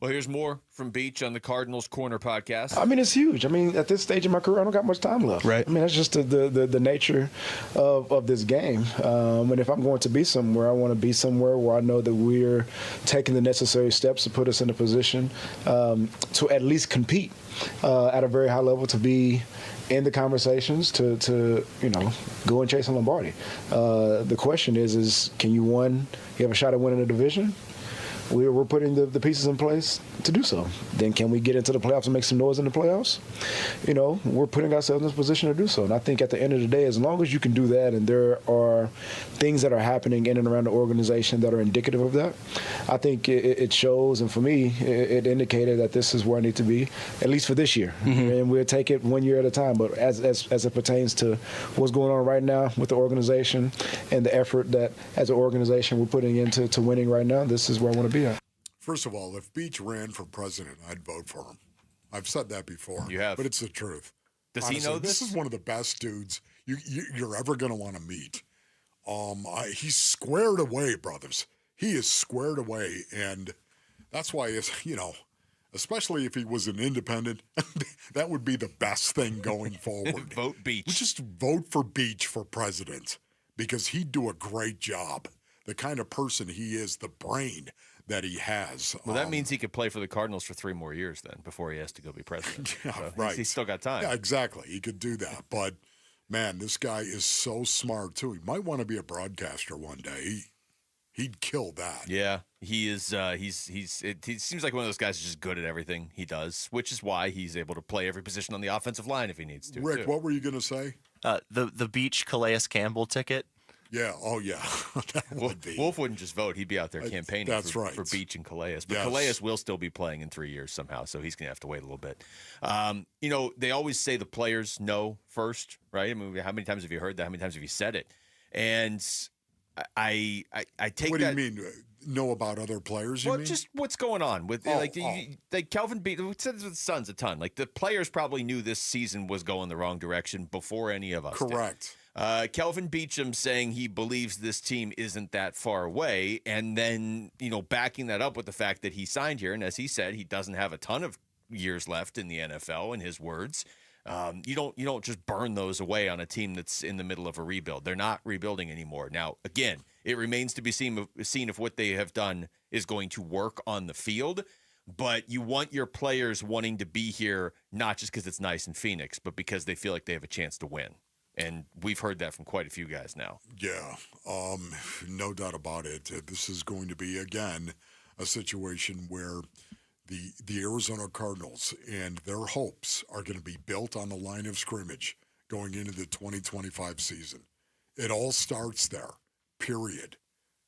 Well, here's more from Beach on the Cardinals Corner podcast. I mean, it's huge. I mean, at this stage of my career, I don't got much time left. Right. I mean, that's just the nature of this game. And if I'm going to be somewhere, I want to be somewhere where I know that we're taking the necessary steps to put us in a position to at least compete at a very high level, to be in the conversations, to go and chase a Lombardi. The question is can you have a shot at winning a division? We're putting the pieces in place to do so. Then can we get into the playoffs and make some noise in the playoffs? We're putting ourselves in a position to do so. And I think at the end of the day, as long as you can do that and there are things that are happening in and around the organization that are indicative of that, I think it shows. And for me, it indicated that this is where I need to be, at least for this year. Mm-hmm. And we'll take it one year at a time. But as it pertains to what's going on right now with the organization and the effort that as an organization we're putting into winning right now, this is where I want to be at. First of all, if Beach ran for president, I'd vote for him. I've said that before. You have. But it's the truth. Does Honestly, he know this? This is one of the best dudes you're ever going to want to meet. He's squared away, brothers. He is squared away, and that's why especially if he was an independent, that would be the best thing going forward. Vote Beach. We just vote for Beach for president because he'd do a great job. The kind of person he is, the brain that he has. Well, that means he could play for the Cardinals for 3 more years then before he has to go be president. Yeah, so right. He's still got time. Yeah, exactly. He could do that. But, man, this guy is so smart, too. He might want to be a broadcaster one day. He'd kill that. Yeah, he is. He seems like one of those guys who's just good at everything he does, which is why he's able to play every position on the offensive line if he needs to. Rick, too. what were you going to say? The Beach Calais Campbell ticket. Yeah. Oh, yeah. That would be. Wolf wouldn't just vote. He'd be out there campaigning for Beach and Calais. But Yes. Calais will still be playing in 3 years somehow, so he's going to have to wait a little bit. They always say the players know first, right? I mean, how many times have you heard that? How many times have you said it? And I take What that. do you mean? Know about other players, you mean? Just what's going on with like Kelvin Beach. We said this with the Suns a ton. Like the players probably knew this season was going the wrong direction before any of us did. Correct. Kelvin Beachum saying he believes this team isn't that far away, and then backing that up with the fact that he signed here, and as he said, he doesn't have a ton of years left in the NFL. In his words, you don't just burn those away on a team that's in the middle of a rebuild. They're not rebuilding anymore. Now, again, it remains to be seen if what they have done is going to work on the field. But you want your players wanting to be here not just because it's nice in Phoenix, but because they feel like they have a chance to win. And we've heard that from quite a few guys now. Yeah, no doubt about it. This is going to be, again, a situation where the Arizona Cardinals and their hopes are going to be built on the line of scrimmage going into the 2025 season. It all starts there, period.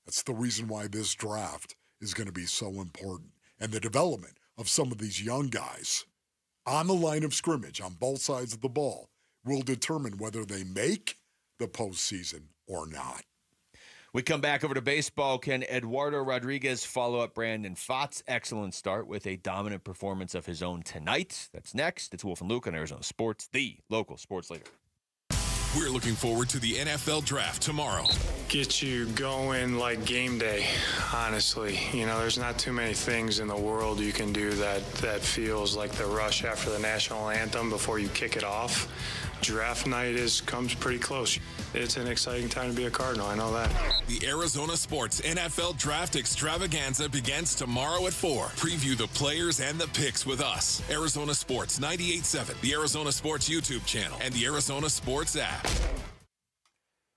That's the reason why this draft is going to be so important. And the development of some of these young guys on the line of scrimmage on both sides of the ball will determine whether they make the postseason or not. We come back over to baseball. Can Eduardo Rodriguez follow up Brandon Pfaadt's excellent start with a dominant performance of his own tonight? That's next. It's Wolf and Luke on Arizona Sports, the local sports leader. We're looking forward to the NFL Draft tomorrow. Get you going like game day, honestly. You know, there's not too many things in the world you can do that feels like the rush after the national anthem before you kick it off. Draft night comes pretty close. It's an exciting time to be a Cardinal, I know that. The Arizona Sports NFL Draft Extravaganza begins tomorrow at 4. Preview the players and the picks with us. Arizona Sports 98.7, the Arizona Sports YouTube channel, and the Arizona Sports app.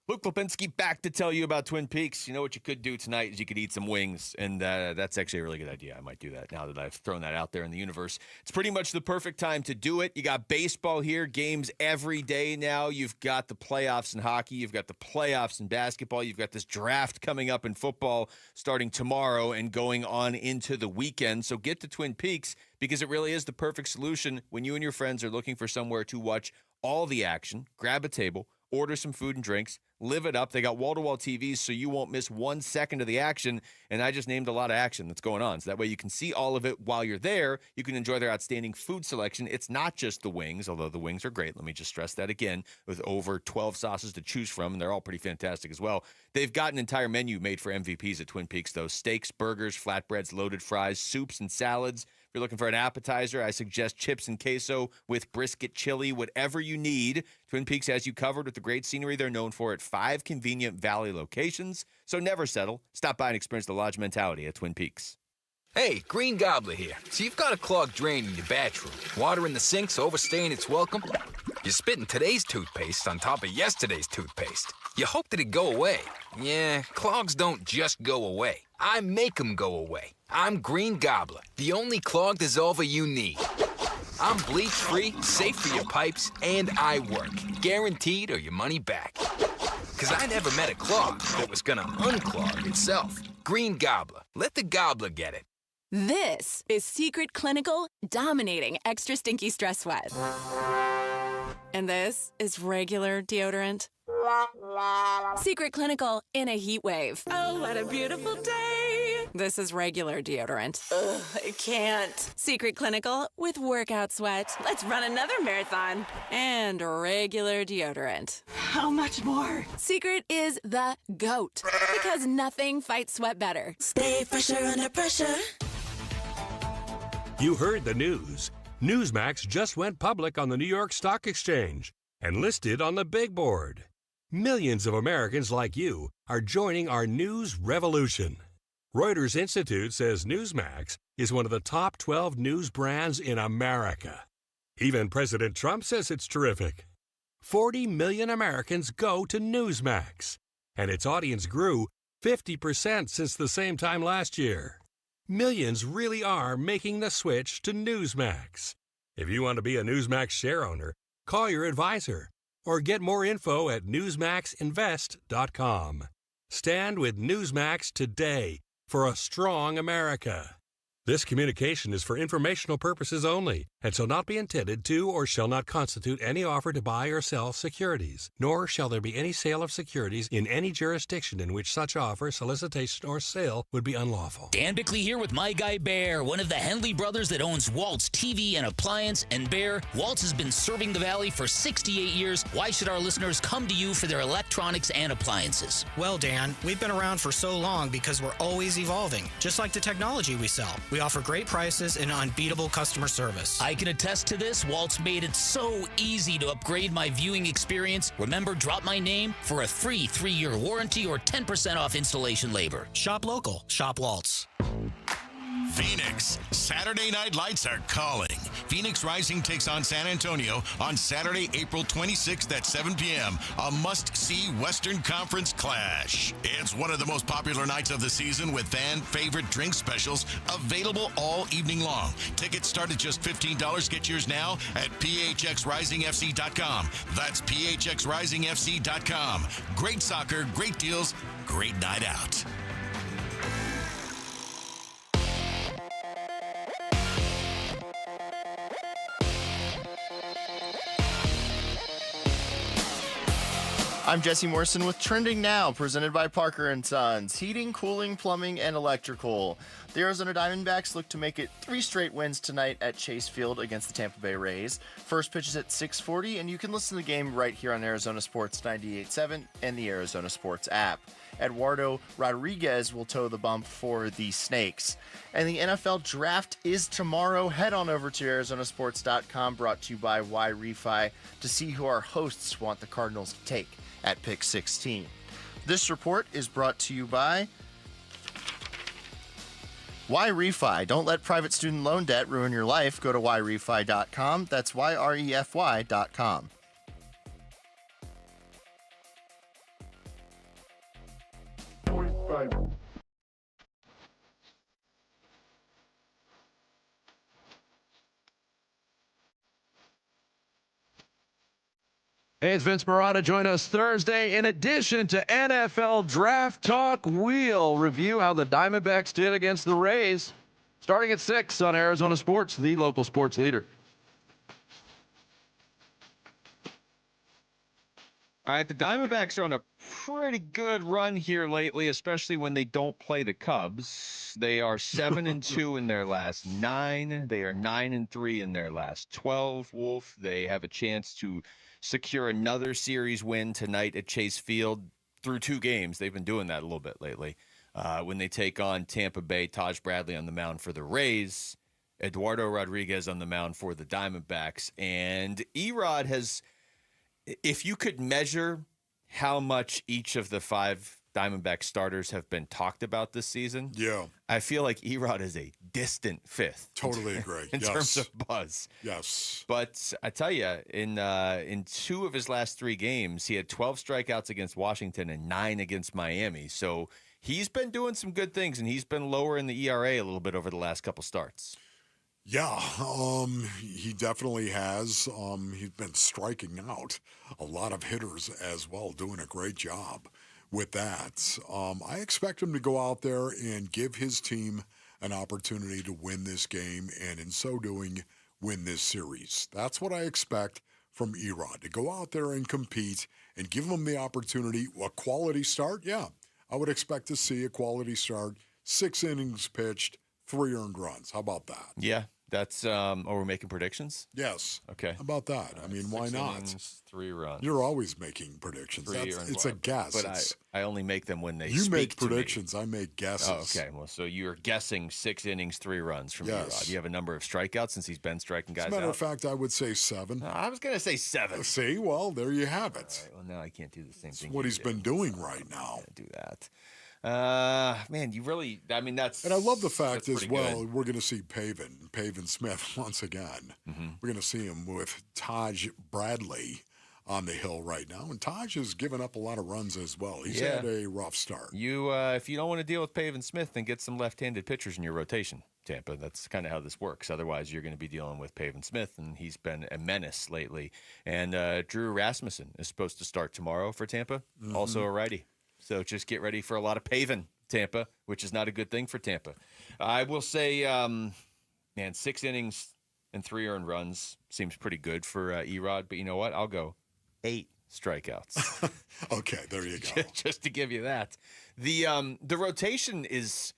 Luke Lipinski back to tell you about Twin Peaks. You know what you could do tonight is you could eat some wings, and that's actually a really good idea. I might do that now that I've thrown that out there in the universe. It's pretty much the perfect time to do it. You got baseball here, games every day now. You've got the playoffs in hockey. You've got the playoffs in basketball. You've got this draft coming up in football starting tomorrow and going on into the weekend. So get to Twin Peaks because it really is the perfect solution when you and your friends are looking for somewhere to watch all the action, grab a table, order some food and drinks, live it up. They got wall-to-wall TVs so you won't miss 1 second of the action. And I just named a lot of action that's going on. So that way you can see all of it while you're there. You can enjoy their outstanding food selection. It's not just the wings, although the wings are great. Let me just stress that again, with over 12 sauces to choose from, and they're all pretty fantastic as well. They've got an entire menu made for MVPs at Twin Peaks, though. Steaks, burgers, flatbreads, loaded fries, soups, and salads. If you're looking for an appetizer, I suggest chips and queso with brisket chili, whatever you need. Twin Peaks has you covered with the great scenery they're known for at 5 convenient Valley locations. So never settle. Stop by and experience the lodge mentality at Twin Peaks. Hey, Green Gobbler here. So you've got a clogged drain in your bathroom. Water in the sink's overstaying its welcome. You're spitting today's toothpaste on top of yesterday's toothpaste. You hope that it go away. Yeah, clogs don't just go away. I make them go away. I'm Green Gobbler, the only clog dissolver you need. I'm bleach-free, safe for your pipes, and I work. Guaranteed or your money back. Because I never met a clog that was gonna unclog itself. Green Gobbler. Let the gobbler get it. This is Secret Clinical dominating extra stinky stress sweat. And this is regular deodorant. Secret Clinical in a heat wave. Oh, what a beautiful day. This is regular deodorant. Ugh, I can't. Secret Clinical with workout sweat. Let's run another marathon. And regular deodorant. How much more? Secret is the GOAT. Because nothing fights sweat better. Stay fresher under pressure. You heard the news. Newsmax just went public on the New York Stock Exchange and listed on the big board. Millions of Americans like you are joining our news revolution. Reuters Institute says Newsmax is one of the top 12 news brands in America. Even President Trump says it's terrific. 40 million Americans go to Newsmax, and its audience grew 50% since the same time last year. Millions really are making the switch to Newsmax. If you want to be a Newsmax share owner, call your advisor or get more info at newsmaxinvest.com. Stand with Newsmax today for a strong America. This communication is for informational purposes only and shall not be intended to or shall not constitute any offer to buy or sell securities, nor shall there be any sale of securities in any jurisdiction in which such offer, solicitation, or sale would be unlawful. Dan Bickley here with my guy Bear, one of the Henley brothers that owns Waltz TV and Appliance. And Bear, Waltz has been serving the Valley for 68 years. Why should our listeners come to you for their electronics and appliances? Well, Dan, we've been around for so long because we're always evolving, just like the technology we sell. We offer great prices and unbeatable customer service. I can attest to this. Waltz made it so easy to upgrade my viewing experience. Remember, drop my name for a free 3-year warranty or 10% off installation labor. Shop local. Shop Waltz. Phoenix, Saturday Night Lights are calling. Phoenix Rising takes on San Antonio on Saturday, April 26th at 7 p.m. A must-see Western Conference clash. It's one of the most popular nights of the season with fan-favorite drink specials available all evening long. Tickets start at just $15. Get yours now at phxrisingfc.com. That's phxrisingfc.com. Great soccer, great deals, great night out. I'm Jesse Morrison with Trending Now, presented by Parker & Sons. Heating, cooling, plumbing, and electrical. The Arizona Diamondbacks look to make it 3 straight wins tonight at Chase Field against the Tampa Bay Rays. First pitch is at 6:40, and you can listen to the game right here on Arizona Sports 98.7 and the Arizona Sports app. Eduardo Rodriguez will toe the bump for the Snakes. And the NFL Draft is tomorrow. Head on over to ArizonaSports.com, brought to you by Y-Refi, to see who our hosts want the Cardinals to take at pick 16. This report is brought to you by Y-Refi. Don't let private student loan debt ruin your life. Go to YRefi.com. That's YREFY.com. Hey, it's Vince Marotta. Join us Thursday. In addition to NFL Draft Talk, we'll review how the Diamondbacks did against the Rays, starting at 6 on Arizona Sports, the local sports leader. All right, the Diamondbacks are on a pretty good run here lately, especially when they don't play the Cubs. They are 7-2 in their last 9. They are 9-3 in their last 12. Wolf, they have a chance to secure another series win tonight at Chase Field through 2 games. They've been doing that a little bit lately. When they take on Tampa Bay, Taj Bradley on the mound for the Rays, Eduardo Rodriguez on the mound for the Diamondbacks. And Erod has, if you could measure how much each of the 5 Diamondback starters have been talked about this season, yeah, I feel like Erod is a distant 5th. Totally agree. in Yes. terms of buzz. Yes. But I tell you, in 2 of his last 3 games, he had 12 strikeouts against Washington and 9 against Miami. So he's been doing some good things, and he's been lower in the ERA a little bit over the last couple starts. Yeah, he definitely has. He's been striking out a lot of hitters as well, doing a great job with that. I expect him to go out there and give his team an opportunity to win this game, and in so doing, win this series. That's what I expect from Erod, to go out there and compete and give him the opportunity. A quality start? Yeah, I would expect to see a quality start. 6 innings pitched, 3 earned runs. How about that? Yeah, that's we're making predictions? Yes. Okay. How about that? I mean, why 6 not? innings, 3 runs. You're always making predictions. It's a guess. But I only make them when they You speak make to me. predictions. I make guesses. Oh, okay. Well, so you're guessing 6 innings, 3 runs from Yes. Erod. You have a number of strikeouts since he's been striking guys As a matter out. of fact, I would say 7. I was going to say 7. See, well, there you have it. Right, well, now I can't do the same That's thing. what you he's do. been doing right now. Do that. Man, you really, I mean, that's. And I love the fact that's as pretty well, good. we're going to see Pavin Smith once again. Mm-hmm. We're going to see him with Taj Bradley on the hill right now. And Taj has given up a lot of runs as well. He's Yeah. had a rough start. You, if you don't want to deal with Pavin Smith, then get some left-handed pitchers in your rotation, Tampa. That's kind of how this works. Otherwise, you're going to be dealing with Pavin Smith, and he's been a menace lately. And Drew Rasmussen is supposed to start tomorrow for Tampa, also a righty. So just get ready for a lot of Pavin, Tampa, which is not a good thing for Tampa. I will say, man, 6 innings and 3 earned runs seems pretty good for Erod. But you know what? I'll go 8 strikeouts. Okay, there you go. Just to give you that. The rotation is,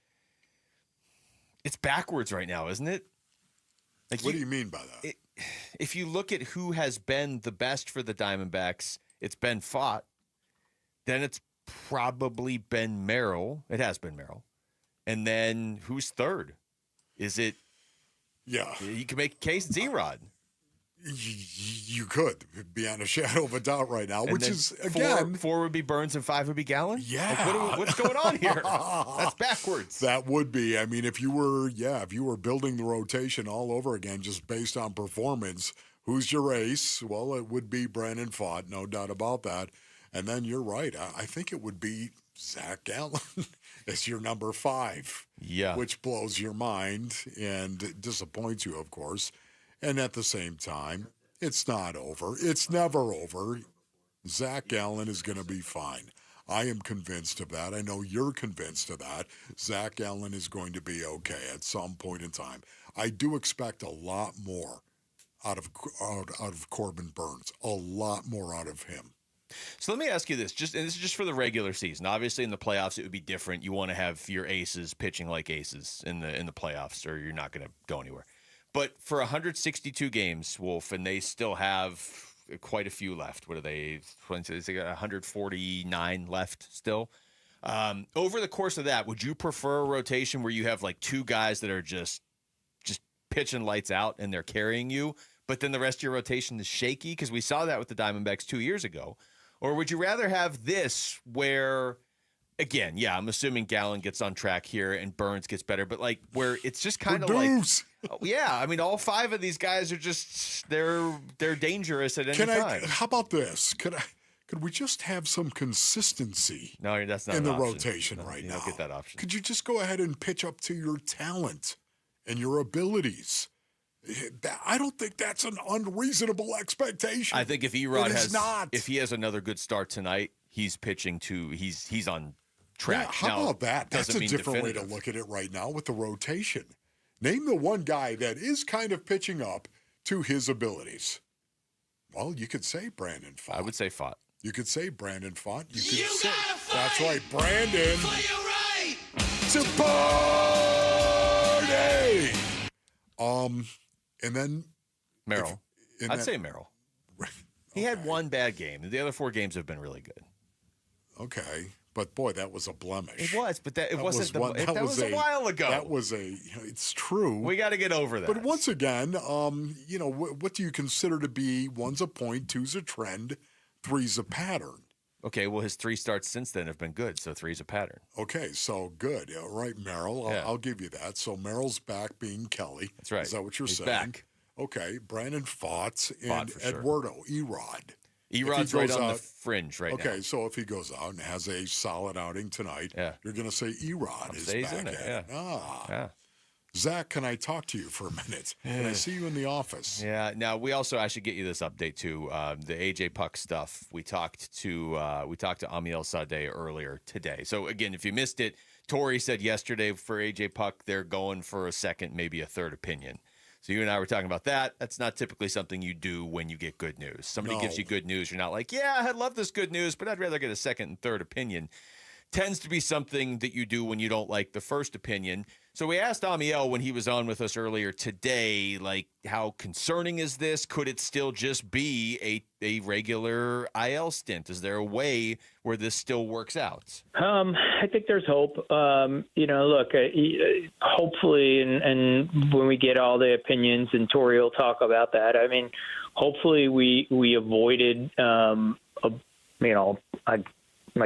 it's backwards right now, isn't it? Like What do you mean by that? If you look at who has been the best for the Diamondbacks, it's been Fott. Then it's probably been Merrill. It has been Merrill. And then who's third? Is it? Yeah. You can make a case it's Erod. You could, beyond a shadow of a doubt right now, And which then is, again... four would be Burns and 5 would be Gallen? Yeah. Like, what's going on here? That's backwards. That would be. I mean, if you were building the rotation all over again just based on performance, who's your ace? Well, it would be Brandon Fott, no doubt about that. And then you're right. I think it would be Zach Gallen as your number 5. Yeah. Which blows your mind and disappoints you, of course. And at the same time, it's not over. It's never over. Zach Gallen is going to be fine. I am convinced of that. I know you're convinced of that. Zach Gallen is going to be okay at some point in time. I do expect a lot more out of Corbin Burns. A lot more out of him. So let me ask you this, and this is just for the regular season. Obviously, in the playoffs, it would be different. You want to have your aces pitching like aces in the playoffs, or you're not going to go anywhere. But for 162 games, Wolf, and they still have quite a few left. What are they? They got 149 left still. Over the course of that, would you prefer a rotation where you have like two guys that are just pitching lights out and they're carrying you, but then the rest of your rotation is shaky? Because we saw that with the Diamondbacks 2 years ago. Or would you rather have this where, again, yeah, I'm assuming Gallen gets on track here and Burns gets better, but like where it's just kind of like, yeah, I mean, all five of these guys are just, they're dangerous at any time. How about this? Could we just have some consistency no, that's not in the option. rotation right you now? don't get that option. Could you just go ahead and pitch up to your talent and your abilities? I don't think that's an unreasonable expectation. I think if Erod if he has another good start tonight, he's pitching he's on track. Yeah, how about that? That's a different way to look at it right now with the rotation. Name the one guy that is kind of pitching up to his abilities. Well, you could say Brandon Pfaadt. I would say Pfaadt. You could say Brandon Pfaadt. You could say that's right, Brandon. It's a party. And then Merrill. I'd say Merrill. He had one bad game. The other 4 games have been really good. Okay. But boy, that was a blemish. It was, but that wasn't that was a while ago. That was it's true. We got to get over that. But once again, what do you consider to be one's a point, two's a trend, three's a pattern? Okay, well, his 3 starts since then have been good, so 3's a pattern. Okay, so good. All right, Merrill, I'll give you that. So Merrill's back being Kelly. That's right. Is that what you're He's saying? Back. Okay, Brandon Pfaadt and Eduardo, Erod. Erod's right on the fringe right now. Okay, so if he goes out and has a solid outing tonight, you're going to say Erod is back in it. Yeah. Zach, can I talk to you for a minute? Can I see you in the office? Yeah. Now I should get you this update too. The AJ Puck stuff. We talked to Amiel Sadeh earlier today. So again, if you missed it, Torey said yesterday for AJ Puck they're going for a second, maybe a third opinion. So you and I were talking about that. That's not typically something you do when you get good news. Somebody gives you good news, you're not like, yeah, I love this good news, but I'd rather get a second and third opinion. Tends to be something that you do when you don't like the first opinion. So we asked Amiel when he was on with us earlier today, like, how concerning is this? Could it still just be a regular IL stint? Is there a way where this still works out? I think there's hope. Look, hopefully, and when we get all the opinions, and Tori will talk about that. I mean, hopefully we avoided, I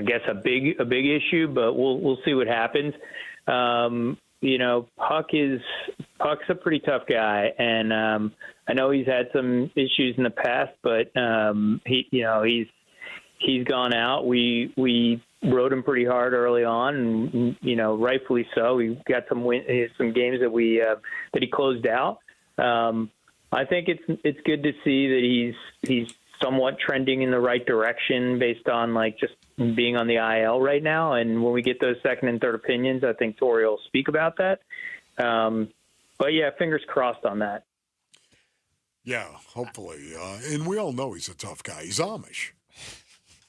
guess a big issue, but we'll see what happens. Puck's a pretty tough guy, and I know he's had some issues in the past, but he's gone out. We rode him pretty hard early on, and rightfully so. We got some games that he closed out. I think it's good to see that he's somewhat trending in the right direction based on just being on the IL right now. And when we get those second and third opinions, I think Tori will speak about that. But yeah, fingers crossed on that. Yeah, hopefully. And we all know he's a tough guy. He's Amish.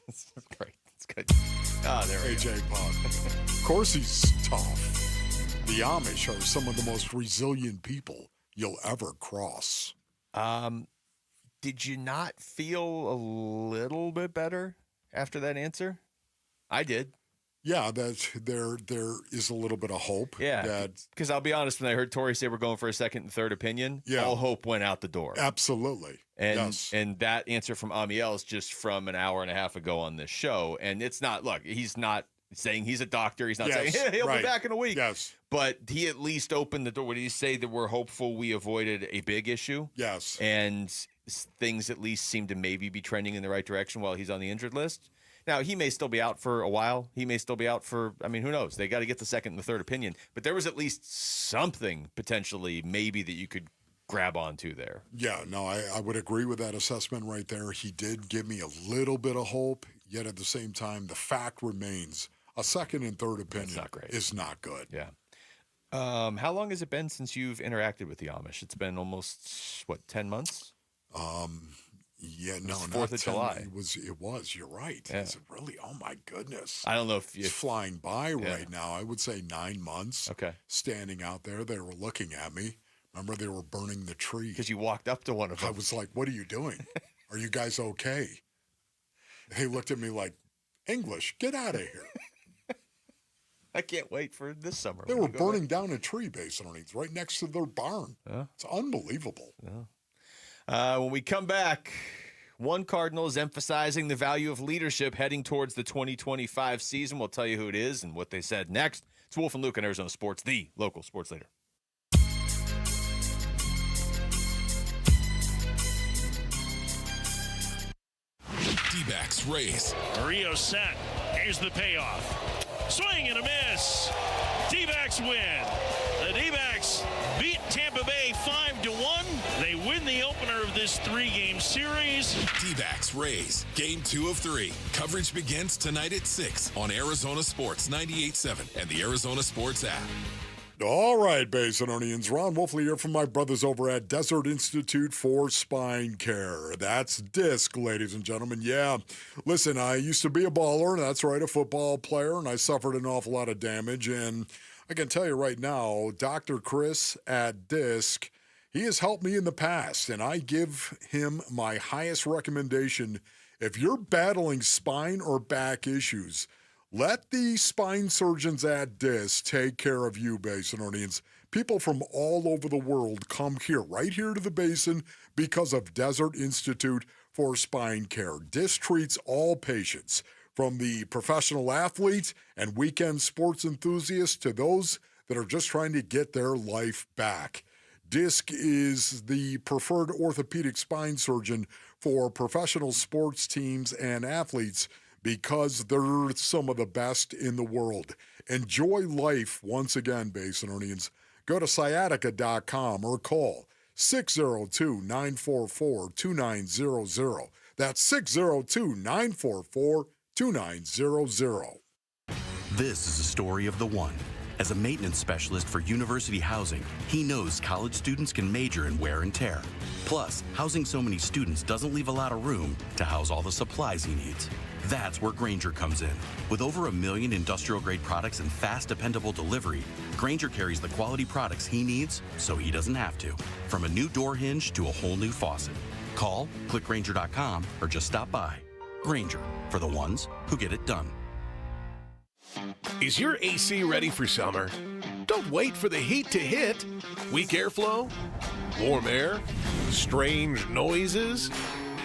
That's great. That's good. There we go. AJ Puck. Of course he's tough. The Amish are some of the most resilient people you'll ever cross. Did you not feel a little bit better after that answer? I did. Yeah, there is a little bit of hope. Yeah, because I'll be honest, when I heard Tori say we're going for a second and third opinion, all hope went out the door. Absolutely. And that answer from Amiel is just from an hour and a half ago on this show. And it's not, look, he's not saying he's a doctor. He's not saying he'll be back in a week. Yes. But he at least opened the door. What did he say? That we're hopeful we avoided a big issue? Yes. And things at least seem to maybe be trending in the right direction while he's on the injured list. Now, he may still be out for a while. He may still be out for, who knows? They got to get the second and the third opinion. But there was at least something potentially maybe that you could grab onto there. Yeah, no, I would agree with that assessment right there. He did give me a little bit of hope, yet at the same time, the fact remains a second and third opinion is not good. Yeah. How long has it been since you've interacted with the Amish? It's been almost, 10 months? Yeah, no, It's not 4th of July. It was. You're right. Yeah. Is it really? Oh my goodness! I don't know if it's flying by right now. I would say 9 months. Okay. Standing out there, they were looking at me. Remember, they were burning the tree because you walked up to one of them. I was like, "What are you doing? Are you guys okay?" They looked at me like, "English, get out of here." I can't wait for this summer. They were burning down a tree, Basin Earnings, right next to their barn. It's unbelievable. When we come back, one Cardinal is emphasizing the value of leadership heading towards the 2025 season. We'll tell you who it is and what they said next. It's Wolf and Luke on Arizona Sports, the local sports leader. D-backs race. Rio set. Here's the payoff. Swing and a miss. D-backs win. The D-backs beat Tampa Bay 5-1. They win the opener of this 3-game series. D-backs Rays. Game 2 of 3. Coverage begins tonight at 6 on Arizona Sports 98.7 and the Arizona Sports app. All right, Basinonians. Ron Wolfley here from my brothers over at Desert Institute for Spine Care. That's DISC, ladies and gentlemen. Yeah, listen, I used to be a baller, that's right, a football player, and I suffered an awful lot of damage. And I can tell you right now, Dr. Chris at DISC, he has helped me in the past, and I give him my highest recommendation. If you're battling spine or back issues, let the spine surgeons at DISC take care of you, Basinonians. People from all over the world come here, right here to the Basin, because of Desert Institute for Spine Care. DISC treats all patients, from the professional athletes and weekend sports enthusiasts to those that are just trying to get their life back. DISC is the preferred orthopedic spine surgeon for professional sports teams and athletes, because they're some of the best in the world. Enjoy life once again, Basinonians. Go to sciatica.com or call 602-944-2900. That's 602-944-2900. This is a story of the one. As a maintenance specialist for university housing, he knows college students can major in wear and tear. Plus, housing so many students doesn't leave a lot of room to house all the supplies he needs. That's where Grainger comes in. With over 1 million industrial-grade products and fast, dependable delivery, Grainger carries the quality products he needs so he doesn't have to. From a new door hinge to a whole new faucet. Call, click Grainger.com, or just stop by. Grainger, for the ones who get it done. Is your AC ready for summer? Don't wait for the heat to hit. Weak airflow? Warm air? Strange noises?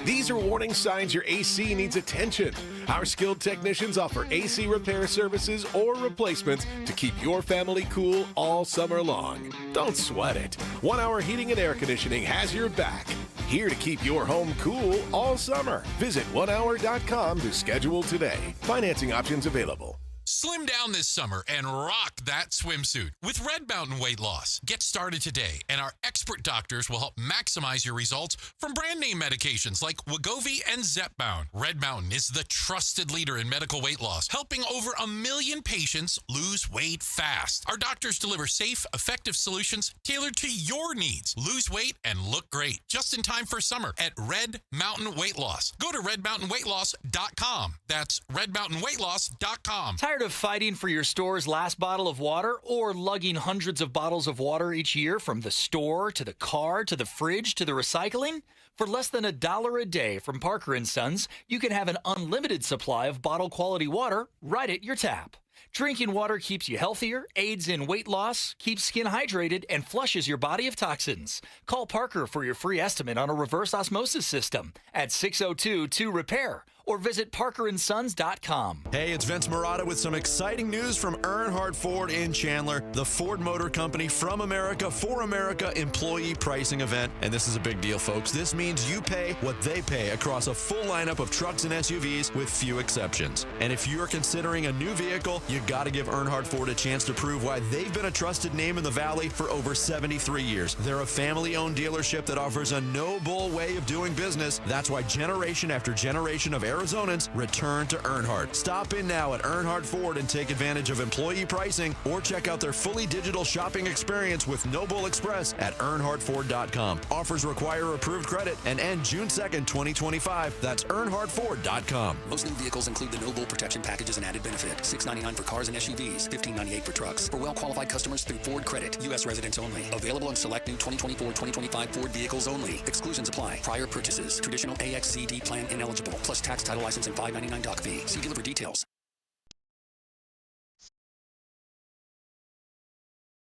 These are warning signs your AC needs attention. Our skilled technicians offer AC repair services or replacements to keep your family cool all summer long. Don't sweat it. 1 Hour Heating and Air Conditioning has your back. Here to keep your home cool all summer. Visit onehour.com to schedule today. Financing options available. Slim down this summer and rock that swimsuit with Red Mountain Weight Loss. Get started today, and our expert doctors will help maximize your results from brand name medications like Wegovy and Zepbound. Red Mountain is the trusted leader in medical weight loss, helping over 1 million patients lose weight fast. Our doctors deliver safe, effective solutions tailored to your needs. Lose weight and look great just in time for summer at Red Mountain Weight Loss. Go to redmountainweightloss.com. That's redmountainweightloss.com. Tired of fighting for your store's last bottle of water or lugging hundreds of bottles of water each year from the store to the car to the fridge to the recycling? For less than $1 a day from Parker & Sons, you can have an unlimited supply of bottle quality water right at your tap. Drinking water keeps you healthier, aids in weight loss, keeps skin hydrated, and flushes your body of toxins. Call Parker for your free estimate on a reverse osmosis system at 602-2-REPAIR or visit parkerandsons.com. Hey, it's Vince Marotta with some exciting news from Earnhardt Ford in Chandler, the Ford Motor Company from America for America employee pricing event. And this is a big deal, folks. This means you pay what they pay across a full lineup of trucks and SUVs with few exceptions. And if you're considering a new vehicle, you got to give Earnhardt Ford a chance to prove why they've been a trusted name in the Valley for over 73 years. They're a family-owned dealership that offers a no-bull way of doing business. That's why generation after generation of Arizonans return to Earnhardt. Stop in now at Earnhardt Ford and take advantage of employee pricing or check out their fully digital shopping experience with Noble Express at earnhardtford.com. Offers require approved credit and end June 2nd, 2025. That's earnhardtford.com. Most new vehicles include the Noble Protection Package as an added benefit. $699 for cars and SUVs, $1598 for trucks. For well-qualified customers through Ford Credit. U.S. residents only. Available on select new 2024-2025 Ford vehicles only. Exclusions apply. Prior purchases. Traditional AXCD plan ineligible. Plus tax, title, license, and $599 doc fee. See dealer for details.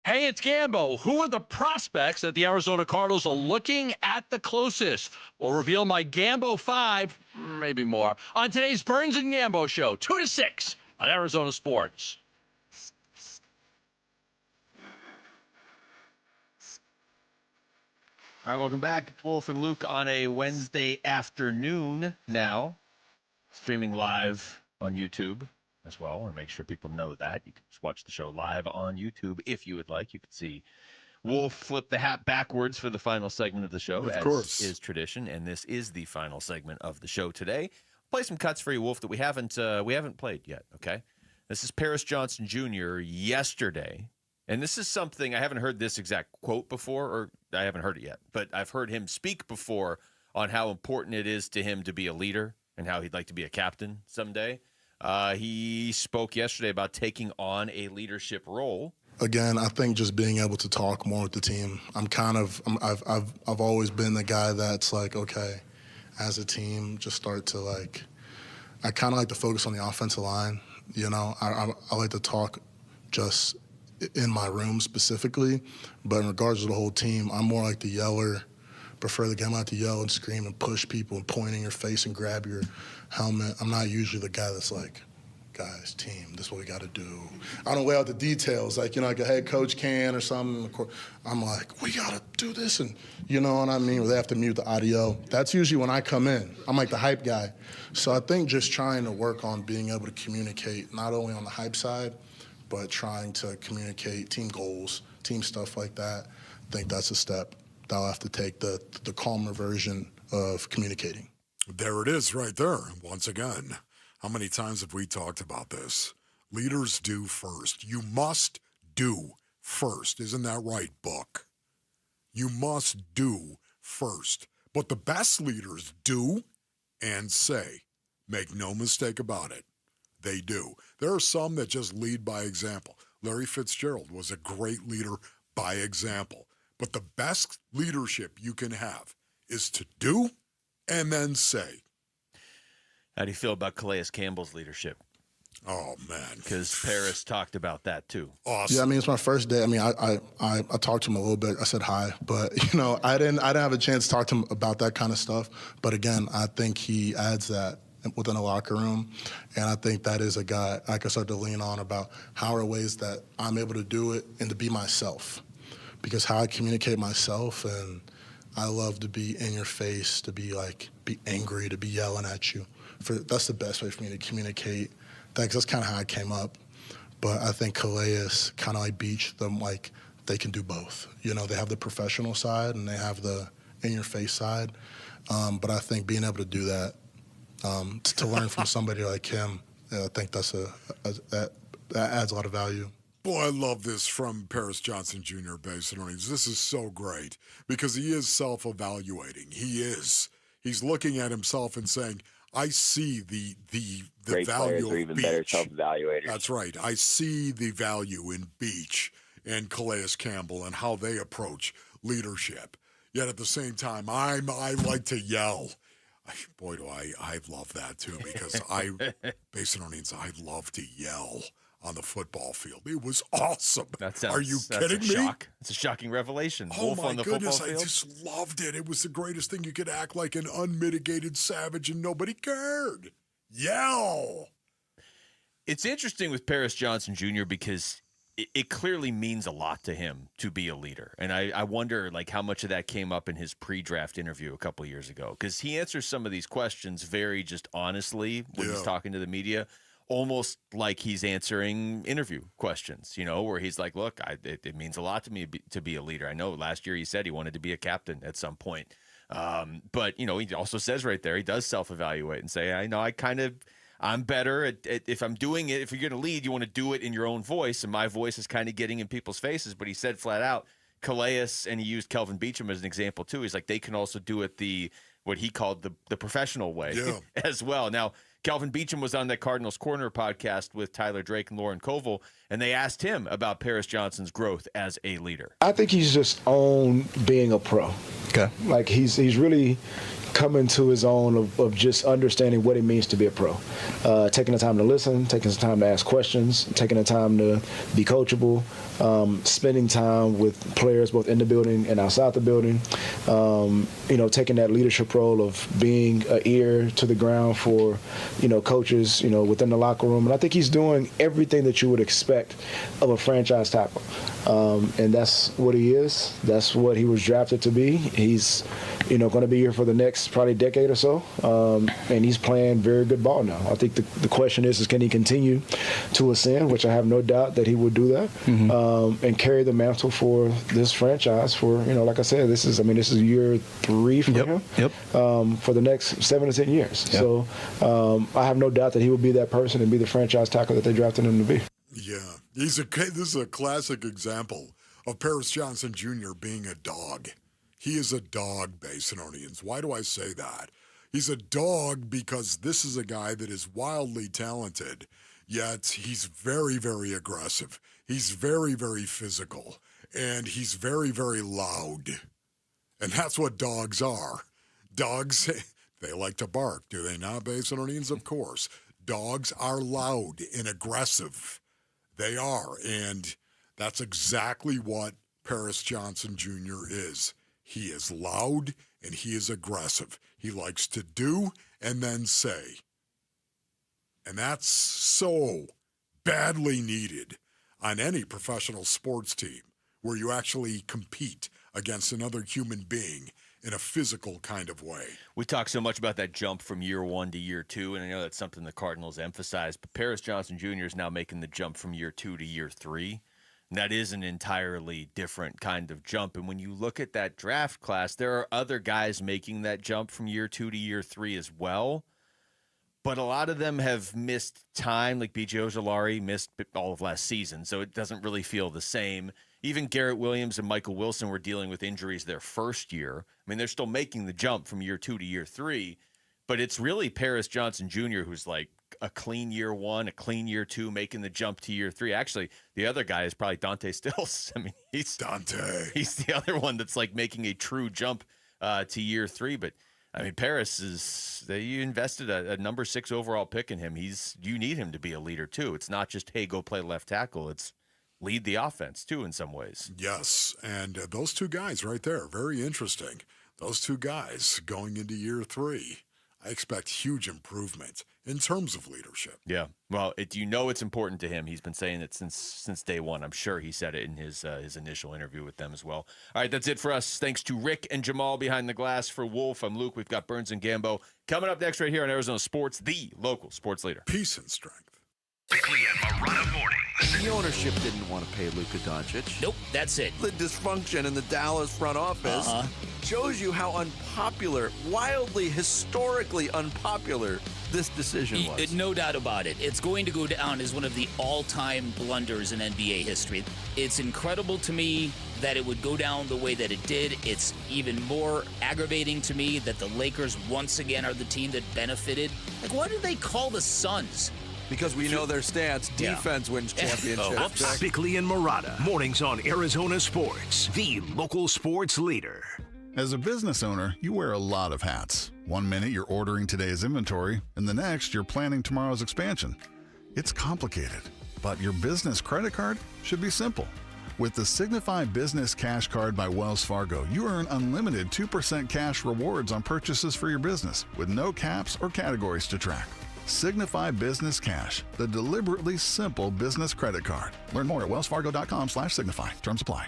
Hey, it's Gambo. Who are the prospects that the Arizona Cardinals are looking at the closest? We'll reveal my Gambo 5, maybe more, on today's Burns and Gambo show, 2 to 6 on Arizona Sports. All right, welcome back. Wolf and Luke on a Wednesday afternoon now, streaming live on YouTube as well. And make sure people know that. You can just watch the show live on YouTube if you would like. You can see Wolf flip the hat backwards for the final segment of the show, Of course. is tradition. And this is the final segment of the show today. Play some cuts for you, Wolf, that we haven't played yet, okay? This is Paris Johnson Jr. yesterday. And this is something, I haven't heard this exact quote before, or I haven't heard it yet, but I've heard him speak before on how important it is to him to be a leader and how he'd like to be a captain someday. He spoke yesterday about taking on a leadership role. Again, I think just being able to talk more with the team. I've always been the guy that's like, okay, as a team, just start to like, I kind of like to focus on the offensive line. You know, I like to talk just in my room specifically, but in regards to the whole team, I'm more like the yeller. Prefer the game out to yell and scream and push people and point in your face and grab your helmet. I'm not usually the guy that's like, guys, team, this is what we got to do. I don't lay out the details like, you know, like a head coach can or something. I'm like, we got to do this, and you know what I mean? Where they have to mute the audio. That's usually when I come in. I'm like the hype guy. So I think just trying to work on being able to communicate not only on the hype side, but trying to communicate team goals, team stuff like that. I think that's a step that I'll have to take, the calmer version of communicating. There it is right there. Once again, how many times have we talked about this? Leaders do first. You must do first. Isn't that right, Book? You must do first. But the best leaders do and say. Make no mistake about it. They do. There are some that just lead by example. Larry Fitzgerald was a great leader by example. But the best leadership you can have is to do and then say. How do you feel about Calais Campbell's leadership? Oh, man. Because Paris talked about that, too. Awesome. Yeah, I mean, it's my first day. I mean, I talked to him a little bit. I said hi. But, you know, I didn't have a chance to talk to him about that kind of stuff. But, again, I think he adds that within a locker room. And I think that is a guy I can start to lean on about how are ways that I'm able to do it and to be myself. Because how I communicate myself, and I love to be in your face, to be angry, to be yelling at you. That's the best way for me to communicate. That's kind of how I came up. But I think Calais, kind of like Beach, them like they can do both. You know, they have the professional side and they have the in-your-face side. But I think being able to do that, to learn from somebody like him, I think that adds a lot of value. Boy, I love this from Paris Johnson Jr. Basin Earnings. This is so great because he is self-evaluating. He is. He's looking at himself and saying, I see the Great value players of are even Beach. better self-evaluators. That's right. I see the value in Beach and Calais Campbell and how they approach leadership. Yet at the same time, I like to yell. Boy, do I love that too, because Basin Earnings, I love to yell on the football field. It was awesome. Are you kidding me? Shock. It's a shocking revelation. Oh, Wolf my on the goodness. football field? I just loved it. It was the greatest thing. You could act like an unmitigated savage and nobody cared. Yell. It's interesting with Paris Johnson Jr. because it clearly means a lot to him to be a leader. And I wonder like how much of that came up in his pre-draft interview a couple of years ago, because he answers some of these questions very just honestly when he's talking to the media, almost like he's answering interview questions, you know, where he's like, look, it means a lot to me to be a leader. I know last year he said he wanted to be a captain at some point. But, you know, he also says right there, he does self-evaluate and say, I'm better at if I'm doing it. If you're going to lead, you want to do it in your own voice. And my voice is kind of getting in people's faces. But he said flat out, Calais, and he used Kelvin Beachum as an example too. He's like, they can also do it what he called the professional way as well. Now, Kelvin Beachum was on that Cardinals Corner podcast with Tyler Drake and Lauren Koval, and they asked him about Paris Johnson's growth as a leader. I think he's just on being a pro. Okay. Like he's really coming to his own of just understanding what it means to be a pro. Taking the time to listen, taking the time to ask questions, taking the time to be coachable, spending time with players both in the building and outside the building, taking that leadership role of being an ear to the ground for, coaches, within the locker room. And I think he's doing everything that you would expect of a franchise tackle. And that's what he is. That's what he was drafted to be. He's, going to be here for the next probably decade or so. And he's playing very good ball now. I think the question is can he continue to ascend, which I have no doubt that he would do that, and carry the mantle for this franchise for, like I said, this is year 3 for him for the next 7 to 10 years. Yep. So I have no doubt that he will be that person and be the franchise tackle that they drafted him to be. Yeah, this is a classic example of Paris Johnson Jr. being a dog. He is a dog, Basinonians. Why do I say that? He's a dog because this is a guy that is wildly talented, yet he's very, very aggressive. He's very, very physical, and he's very, very loud. And that's what dogs are. Dogs, they like to bark, do they not, Basinonians? Of course. Dogs are loud and aggressive. They are, and that's exactly what Paris Johnson Jr. is. He is loud and he is aggressive. He likes to do and then say. And that's so badly needed on any professional sports team where you actually compete against another human being in a physical kind of way. We talk so much about that jump from year 1 to year 2, and I know that's something the Cardinals emphasize, but Paris Johnson Jr. is now making the jump from year 2 to year 3. And that is an entirely different kind of jump. And when you look at that draft class, there are other guys making that jump from year 2 to year 3 as well. But a lot of them have missed time, like B.J. Ojulari missed all of last season, so it doesn't really feel the same. Even Garrett Williams and Michael Wilson were dealing with injuries their first year. I mean, they're still making the jump from year 2 to year 3, but it's really Paris Johnson Jr. who's like a clean year 1, a clean year 2, making the jump to year 3. Actually, the other guy is probably Dante Stills. I mean, he's the other one that's like making a true jump to year 3. But I mean, Paris you invested a number 6 overall pick in him. You need him to be a leader too. It's not just, hey, go play left tackle. It's lead the offense too in some ways. Yes, and those two guys right there, very interesting. Those two guys going into year 3, I expect huge improvement in terms of leadership. Yeah, well, it's important to him. He's been saying it since day one. I'm sure he said it in his initial interview with them as well. All right, that's it for us. Thanks to Rick and Jamal behind the glass. For Wolf, I'm Luke. We've got Burns and Gambo coming up next right here on Arizona Sports, the local sports leader. Peace and strength. Quickly at Marana Mornings. The ownership didn't want to pay Luka Doncic. Nope, that's it. The dysfunction in the Dallas front office shows you how unpopular, wildly, historically unpopular this decision was. No doubt about it. It's going to go down as one of the all-time blunders in NBA history. It's incredible to me that it would go down the way that it did. It's even more aggravating to me that the Lakers once again are the team that benefited. Like, why do they call the Suns? Because we know their stance. Defense wins championships. Bickley and Murata. Mornings on Arizona Sports, the local sports leader. As a business owner, you wear a lot of hats. One minute you're ordering today's inventory, and the next you're planning tomorrow's expansion. It's complicated, but your business credit card should be simple. With the Signify Business Cash Card by Wells Fargo, you earn unlimited 2% cash rewards on purchases for your business with no caps or categories to track. Signify Business Cash, the deliberately simple business credit card. Learn more at wellsfargo.com/signify. Terms apply.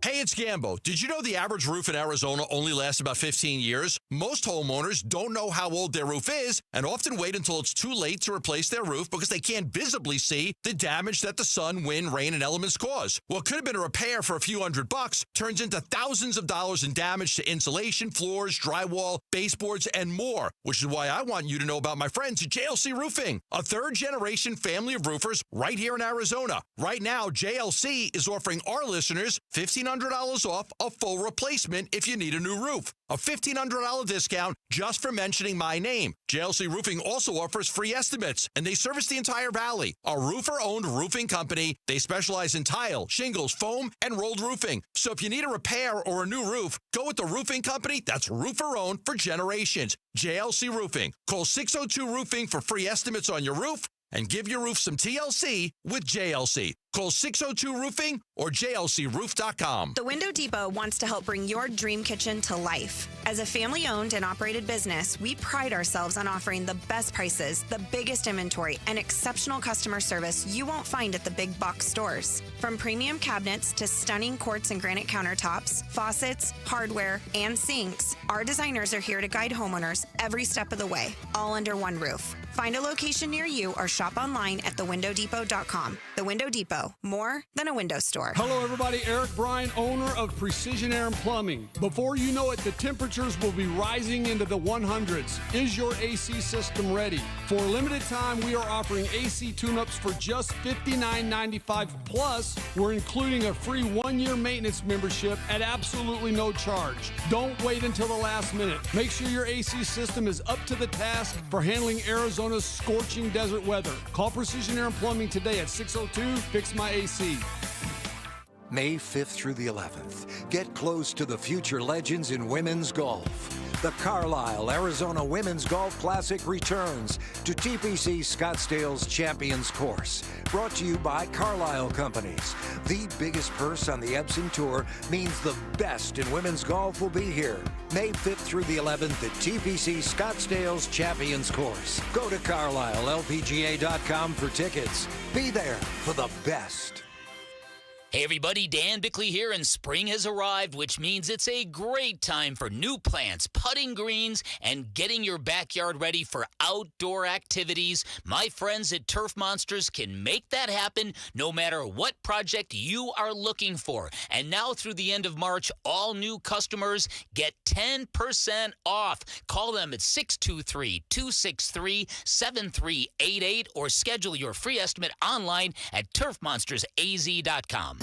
Hey, Hey, it's Gambo. Did you know the average roof in Arizona only lasts about 15 years? Most homeowners don't know how old their roof is and often wait until it's too late to replace their roof because they can't visibly see the damage that the sun, wind, rain, and elements cause. What could have been a repair for a few $100 turns into thousands of dollars in damage to insulation, floors, drywall, baseboards, and more, which is why I want you to know about my friends at JLC Roofing, a third-generation family of roofers right here in Arizona. Right now, JLC is offering our listeners $1,500 off a full replacement if you need a new roof. A $1,500 discount just for mentioning my name. JLC Roofing also offers free estimates, and they service the entire valley. A roofer-owned roofing company. They specialize in tile, shingles, foam, and rolled roofing. So if you need a repair or a new roof, go with the roofing company that's roofer-owned for generations. JLC Roofing. Call 602-ROOFING for free estimates on your roof and give your roof some TLC with JLC. Call 602-ROOFING or jlcroof.com. The Window Depot wants to help bring your dream kitchen to life. As a family-owned and operated business, we pride ourselves on offering the best prices, the biggest inventory, and exceptional customer service you won't find at the big box stores. From premium cabinets to stunning quartz and granite countertops, faucets, hardware, and sinks, our designers are here to guide homeowners every step of the way, all under one roof. Find a location near you or shop online at thewindowdepot.com. The Window Depot, more than a window store. Hello, everybody. Eric Bryan, owner of Precision Air and Plumbing. Before you know it, the temperatures will be rising into the 100s. Is your AC system ready? For a limited time, we are offering AC tune-ups for just $59.95. Plus, we're including a free 1-year maintenance membership at absolutely no charge. Don't wait until the last minute. Make sure your AC system is up to the task for handling Arizona's scorching desert weather. Call Precision Air and Plumbing today at 602-FIX-MY-AC. May 5th through the 11th, get close to the future legends in women's golf. The Carlisle Arizona Women's Golf Classic returns to TPC Scottsdale's Champions Course. Brought to you by Carlisle Companies. The biggest purse on the Epson Tour means the best in women's golf will be here. May 5th through the 11th at TPC Scottsdale's Champions Course. Go to CarlisleLPGA.com for tickets. Be there for the best. Hey everybody, Dan Bickley here, and spring has arrived, which means it's a great time for new plants, putting greens, and getting your backyard ready for outdoor activities. My friends at Turf Monsters can make that happen no matter what project you are looking for. And now through the end of March, all new customers get 10% off. Call them at 623-263-7388 or schedule your free estimate online at turfmonstersaz.com.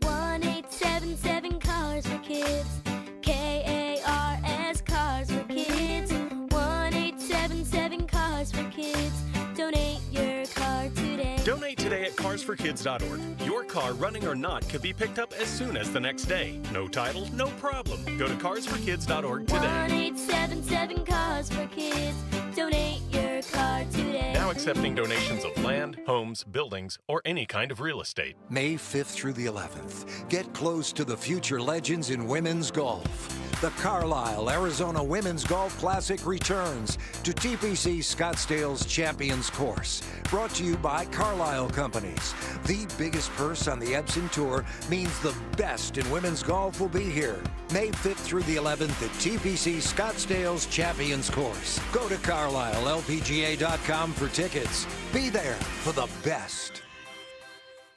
1877 Cars for Kids. KARS Cars for Kids. 1877 Cars for Kids. Donate your car today. Donate today at carsforkids.org. Your car, running or not, could be picked up as soon as the next day. No title, no problem. Go to carsforkids.org today. 1877 Cars for Kids. Donate your car today. Now accepting donations of land, homes, buildings, or any kind of real estate. May 5th through the 11th, get close to the future legends in women's golf. The Carlisle Arizona Women's Golf Classic returns to TPC Scottsdale's Champions Course. Brought to you by Carlisle Companies. The biggest purse on the Epson Tour means the best in women's golf will be here. May 5th through the 11th at TPC Scottsdale's Champions Course. Go to CarlisleLPGA.com for tickets. Be there for the best.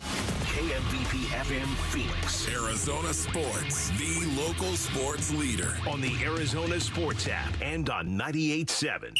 KMVP FM Phoenix. Arizona Sports, the local sports leader. On the Arizona Sports app and on 98.7.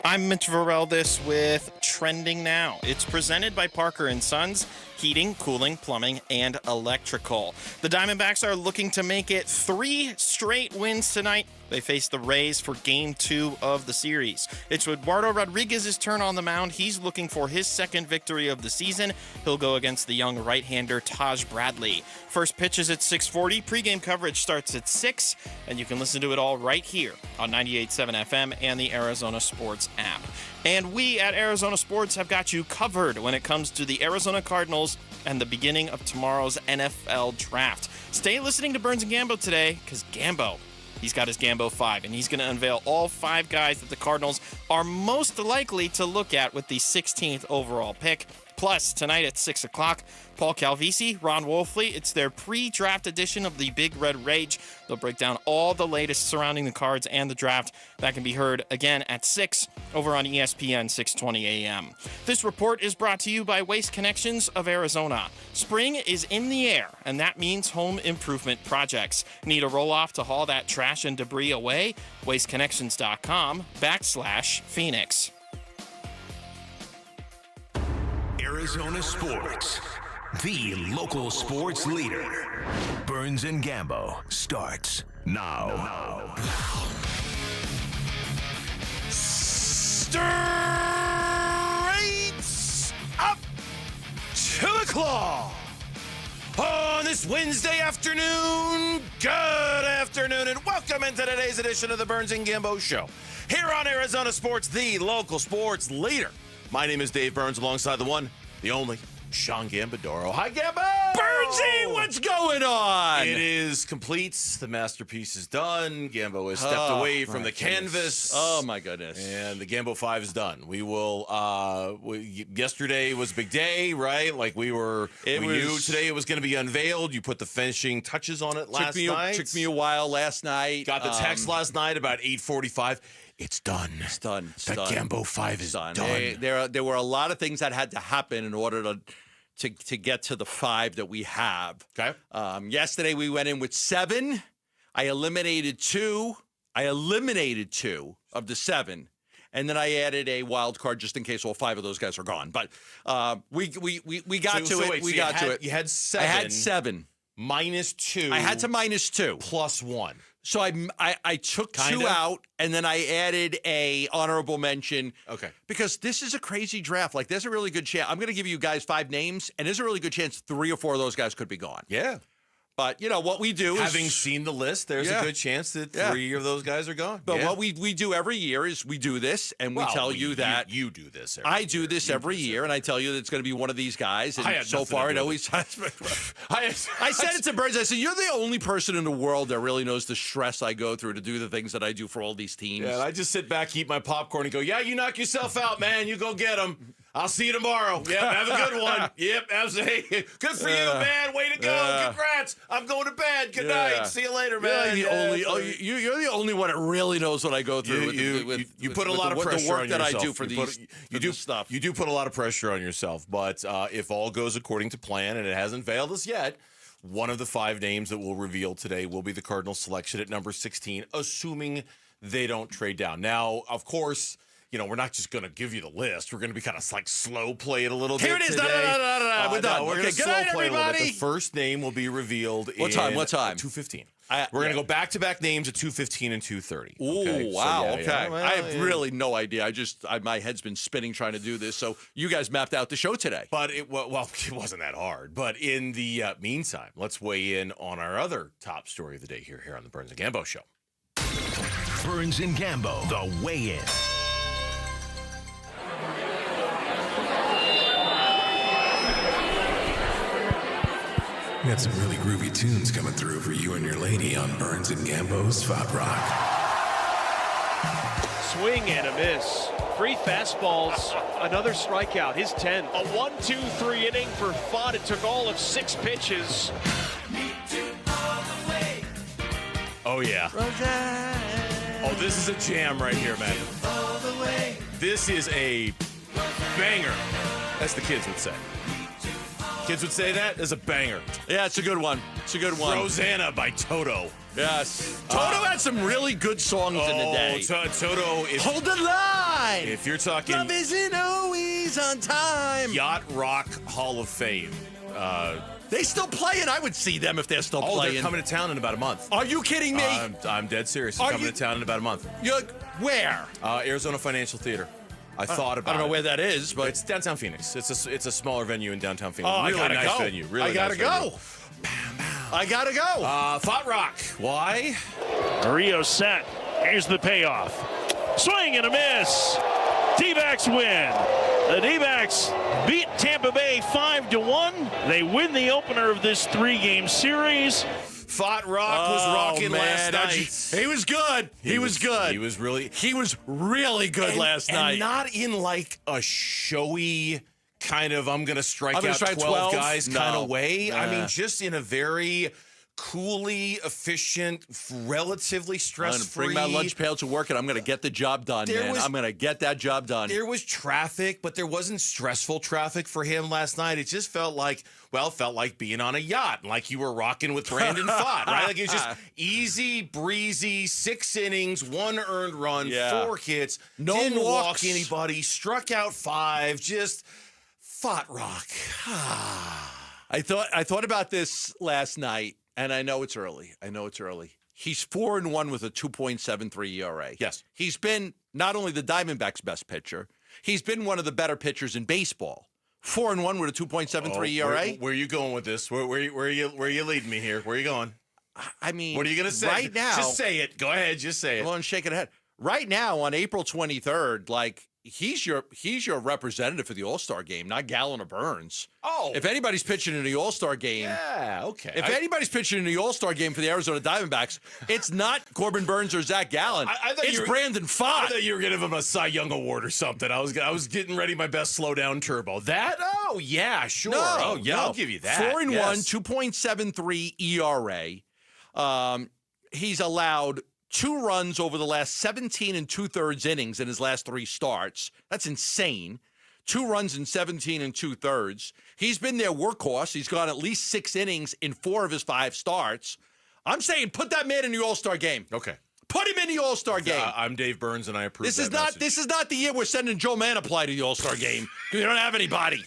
I'm Mitch Vareldes with Trending Now. It's presented by Parker & Sons, heating, cooling, plumbing, and electrical. The Diamondbacks are looking to make it 3 straight wins tonight. They face the Rays for Game 2 of the series. It's Eduardo Rodriguez's turn on the mound. He's looking for his second victory of the season. He'll go against the young right-hander Taj Bradley. First pitch is at 6:40. Pre-game coverage starts at 6, and you can listen to it all right here on 98.7 FM and the Arizona Sports app. And we at Arizona Sports have got you covered when it comes to the Arizona Cardinals and the beginning of tomorrow's NFL draft. Stay listening to Burns and Gambo today, because Gambo He's got his Gambo 5, and he's going to unveil all 5 guys that the Cardinals are most likely to look at with the 16th overall pick. Plus, tonight at 6 o'clock, Paul Calvisi, Ron Wolfley. It's their pre-draft edition of the Big Red Rage. They'll break down all the latest surrounding the Cards and the draft. That can be heard again at 6 over on ESPN 620 AM. This report is brought to you by Waste Connections of Arizona. Spring is in the air, and that means home improvement projects. Need a roll-off to haul that trash and debris away? WasteConnections.com/Phoenix. Arizona Sports, the local sports leader. Burns and Gambo starts now. Straight up to the claw. On this Wednesday afternoon, good afternoon, and welcome into today's edition of the Burns and Gambo Show. Here on Arizona Sports, the local sports leader. My name is Dave Burns, alongside the one, the only, Sean Gambadoro. Hi, Gambo! Burnsy, what's going on? It is complete. The masterpiece is done. Gambo has stepped away from the canvas. Oh, my goodness. And the Gambo 5 is done. We will, yesterday was a big day, right? Like we knew today it was going to be unveiled. You put the finishing touches on it last night. Took me a while last night. Got the text last night about 8:45. It's done. It's done. The Gambo 5 is done. There were a lot of things that had to happen in order to get to the 5 that we have. Okay. Yesterday we went in with 7. I eliminated 2. Of the 7. And then I added a wild card just in case all 5 of those guys are gone. But we got to it. We got to it. You had 7. I had 7. -2. I had to -2. +1. So I took 2 out, and then I added a honorable mention. Okay. Because this is a crazy draft. Like, there's a really good chance. I'm going to give you guys 5 names, and there's a really good chance 3 or 4 of those guys could be gone. Yeah. But, you know, what we do is... Having seen the list, there's a good chance that 3 of those guys are gone. But what we do every year is we do this, and we tell you that... You do this every year. I do this every year, and I tell you that it's going to be one of these guys. And so far, it always has. I said it to Burns. I said, you're the only person in the world that really knows the stress I go through to do the things that I do for all these teams. Yeah, and I just sit back, eat my popcorn, and go, yeah, you knock yourself out, man. You go get them. I'll see you tomorrow. Yep, have a good one. Yep, absolutely. Good for you, man. Way to go. Congrats. I'm going to bed. Good night. See you later, man. You're the only one that really knows what I go through. You put a lot of pressure on yourself. The work that I do for these stuff. You do put a lot of pressure on yourself, but if all goes according to plan, and it hasn't failed us yet, one of the 5 names that we'll reveal today will be the Cardinals selection at number 16, assuming they don't trade down. Now, of course... You know, we're not just going to give you the list. We're going to be kind of like slow play it a little bit. Here it is. Today. We're done. We're going to slow night, play everybody. a little bit. The first name will be revealed What time? 2:15. We're going to go back-to-back names at 2:15 and 2:30. Okay? Wow. So, yeah. Well, I have really no idea. My head's been spinning trying to do this. So you guys mapped out the show today. But it wasn't that hard. But in the meantime, let's weigh in on our other top story of the day here on the Burns and Gambo Show. Burns and Gambo, the weigh-in. We got some really groovy tunes coming through for you and your lady on Burns and Gambo's Fat Rock. Swing and a miss. 3 fastballs, another strikeout, his 10th. A 1-2-3 inning for Fott. It took all of 6 pitches. Oh, yeah. Oh, this is a jam right here, man. This is a banger, as the kids would say. Kids would say that as a banger. Yeah, it's a good one. It's a good one. Rosanna by Toto. Yes. Toto had some really good songs in the day. Toto. Hold the line. If you're talking... Love isn't always on time. Yacht Rock Hall of Fame. They still playing. I would see them if they're still playing. Oh, they're coming to town in about a month. Are you kidding me? I'm dead serious. They're coming to town in about a month. Where? Arizona Financial Theater. I thought about it. I don't know where that is, but it's downtown Phoenix. It's a smaller venue in downtown Phoenix. Oh, really nice venue. Really I gotta nice go. I gotta go. Fat Rock. Why? Rio set. Here's the payoff. Swing and a miss. D-backs win. The D-backs beat Tampa Bay 5-1. They win the opener of this 3-game series. Fought Rock was rocking last night. He was good. He was good. He was really good last night. And not in like a showy kind of I'm going to strike gonna out strike 12 12? guys kind No. of way. I mean, Nah. just in a very coolly efficient, relatively I'm stress-free. gonna bring my lunch pail to work, and I'm going to get the job done, man. I'm going to get that job done. There was traffic, but there wasn't stressful traffic for him last night. It just felt like being on a yacht, like you were rocking with Brandon Pfaadt, right? Like it was just easy, breezy, 6 innings, 1 earned run, 4 hits, No didn't walk walks. anybody, struck out 5, just Pfaadt Rock. I thought about this last night, and I know it's early. He's 4-1 with a 2.73 ERA. Yes. He's been not only the Diamondbacks' best pitcher, he's been one of the better pitchers in baseball. 4-1 with a 2.73 ERA. Where are you going with this? Where are you leading me here? Where are you going? I mean, What are you going to say? right now? Just say it. Go ahead. Just say it. Well, and shaking ahead. Right now, on April 23rd, like he's your representative for the All-Star game, not Gallen or Burns. Oh. If anybody's pitching in the All-Star game, Yeah, okay. If anybody's pitching in the All-Star game for the Arizona Diamondbacks, it's not Corbin Burns or Zach Gallen. I thought it's you were- Brandon I Pfaadt. thought you were gonna give him a Cy Young award or something. I was getting ready my best slow down turbo. That? Oh yeah, sure. Oh yeah, I'll give you that. 4-1, Yes. 2.73 ERA. He's allowed 2 runs over the last 17 2/3 innings in his last 3 starts. That's insane. 2 runs in 17 2/3. He's been their workhorse. He's gone at least 6 innings in 4 of his 5 starts. I'm saying put that man in the All-Star game. Okay. Put him in the All-Star game. I'm Dave Burns, and I approve. This that is not message. this is not the year we're sending Joe Manaply to the All-Star game. We don't have anybody.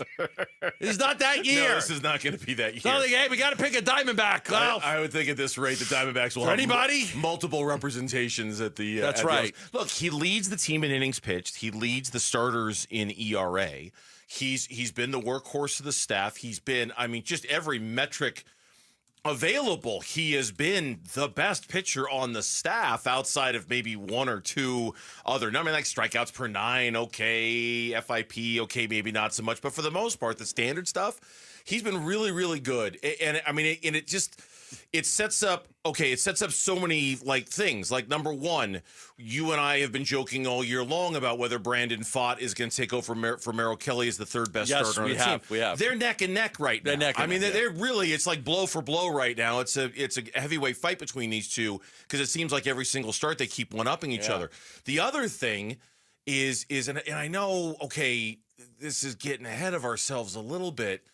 This is not that year. No, this is not going to be that year. It's not like, hey, we got to pick a Diamondback. Well, I would think at this rate, the Diamondbacks will For have anybody? multiple representations at the. That's at the right. Look, he leads the team in innings pitched. He leads the starters in ERA. He's been the workhorse of the staff. He's been, I mean, just every metric available. He has been the best pitcher on the staff outside of maybe 1 or 2 other numbers, like strikeouts per 9, okay, FIP, okay, maybe not so much, but for the most part, the standard stuff, he's been really, really good. And I mean, it sets up so many like things. Like number one, you and I have been joking all year long about whether Brandon Pfaadt is going to take over for Merrill Kelly as the 3rd best starter on the team. We have. They're neck and neck right now. They're really, it's like blow for blow right now. It's a heavyweight fight between these two because it seems like every single start they keep one-upping each other. The other thing is and I know, okay, this is getting ahead of ourselves a little bit,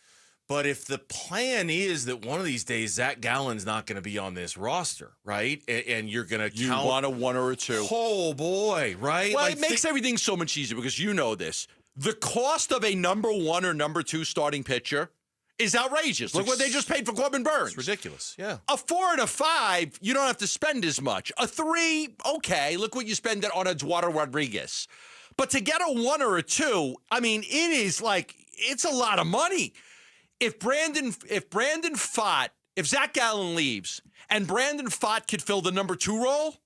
but if the plan is that one of these days Zach Gallen's not going to be on this roster, right? And you're going to count. you want a 1 or a 2. Oh, boy, right? Well, Like, it makes everything so much easier because you know this. The cost of a number 1 or number 2 starting pitcher is outrageous. Look what they just paid for Corbin Burns. It's ridiculous, yeah. A 4 and a 5, you don't have to spend as much. A 3, okay, look what you spend on Eduardo Rodriguez. But to get a 1 or a 2, I mean, it's a lot of money. If Zach Gallen leaves and Brandon Pfaadt could fill the number 2 role,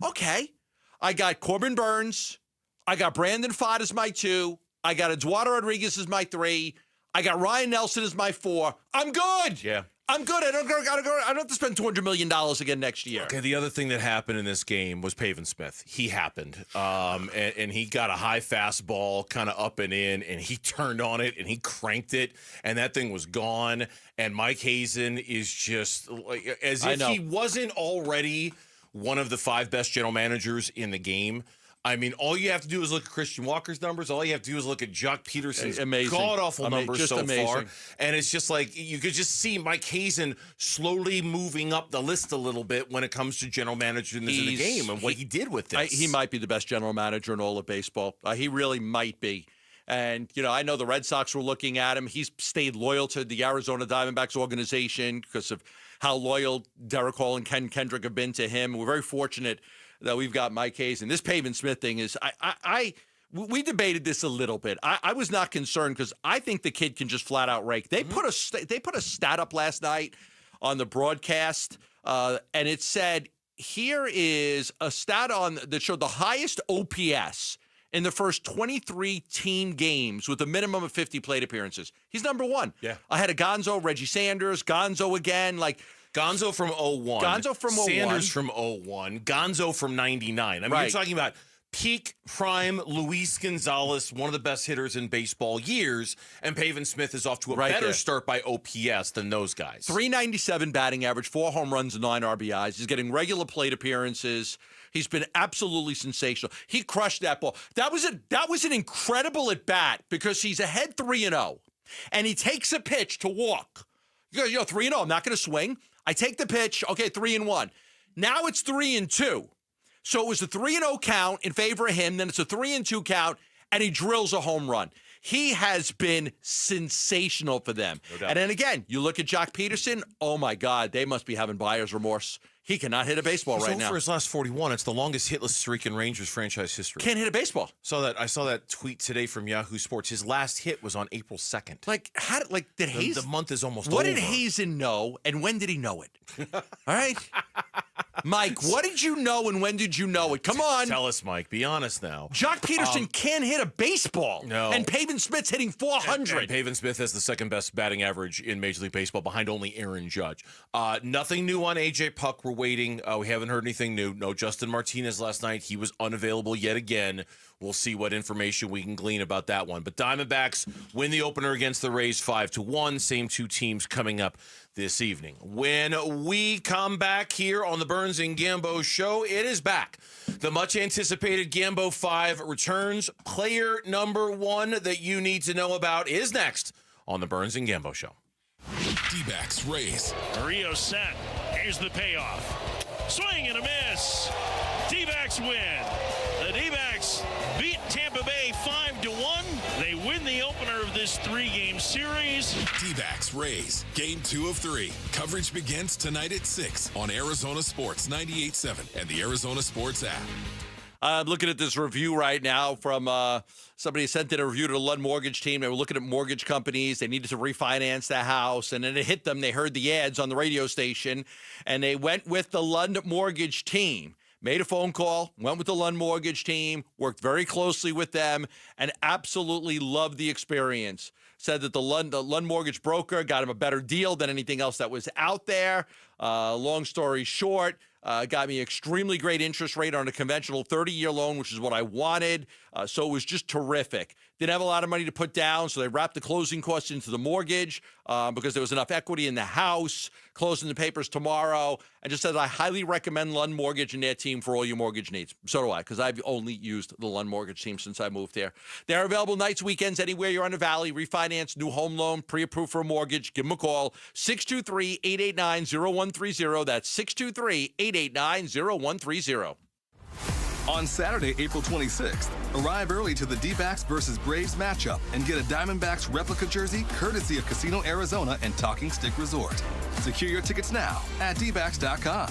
okay. I got Corbin Burns. I got Brandon Pfaadt as my 2. I got Eduardo Rodriguez as my 3. I got Ryan Nelson as my 4. I'm good. Yeah. I'm good. I don't have to spend $200 million again next year. Okay, the other thing that happened in this game was Pavin Smith. He happened, and he got a high fastball kind of up and in, and he turned on it, and he cranked it, and that thing was gone. And Mike Hazen is just like, as if he wasn't already one of the 5 best general managers in the game. I mean, all you have to do is look at Christian Walker's numbers. All you have to do is look at Jock Peterson's god-awful numbers so far. And it's just like you could just see Mike Hazen slowly moving up the list a little bit when it comes to general manager in the game and what he did with this. He might be the best general manager in all of baseball. He really might be. And, I know the Red Sox were looking at him. He's stayed loyal to the Arizona Diamondbacks organization because of how loyal Derek Hall and Ken Kendrick have been to him. We're very fortunate that we've got Mike Hayes. And this Pavin Smith thing is, we debated this a little bit. I was not concerned because I think the kid can just flat out rake. They put a stat up last night on the broadcast, and it said, here is a stat that showed the highest OPS in the first 23 team games with a minimum of 50 plate appearances. He's number 1. Yeah. I had a Gonzo, Reggie Sanders, Gonzo again. Like, Gonzo from 01. Gonzo from 01. Sanders from 01. Gonzo from 99. I mean, you're talking about peak prime Luis Gonzalez, one of the best hitters in baseball years, and Pavin Smith is off to a better start by OPS than those guys. 397 batting average, 4 home runs and 9 RBIs. He's getting regular plate appearances. He's been absolutely sensational. He crushed that ball. That was an incredible at bat because he's ahead 3-0, and he takes a pitch to walk. You go, 3-0. I'm not going to swing. I take the pitch. Okay, 3-1. Now it's 3-2. So it was a 3-0 count in favor of him. Then it's a 3-2 count, and he drills a home run. He has been sensational for them. No doubt. And then again, you look at Jock Peterson. Oh my God, they must be having buyer's remorse. He cannot hit a baseball right now. For his last 41, it's the longest hitless streak in Rangers franchise history. Can't hit a baseball. I saw that tweet today from Yahoo Sports. His last hit was on April 2nd. Did Hayes? The month is almost What over. did Hazen know, and when did he know it? All right, Mike. What did you know, and when did you know it? Come on, tell us, Mike. Be honest now. Jock Peterson can't hit a baseball. No, and Pavin Smith's hitting 400. And Pavin Smith has the second best batting average in Major League Baseball, behind only Aaron Judge. Nothing new on AJ Puck. We're waiting. We haven't heard anything new. No Justin Martinez last night. He was unavailable yet again. We'll see what information we can glean about that one. But Diamondbacks win the opener against the Rays 5-1. Same two teams coming up this evening. When we come back here on the Burns and Gambo show, it is back. The much anticipated Gambo 5 returns. Player number 1 that you need to know about is next on the Burns and Gambo show. D-backs Rays. Rio set. Here's the payoff. Swing and a miss. D-backs win. The D-backs beat Tampa Bay 5-1. They win the opener of this 3-game series. D-backs Rays. Game 2 of 3. Coverage begins tonight at 6 on Arizona Sports 98.7 and the Arizona Sports app. I'm looking at this review right now from somebody sent in a review to the Lund Mortgage team. They were looking at mortgage companies. They needed to refinance the house, and then it hit them. They heard the ads on the radio station, and they went with the Lund Mortgage team. Made a phone call, went with the Lund Mortgage team, worked very closely with them, and absolutely loved the experience. Said that the Lund Mortgage broker got him a better deal than anything else that was out there. Long story short, got me extremely great interest rate on a conventional 30-year loan, which is what I wanted. So it was just terrific. Didn't have a lot of money to put down, so they wrapped the closing costs into the mortgage because there was enough equity in the house. Closing the papers tomorrow. And just said I highly recommend Lund Mortgage and their team for all your mortgage needs. So do I, because I've only used the Lund Mortgage team since I moved here. They're available nights, weekends, anywhere you're on the valley. Refinance, new home loan, pre-approved for a mortgage. Give them a call. 623-889-0130. That's 623-889-0130. On Saturday, April 26th, arrive early to the D-backs versus Braves matchup and get a Diamondbacks replica jersey courtesy of Casino Arizona and Talking Stick Resort. Secure your tickets now at dbacks.com.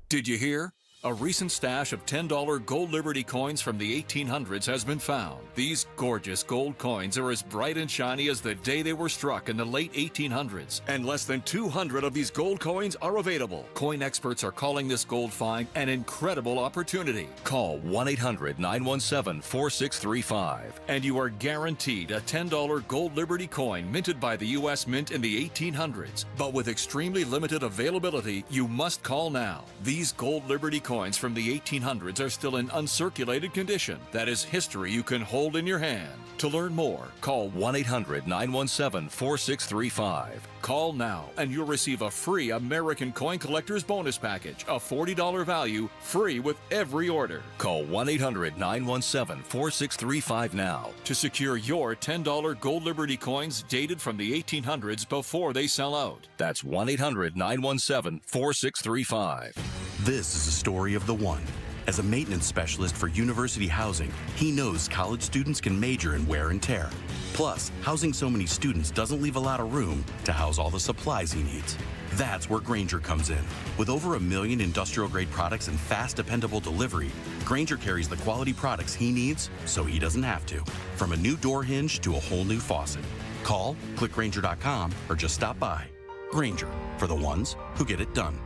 Did you hear? A recent stash of $10 Gold Liberty coins from the 1800s has been found. These gorgeous gold coins are as bright and shiny as the day they were struck in the late 1800s, and less than 200 of these gold coins are available. Coin experts are calling this gold find an incredible opportunity. Call 1-800-917-4635, and you are guaranteed a $10 Gold Liberty coin minted by the U.S. Mint in the 1800s. But with extremely limited availability, you must call now. These Gold Liberty coins from the 1800s are still in uncirculated condition. That is history you can hold in your hand. To learn more, call 1-800-917-4635. Call now and you'll receive a free American Coin Collector's Bonus Package, a $40 value, free with every order. Call 1-800-917-4635 now to secure your $10 Gold Liberty coins dated from the 1800s before they sell out. That's 1-800-917-4635. This is a story of the one. As a maintenance specialist for university housing, he knows college students can major in wear and tear. Plus, housing so many students doesn't leave a lot of room to house all the supplies he needs. That's where Grainger comes in. With over 1 million industrial-grade products and fast, dependable delivery, Grainger carries the quality products he needs so he doesn't have to. From a new door hinge to a whole new faucet. Call, click Grainger.com, or just stop by. Grainger, for the ones who get it done.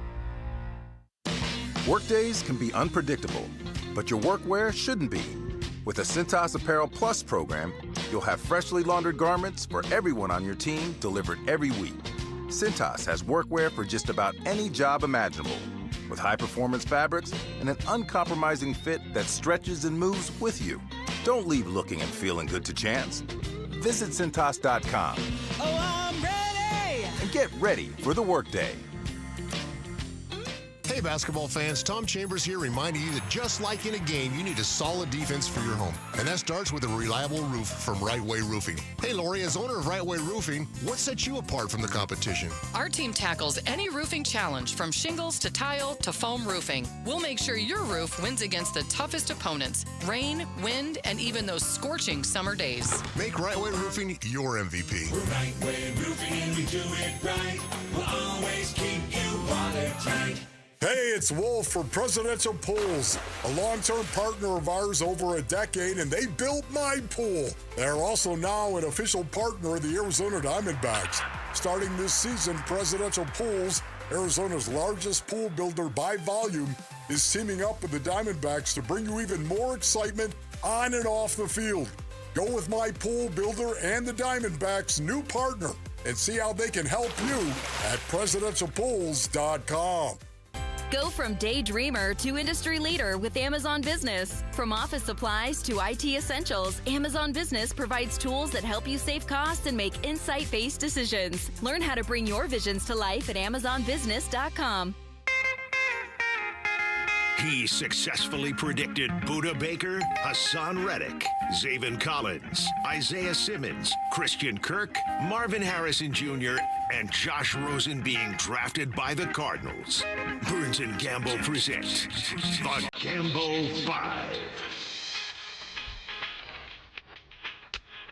Workdays can be unpredictable, but your workwear shouldn't be. With the Cintas Apparel Plus program, you'll have freshly laundered garments for everyone on your team delivered every week. Cintas has workwear for just about any job imaginable, with high-performance fabrics and an uncompromising fit that stretches and moves with you. Don't leave looking and feeling good to chance. Visit Cintas.com. Oh, I'm ready! And get ready for the workday. Hey, basketball fans, Tom Chambers here reminding you that just like in a game, you need a solid defense for your home. And that starts with a reliable roof from Right Way Roofing. Hey, Lori, as owner of Right Way Roofing, what sets you apart from the competition? Our team tackles any roofing challenge, from shingles to tile to foam roofing. We'll make sure your roof wins against the toughest opponents: rain, wind, and even those scorching summer days. Make Right Way Roofing your MVP. We're Right Way Roofing and we do it right. We'll always keep you watertight. Hey, it's Wolf from Presidential Pools, a long-term partner of ours over a decade, and they built my pool. They're also now an official partner of the Arizona Diamondbacks. Starting this season, Presidential Pools, Arizona's largest pool builder by volume, is teaming up with the Diamondbacks to bring you even more excitement on and off the field. Go with my pool builder and the Diamondbacks' new partner and see how they can help you at presidentialpools.com. Go from daydreamer to industry leader with Amazon Business. From office supplies to IT essentials, Amazon Business provides tools that help you save costs and make insight-based decisions. Learn how to bring your visions to life at AmazonBusiness.com. He successfully predicted Buda Baker, Hassan Reddick, Zaven Collins, Isaiah Simmons, Christian Kirk, Marvin Harrison Jr., and Josh Rosen being drafted by the Cardinals. Burns and Gambo present the Gambo 5.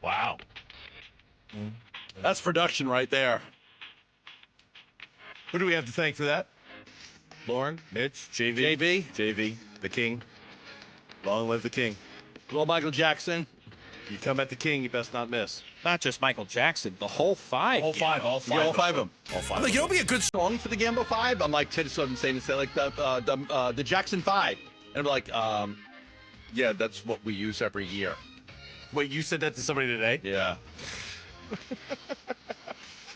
Wow. That's production right there. Who do we have to thank for that? Lauren, Mitch, JV, the king. Long live the king. Hello, Michael Jackson. You come at the king, you best not miss. Not just Michael Jackson, the whole five. All five of them. I'm like, you know, it'd be a good song for the Gambo 5. I'm like, so I'm saying like the Jackson 5, and I'm like, yeah, that's what we use every year. Wait, you said that to somebody today? Yeah.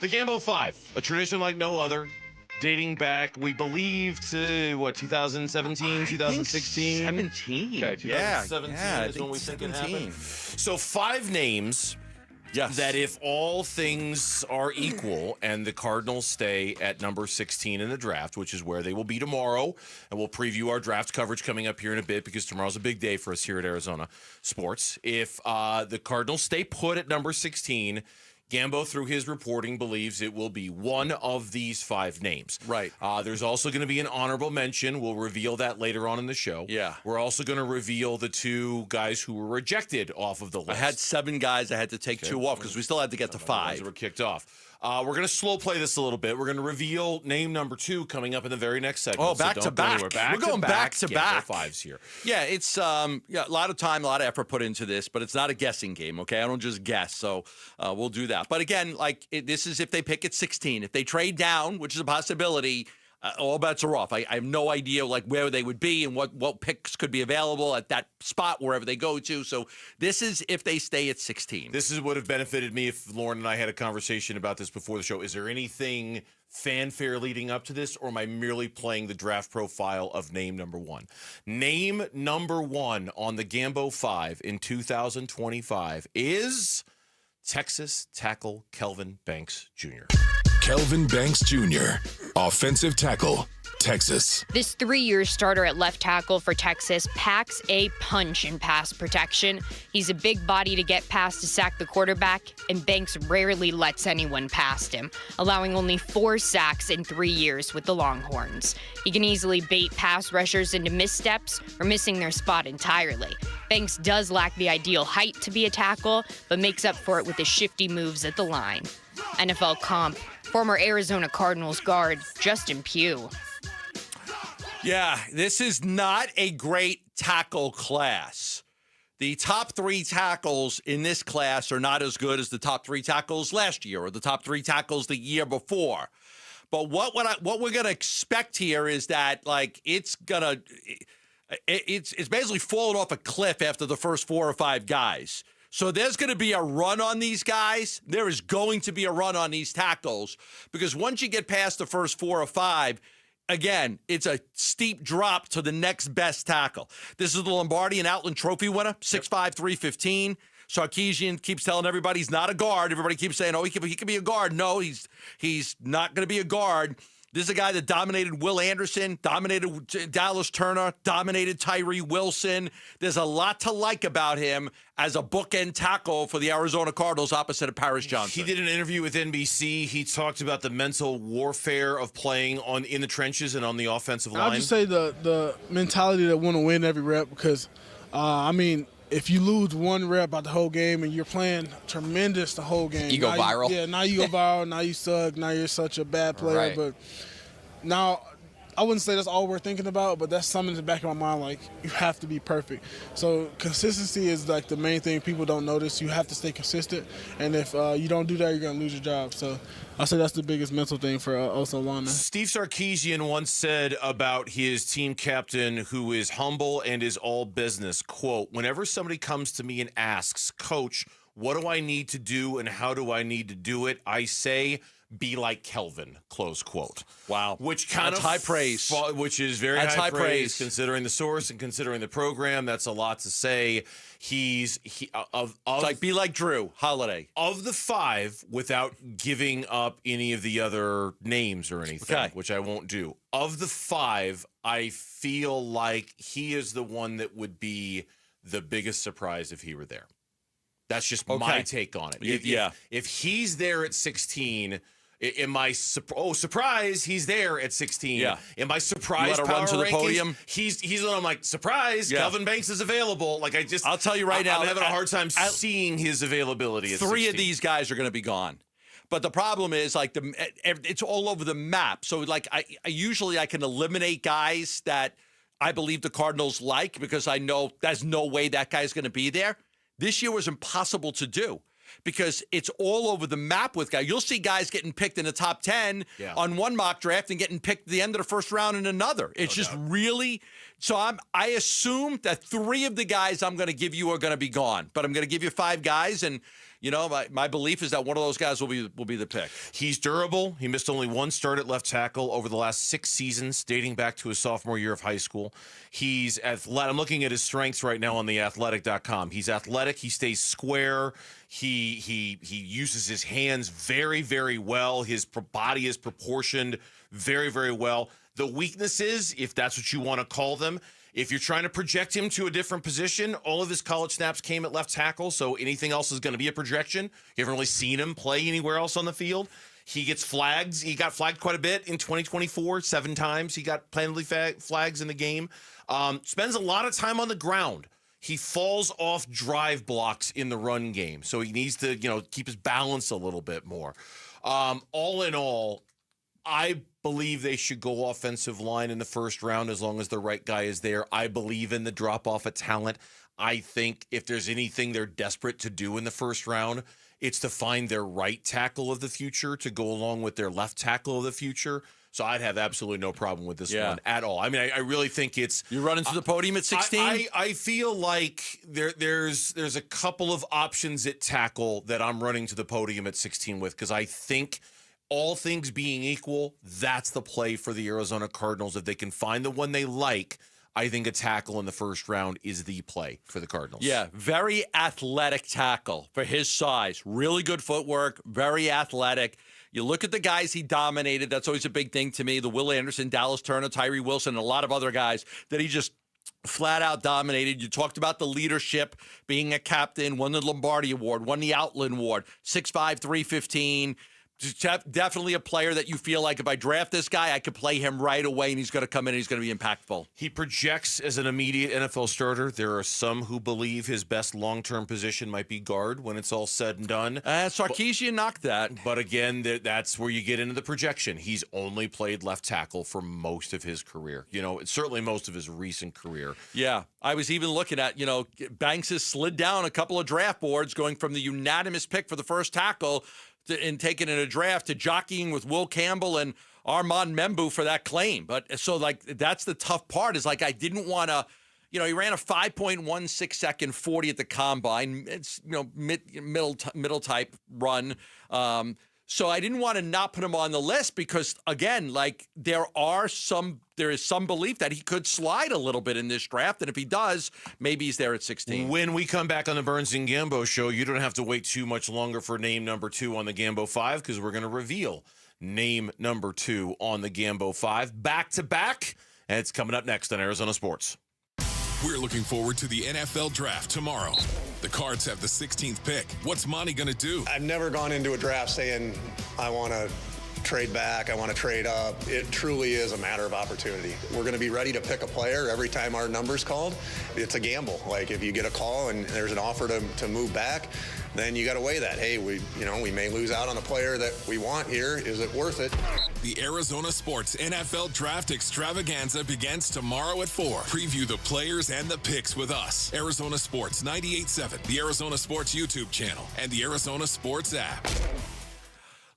The Gambo 5, a tradition like no other, dating back, we believe, to what, 2017, 2016? 17. Okay, 2017 is when we think it happened. So 5 names. Yes. That if all things are equal and the Cardinals stay at number 16 in the draft, which is where they will be tomorrow, and we'll preview our draft coverage coming up here in a bit because tomorrow's a big day for us here at Arizona Sports. If the Cardinals stay put at number 16, Gambo, through his reporting, believes it will be one of these 5 names. Right. There's also going to be an honorable mention. We'll reveal that later on in the show. Yeah. We're also going to reveal the 2 guys who were rejected off of the list. I had 7 guys. I had to take 2 off because we still had to get to 5. Were kicked off. We're going to slow play this a little bit. We're going to reveal name number 2 coming up in the very next segment. Oh, back to back. We're going back to back. 5s here. Yeah, it's a lot of time, a lot of effort put into this, but it's not a guessing game, okay? I don't just guess, so we'll do that. But again, this is if they pick at 16. If they trade down, which is a possibility, all bets are off. I have no idea where they would be and what picks could be available at that spot wherever they go to. So this is if they stay at 16. This would have benefited me if Lauren and I had a conversation about this before the show. Is there anything fanfare leading up to this, or am I merely playing the draft profile of name number 1? Name number 1 on the Gambo 5 in 2025 is Texas tackle Kelvin Banks Jr. Kelvin Banks Jr., offensive tackle, Texas. This 3-year starter at left tackle for Texas packs a punch in pass protection. He's a big body to get past to sack the quarterback, and Banks rarely lets anyone past him, allowing only 4 sacks in 3 years with the Longhorns. He can easily bait pass rushers into missteps or missing their spot entirely. Banks does lack the ideal height to be a tackle, but makes up for it with his shifty moves at the line. NFL comp, former Arizona Cardinals guard Justin Pugh. Yeah, this is not a great tackle class. The top 3 tackles in this class are not as good as the top 3 tackles last year or the top 3 tackles the year before. But what we're going to expect here is that it's basically fallen off a cliff after the first 4 or 5 guys. So there's going to be a run on these guys. There is going to be a run on these tackles because once you get past the first 4 or 5, again, it's a steep drop to the next best tackle. This is the Lombardi and Outland Trophy winner, 6'5", 315. Sarkisian keeps telling everybody he's not a guard. Everybody keeps saying, oh, he could be a guard. No, he's not going to be a guard. This is a guy that dominated Will Anderson, dominated Dallas Turner, dominated Tyree Wilson. There's a lot to like about him as a bookend tackle for the Arizona Cardinals opposite of Paris Johnson. He did an interview with NBC. He talked about the mental warfare of playing in the trenches and on the offensive line. I'll just say the mentality that want to win every rep because, if you lose one rep out the whole game and you're playing tremendous the whole game. You go viral? Now you go viral. Now you suck. Now you're such a bad player. Right. But now I wouldn't say that's all we're thinking about, but that's something in the back of my mind, like, you have to be perfect. So consistency is, like, the main thing people don't notice. You have to stay consistent, and if you don't do that, you're going to lose your job. So I'll say that's the biggest mental thing for also linemen. Steve Sarkisian once said about his team captain, who is humble and is all business, quote, whenever somebody comes to me and asks, Coach, what do I need to do and how do I need to do it? I say, be like Kelvin, close quote. Wow. Which kind That's of high praise. Which is very high praise considering the source and considering the program. That's a lot to say. It's like be like Drew Holiday. Of the 5, without giving up any of the other names or anything, which I won't do. Of the 5, I feel like he is the one that would be the biggest surprise if he were there. That's just my take on it. If he's there at 16, am I surprise? He's there at 16. Yeah. Am I surprised? You let run to the podium. He's when I'm like, surprise. Yeah. Kelvin Banks is available. Like I'll tell you right now, I'm having a hard time seeing his availability. At 3 16. of these guys are going to be gone. But the problem is, like, it's all over the map. So, like, I usually can eliminate guys that I believe the Cardinals like because I know there's no way that guy's going to be there. This year was impossible to do because it's all over the map with guys. You'll see guys getting picked in the top 10 on one mock draft and getting picked at the end of the first round in another. It's just really – so I assume that 3 of the guys I'm going to give you are going to be gone. But I'm going to give you 5 guys, and, you know, my belief is that one of those guys will be the pick. He's durable. He missed only 1 start at left tackle over the last 6 seasons, dating back to his sophomore year of high school. He's athletic. I'm looking at his strengths right now on the athletic.com. He's athletic. He stays square. He uses his hands very, very well. His body is proportioned very, very well. The weaknesses, if that's what you want to call them, if you're trying to project him to a different position, all of his college snaps came at left tackle, so anything else is going to be a projection. You haven't really seen him play anywhere else on the field. He gets flags. He got flagged quite a bit in 2024, 7 times. He got penalty flags in the game. Spends a lot of time on the ground. He falls off drive blocks in the run game, so he needs to, keep his balance a little bit more. All in all, I believe they should go offensive line in the first round as long as the right guy is there. I believe in the drop-off of talent. I think if there's anything they're desperate to do in the first round, it's to find their right tackle of the future to go along with their left tackle of the future. So I'd have absolutely no problem with this one at all. I mean, I really think it's... You're running to the podium at 16? I feel like there's a couple of options at tackle that I'm running to the podium at 16 with, because I think... all things being equal, that's the play for the Arizona Cardinals. If they can find the one they like, I think a tackle in the first round is the play for the Cardinals. Yeah, very athletic tackle for his size. Really good footwork, very athletic. You look at the guys he dominated. That's always a big thing to me. The Will Anderson, Dallas Turner, Tyree Wilson, and a lot of other guys that he just flat out dominated. You talked about the leadership, being a captain, won the Lombardi Award, won the Outland Award, 6'5", 315. Definitely a player that you feel like if I draft this guy, I could play him right away, and he's going to come in and he's going to be impactful. He projects as an immediate NFL starter. There are some who believe his best long-term position might be guard when it's all said and done. Sarkisian knocked that. But again, that's where you get into the projection. He's only played left tackle for most of his career. Certainly most of his recent career. Yeah. I was even looking at, Banks has slid down a couple of draft boards going from the unanimous pick for the first tackle and taking in a draft to jockeying with Will Campbell and Armand Membu for that claim. But so, that's the tough part is, I didn't want to, He ran a 5.16 second 40 at the combine. It's, middle type run. So I didn't want to not put him on the list because, again, there is some belief that he could slide a little bit in this draft. And if he does, maybe he's there at 16. When we come back on the Burns and Gambo show, you don't have to wait too much longer for name number 2 on the Gambo 5 because we're going to reveal name number 2 on the Gambo 5 back to back. And it's coming up next on Arizona Sports. We're looking forward to the NFL Draft tomorrow. The Cards have the 16th pick. What's Monty going to do? I've never gone into a draft saying, I want to trade back, I want to trade up. It truly is a matter of opportunity. We're going to be ready to pick a player every time our number's called. It's a gamble. If you get a call and there's an offer to move back, then you got to weigh that. Hey, we may lose out on a player that we want here. Is it worth it? The Arizona Sports NFL Draft Extravaganza begins tomorrow at 4. Preview the players and the picks with us. Arizona Sports 98.7, the Arizona Sports YouTube channel, and the Arizona Sports app.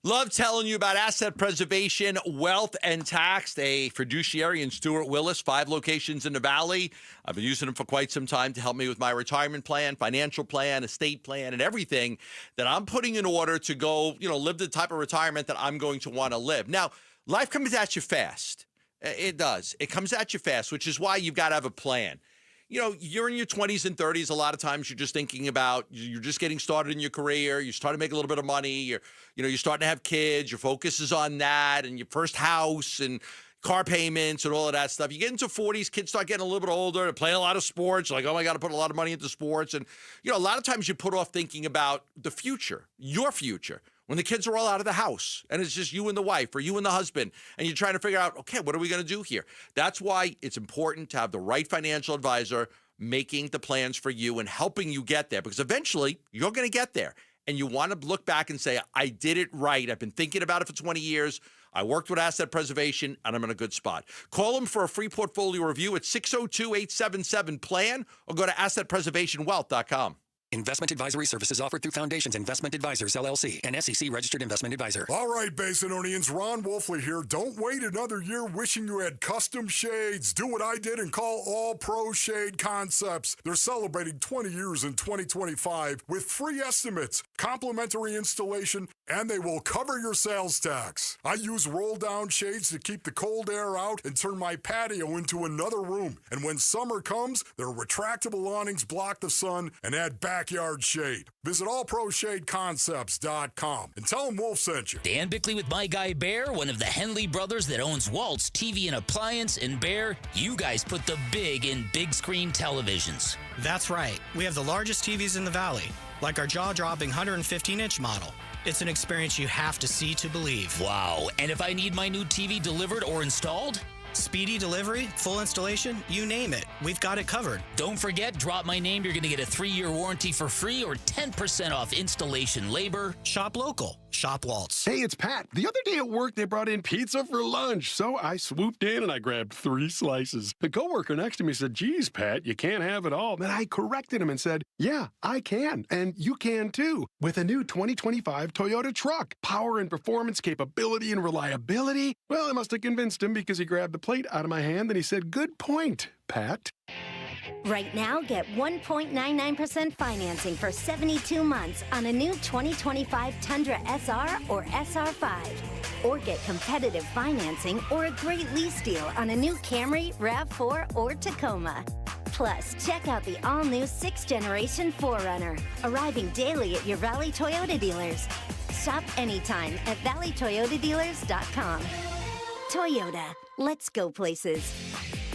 Love telling you about asset preservation, wealth, and tax. A fiduciary in Stuart Willis, 5 locations in the Valley. I've been using them for quite some time to help me with my retirement plan, financial plan, estate plan, and everything that I'm putting in order to go, live the type of retirement that I'm going to want to live. Now, life comes at you fast. It does. It comes at you fast, which is why you've got to have a plan. You're in your 20s and 30s. A lot of times you're just thinking about, you're just getting started in your career. You're starting to make a little bit of money. You're starting to have kids. Your focus is on that and your first house and car payments and all of that stuff. You get into 40s, kids start getting a little bit older. They're playing a lot of sports. Like, oh, I got to put a lot of money into sports. And, a lot of times you put off thinking about the future, your future. When the kids are all out of the house and it's just you and the wife or you and the husband and you're trying to figure out, okay, what are we going to do here? That's why it's important to have the right financial advisor making the plans for you and helping you get there, because eventually you're going to get there and you want to look back and say, I did it right. I've been thinking about it for 20 years. I worked with asset preservation and I'm in a good spot. Call them for a free portfolio review at 602-877-PLAN or go to assetpreservationwealth.com. Investment advisory services offered through Foundations Investment Advisors, LLC, an SEC-registered investment advisor. All right, Basinonians, Ron Wolfley here. Don't wait another year wishing you had custom shades. Do what I did and call All Pro Shade Concepts. They're celebrating 20 years in 2025 with free estimates, complimentary installation, and they will cover your sales tax. I use roll-down shades to keep the cold air out and turn my patio into another room. And when summer comes, their retractable awnings block the sun and add backyard shade. Visit allproshadeconcepts.com and tell them Wolf sent you. Dan Bickley with My Guy Bear, one of the Henley brothers that owns Waltz TV and Appliance. And Bear, you guys put the big in big screen televisions. That's right. We have the largest TVs in the Valley, like our jaw-dropping 115-inch model. It's an experience you have to see to believe. Wow. And if I need my new TV delivered or installed? Speedy delivery, full installation, you name it. We've got it covered. Don't forget, drop my name. You're going to get a 3-year warranty for free or 10% off installation labor. Shop local. Shop Waltz. Hey, it's Pat. The other day at work, they brought in pizza for lunch. So I swooped in and I grabbed 3 slices. The coworker next to me said, geez, Pat, you can't have it all. Then I corrected him and said, yeah, I can. And you can too. With a new 2025 Toyota truck. Power and performance, capability and reliability. Well, I must have convinced him because he grabbed the plate out of my hand and he said, good point, Pat. Right now, get 1.99% financing for 72 months on a new 2025 Tundra SR or SR5. Or get competitive financing or a great lease deal on a new Camry, RAV4, or Tacoma. Plus, check out the all-new 6th generation 4Runner, arriving daily at your Valley Toyota dealers. Shop anytime at valleytoyotadealers.com. Toyota, let's go places.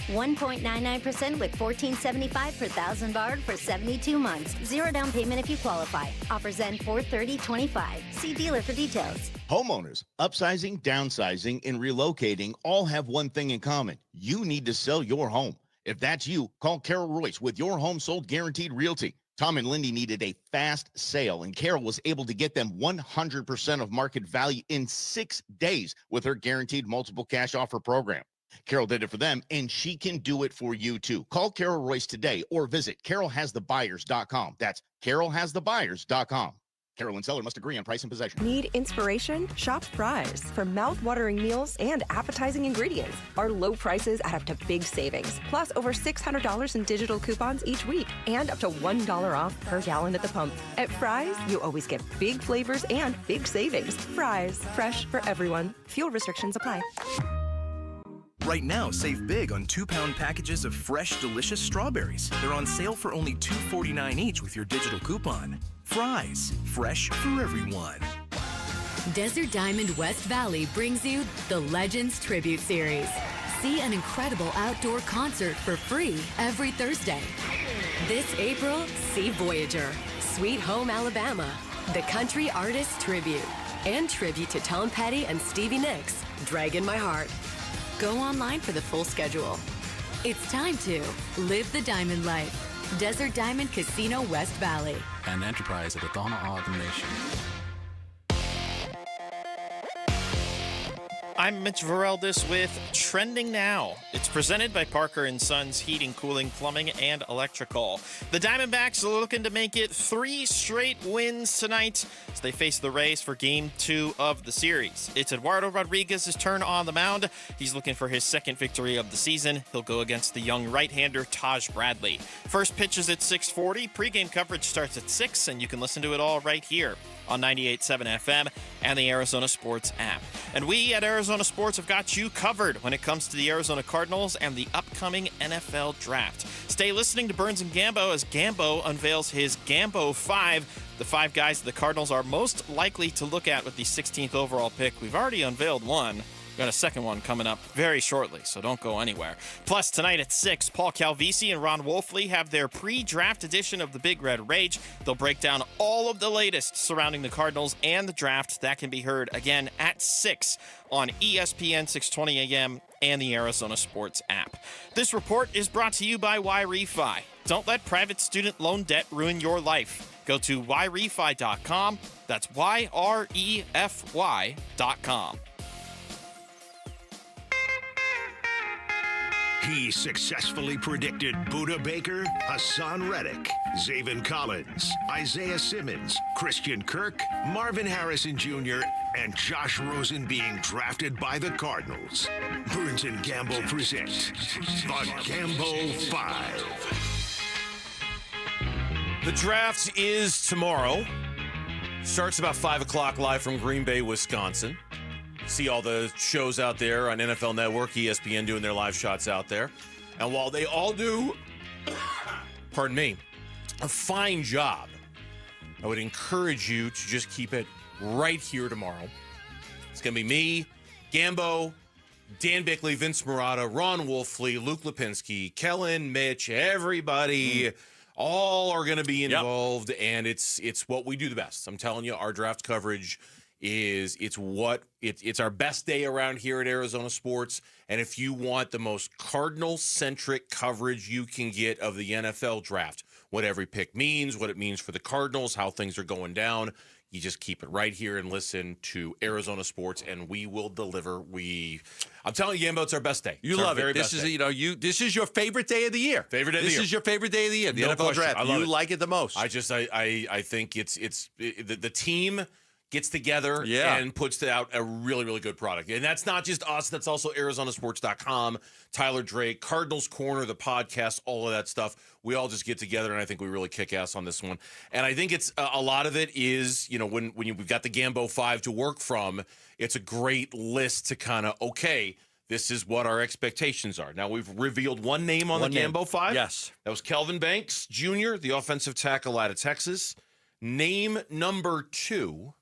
1.99% with $14.75 per thousand borrowed for 72 months. 0 down payment if you qualify. Offers end 4/30/25. See dealer for details. Homeowners, upsizing, downsizing, and relocating all have one thing in common. You need to sell your home. If that's you, call Carol Royce with Your Home Sold Guaranteed Realty. Tom and Lindy needed a fast sale, and Carol was able to get them 100% of market value in 6 days with her guaranteed multiple cash offer program. Carol did it for them, and she can do it for you, too. Call Carol Royce today or visit carolhasthebuyers.com. That's carolhasthebuyers.com. Carolyn Seller must agree on price and possession. Need inspiration? Shop Fry's. For mouth-watering meals and appetizing ingredients. Our low prices add up to big savings. Plus, over $600 in digital coupons each week. And up to $1 off per gallon at the pump. At Fry's, you always get big flavors and big savings. Fry's. Fresh for everyone. Fuel restrictions apply. Right now, save big on 2-pound packages of fresh, delicious strawberries. They're on sale for only $2.49 each with your digital coupon. Fry's, fresh for everyone. Desert Diamond West Valley brings you the Legends Tribute Series. See an incredible outdoor concert for free every Thursday. This April, see Voyager, Sweet Home Alabama, the Country Artists Tribute, and tribute to Tom Petty and Stevie Nicks, Dragging My Heart. Go online for the full schedule. It's time to live the diamond life. Desert Diamond Casino West Valley. An enterprise of the Donna Automation. I'm Mitch Vareldis with Trending Now. It's presented by Parker & Sons Heating, Cooling, Plumbing, and Electrical. The Diamondbacks are looking to make it 3 straight wins tonight as they face the Rays for Game 2 of the series. It's Eduardo Rodriguez's turn on the mound. He's looking for his second victory of the season. He'll go against the young right-hander Taj Bradley. First pitch is at 6:40. Pre-game coverage starts at 6, and you can listen to it all right here on 98.7 FM and the Arizona Sports app. And we at Arizona Sports have got you covered when it comes to the Arizona Cardinals and the upcoming NFL Draft. Stay listening to Burns and Gambo as Gambo unveils his Gambo 5, the 5 guys the Cardinals are most likely to look at with the 16th overall pick. We've already unveiled one. Got a second one coming up very shortly, so don't go anywhere. Plus, tonight at 6, Paul Calvisi and Ron Wolfley have their pre-draft edition of the Big Red Rage. They'll break down all of the latest surrounding the Cardinals and the draft. That can be heard again at 6 on ESPN 620 AM and the Arizona Sports app. This report is brought to you by YRefi. Don't let private student loan debt ruin your life. Go to YRefi.com. That's YREFY.com. He successfully predicted Buda Baker, Hassan Reddick, Zaven Collins, Isaiah Simmons, Christian Kirk, Marvin Harrison Jr., and Josh Rosen being drafted by the Cardinals. Burns and Gambo present the Gambo 5. The draft is tomorrow. Starts about 5 o'clock live from Green Bay, Wisconsin. See all the shows out there on NFL Network, ESPN doing their live shots out there. And while they all do, pardon me, a fine job, I would encourage you to just keep it right here tomorrow. It's going to be me, Gambo, Dan Bickley, Vince Murata, Ron Wolfley, Luke Lipinski, Kellen, Mitch, everybody, all are going to be involved, and it's what we do the best. I'm telling you, our draft coverage it's our best day around here at Arizona Sports. And if you want the most Cardinal-centric coverage you can get of the NFL draft, what every pick means, what it means for the Cardinals, how things are going down, you just keep it right here and listen to Arizona Sports, and we will deliver. I'm telling you, Gambo, it's our best day. You love it. This is this is your favorite day of the year. This is your favorite day of the year. The NFL draft. You like it the most. I think it's the team gets together and puts out a really, really good product. And that's not just us. That's also ArizonaSports.com, Tyler Drake, Cardinals Corner, the podcast, all of that stuff. We all just get together, and I think we really kick ass on this one. And I think it's a lot of it is, when we've got the Gambo 5 to work from, it's a great list to kind of, okay, this is what our expectations are. Now, we've revealed one name on the Gambo 5. Yes. That was Kelvin Banks Jr., the offensive tackle out of Texas. Name number 2.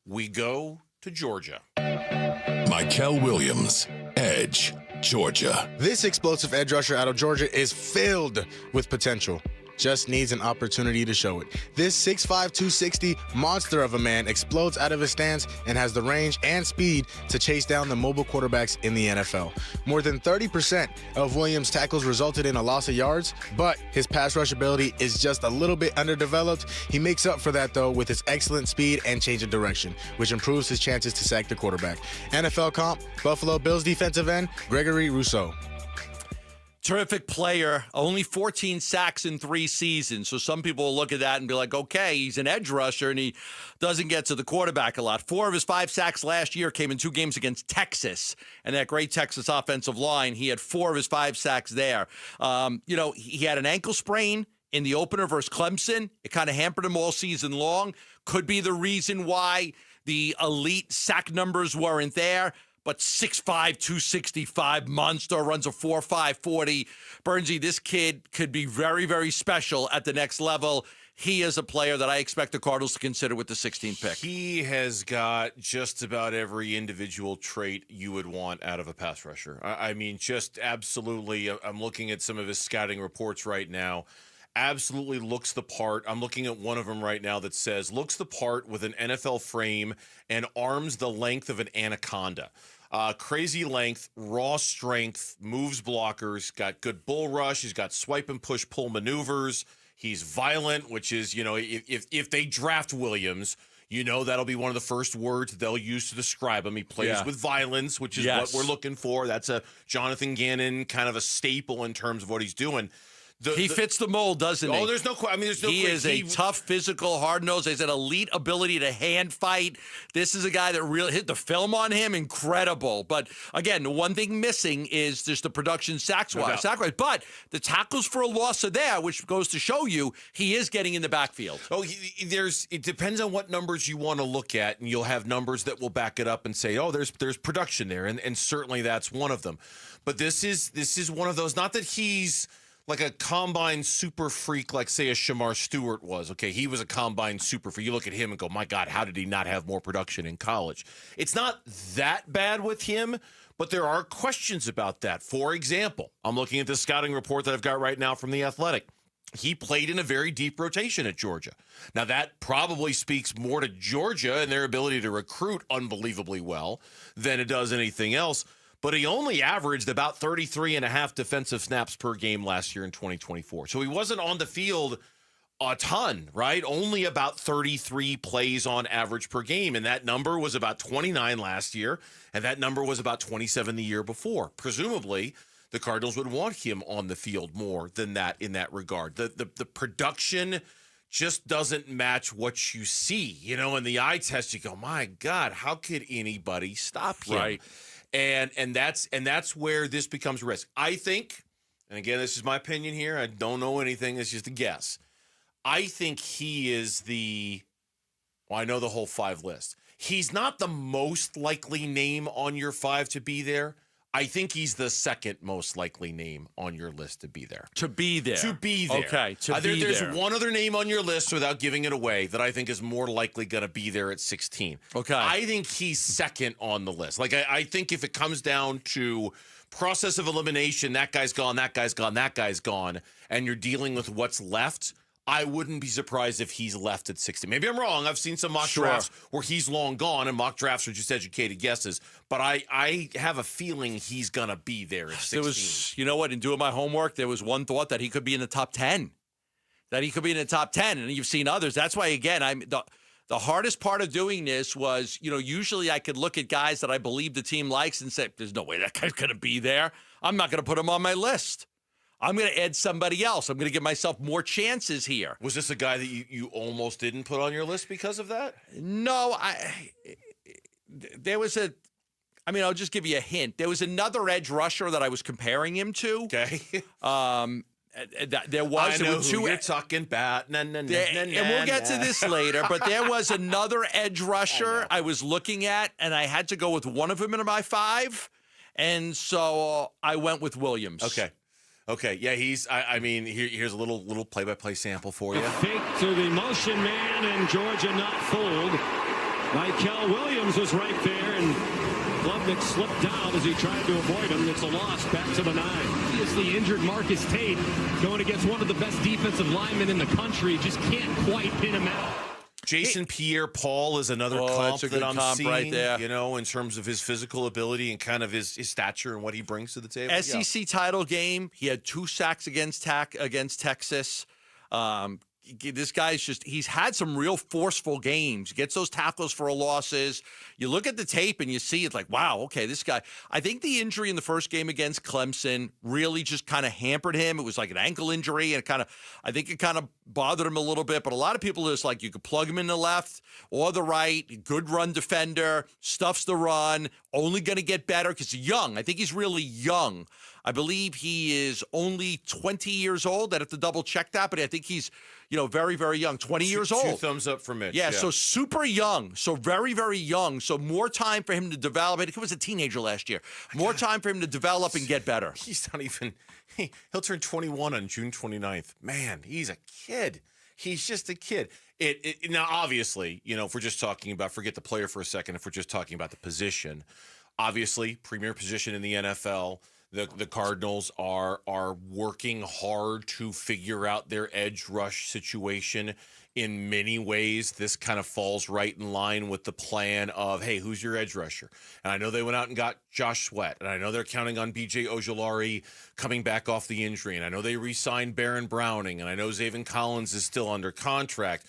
We go to Georgia. Mykel Williams, edge, Georgia. This explosive edge rusher out of Georgia is filled with potential. Just needs an opportunity to show it. This 6'5", 260 monster of a man explodes out of his stance and has the range and speed to chase down the mobile quarterbacks in the NFL. More than 30% of Williams' tackles resulted in a loss of yards, but his pass rush ability is just a little bit underdeveloped. He makes up for that, though, with his excellent speed and change of direction, which improves his chances to sack the quarterback. NFL comp, Buffalo Bills defensive end, Gregory Rousseau. Terrific player, only 14 sacks in 3 seasons. So some people will look at that and be like, okay, he's an edge rusher and he doesn't get to the quarterback a lot. 4 of his 5 sacks last year came in 2 games against Texas and that great Texas offensive line. He had 4 of his 5 sacks there. He had an ankle sprain in the opener versus Clemson. It kind of hampered him all season long. Could be the reason why the elite sack numbers weren't there. But 6'5", 265 monster, runs a 4.5 40. Bernsey, this kid could be very, very special at the next level. He is a player that I expect the Cardinals to consider with the 16th pick. He has got just about every individual trait you would want out of a pass rusher. I mean, just absolutely. I'm looking at some of his scouting reports right now. Absolutely looks the part. I'm looking at one of them right now that says, looks the part with an NFL frame and arms the length of an anaconda. Crazy length, raw strength, moves blockers, got good bull rush. He's got swipe and push pull maneuvers. He's violent, which is, if they draft Williams, that'll be one of the first words they'll use to describe him. He plays with violence, which is what we're looking for. That's a Jonathan Gannon kind of a staple in terms of what he's doing. He fits the mold, doesn't he? Oh, there's no question. He is a tough, physical, hard-nosed. He's an elite ability to hand fight. This is a guy that really hit the film on him. Incredible. But, again, the one thing missing is just the production sack-wise. But the tackles for a loss are there, which goes to show you he is getting in the backfield. Oh, it depends on what numbers you want to look at, and you'll have numbers that will back it up and say, oh, there's production there, and certainly that's one of them. But this is one of those, not that he's like a combine super freak, like, say, a Shamar Stewart was. Okay, he was a combine super freak. You look at him and go, my God, how did he not have more production in college? It's not that bad with him, but there are questions about that. For example, I'm looking at the scouting report that I've got right now from The Athletic. He played in a very deep rotation at Georgia. Now, that probably speaks more to Georgia and their ability to recruit unbelievably well than it does anything else. But he only averaged about 33 and a half defensive snaps per game last year in 2024. So he wasn't on the field a ton, right? Only about 33 plays on average per game. And that number was about 29 last year. And that number was about 27 the year before. Presumably, the Cardinals would want him on the field more than that in that regard. The production just doesn't match what you see. In the eye test, you go, my God, how could anybody stop him? Right. And that's where this becomes a risk. I think, and again, this is my opinion here. I don't know anything. It's just a guess. I think he is I know the whole 5 list. He's not the most likely name on your 5 to be there. I think he's the second most likely name on your list to be there. To be there. Okay, There's one other name on your list, without giving it away, that I think is more likely going to be there at 16. Okay. I think he's second on the list. Like, I think if it comes down to process of elimination, that guy's gone, that guy's gone, that guy's gone, and you're dealing with what's left, I wouldn't be surprised if he's left at 60. Maybe I'm wrong. I've seen some mock drafts where he's long gone, and mock drafts are just educated guesses. But I have a feeling he's going to be there at 16. There was, in doing my homework, there was one thought that he could be in the top 10. And you've seen others. That's why, again, the hardest part of doing this was, usually I could look at guys that I believe the team likes and say, there's no way that guy's going to be there. I'm not going to put him on my list. I'm going to add somebody else. I'm going to give myself more chances here. Was this a guy that you almost didn't put on your list because of that? No, I'll just give you a hint. There was another edge rusher that I was comparing him to. Okay. There was. I know who you're talking about. And we'll get to this later, but there was another edge rusher I was looking at, and I had to go with one of them in my 5, and so I went with Williams. Okay, yeah, here's a little play-by-play sample for you. A fake to the motion man, and Georgia not fooled. Michael Williams was right there, and Klubnik slipped down as he tried to avoid him. It's a loss back to the 9. He is the injured Marcus Tate going against one of the best defensive linemen in the country. Just can't quite pin him out. Jason Pierre-Paul is another comp that I'm seeing, right there. In terms of his physical ability and kind of his stature and what he brings to the table. SEC title game, he had 2 sacks against Texas. this guy's he's had some real forceful games, gets those tackles for losses. You look at the tape and you see it's like, wow, okay, this guy. I think the injury in the first game against Clemson really just kind of hampered him. It was like an ankle injury, and I think it kind of bothered him a little bit. But a lot of people are just like, you could plug him in the left or the right, good run defender, stuffs the run, only going to get better because he's young. I think he's really young. I believe he is only 20 years old. I'd have to double check that, but I think he's, very, very young, 20 years old. 2 thumbs up for Mitch. Yeah, so super young, so very, very young. So more time for him to develop. I think he was a teenager last year. More time for him to develop and get better. He's not even, he'll turn 21 on June 29th. Man, he's a kid. He's just a kid. Now, obviously, if we're just talking about, forget the player for a second, if we're just talking about the position, obviously, premier position in the NFL. The Cardinals are working hard to figure out their edge rush situation. In many ways, this kind of falls right in line with the plan of, hey, who's your edge rusher? And I know they went out and got Josh Sweat, and I know they're counting on B.J. Ojulari coming back off the injury, and I know they re-signed Baron Browning, and I know Zaven Collins is still under contract.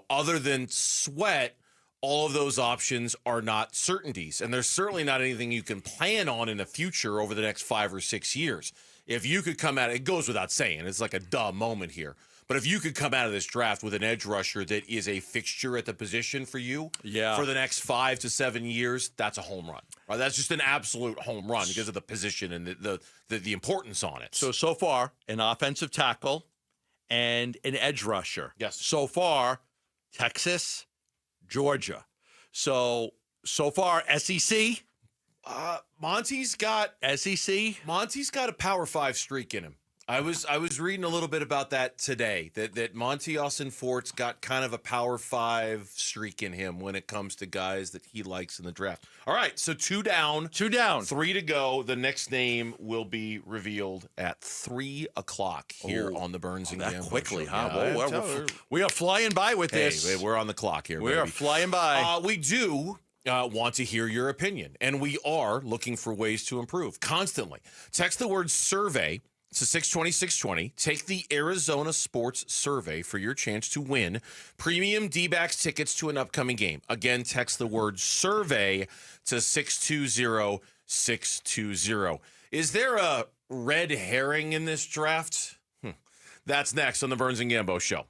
Other than Sweat, all of those options are not certainties, and there's certainly not anything you can plan on in the future over the next 5 or 6 years. If you could come out, it goes without saying, it's like a duh moment here, but if you could come out of this draft with an edge rusher that is a fixture at the position for you for the next 5 to 7 years, that's a home run. Right? That's just an absolute home run because of the position and the importance on it. So far, an offensive tackle and an edge rusher. Yes. So far, Texas, Georgia. So far, SEC. Monty's got SEC. Monty's got a Power 5 streak in him. I was reading a little bit about that today. That Monty Austin Fort's got kind of a Power 5 streak in him when it comes to guys that he likes in the draft. All right, so 2 down, 3 to go. The next name will be revealed at 3:00 here on the Burns and Gambo quickly, show. huh? Yeah, we are flying by with this. We're on the clock here. We are flying by. We do want to hear your opinion, and we are looking for ways to improve constantly. Text the word survey to 620-620. Take the Arizona Sports Survey for your chance to win premium D-backs tickets to an upcoming game. Again, text the word survey to 620-620. Is there a red herring in this draft? That's next on the Burns and Gambo Show.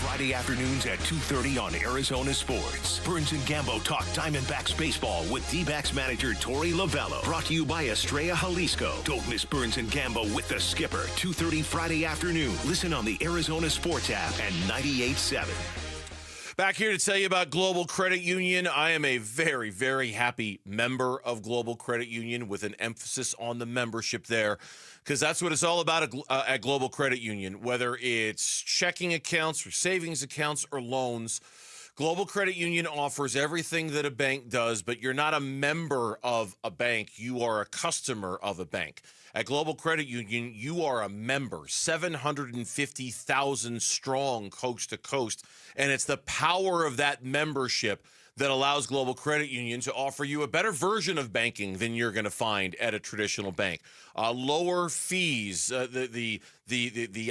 Friday afternoons at 2:30 on Arizona Sports. Burns and Gambo talk Diamondbacks baseball with D-backs manager Torey Lovello. Brought to you by Estrella Jalisco. Don't miss Burns and Gambo with the skipper. 2:30 Friday afternoon. Listen on the Arizona Sports app and 98.7. Back here to tell you about Global Credit Union. I am a very, very happy member of Global Credit Union with an emphasis on the membership there, because that's what it's all about at Global Credit Union, whether it's checking accounts or savings accounts or loans. Global Credit Union offers everything that a bank does, but you're not a member of a bank. You are a customer of a bank. At Global Credit Union, you are a member, 750,000 strong coast to coast, and it's the power of that membership that allows Global Credit Union to offer you a better version of banking than you're going to find at a traditional bank. Lower fees, the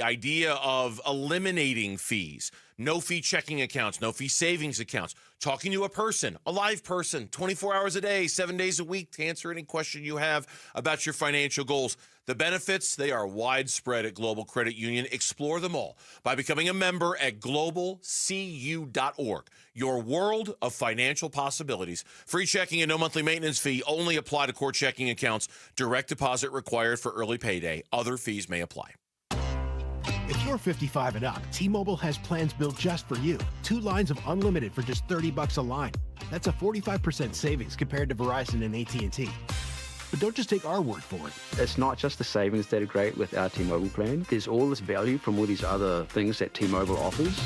idea of eliminating fees, no fee checking accounts, no fee savings accounts, talking to a person, a live person, 24 hours a day, 7 days a week to answer any question you have about your financial goals. The benefits, they are widespread at Global Credit Union. Explore them all by becoming a member at globalcu.org. Your world of financial possibilities. Free checking and no monthly maintenance fee only apply to core checking accounts. Direct deposit required for early payday. Other fees may apply. If you're 55 and up, T-Mobile has plans built just for you. 2 lines of unlimited for just $30 a line. That's a 45% savings compared to Verizon and AT&T. But don't just take our word for it. It's not just the savings that are great with our T-Mobile plan. There's all this value from all these other things that T-Mobile offers.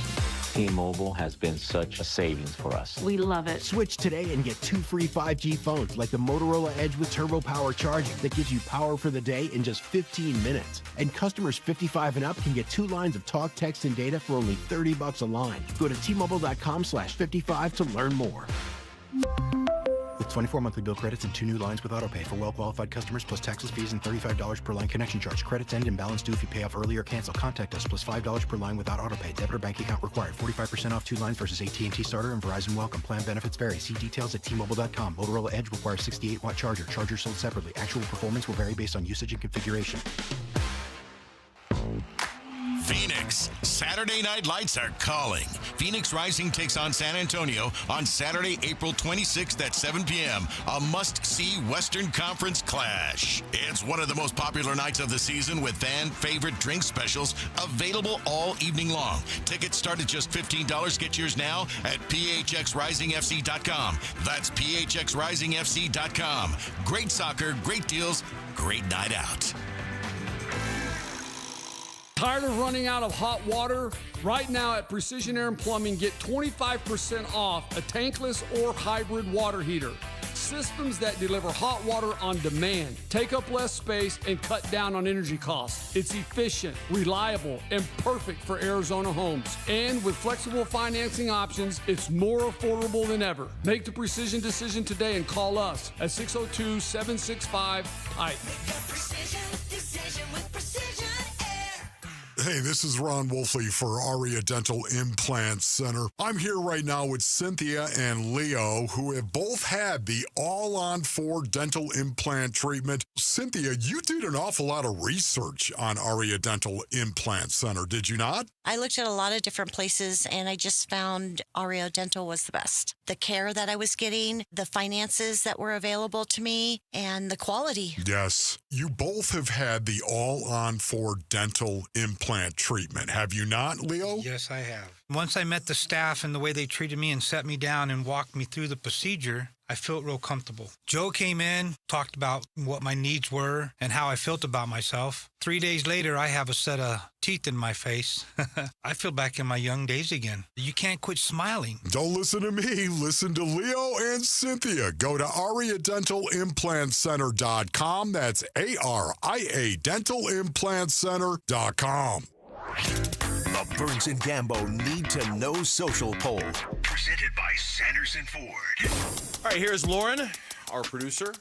T-Mobile has been such a savings for us. We love it. Switch today and get 2 free 5G phones like the Motorola Edge with Turbo Power charging that gives you power for the day in just 15 minutes. And customers 55 and up can get 2 lines of talk, text, and data for only $30 a line. Go to T-Mobile.com/55 to learn more. With 24 monthly bill credits and 2 new lines with autopay for well-qualified customers plus taxes, fees, and $35 per line connection charge. Credits end and balance due if you pay off early or cancel. Contact us plus $5 per line without autopay. Debit or bank account required. 45% off 2 lines versus AT&T Starter and Verizon Welcome. Plan benefits vary. See details at T-Mobile.com. Motorola Edge requires 68-watt charger. Charger sold separately. Actual performance will vary based on usage and configuration. Phoenix, Saturday Night Lights are calling. Phoenix Rising takes on San Antonio on Saturday, April 26th at 7 p.m. A must-see Western Conference clash. It's one of the most popular nights of the season with fan-favorite drink specials available all evening long. Tickets start at just $15. Get yours now at phxrisingfc.com. That's phxrisingfc.com. Great soccer, great deals, great night out. Tired of running out of hot water? Right now at Precision Air and Plumbing, get 25% off a tankless or hybrid water heater. Systems that deliver hot water on demand, take up less space, and cut down on energy costs. It's efficient, reliable, and perfect for Arizona homes. And with flexible financing options, it's more affordable than ever. Make the Precision decision today and call us at 602-765-PIPE. Hey, this is Ron Wolfley for Aria Dental Implant Center. I'm here right now with Cynthia and Leo, who have both had the all-on-4 dental implant treatment. Cynthia, you did an awful lot of research on Aria Dental Implant Center, did you not? I looked at a lot of different places, and I just found Aria Dental was the best. The care that I was getting, the finances that were available to me, and the quality. Yes. You both have had the all-on-4 dental implant treatment, have you not, Leo? Yes, I have. Once I met the staff and the way they treated me and set me down and walked me through the procedure, I felt real comfortable. Joe came in, talked about what my needs were and how I felt about myself. 3 days later, I have a set of teeth in my face. I feel back in my young days again. You can't quit smiling. Don't listen to me. Listen to Leo and Cynthia. Go to AriaDentalImplantCenter.com. That's ARIA DentalImplantCenter.com. The Burns and Gambo Need to Know Social Poll. Presented by Sanderson Ford. All right, here's Lauren, our producer,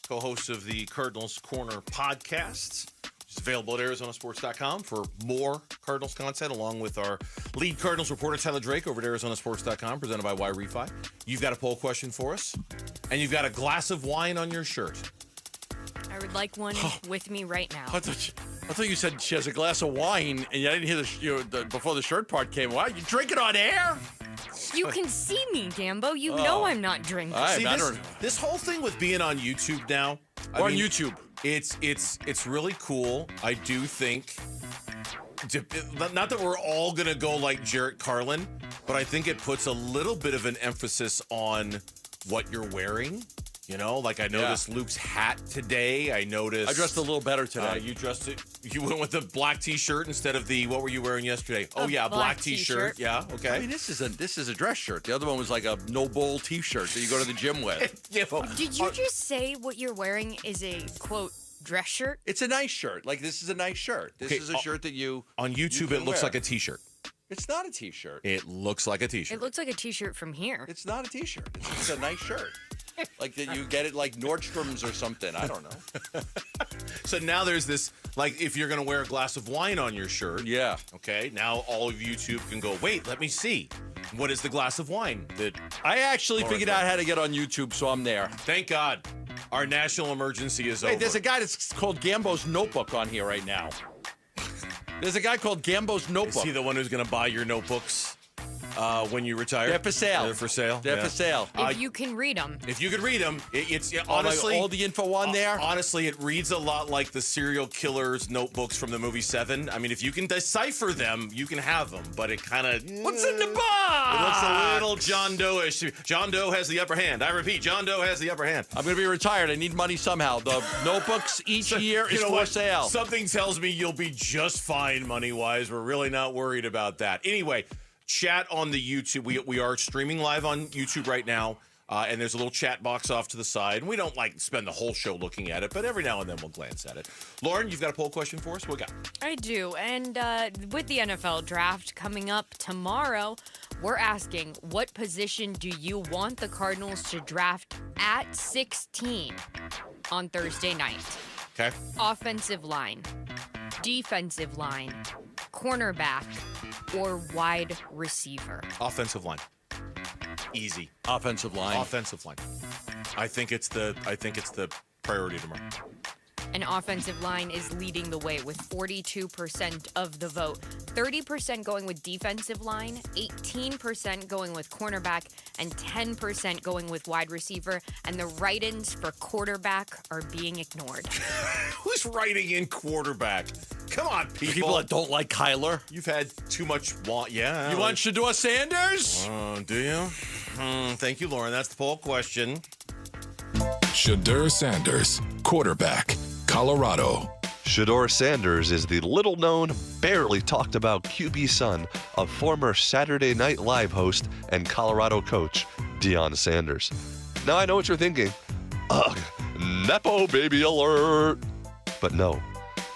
co-host of the Cardinals Corner podcast. It's available at ArizonaSports.com for more Cardinals content, along with our lead Cardinals reporter, Tyler Drake, over at ArizonaSports.com, presented by Y-Refi. You've got a poll question for us, and you've got a glass of wine on your shirt. I would like one with me right now. I thought you said she has a glass of wine, and I didn't hear before the shirt part came. Wow, you drink it on air? You can see me, Gambo. You know I'm not drinking. See, this whole thing with being on YouTube now. We're on YouTube. It's really cool. I do think, not that we're all gonna go like Jarrett Carlin, but I think it puts a little bit of an emphasis on what you're wearing. You know, like I noticed Luke's hat today. I dressed a little better today. You went with the black T-shirt instead of what were you wearing yesterday? Black T-shirt. Yeah, okay. I mean, this is a dress shirt. The other one was like a no bull T-shirt that you go to the gym with. Did you just say what you're wearing is a quote dress shirt? It's a nice shirt. Like this is a nice shirt. This is a shirt that you on YouTube. It looks like a T-shirt. It's not a T-shirt. It looks like a T-shirt. It looks like a T-shirt from here. It's not a T-shirt. It's just a nice shirt. Like that you get it like Nordstrom's or something. I don't know. So now there's this, like, if you're going to wear a glass of wine on your shirt. Yeah. Okay. Now all of YouTube can go, wait, let me see. What is the glass of wine that I actually figured out how to get on YouTube, so I'm there. Thank God. Our national emergency is over. Hey, there's a guy that's called Gambo's Notebook on here right now. There's a guy called Gambo's Notebook. Is he the one who's going to buy your notebooks? When you retire? They're for sale. They're for sale? They're for sale. If you can read them. If you could read them, it's honestly... all the info on there? Honestly, it reads a lot like the serial killer's notebooks from the movie Seven. I mean, if you can decipher them, you can have them, but it kind of... What's in the box? It looks a little John Doe-ish. John Doe has the upper hand. I repeat, John Doe has the upper hand. I'm going to be retired. I need money somehow. The notebooks each year is for sale. Something tells me you'll be just fine money-wise. We're really not worried about that. Anyway... Chat on the YouTube. We are streaming live on YouTube right now, and there's a little chat box off to the side. And we don't spend the whole show looking at it, but every now and then we'll glance at it. Lauren, you've got a poll question for us? What we got? I do. And with the NFL draft coming up tomorrow, We're asking, what position do you want the Cardinals to draft at 16 on Thursday night? Okay. Offensive line, defensive line, cornerback, or wide receiver? Offensive line. Easy. Offensive line. Offensive line. I think it's the priority tomorrow. An offensive line is leading the way with 42% of the vote. 30% going with defensive line, 18% going with cornerback, and 10% going with wide receiver. And the write-ins for quarterback are being ignored. Who's writing in quarterback? Come on, people. People that don't like Kyler. You've had too much yeah. You want Shedeur Sanders? Do you? Thank you, Lauren. That's the poll question. Shedeur Sanders, quarterback, Colorado. Shedeur Sanders is the little-known, barely talked about QB son of former Saturday Night Live host and Colorado coach Deion Sanders. Now I know what you're thinking. Ugh, Nepo baby alert. But no.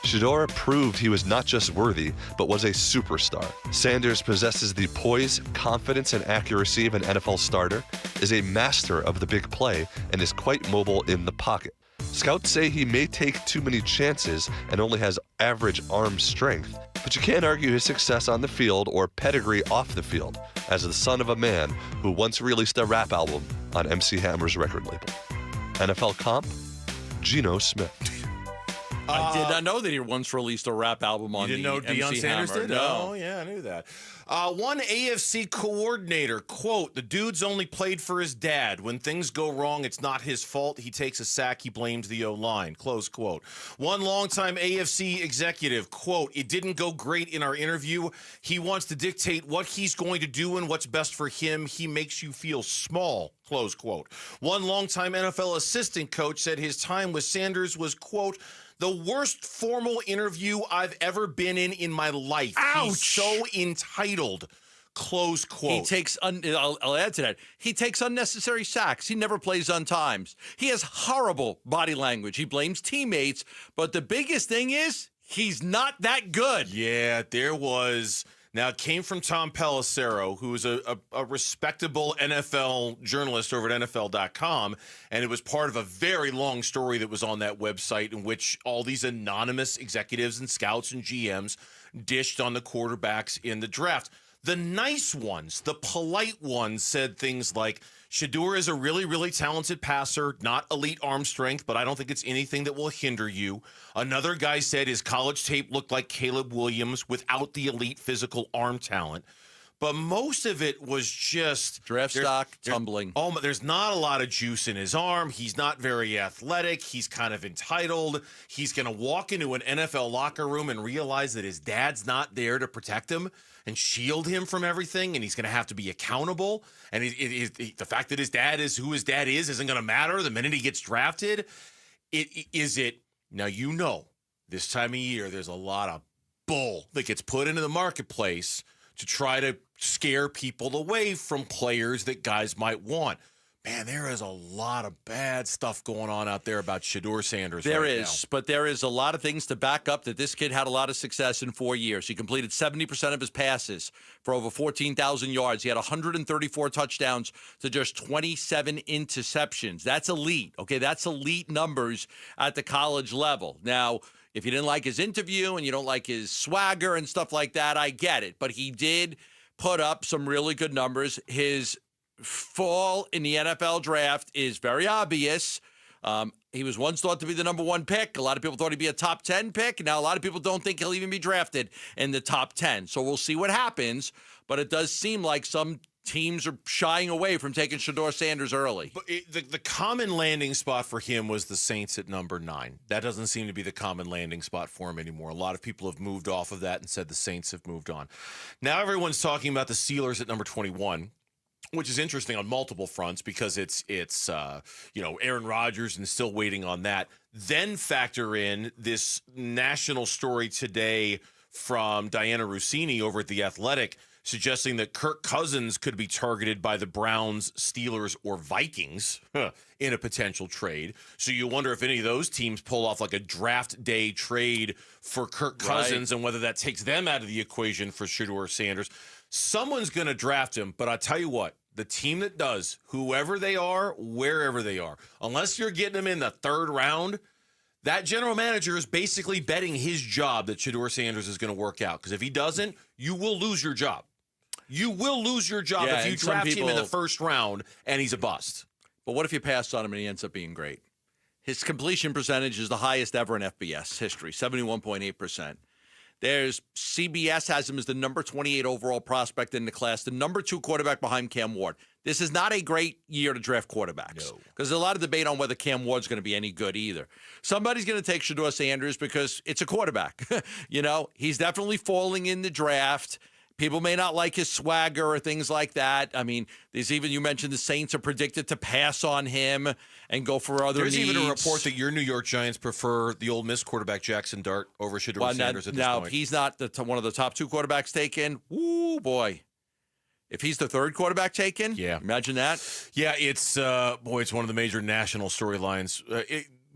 Shedeur proved he was not just worthy, but was a superstar. Sanders possesses the poise, confidence, and accuracy of an NFL starter, is a master of the big play, and is quite mobile in the pocket. Scouts say he may take too many chances and only has average arm strength, but you can't argue his success on the field or pedigree off the field, as the son of a man who once released a rap album on MC Hammer's record label. NFL comp, Geno Smith. I did not know that he once released a rap album on the You didn't know Deion MC Sanders Hammer. did? No. Oh, yeah, I knew that. One AFC coordinator, quote, the dude's only played for his dad. When things go wrong, it's not his fault. He takes a sack. He blames the O-line, close quote. One longtime AFC executive, quote, it didn't go great in our interview. He wants to dictate what he's going to do and what's best for him. He makes you feel small, close quote. One longtime NFL assistant coach said his time with Sanders was, quote, the worst formal interview I've ever been in my life. Ouch! He's so entitled. Close quote. He takes, I'll add to that, he takes unnecessary sacks. He never plays on times. He has horrible body language. He blames teammates, but the biggest thing is he's not that good. Yeah, there was. Now, it came from Tom Pelissero, who is a respectable NFL journalist over at NFL.com, and it was part of a very long story that was on that website in which all these anonymous executives and scouts and GMs dished on the quarterbacks in the draft. The nice ones, the polite ones, said things like, Shedeur is a really, really talented passer, not elite arm strength, but I don't think it's anything that will hinder you. Another guy said his college tape looked like Caleb Williams without the elite physical arm talent. But most of it was just draft stock tumbling. There's not a lot of juice in his arm. He's not very athletic. He's kind of entitled. He's going to walk into an NFL locker room and realize that his dad's not there to protect him and shield him from everything, and he's going to have to be accountable. And the fact that his dad is who his dad is isn't going to matter the minute he gets drafted. Now, you know, this time of year, there's a lot of bull that gets put into the marketplace to try to scare people away from players that guys might want. Man, there is a lot of bad stuff going on out there about Shedeur Sanders. There right is, now. but there is a lot of things to back up that this kid had a lot of success in 4 years. He completed 70% of his passes for over 14,000 yards. He had 134 touchdowns to just 27 interceptions. That's elite, okay? That's elite numbers at the college level. Now, if you didn't like his interview and you don't like his swagger and stuff like that, I get it. But he did put up some really good numbers. His fall in the NFL draft is very obvious. He was once thought to be the number one pick. A lot of people thought he'd be a top 10 pick. Now, a lot of people don't think he'll even be drafted in the top 10. So we'll see what happens. But it does seem like some teams are shying away from taking Shedeur Sanders early. But the common landing spot for him was the Saints at number 9. That doesn't seem to be the common landing spot for him anymore. A lot of people have moved off of that and said the Saints have moved on. Now everyone's talking about the Steelers at number 21. Which is interesting on multiple fronts because it's Aaron Rodgers and still waiting on that. Then factor in this national story today from Diana Rossini over at The Athletic suggesting that Kirk Cousins could be targeted by the Browns, Steelers, or Vikings in a potential trade. So you wonder if any of those teams pull off like a draft day trade for Kirk Cousins and whether that takes them out of the equation for Shedeur Sanders. Someone's going to draft him, but I'll tell you what, the team that does, whoever they are, wherever they are, unless you're getting them in the third round, that general manager is basically betting his job that Shedeur Sanders is going to work out. Because if he doesn't, you will lose your job. You will lose your job if you draft him in the first round and he's a bust. But what if you pass on him and he ends up being great? His completion percentage is the highest ever in FBS history, 71.8%. There's CBS has him as the number 28 overall prospect in the class, the number 2 quarterback behind Cam Ward. This is not a great year to draft quarterbacks because there's a lot of debate on whether Cam Ward's going to be any good either. Somebody's going to take Shedeur Sanders because it's a quarterback. He's definitely falling in the draft. People may not like his swagger or things like that. I mean, there's even, you mentioned the Saints are predicted to pass on him and go for other needs. There's even a report that your New York Giants prefer the Ole Miss quarterback Jackson Dart over Shedeur Sanders at this point. Now, if he's not one of the top 2 quarterbacks taken, woo, boy. If he's the 3rd quarterback taken, imagine that. Yeah, it's it's one of the major national storylines.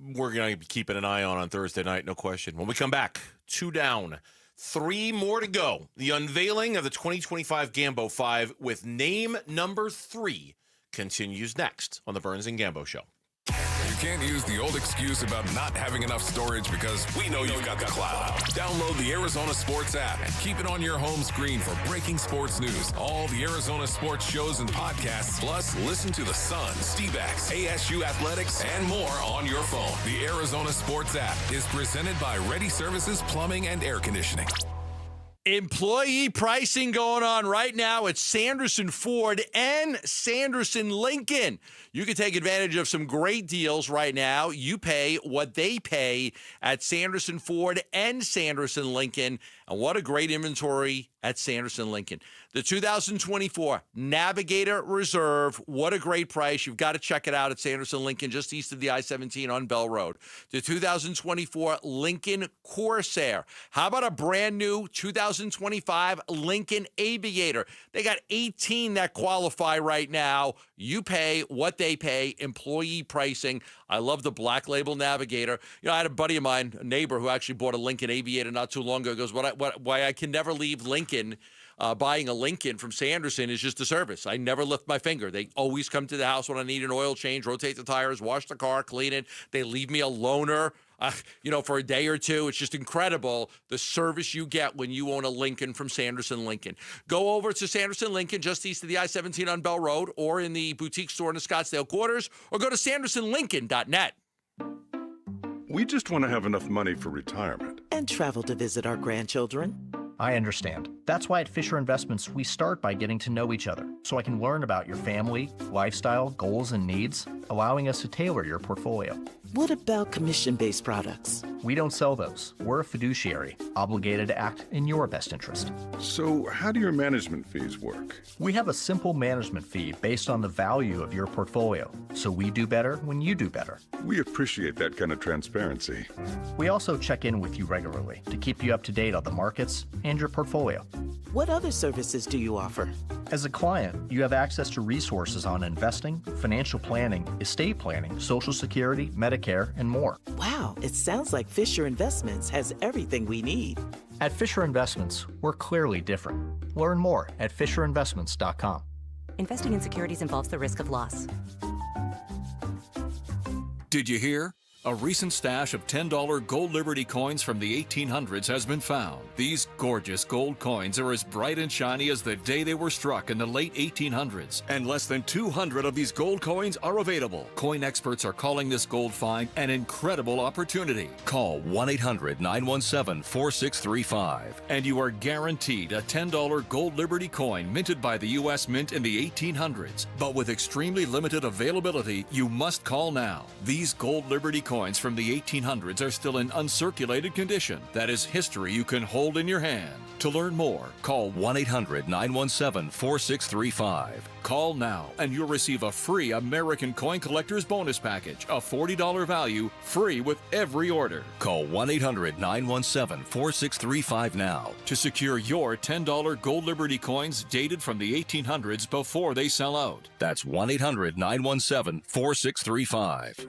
We're going to be keeping an eye on Thursday night, no question. When we come back, 2 down. 3 more to go. The unveiling of the 2025 Gambo 5 with name number 3 continues next on the Burns and Gambo Show. You can't use the old excuse about not having enough storage because we know you've got the cloud. Download the Arizona Sports app and keep it on your home screen for breaking sports news, all the Arizona sports shows and podcasts, plus listen to the Suns, D-backs, ASU athletics, and more on your phone. The Arizona Sports app is presented by Ready Services Plumbing and Air Conditioning. Employee pricing going on right now at Sanderson Ford and Sanderson Lincoln. You can take advantage of some great deals right now. You pay what they pay at Sanderson Ford and Sanderson Lincoln. And what a great inventory at Sanderson Lincoln. The 2024 Navigator Reserve, what a great price. You've got to check it out at Sanderson Lincoln, just east of the I-17 on Bell Road. The 2024 Lincoln Corsair. How about a brand new 2025 Lincoln Aviator? They got 18 that qualify right now. You pay what they pay, employee pricing. I love the Black Label Navigator. I had a buddy of mine, a neighbor, who actually bought a Lincoln Aviator not too long ago. He goes, why I can never leave Lincoln, buying a Lincoln from Sanderson is just a service. I never lift my finger. They always come to the house when I need an oil change, rotate the tires, wash the car, clean it. They leave me a loaner, for a day or two. It's just incredible the service you get when you own a Lincoln from Sanderson Lincoln. Go over to Sanderson Lincoln, just east of the I-17 on Bell Road, or in the boutique store in the Scottsdale quarters, or go to sandersonlincoln.net. We just want to have enough money for retirement. And travel to visit our grandchildren. I understand. That's why at Fisher Investments, we start by getting to know each other, so I can learn about your family, lifestyle, goals, and needs, allowing us to tailor your portfolio. What about commission-based products? We don't sell those. We're a fiduciary, obligated to act in your best interest. So how do your management fees work? We have a simple management fee based on the value of your portfolio, so we do better when you do better. We appreciate that kind of transparency. We also check in with you regularly to keep you up to date on the markets and your portfolio. What other services do you offer? As a client, you have access to resources on investing, financial planning, estate planning, Social Security, Medicare, and more. Wow, it sounds like Fisher Investments has everything we need. At Fisher Investments, we're clearly different. Learn more at FisherInvestments.com. Investing in securities involves the risk of loss. Did you hear? A recent stash of $10 gold Liberty coins from the 1800s has been found. These gorgeous gold coins are as bright and shiny as the day they were struck in the late 1800s, and less than 200 of these gold coins are available. Coin experts are calling this gold find an incredible opportunity. Call 1-800-917-4635, and you are guaranteed a $10 gold Liberty coin minted by the U.S. Mint in the 1800s. But with extremely limited availability, you must call now. These gold Liberty coins from the 1800s are still in uncirculated condition. That is history you can hold in your hand. To learn more, call 1-800-917-4635. Call now and you'll receive a free American Coin Collector's Bonus Package, a $40 value, free with every order. Call 1-800-917-4635 now to secure your $10 gold Liberty coins dated from the 1800s before they sell out. That's 1-800-917-4635.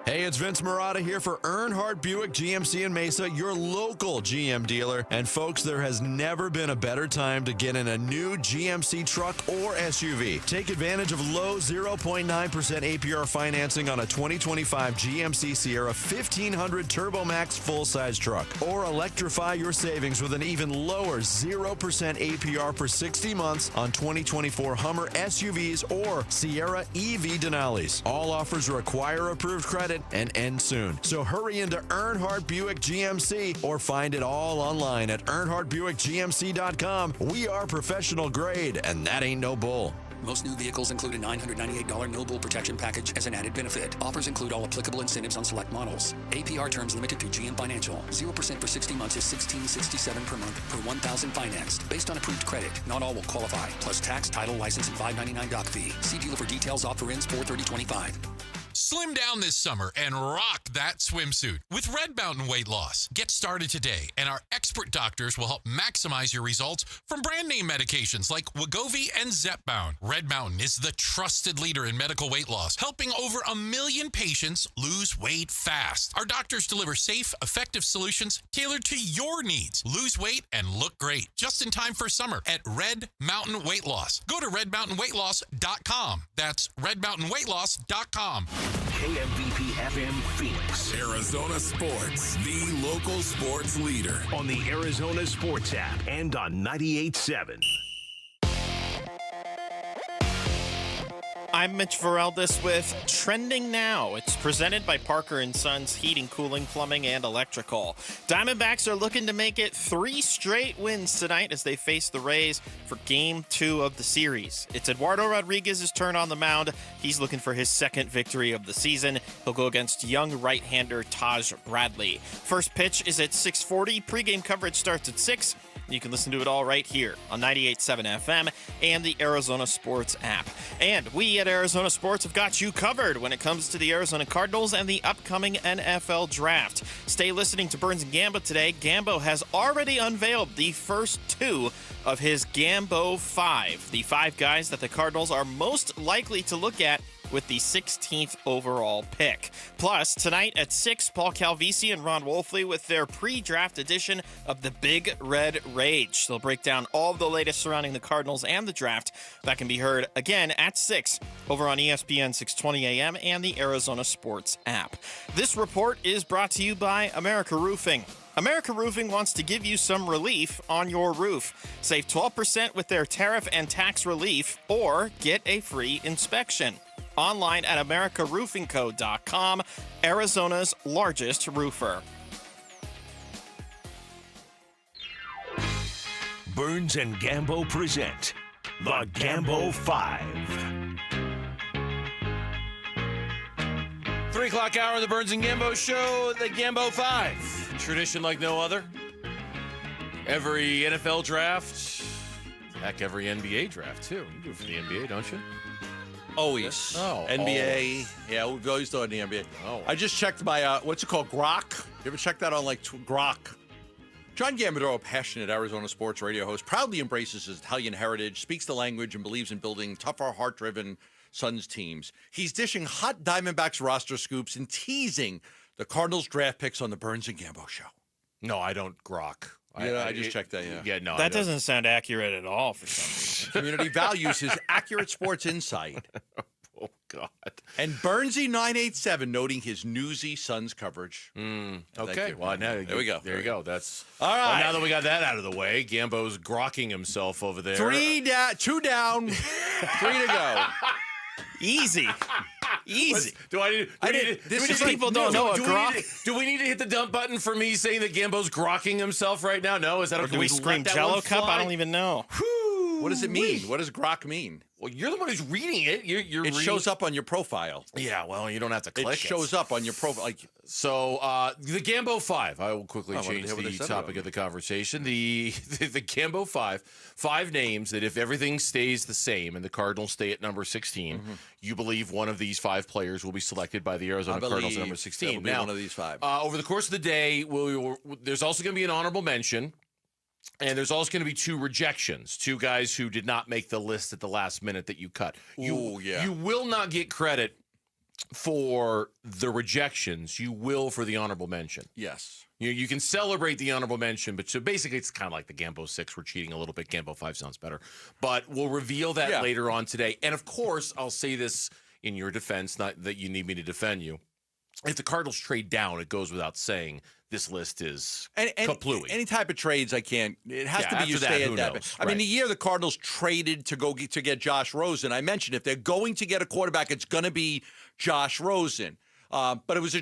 Hey, it's Vince Marotta here for Earnhardt Buick GMC in Mesa, your local GM dealer. And folks, there has never been a better time to get in a new GMC truck or SUV. Take advantage of low 0.9% APR financing on a 2025 GMC Sierra 1500 Turbo Max full-size truck. Or electrify your savings with an even lower 0% APR for 60 months on 2024 Hummer SUVs or Sierra EV Denali's. All offers require approved credit and end soon. So hurry into Earnhardt Buick GMC or find it all online at EarnhardtBuickGMC.com. We are professional grade, and that ain't no bull. Most new vehicles include a $998 no bull protection package as an added benefit. Offers include all applicable incentives on select models. APR terms limited through GM Financial. 0% for 60 months is $16.67 per month per $1,000 financed. Based on approved credit, not all will qualify. Plus tax, title, license, and $599 doc fee. See dealer for details. Offer ends 4/30/25. Slim down this summer and rock that swimsuit with Red Mountain Weight Loss. Get started today, and our expert doctors will help maximize your results from brand name medications like Wegovy and Zepbound. Red Mountain is the trusted leader in medical weight loss, helping over 1 million patients lose weight fast. Our doctors deliver safe, effective solutions tailored to your needs. Lose weight and look great just in time for summer at Red Mountain Weight Loss. Go to redmountainweightloss.com. That's redmountainweightloss.com. KMVP FM Phoenix. Arizona Sports, the local sports leader. On the Arizona Sports app and on 98.7. I'm Mitch Vareldes with Trending Now. It's presented by Parker & Sons Heating, Cooling, Plumbing, and Electrical. Diamondbacks are looking to make it 3 straight wins tonight as they face the Rays for Game 2 of the series. It's Eduardo Rodriguez's turn on the mound. He's looking for his second victory of the season. He'll go against young right-hander Taj Bradley. First pitch is at 6:40. Pre-game coverage starts at 6. You can listen to it all right here on 98.7 FM and the Arizona Sports app. And we at Arizona Sports have got you covered when it comes to the Arizona Cardinals and the upcoming NFL Draft. Stay listening to Burns and Gambo today. Gambo has already unveiled the first 2 of his Gambo 5, the 5 guys that the Cardinals are most likely to look at with the 16th overall pick. Plus, tonight at 6, Paul Calvisi and Ron Wolfley with their pre-draft edition of the Big Red Rage. They'll break down all of the latest surrounding the Cardinals and the draft. That can be heard again at 6 over on ESPN 620 AM and the Arizona Sports app. This report is brought to you by America Roofing. America Roofing wants to give you some relief on your roof. Save 12% with their tariff and tax relief or get a free inspection. Online at americaroofingco.com, Arizona's largest roofer. Burns and Gambo present the Gambo 5. 3 o'clock hour of the Burns and Gambo show, the Gambo 5. Tradition like no other. Every NFL draft, heck, every NBA draft, too. You do it for the NBA, don't you? Always. Oh, NBA. always. Yeah, we've always done the NBA. Oh. I just checked my, what's it called, Grok? You ever check that on, Grok? John Gambadoro, a passionate Arizona sports radio host, proudly embraces his Italian heritage, speaks the language, and believes in building tougher, heart-driven Suns teams. He's dishing hot Diamondbacks roster scoops and teasing the Cardinals draft picks on the Burns and Gambo show. No, I don't grok. Yeah, I just checked that, yeah. Yeah, no. That doesn't sound accurate at all for some reason. Community values his accurate sports insight. Oh, God. And Burnsy 987 noting his newsy Suns coverage. Okay. Well, now there we go. There you go. That's all right. Well, now that we got that out of the way, Gambo's grokking himself over there. 2 down, 3 to go. Easy. Easy. Do people don't know a grok. Do we need to hit the dump button for me saying that Gambo's grokking himself right now? No, is that Or do we scream Jello cup? I don't even know. What does it mean? What does grok mean? Well, you're the one who's reading it. It shows up on your profile. Yeah, well, you don't have to click it. It shows up on your profile. So, the Gambo 5. I will quickly change the topic of the conversation. The Gambo 5. 5 names that if everything stays the same and the Cardinals stay at number 16, you believe one of these 5 players will be selected by the Arizona Cardinals at number 16. It will be one of these 5. Over the course of the day, there's also going to be an honorable mention. And there's also going to be 2 rejections, 2 guys who did not make the list at the last minute that you cut. You will not get credit for the rejections, you will for the honorable mention. Yes. You can celebrate the honorable mention, but so basically it's kind of like the Gambo 6. We're cheating a little bit. Gambo 5 sounds better. But we'll reveal that later on today. And, of course, I'll say this in your defense, not that you need me to defend you. If the Cardinals trade down, it goes without saying this list is kaplooey. Any type of trades, I can't. It has to be you stay at that. I mean, the year the Cardinals traded to get Josh Rosen, I mentioned if they're going to get a quarterback, it's going to be Josh Rosen. But it was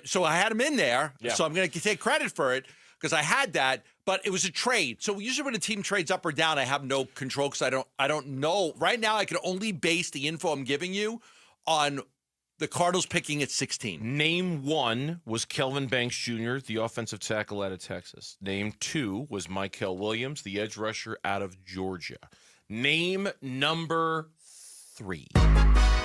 so I had him in there. Yeah. So I'm going to take credit for it because I had that. But it was a trade. So usually when a team trades up or down, I have no control because I don't know. Right now, I can only base the info I'm giving you on the Cardinals picking at 16. Name 1 was Kelvin Banks Jr., the offensive tackle out of Texas. Name 2 was Mykel Williams, the edge rusher out of Georgia. Name number 3.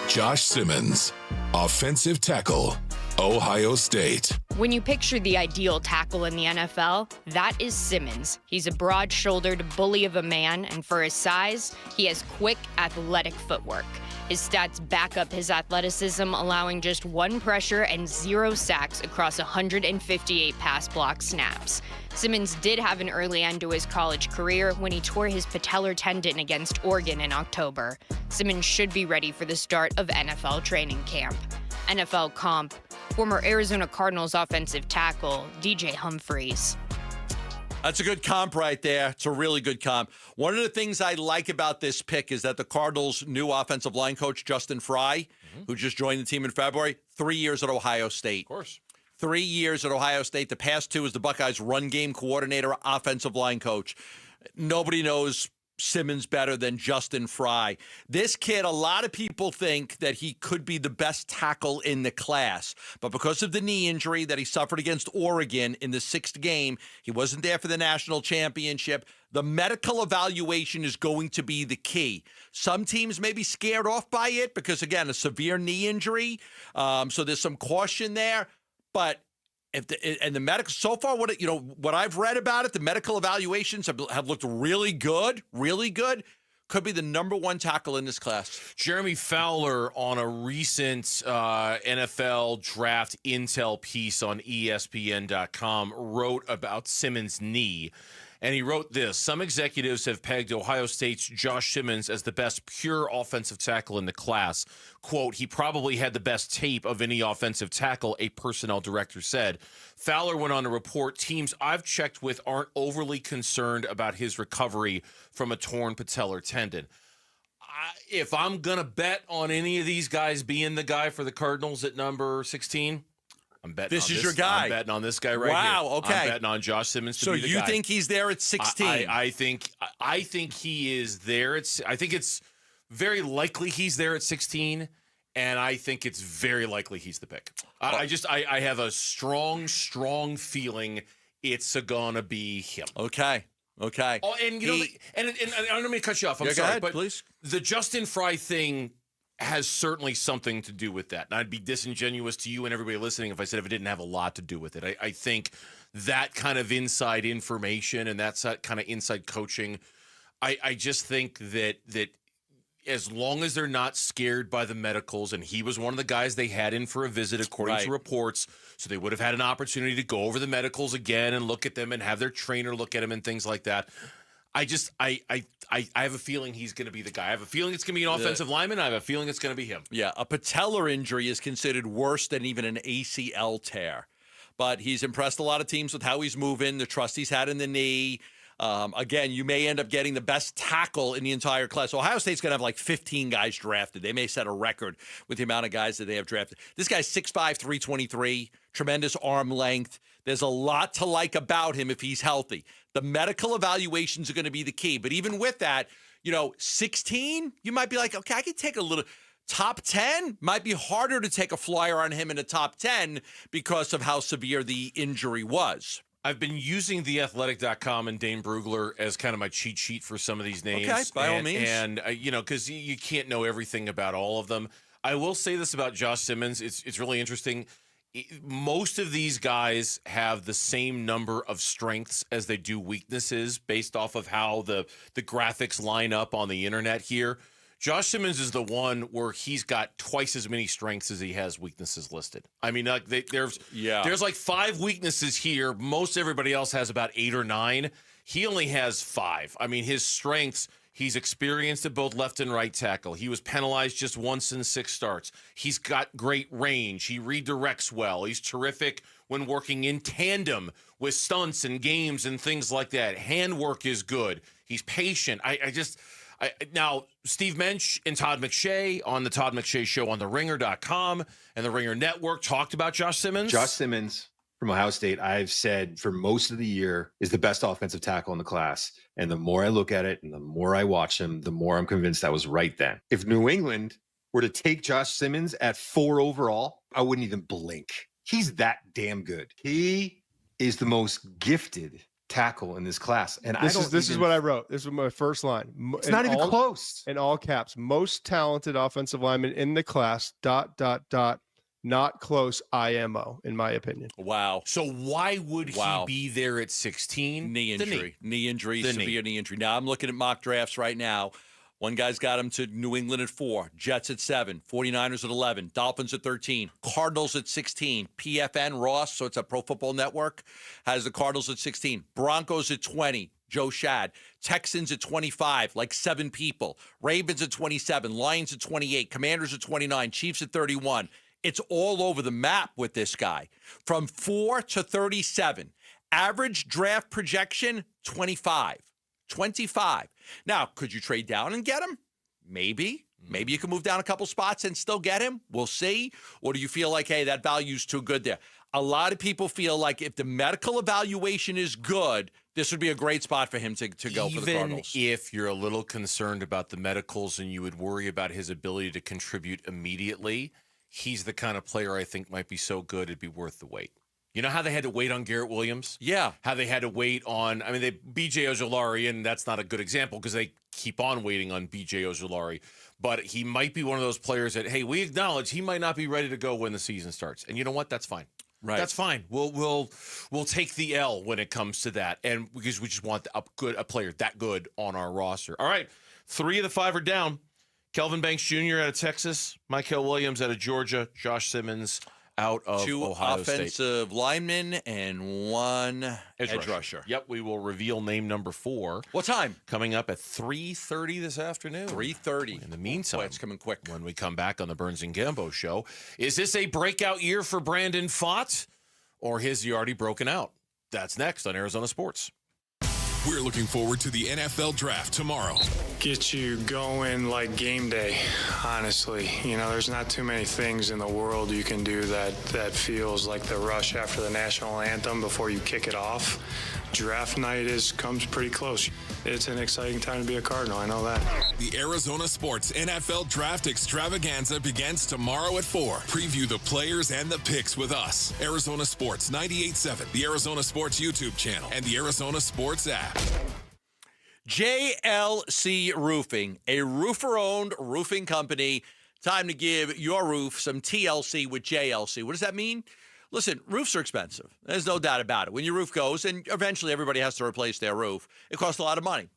Josh Simmons, offensive tackle, Ohio State. When you picture the ideal tackle in the NFL, that is Simmons. He's a broad-shouldered bully of a man, and for his size, he has quick, athletic footwork. His stats back up his athleticism, allowing just 1 pressure and 0 sacks across 158 pass block snaps. Simmons did have an early end to his college career when he tore his patellar tendon against Oregon in October. Simmons should be ready for the start of NFL training camp. NFL comp, former Arizona Cardinals offensive tackle, DJ Humphries. That's a good comp right there. It's a really good comp. One of the things I like about this pick is that the Cardinals' new offensive line coach, Justin Fry, who just joined the team in February, 3 years at Ohio State. Of course. 3 years at Ohio State. The past 2 is the Buckeyes' run game coordinator, offensive line coach. Nobody knows Simmons better than Justin Fry. This kid, a lot of people think that he could be the best tackle in the class, but because of the knee injury that he suffered against Oregon in the 6th game, he wasn't there for the national championship. The medical evaluation is going to be the key. Some teams may be scared off by it because, again, a severe knee injury, so there's some caution there, but the medical so far, what I've read about it, the medical evaluations have looked really good. Could be the number 1 tackle in this class. Jeremy Fowler on a recent NFL draft intel piece on ESPN.com wrote about Simmons' knee. And he wrote this: some executives have pegged Ohio State's Josh Simmons as the best pure offensive tackle in the class. Quote, he probably had the best tape of any offensive tackle, a personnel director said. Fowler went on to report teams I've checked with aren't overly concerned about his recovery from a torn patellar tendon. If I'm going to bet on any of these guys being the guy for the Cardinals at number 16, I'm betting this is your guy. I'm betting on this guy right here. Wow, okay. I'm betting on Josh Simmons to be the guy. So you think he's there at 16? I think he is there. I think it's very likely he's there at 16, and I think it's very likely he's the pick. I have a strong feeling it's gonna be him. Okay. Oh, and and I don't mean to cut you off. I'm sorry, go ahead, but please. The Justin Fry thing has certainly something to do with that. And I'd be disingenuous to you and everybody listening if I said it didn't have a lot to do with it. I think that kind of inside information and that kind of inside coaching, I just think that as long as they're not scared by the medicals, and he was one of the guys they had in for a visit according to reports, so they would have had an opportunity to go over the medicals again and look at them and have their trainer look at them and things like that. I have a feeling he's going to be the guy. I have a feeling it's going to be an offensive lineman. I have a feeling it's going to be him. Yeah, a patellar injury is considered worse than even an ACL tear. But he's impressed a lot of teams with how he's moving, the trust he's had in the knee. Again, you may end up getting the best tackle in the entire class. So Ohio State's going to have like 15 guys drafted. They may set a record with the amount of guys that they have drafted. This guy's 6'5", 323, tremendous arm length. There's a lot to like about him if he's healthy. The medical evaluations are going to be the key. But even with that, 16, you might be like, okay, I could take a little. Top 10 might be harder to take a flyer on him in the top 10 because of how severe the injury was. I've been using theathletic.com and Dane Brugler as kind of my cheat sheet for some of these names. Okay, by all means. And, because you can't know everything about all of them. I will say this about Josh Simmons. It's really interesting. Most of these guys have the same number of strengths as they do weaknesses based off of how the graphics line up on the internet here. Josh Simmons is the one where he's got twice as many strengths as he has weaknesses listed. I mean, like there's like 5 weaknesses here. Most everybody else has about 8 or 9. He only has 5. I mean, his strengths, he's experienced at both left and right tackle. He was penalized just once in 6 starts. He's got great range. He redirects well. He's terrific when working in tandem with stunts and games and things like that. Handwork is good. He's patient. Now, Steve Mensch and Todd McShay on the Todd McShay Show on TheRinger.com and the Ringer Network talked about Josh Simmons. Josh Simmons from Ohio State, I've said for most of the year, is the best offensive tackle in the class. And the more I look at it and the more I watch him, the more I'm convinced I was right then. If New England were to take Josh Simmons at 4 overall, I wouldn't even blink. He's that damn good. He is the most gifted tackle in this class. And this is what I wrote. This was my first line. It's not even close. In all caps, most talented offensive lineman in the class, ... not close IMO, in my opinion. Wow. So why would he be there at 16? Knee injury. Knee injury, severe knee injury. Now, I'm looking at mock drafts right now. One guy's got him to New England at 4, Jets at 7, 49ers at 11, Dolphins at 13, Cardinals at 16, PFN Ross, so it's a Pro Football Network, has the Cardinals at 16, Broncos at 20, Joe Shad, Texans at 25, like 7 people, Ravens at 27, Lions at 28, Commanders at 29, Chiefs at 31. It's all over the map with this guy. From 4 to 37, average draft projection, 25. 25. Now, could you trade down and get him? Maybe. Maybe you can move down a couple spots and still get him. We'll see. Or do you feel like, hey, that value's too good there? A lot of people feel like if the medical evaluation is good, this would be a great spot for him to go for the Cardinals. Even if you're a little concerned about the medicals and you would worry about his ability to contribute immediately, he's the kind of player I think might be so good it'd be worth the wait. You know how they had to wait on Garrett Williams? Yeah. How they had to wait on, B.J. Ojulari, and that's not a good example because they keep on waiting on B.J. Ojulari. But he might be one of those players that, hey, we acknowledge he might not be ready to go when the season starts. And you know what? That's fine. Right. That's fine. We'll take the L when it comes to that. And because we just want a player that good on our roster. All right. 3 of the 5 are down. Kelvin Banks Jr. out of Texas, Michael Williams out of Georgia, Josh Simmons out of 2 Ohio offensive State. linemen and 1 edge rusher. Yep, we will reveal name number 4. What time? Coming up at 3:30 this afternoon. 3:30. In the meantime, it's coming quick. When we come back on the Burns and Gambo Show, is this a breakout year for Brandon Pfaadt, or has he already broken out? That's next on Arizona Sports. We're looking forward to the NFL Draft tomorrow. Get you going like game day, honestly. You know, there's not too many things in the world you can do that feels like the rush after the national anthem before you kick it off. Draft night comes pretty close. It's an exciting time to be a Cardinal, I know that. The Arizona Sports NFL Draft Extravaganza begins tomorrow at 4. Preview the players and the picks with us. Arizona Sports 98.7, the Arizona Sports YouTube channel, and the Arizona Sports app. JLC Roofing, a roofer-owned roofing company. Time to give your roof some TLC with JLC. What does that mean? Listen, roofs are expensive. There's no doubt about it. When your roof goes, and eventually everybody has to replace their roof, it costs a lot of money.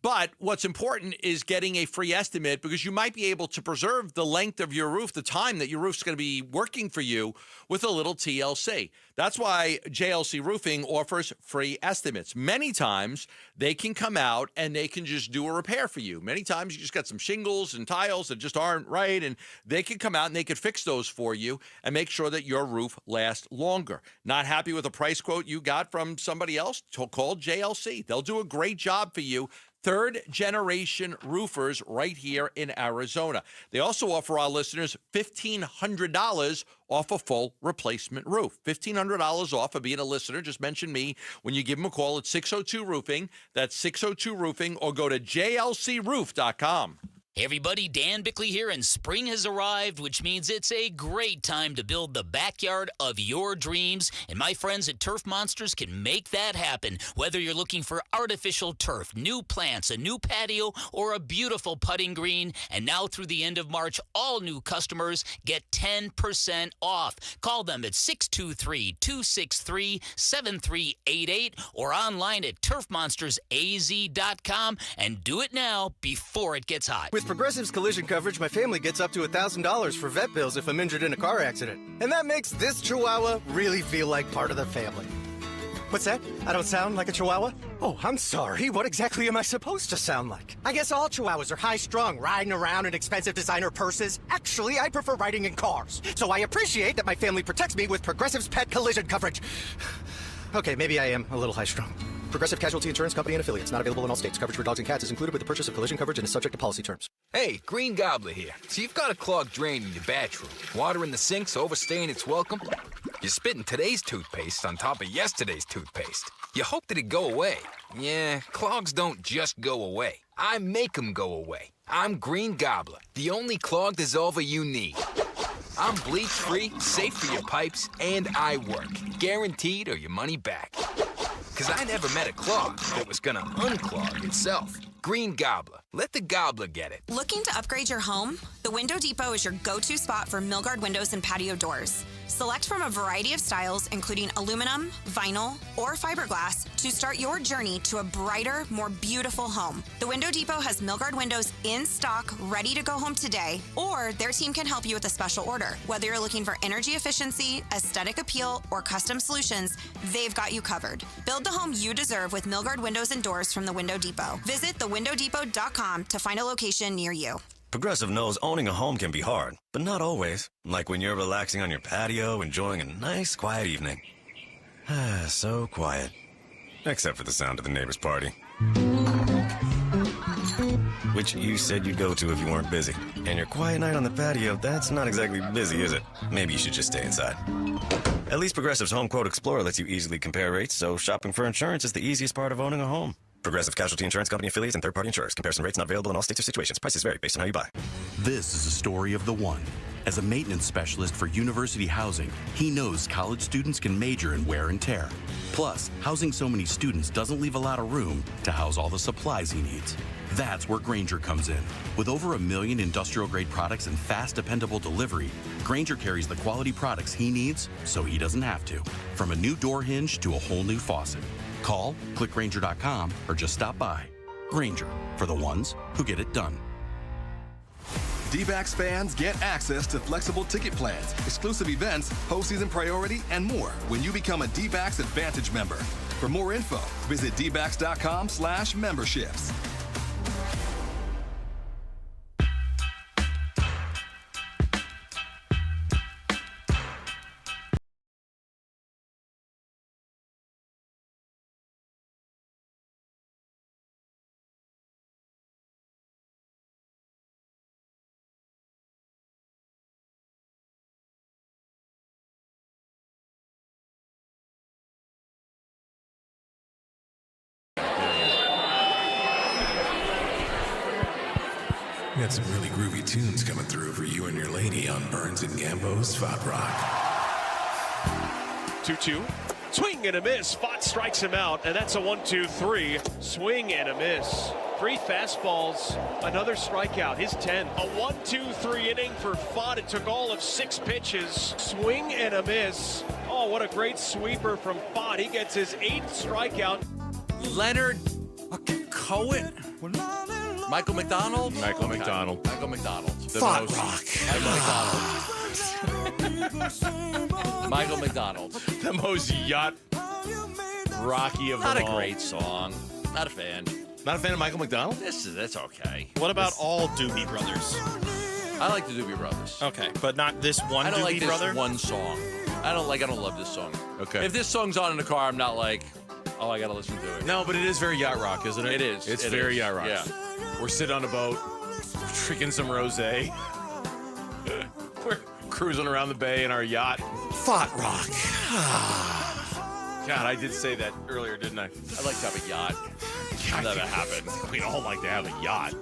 But what's important is getting a free estimate because you might be able to preserve the length of your roof, the time that your roof's going to be working for you with a little TLC. That's why JLC Roofing offers free estimates. Many times they can come out and they can just do a repair for you. Many times you just got some shingles and tiles that just aren't right, and they can come out and they can fix those for you and make sure that your roof lasts longer. Not happy with a price quote you got from somebody else? Call JLC. They'll do a great job for you. Third-generation roofers right here in Arizona. They also offer our listeners $1,500 off a full replacement roof. $1,500 off of being a listener. Just mention me when you give them a call at 602-ROOFING. That's 602-ROOFING, or go to jlcroof.com. Hey everybody, Dan Bickley here, and spring has arrived, which means it's a great time to build the backyard of your dreams, and my friends at Turf Monsters can make that happen. Whether you're looking for artificial turf, new plants, a new patio, or a beautiful putting green, and now through the end of March, all new customers get 10% off. Call them at 623-263-7388 or online at turfmonstersaz.com, and do it now before it gets hot. With Progressive's collision coverage, my family gets up to $1,000 for vet bills if I'm injured in a car accident. And that makes this Chihuahua really feel like part of the family. What's that? I don't sound like a Chihuahua? Oh, I'm sorry. What exactly am I supposed to sound like? I guess all Chihuahuas are high-strung, riding around in expensive designer purses. Actually, I prefer riding in cars. So I appreciate that my family protects me with Progressive's pet collision coverage. Okay, maybe I am a little high-strung. Progressive Casualty Insurance Company and Affiliates. Not available in all states. Coverage for dogs and cats is included with the purchase of collision coverage and is subject to policy terms. Hey, Green Gobbler here. So you've got a clogged drain in your bathroom. Water in the sink's overstaying its welcome. You're spitting today's toothpaste on top of yesterday's toothpaste. You hope that it go away. Yeah, clogs don't just go away. I make them go away. I'm Green Gobbler, the only clog dissolver you need. I'm bleach-free, safe for your pipes, and I work. Guaranteed or your money back. Because I never met a clog that was gonna unclog itself. Green Gobbler. Let the gobbler get it. Looking to upgrade your home? The Window Depot is your go-to spot for Milgard windows and patio doors. Select from a variety of styles, including aluminum, vinyl, or fiberglass, to start your journey to a brighter, more beautiful home. The Window Depot has Milgard windows in stock, ready to go home today, or their team can help you with a special order. Whether you're looking for energy efficiency, aesthetic appeal, or custom solutions, they've got you covered. Build the home you deserve with Milgard windows and doors from the Window Depot. Visit thewindowdepot.com to find a location near you. Progressive knows owning a home can be hard, but not always. Like when you're relaxing on your patio, enjoying a nice, quiet evening. So quiet. Except for the sound of the neighbor's party. Which you said you'd go to if you weren't busy. And your quiet night on the patio, that's not exactly busy, is it? Maybe you should just stay inside. At least Progressive's Home Quote Explorer lets you easily compare rates, so shopping for insurance is the easiest part of owning a home. Progressive Casualty Insurance Company affiliates and third-party insurers. Comparison rates not available in all states or situations. Prices vary based on how you buy. This is a story of the one. As a maintenance specialist for university housing, he knows college students can major in wear and tear. Plus, housing so many students doesn't leave a lot of room to house all the supplies he needs. That's where Grainger comes in. With over 1 million industrial-grade products and fast, dependable delivery, Grainger carries the quality products he needs so he doesn't have to. From a new door hinge to a whole new faucet. Call, click Grainger.com, or just stop by. Grainger, for the ones who get it done. D-backs fans get access to flexible ticket plans, exclusive events, postseason priority, and more when you become a D-backs Advantage member. For more info, visit dbacks.com/memberships. We got some really groovy tunes coming through for you and your lady on Burns and Gambo's Spot Rock. 2-2. Swing and a miss. Fott strikes him out, and that's a 1-2-3. Swing and a miss. 3 fastballs, another strikeout, his 10th. A 1-2-3 inning for Fott. It took all of 6 pitches. Swing and a miss. Oh, what a great sweeper from Fott. He gets his 8th strikeout. Leonard Cohen. Michael McDonald? Michael McDonald. Michael McDonald. Fott Rock. Michael McDonald. The most yacht rocky of them all. Not a great song. Not a fan. Not a fan of Michael McDonald? That's okay. What about all Doobie Brothers? I like the Doobie Brothers. Okay, but not this one I don't Doobie like this Brother? one song. I don't love this song. Okay. If this song's on in the car, I'm not like, oh, I gotta listen to it. No, but it is very yacht rock, isn't it? It is. It's It very is. yacht rock. Yeah. We're sitting on a boat, drinking some rosé. We're cruising around the bay in our yacht. Fott Rock. God, I did say that earlier, didn't I? I'd like to have a yacht. God, that happened. We'd all like to have a yacht.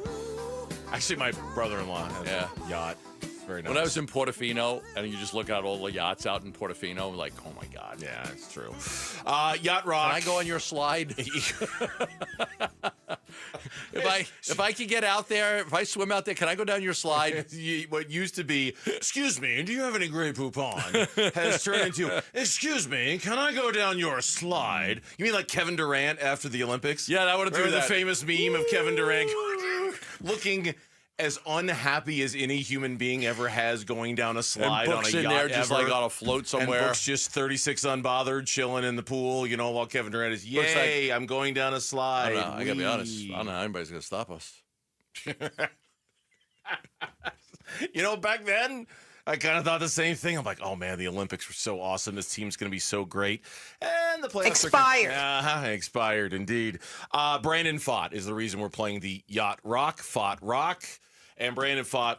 Actually, my brother-in-law has a yacht. Very nice. When I was in Portofino, and you just look at all the yachts out in Portofino, like, oh my God. Yeah, it's true. Yacht rock. Can I go on your slide? If I could get out there, if I swim out there, can I go down your slide? What used to be, excuse me, do you have any Grey Poupon? Has turned into, excuse me, can I go down your slide? You mean like Kevin Durant after the Olympics? Yeah, I want to do that. The famous meme of Kevin Durant looking as unhappy as any human being ever has going down a slide and on a Book's yacht in there just ever. like on a float somewhere. And Book's just 36 unbothered, chilling in the pool, while Kevin Durant is, yay, I'm going down a slide. I gotta be honest. I don't know how anybody's gonna stop us. Back then, I kind of thought the same thing. I'm like, oh man, the Olympics were so awesome. This team's going to be so great. And the playoffs expired indeed. Brandon Pfaadt is the reason we're playing the Yacht Rock. Pfaadt Rock. And Brandon Pfaadt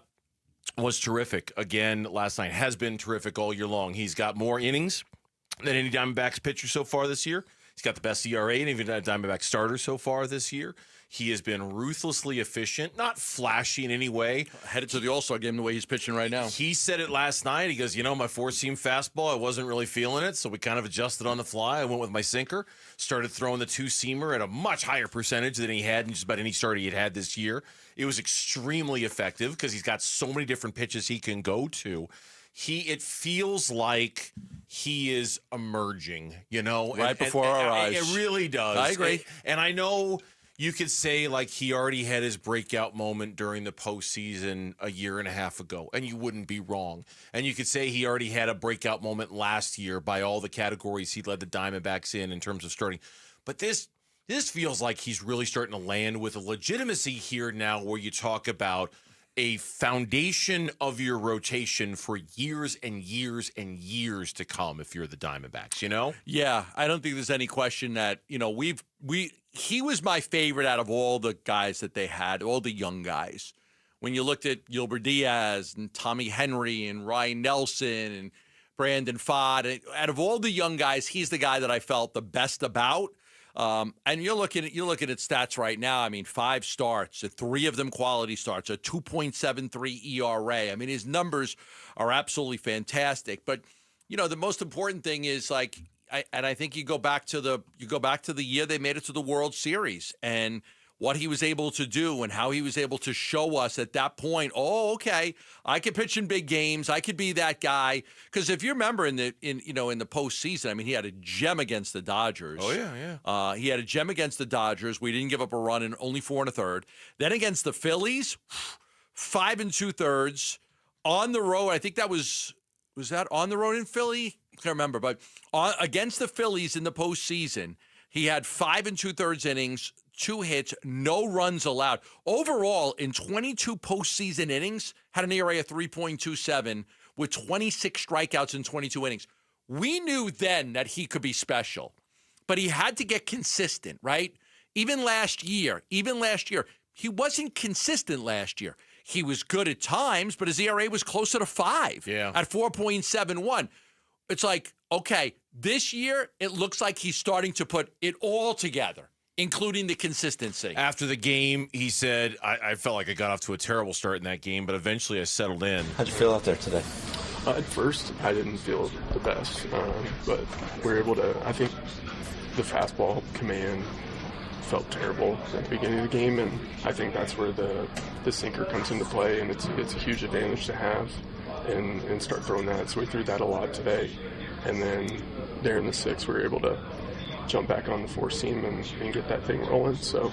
was terrific again last night. Has been terrific all year long. He's got more innings than any Diamondbacks pitcher so far this year. He's got the best ERA and even a Diamondback starter so far this year. He has been ruthlessly efficient, not flashy in any way. Headed to the All-Star game the way he's pitching right now. He said it last night. He goes, my four-seam fastball, I wasn't really feeling it, so we kind of adjusted on the fly. I went with my sinker, started throwing the two-seamer at a much higher percentage than he had in just about any start he had this year. It was extremely effective because he's got so many different pitches he can go to. It feels like he is emerging, Right before our eyes. It really does. I agree. And I know you could say like he already had his breakout moment during the postseason a year and a half ago, and you wouldn't be wrong. And you could say he already had a breakout moment last year by all the categories he led the Diamondbacks in terms of starting. But this feels like he's really starting to land with a legitimacy here now where you talk about a foundation of your rotation for years and years and years to come if you're the Diamondbacks, Yeah, I don't think there's any question that, he was my favorite out of all the guys that they had, all the young guys. When you looked at Gilbert Diaz and Tommy Henry and Ryan Nelson and Brandon Pfaadt, out of all the young guys, he's the guy that I felt the best about. And you're looking at stats right now. I mean, 5 starts, 3 of them quality starts, a 2.73 ERA. I mean, his numbers are absolutely fantastic. But the most important thing is I think you go back to the year they made it to the World Series and what he was able to do and how he was able to show us at that point, oh, okay, I could pitch in big games. I could be that guy. Because if you remember in the postseason, I mean, he had a gem against the Dodgers. Oh, yeah. He had a gem against the Dodgers. We didn't give up a run in only 4 1/3. Then against the Phillies, 5 2/3 on the road. I think that was that on the road in Philly? I can't remember. But against the Phillies in the postseason, he had 5 2/3 innings, 2 hits, no runs allowed. Overall, in 22 postseason innings, had an ERA of 3.27 with 26 strikeouts in 22 innings. We knew then that he could be special, but he had to get consistent, right? Even last year, he wasn't consistent last year. He was good at times, but his ERA was closer to 5 at 4.71. It's like, okay, this year, it looks like he's starting to put it all together, including the consistency. After the game, he said, I felt like I got off to a terrible start in that game, but eventually I settled in. How'd you feel out there today? At first, I didn't feel the best, but we were able to, I think the fastball command felt terrible at the beginning of the game, and I think that's where the sinker comes into play, and it's a huge advantage to have and start throwing that. So we threw that a lot today, and then there in the 6th, we were able to jump back on the 4-seam and get that thing rolling. So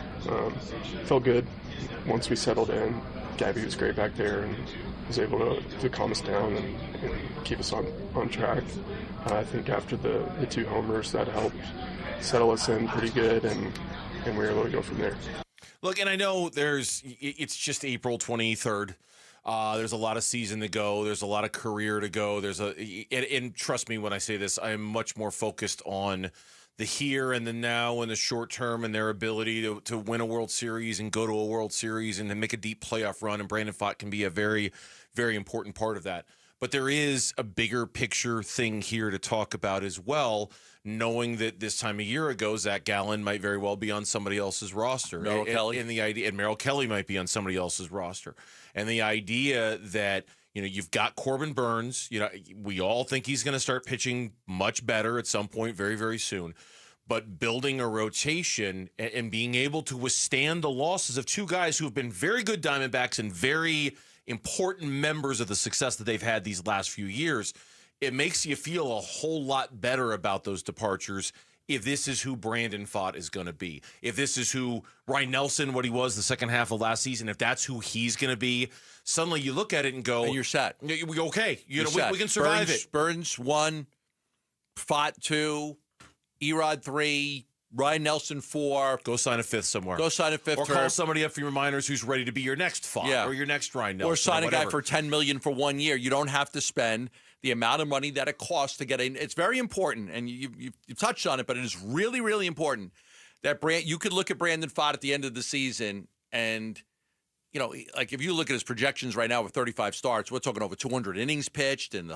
felt good. Once we settled in, Gabby was great back there and was able to calm us down and keep us on track. I think after the 2 homers, that helped settle us in pretty good, and we were able to go from there. Look, and I know it's just April 23rd. There's a lot of season to go. There's a lot of career to go. And trust me when I say this, I am much more focused on the here and the now and the short term and their ability to win a World Series and go to a World Series and to make a deep playoff run. And Brandon Pfaadt can be a very, very important part of that. But there is a bigger picture thing here to talk about as well, knowing that this time a year ago, Zach Gallen might very well be on somebody else's roster. Merrill Kelly. And Merrill Kelly might be on somebody else's roster. And the idea that, you've got Corbin Burns. We all think he's going to start pitching much better at some point very, very soon. But building a rotation and being able to withstand the losses of 2 guys who have been very good Diamondbacks and very important members of the success that they've had these last few years, it makes you feel a whole lot better about those departures if this is who Brandon Pfaadt is going to be, if this is who Ryan Nelson, what he was the second half of last season, if that's who he's going to be, suddenly you look at it and go, and you're set. Okay, You're we can survive it. Burns 1, Pfaadt 2, Erod 3, Ryan Nelson 4. Go sign a fifth somewhere. Go sign a fifth. Or call somebody up for your minors who's ready to be your next Pfaadt or your next Ryan Nelson. Or sign a guy for $10 million for 1 year. You don't have to spend the amount of money that it costs to get in. It's very important, and you touched on it, but it is really, really important that you could look at Brandon Pfaadt at the end of the season, and like if you look at his projections right now with 35 starts, we're talking over 200 innings pitched, and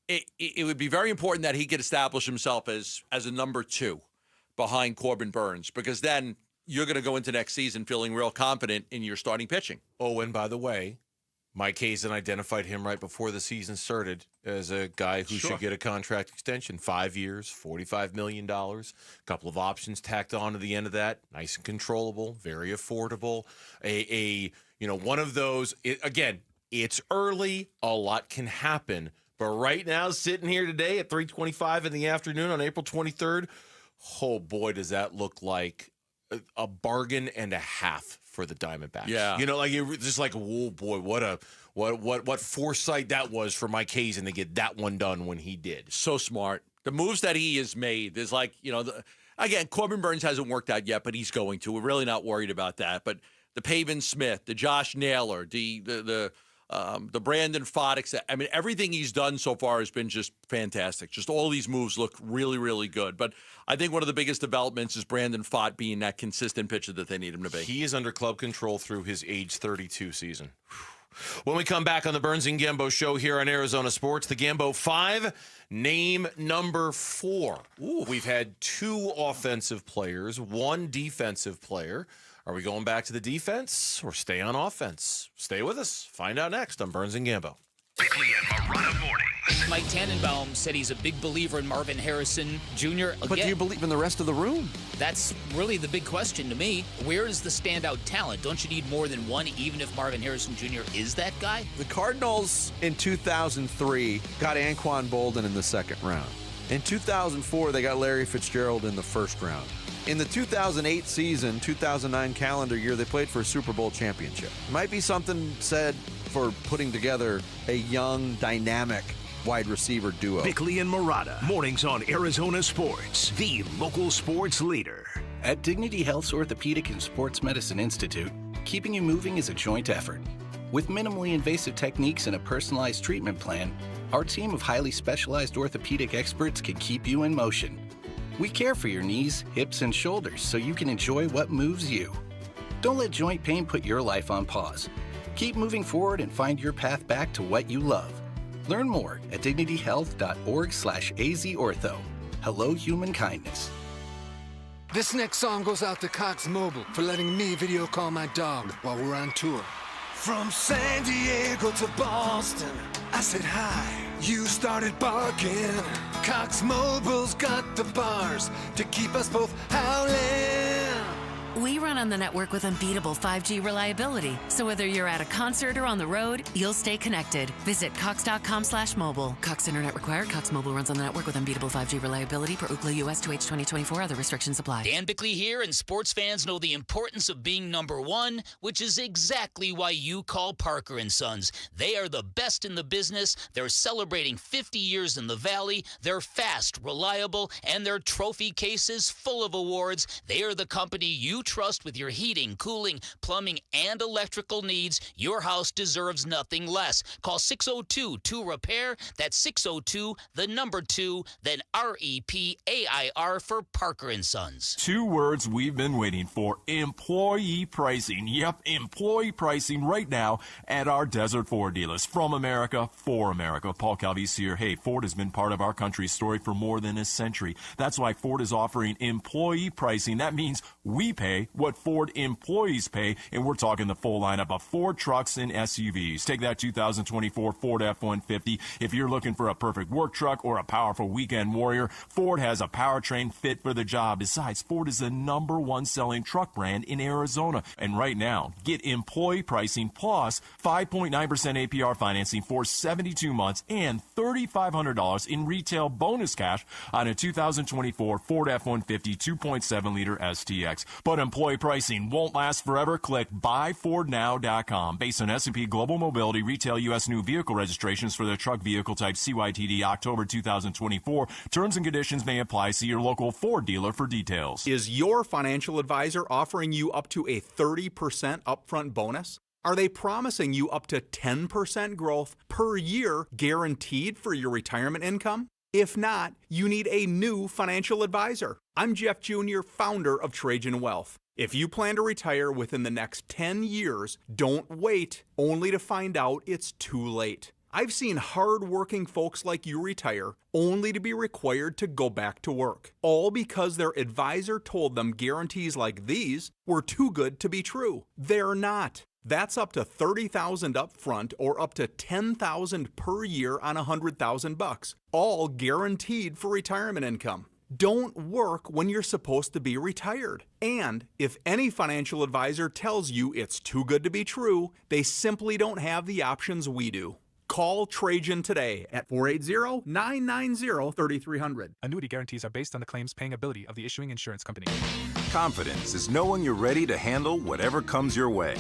it would be very important that he could establish himself as a number 2 behind Corbin Burns, because then you're going to go into next season feeling real confident in your starting pitching. Oh, and by the way, Mike Hazen identified him right before the season started as a guy who should get a contract extension. 5 years, $45 million, a couple of options tacked on to the end of that. Nice and controllable, very affordable. One of those, again, it's early, a lot can happen. But right now, sitting here today at 3:25 in the afternoon on April 23rd, oh boy, does that look like a bargain and a half for the Diamondbacks. Yeah. Just like, oh boy, what foresight that was for Mike Hazen to get that one done when he did. So smart. The moves that he has made is like, again, Corbin Burns hasn't worked out yet, but he's going to. We're really not worried about that. But the Pavin Smith, the Josh Naylor, the Brandon Pfaadt, I mean, everything he's done so far has been just fantastic. Just all these moves look really, really good. But I think one of the biggest developments is Brandon Pfaadt being that consistent pitcher that they need him to be. He is under club control through his age 32 season. When we come back on the Burns and Gambo show here on Arizona Sports, the Gambo 5, name number 4. Ooh. We've had 2 offensive players, 1 defensive player. Are we going back to the defense or stay on offense? Stay with us. Find out next on Burns and Gambo. Bickley and Morana mornings. Mike Tannenbaum said he's a big believer in Marvin Harrison Jr. But do you believe in the rest of the room? That's really the big question to me. Where is the standout talent? Don't you need more than one, even if Marvin Harrison Jr. is that guy? The Cardinals in 2003 got Anquan Bolden in the second round. In 2004, they got Larry Fitzgerald in the first round. In the 2008 season, 2009 calendar year, they played for a Super Bowl championship. Might be something said for putting together a young, dynamic wide receiver duo. Bickley and Morana, mornings on Arizona Sports, the local sports leader. At Dignity Health's Orthopedic and Sports Medicine Institute, keeping you moving is a joint effort. With minimally invasive techniques and a personalized treatment plan, our team of highly specialized orthopedic experts can keep you in motion. We care for your knees, hips, and shoulders so you can enjoy what moves you. Don't let joint pain put your life on pause. Keep moving forward and find your path back to what you love. Learn more at dignityhealth.org/azortho. Hello, human kindness. This next song goes out to Cox Mobile for letting me video call my dog while we're on tour. From San Diego to Boston, I said hi. You started barking. Cox Mobile's got the bars to keep us both howling. We run on the network with unbeatable 5G reliability. So whether you're at a concert or on the road, you'll stay connected. Visit cox.com/mobile. Cox Internet required. Cox Mobile runs on the network with unbeatable 5G reliability per Ookla US 2H 2024. Other restrictions apply. Dan Bickley here, and sports fans know the importance of being number 1, which is exactly why you call Parker & Sons. They are the best in the business. They're celebrating 50 years in the Valley. They're fast, reliable, and their trophy case is full of awards. They are the company you trust with your heating, cooling, plumbing, and electrical needs. Your house deserves nothing less. Call 602-2-REPAIR. That's 602-2, then REPAIR for Parker & Sons. 2 words we've been waiting for: employee pricing. Yep, employee pricing right now at our Desert Ford dealers. From America, for America. Paul Calvisi here. Hey, Ford has been part of our country's story for more than a century. That's why Ford is offering employee pricing. That means we pay pay what Ford employees pay, and we're talking the full lineup of Ford trucks and SUVs. Take that 2024 Ford F-150. If you're looking for a perfect work truck or a powerful weekend warrior, Ford has a powertrain fit for the job. Besides, Ford is the #1 selling truck brand in Arizona. And right now, get employee pricing plus 5.9% APR financing for 72 months and $3,500 in retail bonus cash on a 2024 Ford F-150 2.7-liter STX. But employee pricing won't last forever. Click buyfordnow.com. Based on S&P Global Mobility retail U.S. new vehicle registrations for the truck vehicle type CYTD October 2024. Terms and conditions may apply. See your local Ford dealer for details. Is your financial advisor offering you up to a 30% upfront bonus? Are they promising you up to 10% growth per year guaranteed for your retirement income? If not, you need a new financial advisor. I'm Jeff Jr., founder of Trajan Wealth. If you plan to retire within the next 10 years, don't wait only to find out it's too late. I've seen hard-working folks like you retire only to be required to go back to work, all because their advisor told them guarantees like these were too good to be true. They're not. That's up to $30,000 up front or up to $10,000 per year on $100,000, all guaranteed for retirement income. Don't work when you're supposed to be retired. And if any financial advisor tells you it's too good to be true, they simply don't have the options we do. Call Trajan today at 480-990-3300. Annuity guarantees are based on the claims paying ability of the issuing insurance company. Confidence is knowing you're ready to handle whatever comes your way.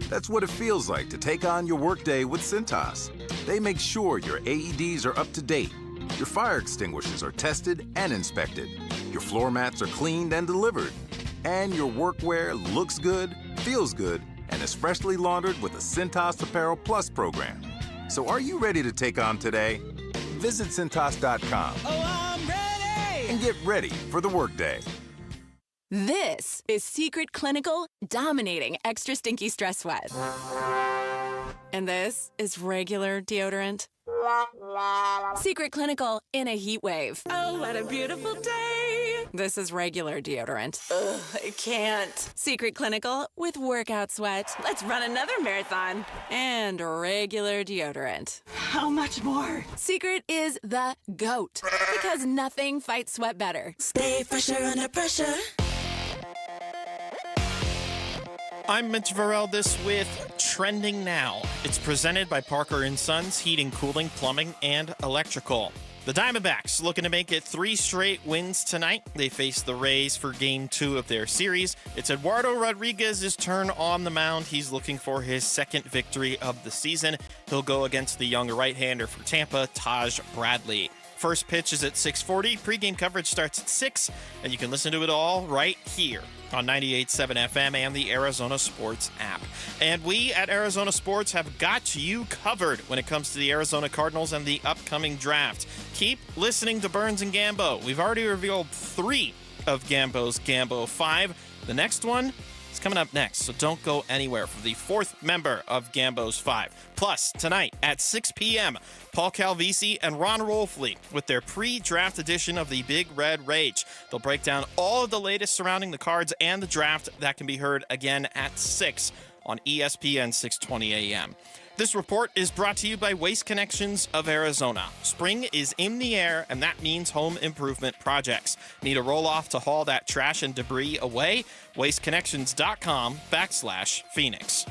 That's what it feels like to take on your workday with Cintas. They make sure your AEDs are up to date, your fire extinguishers are tested and inspected, your floor mats are cleaned and delivered, and your workwear looks good, feels good, and is freshly laundered with the Cintas Apparel Plus program. So are you ready to take on today? Visit Cintas.com. Oh, I'm ready! And get ready for the workday. This is Secret Clinical Dominating Extra Stinky Stress Sweat. And this is regular deodorant. Secret Clinical in a heat wave. Oh, what a beautiful day! This is regular deodorant. Ugh, I can't. Secret Clinical with workout sweat. Let's run another marathon. And regular deodorant. How much more? Secret is the GOAT. Because nothing fights sweat better. Stay fresher under pressure. I'm Mitch Varel, this with Trending Now. It's presented by Parker & Sons Heating, Cooling, Plumbing, and Electrical. The Diamondbacks looking to make it 3 straight wins tonight. They face the Rays for Game 2 of their series. It's Eduardo Rodriguez's turn on the mound. He's looking for his second victory of the season. He'll go against the young right-hander for Tampa, Taj Bradley. First pitch is at 6:40. Pre-game coverage starts at 6, and you can listen to it all right here on 98.7 FM and the Arizona Sports app. And we at Arizona Sports have got you covered when it comes to the Arizona Cardinals and the upcoming draft. Keep listening to Burns and Gambo. We've already revealed 3 of Gambo's Gambo 5. The next one is coming up next, so don't go anywhere for the 4th member of Gambo's 5. Plus, tonight at 6 p.m., Paul Calvisi and Ron Rolfley with their pre-draft edition of the Big Red Rage. They'll break down all of the latest surrounding the Cards and the draft. That can be heard again at 6 on ESPN 620 a.m. This report is brought to you by Waste Connections of Arizona. Spring is in the air, and that means home improvement projects. Need a roll-off to haul that trash and debris away? WasteConnections.com/Phoenix.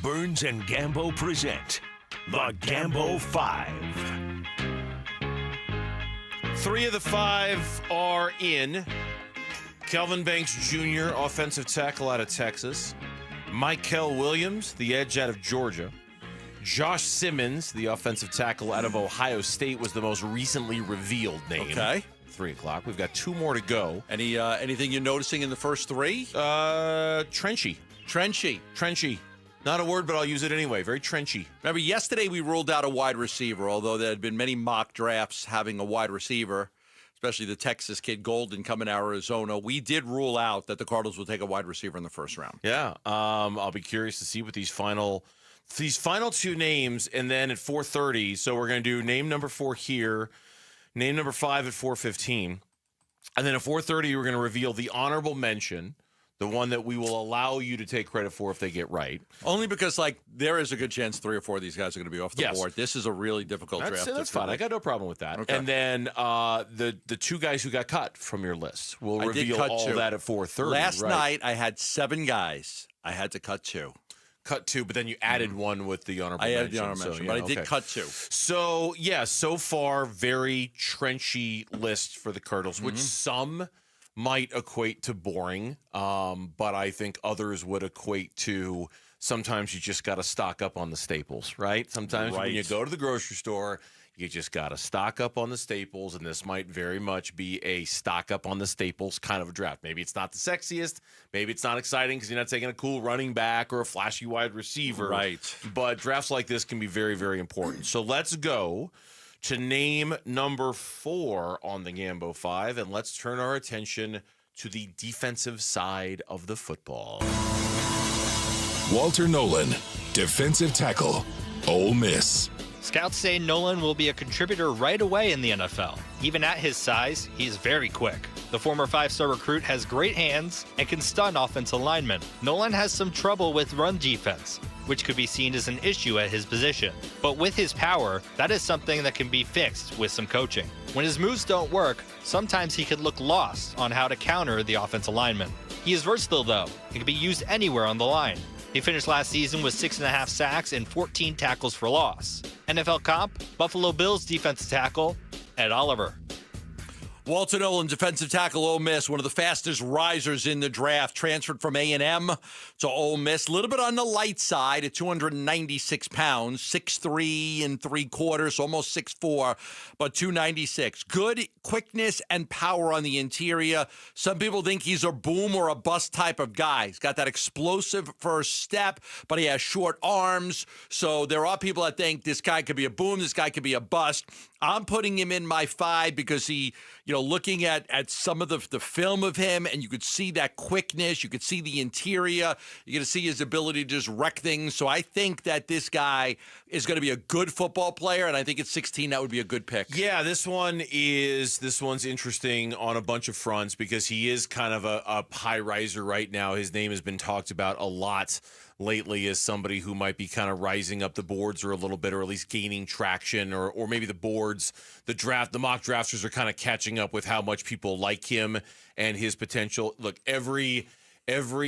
Burns and Gambo present the Gambo 5. 3 of the 5 are in. Kelvin Banks Jr., offensive tackle out of Texas. Michael Williams, the edge out of Georgia. Josh Simmons, the offensive tackle out of Ohio State, was the most recently revealed name. Okay. 3 o'clock. We've got 2 more to go. Anything you're noticing in the first 3? Trenchy. Trenchy. Not a word, but I'll use it anyway. Very trenchy. Remember, yesterday we ruled out a wide receiver, although there had been many mock drafts having a wide receiver, especially the Texas kid Golden coming to Arizona. We did rule out that the Cardinals will take a wide receiver in the first round. Yeah. I'll be curious to see what these final 2 names, and then at 4:30, so we're going to do name number 4 here, name number 5 at 4:15. And then at 4:30, we're going to reveal the honorable mention, the one that we will allow you to take credit for if they get right. Only because, like, there is a good chance 3 or 4 of these guys are going to be off the board. This is a really difficult draft. That's fine. I got no problem with that. Okay. And then the 2 guys who got cut from your list, we'll reveal all 2. that at 4:30. Last right? night, I had 7 guys. I had to cut 2. Cut 2, but then you added one with the honorable mention. I added the honorable mention, but I did cut 2. So, yeah, so far, very trenchy list for the Cardinals, which some might equate to boring, but I think others would equate to sometimes you just got to stock up on the staples, right? Sometimes when you go to the grocery store, you just got to stock up on the staples, and this might very much be a stock up on the staples kind of a draft. Maybe it's not the sexiest. Maybe it's not exciting because you're not taking a cool running back or a flashy wide receiver. Right. But drafts like this can be very, very important. So let's go to name number 4 on the Gambo 5, and let's turn our attention to the defensive side of the football. Walter Nolan, defensive tackle, Ole Miss. Scouts say Nolan will be a contributor right away in the NFL. Even at his size, he's very quick. The former 5-star recruit has great hands and can stun offensive linemen. Nolan has some trouble with run defense, which could be seen as an issue at his position. But with his power, that is something that can be fixed with some coaching. When his moves don't work, sometimes he could look lost on how to counter the offensive lineman. He is versatile though, and can be used anywhere on the line. He finished last season with 6.5 sacks and 14 tackles for loss. NFL comp, Buffalo Bills defensive tackle, Ed Oliver. Walter Nolan, defensive tackle, Ole Miss, one of the fastest risers in the draft, transferred from A&M to Ole Miss. A little bit on the light side at 296 pounds, 6'3 3/4, almost 6'4", but 296. Good quickness and power on the interior. Some people think he's a boom or a bust type of guy. He's got that explosive first step, but he has short arms. So there are people that think this guy could be a boom, this guy could be a bust. I'm putting him in my 5 because he, looking at some of the film of him, and you could see that quickness, you could see the interior, you're going to see his ability to just wreck things. So I think that this guy is going to be a good football player, and I think at 16 that would be a good pick. Yeah, this one's interesting on a bunch of fronts because he is kind of a high riser right now. His name has been talked about a lot lately as somebody who might be kind of rising up the boards or a little bit, or at least gaining traction, or maybe the boards, the mock drafters are kind of catching up with how much people like him and his potential. Look, every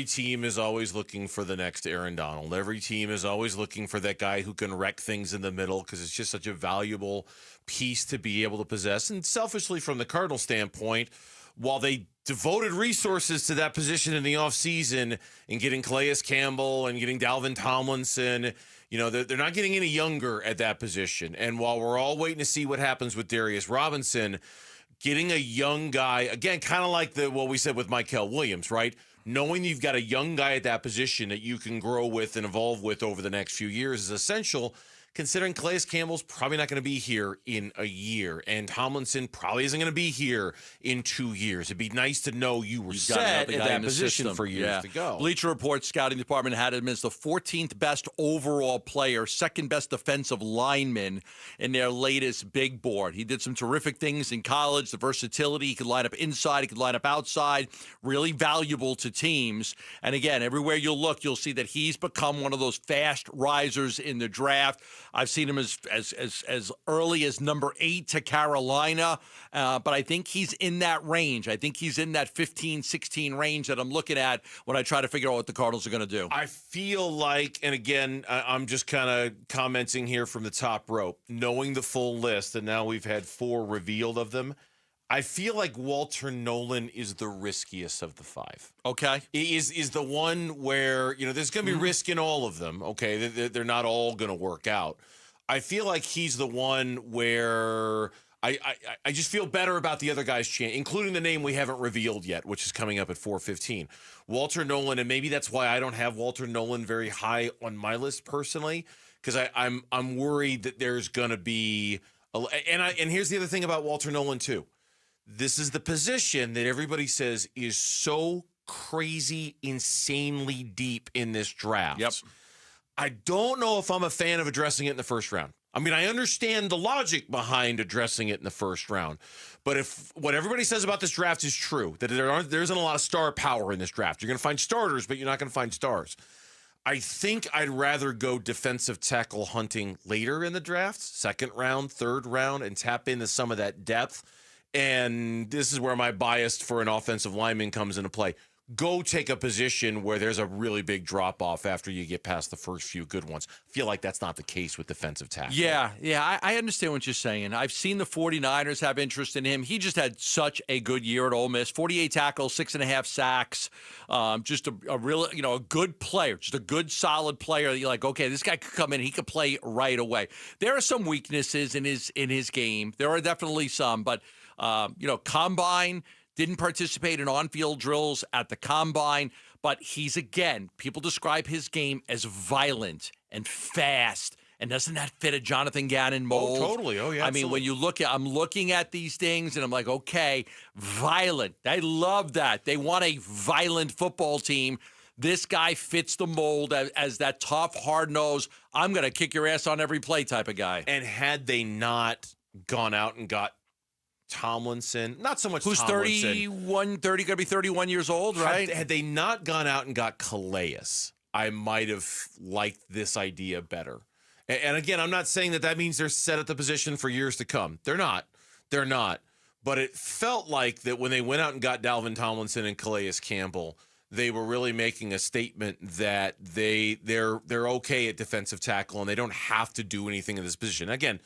team is always looking for the next Aaron Donald. Every team is always looking for that guy who can wreck things in the middle because it's just such a valuable piece to be able to possess. And selfishly, from the Cardinal standpoint, while they devoted resources to that position in the offseason and getting Calais Campbell and getting Dalvin Tomlinson, they're not getting any younger at that position. And while we're all waiting to see what happens with Darius Robinson, getting a young guy, again, kind of like what we said with Mykel Williams, right? Knowing you've got a young guy at that position that you can grow with and evolve with over the next few years is essential, considering Calais Campbell's probably not going to be here in a year, and Tomlinson probably isn't going to be here in 2 years. It'd be nice to know you were set at that position for years to go. Bleacher Report scouting department had him as the 14th best overall player, second best defensive lineman in their latest big board. He did some terrific things in college, the versatility. He could line up inside, he could line up outside, really valuable to teams. And again, everywhere you'll look, you'll see that he's become one of those fast risers in the draft. I've seen him as early as number 8 to Carolina, but I think he's in that range. I think he's in that 15, 16 range that I'm looking at when I try to figure out what the Cardinals are going to do. I feel like, and again, I'm just kind of commenting here from the top rope, knowing the full list, and now we've had 4 revealed of them, I feel like Walter Nolan is the riskiest of the 5. Okay. He is the one where, there's going to be risk in all of them, okay? They're not all going to work out. I feel like he's the one where I just feel better about the other guy's chance, including the name we haven't revealed yet, which is coming up at 4:15. Walter Nolan, and maybe that's why I don't have Walter Nolan very high on my list personally, because I'm worried that there's going to be and here's the other thing about Walter Nolan too. This is the position that everybody says is so crazy, insanely deep in this draft. Yep. I don't know if I'm a fan of addressing it in the first round. I mean, I understand the logic behind addressing it in the first round, but if what everybody says about this draft is true, that there isn't a lot of star power in this draft, you're going to find starters, but you're not going to find stars. I think I'd rather go defensive tackle hunting later in the draft, second round, third round, and tap into some of that depth. And this is where my bias for an offensive lineman comes into play. Go take a position where there's a really big drop-off after you get past the first few good ones. I feel like that's not the case with defensive tackle. Yeah, I understand what you're saying. I've seen the 49ers have interest in him. He just had such a good year at Ole Miss. 48 tackles, 6.5 sacks. Just a real, a good player, just a good, solid player. You're like, okay, this guy could come in. He could play right away. There are some weaknesses in his game. There are definitely some, but, combine, didn't participate in on-field drills at the combine, but he's, again, people describe his game as violent and fast. And doesn't that fit a Jonathan Gannon mold? Oh, totally. Oh, yeah. I mean, when you I'm looking at these things and I'm like, okay, violent. I love that. They want a violent football team. This guy fits the mold as that tough, hard-nosed, I'm going to kick your ass on every play type of guy. And had they not gone out and got Tomlinson, not so much who's Tomlinson. going to be 31 years old, right? Had they not gone out and got Calais, I might have liked this idea better. And again, I'm not saying that means they're set at the position for years to come. They're not. But it felt like that when they went out and got Dalvin Tomlinson and Calais Campbell, they were really making a statement that they're okay at defensive tackle and they don't have to do anything in this position. Again,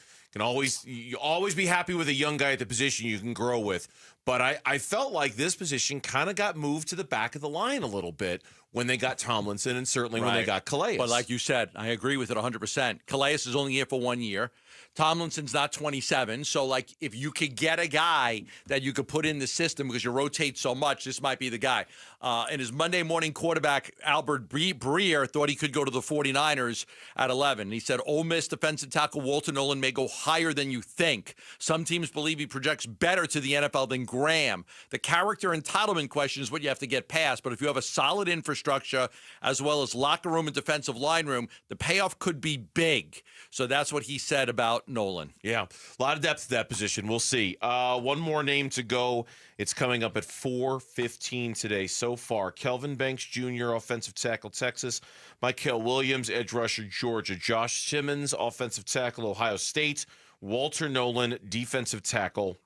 you always be happy with a young guy at the position you can grow with. But I felt like this position kind of got moved to the back of the line a little bit when they got Tomlinson and certainly when they got Calais. But like you said, I agree with it 100%. Calais is only here for 1 year. Tomlinson's not 27. So, if you could get a guy that you could put in the system because you rotate so much, this might be the guy. And his Monday morning quarterback, Albert Breer, thought he could go to the 49ers at 11. He said, Ole Miss defensive tackle Walter Nolan may go higher than you think. Some teams believe he projects better to the NFL than Graham. The character entitlement question is what you have to get past. But if you have a solid infrastructure as well as locker room and defensive line room, the payoff could be big. So that's what he said about Nolan. Yeah, a lot of depth to that position. We'll see. One more name to go. It's coming up at 4:15 today so far. Kelvin Banks Jr., offensive tackle, Texas. Michael Williams, edge rusher, Georgia. Josh Simmons, offensive tackle, Ohio State. Walter Nolan, defensive tackle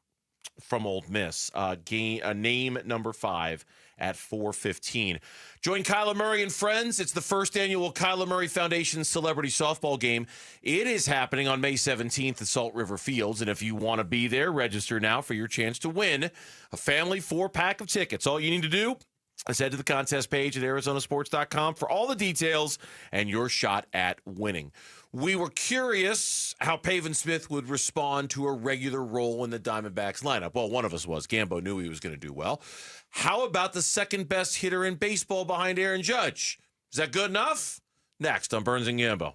from Ole Miss. Name number 5 at 4:15. Join Kyler Murray and friends. It's the first annual Kyler Murray Foundation Celebrity Softball Game. It is happening on May 17th at Salt River Fields. And if you want to be there, register now for your chance to win a family 4-pack of tickets. All you need to do is head to the contest page at arizonasports.com for all the details and your shot at winning. We were curious how Pavin Smith would respond to a regular role in the Diamondbacks lineup. Well, one of us was. Gambo knew he was going to do well. How about the second best hitter in baseball behind Aaron Judge? Is that good enough? Next on Burns and Gambo.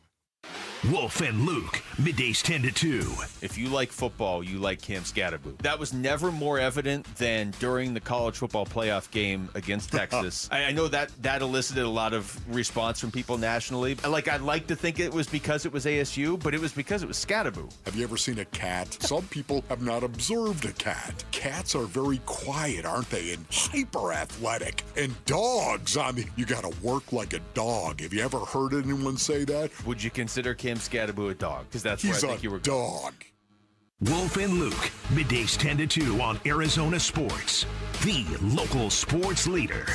Wolf and Luke, middays 10 to 2. If you like football, you like Cam Scatterboo. That was never more evident than during the college football playoff game against Texas. I know that elicited a lot of response from people nationally. I'd like to think it was because it was ASU, but it was because it was Scatterboo. Have you ever seen a cat? Some people have not observed a cat. Cats are very quiet, aren't they? And hyper athletic. And dogs, you gotta work like a dog. Have you ever heard anyone say that? Would you consider Cam Scatterboo a dog? Because that's where I think you were going. He's a dog. Wolf and Luke, middays 10 to 2 on Arizona Sports, the local sports leader.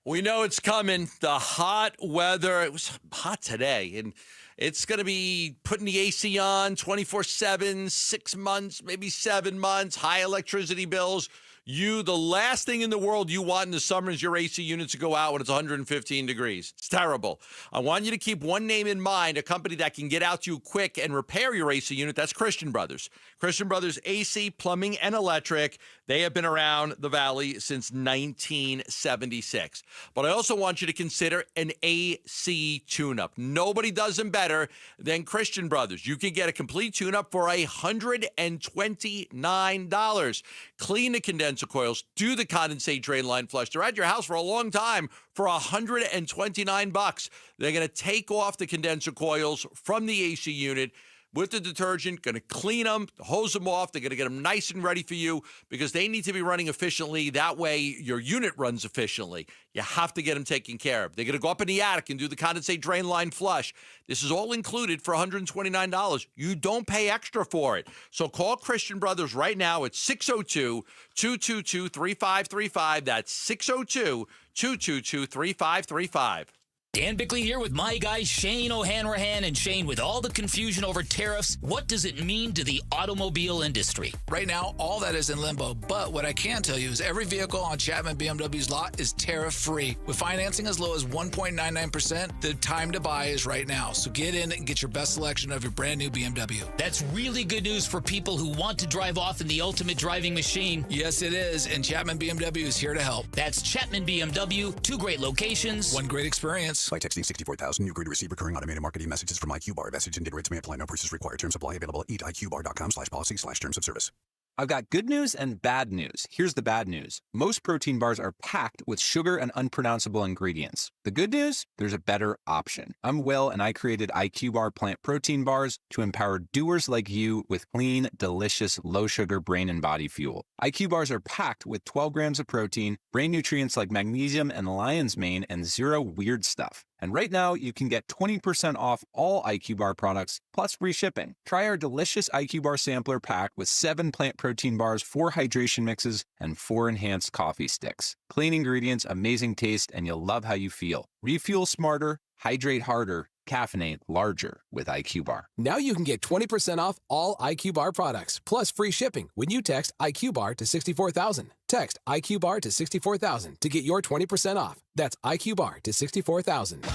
We know it's coming. The hot weather. It was hot today, and it's going to be putting the AC on 24/7, 6 months, maybe 7 months, high electricity bills. The last thing in the world you want in the summer is your AC unit to go out when it's 115 degrees. It's terrible. I want you to keep one name in mind, a company that can get out to you quick and repair your AC unit. That's Christian Brothers. Christian Brothers AC, plumbing, and electric. They have been around the Valley since 1976. But I also want you to consider an AC tune-up. Nobody does them better than Christian Brothers. You can get a complete tune-up for $129. Clean the condenser coils, do the condensate drain line flush. They're at your house for a long time for $129. They're going to take off the condenser coils from the AC unit with the detergent, going to clean them, hose them off. They're going to get them nice and ready for you because they need to be running efficiently. That way, your unit runs efficiently. You have to get them taken care of. They're going to go up in the attic and do the condensate drain line flush. This is all included for $129. You don't pay extra for it. So call Christian Brothers right now at 602-222-3535. That's 602-222-3535. Dan Bickley here with my guy Shane O'Hanrahan. And Shane, with all the confusion over tariffs, what does it mean to the automobile industry? Right now, all that is in limbo. But what I can tell you is every vehicle on Chapman BMW's lot is tariff-free. With financing as low as 1.99%, the time to buy is right now. So get in and get your best selection of your brand new BMW. That's really good news for people who want to drive off in the ultimate driving machine. Yes, it is. And Chapman BMW is here to help. That's Chapman BMW. 2 great locations. One great experience. By texting 64,000, you agree to receive recurring automated marketing messages from IQ Bar. Message and data rates may apply. No purchase required. Terms apply. Available at eatiqbar.com/policy/terms of service. I've got good news and bad news. Here's the bad news. Most protein bars are packed with sugar and unpronounceable ingredients. The good news? There's a better option. I'm Will, and I created IQ Bar plant protein bars to empower doers like you with clean, delicious, low-sugar brain and body fuel. IQ bars are packed with 12 grams of protein, brain nutrients like magnesium and lion's mane, and 0 weird stuff. And right now, you can get 20% off all IQ Bar products, plus free shipping. Try our delicious IQ Bar sampler pack with 7 plant protein bars, 4 hydration mixes, and 4 enhanced coffee sticks. Clean ingredients, amazing taste, and you'll love how you feel. Refuel smarter, hydrate harder, caffeinate larger with IQ Bar. Now you can get 20% off all IQ Bar products, plus free shipping when you text IQ Bar to 64,000. Text IQ Bar to 64,000 to get your 20% off. That's IQ Bar to 64,000.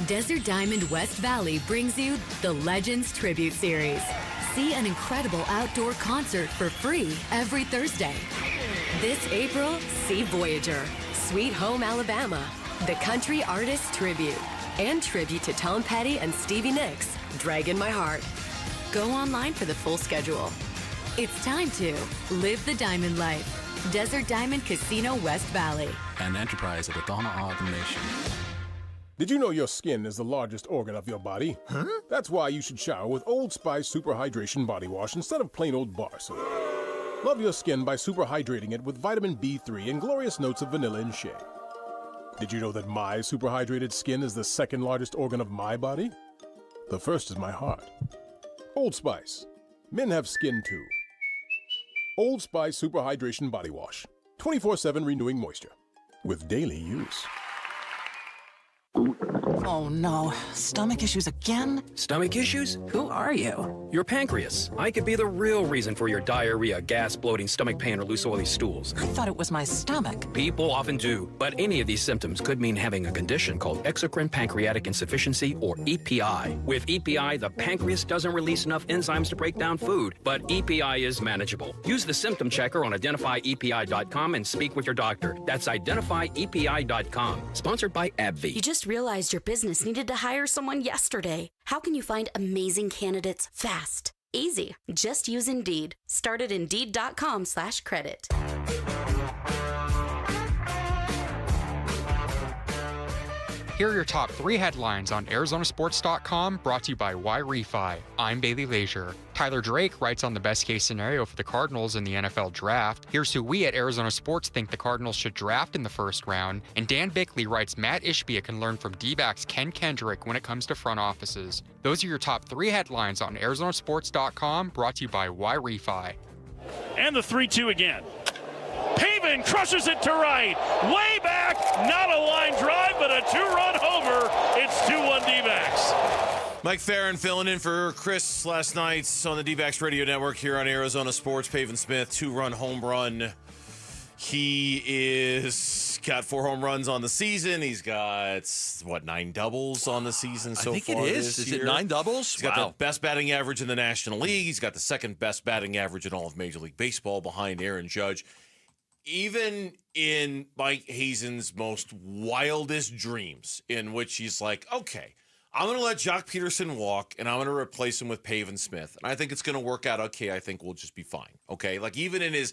Desert Diamond West Valley brings you the Legends Tribute Series. See an incredible outdoor concert for free every Thursday. This April, see Voyager, Sweet Home Alabama, the Country Artist Tribute, and tribute to Tom Petty and Stevie Nicks, Drag in My Heart. Go online for the full schedule. It's time to live the diamond life. Desert Diamond Casino West Valley. An enterprise of the Donna Nation. Did you know your skin is the largest organ of your body? Huh? That's why you should shower with Old Spice Super Hydration Body Wash instead of plain old bar soap. Love your skin by super hydrating it with vitamin B3 and glorious notes of vanilla and shea. Did you know that my super hydrated skin is the second largest organ of my body? The first is my heart. Old Spice. Men have skin too. Old Spice Super Hydration Body Wash. 24/7 renewing moisture. With daily use. Oh no, stomach issues again? Stomach issues? Who are you? Your pancreas. I could be the real reason for your diarrhea, gas, bloating, stomach pain, or loose oily stools. I thought it was my stomach. People often do, but any of these symptoms could mean having a condition called exocrine pancreatic insufficiency, or EPI. With EPI, the pancreas doesn't release enough enzymes to break down food, but EPI is manageable. Use the symptom checker on identifyepi.com and speak with your doctor. That's identifyepi.com. Sponsored by AbbVie. You just realized your business needed to hire someone yesterday. How can you find amazing candidates fast? Easy. Just use Indeed. Start at Indeed.com/credit. Here are your top 3 headlines on ArizonaSports.com, brought to you by Y-Refi. I'm Bailey Leisure. Tyler Drake writes on the best-case scenario for the Cardinals in the NFL Draft. Here's who we at Arizona Sports think the Cardinals should draft in the first round. And Dan Bickley writes Matt Ishbia can learn from D-backs Ken Kendrick when it comes to front offices. Those are your top 3 headlines on ArizonaSports.com, brought to you by Y-Refi. And the 3-2 again. Pavin crushes it to right. Way back. Not a line drive, but a 2-run homer. It's 2-1 D-backs. Mike Farron filling in for Chris last night on the D-backs Radio Network here on Arizona Sports. Pavin Smith, 2-run home run. He is got 4 home runs on the season. He's got, 9 doubles on the season so far? I think it is. Is it 9 doubles? He's got the best batting average in the National League. He's got the second best batting average in all of Major League Baseball behind Aaron Judge. Even in Mike Hazen's most wildest dreams, in which he's like, okay, I'm going to let Jock Peterson walk, and I'm going to replace him with Pavin Smith. And I think it's going to work out okay. I think we'll just be fine. Okay? Like, even his,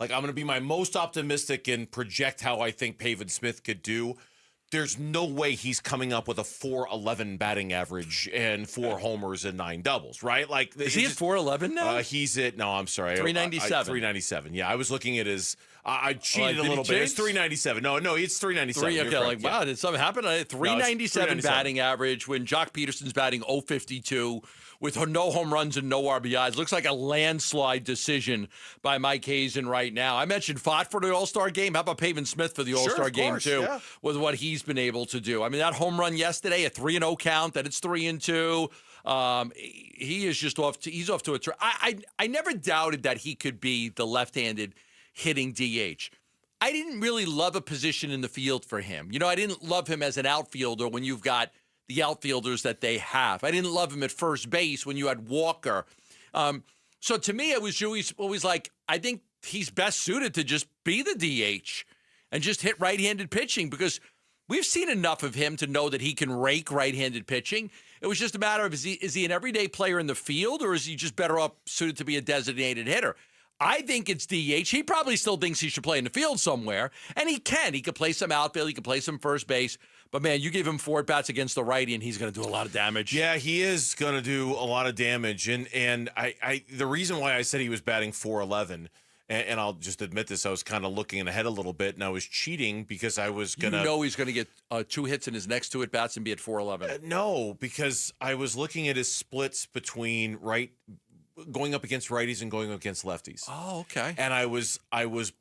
like, I'm going to be my most optimistic and project how I think Pavin Smith could do. there's no way he's coming up with a 4.11 batting average and 4 homers and 9 doubles, right? Like, is he at 4.11 now? He's at, no, I'm sorry, 397. 397. Yeah, I was looking at his. I cheated a little bit. It's 397. No, it's 397. Okay, like, wow, did something happen? 397 batting average when Jock Peterson's batting 052 with no home runs and no RBIs. Looks like a landslide decision by Mike Hazen right now. I mentioned Fott for the All-Star game. How about Pavin Smith for the All-Star game, too, with what he's been able to do? I mean, that home run yesterday, a 3-0 count, that it's 3-2. He is just off to a I never doubted that he could be the left-handed hitting DH. I didn't really love a position in the field for him. You know, I didn't love him as an outfielder when you've got the outfielders that they have. I didn't love him at first base when you had Walker. So to me, it was always like, I think he's best suited to just be the DH and just hit right-handed pitching, because we've seen enough of him to know that he can rake right-handed pitching. It was just a matter of, is he an everyday player in the field, or is he just better off suited to be a designated hitter? I think it's DH. He probably still thinks he should play in the field somewhere, and he can. He could play some outfield. He could play some first base. But, man, you give him 4 at-bats against the righty, and he's going to do a lot of damage. Yeah, he is going to do a lot of damage. And I the reason why I said he was batting 4.11, and I'll just admit this, I was kind of looking ahead a little bit, and I was cheating because I was going to... You know he's going to get 2 hits in his next 2 at-bats and be at 4.11. No, because I was looking at his splits between going up against righties and going up against lefties. Oh, okay. And I was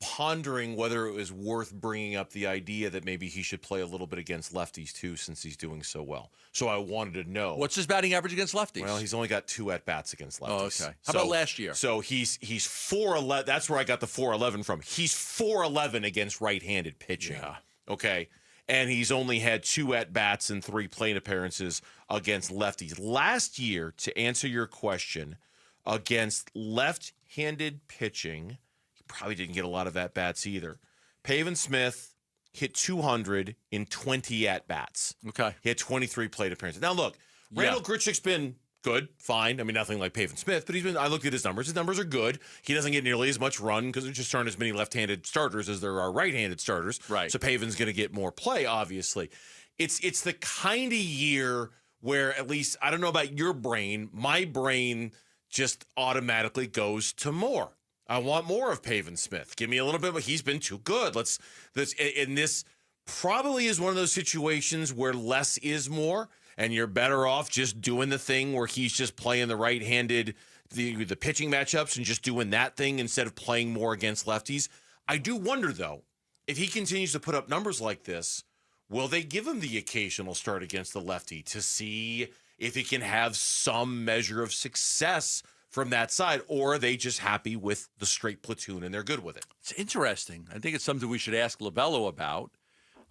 pondering whether it was worth bringing up the idea that maybe he should play a little bit against lefties too, since he's doing so well. So I wanted to know. What's his batting average against lefties? Well, he's only got 2 at-bats against lefties. Oh, okay. How about last year? So he's 4.11. That's where I got the 4.11 from. He's 4.11 against right-handed pitching. Yeah. Okay. And he's only had 2 at-bats and 3 plate appearances against lefties. Last year, to answer your question, against left-handed pitching, he probably didn't get a lot of at-bats either. Pavin Smith hit 200 in 20 at-bats. Okay. He had 23 plate appearances. Now, look, Randall Grichuk's been good, fine. I mean, nothing like Pavin Smith, but I looked at his numbers. His numbers are good. He doesn't get nearly as much run because there just aren't as many left-handed starters as there are right-handed starters. Right. So Pavin's going to get more play, obviously. It's the kind of year where, at least, I don't know about your brain, my brain just automatically goes to more. I want more of Pavin Smith. Give me a little bit, but he's been too good. This probably is one of those situations where less is more, and you're better off just doing the thing where he's just playing the right-handed, the pitching matchups and just doing that thing instead of playing more against lefties. I do wonder, though, if he continues to put up numbers like this, will they give him the occasional start against the lefty to see if he can have some measure of success from that side, or are they just happy with the straight platoon and they're good with it? It's interesting. I think it's something we should ask Lovello about.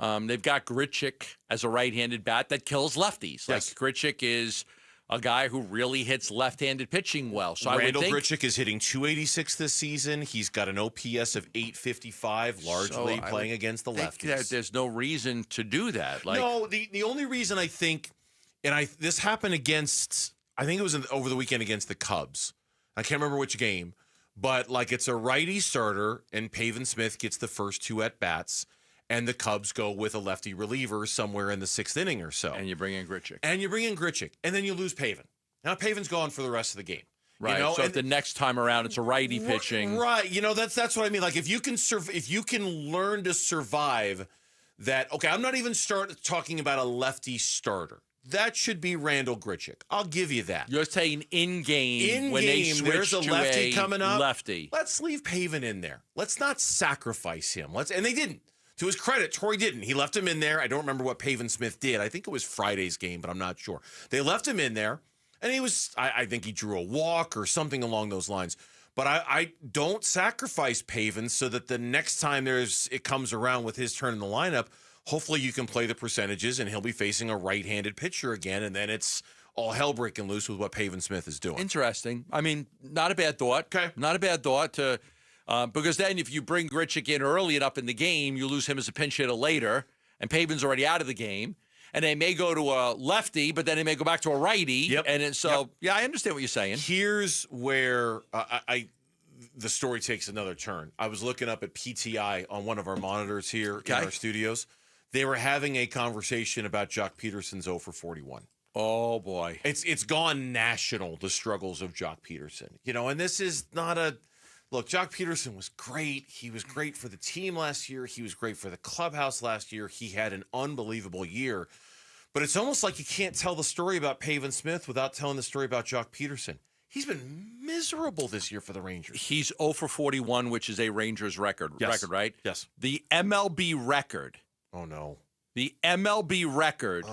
They've got Grichuk as a right-handed bat that kills lefties. Yes. Like, Grichuk is a guy who really hits left-handed pitching well. So Randall Grichuk is hitting 286 this season. He's got an OPS of 855, largely playing against the lefties. There's no reason to do that. No, the only reason I think, and this happened against, I think it was over the weekend against the Cubs. I can't remember which game, but it's a righty starter, and Pavin Smith gets the first 2 at-bats, and the Cubs go with a lefty reliever somewhere in the 6th inning or so. And you bring in Grichuk. And then you lose Pavin. Now Pavin's gone for the rest of the game. Right. You know? So the next time around, it's a righty pitching. Right. That's what I mean. Like, if you can learn to survive that. Okay, I'm not even talking about a lefty starter. That should be Randall Grichuk. I'll give you that. You're saying in-game when they switch there's a lefty coming up. Lefty. Let's leave Pavin in there. Let's not sacrifice him. And they didn't. To his credit, Torrey didn't. He left him in there. I don't remember what Pavin Smith did. I think it was Friday's game, but I'm not sure. They left him in there, and I think he drew a walk or something along those lines. But I don't sacrifice Pavin so that the next time it comes around with his turn in the lineup, hopefully you can play the percentages and he'll be facing a right-handed pitcher again, and then it's all hell breaking loose with what Pavin Smith is doing. Interesting. I mean, not a bad thought. Okay. Not a bad thought to because then if you bring Grichuk in early enough in the game, you lose him as a pinch hitter later, and Pavin's already out of the game. And they may go to a lefty, but then they may go back to a righty. Yep. And yeah, I understand what you're saying. Here's where the story takes another turn. I was looking up at PTI on one of our monitors here in our studios. they were having a conversation about Jock Peterson's 0 for 41. Oh, boy. It's gone national, the struggles of Jock Peterson. You know, and this is not a... Look, Jock Peterson was great. He was great for the team last year. He was great for the clubhouse last year. He had an unbelievable year. But it's almost like you can't tell the story about Pavin Smith without telling the story about Jock Peterson. He's been miserable this year for the Rangers. He's 0 for 41, which is a Rangers record, right? Yes. The MLB record. Oh, no. The MLB record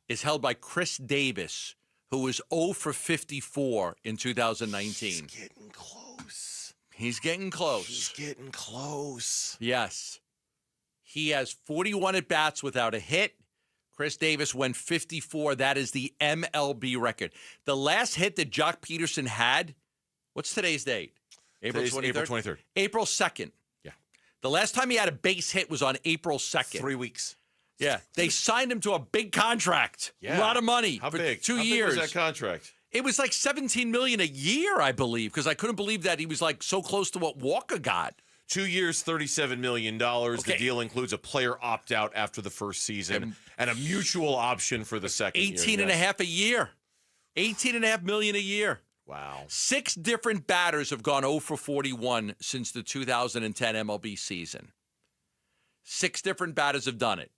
is held by Chris Davis, who was 0 for 54 in 2019. He's getting close. He's getting close. He's getting close. Yes. He has 41 at-bats without a hit. Chris Davis went 54. That is the MLB record. The last hit that Jock Peterson had, what's today's date? April 23rd? April 2nd. Yeah. The last time he had a base hit was on April 2nd. 3 weeks. Yeah. They signed him to a big contract. Yeah. A lot of money. How for big? 2 How years. big was that contract? It was like $17 million a year, I believe, because I couldn't believe that he was like so close to what Walker got. 2 years, $37 million. The deal includes a player opt-out after the first season and a mutual option for the second year. 18 and a half a year. $18.5 million a year. Wow. 6 different batters have gone 0 for 41 since the 2010 MLB season. 6 different batters have done it.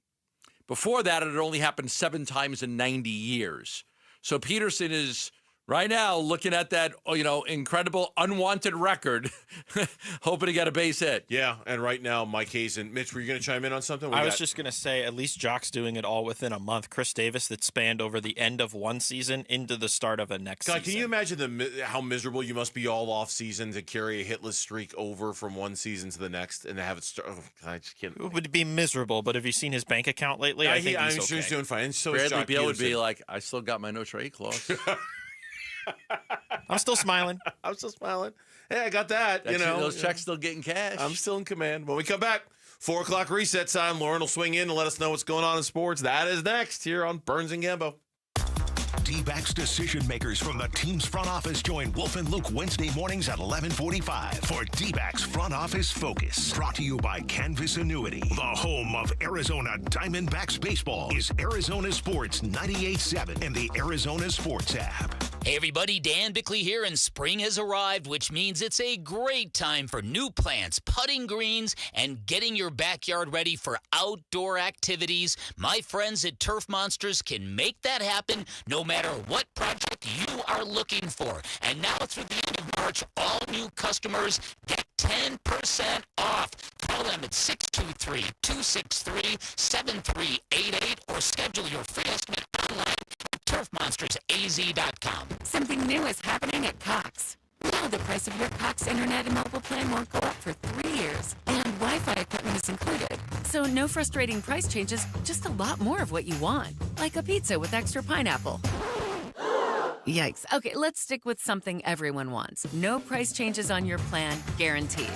Before that, it had only happened 7 times in 90 years. So Peterson is... right now, looking at that, incredible unwanted record, hoping to get a base hit. Yeah, and right now, Mike Hayes and Mitch, were you going to chime in on something? I was just going to say, at least Jock's doing it all within a month. Chris Davis, that spanned over the end of one season into the start of a next season. Can you imagine how miserable you must be all off season to carry a hitless streak over from one season to the next and to have it start? I just can't. It would be miserable, but have you seen his bank account lately? I think I'm he's sure okay. he's doing fine. And so Bradley Beal would be like, I still got my no trade clause. I'm still smiling. I'm still smiling. Hey, I got that. Those checks still getting cash. I'm still in command. When we come back, 4 o'clock reset time. Lauren will swing in and let us know what's going on in sports. That is next here on Burns and Gambo. D-backs decision makers from the team's front office join Wolf and Luke Wednesday mornings at 11:45 for D-backs Front Office Focus. Brought to you by Canvas Annuity. The home of Arizona Diamondbacks baseball is Arizona Sports 98.7 and the Arizona Sports app. Hey everybody, Dan Bickley here, and spring has arrived, which means it's a great time for new plants, putting greens, and getting your backyard ready for outdoor activities. My friends at Turf Monsters can make that happen no matter what project you are looking for. And now through the end of March, all new customers get 10% off. Call them at 623-263-7388 or schedule your free estimate online at turfmonstersaz.com. Something new is happening at Cox. Now the price of your Cox internet and mobile plan won't go up for 3 years, and Wi-Fi equipment is included. So no frustrating price changes, just a lot more of what you want, like a pizza with extra pineapple. Yikes. Okay, let's stick with something everyone wants. No price changes on your plan, guaranteed.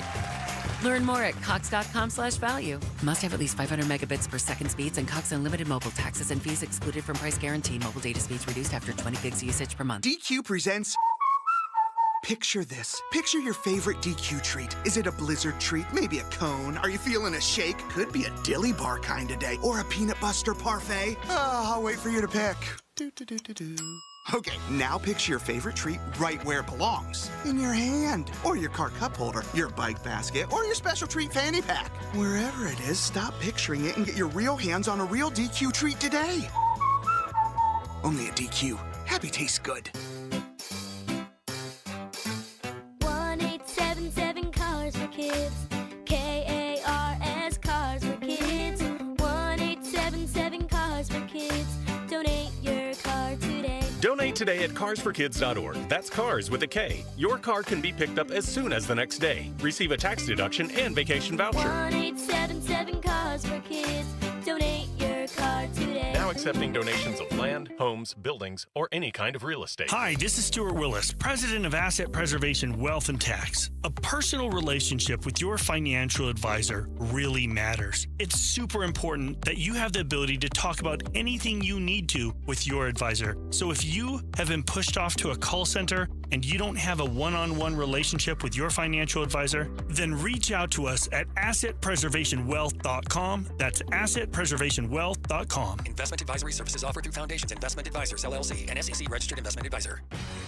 Learn more at cox.com/value. Must have at least 500 megabits per second speeds and Cox Unlimited mobile taxes and fees excluded from price guarantee. Mobile data speeds reduced after 20 gigs usage per month. DQ presents... Picture this. Picture your favorite DQ treat. Is it a blizzard treat? Maybe a cone? Are you feeling a shake? Could be a dilly bar kind of day. Or a peanut buster parfait. I'll wait for you to pick. Okay, now picture your favorite treat right where it belongs. In your hand, or your car cup holder, your bike basket, or your special treat fanny pack. Wherever it is, stop picturing it and get your real hands on a real DQ treat today. Only at DQ. Happy tastes good. 1-877 Cars for Kids. KARS Cars for Kids. 1-877 Cars for Kids. Donate your car today. Donate today at carsforkids.org. That's cars with a K. Your car can be picked up as soon as the next day. Receive a tax deduction and vacation voucher. 1-877 Cars for Kids. Donate your car today. Now accepting donations of land, homes, buildings, or any kind of real estate. Hi, this is Stuart Willis, president of Asset Preservation Wealth and Tax. A personal relationship with your financial advisor really matters. It's super important that you have the ability to talk about anything you need to with your advisor. So if you have been pushed off to a call center, and you don't have a one-on-one relationship with your financial advisor, then reach out to us at assetpreservationwealth.com. That's assetpreservationwealth.com. Investment advisory services offered through Foundations Investment Advisors, LLC, an SEC registered investment advisor.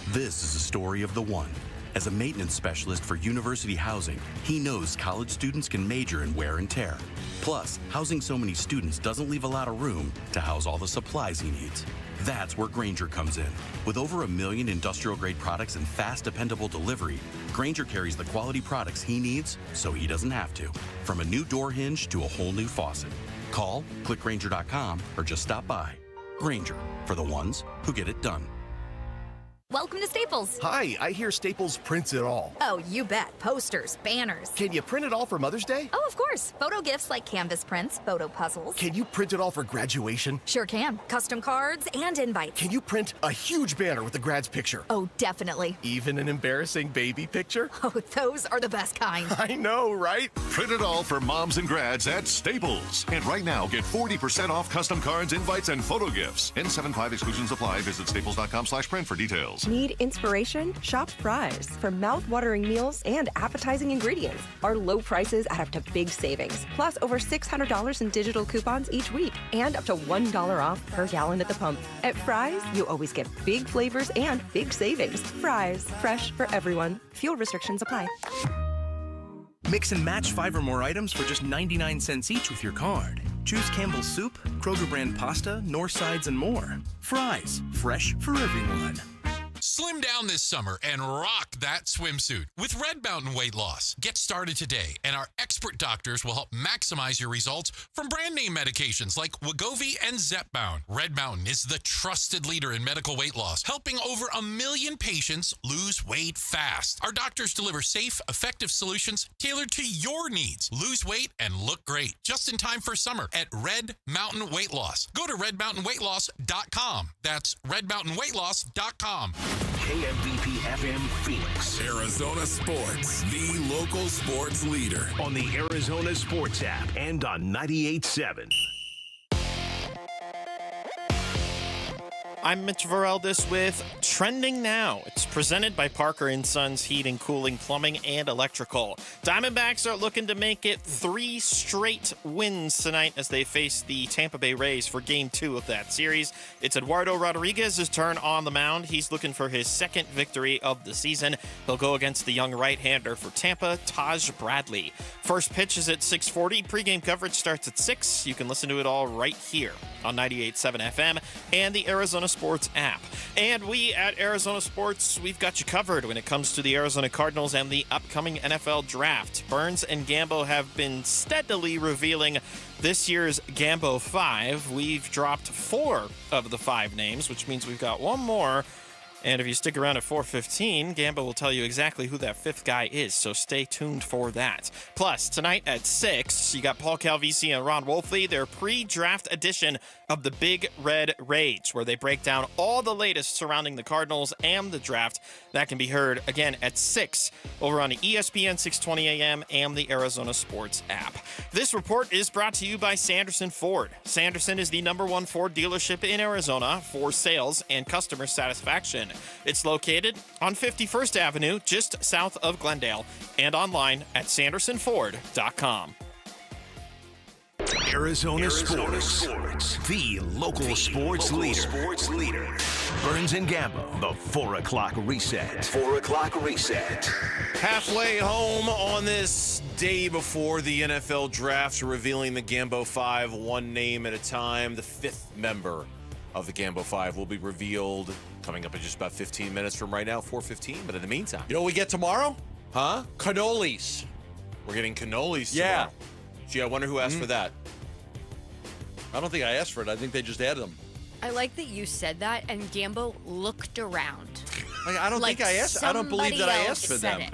This is a story of the one. As a maintenance specialist for university housing, he knows college students can major in wear and tear. Plus, housing so many students doesn't leave a lot of room to house all the supplies he needs. That's where Grainger comes in. With over 1 million industrial-grade products and fast, dependable delivery, Grainger carries the quality products he needs so he doesn't have to. From a new door hinge to a whole new faucet. Call, click Grainger.com, or just stop by. Grainger, for the ones who get it done. Welcome to Staples. Hi, I hear Staples prints it all. Oh, you bet. Posters, banners. Can you print it all for Mother's Day? Oh, of course. Photo gifts like canvas prints, photo puzzles. Can you print it all for graduation? Sure can. Custom cards and invites. Can you print a huge banner with the grad's picture? Oh, definitely. Even an embarrassing baby picture? Oh, those are the best kind. I know, right? Print it all for moms and grads at Staples. And right now, get 40% off custom cards, invites, and photo gifts. N75 exclusions apply. Visit staples.com/print for details. Need inspiration? Shop Fry's. For mouth-watering meals and appetizing ingredients. Our low prices add up to big savings. Plus, over $600 in digital coupons each week. And up to $1 off per gallon at the pump. At Fry's, you always get big flavors and big savings. Fry's. Fresh for everyone. Fuel restrictions apply. Mix and match 5 or more items for just 99 cents each with your card. Choose Campbell's Soup, Kroger brand pasta, North Sides, and more. Fry's. Fresh for everyone. Slim down this summer and rock that swimsuit with Red Mountain Weight Loss. Get started today, and our expert doctors will help maximize your results from brand name medications like Wegovy and Zepbound. Red Mountain is the trusted leader in medical weight loss, helping over 1 million patients lose weight fast. Our doctors deliver safe, effective solutions tailored to your needs. Lose weight and look great just in time for summer at Red Mountain Weight Loss. Go to redmountainweightloss.com. That's redmountainweightloss.com. KMVP FM Phoenix. Arizona Sports, the local sports leader. On the Arizona Sports app and on 98.7. I'm Mitch Vareldis with Trending Now. It's presented by Parker & Sons Heating, Cooling, Plumbing, and Electrical. Diamondbacks are looking to make it 3 straight wins tonight as they face the Tampa Bay Rays for Game 2 of that series. It's Eduardo Rodriguez's turn on the mound. He's looking for his 2nd victory of the season. He'll go against the young right-hander for Tampa, Taj Bradley. First pitch is at 6:40. Pre-game coverage starts at 6. You can listen to it all right here on 98.7 FM and the Arizona Sports app. And we at Arizona Sports, we've got you covered when it comes to the Arizona Cardinals and the upcoming NFL draft. Burns and Gambo have been steadily revealing this year's Gambo 5. We've dropped 4 of the 5 names, which means we've got 1 more. And if you stick around at 4:15, Gambo will tell you exactly who that 5th guy is, so stay tuned for that. Plus, tonight at 6, you got Paul Calvisi and Ron Wolfley, their pre-draft edition of the Big Red Rage, where they break down all the latest surrounding the Cardinals and the draft. That can be heard, again, at 6 over on the ESPN 620 AM and the Arizona Sports app. This report is brought to you by Sanderson Ford. Sanderson is the #1 Ford dealership in Arizona for sales and customer satisfaction. It's located on 51st Avenue, just south of Glendale, and online at sandersonford.com. Arizona Sports, the local sports leader. Burns and Gambo, the 4 o'clock reset. 4 o'clock reset. Halfway home on this day before the NFL draft, revealing the Gambo 5 one name at a time. The 5th member of the Gambo 5 will be revealed coming up in just about 15 minutes from right now, 4:15. But in the meantime, You know what we get tomorrow? huh? Cannolis. We're getting cannolis Yeah. tomorrow. Gee, I wonder who asked for that. I don't think I asked for it. I think they just added them. I like that you said that, and Gambo looked around. Like, I don't think I asked. I don't believe that I asked for them.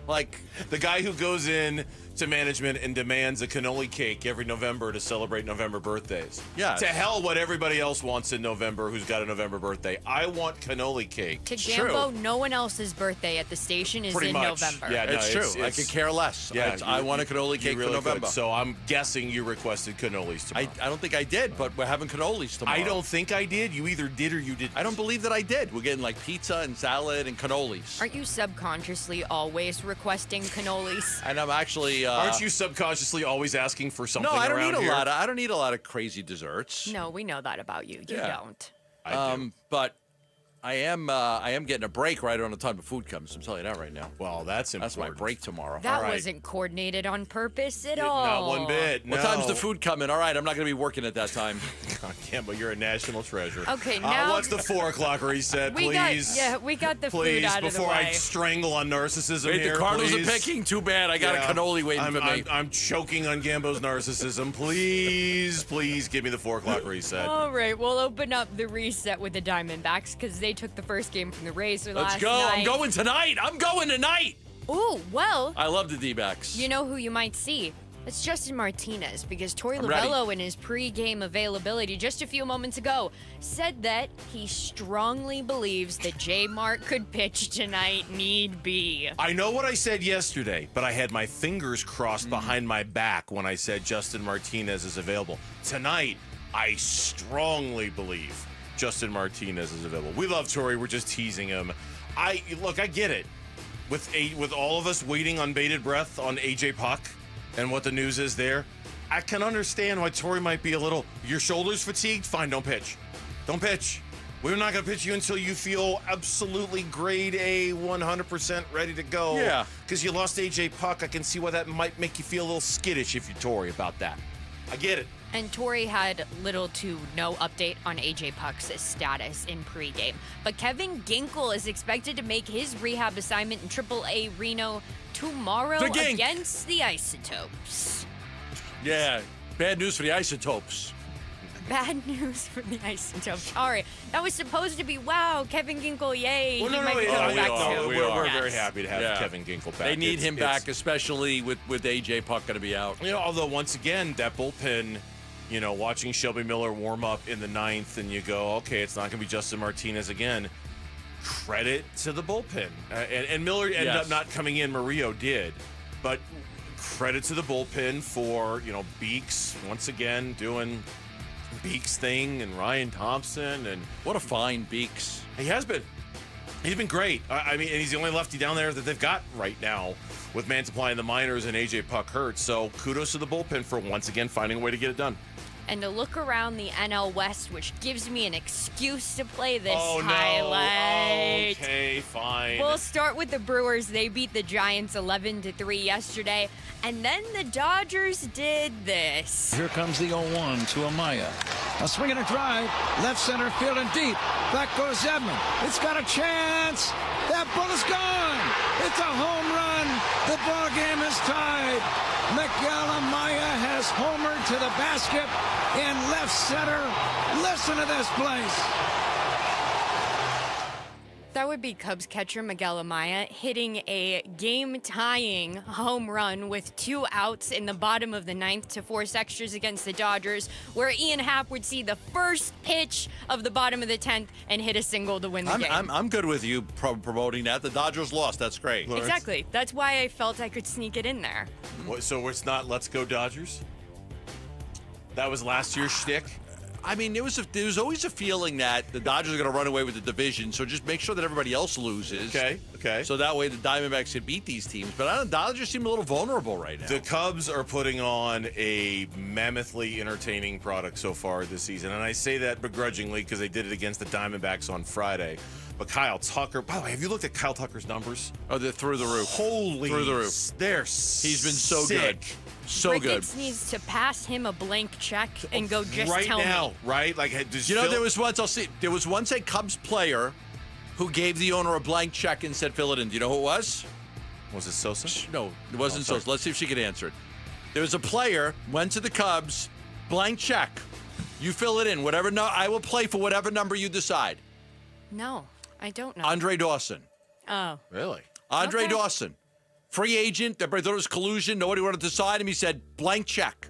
Like the guy who goes in to management and demands a cannoli cake every November to celebrate November birthdays. Yes. To hell what everybody else wants in November who's got a November birthday. I want cannoli cake. To Gambo, no one else's birthday at the station is Pretty in much. November. Yeah, no, It's true. I could care less. I want a cannoli cake for November. So I'm guessing you requested cannolis tomorrow. I don't think I did, but we're having cannolis tomorrow. I don't think I did. You either did or you didn't. I don't believe that I did. We're getting like pizza and salad and cannolis. Aren't you subconsciously always requesting cannolis? And I'm actually. Aren't you subconsciously always asking for something? No, I don't around need here? I don't need a lot of crazy desserts. No, we know that about you. You don't. I do. But I am getting a break right on the time the food comes. I'm telling you that right now. Well, that's important. That's my break tomorrow. That wasn't coordinated on purpose at all. Not one bit. What time's the food coming? All right, I'm not going to be working at that time. God, Campbell, you're a national treasure. Okay, now what's the 4 o'clock reset, please? We got the please, food out of the before way. I strangle on narcissism Wait, here, the Cardinals please. are picking. Too bad. I got a cannoli waiting for me. I'm choking on Gambo's narcissism. Please give me the 4 o'clock reset. All right, we'll open up the reset with the Diamondbacks because they took the first game from the Rays last Let's go. night. I'm going tonight. I'm going tonight. Ooh, well, I love the D-backs. you know who you might see? It's Justin Martinez because Torey I'm ready. Lovello in his pre-game availability just a few moments ago said that he strongly believes that J Mart could pitch tonight need be. I know what I said yesterday, but I had my fingers crossed behind my back when I said Justin Martinez is available. Tonight, I strongly believe Justin Martinez is available. We love Torey. We're just teasing him. I get it. With all of us waiting on bated breath on AJ Puck and what the news is there, I can understand why Torey might be a little. Your shoulders fatigued? Fine, don't pitch. Don't pitch. We're not going to pitch you until you feel absolutely grade A, 100% ready to go. Yeah. Because you lost AJ Puck. I can see why that might make you feel a little skittish if you're Torey about that. I get it. And Torey had little to no update on AJ Puck's status in pregame. But Kevin Ginkel is expected to make his rehab assignment in AAA Reno tomorrow The Gink. against the Isotopes. Yeah, bad news for the Isotopes. Bad news for the Isotopes. All right, that was supposed to be, wow, Kevin Ginkel, yay. Well, he no, might be coming back soon. we're Yes. very happy to have Kevin Ginkel back. They need him It's- back, especially with AJ Puck going to be out. Although once again, that bullpen, watching Shelby Miller warm up in the 9th, and you go, okay, it's not going to be Justin Martinez again. Credit to the bullpen, and Miller ended up not coming in. Murillo did, but credit to the bullpen for Beeks once again doing Beeks thing, and Ryan Thompson, and what a fine Beeks. He has been. He's been great. I mean, and he's the only lefty down there that they've got right now, with Mantiply in the minors and AJ Puck hurt. So kudos to the bullpen for once again finding a way to get it done. And to look around the NL West, which gives me an excuse to play this Oh, no. highlight. Okay, fine. We'll start with the Brewers. They beat the Giants 11-3 yesterday. And then the Dodgers did this. Here comes the 0-1 to Amaya. A swing and a drive. Left center field and deep. Back goes Edman. It's got a chance. That ball is gone. It's a home run. The ball game is tied. Miguel Amaya has homered to the basket in left center. Listen to this place. That would be Cubs catcher Miguel Amaya hitting a game-tying home run with 2 outs in the bottom of the 9th to force extras against the Dodgers, where Ian Happ would see the first pitch of the bottom of the 10th and hit a single to win the game. I'm good with you promoting that. The Dodgers lost. That's great. Exactly. That's why I felt I could sneak it in there. So it's not Let's Go Dodgers? That was last year's shtick? I mean, there was always a feeling that the Dodgers are going to run away with the division, so just make sure that everybody else loses. Okay. So that way the Diamondbacks can beat these teams. But the Dodgers seem a little vulnerable right now. The Cubs are putting on a mammothly entertaining product so far this season, and I say that begrudgingly because they did it against the Diamondbacks on Friday. But Kyle Tucker, by the way, have you looked at Kyle Tucker's numbers? Oh, they're through the roof. Holy, through the roof. They're He's been so sick. good. So Ricketts good. needs to pass him a blank check and go just right tell now, me. right? Like, there was once a Cubs player who gave the owner a blank check and said, fill it in. Do you know who it was? Was it Sosa? No, it wasn't sorry. Sosa. Let's see if she can answer it. There was a player, went to the Cubs, blank check. You fill it in. I will play for whatever number you decide. No, I don't know. Andre Dawson. Oh. Really? Andre Okay. Dawson. Free agent. There was collusion. Nobody wanted to sign him. He said, blank check.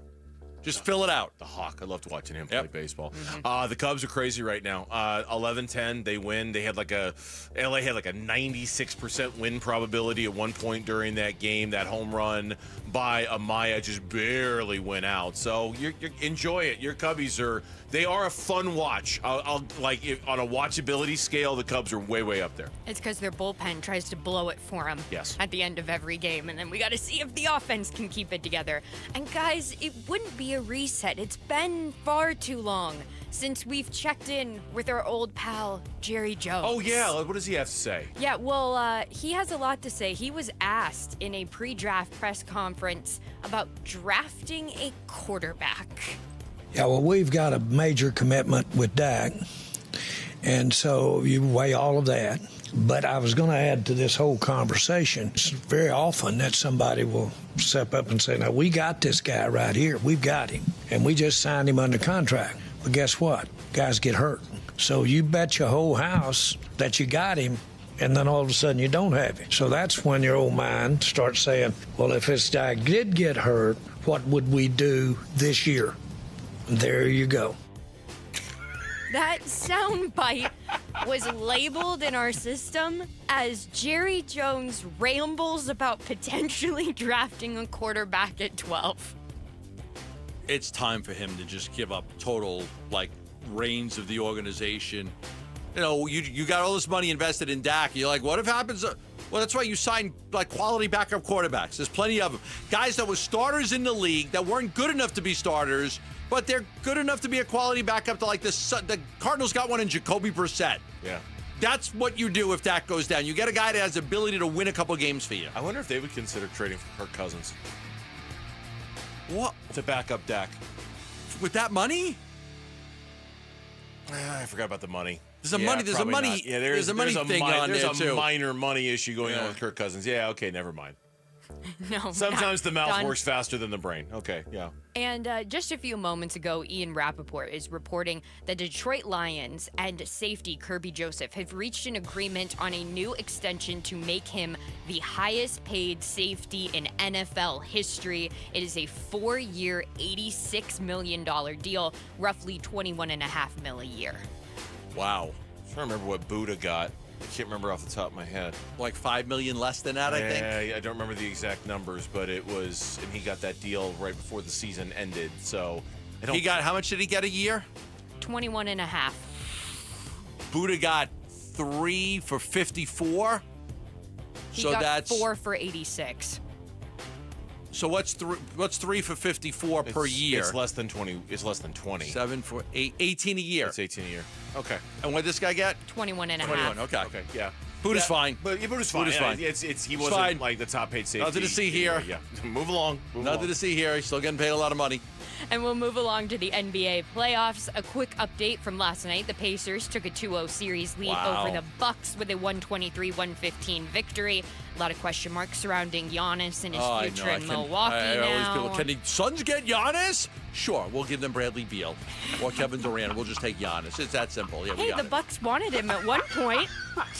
Just fill it out. The Hawk. I loved watching him play baseball. The Cubs are crazy right now. 11-10, they win. They had LA had like a 96% win probability at one point during that game. That home run by Amaya just barely went out. So you enjoy it. Your Cubbies they are a fun watch. I'll on a watchability scale, the Cubs are way up there. It's because their bullpen tries to blow it for them at the end of every game, and then we got to see if the offense can keep it together. And guys, it wouldn't be a reset. It's been far too long since we've checked in with our old pal, Jerry Jones. Oh, yeah. What does he have to say? Yeah, well, he has a lot to say. He was asked in a pre-draft press conference about drafting a quarterback. Yeah, well, we've got a major commitment with Dak, and so you weigh all of that. But I was going to add to this whole conversation, it's very often that somebody will step up and say, now, we got this guy right here. We've got him, and we just signed him under contract. But guess what? Guys get hurt. So you bet your whole house that you got him, and then all of a sudden you don't have him. So that's when your old mind starts saying, well, if this guy did get hurt, what would we do this year? And there you go. That soundbite was labeled in our system as Jerry Jones rambles about potentially drafting a quarterback at 12. It's time for him to just give up total, reins of the organization. You know, you got all this money invested in Dak. You're like, what if happens? Well, that's why you sign, quality backup quarterbacks. There's plenty of them. Guys that were starters in the league that weren't good enough to be starters, but they're good enough to be a quality backup to the Cardinals got one in Jacoby Brissett. Yeah. That's what you do if Dak goes down. You get a guy that has the ability to win a couple games for you. I wonder if they would consider trading for Kirk Cousins. What? To back up Dak. With that money? I forgot about the money. There's a money thing on there, too. There's a minor money issue going on with Kirk Cousins. Yeah, okay, never mind. No. Sometimes the mouth done. works faster than the brain. Okay, yeah. And just a few moments ago, Ian Rappaport is reporting the Detroit Lions and safety Kirby Joseph have reached an agreement on a new extension to make him the highest paid safety in NFL history. It is a 4-year, $86 million deal, roughly $21.5 million a year. Wow. I'm trying to remember what Buddha got. I can't remember off the top of my head. Like $5 million less than that, I think? Yeah, I don't remember the exact numbers, but it was, and he got that deal right before the season ended, so. How much did he get a year? 21.5. Buddha got 3 for 54. He so got that's 4 for 86. So what's 3 for 54 per year? It's less than 20. It's less than 20. 7 for 18 a year. It's 18 a year. Okay. And what did this guy get? 21.5. 21. Okay. Okay. Yeah. Buddha's fine. But Buddha's fine. Buddha's fine. He wasn't like the top paid safety. Nothing to see here. Yeah. Move along. Nothing to see here. He's still getting paid a lot of money. And we'll move along to the NBA playoffs. A quick update from last night. The Pacers took a 2-0 series lead over the Bucks with a 123-115 victory. A lot of question marks surrounding Giannis and his future in Milwaukee now. Can the Suns get Giannis? Sure, we'll give them Bradley Beal or Kevin Durant. We'll just take Giannis. It's that simple. Yeah, hey, the Bucks wanted him at one point.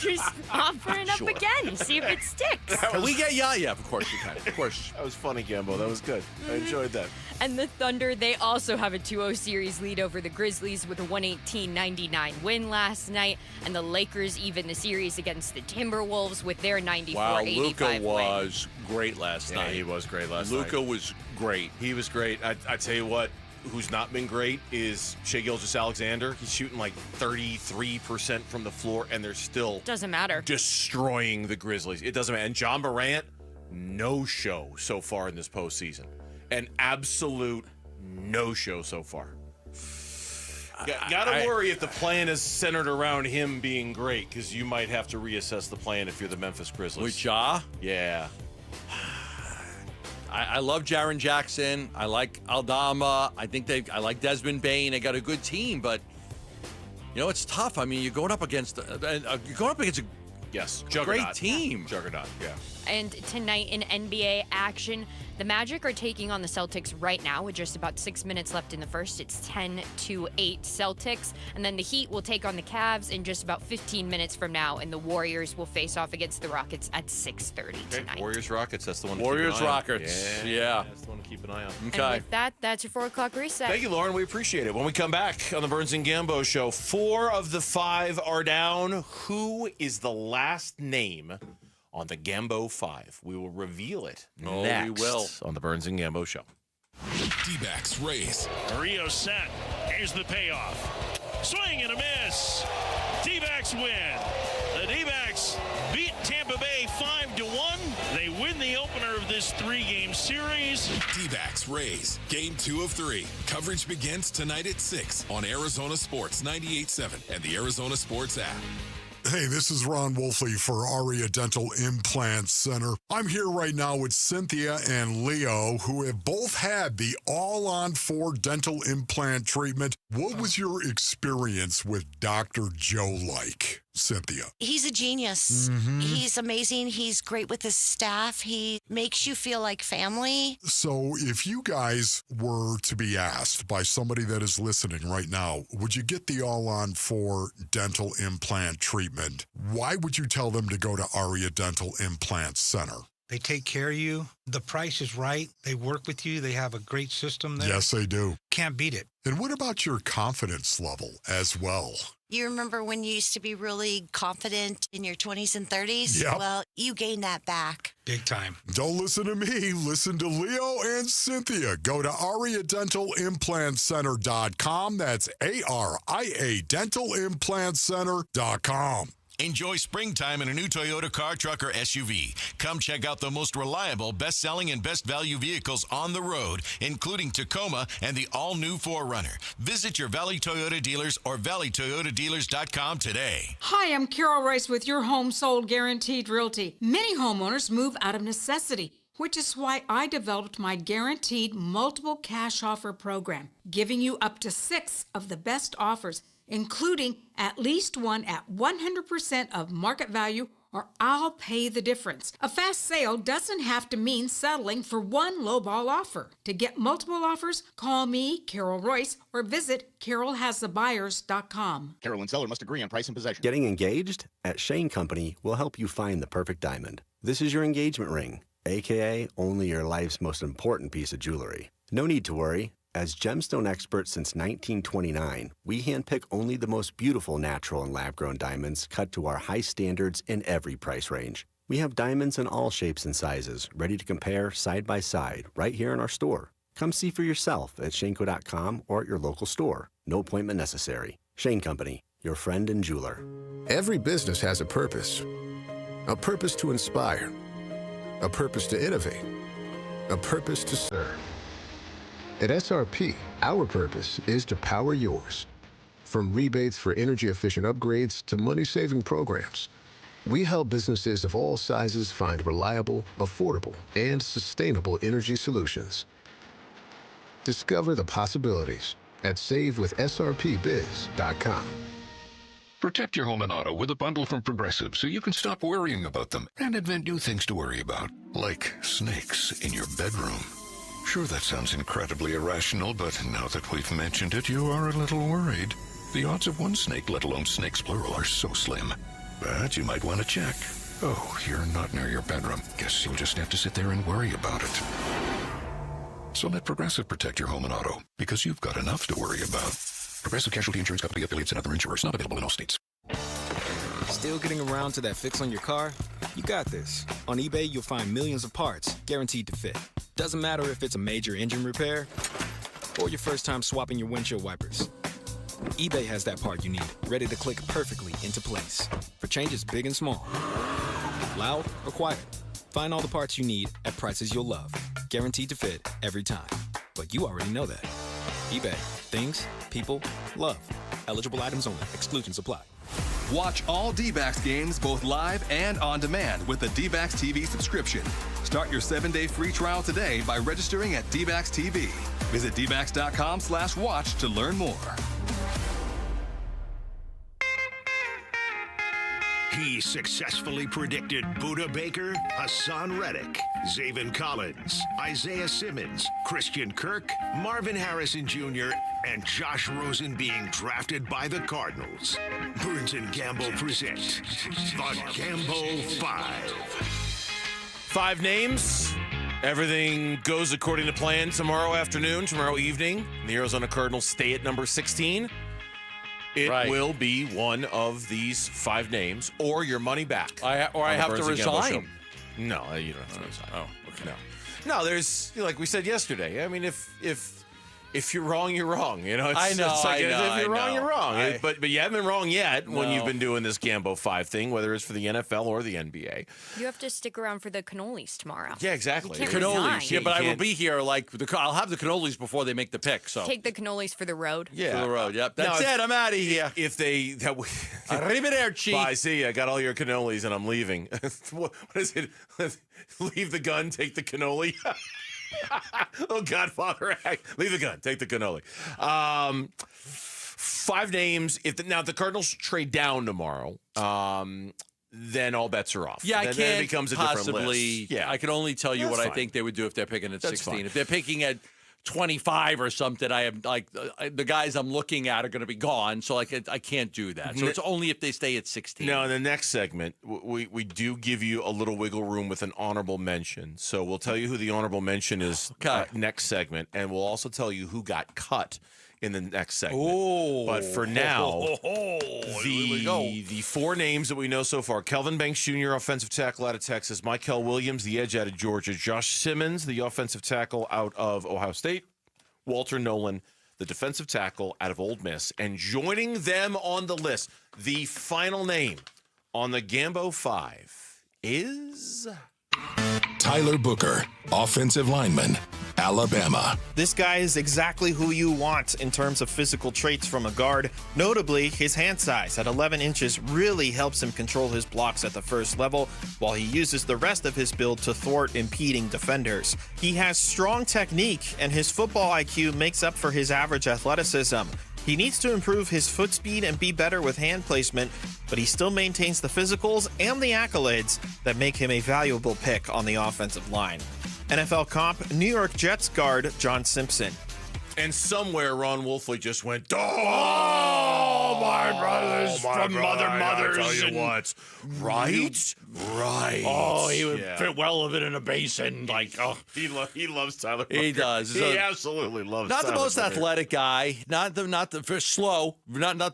Just offering up again. See if it sticks. Can we get Giannis? Yeah, of course we can. Of course. That was funny, Gambo. That was good. I enjoyed that. And the Thunder, they also have a 2-0 series lead over the Grizzlies with a 118-99 win last night. And the Lakers even the series against the Timberwolves with their 94-85 win. Luka was great last night. Yeah, he was great last night. Luka was great. He was great. I tell you what, who's not been great is Shai Gilgeous-Alexander. He's shooting like 33% from the floor, and they're still doesn't matter destroying the Grizzlies. It doesn't matter. And John Morant, no show so far in this postseason. An absolute no show so far. Gotta worry if the plan is centered around him being great, because you might have to reassess the plan if you're the Memphis Grizzlies. With Ja? Yeah. I love Jaren Jackson. I like Aldama. I like Desmond Bane. They got a good team, but it's tough. I mean, you're going up against a Juggernaut. great team. Juggernaut, yeah. And tonight in NBA action, the Magic are taking on the Celtics right now with just about 6 minutes left in the first. It's 10-8 Celtics. And then the Heat will take on the Cavs in just about 15 minutes from now. And the Warriors will face off against the Rockets at 6:30 tonight. Warriors-Rockets, that's the one to Warriors keep an eye on. Rockets. Yeah. That's the one to keep an eye on. And with that, that's your 4 o'clock reset. Thank you, Lauren. We appreciate it. When we come back on the Burns and Gambo Show, 4 of the 5 are down. Who is the last name on the Gambo 5? We will reveal it next we will. on the Burns and Gambo Show. D-backs race. Rio set. Here's the payoff. Swing and a miss. D-backs win. The D-backs beat Tampa Bay 5-1. They win the opener of this 3-game series. D-backs race. Game 2 of 3. Coverage begins tonight at 6 on Arizona Sports 98.7 and the Arizona Sports app. Hey, this is Ron Wolfley for Aria Dental Implant Center. I'm here right now with Cynthia and Leo, who have both had the all-on-4 dental implant treatment. What was your experience with Dr. Joe like, Cynthia? He's a genius. Mhm. He's amazing. He's great with his staff. He makes you feel like family. So if you guys were to be asked by somebody that is listening right now, would you get the all-on-4 dental implant treatment? Why would you tell them to go to Aria Dental Implant Center? They take care of you. The price is right. They work with you. They have a great system there. Yes, they do. Can't beat it. And what about your confidence level as well? You remember when you used to be really confident in your 20s and 30s? Yep. Well, you gained that back. Big time. Don't listen to me. Listen to Leo and Cynthia. Go to AriaDentalImplantCenter.com. That's ARIA DentalImplantCenter.com. Enjoy springtime in a new Toyota car, truck, or SUV. Come check out the most reliable, best-selling, and best-value vehicles on the road, including Tacoma and the all-new 4Runner. Visit your Valley Toyota dealers or valleytoyotadealers.com today. Hi, I'm Carol Rice with your Home Sold Guaranteed Realty. Many homeowners move out of necessity, which is why I developed my Guaranteed Multiple Cash Offer program, giving you up to 6 of the best offers, including at least one at 100% of market value, or I'll pay the difference. A fast sale doesn't have to mean settling for one lowball offer. To get multiple offers, call me, Carol Royce, or visit carolhasthebuyers.com. Carol and seller must agree on price and possession. Getting engaged? At Shane Company, we'll help you find the perfect diamond. This is your engagement ring, aka only your life's most important piece of jewelry. No need to worry. As gemstone experts since 1929, we handpick only the most beautiful natural and lab-grown diamonds cut to our high standards in every price range. We have diamonds in all shapes and sizes, ready to compare side by side right here in our store. Come see for yourself at Shaneco.com or at your local store. No appointment necessary. Shane Company, your friend and jeweler. Every business has a purpose to inspire, a purpose to innovate, a purpose to serve. At SRP, our purpose is to power yours. From rebates for energy-efficient upgrades to money-saving programs, we help businesses of all sizes find reliable, affordable, and sustainable energy solutions. Discover the possibilities at SaveWithSRPBiz.com. Protect your home and auto with a bundle from Progressive so you can stop worrying about them and invent new things to worry about, like snakes in your bedroom. Sure, that sounds incredibly irrational, but now that we've mentioned it, you are a little worried. The odds of one snake, let alone snakes plural, are so slim. But you might want to check. Oh, you're not near your bedroom. Guess you'll just have to sit there and worry about it. So let Progressive protect your home and auto, because you've got enough to worry about. Progressive Casualty Insurance Company, affiliates, and other insurers not available in all states. Still getting around to that fix on your car? You got this. On eBay, you'll find millions of parts guaranteed to fit. Doesn't matter if it's a major engine repair or your first time swapping your windshield wipers. eBay has that part you need, ready to click perfectly into place for changes big and small. Loud or quiet, find all the parts you need at prices you'll love. Guaranteed to fit every time. But you already know that. eBay. Things, people, love. Eligible items only. Exclusions apply. Watch all D-backs games both live and on demand with the D-backs TV subscription. Start your 7-day free trial today by registering at D-backs TV. Visit dbacks.com/watch to learn more. He successfully predicted Buda Baker, Hassan Reddick, Zaven Collins, Isaiah Simmons, Christian Kirk, Marvin Harrison Jr., and Josh Rosen being drafted by the Cardinals. Burns and Gamble present the Gamble 5. 5 names. Everything goes according to plan tomorrow evening. The Arizona Cardinals stay at number 16. It will be one of these 5 names or your money back. I have to resign. No, you don't have to resign. Oh, okay. No, there's, like we said yesterday, I mean, if you're wrong, you're wrong. You know, I know. If you're wrong, you're wrong. But you haven't been wrong yet when you've been doing this Gambo 5 thing, whether it's for the NFL or the NBA. You have to stick around for the cannolis tomorrow. Yeah, exactly. You can't resign. Yeah, but I will be here. I'll have the cannolis before they make the pick. So take the cannolis for the road. Yeah, for the road. Yep. That's it. I'm out of here. If they arrivederci. Bye. See you. I got all your cannolis and I'm leaving. What is it? Leave the gun, take the cannoli. Oh, Godfather act. Leave the gun. Take the cannoli. 5 names. If the Cardinals trade down tomorrow, then all bets are off. Yeah, then it becomes a different possibly. list. Yeah, I can only tell you what I think they would do if they're picking at 16. If they're picking at 25 or something, I am the guys I'm looking at are going to be gone, so I can't do that. So it's only if they stay at 16. Now, in the next segment, we do give you a little wiggle room with an honorable mention. So we'll tell you who the honorable mention is next segment, and we'll also tell you who got cut in the next segment. Oh, but for now, the 4 names that we know so far: Kelvin Banks Jr., offensive tackle out of Texas; Michael Williams, the edge out of Georgia; Josh Simmons, the offensive tackle out of Ohio State; Walter Nolan, the defensive tackle out of Ole Miss. And joining them on the list, the final name on the Gambo 5 is Tyler Booker, offensive lineman, Alabama. This guy is exactly who you want in terms of physical traits from a guard. Notably, his hand size at 11 inches really helps him control his blocks at the first level, while he uses the rest of his build to thwart impeding defenders. He has strong technique, and his football IQ makes up for his average athleticism. He needs to improve his foot speed and be better with hand placement, but he still maintains the physicals and the accolades that make him a valuable pick on the offensive line. NFL comp, New York Jets guard John Simpson. And somewhere Ron Wolfley just went, oh, my brothers from mothers. I'll tell you what. Right? Right. Oh, he would fit well of it in a basin. He loves Tyler Booker. He does. He absolutely loves Not Tyler the most Booker. athletic guy. Not the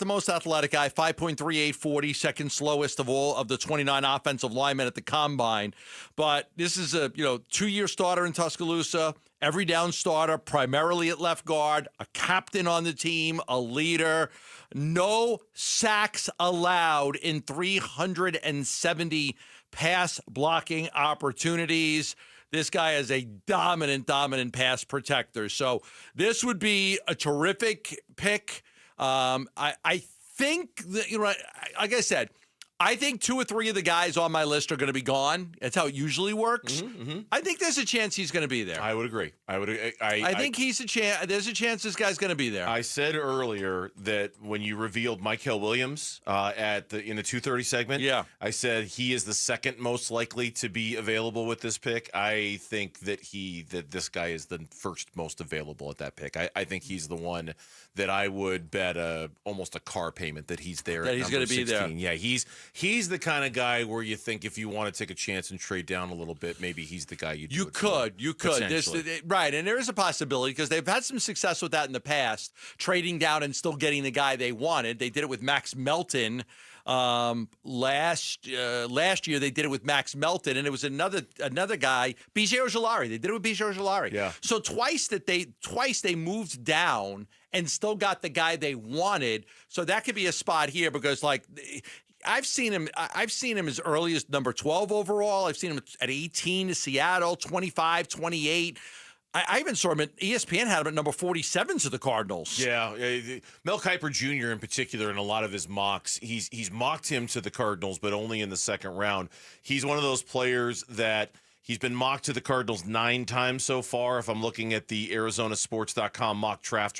most athletic guy. 5.38 40, second slowest of all of the 29 offensive linemen at the combine. But this is a 2-year starter in Tuscaloosa. Every down starter, primarily at left guard, a captain on the team, a leader. No sacks allowed in 370 pass blocking opportunities. This guy is a dominant pass protector. So this would be a terrific pick. I think that, like I said, I think 2 or 3 of the guys on my list are going to be gone. That's how it usually works. I think there's a chance he's going to be there. I would agree. I think he's a chance. There's a chance this guy's going to be there. I said earlier that when you revealed Michael Williams in the 2:30 segment, I said he is the second most likely to be available with this pick. I think that this guy is the first most available at that pick. I think he's the one that I would bet almost a car payment that he's there. That he's going to be there. Yeah, he's the kind of guy where you think if you want to take a chance and trade down a little bit, maybe he's the guy you could. Right, and there is a possibility because they've had some success with that in the past, trading down and still getting the guy they wanted. They did it with Max Melton. Last year they did it with Max Melton, and it was another guy, B.J. Ojolari. They did it with B.J. Ojolari. Yeah. So twice they moved down and still got the guy they wanted. So that could be a spot here because I've seen him as early as number 12 overall. I've seen him at 18 to Seattle, 25, 28. I even saw him at ESPN had him at number 47 to the Cardinals. Yeah, Mel Kiper Jr. in particular, in a lot of his mocks, he's mocked him to the Cardinals, but only in the second round. He's one of those players that He's been mocked to the Cardinals 9 times so far. If I'm looking at the ArizonaSports.com mock draft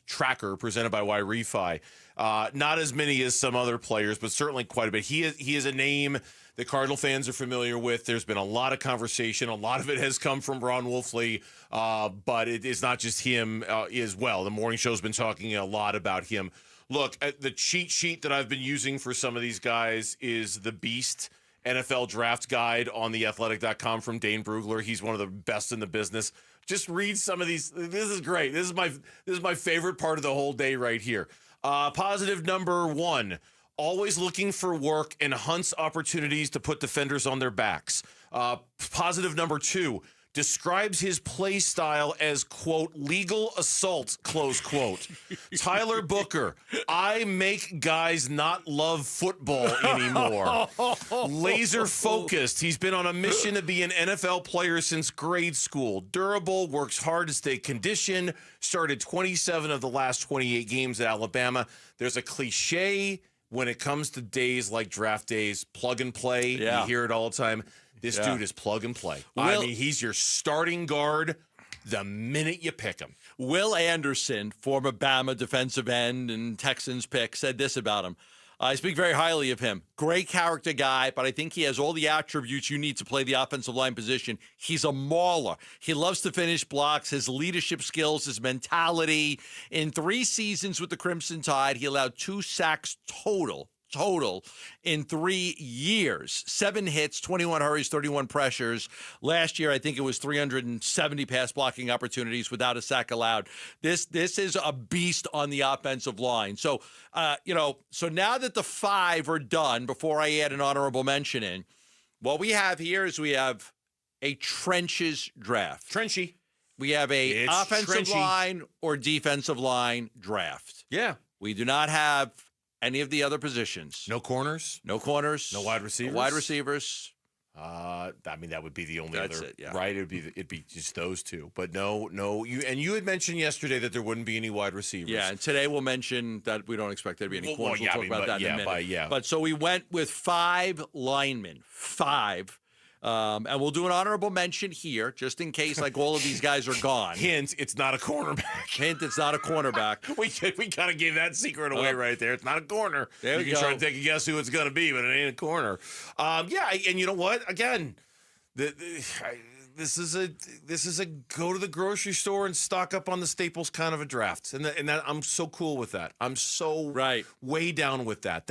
tracker presented by Y-Refi, not as many as some other players, but certainly quite a bit. He is a name that Cardinal fans are familiar with. There's been a lot of conversation. A lot of it has come from Ron Wolfley, but it is not just him as well. The morning show's been talking a lot about him. Look, the cheat sheet that I've been using for some of these guys is the Beast NFL Draft Guide on theathletic.com from Dane Brugler. He's one of the best in the business. Just read some of these. This is great. This is my favorite part of the whole day right here. Positive number 1. Always looking for work and hunts opportunities to put defenders on their backs. Positive number 2, describes his play style as, quote, legal assault, close quote. Tyler Booker, I make guys not love football anymore. Laser focused. He's been on a mission to be an NFL player since grade school. Durable, works hard to stay conditioned, started 27 of the last 28 games at Alabama. There's a cliche when it comes to days like draft days, plug and play. Yeah. You hear it all the time. This dude is plug and play. I mean, he's your starting guard the minute you pick him. Will Anderson, former Bama defensive end and Texans pick, said this about him. I speak very highly of him. Great character guy, but I think he has all the attributes you need to play the offensive line position. He's a mauler. He loves to finish blocks. His leadership skills, his mentality. In 3 seasons with the Crimson Tide, he allowed 2 sacks total in 3 years. 7 hits, 21 hurries, 31 pressures. Last year, I think it was 370 pass blocking opportunities without a sack allowed. This is a beast on the offensive line. So, so now that the 5 are done, before I add an honorable mention in, what we have here is we have a trenches draft. Trenchy. We have a offensive line or defensive line draft. Yeah. We do not have any of the other positions. No corners. No corners. No wide receivers. No wide receivers. I mean, that would be the only That's other, it, yeah. right? It'd be just those 2. But no. You had mentioned yesterday that there wouldn't be any wide receivers. Yeah, and today we'll mention that we don't expect there to be any corners. We'll talk about that in a minute. But so we went with 5 linemen. 5. And we'll do an honorable mention here, just in case, like, all of these guys are gone. Hint, it's not a cornerback. Hint, it's not a cornerback. we kind of gave that secret away right there. It's not a corner. There you can try to take a guess who it's going to be, but it ain't a corner. And you know what? Again, this is a go to the grocery store and stock up on the staples kind of a draft, and that I'm so cool with that. I'm so way down with that.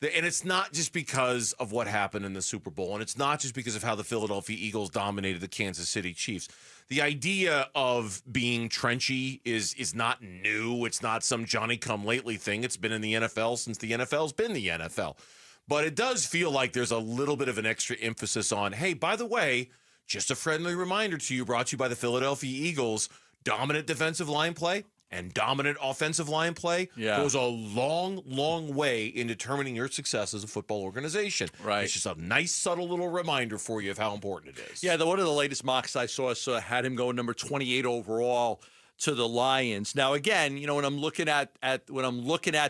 And it's not just because of what happened in the Super Bowl, and it's not just because of how the Philadelphia Eagles dominated the Kansas City Chiefs. The idea of being trenchy is not new. It's not some Johnny-come-lately thing. It's been in the NFL since the NFL's been the NFL. But it does feel like there's a little bit of an extra emphasis on, hey, by the way, just a friendly reminder to you, brought to you by the Philadelphia Eagles, dominant defensive line play and dominant offensive line play goes a long, long way in determining your success as a football organization. Right. It's just a nice, subtle little reminder for you of how important it is. Yeah, one of the latest mocks I saw had him going number 28 overall to the Lions. Now, again, when I'm looking at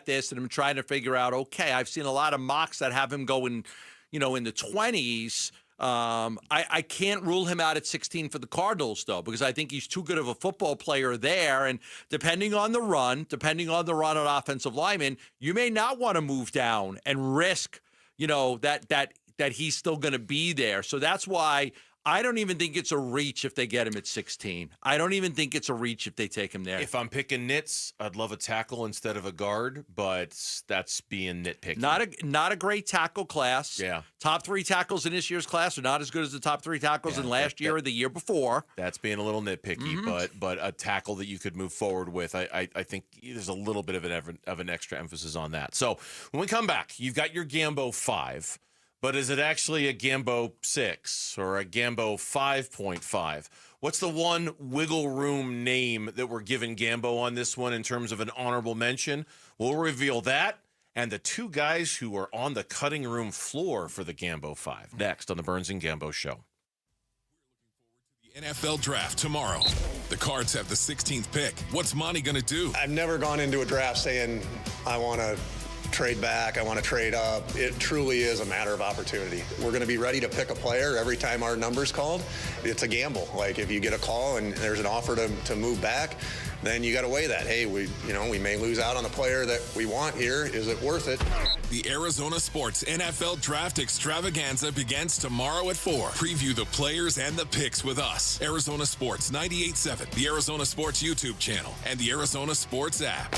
this and I'm trying to figure out, okay, I've seen a lot of mocks that have him going, in the 20s. I can't rule him out at 16 for the Cardinals, though, because I think he's too good of a football player there. And depending on the run on offensive linemen, you may not want to move down and risk, that he's still going to be there. So that's why I don't even think it's a reach if they get him at 16. I don't even think it's a reach if they take him there. If I'm picking nits, I'd love a tackle instead of a guard, but that's being nitpicky. Not a great tackle class. Yeah. Top 3 tackles in this year's class are not as good as the top 3 tackles in last year or the year before. That's being a little nitpicky, but a tackle that you could move forward with, I think there's a little bit of an extra emphasis on that. So when we come back, you've got your Gambo 5. But is it actually a Gambo 6 or a Gambo 5.5? What's the one wiggle room name that we're giving Gambo on this one in terms of an honorable mention? We'll reveal that and the 2 guys who are on the cutting room floor for the Gambo 5 next on the Burns and Gambo Show. The NFL Draft tomorrow. The Cards have the 16th pick. What's Monty going to do? I've never gone into a draft saying I want to trade back, I want to trade up. It truly is a matter of opportunity. We're going to be ready to pick a player every time our number's called. It's a gamble. Like if you get a call and there's an offer to move back, then you got to weigh that. Hey, we may lose out on a player that we want here. Is it worth it? The Arizona Sports NFL Draft Extravaganza begins tomorrow at 4. Preview the players and the picks with us. Arizona Sports 98.7, the Arizona Sports YouTube channel, and the Arizona Sports app.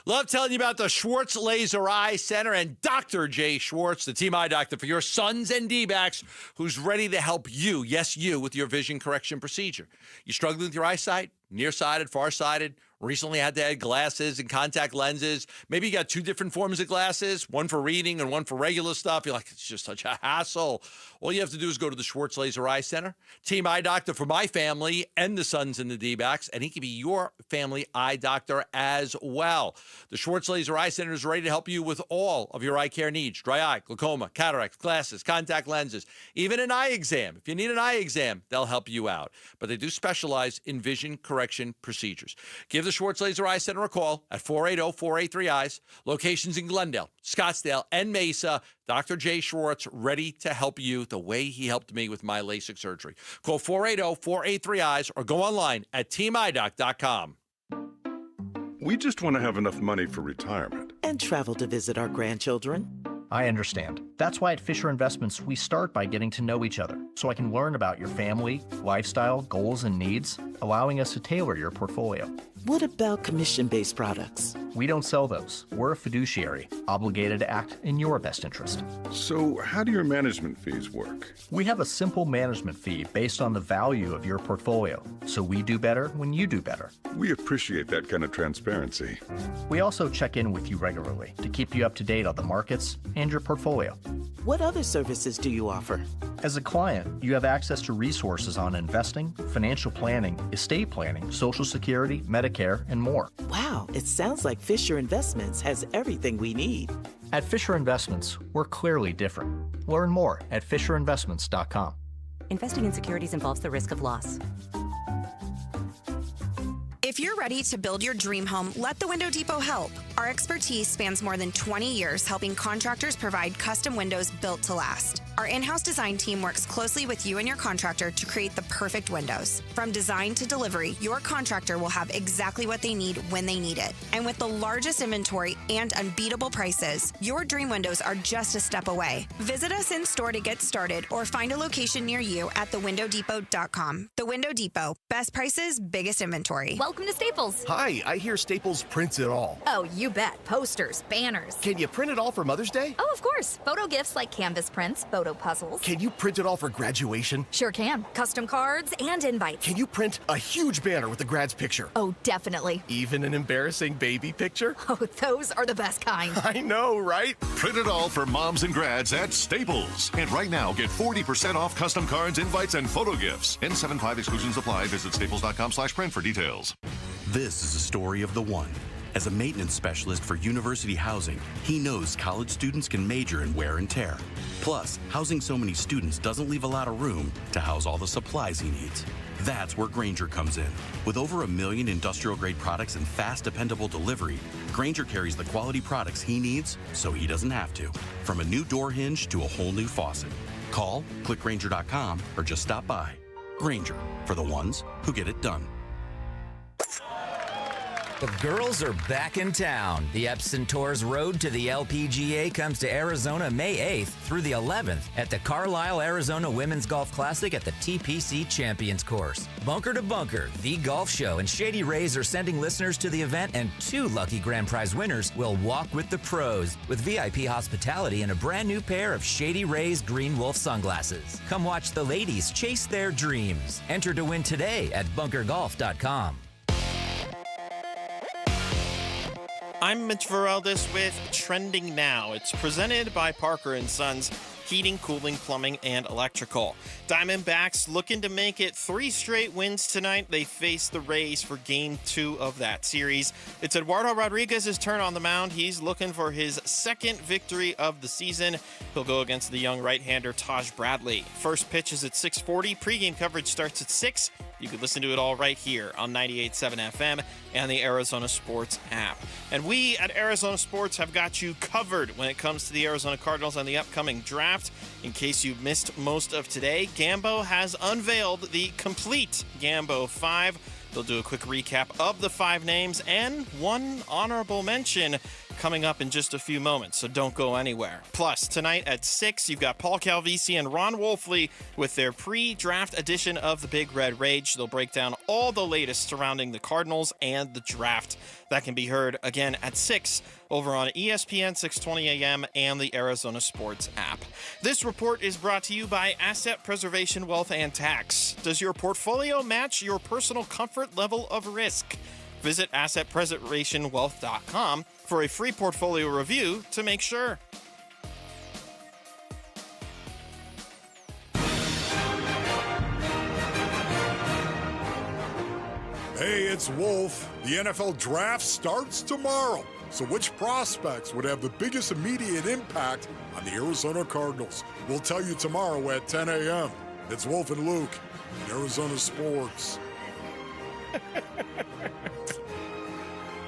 Love telling you about the Schwartz Laser Eye Center and Dr. Jay Schwartz, the team eye doctor for your sons and D-backs, who's ready to help you, yes, you, with your vision correction procedure. You struggling with your eyesight? Nearsighted, farsighted? Recently had to add glasses and contact lenses. Maybe you got 2 different forms of glasses, one for reading and one for regular stuff. You're like, it's just such a hassle. All you have to do is go to the Schwartz Laser Eye Center, team eye doctor for my family and the sons and the D-backs, and he can be your family eye doctor as well. The Schwartz Laser Eye Center is ready to help you with all of your eye care needs: dry eye, glaucoma, cataracts, glasses, contact lenses, even an eye exam. If you need an eye exam, they'll help you out. But they do specialize in vision correction procedures. Give the Schwartz Laser Eye Center a call at 480-483-EYES. Locations in Glendale, Scottsdale, and Mesa. Dr. Jay Schwartz, ready to help you the way he helped me with my LASIK surgery. Call 480-483-EYES or go online at teamidoc.com. We just want to have enough money for retirement. And travel to visit our grandchildren. I understand. That's why at Fisher Investments, we start by getting to know each other, so I can learn about your family, lifestyle, goals, and needs, allowing us to tailor your portfolio. What about commission-based products? We don't sell those. We're a fiduciary, obligated to act in your best interest. So how do your management fees work? We have a simple management fee based on the value of your portfolio, so we do better when you do better. We appreciate that kind of transparency. We also check in with you regularly to keep you up to date on the markets and your portfolio. What other services do you offer? As a client, you have access to resources on investing, financial planning, estate planning, Social Security, Medicare, and more. Wow, it sounds like Fisher Investments has everything we need. At Fisher Investments, we're clearly different. Learn more at fisherinvestments.com. Investing in securities involves the risk of loss. If you're ready to build your dream home, let the Window Depot help. Our expertise spans more than 20 years helping contractors provide custom windows built to last. Our in-house design team works closely with you and your contractor to create the perfect windows. From design to delivery, your contractor will have exactly what they need when they need it. And with the largest inventory and unbeatable prices, your dream windows are just a step away. Visit us in store to get started or find a location near you at thewindowdepot.com. The Window Depot. Best prices, biggest inventory. Welcome to Staples. Hi, I hear Staples prints it all. Oh, you bet. Posters, banners. Can you print it all for Mother's Day? Oh, of course. Photo gifts like canvas prints, photo puzzles. Can you print it all for graduation? Sure can. Custom cards and invites. Can you print a huge banner with the grad's picture? Oh, definitely. Even an embarrassing baby picture? Oh, those are the best kind. I know, right? Print it all for moms and grads at Staples. And right now, get 40% off custom cards, invites, and photo gifts. N75 exclusions apply. Visit staples.com/print for details. This is a story of the one. As a maintenance specialist for university housing, he knows college students can major in wear and tear. Plus, housing so many students doesn't leave a lot of room to house all the supplies he needs. That's where Grainger comes in. With over 1 million industrial-grade products and fast, dependable delivery, Grainger carries the quality products he needs so he doesn't have to. From a new door hinge to a whole new faucet. Call, click Grainger.com, or just stop by. Grainger, for the ones who get it done. The girls are back in town. The Epson Tours Road to the LPGA comes to Arizona May 8th through the 11th at the Carlisle, Arizona Women's Golf Classic at the TPC Champions Course. Bunker to Bunker, the golf show, and Shady Rays are sending listeners to the event, and 2 lucky grand prize winners will walk with the pros with VIP hospitality and a brand new pair of Shady Rays Green Wolf sunglasses. Come watch the ladies chase their dreams. Enter to win today at bunkergolf.com. I'm Mitch Vareldis with Trending Now. It's presented by Parker & Sons. heating, cooling, plumbing, and electrical. Diamondbacks looking to make it 3 straight wins tonight. They face the Rays for Game 2 of that series. It's Eduardo Rodriguez's turn on the mound. He's looking for his 2nd victory of the season. He'll go against the young right-hander Taj Bradley. First pitch is at 6:40. Pre-game coverage starts at 6. You can listen to it all right here on 98.7 FM and the Arizona Sports app. And we at Arizona Sports have got you covered when it comes to the Arizona Cardinals and the upcoming draft. In case you missed most of today, Gambo has unveiled the complete Gambo 5. They'll do a quick recap of the 5 names and one honorable mention coming up in just a few moments, so don't go anywhere. Plus, tonight at 6, you've got Paul Calvisi and Ron Wolfley with their pre-draft edition of the Big Red Rage. They'll break down all the latest surrounding the Cardinals and the draft. That can be heard again at 6 over on ESPN 620 AM and the Arizona Sports app. This report is brought to you by Asset Preservation Wealth and Tax. Does your portfolio match your personal comfort level of risk? Visit assetpreservationwealth.com for a free portfolio review to make sure. Hey, it's Wolf. The NFL draft starts tomorrow. So which prospects would have the biggest immediate impact on the Arizona Cardinals? We'll tell you tomorrow at 10 a.m. It's Wolf and Luke in Arizona Sports.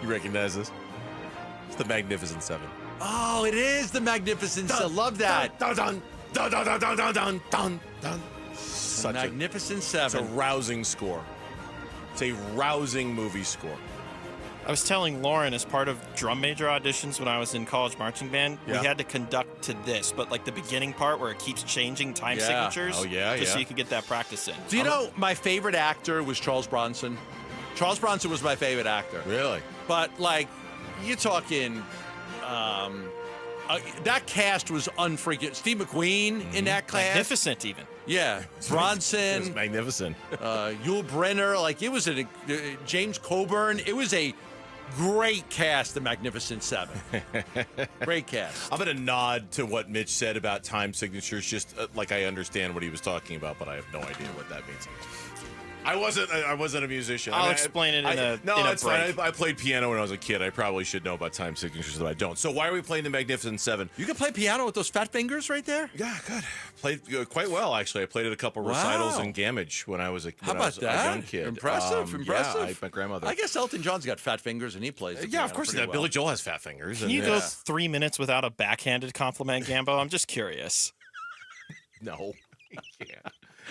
You recognize this? It's the Magnificent Seven. Oh, it is the Magnificent Seven. Love that. Dun, dun, dun, dun, dun, dun, dun, dun, dun, dun. The Magnificent Seven. It's a rousing score. It's a rousing movie score. I was telling Lauren, as part of drum major auditions when I was in college marching band, we had to conduct to this, but like the beginning part where it keeps changing time signatures. Oh, yeah, just so you could get that practice in. Do you know my favorite actor was Charles Bronson? Charles Bronson was my favorite actor. Really? But, like, you're talking, that cast was unfreaking. Steve McQueen in that cast. Magnificent, even. Yeah. Bronson. It was magnificent. Yul Brynner. Like, it was James Coburn. It was a great cast, the Magnificent Seven. Great cast. I'm going to nod to what Mitch said about time signatures, just like I understand what he was talking about, but I have no idea what that means. I wasn't a musician. I'll explain it in a it's break. fine. I played piano when I was a kid. I probably should know about time signatures, but I don't. So why are we playing the Magnificent Seven? You can play piano with those fat fingers right there? Yeah, good. Played quite well, actually. I played at a couple recitals in Gamage when I was a young kid. Impressive. Yeah, my grandmother. I guess Elton John's got fat fingers and he plays the yeah, of piano course. pretty well. Billy Joel has fat fingers. Can you go 3 minutes without a backhanded compliment, Gambo? I'm just curious. No, he can't.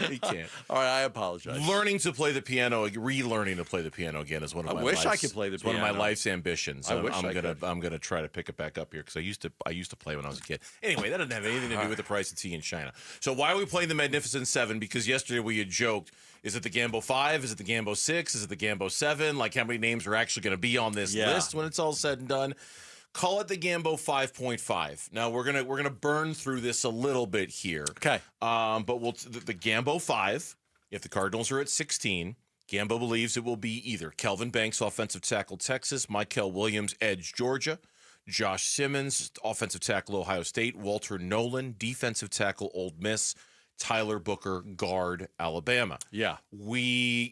He can't. All right, I apologize. Learning to play the piano, relearning to play the piano again is one of my. I wish I could play the piano. One of my life's ambitions. I wish I could. I'm gonna try to pick it back up here because I used to play when I was a kid. Anyway, that doesn't have anything to do with the price of tea in China. So why are we playing the Magnificent Seven? Because yesterday we had joked. Is it the Gambo 5? Is it the Gambo 6? Is it the Gambo 7? Like how many names are actually going to be on this list when it's all said and done? Call it the Gambo 5.5. Now we're gonna burn through this a little bit here. Okay. But the Gambo 5. If the Cardinals are at 16, Gambo believes it will be either Kelvin Banks, offensive tackle, Texas, Mykel Williams, edge, Georgia, Josh Simmons, offensive tackle, Ohio State, Walter Nolan, defensive tackle, Ole Miss, Tyler Booker, guard, Alabama. Yeah. You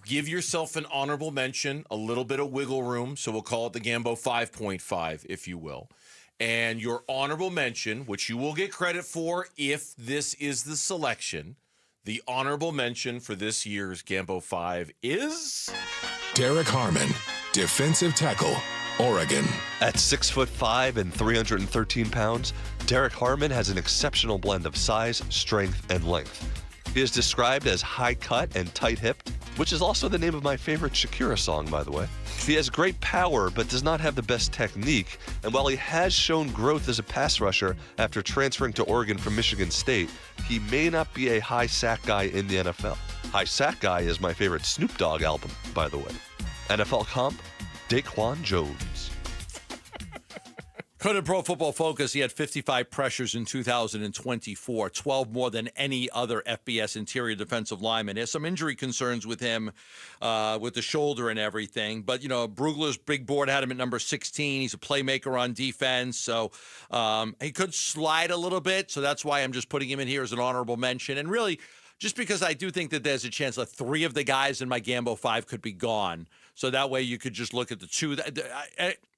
give yourself an honorable mention, a little bit of wiggle room, so we'll call it the Gambo 5.5, if you will. And your honorable mention, which you will get credit for if this is the selection, the honorable mention for this year's Gambo 5 is Derek Harmon, defensive tackle, Oregon. At 6'5" and 313 pounds, Derek Harmon has an exceptional blend of size, strength, and length. He is described as high cut and tight hipped, which is also the name of my favorite Shakira song, by the way. He has great power, but does not have the best technique. And while he has shown growth as a pass rusher after transferring to Oregon from Michigan State, he may not be a high sack guy in the NFL. High Sack Guy is my favorite Snoop Dogg album, by the way. NFL comp, Daquan Jones. According to Pro Football Focus, he had 55 pressures in 2024, 12 more than any other FBS interior defensive lineman. There's some injury concerns with him with the shoulder and everything. But, Brugler's big board had him at number 16. He's a playmaker on defense. So he could slide a little bit. So that's why I'm just putting him in here as an honorable mention. And really, just because I do think that there's a chance that 3 of the guys in my Gambo 5 could be gone. So that way you could just look at the 2.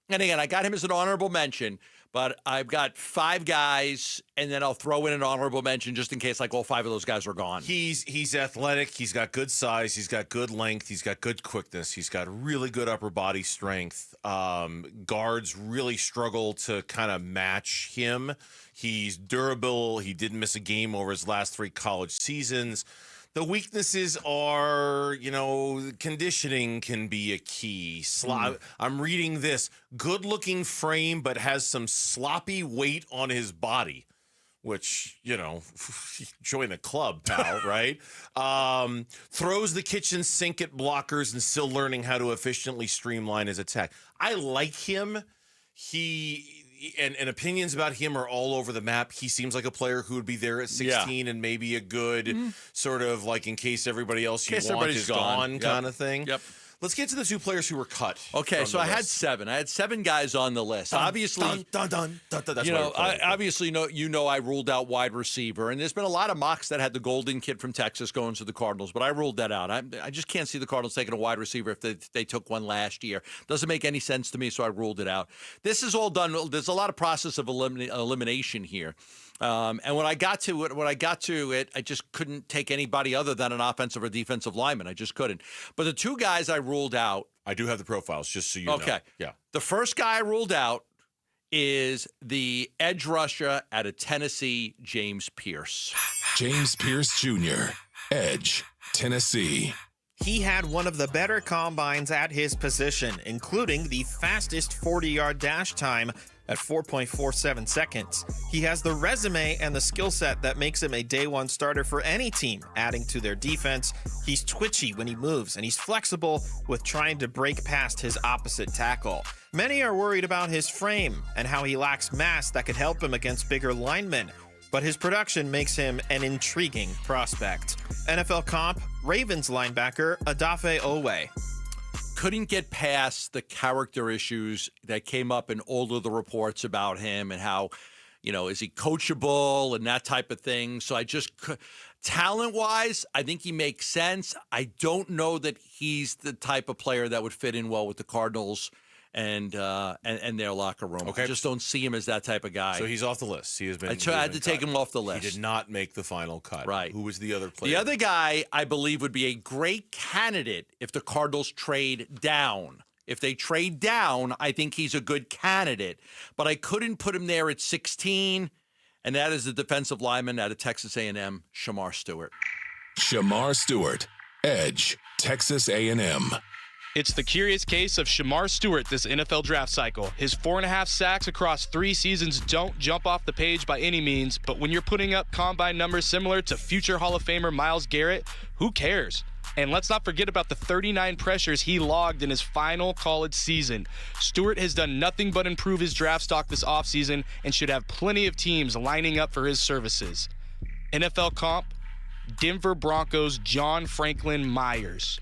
And again, I got him as an honorable mention, but I've got 5 guys, and then I'll throw in an honorable mention just in case all 5 of those guys are gone. He's athletic. He's got good size. He's got good length. He's got good quickness. He's got really good upper body strength. Guards really struggle to kind of match him. He's durable. He didn't miss a game over his last 3 college seasons. The weaknesses are, conditioning can be a key. I'm reading this. Good-looking frame, but has some sloppy weight on his body, which, join the club, pal, right? Throws the kitchen sink at blockers and still learning how to efficiently streamline his attack. I like him. And opinions about him are all over the map. He seems like a player who would be there at 16 and maybe a good sort of in case everybody else you want is gone kind of thing. Yep. Let's get to the 2 players who were cut. Okay, so I had 7. I had 7 guys on the list. Obviously, that's obviously, I ruled out wide receiver, and there's been a lot of mocks that had the Golden kid from Texas going to the Cardinals, but I ruled that out. I just can't see the Cardinals taking a wide receiver if they took one last year. Doesn't make any sense to me, so I ruled it out. This is all done. There's a lot of process of elimination here. And when I got to it, I just couldn't take anybody other than an offensive or defensive lineman. I just couldn't. But the 2 guys I ruled out. I do have the profiles, just so you know. Okay. Yeah. The first guy I ruled out is the edge rusher out of Tennessee, James Pierce. James Pierce Jr., edge, Tennessee. He had one of the better combines at his position, including the fastest 40-yard dash time at 4.47 seconds. He has the resume and the skill set that makes him a day 1 starter for any team, adding to their defense. He's twitchy when he moves, and he's flexible with trying to break past his opposite tackle. Many are worried about his frame and how he lacks mass that could help him against bigger linemen, but his production makes him an intriguing prospect. NFL comp, Ravens linebacker Odafe Owe. Couldn't get past the character issues that came up in all of the reports about him and how, is he coachable and that type of thing. So I just, talent-wise, I think he makes sense. I don't know that he's the type of player that would fit in well with the Cardinals and their locker room. Okay. I just don't see him as that type of guy. So he's off the list. He has been. I had to take him off the list. He did not make the final cut. Right. Who was the other player? The other guy, I believe, would be a great candidate if the Cardinals trade down. If they trade down, I think he's a good candidate. But I couldn't put him there at 16, and that is the defensive lineman out of Texas A&M, Shamar Stewart. Shamar Stewart, edge, Texas A&M. It's the curious case of Shamar Stewart this NFL draft cycle. His 4.5 sacks across 3 seasons don't jump off the page by any means, but when you're putting up combine numbers similar to future Hall of Famer Myles Garrett, who cares? And let's not forget about the 39 pressures he logged in his final college season. Stewart has done nothing but improve his draft stock this offseason and should have plenty of teams lining up for his services. NFL comp, Denver Broncos John Franklin Myers.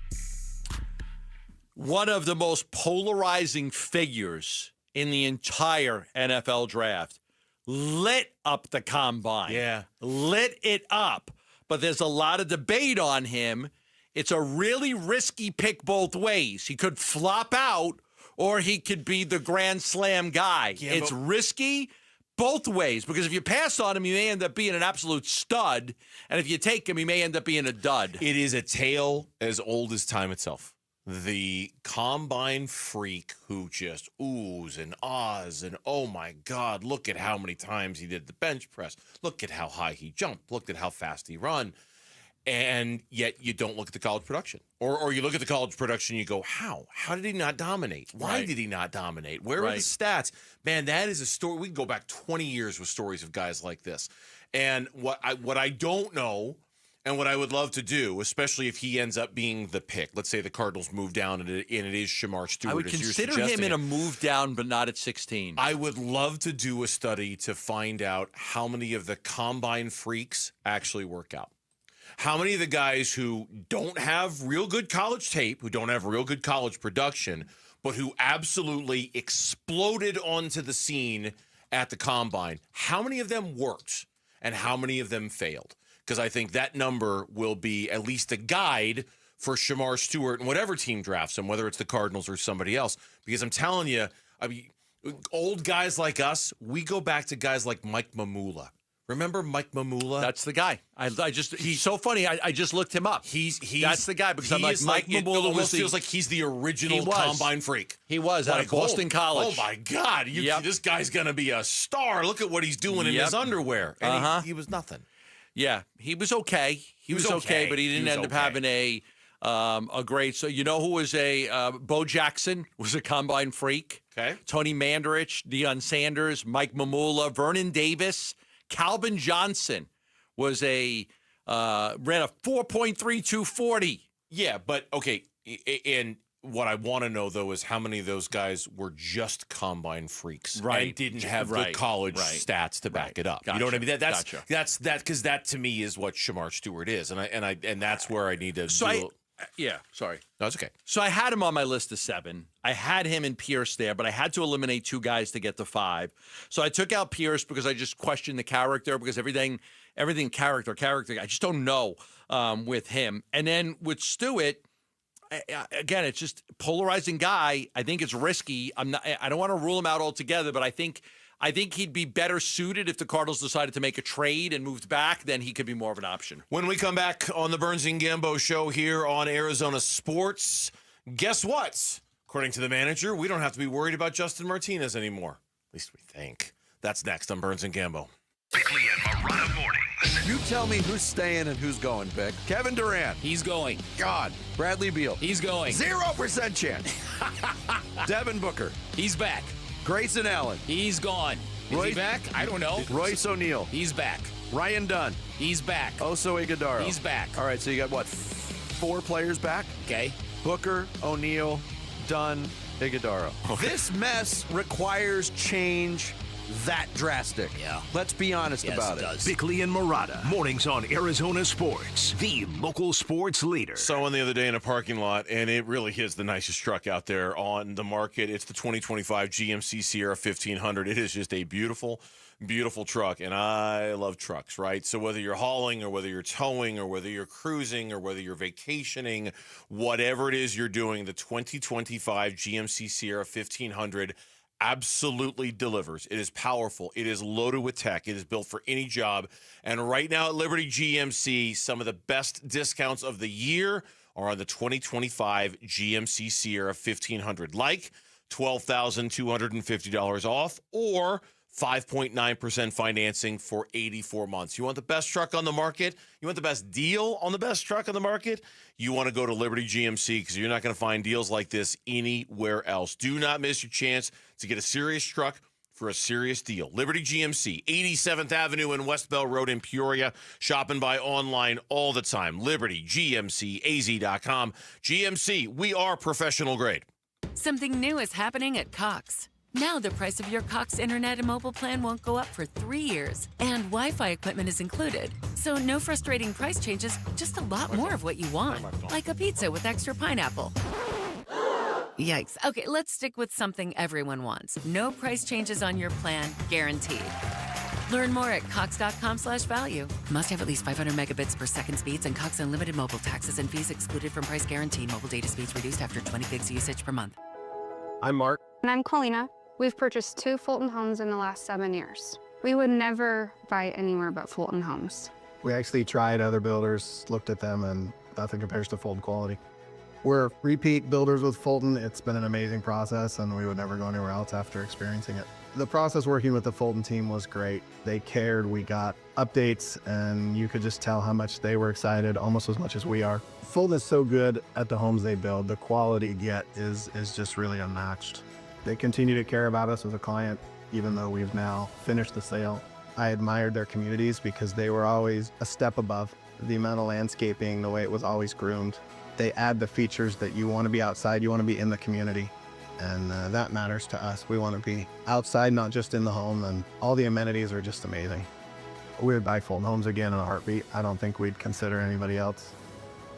One of the most polarizing figures in the entire NFL draft. Lit up the combine. Yeah. Lit it up. But there's a lot of debate on him. It's a really risky pick both ways. He could flop out or he could be the grand slam guy. Yeah, it's risky both ways because if you pass on him, he may end up being an absolute stud. And if you take him, he may end up being a dud. It is a tale as old as time itself. The combine freak who just oohs and ahs and, oh, my God, look at how many times he did the bench press. Look at how high he jumped. Look at how fast he run. And yet you don't look at the college production. Or you look at the college production and you go, how? How did he not dominate? Why did he not dominate? Where are the stats? Man, that is a story. We can go back 20 years with stories of guys like this. And what I don't know And what I would love to do, especially if he ends up being the pick, let's say the Cardinals move down and it is Shamar Stewart. I would consider him in a move down, but not at 16. I would love to do a study to find out how many of the combine freaks actually work out. How many of the guys who don't have real good college tape, who don't have real good college production, but who absolutely exploded onto the scene at the combine, how many of them worked and how many of them failed? Because I think that number will be at least a guide for Shamar Stewart and whatever team drafts him, whether it's the Cardinals or somebody else. Because I'm telling you, I mean, old guys like us, we go back to guys like Mike Mamula. Remember Mike Mamula? That's the guy. He's so funny. I just looked him up. That's the guy because I'm like, Mike Mamula almost feels like he's the original combine freak. He was at Boston College. Oh my God. This guy's going to be a star. Look at what he's doing in his underwear. And he was nothing. Yeah, he was okay. He was okay, but he didn't end up having a great. So you know who was Bo Jackson was a combine freak. Okay. Tony Mandarich, Deion Sanders, Mike Mamula, Vernon Davis, Calvin Johnson was ran a 4.3240. Yeah, but okay, and what I want to know though is how many of those guys were just combine freaks, and didn't have the college stats to back it up. Gotcha. You know what I mean? That's because that to me is what Shamar Stewart is, and that's where I need to. Sorry. No, that's okay. So I had him on my list of 7. I had him and Pierce there, but I had to eliminate 2 guys to get to 5. So I took out Pierce because I just questioned the character because everything character. I just don't know with him. And then with Stewart, again, it's just polarizing guy. I think it's risky. I don't want to rule him out altogether, but I think he'd be better suited if the Cardinals decided to make a trade and moved back. Then he could be more of an option. When we come back on the Burns and Gambo show here on Arizona Sports, guess what? According to the manager, we don't have to be worried about Justin Martinez anymore. At least we think. That's next on Burns and Gambo. Bickley and Marotta mornings. You tell me who's staying and who's going, Vic. Kevin Durant. He's going. God. Bradley Beal. He's going. 0% chance. Devin Booker. He's back. Grayson Allen. He's gone. Is he back? I don't know. Royce O'Neal. He's back. Ryan Dunn. He's back. Oso Ighodaro. He's back. All right, so you got what? 4 players back? Okay. Booker, O'Neal, Dunn, Ighodaro. Okay. This mess requires change that drastic. Yeah. Let's be honest about it. Does. Bickley and Marotta, mornings on Arizona Sports, the local sports leader. Saw one the other day in a parking lot, and it really is the nicest truck out there on the market. It's the 2025 GMC Sierra 1500. It is just a beautiful, beautiful truck, and I love trucks, right? So whether you're hauling or whether you're towing or whether you're cruising or whether you're vacationing, whatever it is you're doing, the 2025 GMC Sierra 1500 absolutely delivers. It is powerful. It is loaded with tech. It is built for any job. And right now at Liberty GMC, some of the best discounts of the year are on the 2025 GMC Sierra 1500, like $12,250 off or 5.9% financing for 84 months. You want the best truck on the market? You want the best deal on the best truck on the market? You want to go to Liberty GMC because you're not going to find deals like this anywhere else. Do not miss your chance to get a serious truck for a serious deal. Liberty GMC, 87th Avenue and West Bell Road in Peoria. Shop and buy online all the time. LibertyGMCAZ.com. GMC, we are professional grade. Something new is happening at Cox. Now the price of your Cox Internet and mobile plan won't go up for 3 years, and Wi-Fi equipment is included. So no frustrating price changes, just a lot more of what you want, like a pizza with extra pineapple. Yikes. Okay, let's stick with something everyone wants. No price changes on your plan, guaranteed. Learn more at cox.com/value. Must have at least 500 megabits per second speeds and Cox Unlimited mobile taxes and fees excluded from price guarantee. Mobile data speeds reduced after 20 gigs usage per month. I'm Mark. And I'm Colina. We've purchased 2 Fulton homes in the last 7 years. We would never buy anywhere but Fulton homes. We actually tried other builders, looked at them, and nothing compares to Fulton quality. We're repeat builders with Fulton. It's been an amazing process, and we would never go anywhere else after experiencing it. The process working with the Fulton team was great. They cared. We got updates, and you could just tell how much they were excited, almost as much as we are. Fulton is so good at the homes they build. The quality you get is just really unmatched. They continue to care about us as a client, even though we've now finished the sale. I admired their communities because they were always a step above. the amount of landscaping, the way it was always groomed. They add the features that you want to be outside, you want to be in the community. And that matters to us. We want to be outside, not just in the home, and all the amenities are just amazing. We would buy Fulton Homes again in a heartbeat. I don't think we'd consider anybody else.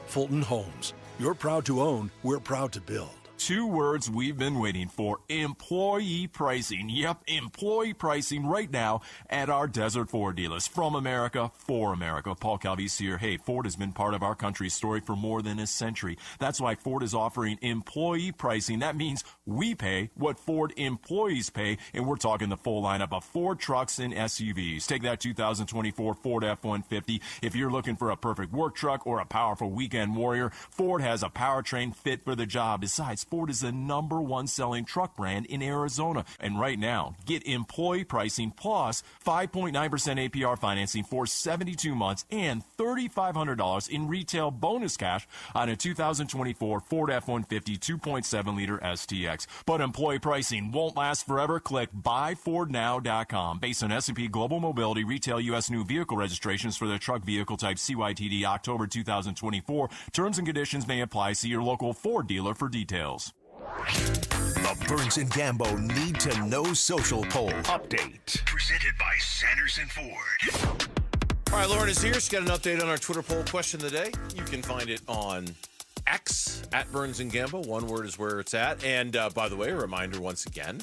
Fulton Homes. You're proud to own, we're proud to build. Two words we've been waiting for: employee pricing. Yep, employee pricing right now at our Desert Ford dealers. From America, for America. Paul Calvise here. Hey, Ford has been part of our country's story for more than a century. That's why Ford is offering employee pricing. That means we pay what Ford employees pay, and we're talking the full lineup of Ford trucks and SUVs. Take that 2024 Ford F-150. If you're looking for a perfect work truck or a powerful weekend warrior, Ford has a powertrain fit for the job. Besides, Ford is the #1 selling truck brand in Arizona. And right now, get employee pricing plus 5.9% APR financing for 72 months and $3,500 in retail bonus cash on a 2024 Ford F-150 2.7-liter STX. But employee pricing won't last forever. Click buyfordnow.com. Based on S&P Global Mobility retail U.S. new vehicle registrations for the truck vehicle type CYTD October 2024. Terms and conditions may apply. See your local Ford dealer for details. The Burns and Gambo Need to Know Social Poll Update. Presented by Sanderson Ford. All right, Lauren is here. She's got an update on our Twitter poll question of the day. You can find it on X, at Burns and Gambo. One word is where it's at. And by the way, a reminder once again,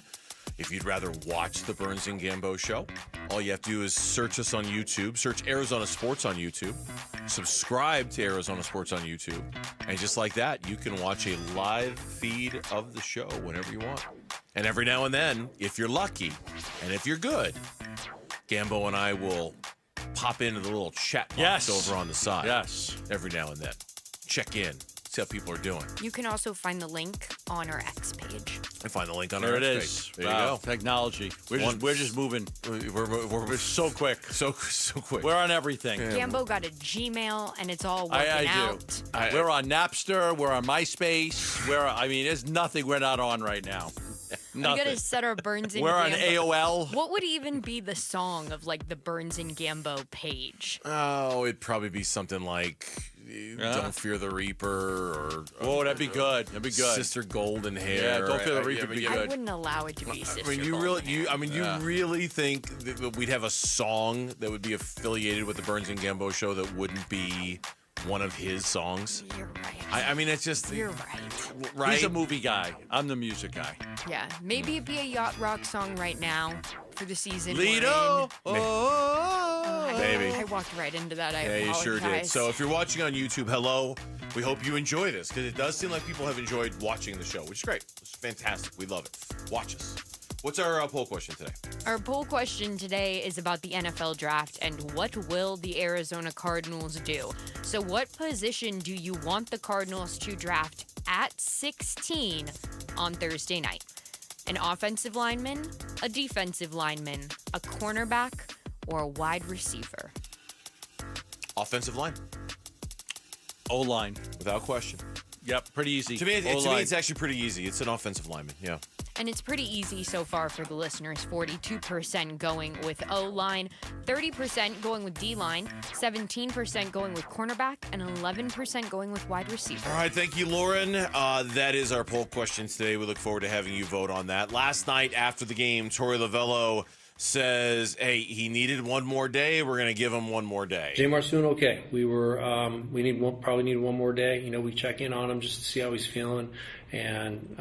if you'd rather watch the Burns and Gambo show, all you have to do is search us on YouTube. Search Arizona Sports on YouTube. Subscribe to Arizona Sports on YouTube. And just like that, you can watch a live feed of the show whenever you want. And every now and then, if you're lucky and if you're good, Gambo and I will pop into the little chat box over on the side. Yes. Every now and then. Check in. See how people are doing. You can also find the link on our X page. And find the link on There our it X is. page. There you Wow, go. Technology. We're just moving. We're so quick. So quick. We're on everything. Gambo got a Gmail, and it's all working I out. do. We're on Napster. We're on MySpace. There's nothing we're not on right now. We Nothing. gotta set our Burns and We're on Gambo. AOL. What would even be the song of like the Burns and Gambo page? Oh, it'd probably be something like Don't Fear the Reaper or Whoa, that'd be good. That'd be good. Sister Golden Hair. Yeah, Don't Fear the Reaper would be I good. wouldn't allow it to be Sister you Golden really, Hair. you really think that we'd have a song that would be affiliated with the Burns and Gambo show that wouldn't be one of his songs? You're right. It's just You're right. right. He's a movie guy. I'm the music guy. Yeah, maybe it'd be a yacht rock song right now for the season. Lido. Baby. I walked right into that. I Yeah, you apologize. sure did. So if you're watching on YouTube, hello. We hope you enjoy this because it does seem like people have enjoyed watching the show, which is great. It's fantastic. We love it. Watch us. What's our poll question today? Our poll question today is about the NFL draft and what will the Arizona Cardinals do? So what position do you want the Cardinals to draft at 16 on Thursday night? An offensive lineman, a defensive lineman, a cornerback, or a wide receiver? Offensive line. O-line. Without question. Yep, pretty easy. To me, O-line. it's actually pretty easy. It's an offensive lineman, yeah. And it's pretty easy so far for the listeners. 42% going with O-line, 30% going with D-line, 17% going with cornerback, and 11% going with wide receiver. All right, thank you, Lauren. That is our poll question today. We look forward to having you vote on that. Last night after the game, Torey Lovello says, hey, he needed one more day. We're going to give him one more day. Jamar's doing okay. We probably need one more day. We check in on him just to see how he's feeling. And,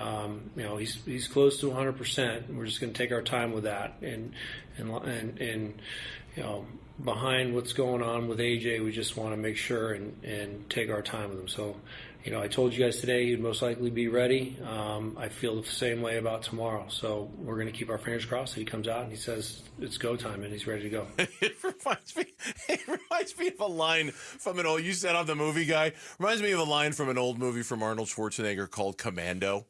he's close to 100%. We're just going to take our time with that. And behind what's going on with AJ, we just want to make sure and take our time with him. So, I told you guys today he'd most likely be ready. I feel the same way about tomorrow. So we're going to keep our fingers crossed that he comes out and he says it's go time and he's ready to go. It reminds me of a line from you said I'm the movie guy. Reminds me of a line from an old movie from Arnold Schwarzenegger called Commando.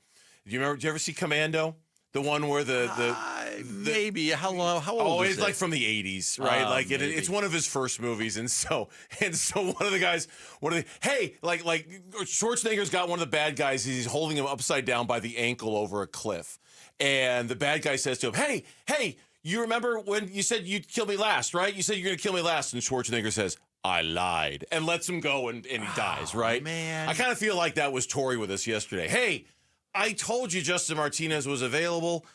Do you ever see Commando? The one where maybe how old is it's it? like from the 80s, right? It's one of his first movies, and so one of the guys, Schwarzenegger's got one of the bad guys. He's holding him upside down by the ankle over a cliff, and the bad guy says to him, "Hey, you remember when you said you'd kill me last, right? You said you're going to kill me last," and Schwarzenegger says, I lied, and lets him go, and he dies, right? Man. I kind of feel like that was Torrey with us yesterday. Hey, I told you Justin Martinez was available.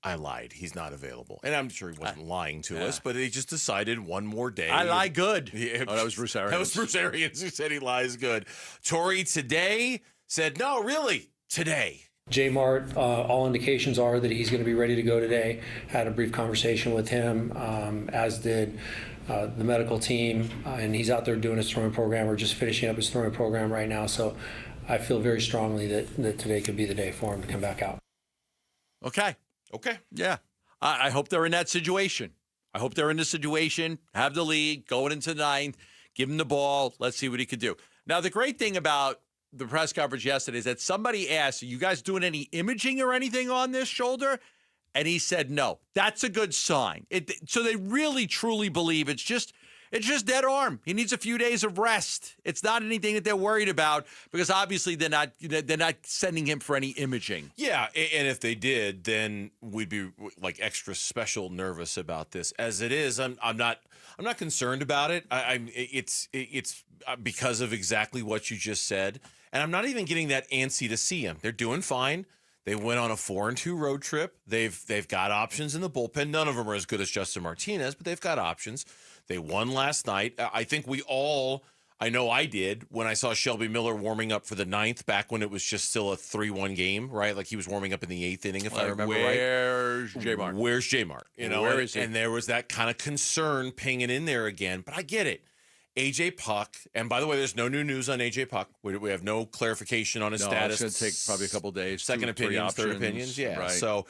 I lied. He's not available. And I'm sure he wasn't lying to us, but he just decided one more day. I lie good. Yeah, that was Bruce Arians. That was Bruce Arians who said he lies good. Torrey today said, no, really, today. J Mart, all indications are that he's going to be ready to go today. Had a brief conversation with him, as did the medical team, and he's out there doing his throwing program or just finishing up his throwing program right now. So I feel very strongly that today could be the day for him to come back out. Okay. Yeah. I hope they're in that situation. I hope they're in the situation, have the lead, going into the ninth, give him the ball. Let's see what he could do. Now, the great thing about the press coverage yesterday is that somebody asked, are you guys doing any imaging or anything on this shoulder? And he said no. That's a good sign. So they really, truly believe it's just dead arm. He needs a few days of rest. It's not anything that they're worried about because obviously they're not sending him for any imaging. Yeah, and if they did, then we'd be like extra special nervous about this. As it is, I'm not concerned about it. It's because of exactly what you just said, and I'm not even getting that antsy to see him. They're doing fine. They went on a 4-2 road trip. They've got options in the bullpen. None of them are as good as Justin Martinez, but they've got options. They won last night. I think we all, I know I did, when I saw Shelby Miller warming up for the ninth back when it was just still a 3-1 game, right? Like he was warming up in the eighth inning, if I remember right. Where's J Mart? Where's J Mart? Where is he? And there was that kind of concern pinging in there again. But I get it. AJ Puck, and by the way, there's no new news on AJ Puck. We have no clarification on his status. It's going to take probably a couple days. Second opinions, third opinions. Yeah. Right. So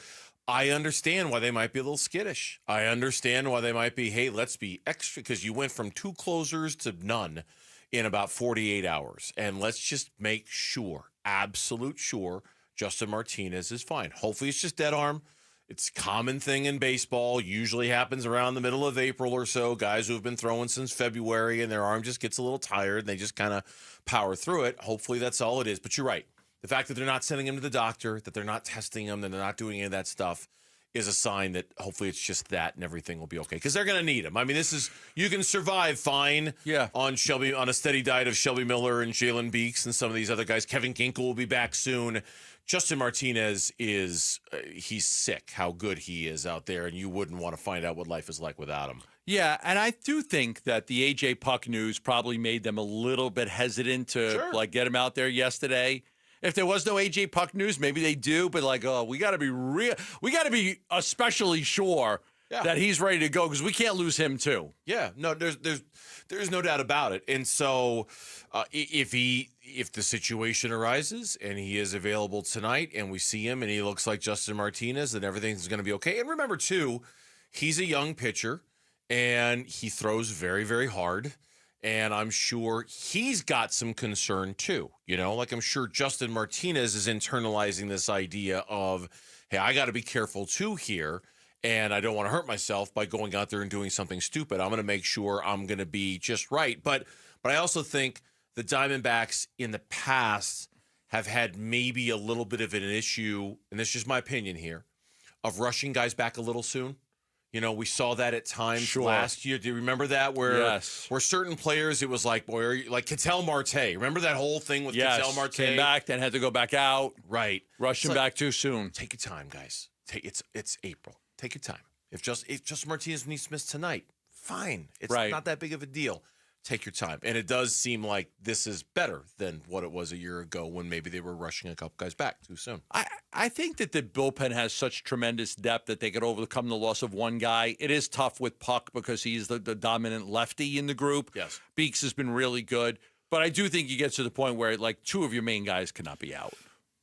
I understand why they might be a little skittish. I understand why they might be, hey, let's be extra, because you went from 2 closers to none in about 48 hours. And let's just make sure, absolute sure, Justin Martinez is fine. Hopefully it's just dead arm. It's a common thing in baseball. Usually happens around the middle of April or so. Guys who have been throwing since February and their arm just gets a little tired and they just kind of power through it. Hopefully that's all it is. But you're right. The fact that they're not sending him to the doctor, that they're not testing him, that they're not doing any of that stuff is a sign that hopefully it's just that and everything will be okay. Because they're going to need him. I mean, you can survive fine on a steady diet of Shelby Miller and Jalen Beeks and some of these other guys. Kevin Ginkel will be back soon. Justin Martinez he's sick, how good he is out there, and you wouldn't want to find out what life is like without him. Yeah, and I do think that the A.J. Puck news probably made them a little bit hesitant to get him out there yesterday. If there was no A.J. Puck news, maybe they do, but we got to be real. We got to be especially sure that he's ready to go because we can't lose him too. Yeah, no, there's no doubt about it. And so if the situation arises and he is available tonight and we see him and he looks like Justin Martinez, then everything's going to be okay. And remember, too, he's a young pitcher and he throws very, very hard. And I'm sure he's got some concern, too. I'm sure Justin Martinez is internalizing this idea of, hey, I got to be careful, too, here. And I don't want to hurt myself by going out there and doing something stupid. I'm going to make sure I'm going to be just right. But I also think the Diamondbacks in the past have had maybe a little bit of an issue, and this is just my opinion here, of rushing guys back a little soon. We saw that at times last year. Do you remember that? Where certain players, it was like Ketel Marte. Remember that whole thing with Ketel Marte? Came back, then had to go back out. Right. Rushed him back too soon. Take your time, guys. It's April. Take your time. If Justin Martinez needs to miss tonight, fine. It's not that big of a deal. Take your time. And it does seem like this is better than what it was a year ago when maybe they were rushing a couple guys back too soon. I think that the bullpen has such tremendous depth that they could overcome the loss of one guy. It is tough with Puck because he's the dominant lefty in the group. Yes. Beeks has been really good. But I do think you get to the point where 2 of your main guys cannot be out.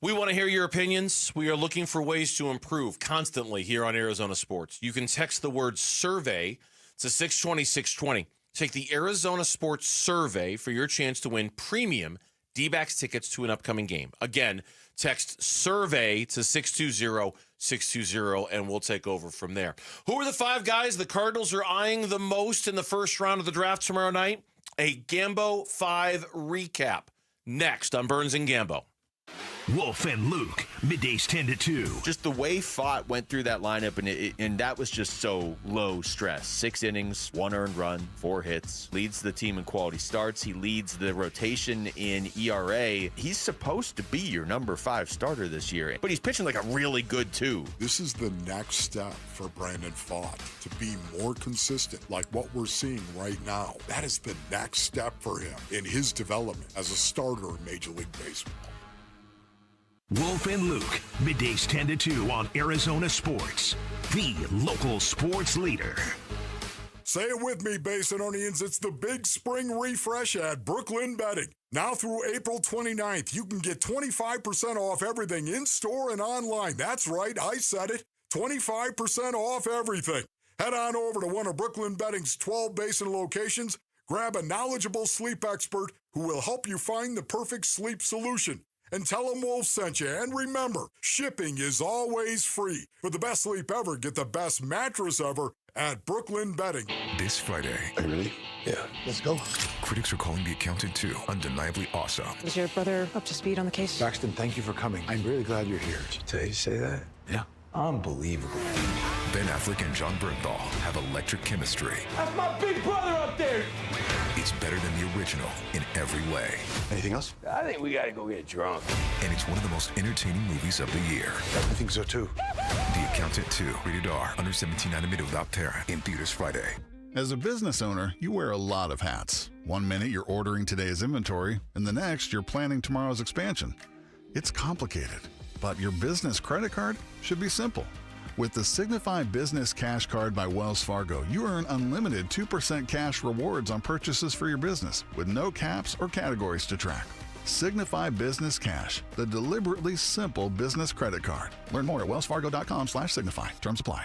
We want to hear your opinions. We are looking for ways to improve constantly here on Arizona Sports. You can text the word survey to 620-620. Take the Arizona Sports Survey for your chance to win premium D-backs tickets to an upcoming game. Again, text survey to 620-620, and we'll take over from there. Who are the 5 guys the Cardinals are eyeing the most in the first round of the draft tomorrow night? A Gambo 5 recap next on Burns and Gambo. Wolf and Luke, middays 10 to 2. Just the way Fott went through that lineup, and that was just so low stress. 6 innings, 1 earned run, 4 hits. Leads the team in quality starts. He leads the rotation in ERA. He's supposed to be your number 5 starter this year, but he's pitching like a really good 2. This is the next step for Brandon Fott to be more consistent, like what we're seeing right now. That is the next step for him in his development as a starter in Major League Baseball. Wolf and Luke, middays 10 to 2 on Arizona Sports, the local sports leader. Say it with me, Basinonians. It's the big spring refresh at Brooklyn Betting. Now through April 29th, you can get 25% off everything in-store and online. That's right, I said it. 25% off everything. Head on over to one of Brooklyn Betting's 12 Basin locations. Grab a knowledgeable sleep expert who will help you find the perfect sleep solution. And tell them Wolf sent you. And remember, shipping is always free. For the best sleep ever, get the best mattress ever at Brooklyn Betting. This Friday. Are you ready? Yeah. Let's go. Critics are calling The Accountant 2 undeniably awesome. Is your brother up to speed on the case? Braxton, thank you for coming. I'm really glad you're here. Did you tell you to say that? Yeah. Unbelievable. Ben Affleck and John Bernthal have electric chemistry. That's my big brother up there. It's better than the original in every way. Anything else? I think we gotta go get drunk. And it's one of the most entertaining movies of the year. I think so too. The Accountant 2, rated R, under 17 animated without terror, in theaters Friday. As a business owner, you wear a lot of hats. One minute you're ordering today's inventory, and the next you're planning tomorrow's expansion. It's complicated, but your business credit card should be simple. With the Signify Business Cash Card by Wells Fargo, you earn unlimited 2% cash rewards on purchases for your business, with no caps or categories to track. Signify Business Cash, the deliberately simple business credit card. Learn more at wellsfargo.com/signify. Terms apply.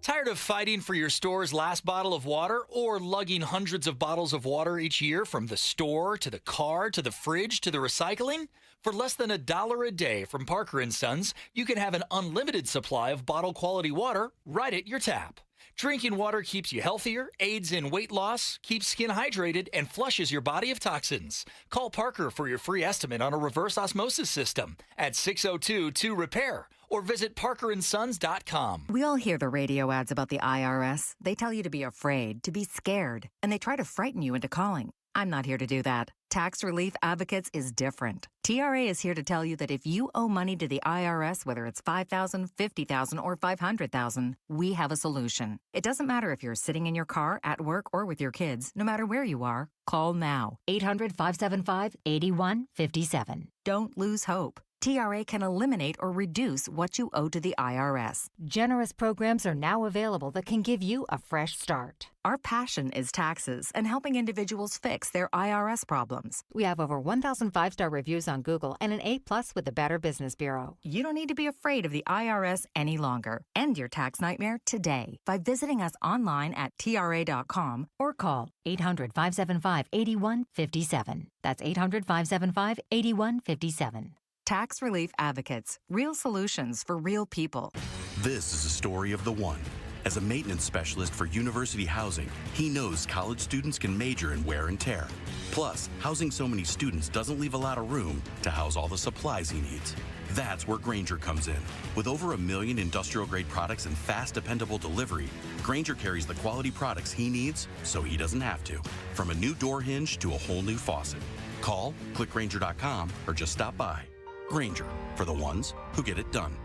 Tired of fighting for your store's last bottle of water or lugging hundreds of bottles of water each year from the store to the car to the fridge to the recycling? For less than $1 a day from Parker & Sons, you can have an unlimited supply of bottle quality water right at your tap. Drinking water keeps you healthier, aids in weight loss, keeps skin hydrated, and flushes your body of toxins. Call Parker for your free estimate on a reverse osmosis system at 602-2-REPAIR or visit parkerandsons.com. We all hear the radio ads about the IRS. They tell you to be afraid, to be scared, and they try to frighten you into calling. I'm not here to do that. Tax Relief Advocates is different. TRA is here to tell you that if you owe money to the IRS, whether it's $5,000, $50,000, or $500,000, we have a solution. It doesn't matter if you're sitting in your car, at work, or with your kids. No matter where you are, call now. 800-575-8157. Don't lose hope. TRA can eliminate or reduce what you owe to the IRS. Generous programs are now available that can give you a fresh start. Our passion is taxes and helping individuals fix their IRS problems. We have over 1,000 5-star reviews on Google and an A+ with the Better Business Bureau. You don't need to be afraid of the IRS any longer. End your tax nightmare today by visiting us online at TRA.com or call 800-575-8157. That's 800-575-8157. Tax Relief Advocates. Real solutions for real people. This is a story of the one. As a maintenance specialist for university housing, he knows college students can major in wear and tear. Plus, housing so many students doesn't leave a lot of room to house all the supplies he needs. That's where Grainger comes in. With over 1 million industrial-grade products and fast, dependable delivery, Grainger carries the quality products he needs so he doesn't have to. From a new door hinge to a whole new faucet. Call, click Grainger.com, or just stop by. Grainger, for the ones who get it done.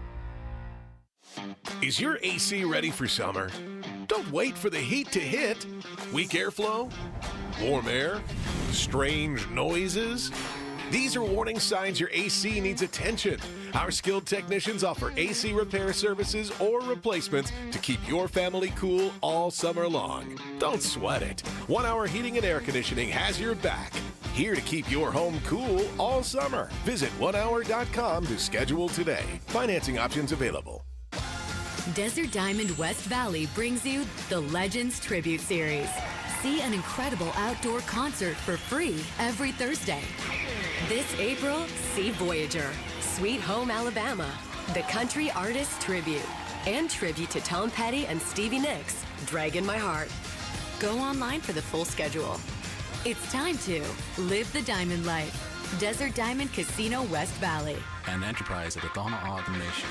Is your AC ready for summer? Don't wait for the heat to hit. Weak airflow? Warm air? Strange noises? These are warning signs your AC needs attention. Our skilled technicians offer AC repair services or replacements to keep your family cool all summer long. Don't sweat it. 1 Hour Heating and Air Conditioning has your back. Here to keep your home cool all summer. Visit onehour.com to schedule today. Financing options available. Desert Diamond West Valley brings you the Legends Tribute Series. See an incredible outdoor concert for free every Thursday. This April, see Voyager, Sweet Home Alabama, the Country Artist Tribute, and tribute to Tom Petty and Stevie Nicks, Dragging My Heart. Go online for the full schedule. It's time to live the diamond life. Desert Diamond Casino West Valley. An enterprise of the Donna Ogden Nation.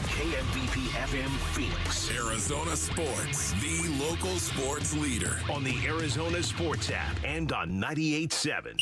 KMVP FM Phoenix. Arizona Sports, the local sports leader. On the Arizona Sports app and on 98.7.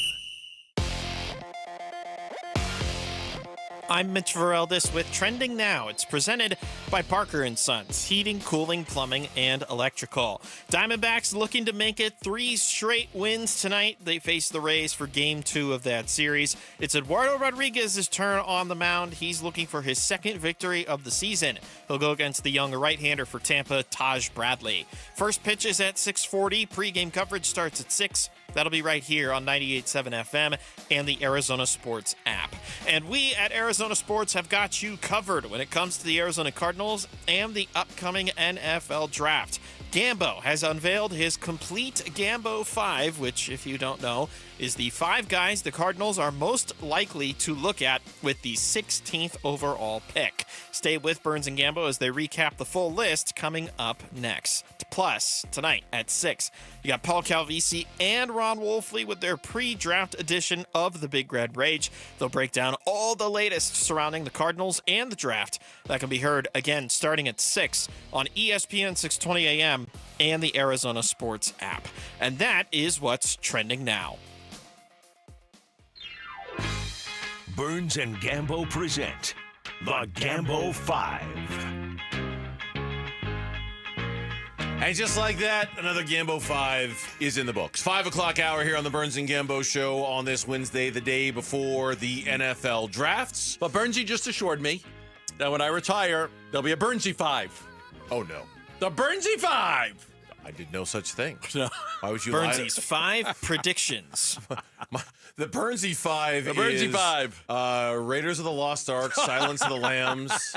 I'm Mitch Vareldis with Trending Now. It's presented by Parker & Sons, heating, cooling, plumbing, and electrical. Diamondbacks looking to make it 3 straight wins tonight. They face the Rays for Game 2 of that series. It's Eduardo Rodriguez's turn on the mound. He's looking for his second victory of the season. He'll go against the young right-hander for Tampa, Taj Bradley. First pitch is at 6:40. Pre-game coverage starts at 6. That'll be right here on 98.7 FM and the Arizona Sports app. And we at Arizona Sports have got you covered when it comes to the Arizona Cardinals and the upcoming NFL Draft. Gambo has unveiled his complete Gambo 5, which, if you don't know, is the 5 guys the Cardinals are most likely to look at with the 16th overall pick. Stay with Burns and Gambo as they recap the full list coming up next. Plus, tonight at 6, you got Paul Calvisi and Ron Wolfley with their pre-draft edition of the Big Red Rage. They'll break down all the latest surrounding the Cardinals and the draft. That can be heard again starting at 6 on ESPN 620 AM and the Arizona Sports app. And that is what's trending now. Burns and Gambo present the Gambo 5. And just like that, another Gambo 5 is in the books. 5 o'clock hour here on the Burns and Gambo show on this Wednesday, the day before the NFL drafts. But Burnsy just assured me that when I retire, there'll be a Burnsy 5. Oh, no. The Burnsy 5! I did no such thing. No. Why would you Burnsy's 5 predictions. The Burnsy 5 The Burnsy is 5. Raiders of the Lost Ark, Silence of the Lambs,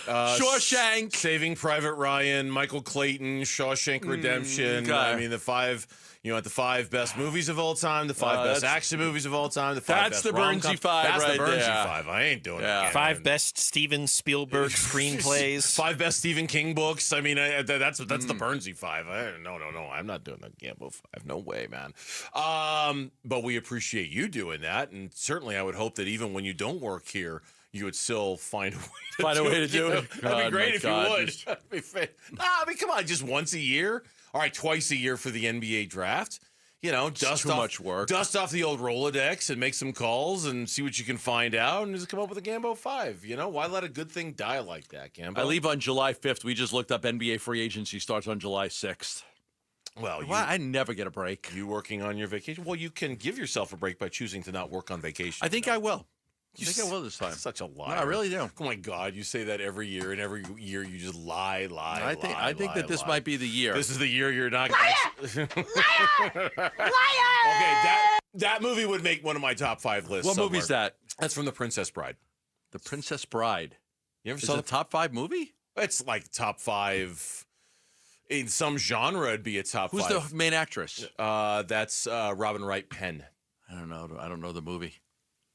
Shawshank, Saving Private Ryan, Michael Clayton, Shawshank Redemption. Okay. I mean, the 5... the 5 best movies of all time, the 5 best action movies of all time, the 5 that's best the rom-coms. Burnsy 5 That's right the Burnsy there. 5. I ain't doing it. 5 best Steven Spielberg screenplays. 5 best Stephen King books. I mean, that's the Burnsy 5. No. I'm not doing the Gambo 5. No way, man. But we appreciate you doing that, and certainly I would hope that even when you don't work here, you would still find a way to do it. That'd be great if you would. That'd be I mean, come on, just once a year. All right, twice a year for the NBA draft. Dust off the old Rolodex and make some calls and see what you can find out and just come up with a Gambo 5. Why let a good thing die like that, Gambo? I leave on July 5th. We just looked up NBA free agency starts on July 6th. Well, I never get a break. You working on your vacation? Well, you can give yourself a break by choosing to not work on vacation. I think I will. I think I will this time. Such a liar. No, I really do. Oh my God, you say that every year, and every year you just lie. I think that this might be the year. This is the year you're not. Liar! Okay, that movie would make one of my top 5 lists. What movie's that? That's from The Princess Bride. The Princess Bride. You ever Is saw it a top 5 movie? It's like top 5. In some genre, it'd be a top 5. Who's the main actress? That's Robin Wright Penn. I don't know. I don't know the movie.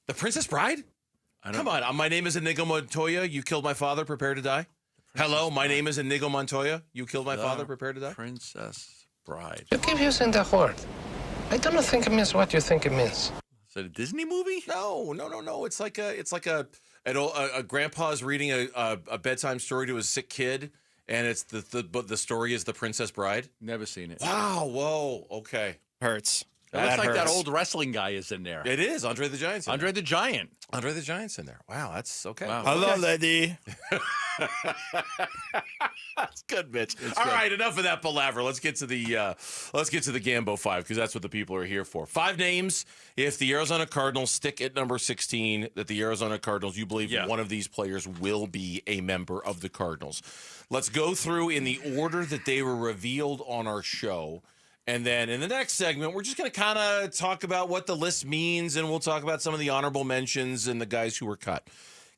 The Princess Bride? Come on. My name is Inigo Montoya. You killed my father. Prepare to die. Hello, my name is Inigo Montoya. You killed my father. Prepare to die. Princess Bride. You keep using that word. I don't think it means what you think it means. Is it a Disney movie? No. It's like a grandpa's reading a bedtime story to his sick kid, and it's the story is The Princess Bride. Never seen it. Wow. Whoa. Okay. Hurts. That's like that old wrestling guy is in there. It is. Andre the Giant's in Andre the Giant. Andre the Giant's in there. Wow, that's okay. Wow. Hello, lady. That's good, Mitch. All right, enough of that palaver. Let's get to the Gambo 5 because that's what the people are here for. 5 names. If the Arizona Cardinals stick at number 16, that the Arizona Cardinals, you believe one of these players will be a member of the Cardinals. Let's go through in the order that they were revealed on our show. And then in the next segment, we're just going to kind of talk about what the list means, and we'll talk about some of the honorable mentions and the guys who were cut.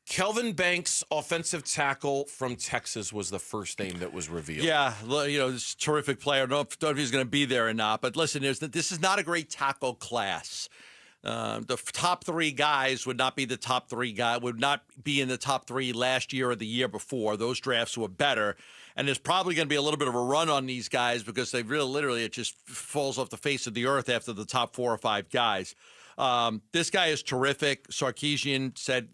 Kelvin Banks, offensive tackle from Texas, was the first name that was revealed. Yeah, this terrific player. I don't know if he's going to be there or not. But listen, this is not a great tackle class. The top 3 guys would not be the top 3 guys, would not be in the top 3 last year or the year before. Those drafts were better. and there's probably going to be a little bit of a run on these guys because they really literally it just falls off the face of the earth after the top 4 or 5 guys. This guy is terrific. Sarkisian said,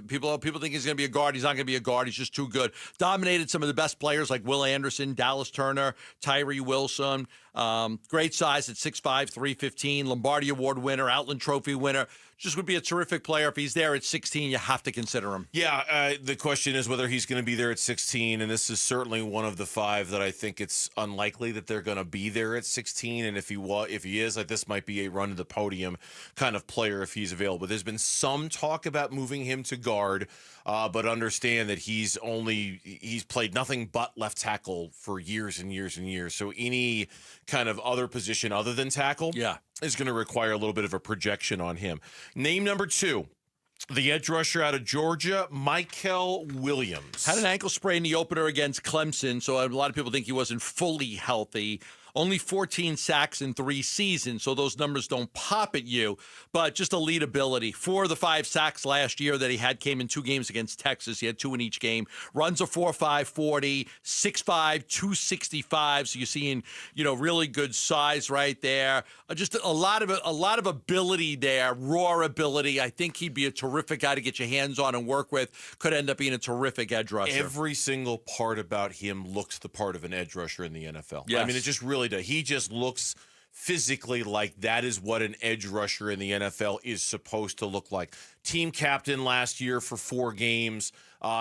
people think he's going to be a guard. He's not going to be a guard. He's just too good. Dominated some of the best players like Will Anderson, Dallas Turner, Tyree Wilson. Great size at 6'5", 315. Lombardi Award winner, Outland Trophy winner. Just would be a terrific player. If he's there at 16, you have to consider him. Yeah, the question is whether he's going to be there at 16, and this is certainly one of the 5 that I think it's unlikely that they're going to be there at 16. And if he is, this might be a run to the podium kind of player if he's available. There's been some talk about moving him to guard, but understand that he's played nothing but left tackle for years and years and years. So any kind of other position other than tackle, is going to require a little bit of a projection on him. Name number 2, the edge rusher out of Georgia, Michael Williams. Had an ankle sprain in the opener against Clemson, so a lot of people think he wasn't fully healthy. Only 14 sacks in 3 seasons, so those numbers don't pop at you, but just elite ability. 4 of the 5 sacks last year that he had came in 2 games against Texas. He had 2 in each game. Runs a 4.5 40, 6'5", 265. So you're seeing, really good size right there. Just a lot of ability there, raw ability. I think he'd be a terrific guy to get your hands on and work with. Could end up being a terrific edge rusher. Every single part about him looks the part of an edge rusher in the NFL. Yes. I mean, it just really does. He just looks physically like that is what an edge rusher in the NFL is supposed to look like. Team captain last year for 4 games.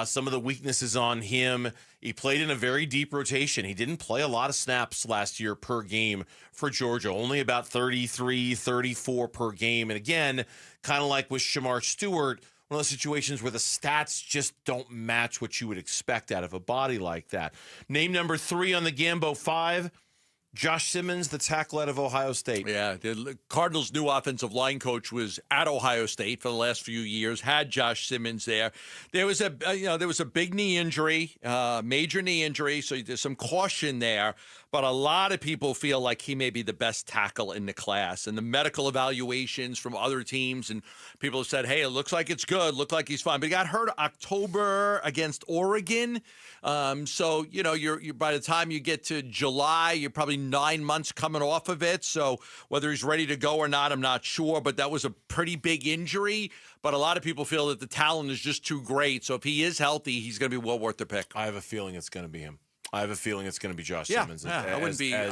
Some of the weaknesses on him, he played in a very deep rotation. He didn't play a lot of snaps last year per game for Georgia, only about 33, 34 per game. And again, kind of like with Shamar Stewart, one of those situations where the stats just don't match what you would expect out of a body like that. Name number 3 on the Gambo 5, Josh Simmons, the tackle out of Ohio State. Yeah, the Cardinals' new offensive line coach was at Ohio State for the last few years. Had Josh Simmons there. There was a big knee injury, major knee injury. So there's some caution there. But a lot of people feel like he may be the best tackle in the class. And the medical evaluations from other teams and people have said, hey, it looks like it's good, look like he's fine. But he got hurt October against Oregon. So, you're by the time you get to July, you're probably 9 months coming off of it. So whether he's ready to go or not, I'm not sure. But that was a pretty big injury. But a lot of people feel that the talent is just too great. So if he is healthy, he's going to be well worth the pick. I have a feeling it's going to be him. I have a feeling it's going to be Josh Simmons. Yeah,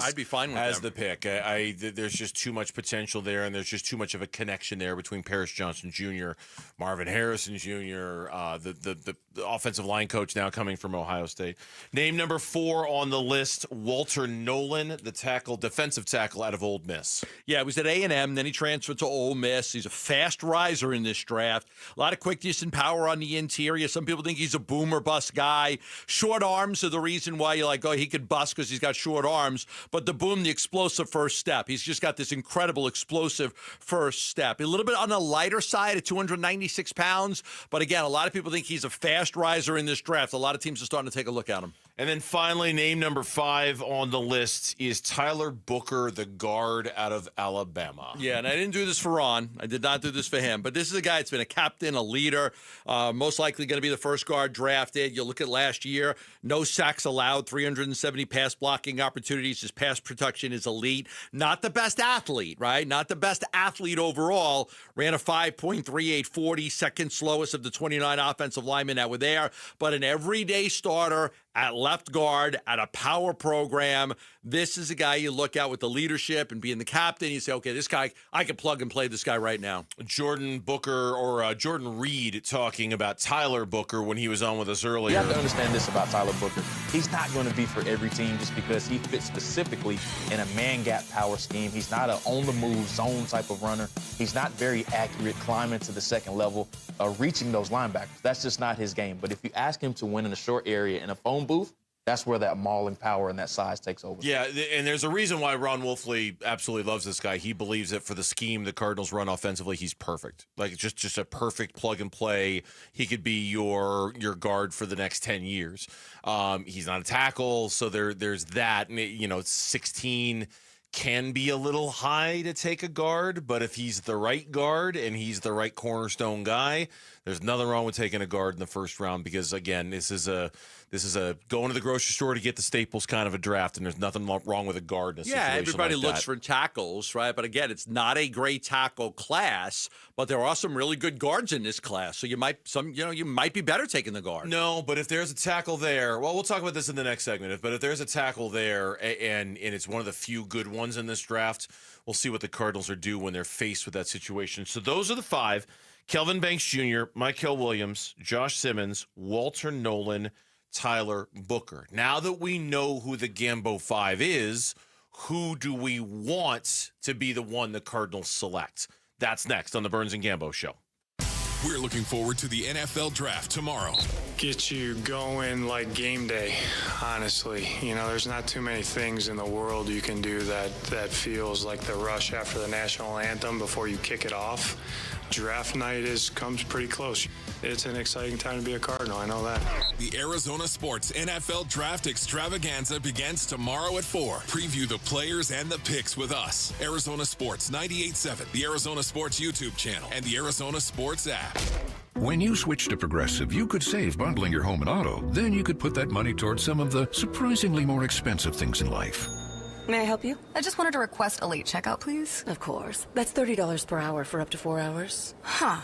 I'd be fine with as him. the pick. There's just too much potential there, and there's just too much of a connection there between Paris Johnson Jr., Marvin Harrison Jr., the offensive line coach now coming from Ohio State. Name number 4 on the list, Walter Nolan, the defensive tackle out of Ole Miss. Yeah, he was at A&M, then he transferred to Ole Miss. He's a fast riser in this draft. A lot of quickness and power on the interior. Some people think he's a boom or bust guy. Short arms are the reason why you're like, oh, he could bust because he's got short arms. But the boom, the explosive first step. He's just got this incredible explosive first step. A little bit on the lighter side at 296 pounds. But again, a lot of people think he's a fast riser in this draft. A lot of teams are starting to take a look at him. And then finally, name number 5 on the list is Tyler Booker, the guard out of Alabama. Yeah, and I didn't do this for Ron. I did not do this for him. But this is a guy that's been a captain, a leader, most likely going to be the first guard drafted. You look at last year, no sacks allowed, 370 pass blocking opportunities. His pass protection is elite. Not the best athlete, right? Not the best athlete overall. Ran a 5.38 40, second slowest of the 29 offensive linemen that were there. But an everyday starter at left guard, at a power program. This is a guy you look at with the leadership and being the captain. You say, okay, this guy, I can plug and play this guy right now. Jordan Reed talking about Tyler Booker when he was on with us earlier. You have to understand this about Tyler Booker. He's not going to be for every team just because he fits specifically in a man-gap power scheme. He's not an on-the-move zone type of runner. He's not very accurate climbing to the second level, reaching those linebackers. That's just not his game. But if you ask him to win in a short area in a phone booth, that's where that mauling power and that size takes over. Yeah, and there's a reason why Ron Wolfley absolutely loves this guy. He believes that for the scheme the Cardinals run offensively, he's perfect. Like just a perfect plug and play. He could be your guard for the next 10 years. He's not a tackle, so there's that. 16 can be a little high to take a guard, but if he's the right guard and he's the right cornerstone guy, there's nothing wrong with taking a guard in the first round because, again, this is a going to the grocery store to get the staples kind of a draft, and there's nothing wrong with a guard in a situation everybody like looks that. for tackles, right? But again, it's not a great tackle class, but there are some really good guards in this class. So you might be better taking the guard. No, but if there's a tackle there, well, we'll talk about this in the next segment. But if there's a tackle there, and it's one of the few good ones in this draft, we'll see what the Cardinals are due when they're faced with that situation. So those are the 5: Kelvin Banks Jr., Mykel Williams, Josh Simmons, Walter Nolan, Tyler Booker. Now that we know who the Gambo 5 is, who do we want to be the one the Cardinals select? That's next on the Burns and Gambo Show. We're looking forward to the NFL Draft tomorrow. Get you going like game day, honestly. There's not too many things in the world you can do that feels like the rush after the national anthem before you kick it off. Draft night comes pretty close. It's an exciting time to be a Cardinal, I know that. The Arizona Sports NFL Draft Extravaganza begins tomorrow at 4. Preview the players and the picks with us. Arizona Sports 98.7, the Arizona Sports YouTube channel, and the Arizona Sports app. When you switch to Progressive, you could save bundling your home and auto. Then you could put that money towards some of the surprisingly more expensive things in life. May I help you? I just wanted to request a late checkout, please. Of course. That's $30 per hour for up to 4 hours. Huh.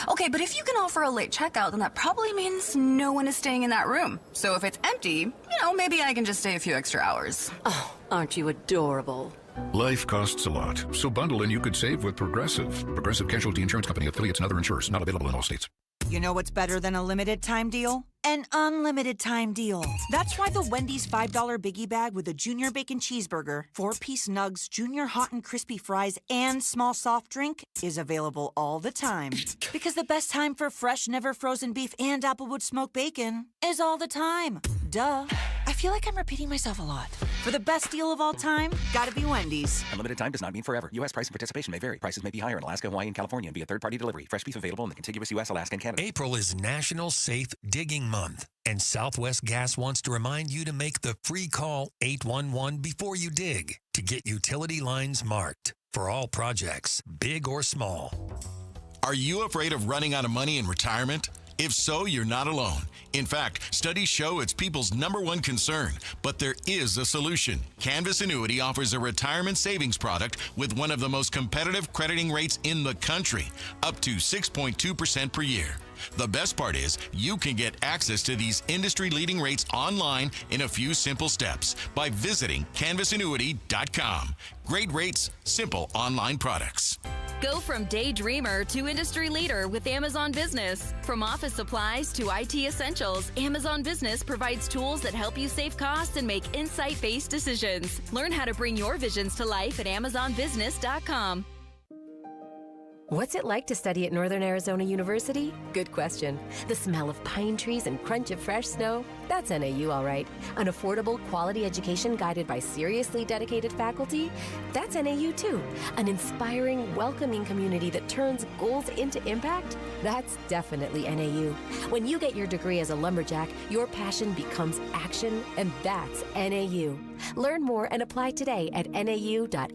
Okay, but if you can offer a late checkout, then that probably means no one is staying in that room. So if it's empty, maybe I can just stay a few extra hours. Oh, aren't you adorable? Life costs a lot, so bundle and you could save with Progressive. Progressive Casualty Insurance Company, affiliates, and other insurers. Not available in all states. You know what's better than a limited time deal? An unlimited time deal. That's why the Wendy's $5 Biggie Bag with a Junior Bacon Cheeseburger, 4-piece nugs, Junior Hot and Crispy Fries, and small soft drink is available all the time. Because the best time for fresh, never frozen beef and Applewood smoked bacon is all the time. Duh. I feel like I'm repeating myself a lot. For the best deal of all time, gotta be Wendy's. Unlimited time does not mean forever. U.S. price and participation may vary. Prices may be higher in Alaska, Hawaii, and California and via third-party delivery. Fresh beef available in the contiguous U.S., Alaska, and Canada. April is National Safe Digging Month, and Southwest Gas wants to remind you to make the free call 811 before you dig to get utility lines marked for all projects, big or small. Are you afraid of running out of money in retirement? If so, you're not alone. In fact, studies show it's people's #1 concern, but there is a solution. Canvas Annuity offers a retirement savings product with one of the most competitive crediting rates in the country, up to 6.2% per year. The best part is you can get access to these industry-leading rates online in a few simple steps by visiting canvasannuity.com. Great rates, simple online products. Go from daydreamer to industry leader with Amazon Business. From office supplies to IT essentials, Amazon Business provides tools that help you save costs and make insight-based decisions. Learn how to bring your visions to life at amazonbusiness.com. What's it like to study at Northern Arizona University? Good question. The smell of pine trees and crunch of fresh snow? That's NAU, all right. An affordable, quality education guided by seriously dedicated faculty? That's NAU, too. An inspiring, welcoming community that turns goals into impact? That's definitely NAU. When you get your degree as a lumberjack, your passion becomes action, and that's NAU. Learn more and apply today at nau.edu/join.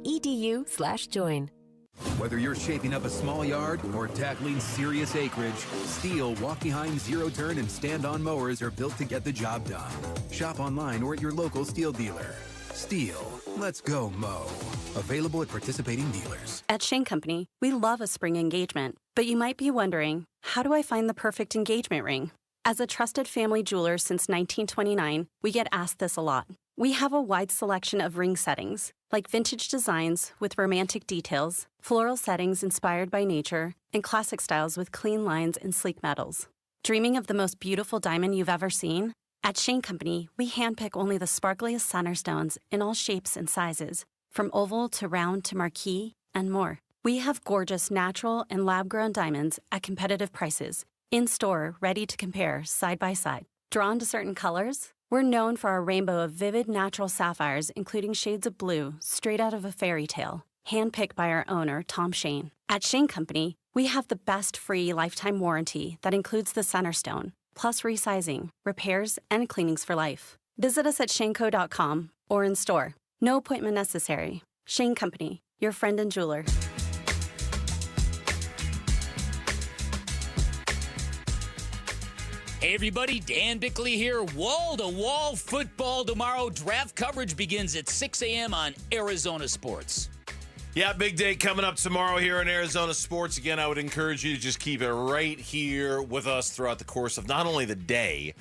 Whether you're shaping up a small yard or tackling serious acreage, Steel walk-behind zero-turn and stand-on mowers are built to get the job done. Shop online or at your local Steel dealer. Steel, let's go mow. Available at participating dealers. At Shane Company, we love a spring engagement, but you might be wondering, how do I find the perfect engagement ring? As a trusted family jeweler since 1929, we get asked this a lot. We have a wide selection of ring settings, like vintage designs with romantic details, floral settings inspired by nature, and classic styles with clean lines and sleek metals. Dreaming of the most beautiful diamond you've ever seen? At Shane Company, we handpick only the sparkliest center stones in all shapes and sizes, from oval to round to marquise, and more. We have gorgeous natural and lab-grown diamonds at competitive prices, in-store, ready to compare side by side. Drawn to certain colors? We're known for our rainbow of vivid natural sapphires, including shades of blue, straight out of a fairy tale, handpicked by our owner, Tom Shane. At Shane Company, we have the best free lifetime warranty that includes the center stone, plus resizing, repairs, and cleanings for life. Visit us at shaneco.com or in store. No appointment necessary. Shane Company, your friend and jeweler. Hey everybody, Dan Bickley here. Wall-to-wall football tomorrow. Draft coverage begins at 6 a.m. on Arizona Sports. Yeah, big day coming up tomorrow here on Arizona Sports. Again, I would encourage you to just keep it right here with us throughout the course of not only the day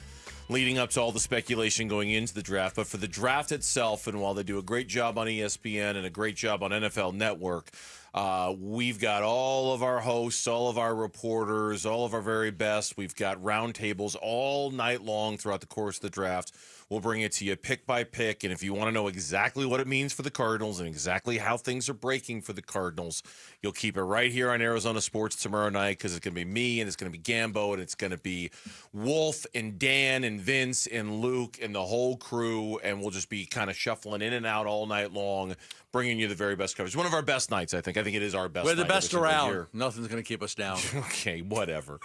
leading up to all the speculation going into the draft, but for the draft itself. And while they do a great job on ESPN and a great job on NFL Network, we've got all of our hosts, all of our reporters, all of our very best. We've got roundtables all night long throughout the course of the draft. We'll bring it to you pick by pick. And if you want to know exactly what it means for the Cardinals and exactly how things are breaking for the Cardinals, you'll keep it right here on Arizona Sports tomorrow night, because it's going to be me and it's going to be Gambo and it's going to be Wolf and Dan and Vince and Luke and the whole crew. And we'll just be kind of shuffling in and out all night long, bringing you the very best coverage. One of our best nights, I think. I think it is our best night. We're the best around. Nothing's going to keep us down. Okay, whatever.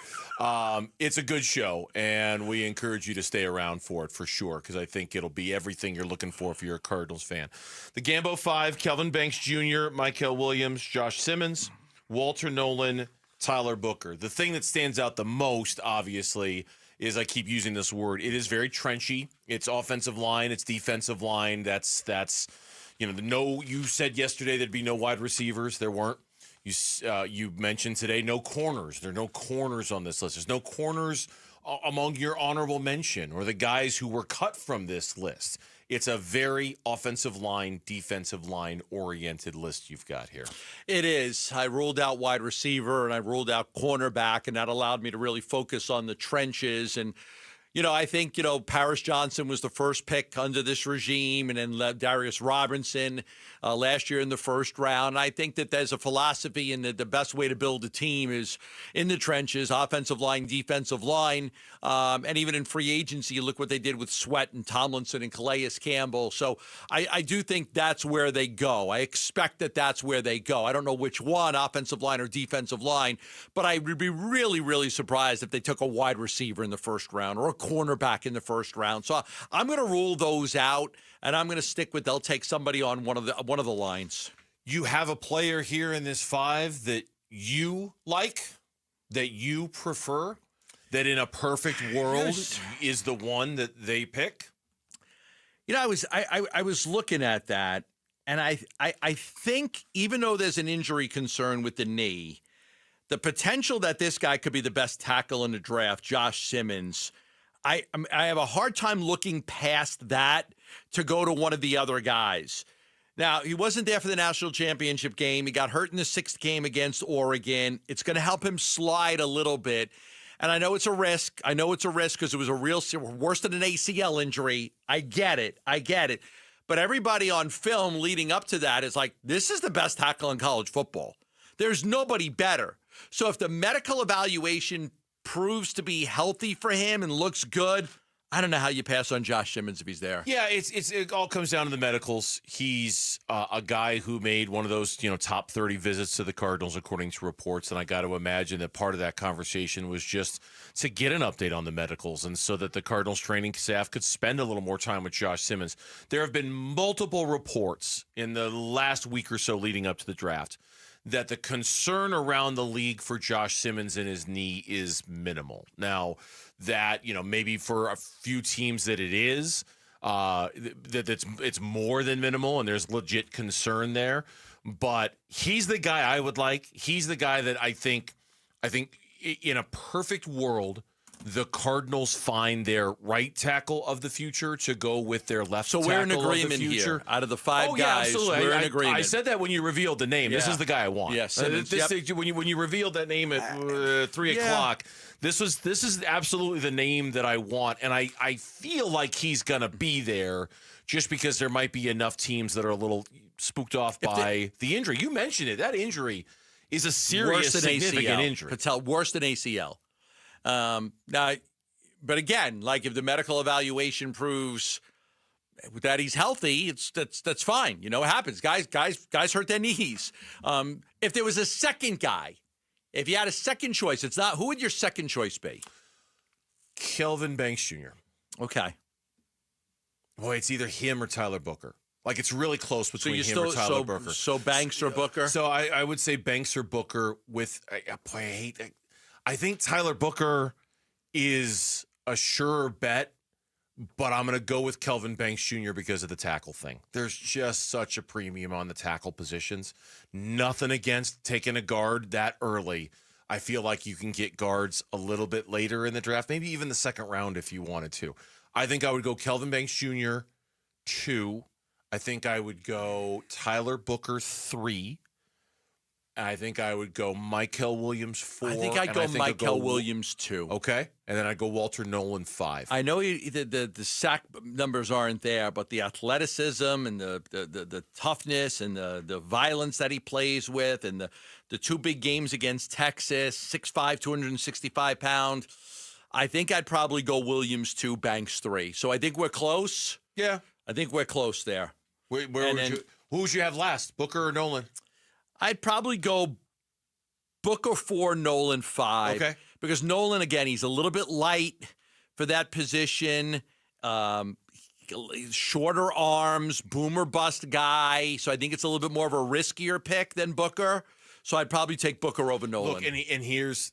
It's a good show, and we encourage you to stay around for it for sure, because I think it'll be everything you're looking for if you're a Cardinals fan. The Gambo 5, Kelvin Banks Jr., Michael Williams, Josh Simmons, Walter Nolan, Tyler Booker. The thing that stands out the most, obviously, is, I keep using this word, it is very trenchy. It's offensive line, it's defensive line. That's you said yesterday there'd be no wide receivers. There weren't. You mentioned today no corners. There are no corners on this list. There's no corners among your honorable mention or the guys who were cut from this list. It's a very offensive line, defensive line oriented list you've got here. It is. I ruled out wide receiver and I ruled out cornerback, and that allowed me to really focus on the trenches. And I think, Paris Johnson was the first pick under this regime, and then Darius Robinson last year in the first round. I think that there's a philosophy, and the best way to build a team is in the trenches, offensive line, defensive line, and even in free agency, you look what they did with Sweat and Tomlinson and Calais Campbell. So I do think that's where they go. I expect that that's where they go. I don't know which one, offensive line or defensive line, but I would be really, really surprised if they took a wide receiver in the first round or a cornerback in the first round. So I'm going to rule those out, and I'm going to stick with they'll take somebody on one of the lines. You have a player here in this 5 that you like, that you prefer, that in a perfect world is the one that they pick? I was looking at that, and I think even though there's an injury concern with the knee, the potential that this guy could be the best tackle in the draft, Josh Simmons, I have a hard time looking past that to go to one of the other guys. Now, he wasn't there for the national championship game. He got hurt in the 6th game against Oregon. It's going to help him slide a little bit. And I know it's a risk. Because it was a real worse than an ACL injury. I get it. But everybody on film leading up to that is like, this is the best tackle in college football. There's nobody better. So if the medical evaluation proves to be healthy for him and looks good, I don't know how you pass on Josh Simmons if he's there. Yeah, it all comes down to the medicals. He's a guy who made one of those, top 30 visits to the Cardinals, according to reports. And I got to imagine that part of that conversation was just to get an update on the medicals, and so that the Cardinals training staff could spend a little more time with Josh Simmons. There have been multiple reports in the last week or so leading up to the draft that the concern around the league for Josh Simmons and his knee is minimal. Now, that, maybe for a few teams that it is, that it's more than minimal and there's legit concern there. But he's the guy I would like. He's the guy that I think in a perfect world, the Cardinals find their right tackle of the future to go with their left tackle of the future. So we're in agreement here. Out of the 5 guys, absolutely. We're in agreement. I said that when you revealed the name. Yeah. This is the guy I want. Yes. When you revealed that name at 3 o'clock, this is absolutely the name that I want. And I feel like he's going to be there just because there might be enough teams that are a little spooked off by the injury. You mentioned it. That injury is a serious, significant injury. Patel, worse than ACL. Now, but again, like if the medical evaluation proves that he's healthy, that's fine. It happens. Guys hurt their knees. If there was a second guy, if you had a second choice, it's not. Who would your second choice be? Kelvin Banks Jr. Okay. Boy, it's either him or Tyler Booker. Like, it's really close between him or Tyler Booker. So Banks or Booker? So I would say Banks or Booker with, I think Tyler Booker is a surer bet, but I'm going to go with Kelvin Banks Jr. because of the tackle thing. There's just such a premium on the tackle positions. Nothing against taking a guard that early. I feel like you can get guards a little bit later in the draft, maybe even the second round if you wanted to. I think I would go Kelvin Banks Jr. 2. I think I would go Tyler Booker 3. I think I would go Mykel Williams 4. I think I'd go Mykel Williams 2. Okay. And then I'd go Walter Nolan 5. I know the sack numbers aren't there, but the athleticism and the toughness and the violence that he plays with and the 2 big games against Texas, 6'5", 265 pound. I think I'd probably go Williams 2, Banks 3. So I think we're close. Yeah. I think we're close there. Who would you have last, Booker or Nolan? I'd probably go Booker 4, Nolan 5. Okay. Because Nolan, again, he's a little bit light for that position. Shorter arms, boomer bust guy. So I think it's a little bit more of a riskier pick than Booker. So I'd probably take Booker over Nolan. Look, and here's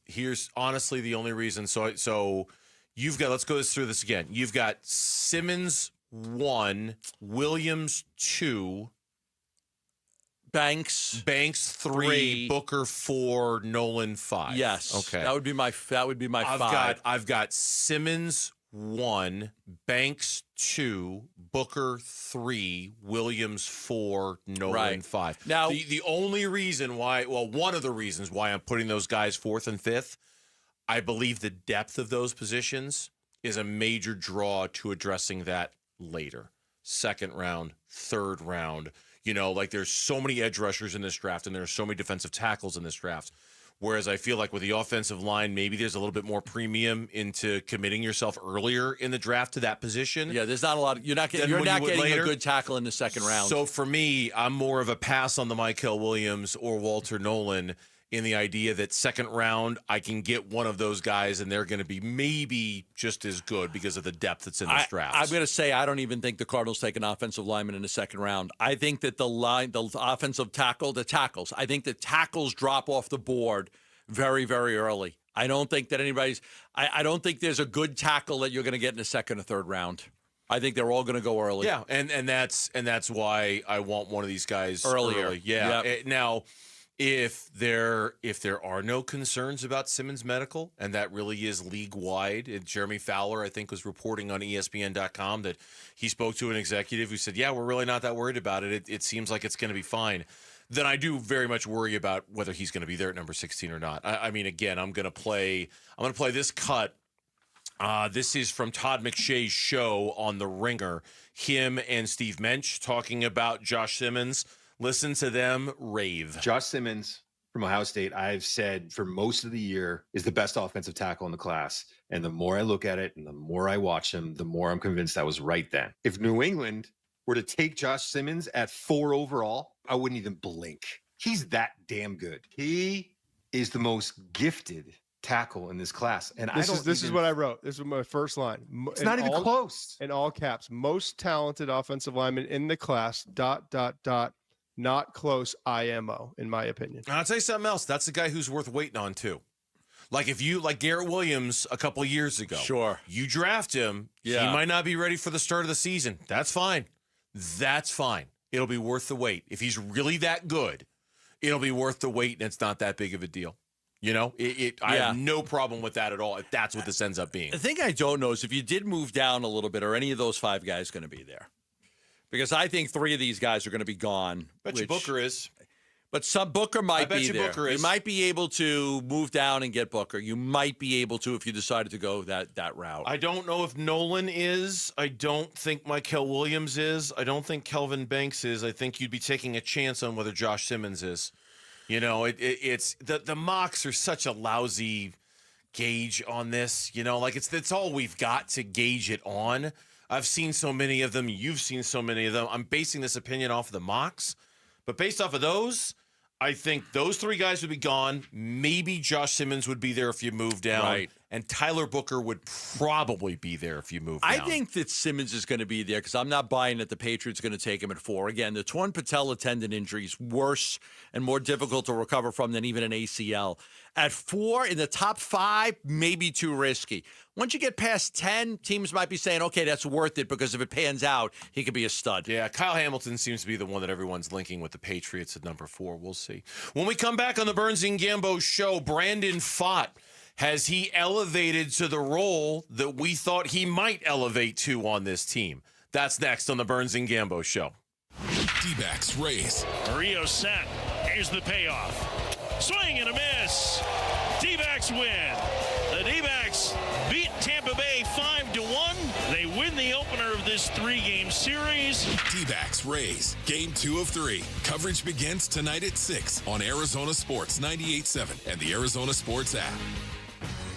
honestly the only reason. So you've got, let's go through this again. You've got Simmons 1, Williams 2, Banks 3, Booker 4, Nolan 5. Yes. Okay. That would be my 5. I've got Simmons 1, Banks 2, Booker 3, Williams 4, Nolan 5. Now, the only reason why, one of the reasons why I'm putting those guys 4th and 5th, I believe the depth of those positions is a major draw to addressing that later. 2nd round, 3rd round. You know, like there's so many edge rushers in this draft and there's so many defensive tackles in this draft. Whereas I feel like with the offensive line, maybe there's a little bit more premium into committing yourself earlier in the draft to that position. Yeah, there's not a lot. You're not getting a good tackle in the 2nd round. So for me, I'm more of a pass on the Mykel Williams or Walter Nolan in the idea that 2nd round, I can get one of those guys and they're going to be maybe just as good because of the depth that's in this draft. I'm going to say I don't even think the Cardinals take an offensive lineman in the 2nd round. I think that the offensive tackle, the tackles, I think the tackles drop off the board very, very early. I don't think that I don't think there's a good tackle that you're going to get in the 2nd or 3rd round. I think they're all going to go early. Yeah, and that's why I want one of these guys earlier. Early. Yeah. Yep. Now, if there are no concerns about Simmons' medical, and that really is league-wide, and Jeremy Fowler, I think, was reporting on ESPN.com that he spoke to an executive who said, yeah, we're really not that worried about it. It seems like it's going to be fine. Then I do very much worry about whether he's going to be there at number 16 or not. I mean, again, I'm going to play this cut. This is from Todd McShay's show on The Ringer. Him and Steve Mensch talking about Josh Simmons. Listen to them rave. Josh Simmons from Ohio State, I've said for most of the year, is the best offensive tackle in the class. And the more I look at it and the more I watch him, the more I'm convinced I was right then. If New England were to take Josh Simmons at 4 overall, I wouldn't even blink. He's that damn good. He is the most gifted tackle in this class. And this is what I wrote. This was my first line. It's not even close. In all caps, most talented offensive lineman in the class, ... Not close IMO, in my opinion. And I'll tell you something else. That's the guy who's worth waiting on, too. Like Garrett Williams a couple of years ago. Sure. You draft him. Yeah. He might not be ready for the start of the season. That's fine. That's fine. It'll be worth the wait. If he's really that good, it'll be worth the wait, and it's not that big of a deal. You know, I have no problem with that at all if that's what this ends up being. The thing I don't know is if you did move down a little bit, are any of those 5 guys going to be there? Because I think 3 of these guys are going to be gone. Bet you Booker is. But Booker might be there. Booker is. You might be able to move down and get Booker. You might be able to if you decided to go that route. I don't know if Nolan is. I don't think Mykel Williams is. I don't think Kelvin Banks is. I think you'd be taking a chance on whether Josh Simmons is. You know, it's the mocks are such a lousy gauge on this. You know, like it's all we've got to gauge it on. I've seen so many of them. You've seen so many of them. I'm basing this opinion off of the mocks. But based off of those, I think those 3 guys would be gone. Maybe Josh Simmons would be there if you move down. Right. and Tyler Booker would probably be there if you move down. I think that Simmons is going to be there because I'm not buying that the Patriots are going to take him at 4. Again, the torn patella tendon injury is worse and more difficult to recover from than even an ACL. At 4, in the top 5, maybe too risky. Once you get past 10, teams might be saying, okay, that's worth it because if it pans out, he could be a stud. Yeah, Kyle Hamilton seems to be the one that everyone's linking with the Patriots at number 4. We'll see. When we come back on the Burns and Gambo show, Brandon Pfaadt, has he elevated to the role that we thought he might elevate to on this team? That's next on the Burns and Gambo show. D-backs raise. Rio set. Here's the payoff. Swing and a miss. D-backs win. The D-backs beat Tampa Bay 5-1. They win the opener of this 3-game series. D-backs raise. Game 2 of 3. Coverage begins tonight at 6 on Arizona Sports 98.7 and the Arizona Sports app.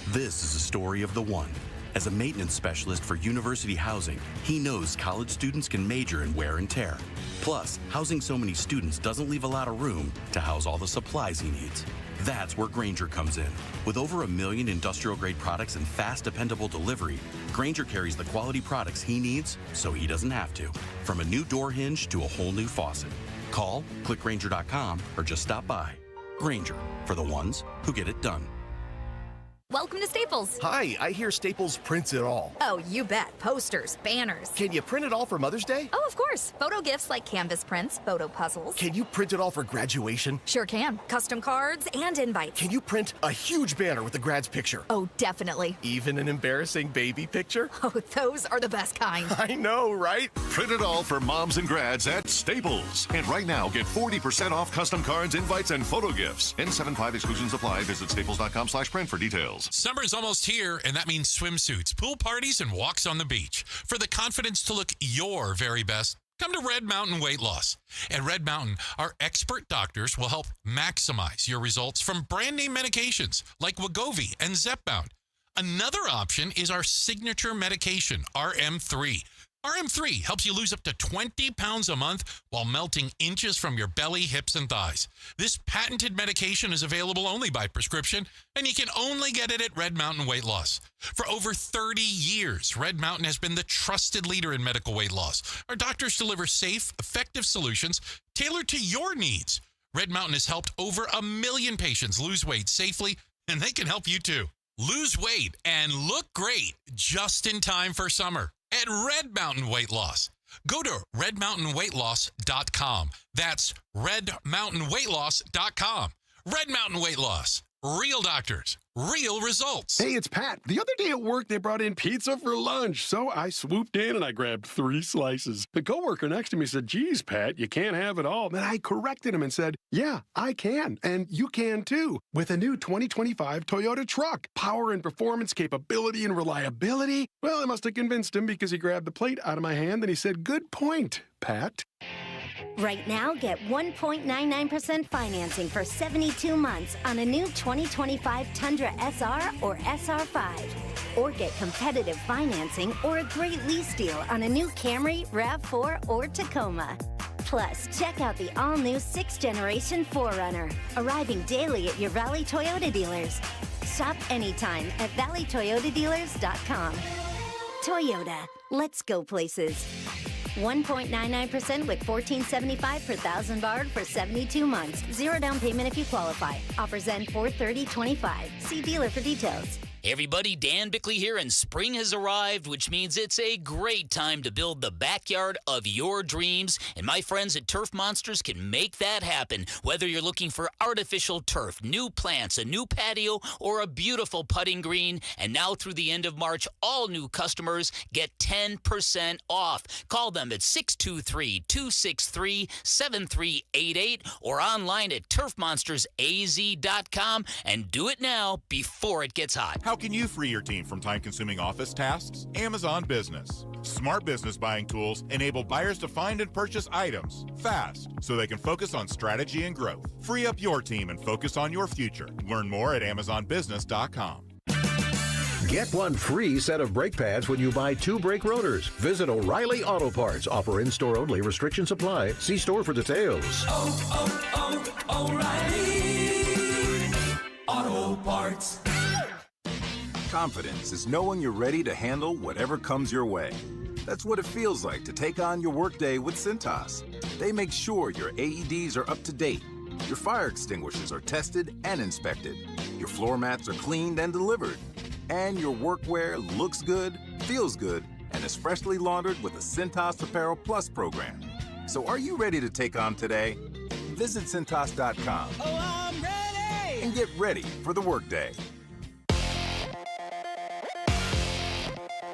This is a story of the one. As a maintenance specialist for university housing, he knows college students can major in wear and tear. Plus, housing so many students doesn't leave a lot of room to house all the supplies he needs. That's where Grainger comes in. With over 1 million industrial-grade products and fast, dependable delivery, Grainger carries the quality products he needs so he doesn't have to. From a new door hinge to a whole new faucet. Call, click Grainger.com, or just stop by. Grainger, for the ones who get it done. Welcome to Staples. Hi, I hear Staples prints it all. Oh, you bet. Posters, banners. Can you print it all for Mother's Day? Oh, of course. Photo gifts like canvas prints, photo puzzles. Can you print it all for graduation? Sure can. Custom cards and invites. Can you print a huge banner with the grad's picture? Oh, definitely. Even an embarrassing baby picture? Oh, those are the best kind. I know, right? Print it all for moms and grads at Staples. And right now, get 40% off custom cards, invites, and photo gifts. N75 exclusions apply. Visit staples.com/print for details. Summer's almost here, and that means swimsuits, pool parties, and walks on the beach. For the confidence to look your very best, come to Red Mountain Weight Loss. At Red Mountain, our expert doctors will help maximize your results from brand name medications like Wegovy and Zepbound. Another option is our signature medication, RM3. RM3 helps you lose up to 20 pounds a month while melting inches from your belly, hips, and thighs. This patented medication is available only by prescription, and you can only get it at Red Mountain Weight Loss. For over 30 years, Red Mountain has been the trusted leader in medical weight loss. Our doctors deliver safe, effective solutions tailored to your needs. Red Mountain has helped over 1 million patients lose weight safely, and they can help you too. Lose weight and look great just in time for summer at Red Mountain Weight Loss. Go to redmountainweightloss.com. That's redmountainweightloss.com. Red Mountain Weight Loss. Real doctors, real results. Hey, it's Pat. The other day at work, they brought in pizza for lunch. So I swooped in and I grabbed 3 slices. The coworker next to me said, geez, Pat, you can't have it all. Then I corrected him and said, yeah, I can. And you can too. With a new 2025 Toyota truck. Power and performance, capability and reliability. Well, I must have convinced him because he grabbed the plate out of my hand and he said, good point, Pat. Right now, get 1.99% financing for 72 months on a new 2025 Tundra SR or SR5. Or get competitive financing or a great lease deal on a new Camry, RAV4, or Tacoma. Plus, check out the all-new 6th generation 4Runner, arriving daily at your Valley Toyota dealers. Shop anytime at valleytoyotadealers.com. Toyota, let's go places. 1.99% with $14.75 per thousand borrowed for 72 months. 0 down payment if you qualify. Offers end 4/30/25. See dealer for details. Hey everybody, Dan Bickley here, and spring has arrived, which means it's a great time to build the backyard of your dreams, and my friends at Turf Monsters can make that happen. Whether you're looking for artificial turf, new plants, a new patio, or a beautiful putting green, and now through the end of March, all new customers get 10% off. Call them at 623-263-7388 or online at turfmonstersaz.com, and do it now before it gets hot. How can you free your team from time-consuming office tasks? Amazon Business. Smart business buying tools enable buyers to find and purchase items fast so they can focus on strategy and growth. Free up your team and focus on your future. Learn more at amazonbusiness.com. Get one free set of brake pads when you buy 2 brake rotors. Visit O'Reilly Auto Parts. Offer in-store only. Restrictions apply. See store for details. O'Reilly Auto Parts. Confidence is knowing you're ready to handle whatever comes your way. That's what it feels like to take on your workday with Cintas. They make sure your AEDs are up to date, your fire extinguishers are tested and inspected, your floor mats are cleaned and delivered, and your workwear looks good, feels good, and is freshly laundered with the Cintas Apparel Plus program. So are you ready to take on today? Visit Cintas.com. Oh, I'm ready! And get ready for the workday.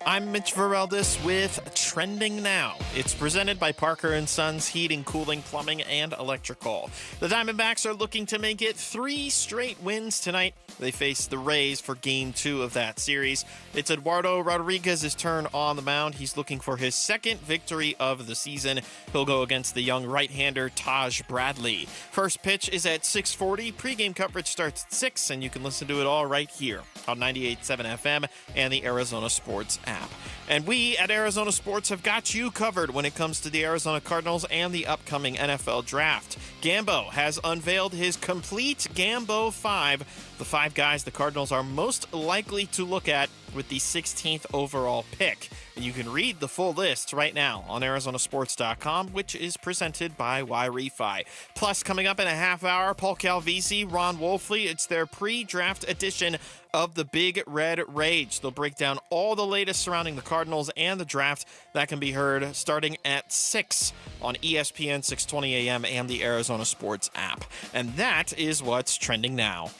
I'm Mitch Vareldis with Trending Now. It's presented by Parker & Sons Heating, Cooling, Plumbing, and Electrical. The Diamondbacks are looking to make it 3 straight wins tonight. They face the Rays for Game 2 of that series. It's Eduardo Rodriguez's turn on the mound. He's looking for his 2nd victory of the season. He'll go against the young right-hander Taj Bradley. First pitch is at 6:40. Pre-game coverage starts at 6, and you can listen to it all right here on 98.7 FM and the Arizona Sports app. And we at Arizona Sports have got you covered when it comes to the Arizona Cardinals and the upcoming NFL Draft. Gambo has unveiled his complete Gambo 5, the 5 guys the Cardinals are most likely to look at with the 16th overall pick. And you can read the full list right now on ArizonaSports.com, which is presented by Y-Refi. Plus, coming up in a half hour, Paul Calvisi, Ron Wolfley. It's their pre-draft edition of the Big Red Rage. They'll break down all the latest surrounding the Cardinals and the draft. That can be heard starting at 6 on ESPN 620 AM and the Arizona Sports app. And that is what's trending now.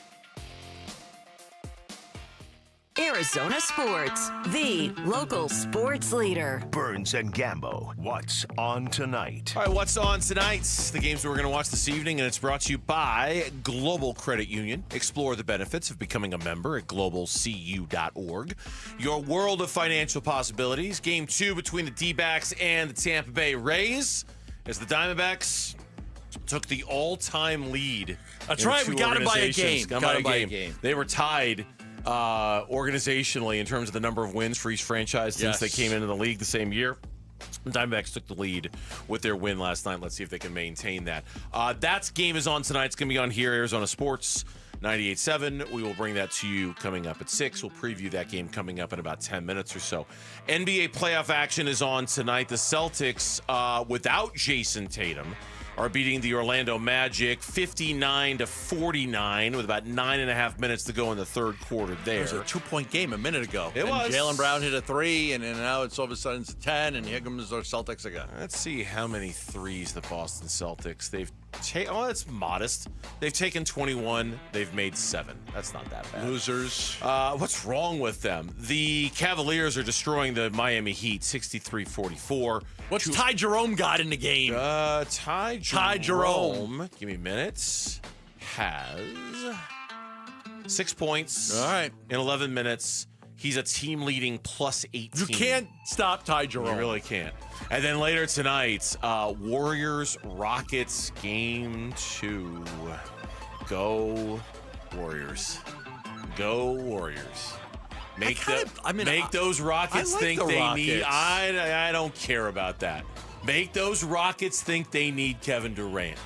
Arizona Sports, the local sports leader. Burns and Gambo, what's on tonight? All right, what's on tonight? The games we're going to watch this evening, and it's brought to you by Global Credit Union. Explore the benefits of becoming a member at globalcu.org. Your world of financial possibilities. Game 2 between the D-backs and the Tampa Bay Rays as the Diamondbacks took the all-time lead. That's right, we got him by a game. Got him by a game. They were tied organizationally in terms of the number of wins for each franchise since they came into the league the same year. The Diamondbacks took the lead with their win last night. Let's see if they can maintain that. That game is on tonight. It's going to be on here, Arizona Sports 98.7. We will bring that to you coming up at 6. We'll preview that game coming up in about 10 minutes or so. NBA playoff action is on tonight. The Celtics, without Jason Tatum, are beating the Orlando Magic 59-49 with about 9.5 minutes to go in the third quarter there. It was a 2-point game a minute ago. It was. Jaylen Brown hit a 3, and then now it's all of a sudden it's 10, and here comes our Celtics again. Let's see how many threes the Boston Celtics. That's modest. They've taken 21. They've made 7. That's not that bad. Losers. What's wrong with them? The Cavaliers are destroying the Miami Heat 63-44. What's Ty Jerome got in the game? Ty Jerome, give me minutes, has 6 points. All right. In 11 minutes. He's a team-leading plus 18. You can't stop Ty Jerome. You really can't. And then later tonight, Warriors-Rockets Game 2. Go Warriors. Go Warriors. Make those Rockets think they need... I don't care about that. Make those Rockets think they need Kevin Durant.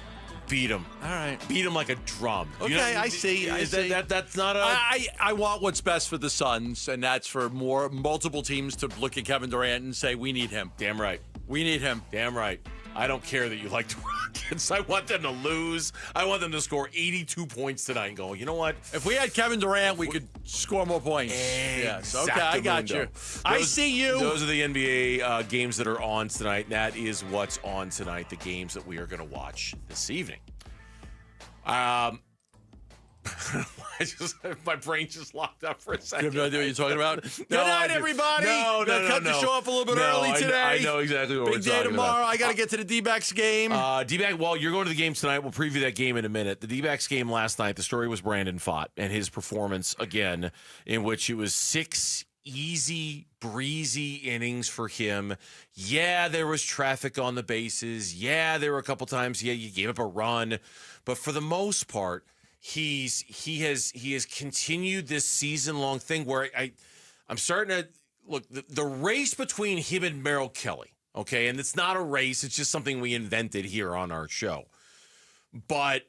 Beat him. All right. Beat him like a drum. Okay, I see. That's not a... I want what's best for the Suns, and that's for multiple teams to look at Kevin Durant and say, we need him. Damn right. We need him. Damn right. I don't care that you like the Rockets. I want them to lose. I want them to score 82 points tonight and go, you know what? If we had Kevin Durant, we could score more points. Yes. Okay, I got you. I see you. Those are the NBA games that are on tonight. And that is what's on tonight, the games that we are going to watch this evening. My brain just locked up for a second. You have no idea what you're talking about? Good night, everybody. No. Cut the show off a little bit early today. I know exactly what we're talking about. Big day tomorrow. I got to get to the D-backs game. D-back, well, you're going to the game tonight. We'll preview that game in a minute. The D-backs game last night, the story was Brandon Pfaadt and his performance again, in which it was 6 easy, breezy innings for him. Yeah, there was traffic on the bases. Yeah, there were a couple times, you gave up a run. But for the most part, he has continued this season-long thing where I'm starting to look the race between him and Merrill Kelly. Okay, and it's not a race; it's just something we invented here on our show. But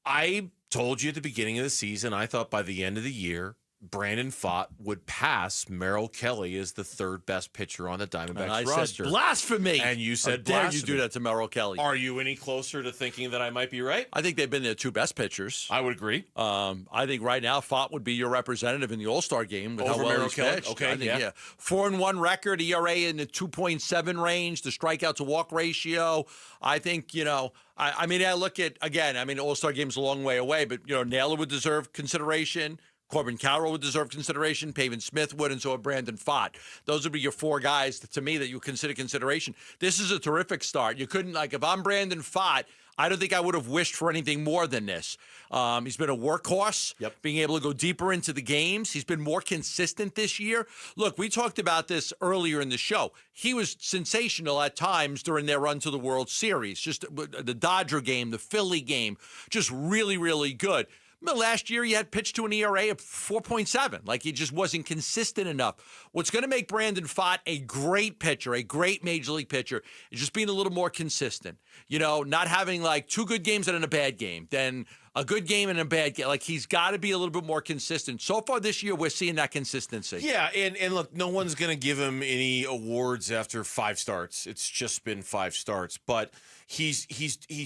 I told you at the beginning of the season, I thought by the end of the year, Brandon Pfaadt would pass Merrill Kelly as the third best pitcher on the Diamondbacks And I roster. said blasphemy. And you said How dare blasphemy. you do that to Merrill Kelly? Are you any closer to thinking that I might be right? I think they've been their two best pitchers. I would agree. I think right now Pfaadt would be your representative in the All-Star game with Over how well Merrill he's Kelly? pitched. Okay, I think, yeah. 4-1 record, ERA in the 2.7 range, the strikeout to walk ratio. I think, I mean, I look at, again, I mean, All-Star game's a long way away, but, Naylor would deserve consideration. Corbin Carroll would deserve consideration. Pavin Smith would, and so would Brandon Pfaadt. Those would be your four guys, to me, that you consider consideration. This is a terrific start. You couldn't, if I'm Brandon Pfaadt, I don't think I would have wished for anything more than this. He's been a workhorse, being able to go deeper into the games. He's been more consistent this year. Look, we talked about this earlier in the show. He was sensational at times during their run to the World Series. Just the Dodger game, the Philly game, just really, really good. Last year, he had pitched to an ERA of 4.7. He just wasn't consistent enough. What's going to make Brandon Pfaadt a great pitcher, a great major league pitcher, is just being a little more consistent. Not having two good games and then a bad game, then a good game and a bad game. He's got to be a little bit more consistent. So far this year, we're seeing that consistency. Yeah, and look, no one's going to give him any awards after 5 starts. It's just been 5 starts, but he's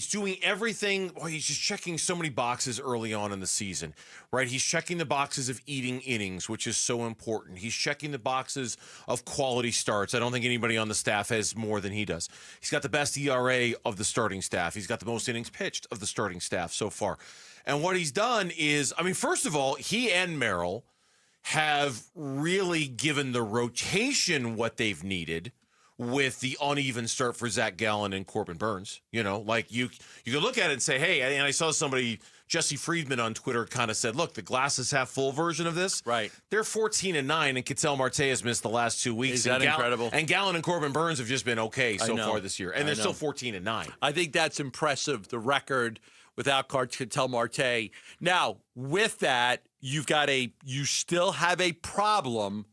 doing everything. Well, he's just checking so many boxes early on in the season, right? He's checking the boxes of eating innings, which is so important. He's checking the boxes of quality starts. I don't think anybody on the staff has more than he does. He's got the best ERA of the starting staff. He's got the most innings pitched of the starting staff so far. And what he's done is, first of all, he and Merrill have really given the rotation what they've needed with the uneven start for Zach Gallen and Corbin Burns. You could look at it and say, hey, and I saw somebody, Jesse Friedman on Twitter, kind of said, look, the glass is half full version of this. Right. They're 14-9, and Ketel Marte has missed the last 2 weeks. Is that incredible? And Gallen and Corbin Burns have just been okay so far this year, and they're still 14-9. I think that's impressive, the record without Ketel Marte. Now, with that, you still have a problem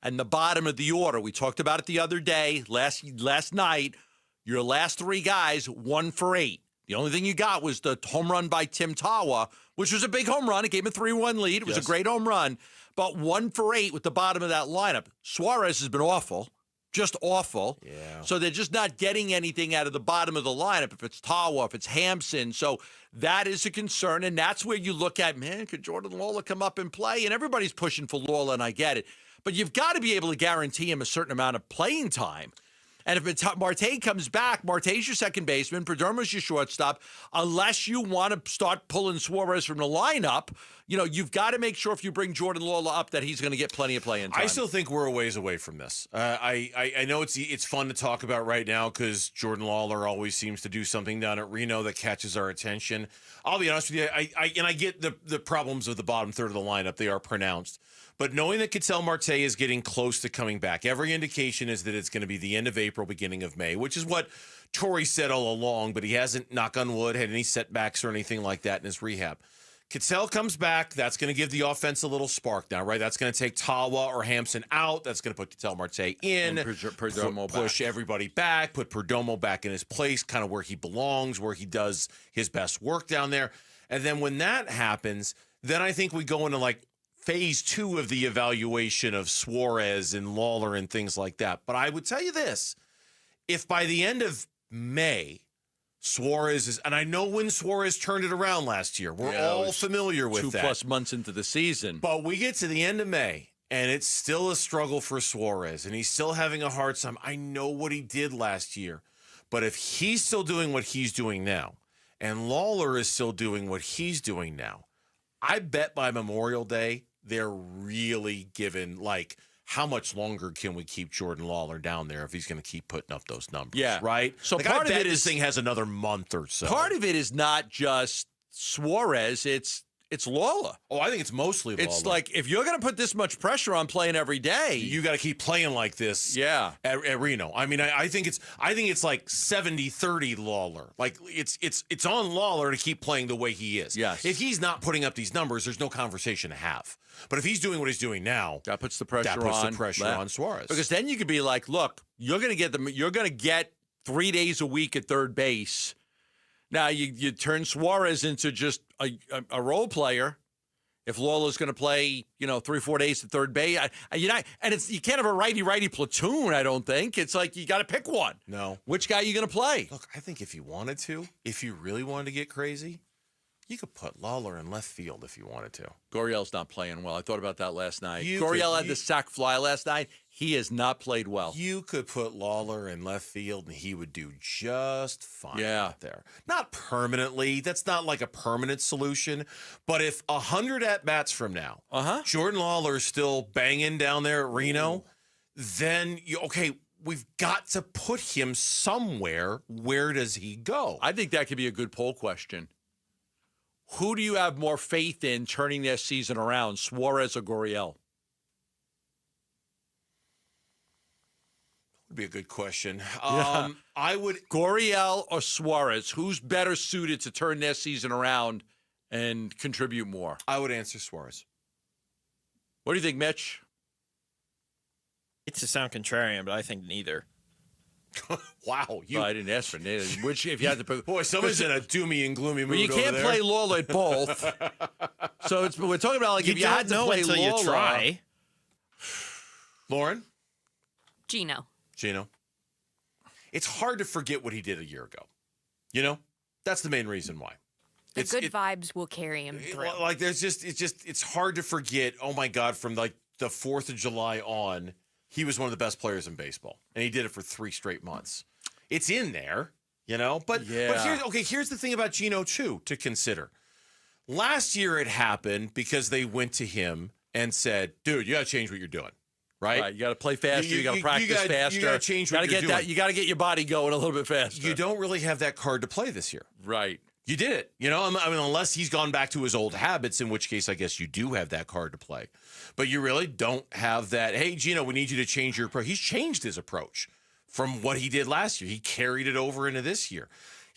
and the bottom of the order. We talked about it the other day, last night. Your last 3 guys, 1 for 8. The only thing you got was the home run by Tim Tawa, which was a big home run. It gave him a 3-1 lead. It was a great home run. But 1 for 8 with the bottom of that lineup. Suarez has been awful. Just awful. Yeah. So they're just not getting anything out of the bottom of the lineup, if it's Tawa, if it's Hampson. So that is a concern, and that's where you look at, man, could Jordan Lawler come up and play? And everybody's pushing for Lawler, and I get it. But you've got to be able to guarantee him a certain amount of playing time. And if Marte comes back, Marte's your second baseman, Perdomo's your shortstop. Unless you want to start pulling Suarez from the lineup, you've got to make sure if you bring Jordan Lawler up that he's going to get plenty of playing time. I still think we're a ways away from this. I know it's fun to talk about right now because Jordan Lawler always seems to do something down at Reno that catches our attention. I'll be honest with you, I get the problems of the bottom third of the lineup. They are pronounced. But knowing that Ketel Marte is getting close to coming back, every indication is that it's going to be the end of April, beginning of May, which is what Torrey said all along, but he hasn't, knock on wood, had any setbacks or anything like that in his rehab. Ketel comes back. That's going to give the offense a little spark now, right? That's going to take Tawa or Hampson out. That's going to put Ketel Marte in, Perdomo push everybody back, put Perdomo back in his place, kind of where he belongs, where he does his best work down there. And then when that happens, then I think we go into phase 2 of the evaluation of Suarez and Lawler and things like that. But I would tell you this, if by the end of May, Suarez is, and I know when Suarez turned it around last year, we're all familiar with that. 2+ months into the season. But we get to the end of May, and it's still a struggle for Suarez, and he's still having a hard time. I know what he did last year, but if he's still doing what he's doing now, and Lawler is still doing what he's doing now, I bet by Memorial Day, they're really given, how much longer can we keep Jordan Lawler down there if he's going to keep putting up those numbers? Yeah. Right? So part of it is this thing has another month or so. Part of it is not just Suarez, it's Lawler. Oh, I think it's mostly Lawler. It's if you're going to put this much pressure on playing every day, you got to keep playing like this. Yeah. At Reno. I mean, I think it's 70-30 Lawler. It's on Lawler to keep playing the way he is. Yes. If he's not putting up these numbers, there's no conversation to have. But if he's doing what he's doing now, that puts the pressure on Suarez. Because then you could be look, you're going to get 3 days a week at third base. Now you turn Suarez into just a role player. If Lawler's going to play, 3 or 4 days at third base, you can't have a righty platoon. I don't think it's like you got to pick one. No, which guy are you going to play? Look, I think if you wanted to, if you really wanted to get crazy, you could put Lawler in left field if you wanted to. Gurriel's not playing well. I thought about that last night. Gurriel had the sac fly last night. He has not played well. You could put Lawler in left field, and he would do just fine out there. Not permanently. That's not like a permanent solution. But if 100 at-bats from now, Jordan Lawler is still banging down there at Reno, then, we've got to put him somewhere. Where does he go? I think that could be a good poll question. Who do you have more faith in turning their season around, Suarez or Gurriel? Would be a good question. I would Gurriel or Suarez. Who's better suited to turn their season around and contribute more? I would answer Suarez. What do you think, Mitch? It's to sound contrarian, but I think neither. Wow, I didn't ask for neither. Which, if you had to pick, boy, someone's in a doomy and gloomy mood. Well, you can't play Lawler at both. So we're talking about like if you had to play until Lawler. You try. Lauren, Gino. It's hard to forget what he did a year ago. That's the main reason why. The good vibes will carry him through. Like it's hard to forget. Oh my God, from like the 4th of July on, he was one of the best players in baseball, and he did it for 3 straight months. It's in there, But here's the thing about Gino too to consider. Last year it happened because they went to him and said, "Dude, you got to change what you're doing." Right? You got to play faster. You got to practice faster. You got to change what you're doing. You got to get your body going a little bit faster. You don't really have that card to play this year. Right. You did it. Unless he's gone back to his old habits, in which case I guess you do have that card to play. But you really don't have that, hey, Gino, we need you to change your approach. He's changed his approach from what he did last year. He carried it over into this year.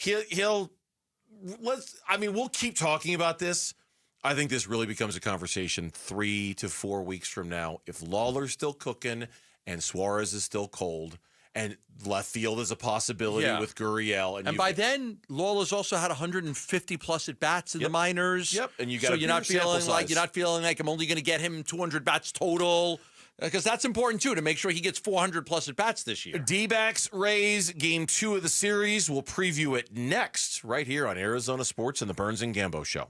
We'll keep talking about this. I think this really becomes a conversation 3 to 4 weeks from now. If Lawler's still cooking and Suarez is still cold and left field is a possibility with Gurriel. And by then, Lawler's also had 150-plus at-bats in the minors. Yep, and you're not feeling like I'm only going to get him 200 bats total. Because that's important, too, to make sure he gets 400-plus at-bats this year. D-backs Rays, Game 2 of the series. We'll preview it next right here on Arizona Sports and the Burns and Gambo Show.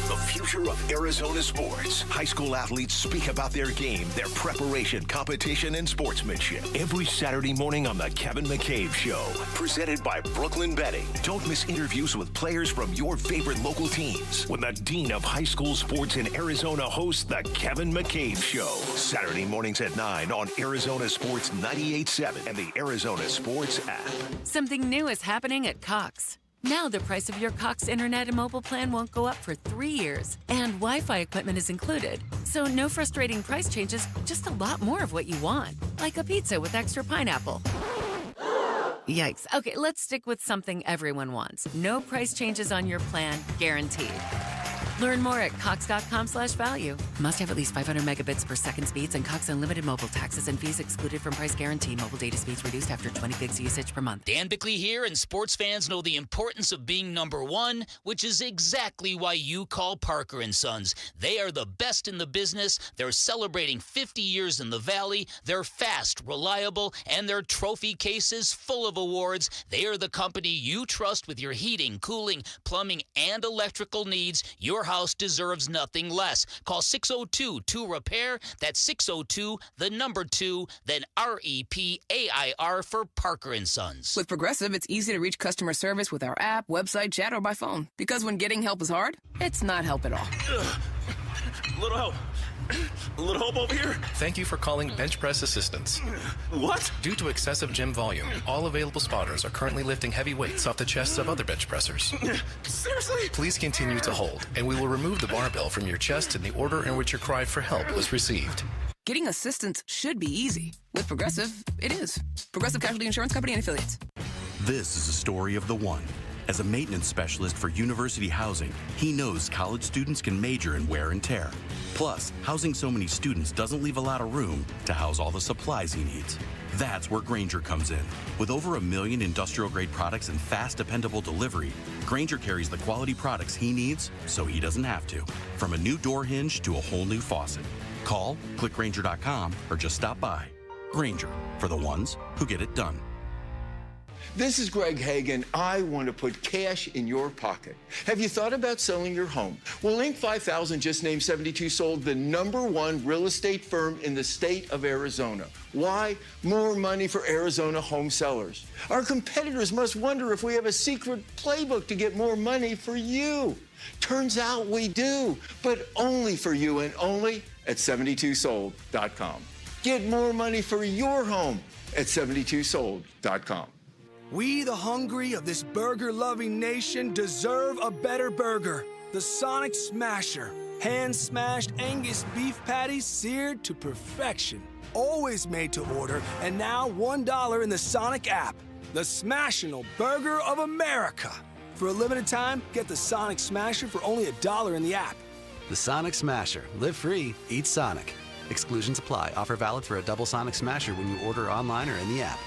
The future of Arizona sports. High school athletes speak about their game, their preparation, competition, and sportsmanship. Every Saturday morning on The Kevin McCabe Show. Presented by Brooklyn Betting. Don't miss interviews with players from your favorite local teams when the Dean of High School Sports in Arizona hosts The Kevin McCabe Show. Saturday mornings at 9 on Arizona Sports 98.7 and the Arizona Sports app. Something new is happening at Cox. Now the price of your Cox internet and mobile plan won't go up for 3 years, and Wi-Fi equipment is included. So no frustrating price changes, just a lot more of what you want, like a pizza with extra pineapple. Yikes. Okay, let's stick with something everyone wants. No price changes on your plan, guaranteed. Learn more at cox.com/value. Must have at least 500 megabits per second speeds and Cox Unlimited mobile taxes and fees excluded from price guarantee. Mobile data speeds reduced after 20 gigs usage per month. Dan Bickley here, and sports fans know the importance of being number one, which is exactly why you call Parker & Sons. They are the best in the business. They're celebrating 50 years in the Valley. They're fast, reliable, and their trophy case is full of awards. They are the company you trust with your heating, cooling, plumbing, and electrical needs. Your house deserves nothing less. Call 602-2REPAIR. That's 602-2, then REPAIR for Parker & Sons. With Progressive, it's easy to reach customer service with our app, website, chat, or by phone. Because when getting help is hard, it's not help at all. Little help. A little help over here. Thank you for calling Bench Press Assistance. What? Due to excessive gym volume, all available spotters are currently lifting heavy weights off the chests of other bench pressers. Seriously? Please continue to hold, and we will remove the barbell from your chest in the order in which your cry for help was received. Getting assistance should be easy. With Progressive, it is. Progressive Casualty Insurance Company and Affiliates. This is a story of the one. As a maintenance specialist for university housing, he knows college students can major in wear and tear. Plus, housing so many students doesn't leave a lot of room to house all the supplies he needs. That's where Grainger comes in. With over 1 million industrial-grade products and fast, dependable delivery, Grainger carries the quality products he needs so he doesn't have to. From a new door hinge to a whole new faucet. Call, click Grainger.com, or just stop by. Grainger, for the ones who get it done. This is Greg Hagan. I want to put cash in your pocket. Have you thought about selling your home? Well, Inc. 5000 just named 72 Sold the #1 real estate firm in the state of Arizona. Why? More money for Arizona home sellers. Our competitors must wonder if we have a secret playbook to get more money for you. Turns out we do, but only for you and only at 72sold.com. Get more money for your home at 72sold.com. We, the hungry of this burger-loving nation, deserve a better burger. The Sonic Smasher. Hand-smashed Angus beef patties seared to perfection. Always made to order, and now $1 in the Sonic app. The Smashinal Burger of America. For a limited time, get the Sonic Smasher for only $1 in the app. The Sonic Smasher. Live free, eat Sonic. Exclusions apply. Offer valid for a double Sonic Smasher when you order online or in the app.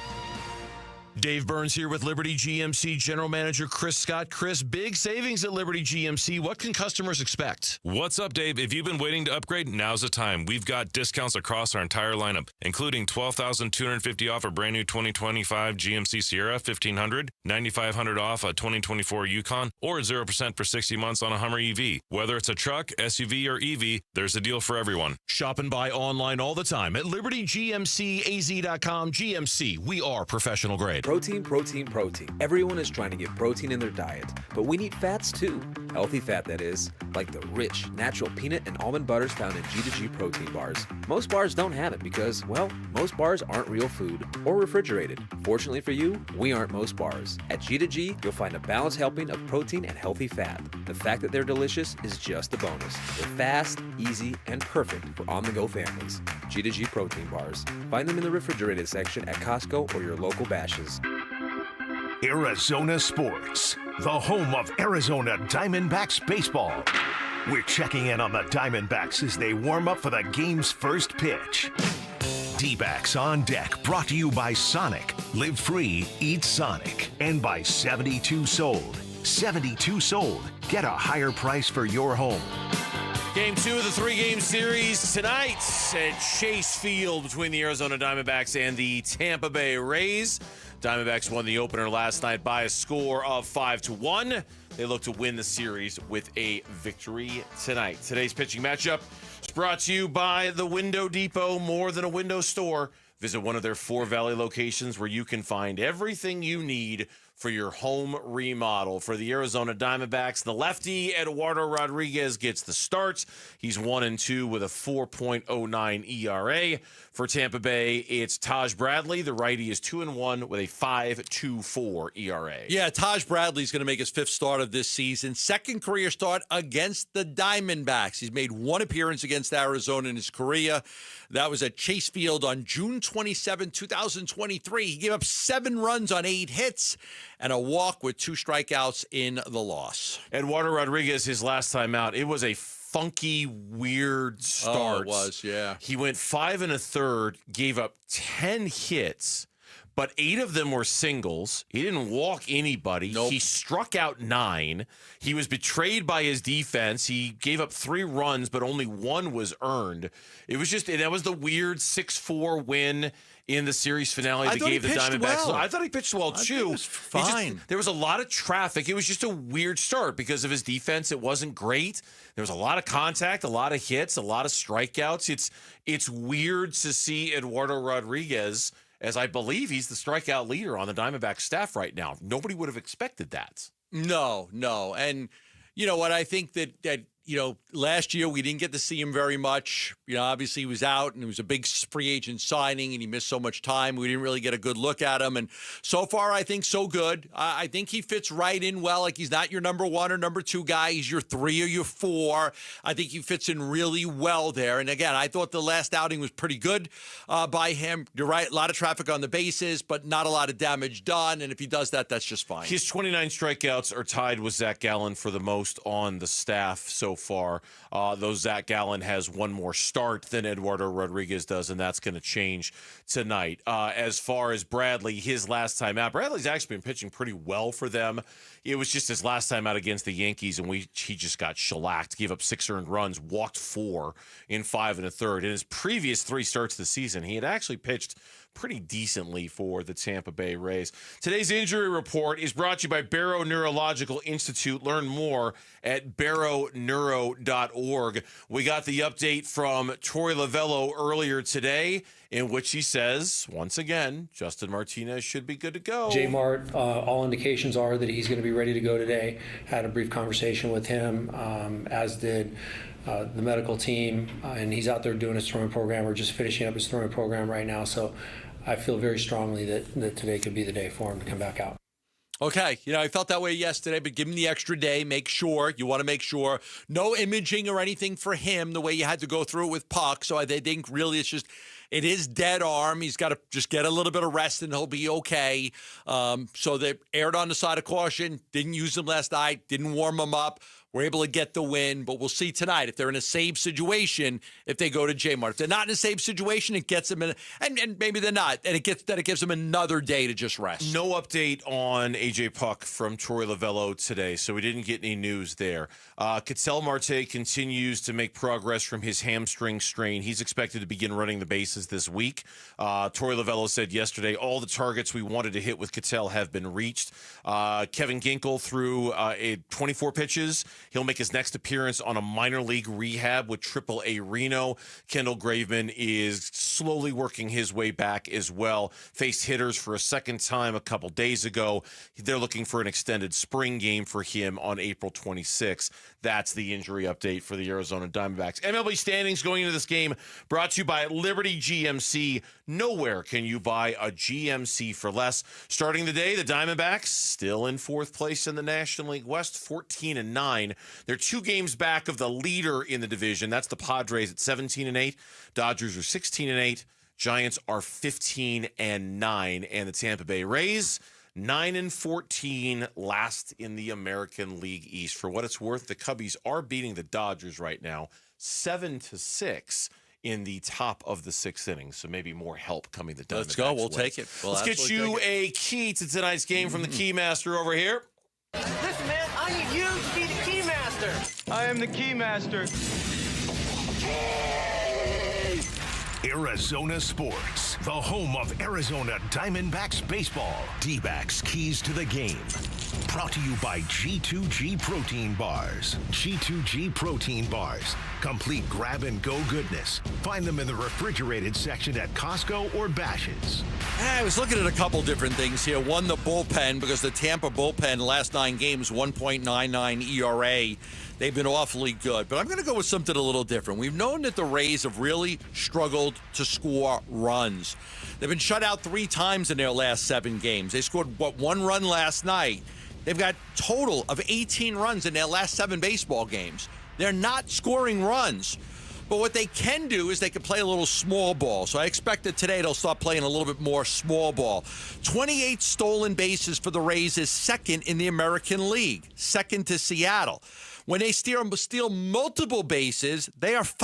Dave Burns here with Liberty GMC General Manager Chris Scott. Chris, big savings at Liberty GMC. What can customers expect? What's up, Dave? If you've been waiting to upgrade, now's the time. We've got discounts across our entire lineup, including $12,250 off a brand new 2025 GMC Sierra 1500, $9,500 off a 2024 Yukon, or 0% for 60 months on a Hummer EV. Whether it's a truck, SUV, or EV, there's a deal for everyone. Shop and buy online all the time at LibertyGMCAZ.com. GMC, we are professional grade. Protein, protein, protein. Everyone is trying to get protein in their diet, but we need fats too. Healthy fat, that is, like the rich, natural peanut and almond butters found in G2G protein bars. Most bars don't have it because, well, most bars aren't real food or refrigerated. Fortunately for you, we aren't most bars. At G2G, you'll find a balanced helping of protein and healthy fat. The fact that they're delicious is just a bonus. They're fast, easy, and perfect for on-the-go families. G2G protein bars. Find them in the refrigerated section at Costco or your local Bashes. Arizona Sports, the home of Arizona Diamondbacks baseball. We're checking in on the Diamondbacks as they warm up for the game's first pitch. D-backs on deck, brought to you by Sonic. Live free, eat Sonic. And by 72 Sold. 72 Sold. Get a higher price for your home. Game 2 of the 3-game series tonight at Chase Field between the Arizona Diamondbacks and the Tampa Bay Rays. Diamondbacks won the opener last night by a score of 5-1. They look to win the series with a victory tonight. Today's pitching matchup is brought to you by the Window Depot, more than a window store. Visit one of their 4 Valley locations where you can find everything you need for your home remodel. For the Arizona Diamondbacks, the lefty Eduardo Rodriguez gets the start. He's 1-2 with a 4.09 ERA. For Tampa Bay, it's Taj Bradley. The righty is 2-1 with a 5.24 ERA. Yeah, Taj Bradley's going to make his 5th start of this season. 2nd career start against the Diamondbacks. He's made 1 appearance against Arizona in his career. That was at Chase Field on June 27, 2023. He gave up 7 runs on 8 hits and a walk with 2 strikeouts in the loss. Eduardo Rodriguez, his last time out, it was a funky, weird start. Oh, it was, yeah. He went 5 1/3, gave up 10 hits, but 8 of them were singles. He didn't walk anybody. Nope. He struck out 9. He was betrayed by his defense. He gave up 3 runs, but only 1 was earned. It was just, that was the weird 6-4 win in the series finale that gave the Diamondbacks. Well. I thought he pitched well, too. It was fine. There was a lot of traffic. It was just a weird start because of his defense. It wasn't great. There was a lot of contact, a lot of hits, a lot of strikeouts. It's weird to see Eduardo Rodriguez, as I believe he's the strikeout leader on the Diamondbacks staff right now. Nobody would have expected that. No. And you know what? I think that last year we didn't get to see him very much. Obviously he was out and it was a big free agent signing and he missed so much time. We didn't really get a good look at him. And so far, I think so good. I think he fits right in well. Like, he's not your number 1 or number 2 guy. He's your 3 or your 4. I think he fits in really well there. And again, I thought the last outing was pretty good by him. You're right. A lot of traffic on the bases, but not a lot of damage done. And if he does that, that's just fine. His 29 strikeouts are tied with Zach Gallen for the most on the staff so so far. Though Zach Gallen has one more start than Eduardo Rodriguez does, and that's going to change tonight. As far as Bradley, his last time out, Bradley's actually been pitching pretty well for them. It was just his last time out against the Yankees, and he just got shellacked, gave up 6 earned runs, walked 4 in 5 1/3. In his previous 3 starts this season, he had actually pitched pretty decently for the Tampa Bay Rays. Today's injury report is brought to you by Barrow Neurological Institute. Learn more at barrowneuro.org. We got the update from Troy Lavello earlier today, in which he says, once again, Justin Martinez should be good to go. J-Mart, all indications are that he's going to be ready to go today. Had a brief conversation with him, as did the medical team, and he's out there doing his throwing program, or just finishing up his throwing program right now. So I feel very strongly that today could be the day for him to come back out. Okay, I felt that way yesterday, but give him the extra day. You want to make sure. No imaging or anything for him the way you had to go through it with Puck. So I think really it is dead arm. He's got to just get a little bit of rest and he'll be okay. So they erred on the side of caution, didn't use him last night, didn't warm him up. We're able to get the win, but we'll see tonight if they're in a save situation, if they go to J-Mart. If they're not in a save situation, it gets them in, and maybe they're not, and it gives them another day to just rest. No update on A.J. Puck from Troy Lavello today, so we didn't get any news there. Ketel Marte continues to make progress from his hamstring strain. He's expected to begin running the bases this week. Troy Lavello said yesterday, all the targets we wanted to hit with Ketel have been reached. Kevin Ginkel threw 24 pitches. He'll make his next appearance on a minor league rehab with AAA Reno. Kendall Graveman is slowly working his way back as well. Faced hitters for a second time a couple days ago. They're looking for an extended spring game for him on April 26th. That's the injury update for the Arizona Diamondbacks. MLB standings going into this game brought to you by Liberty GMC. Nowhere can you buy a GMC for less. Starting the day, the Diamondbacks still in 4th place in the National League West, 14-9. They're 2 games back of the leader in the division. That's the Padres at 17-8. Dodgers are 16-8. Giants are 15-9. And the Tampa Bay Rays 9-14, last in the American League East. For what it's worth, the Cubbies are beating the Dodgers right now 7-6 in the top of the 6th inning. So maybe more help coming the Diamondbacks. Let's go. We'll take it. Let's get you a key to tonight's game from the Keymaster over here. Listen, man, I need you to be the key master. I am the key master. Arizona Sports, the home of Arizona Diamondbacks baseball. D-backs keys to the game. Brought to you by G2G Protein Bars. G2G Protein Bars. Complete grab-and-go goodness. Find them in the refrigerated section at Costco or Bash's'. I was looking at a couple different things here. One, the bullpen, because the Tampa bullpen, last 9 games, 1.99 ERA. They've been awfully good. But I'm going to go with something a little different. We've known that the Rays have really struggled to score runs. They've been shut out 3 times in their last 7 games. They scored, 1 run last night. They've got total of 18 runs in their last 7 baseball games. They're not scoring runs. But what they can do is they can play a little small ball. So I expect that today they'll start playing a little bit more small ball. 28 stolen bases for the Rays is 2nd in the American League, 2nd to Seattle. When they steal multiple bases, they are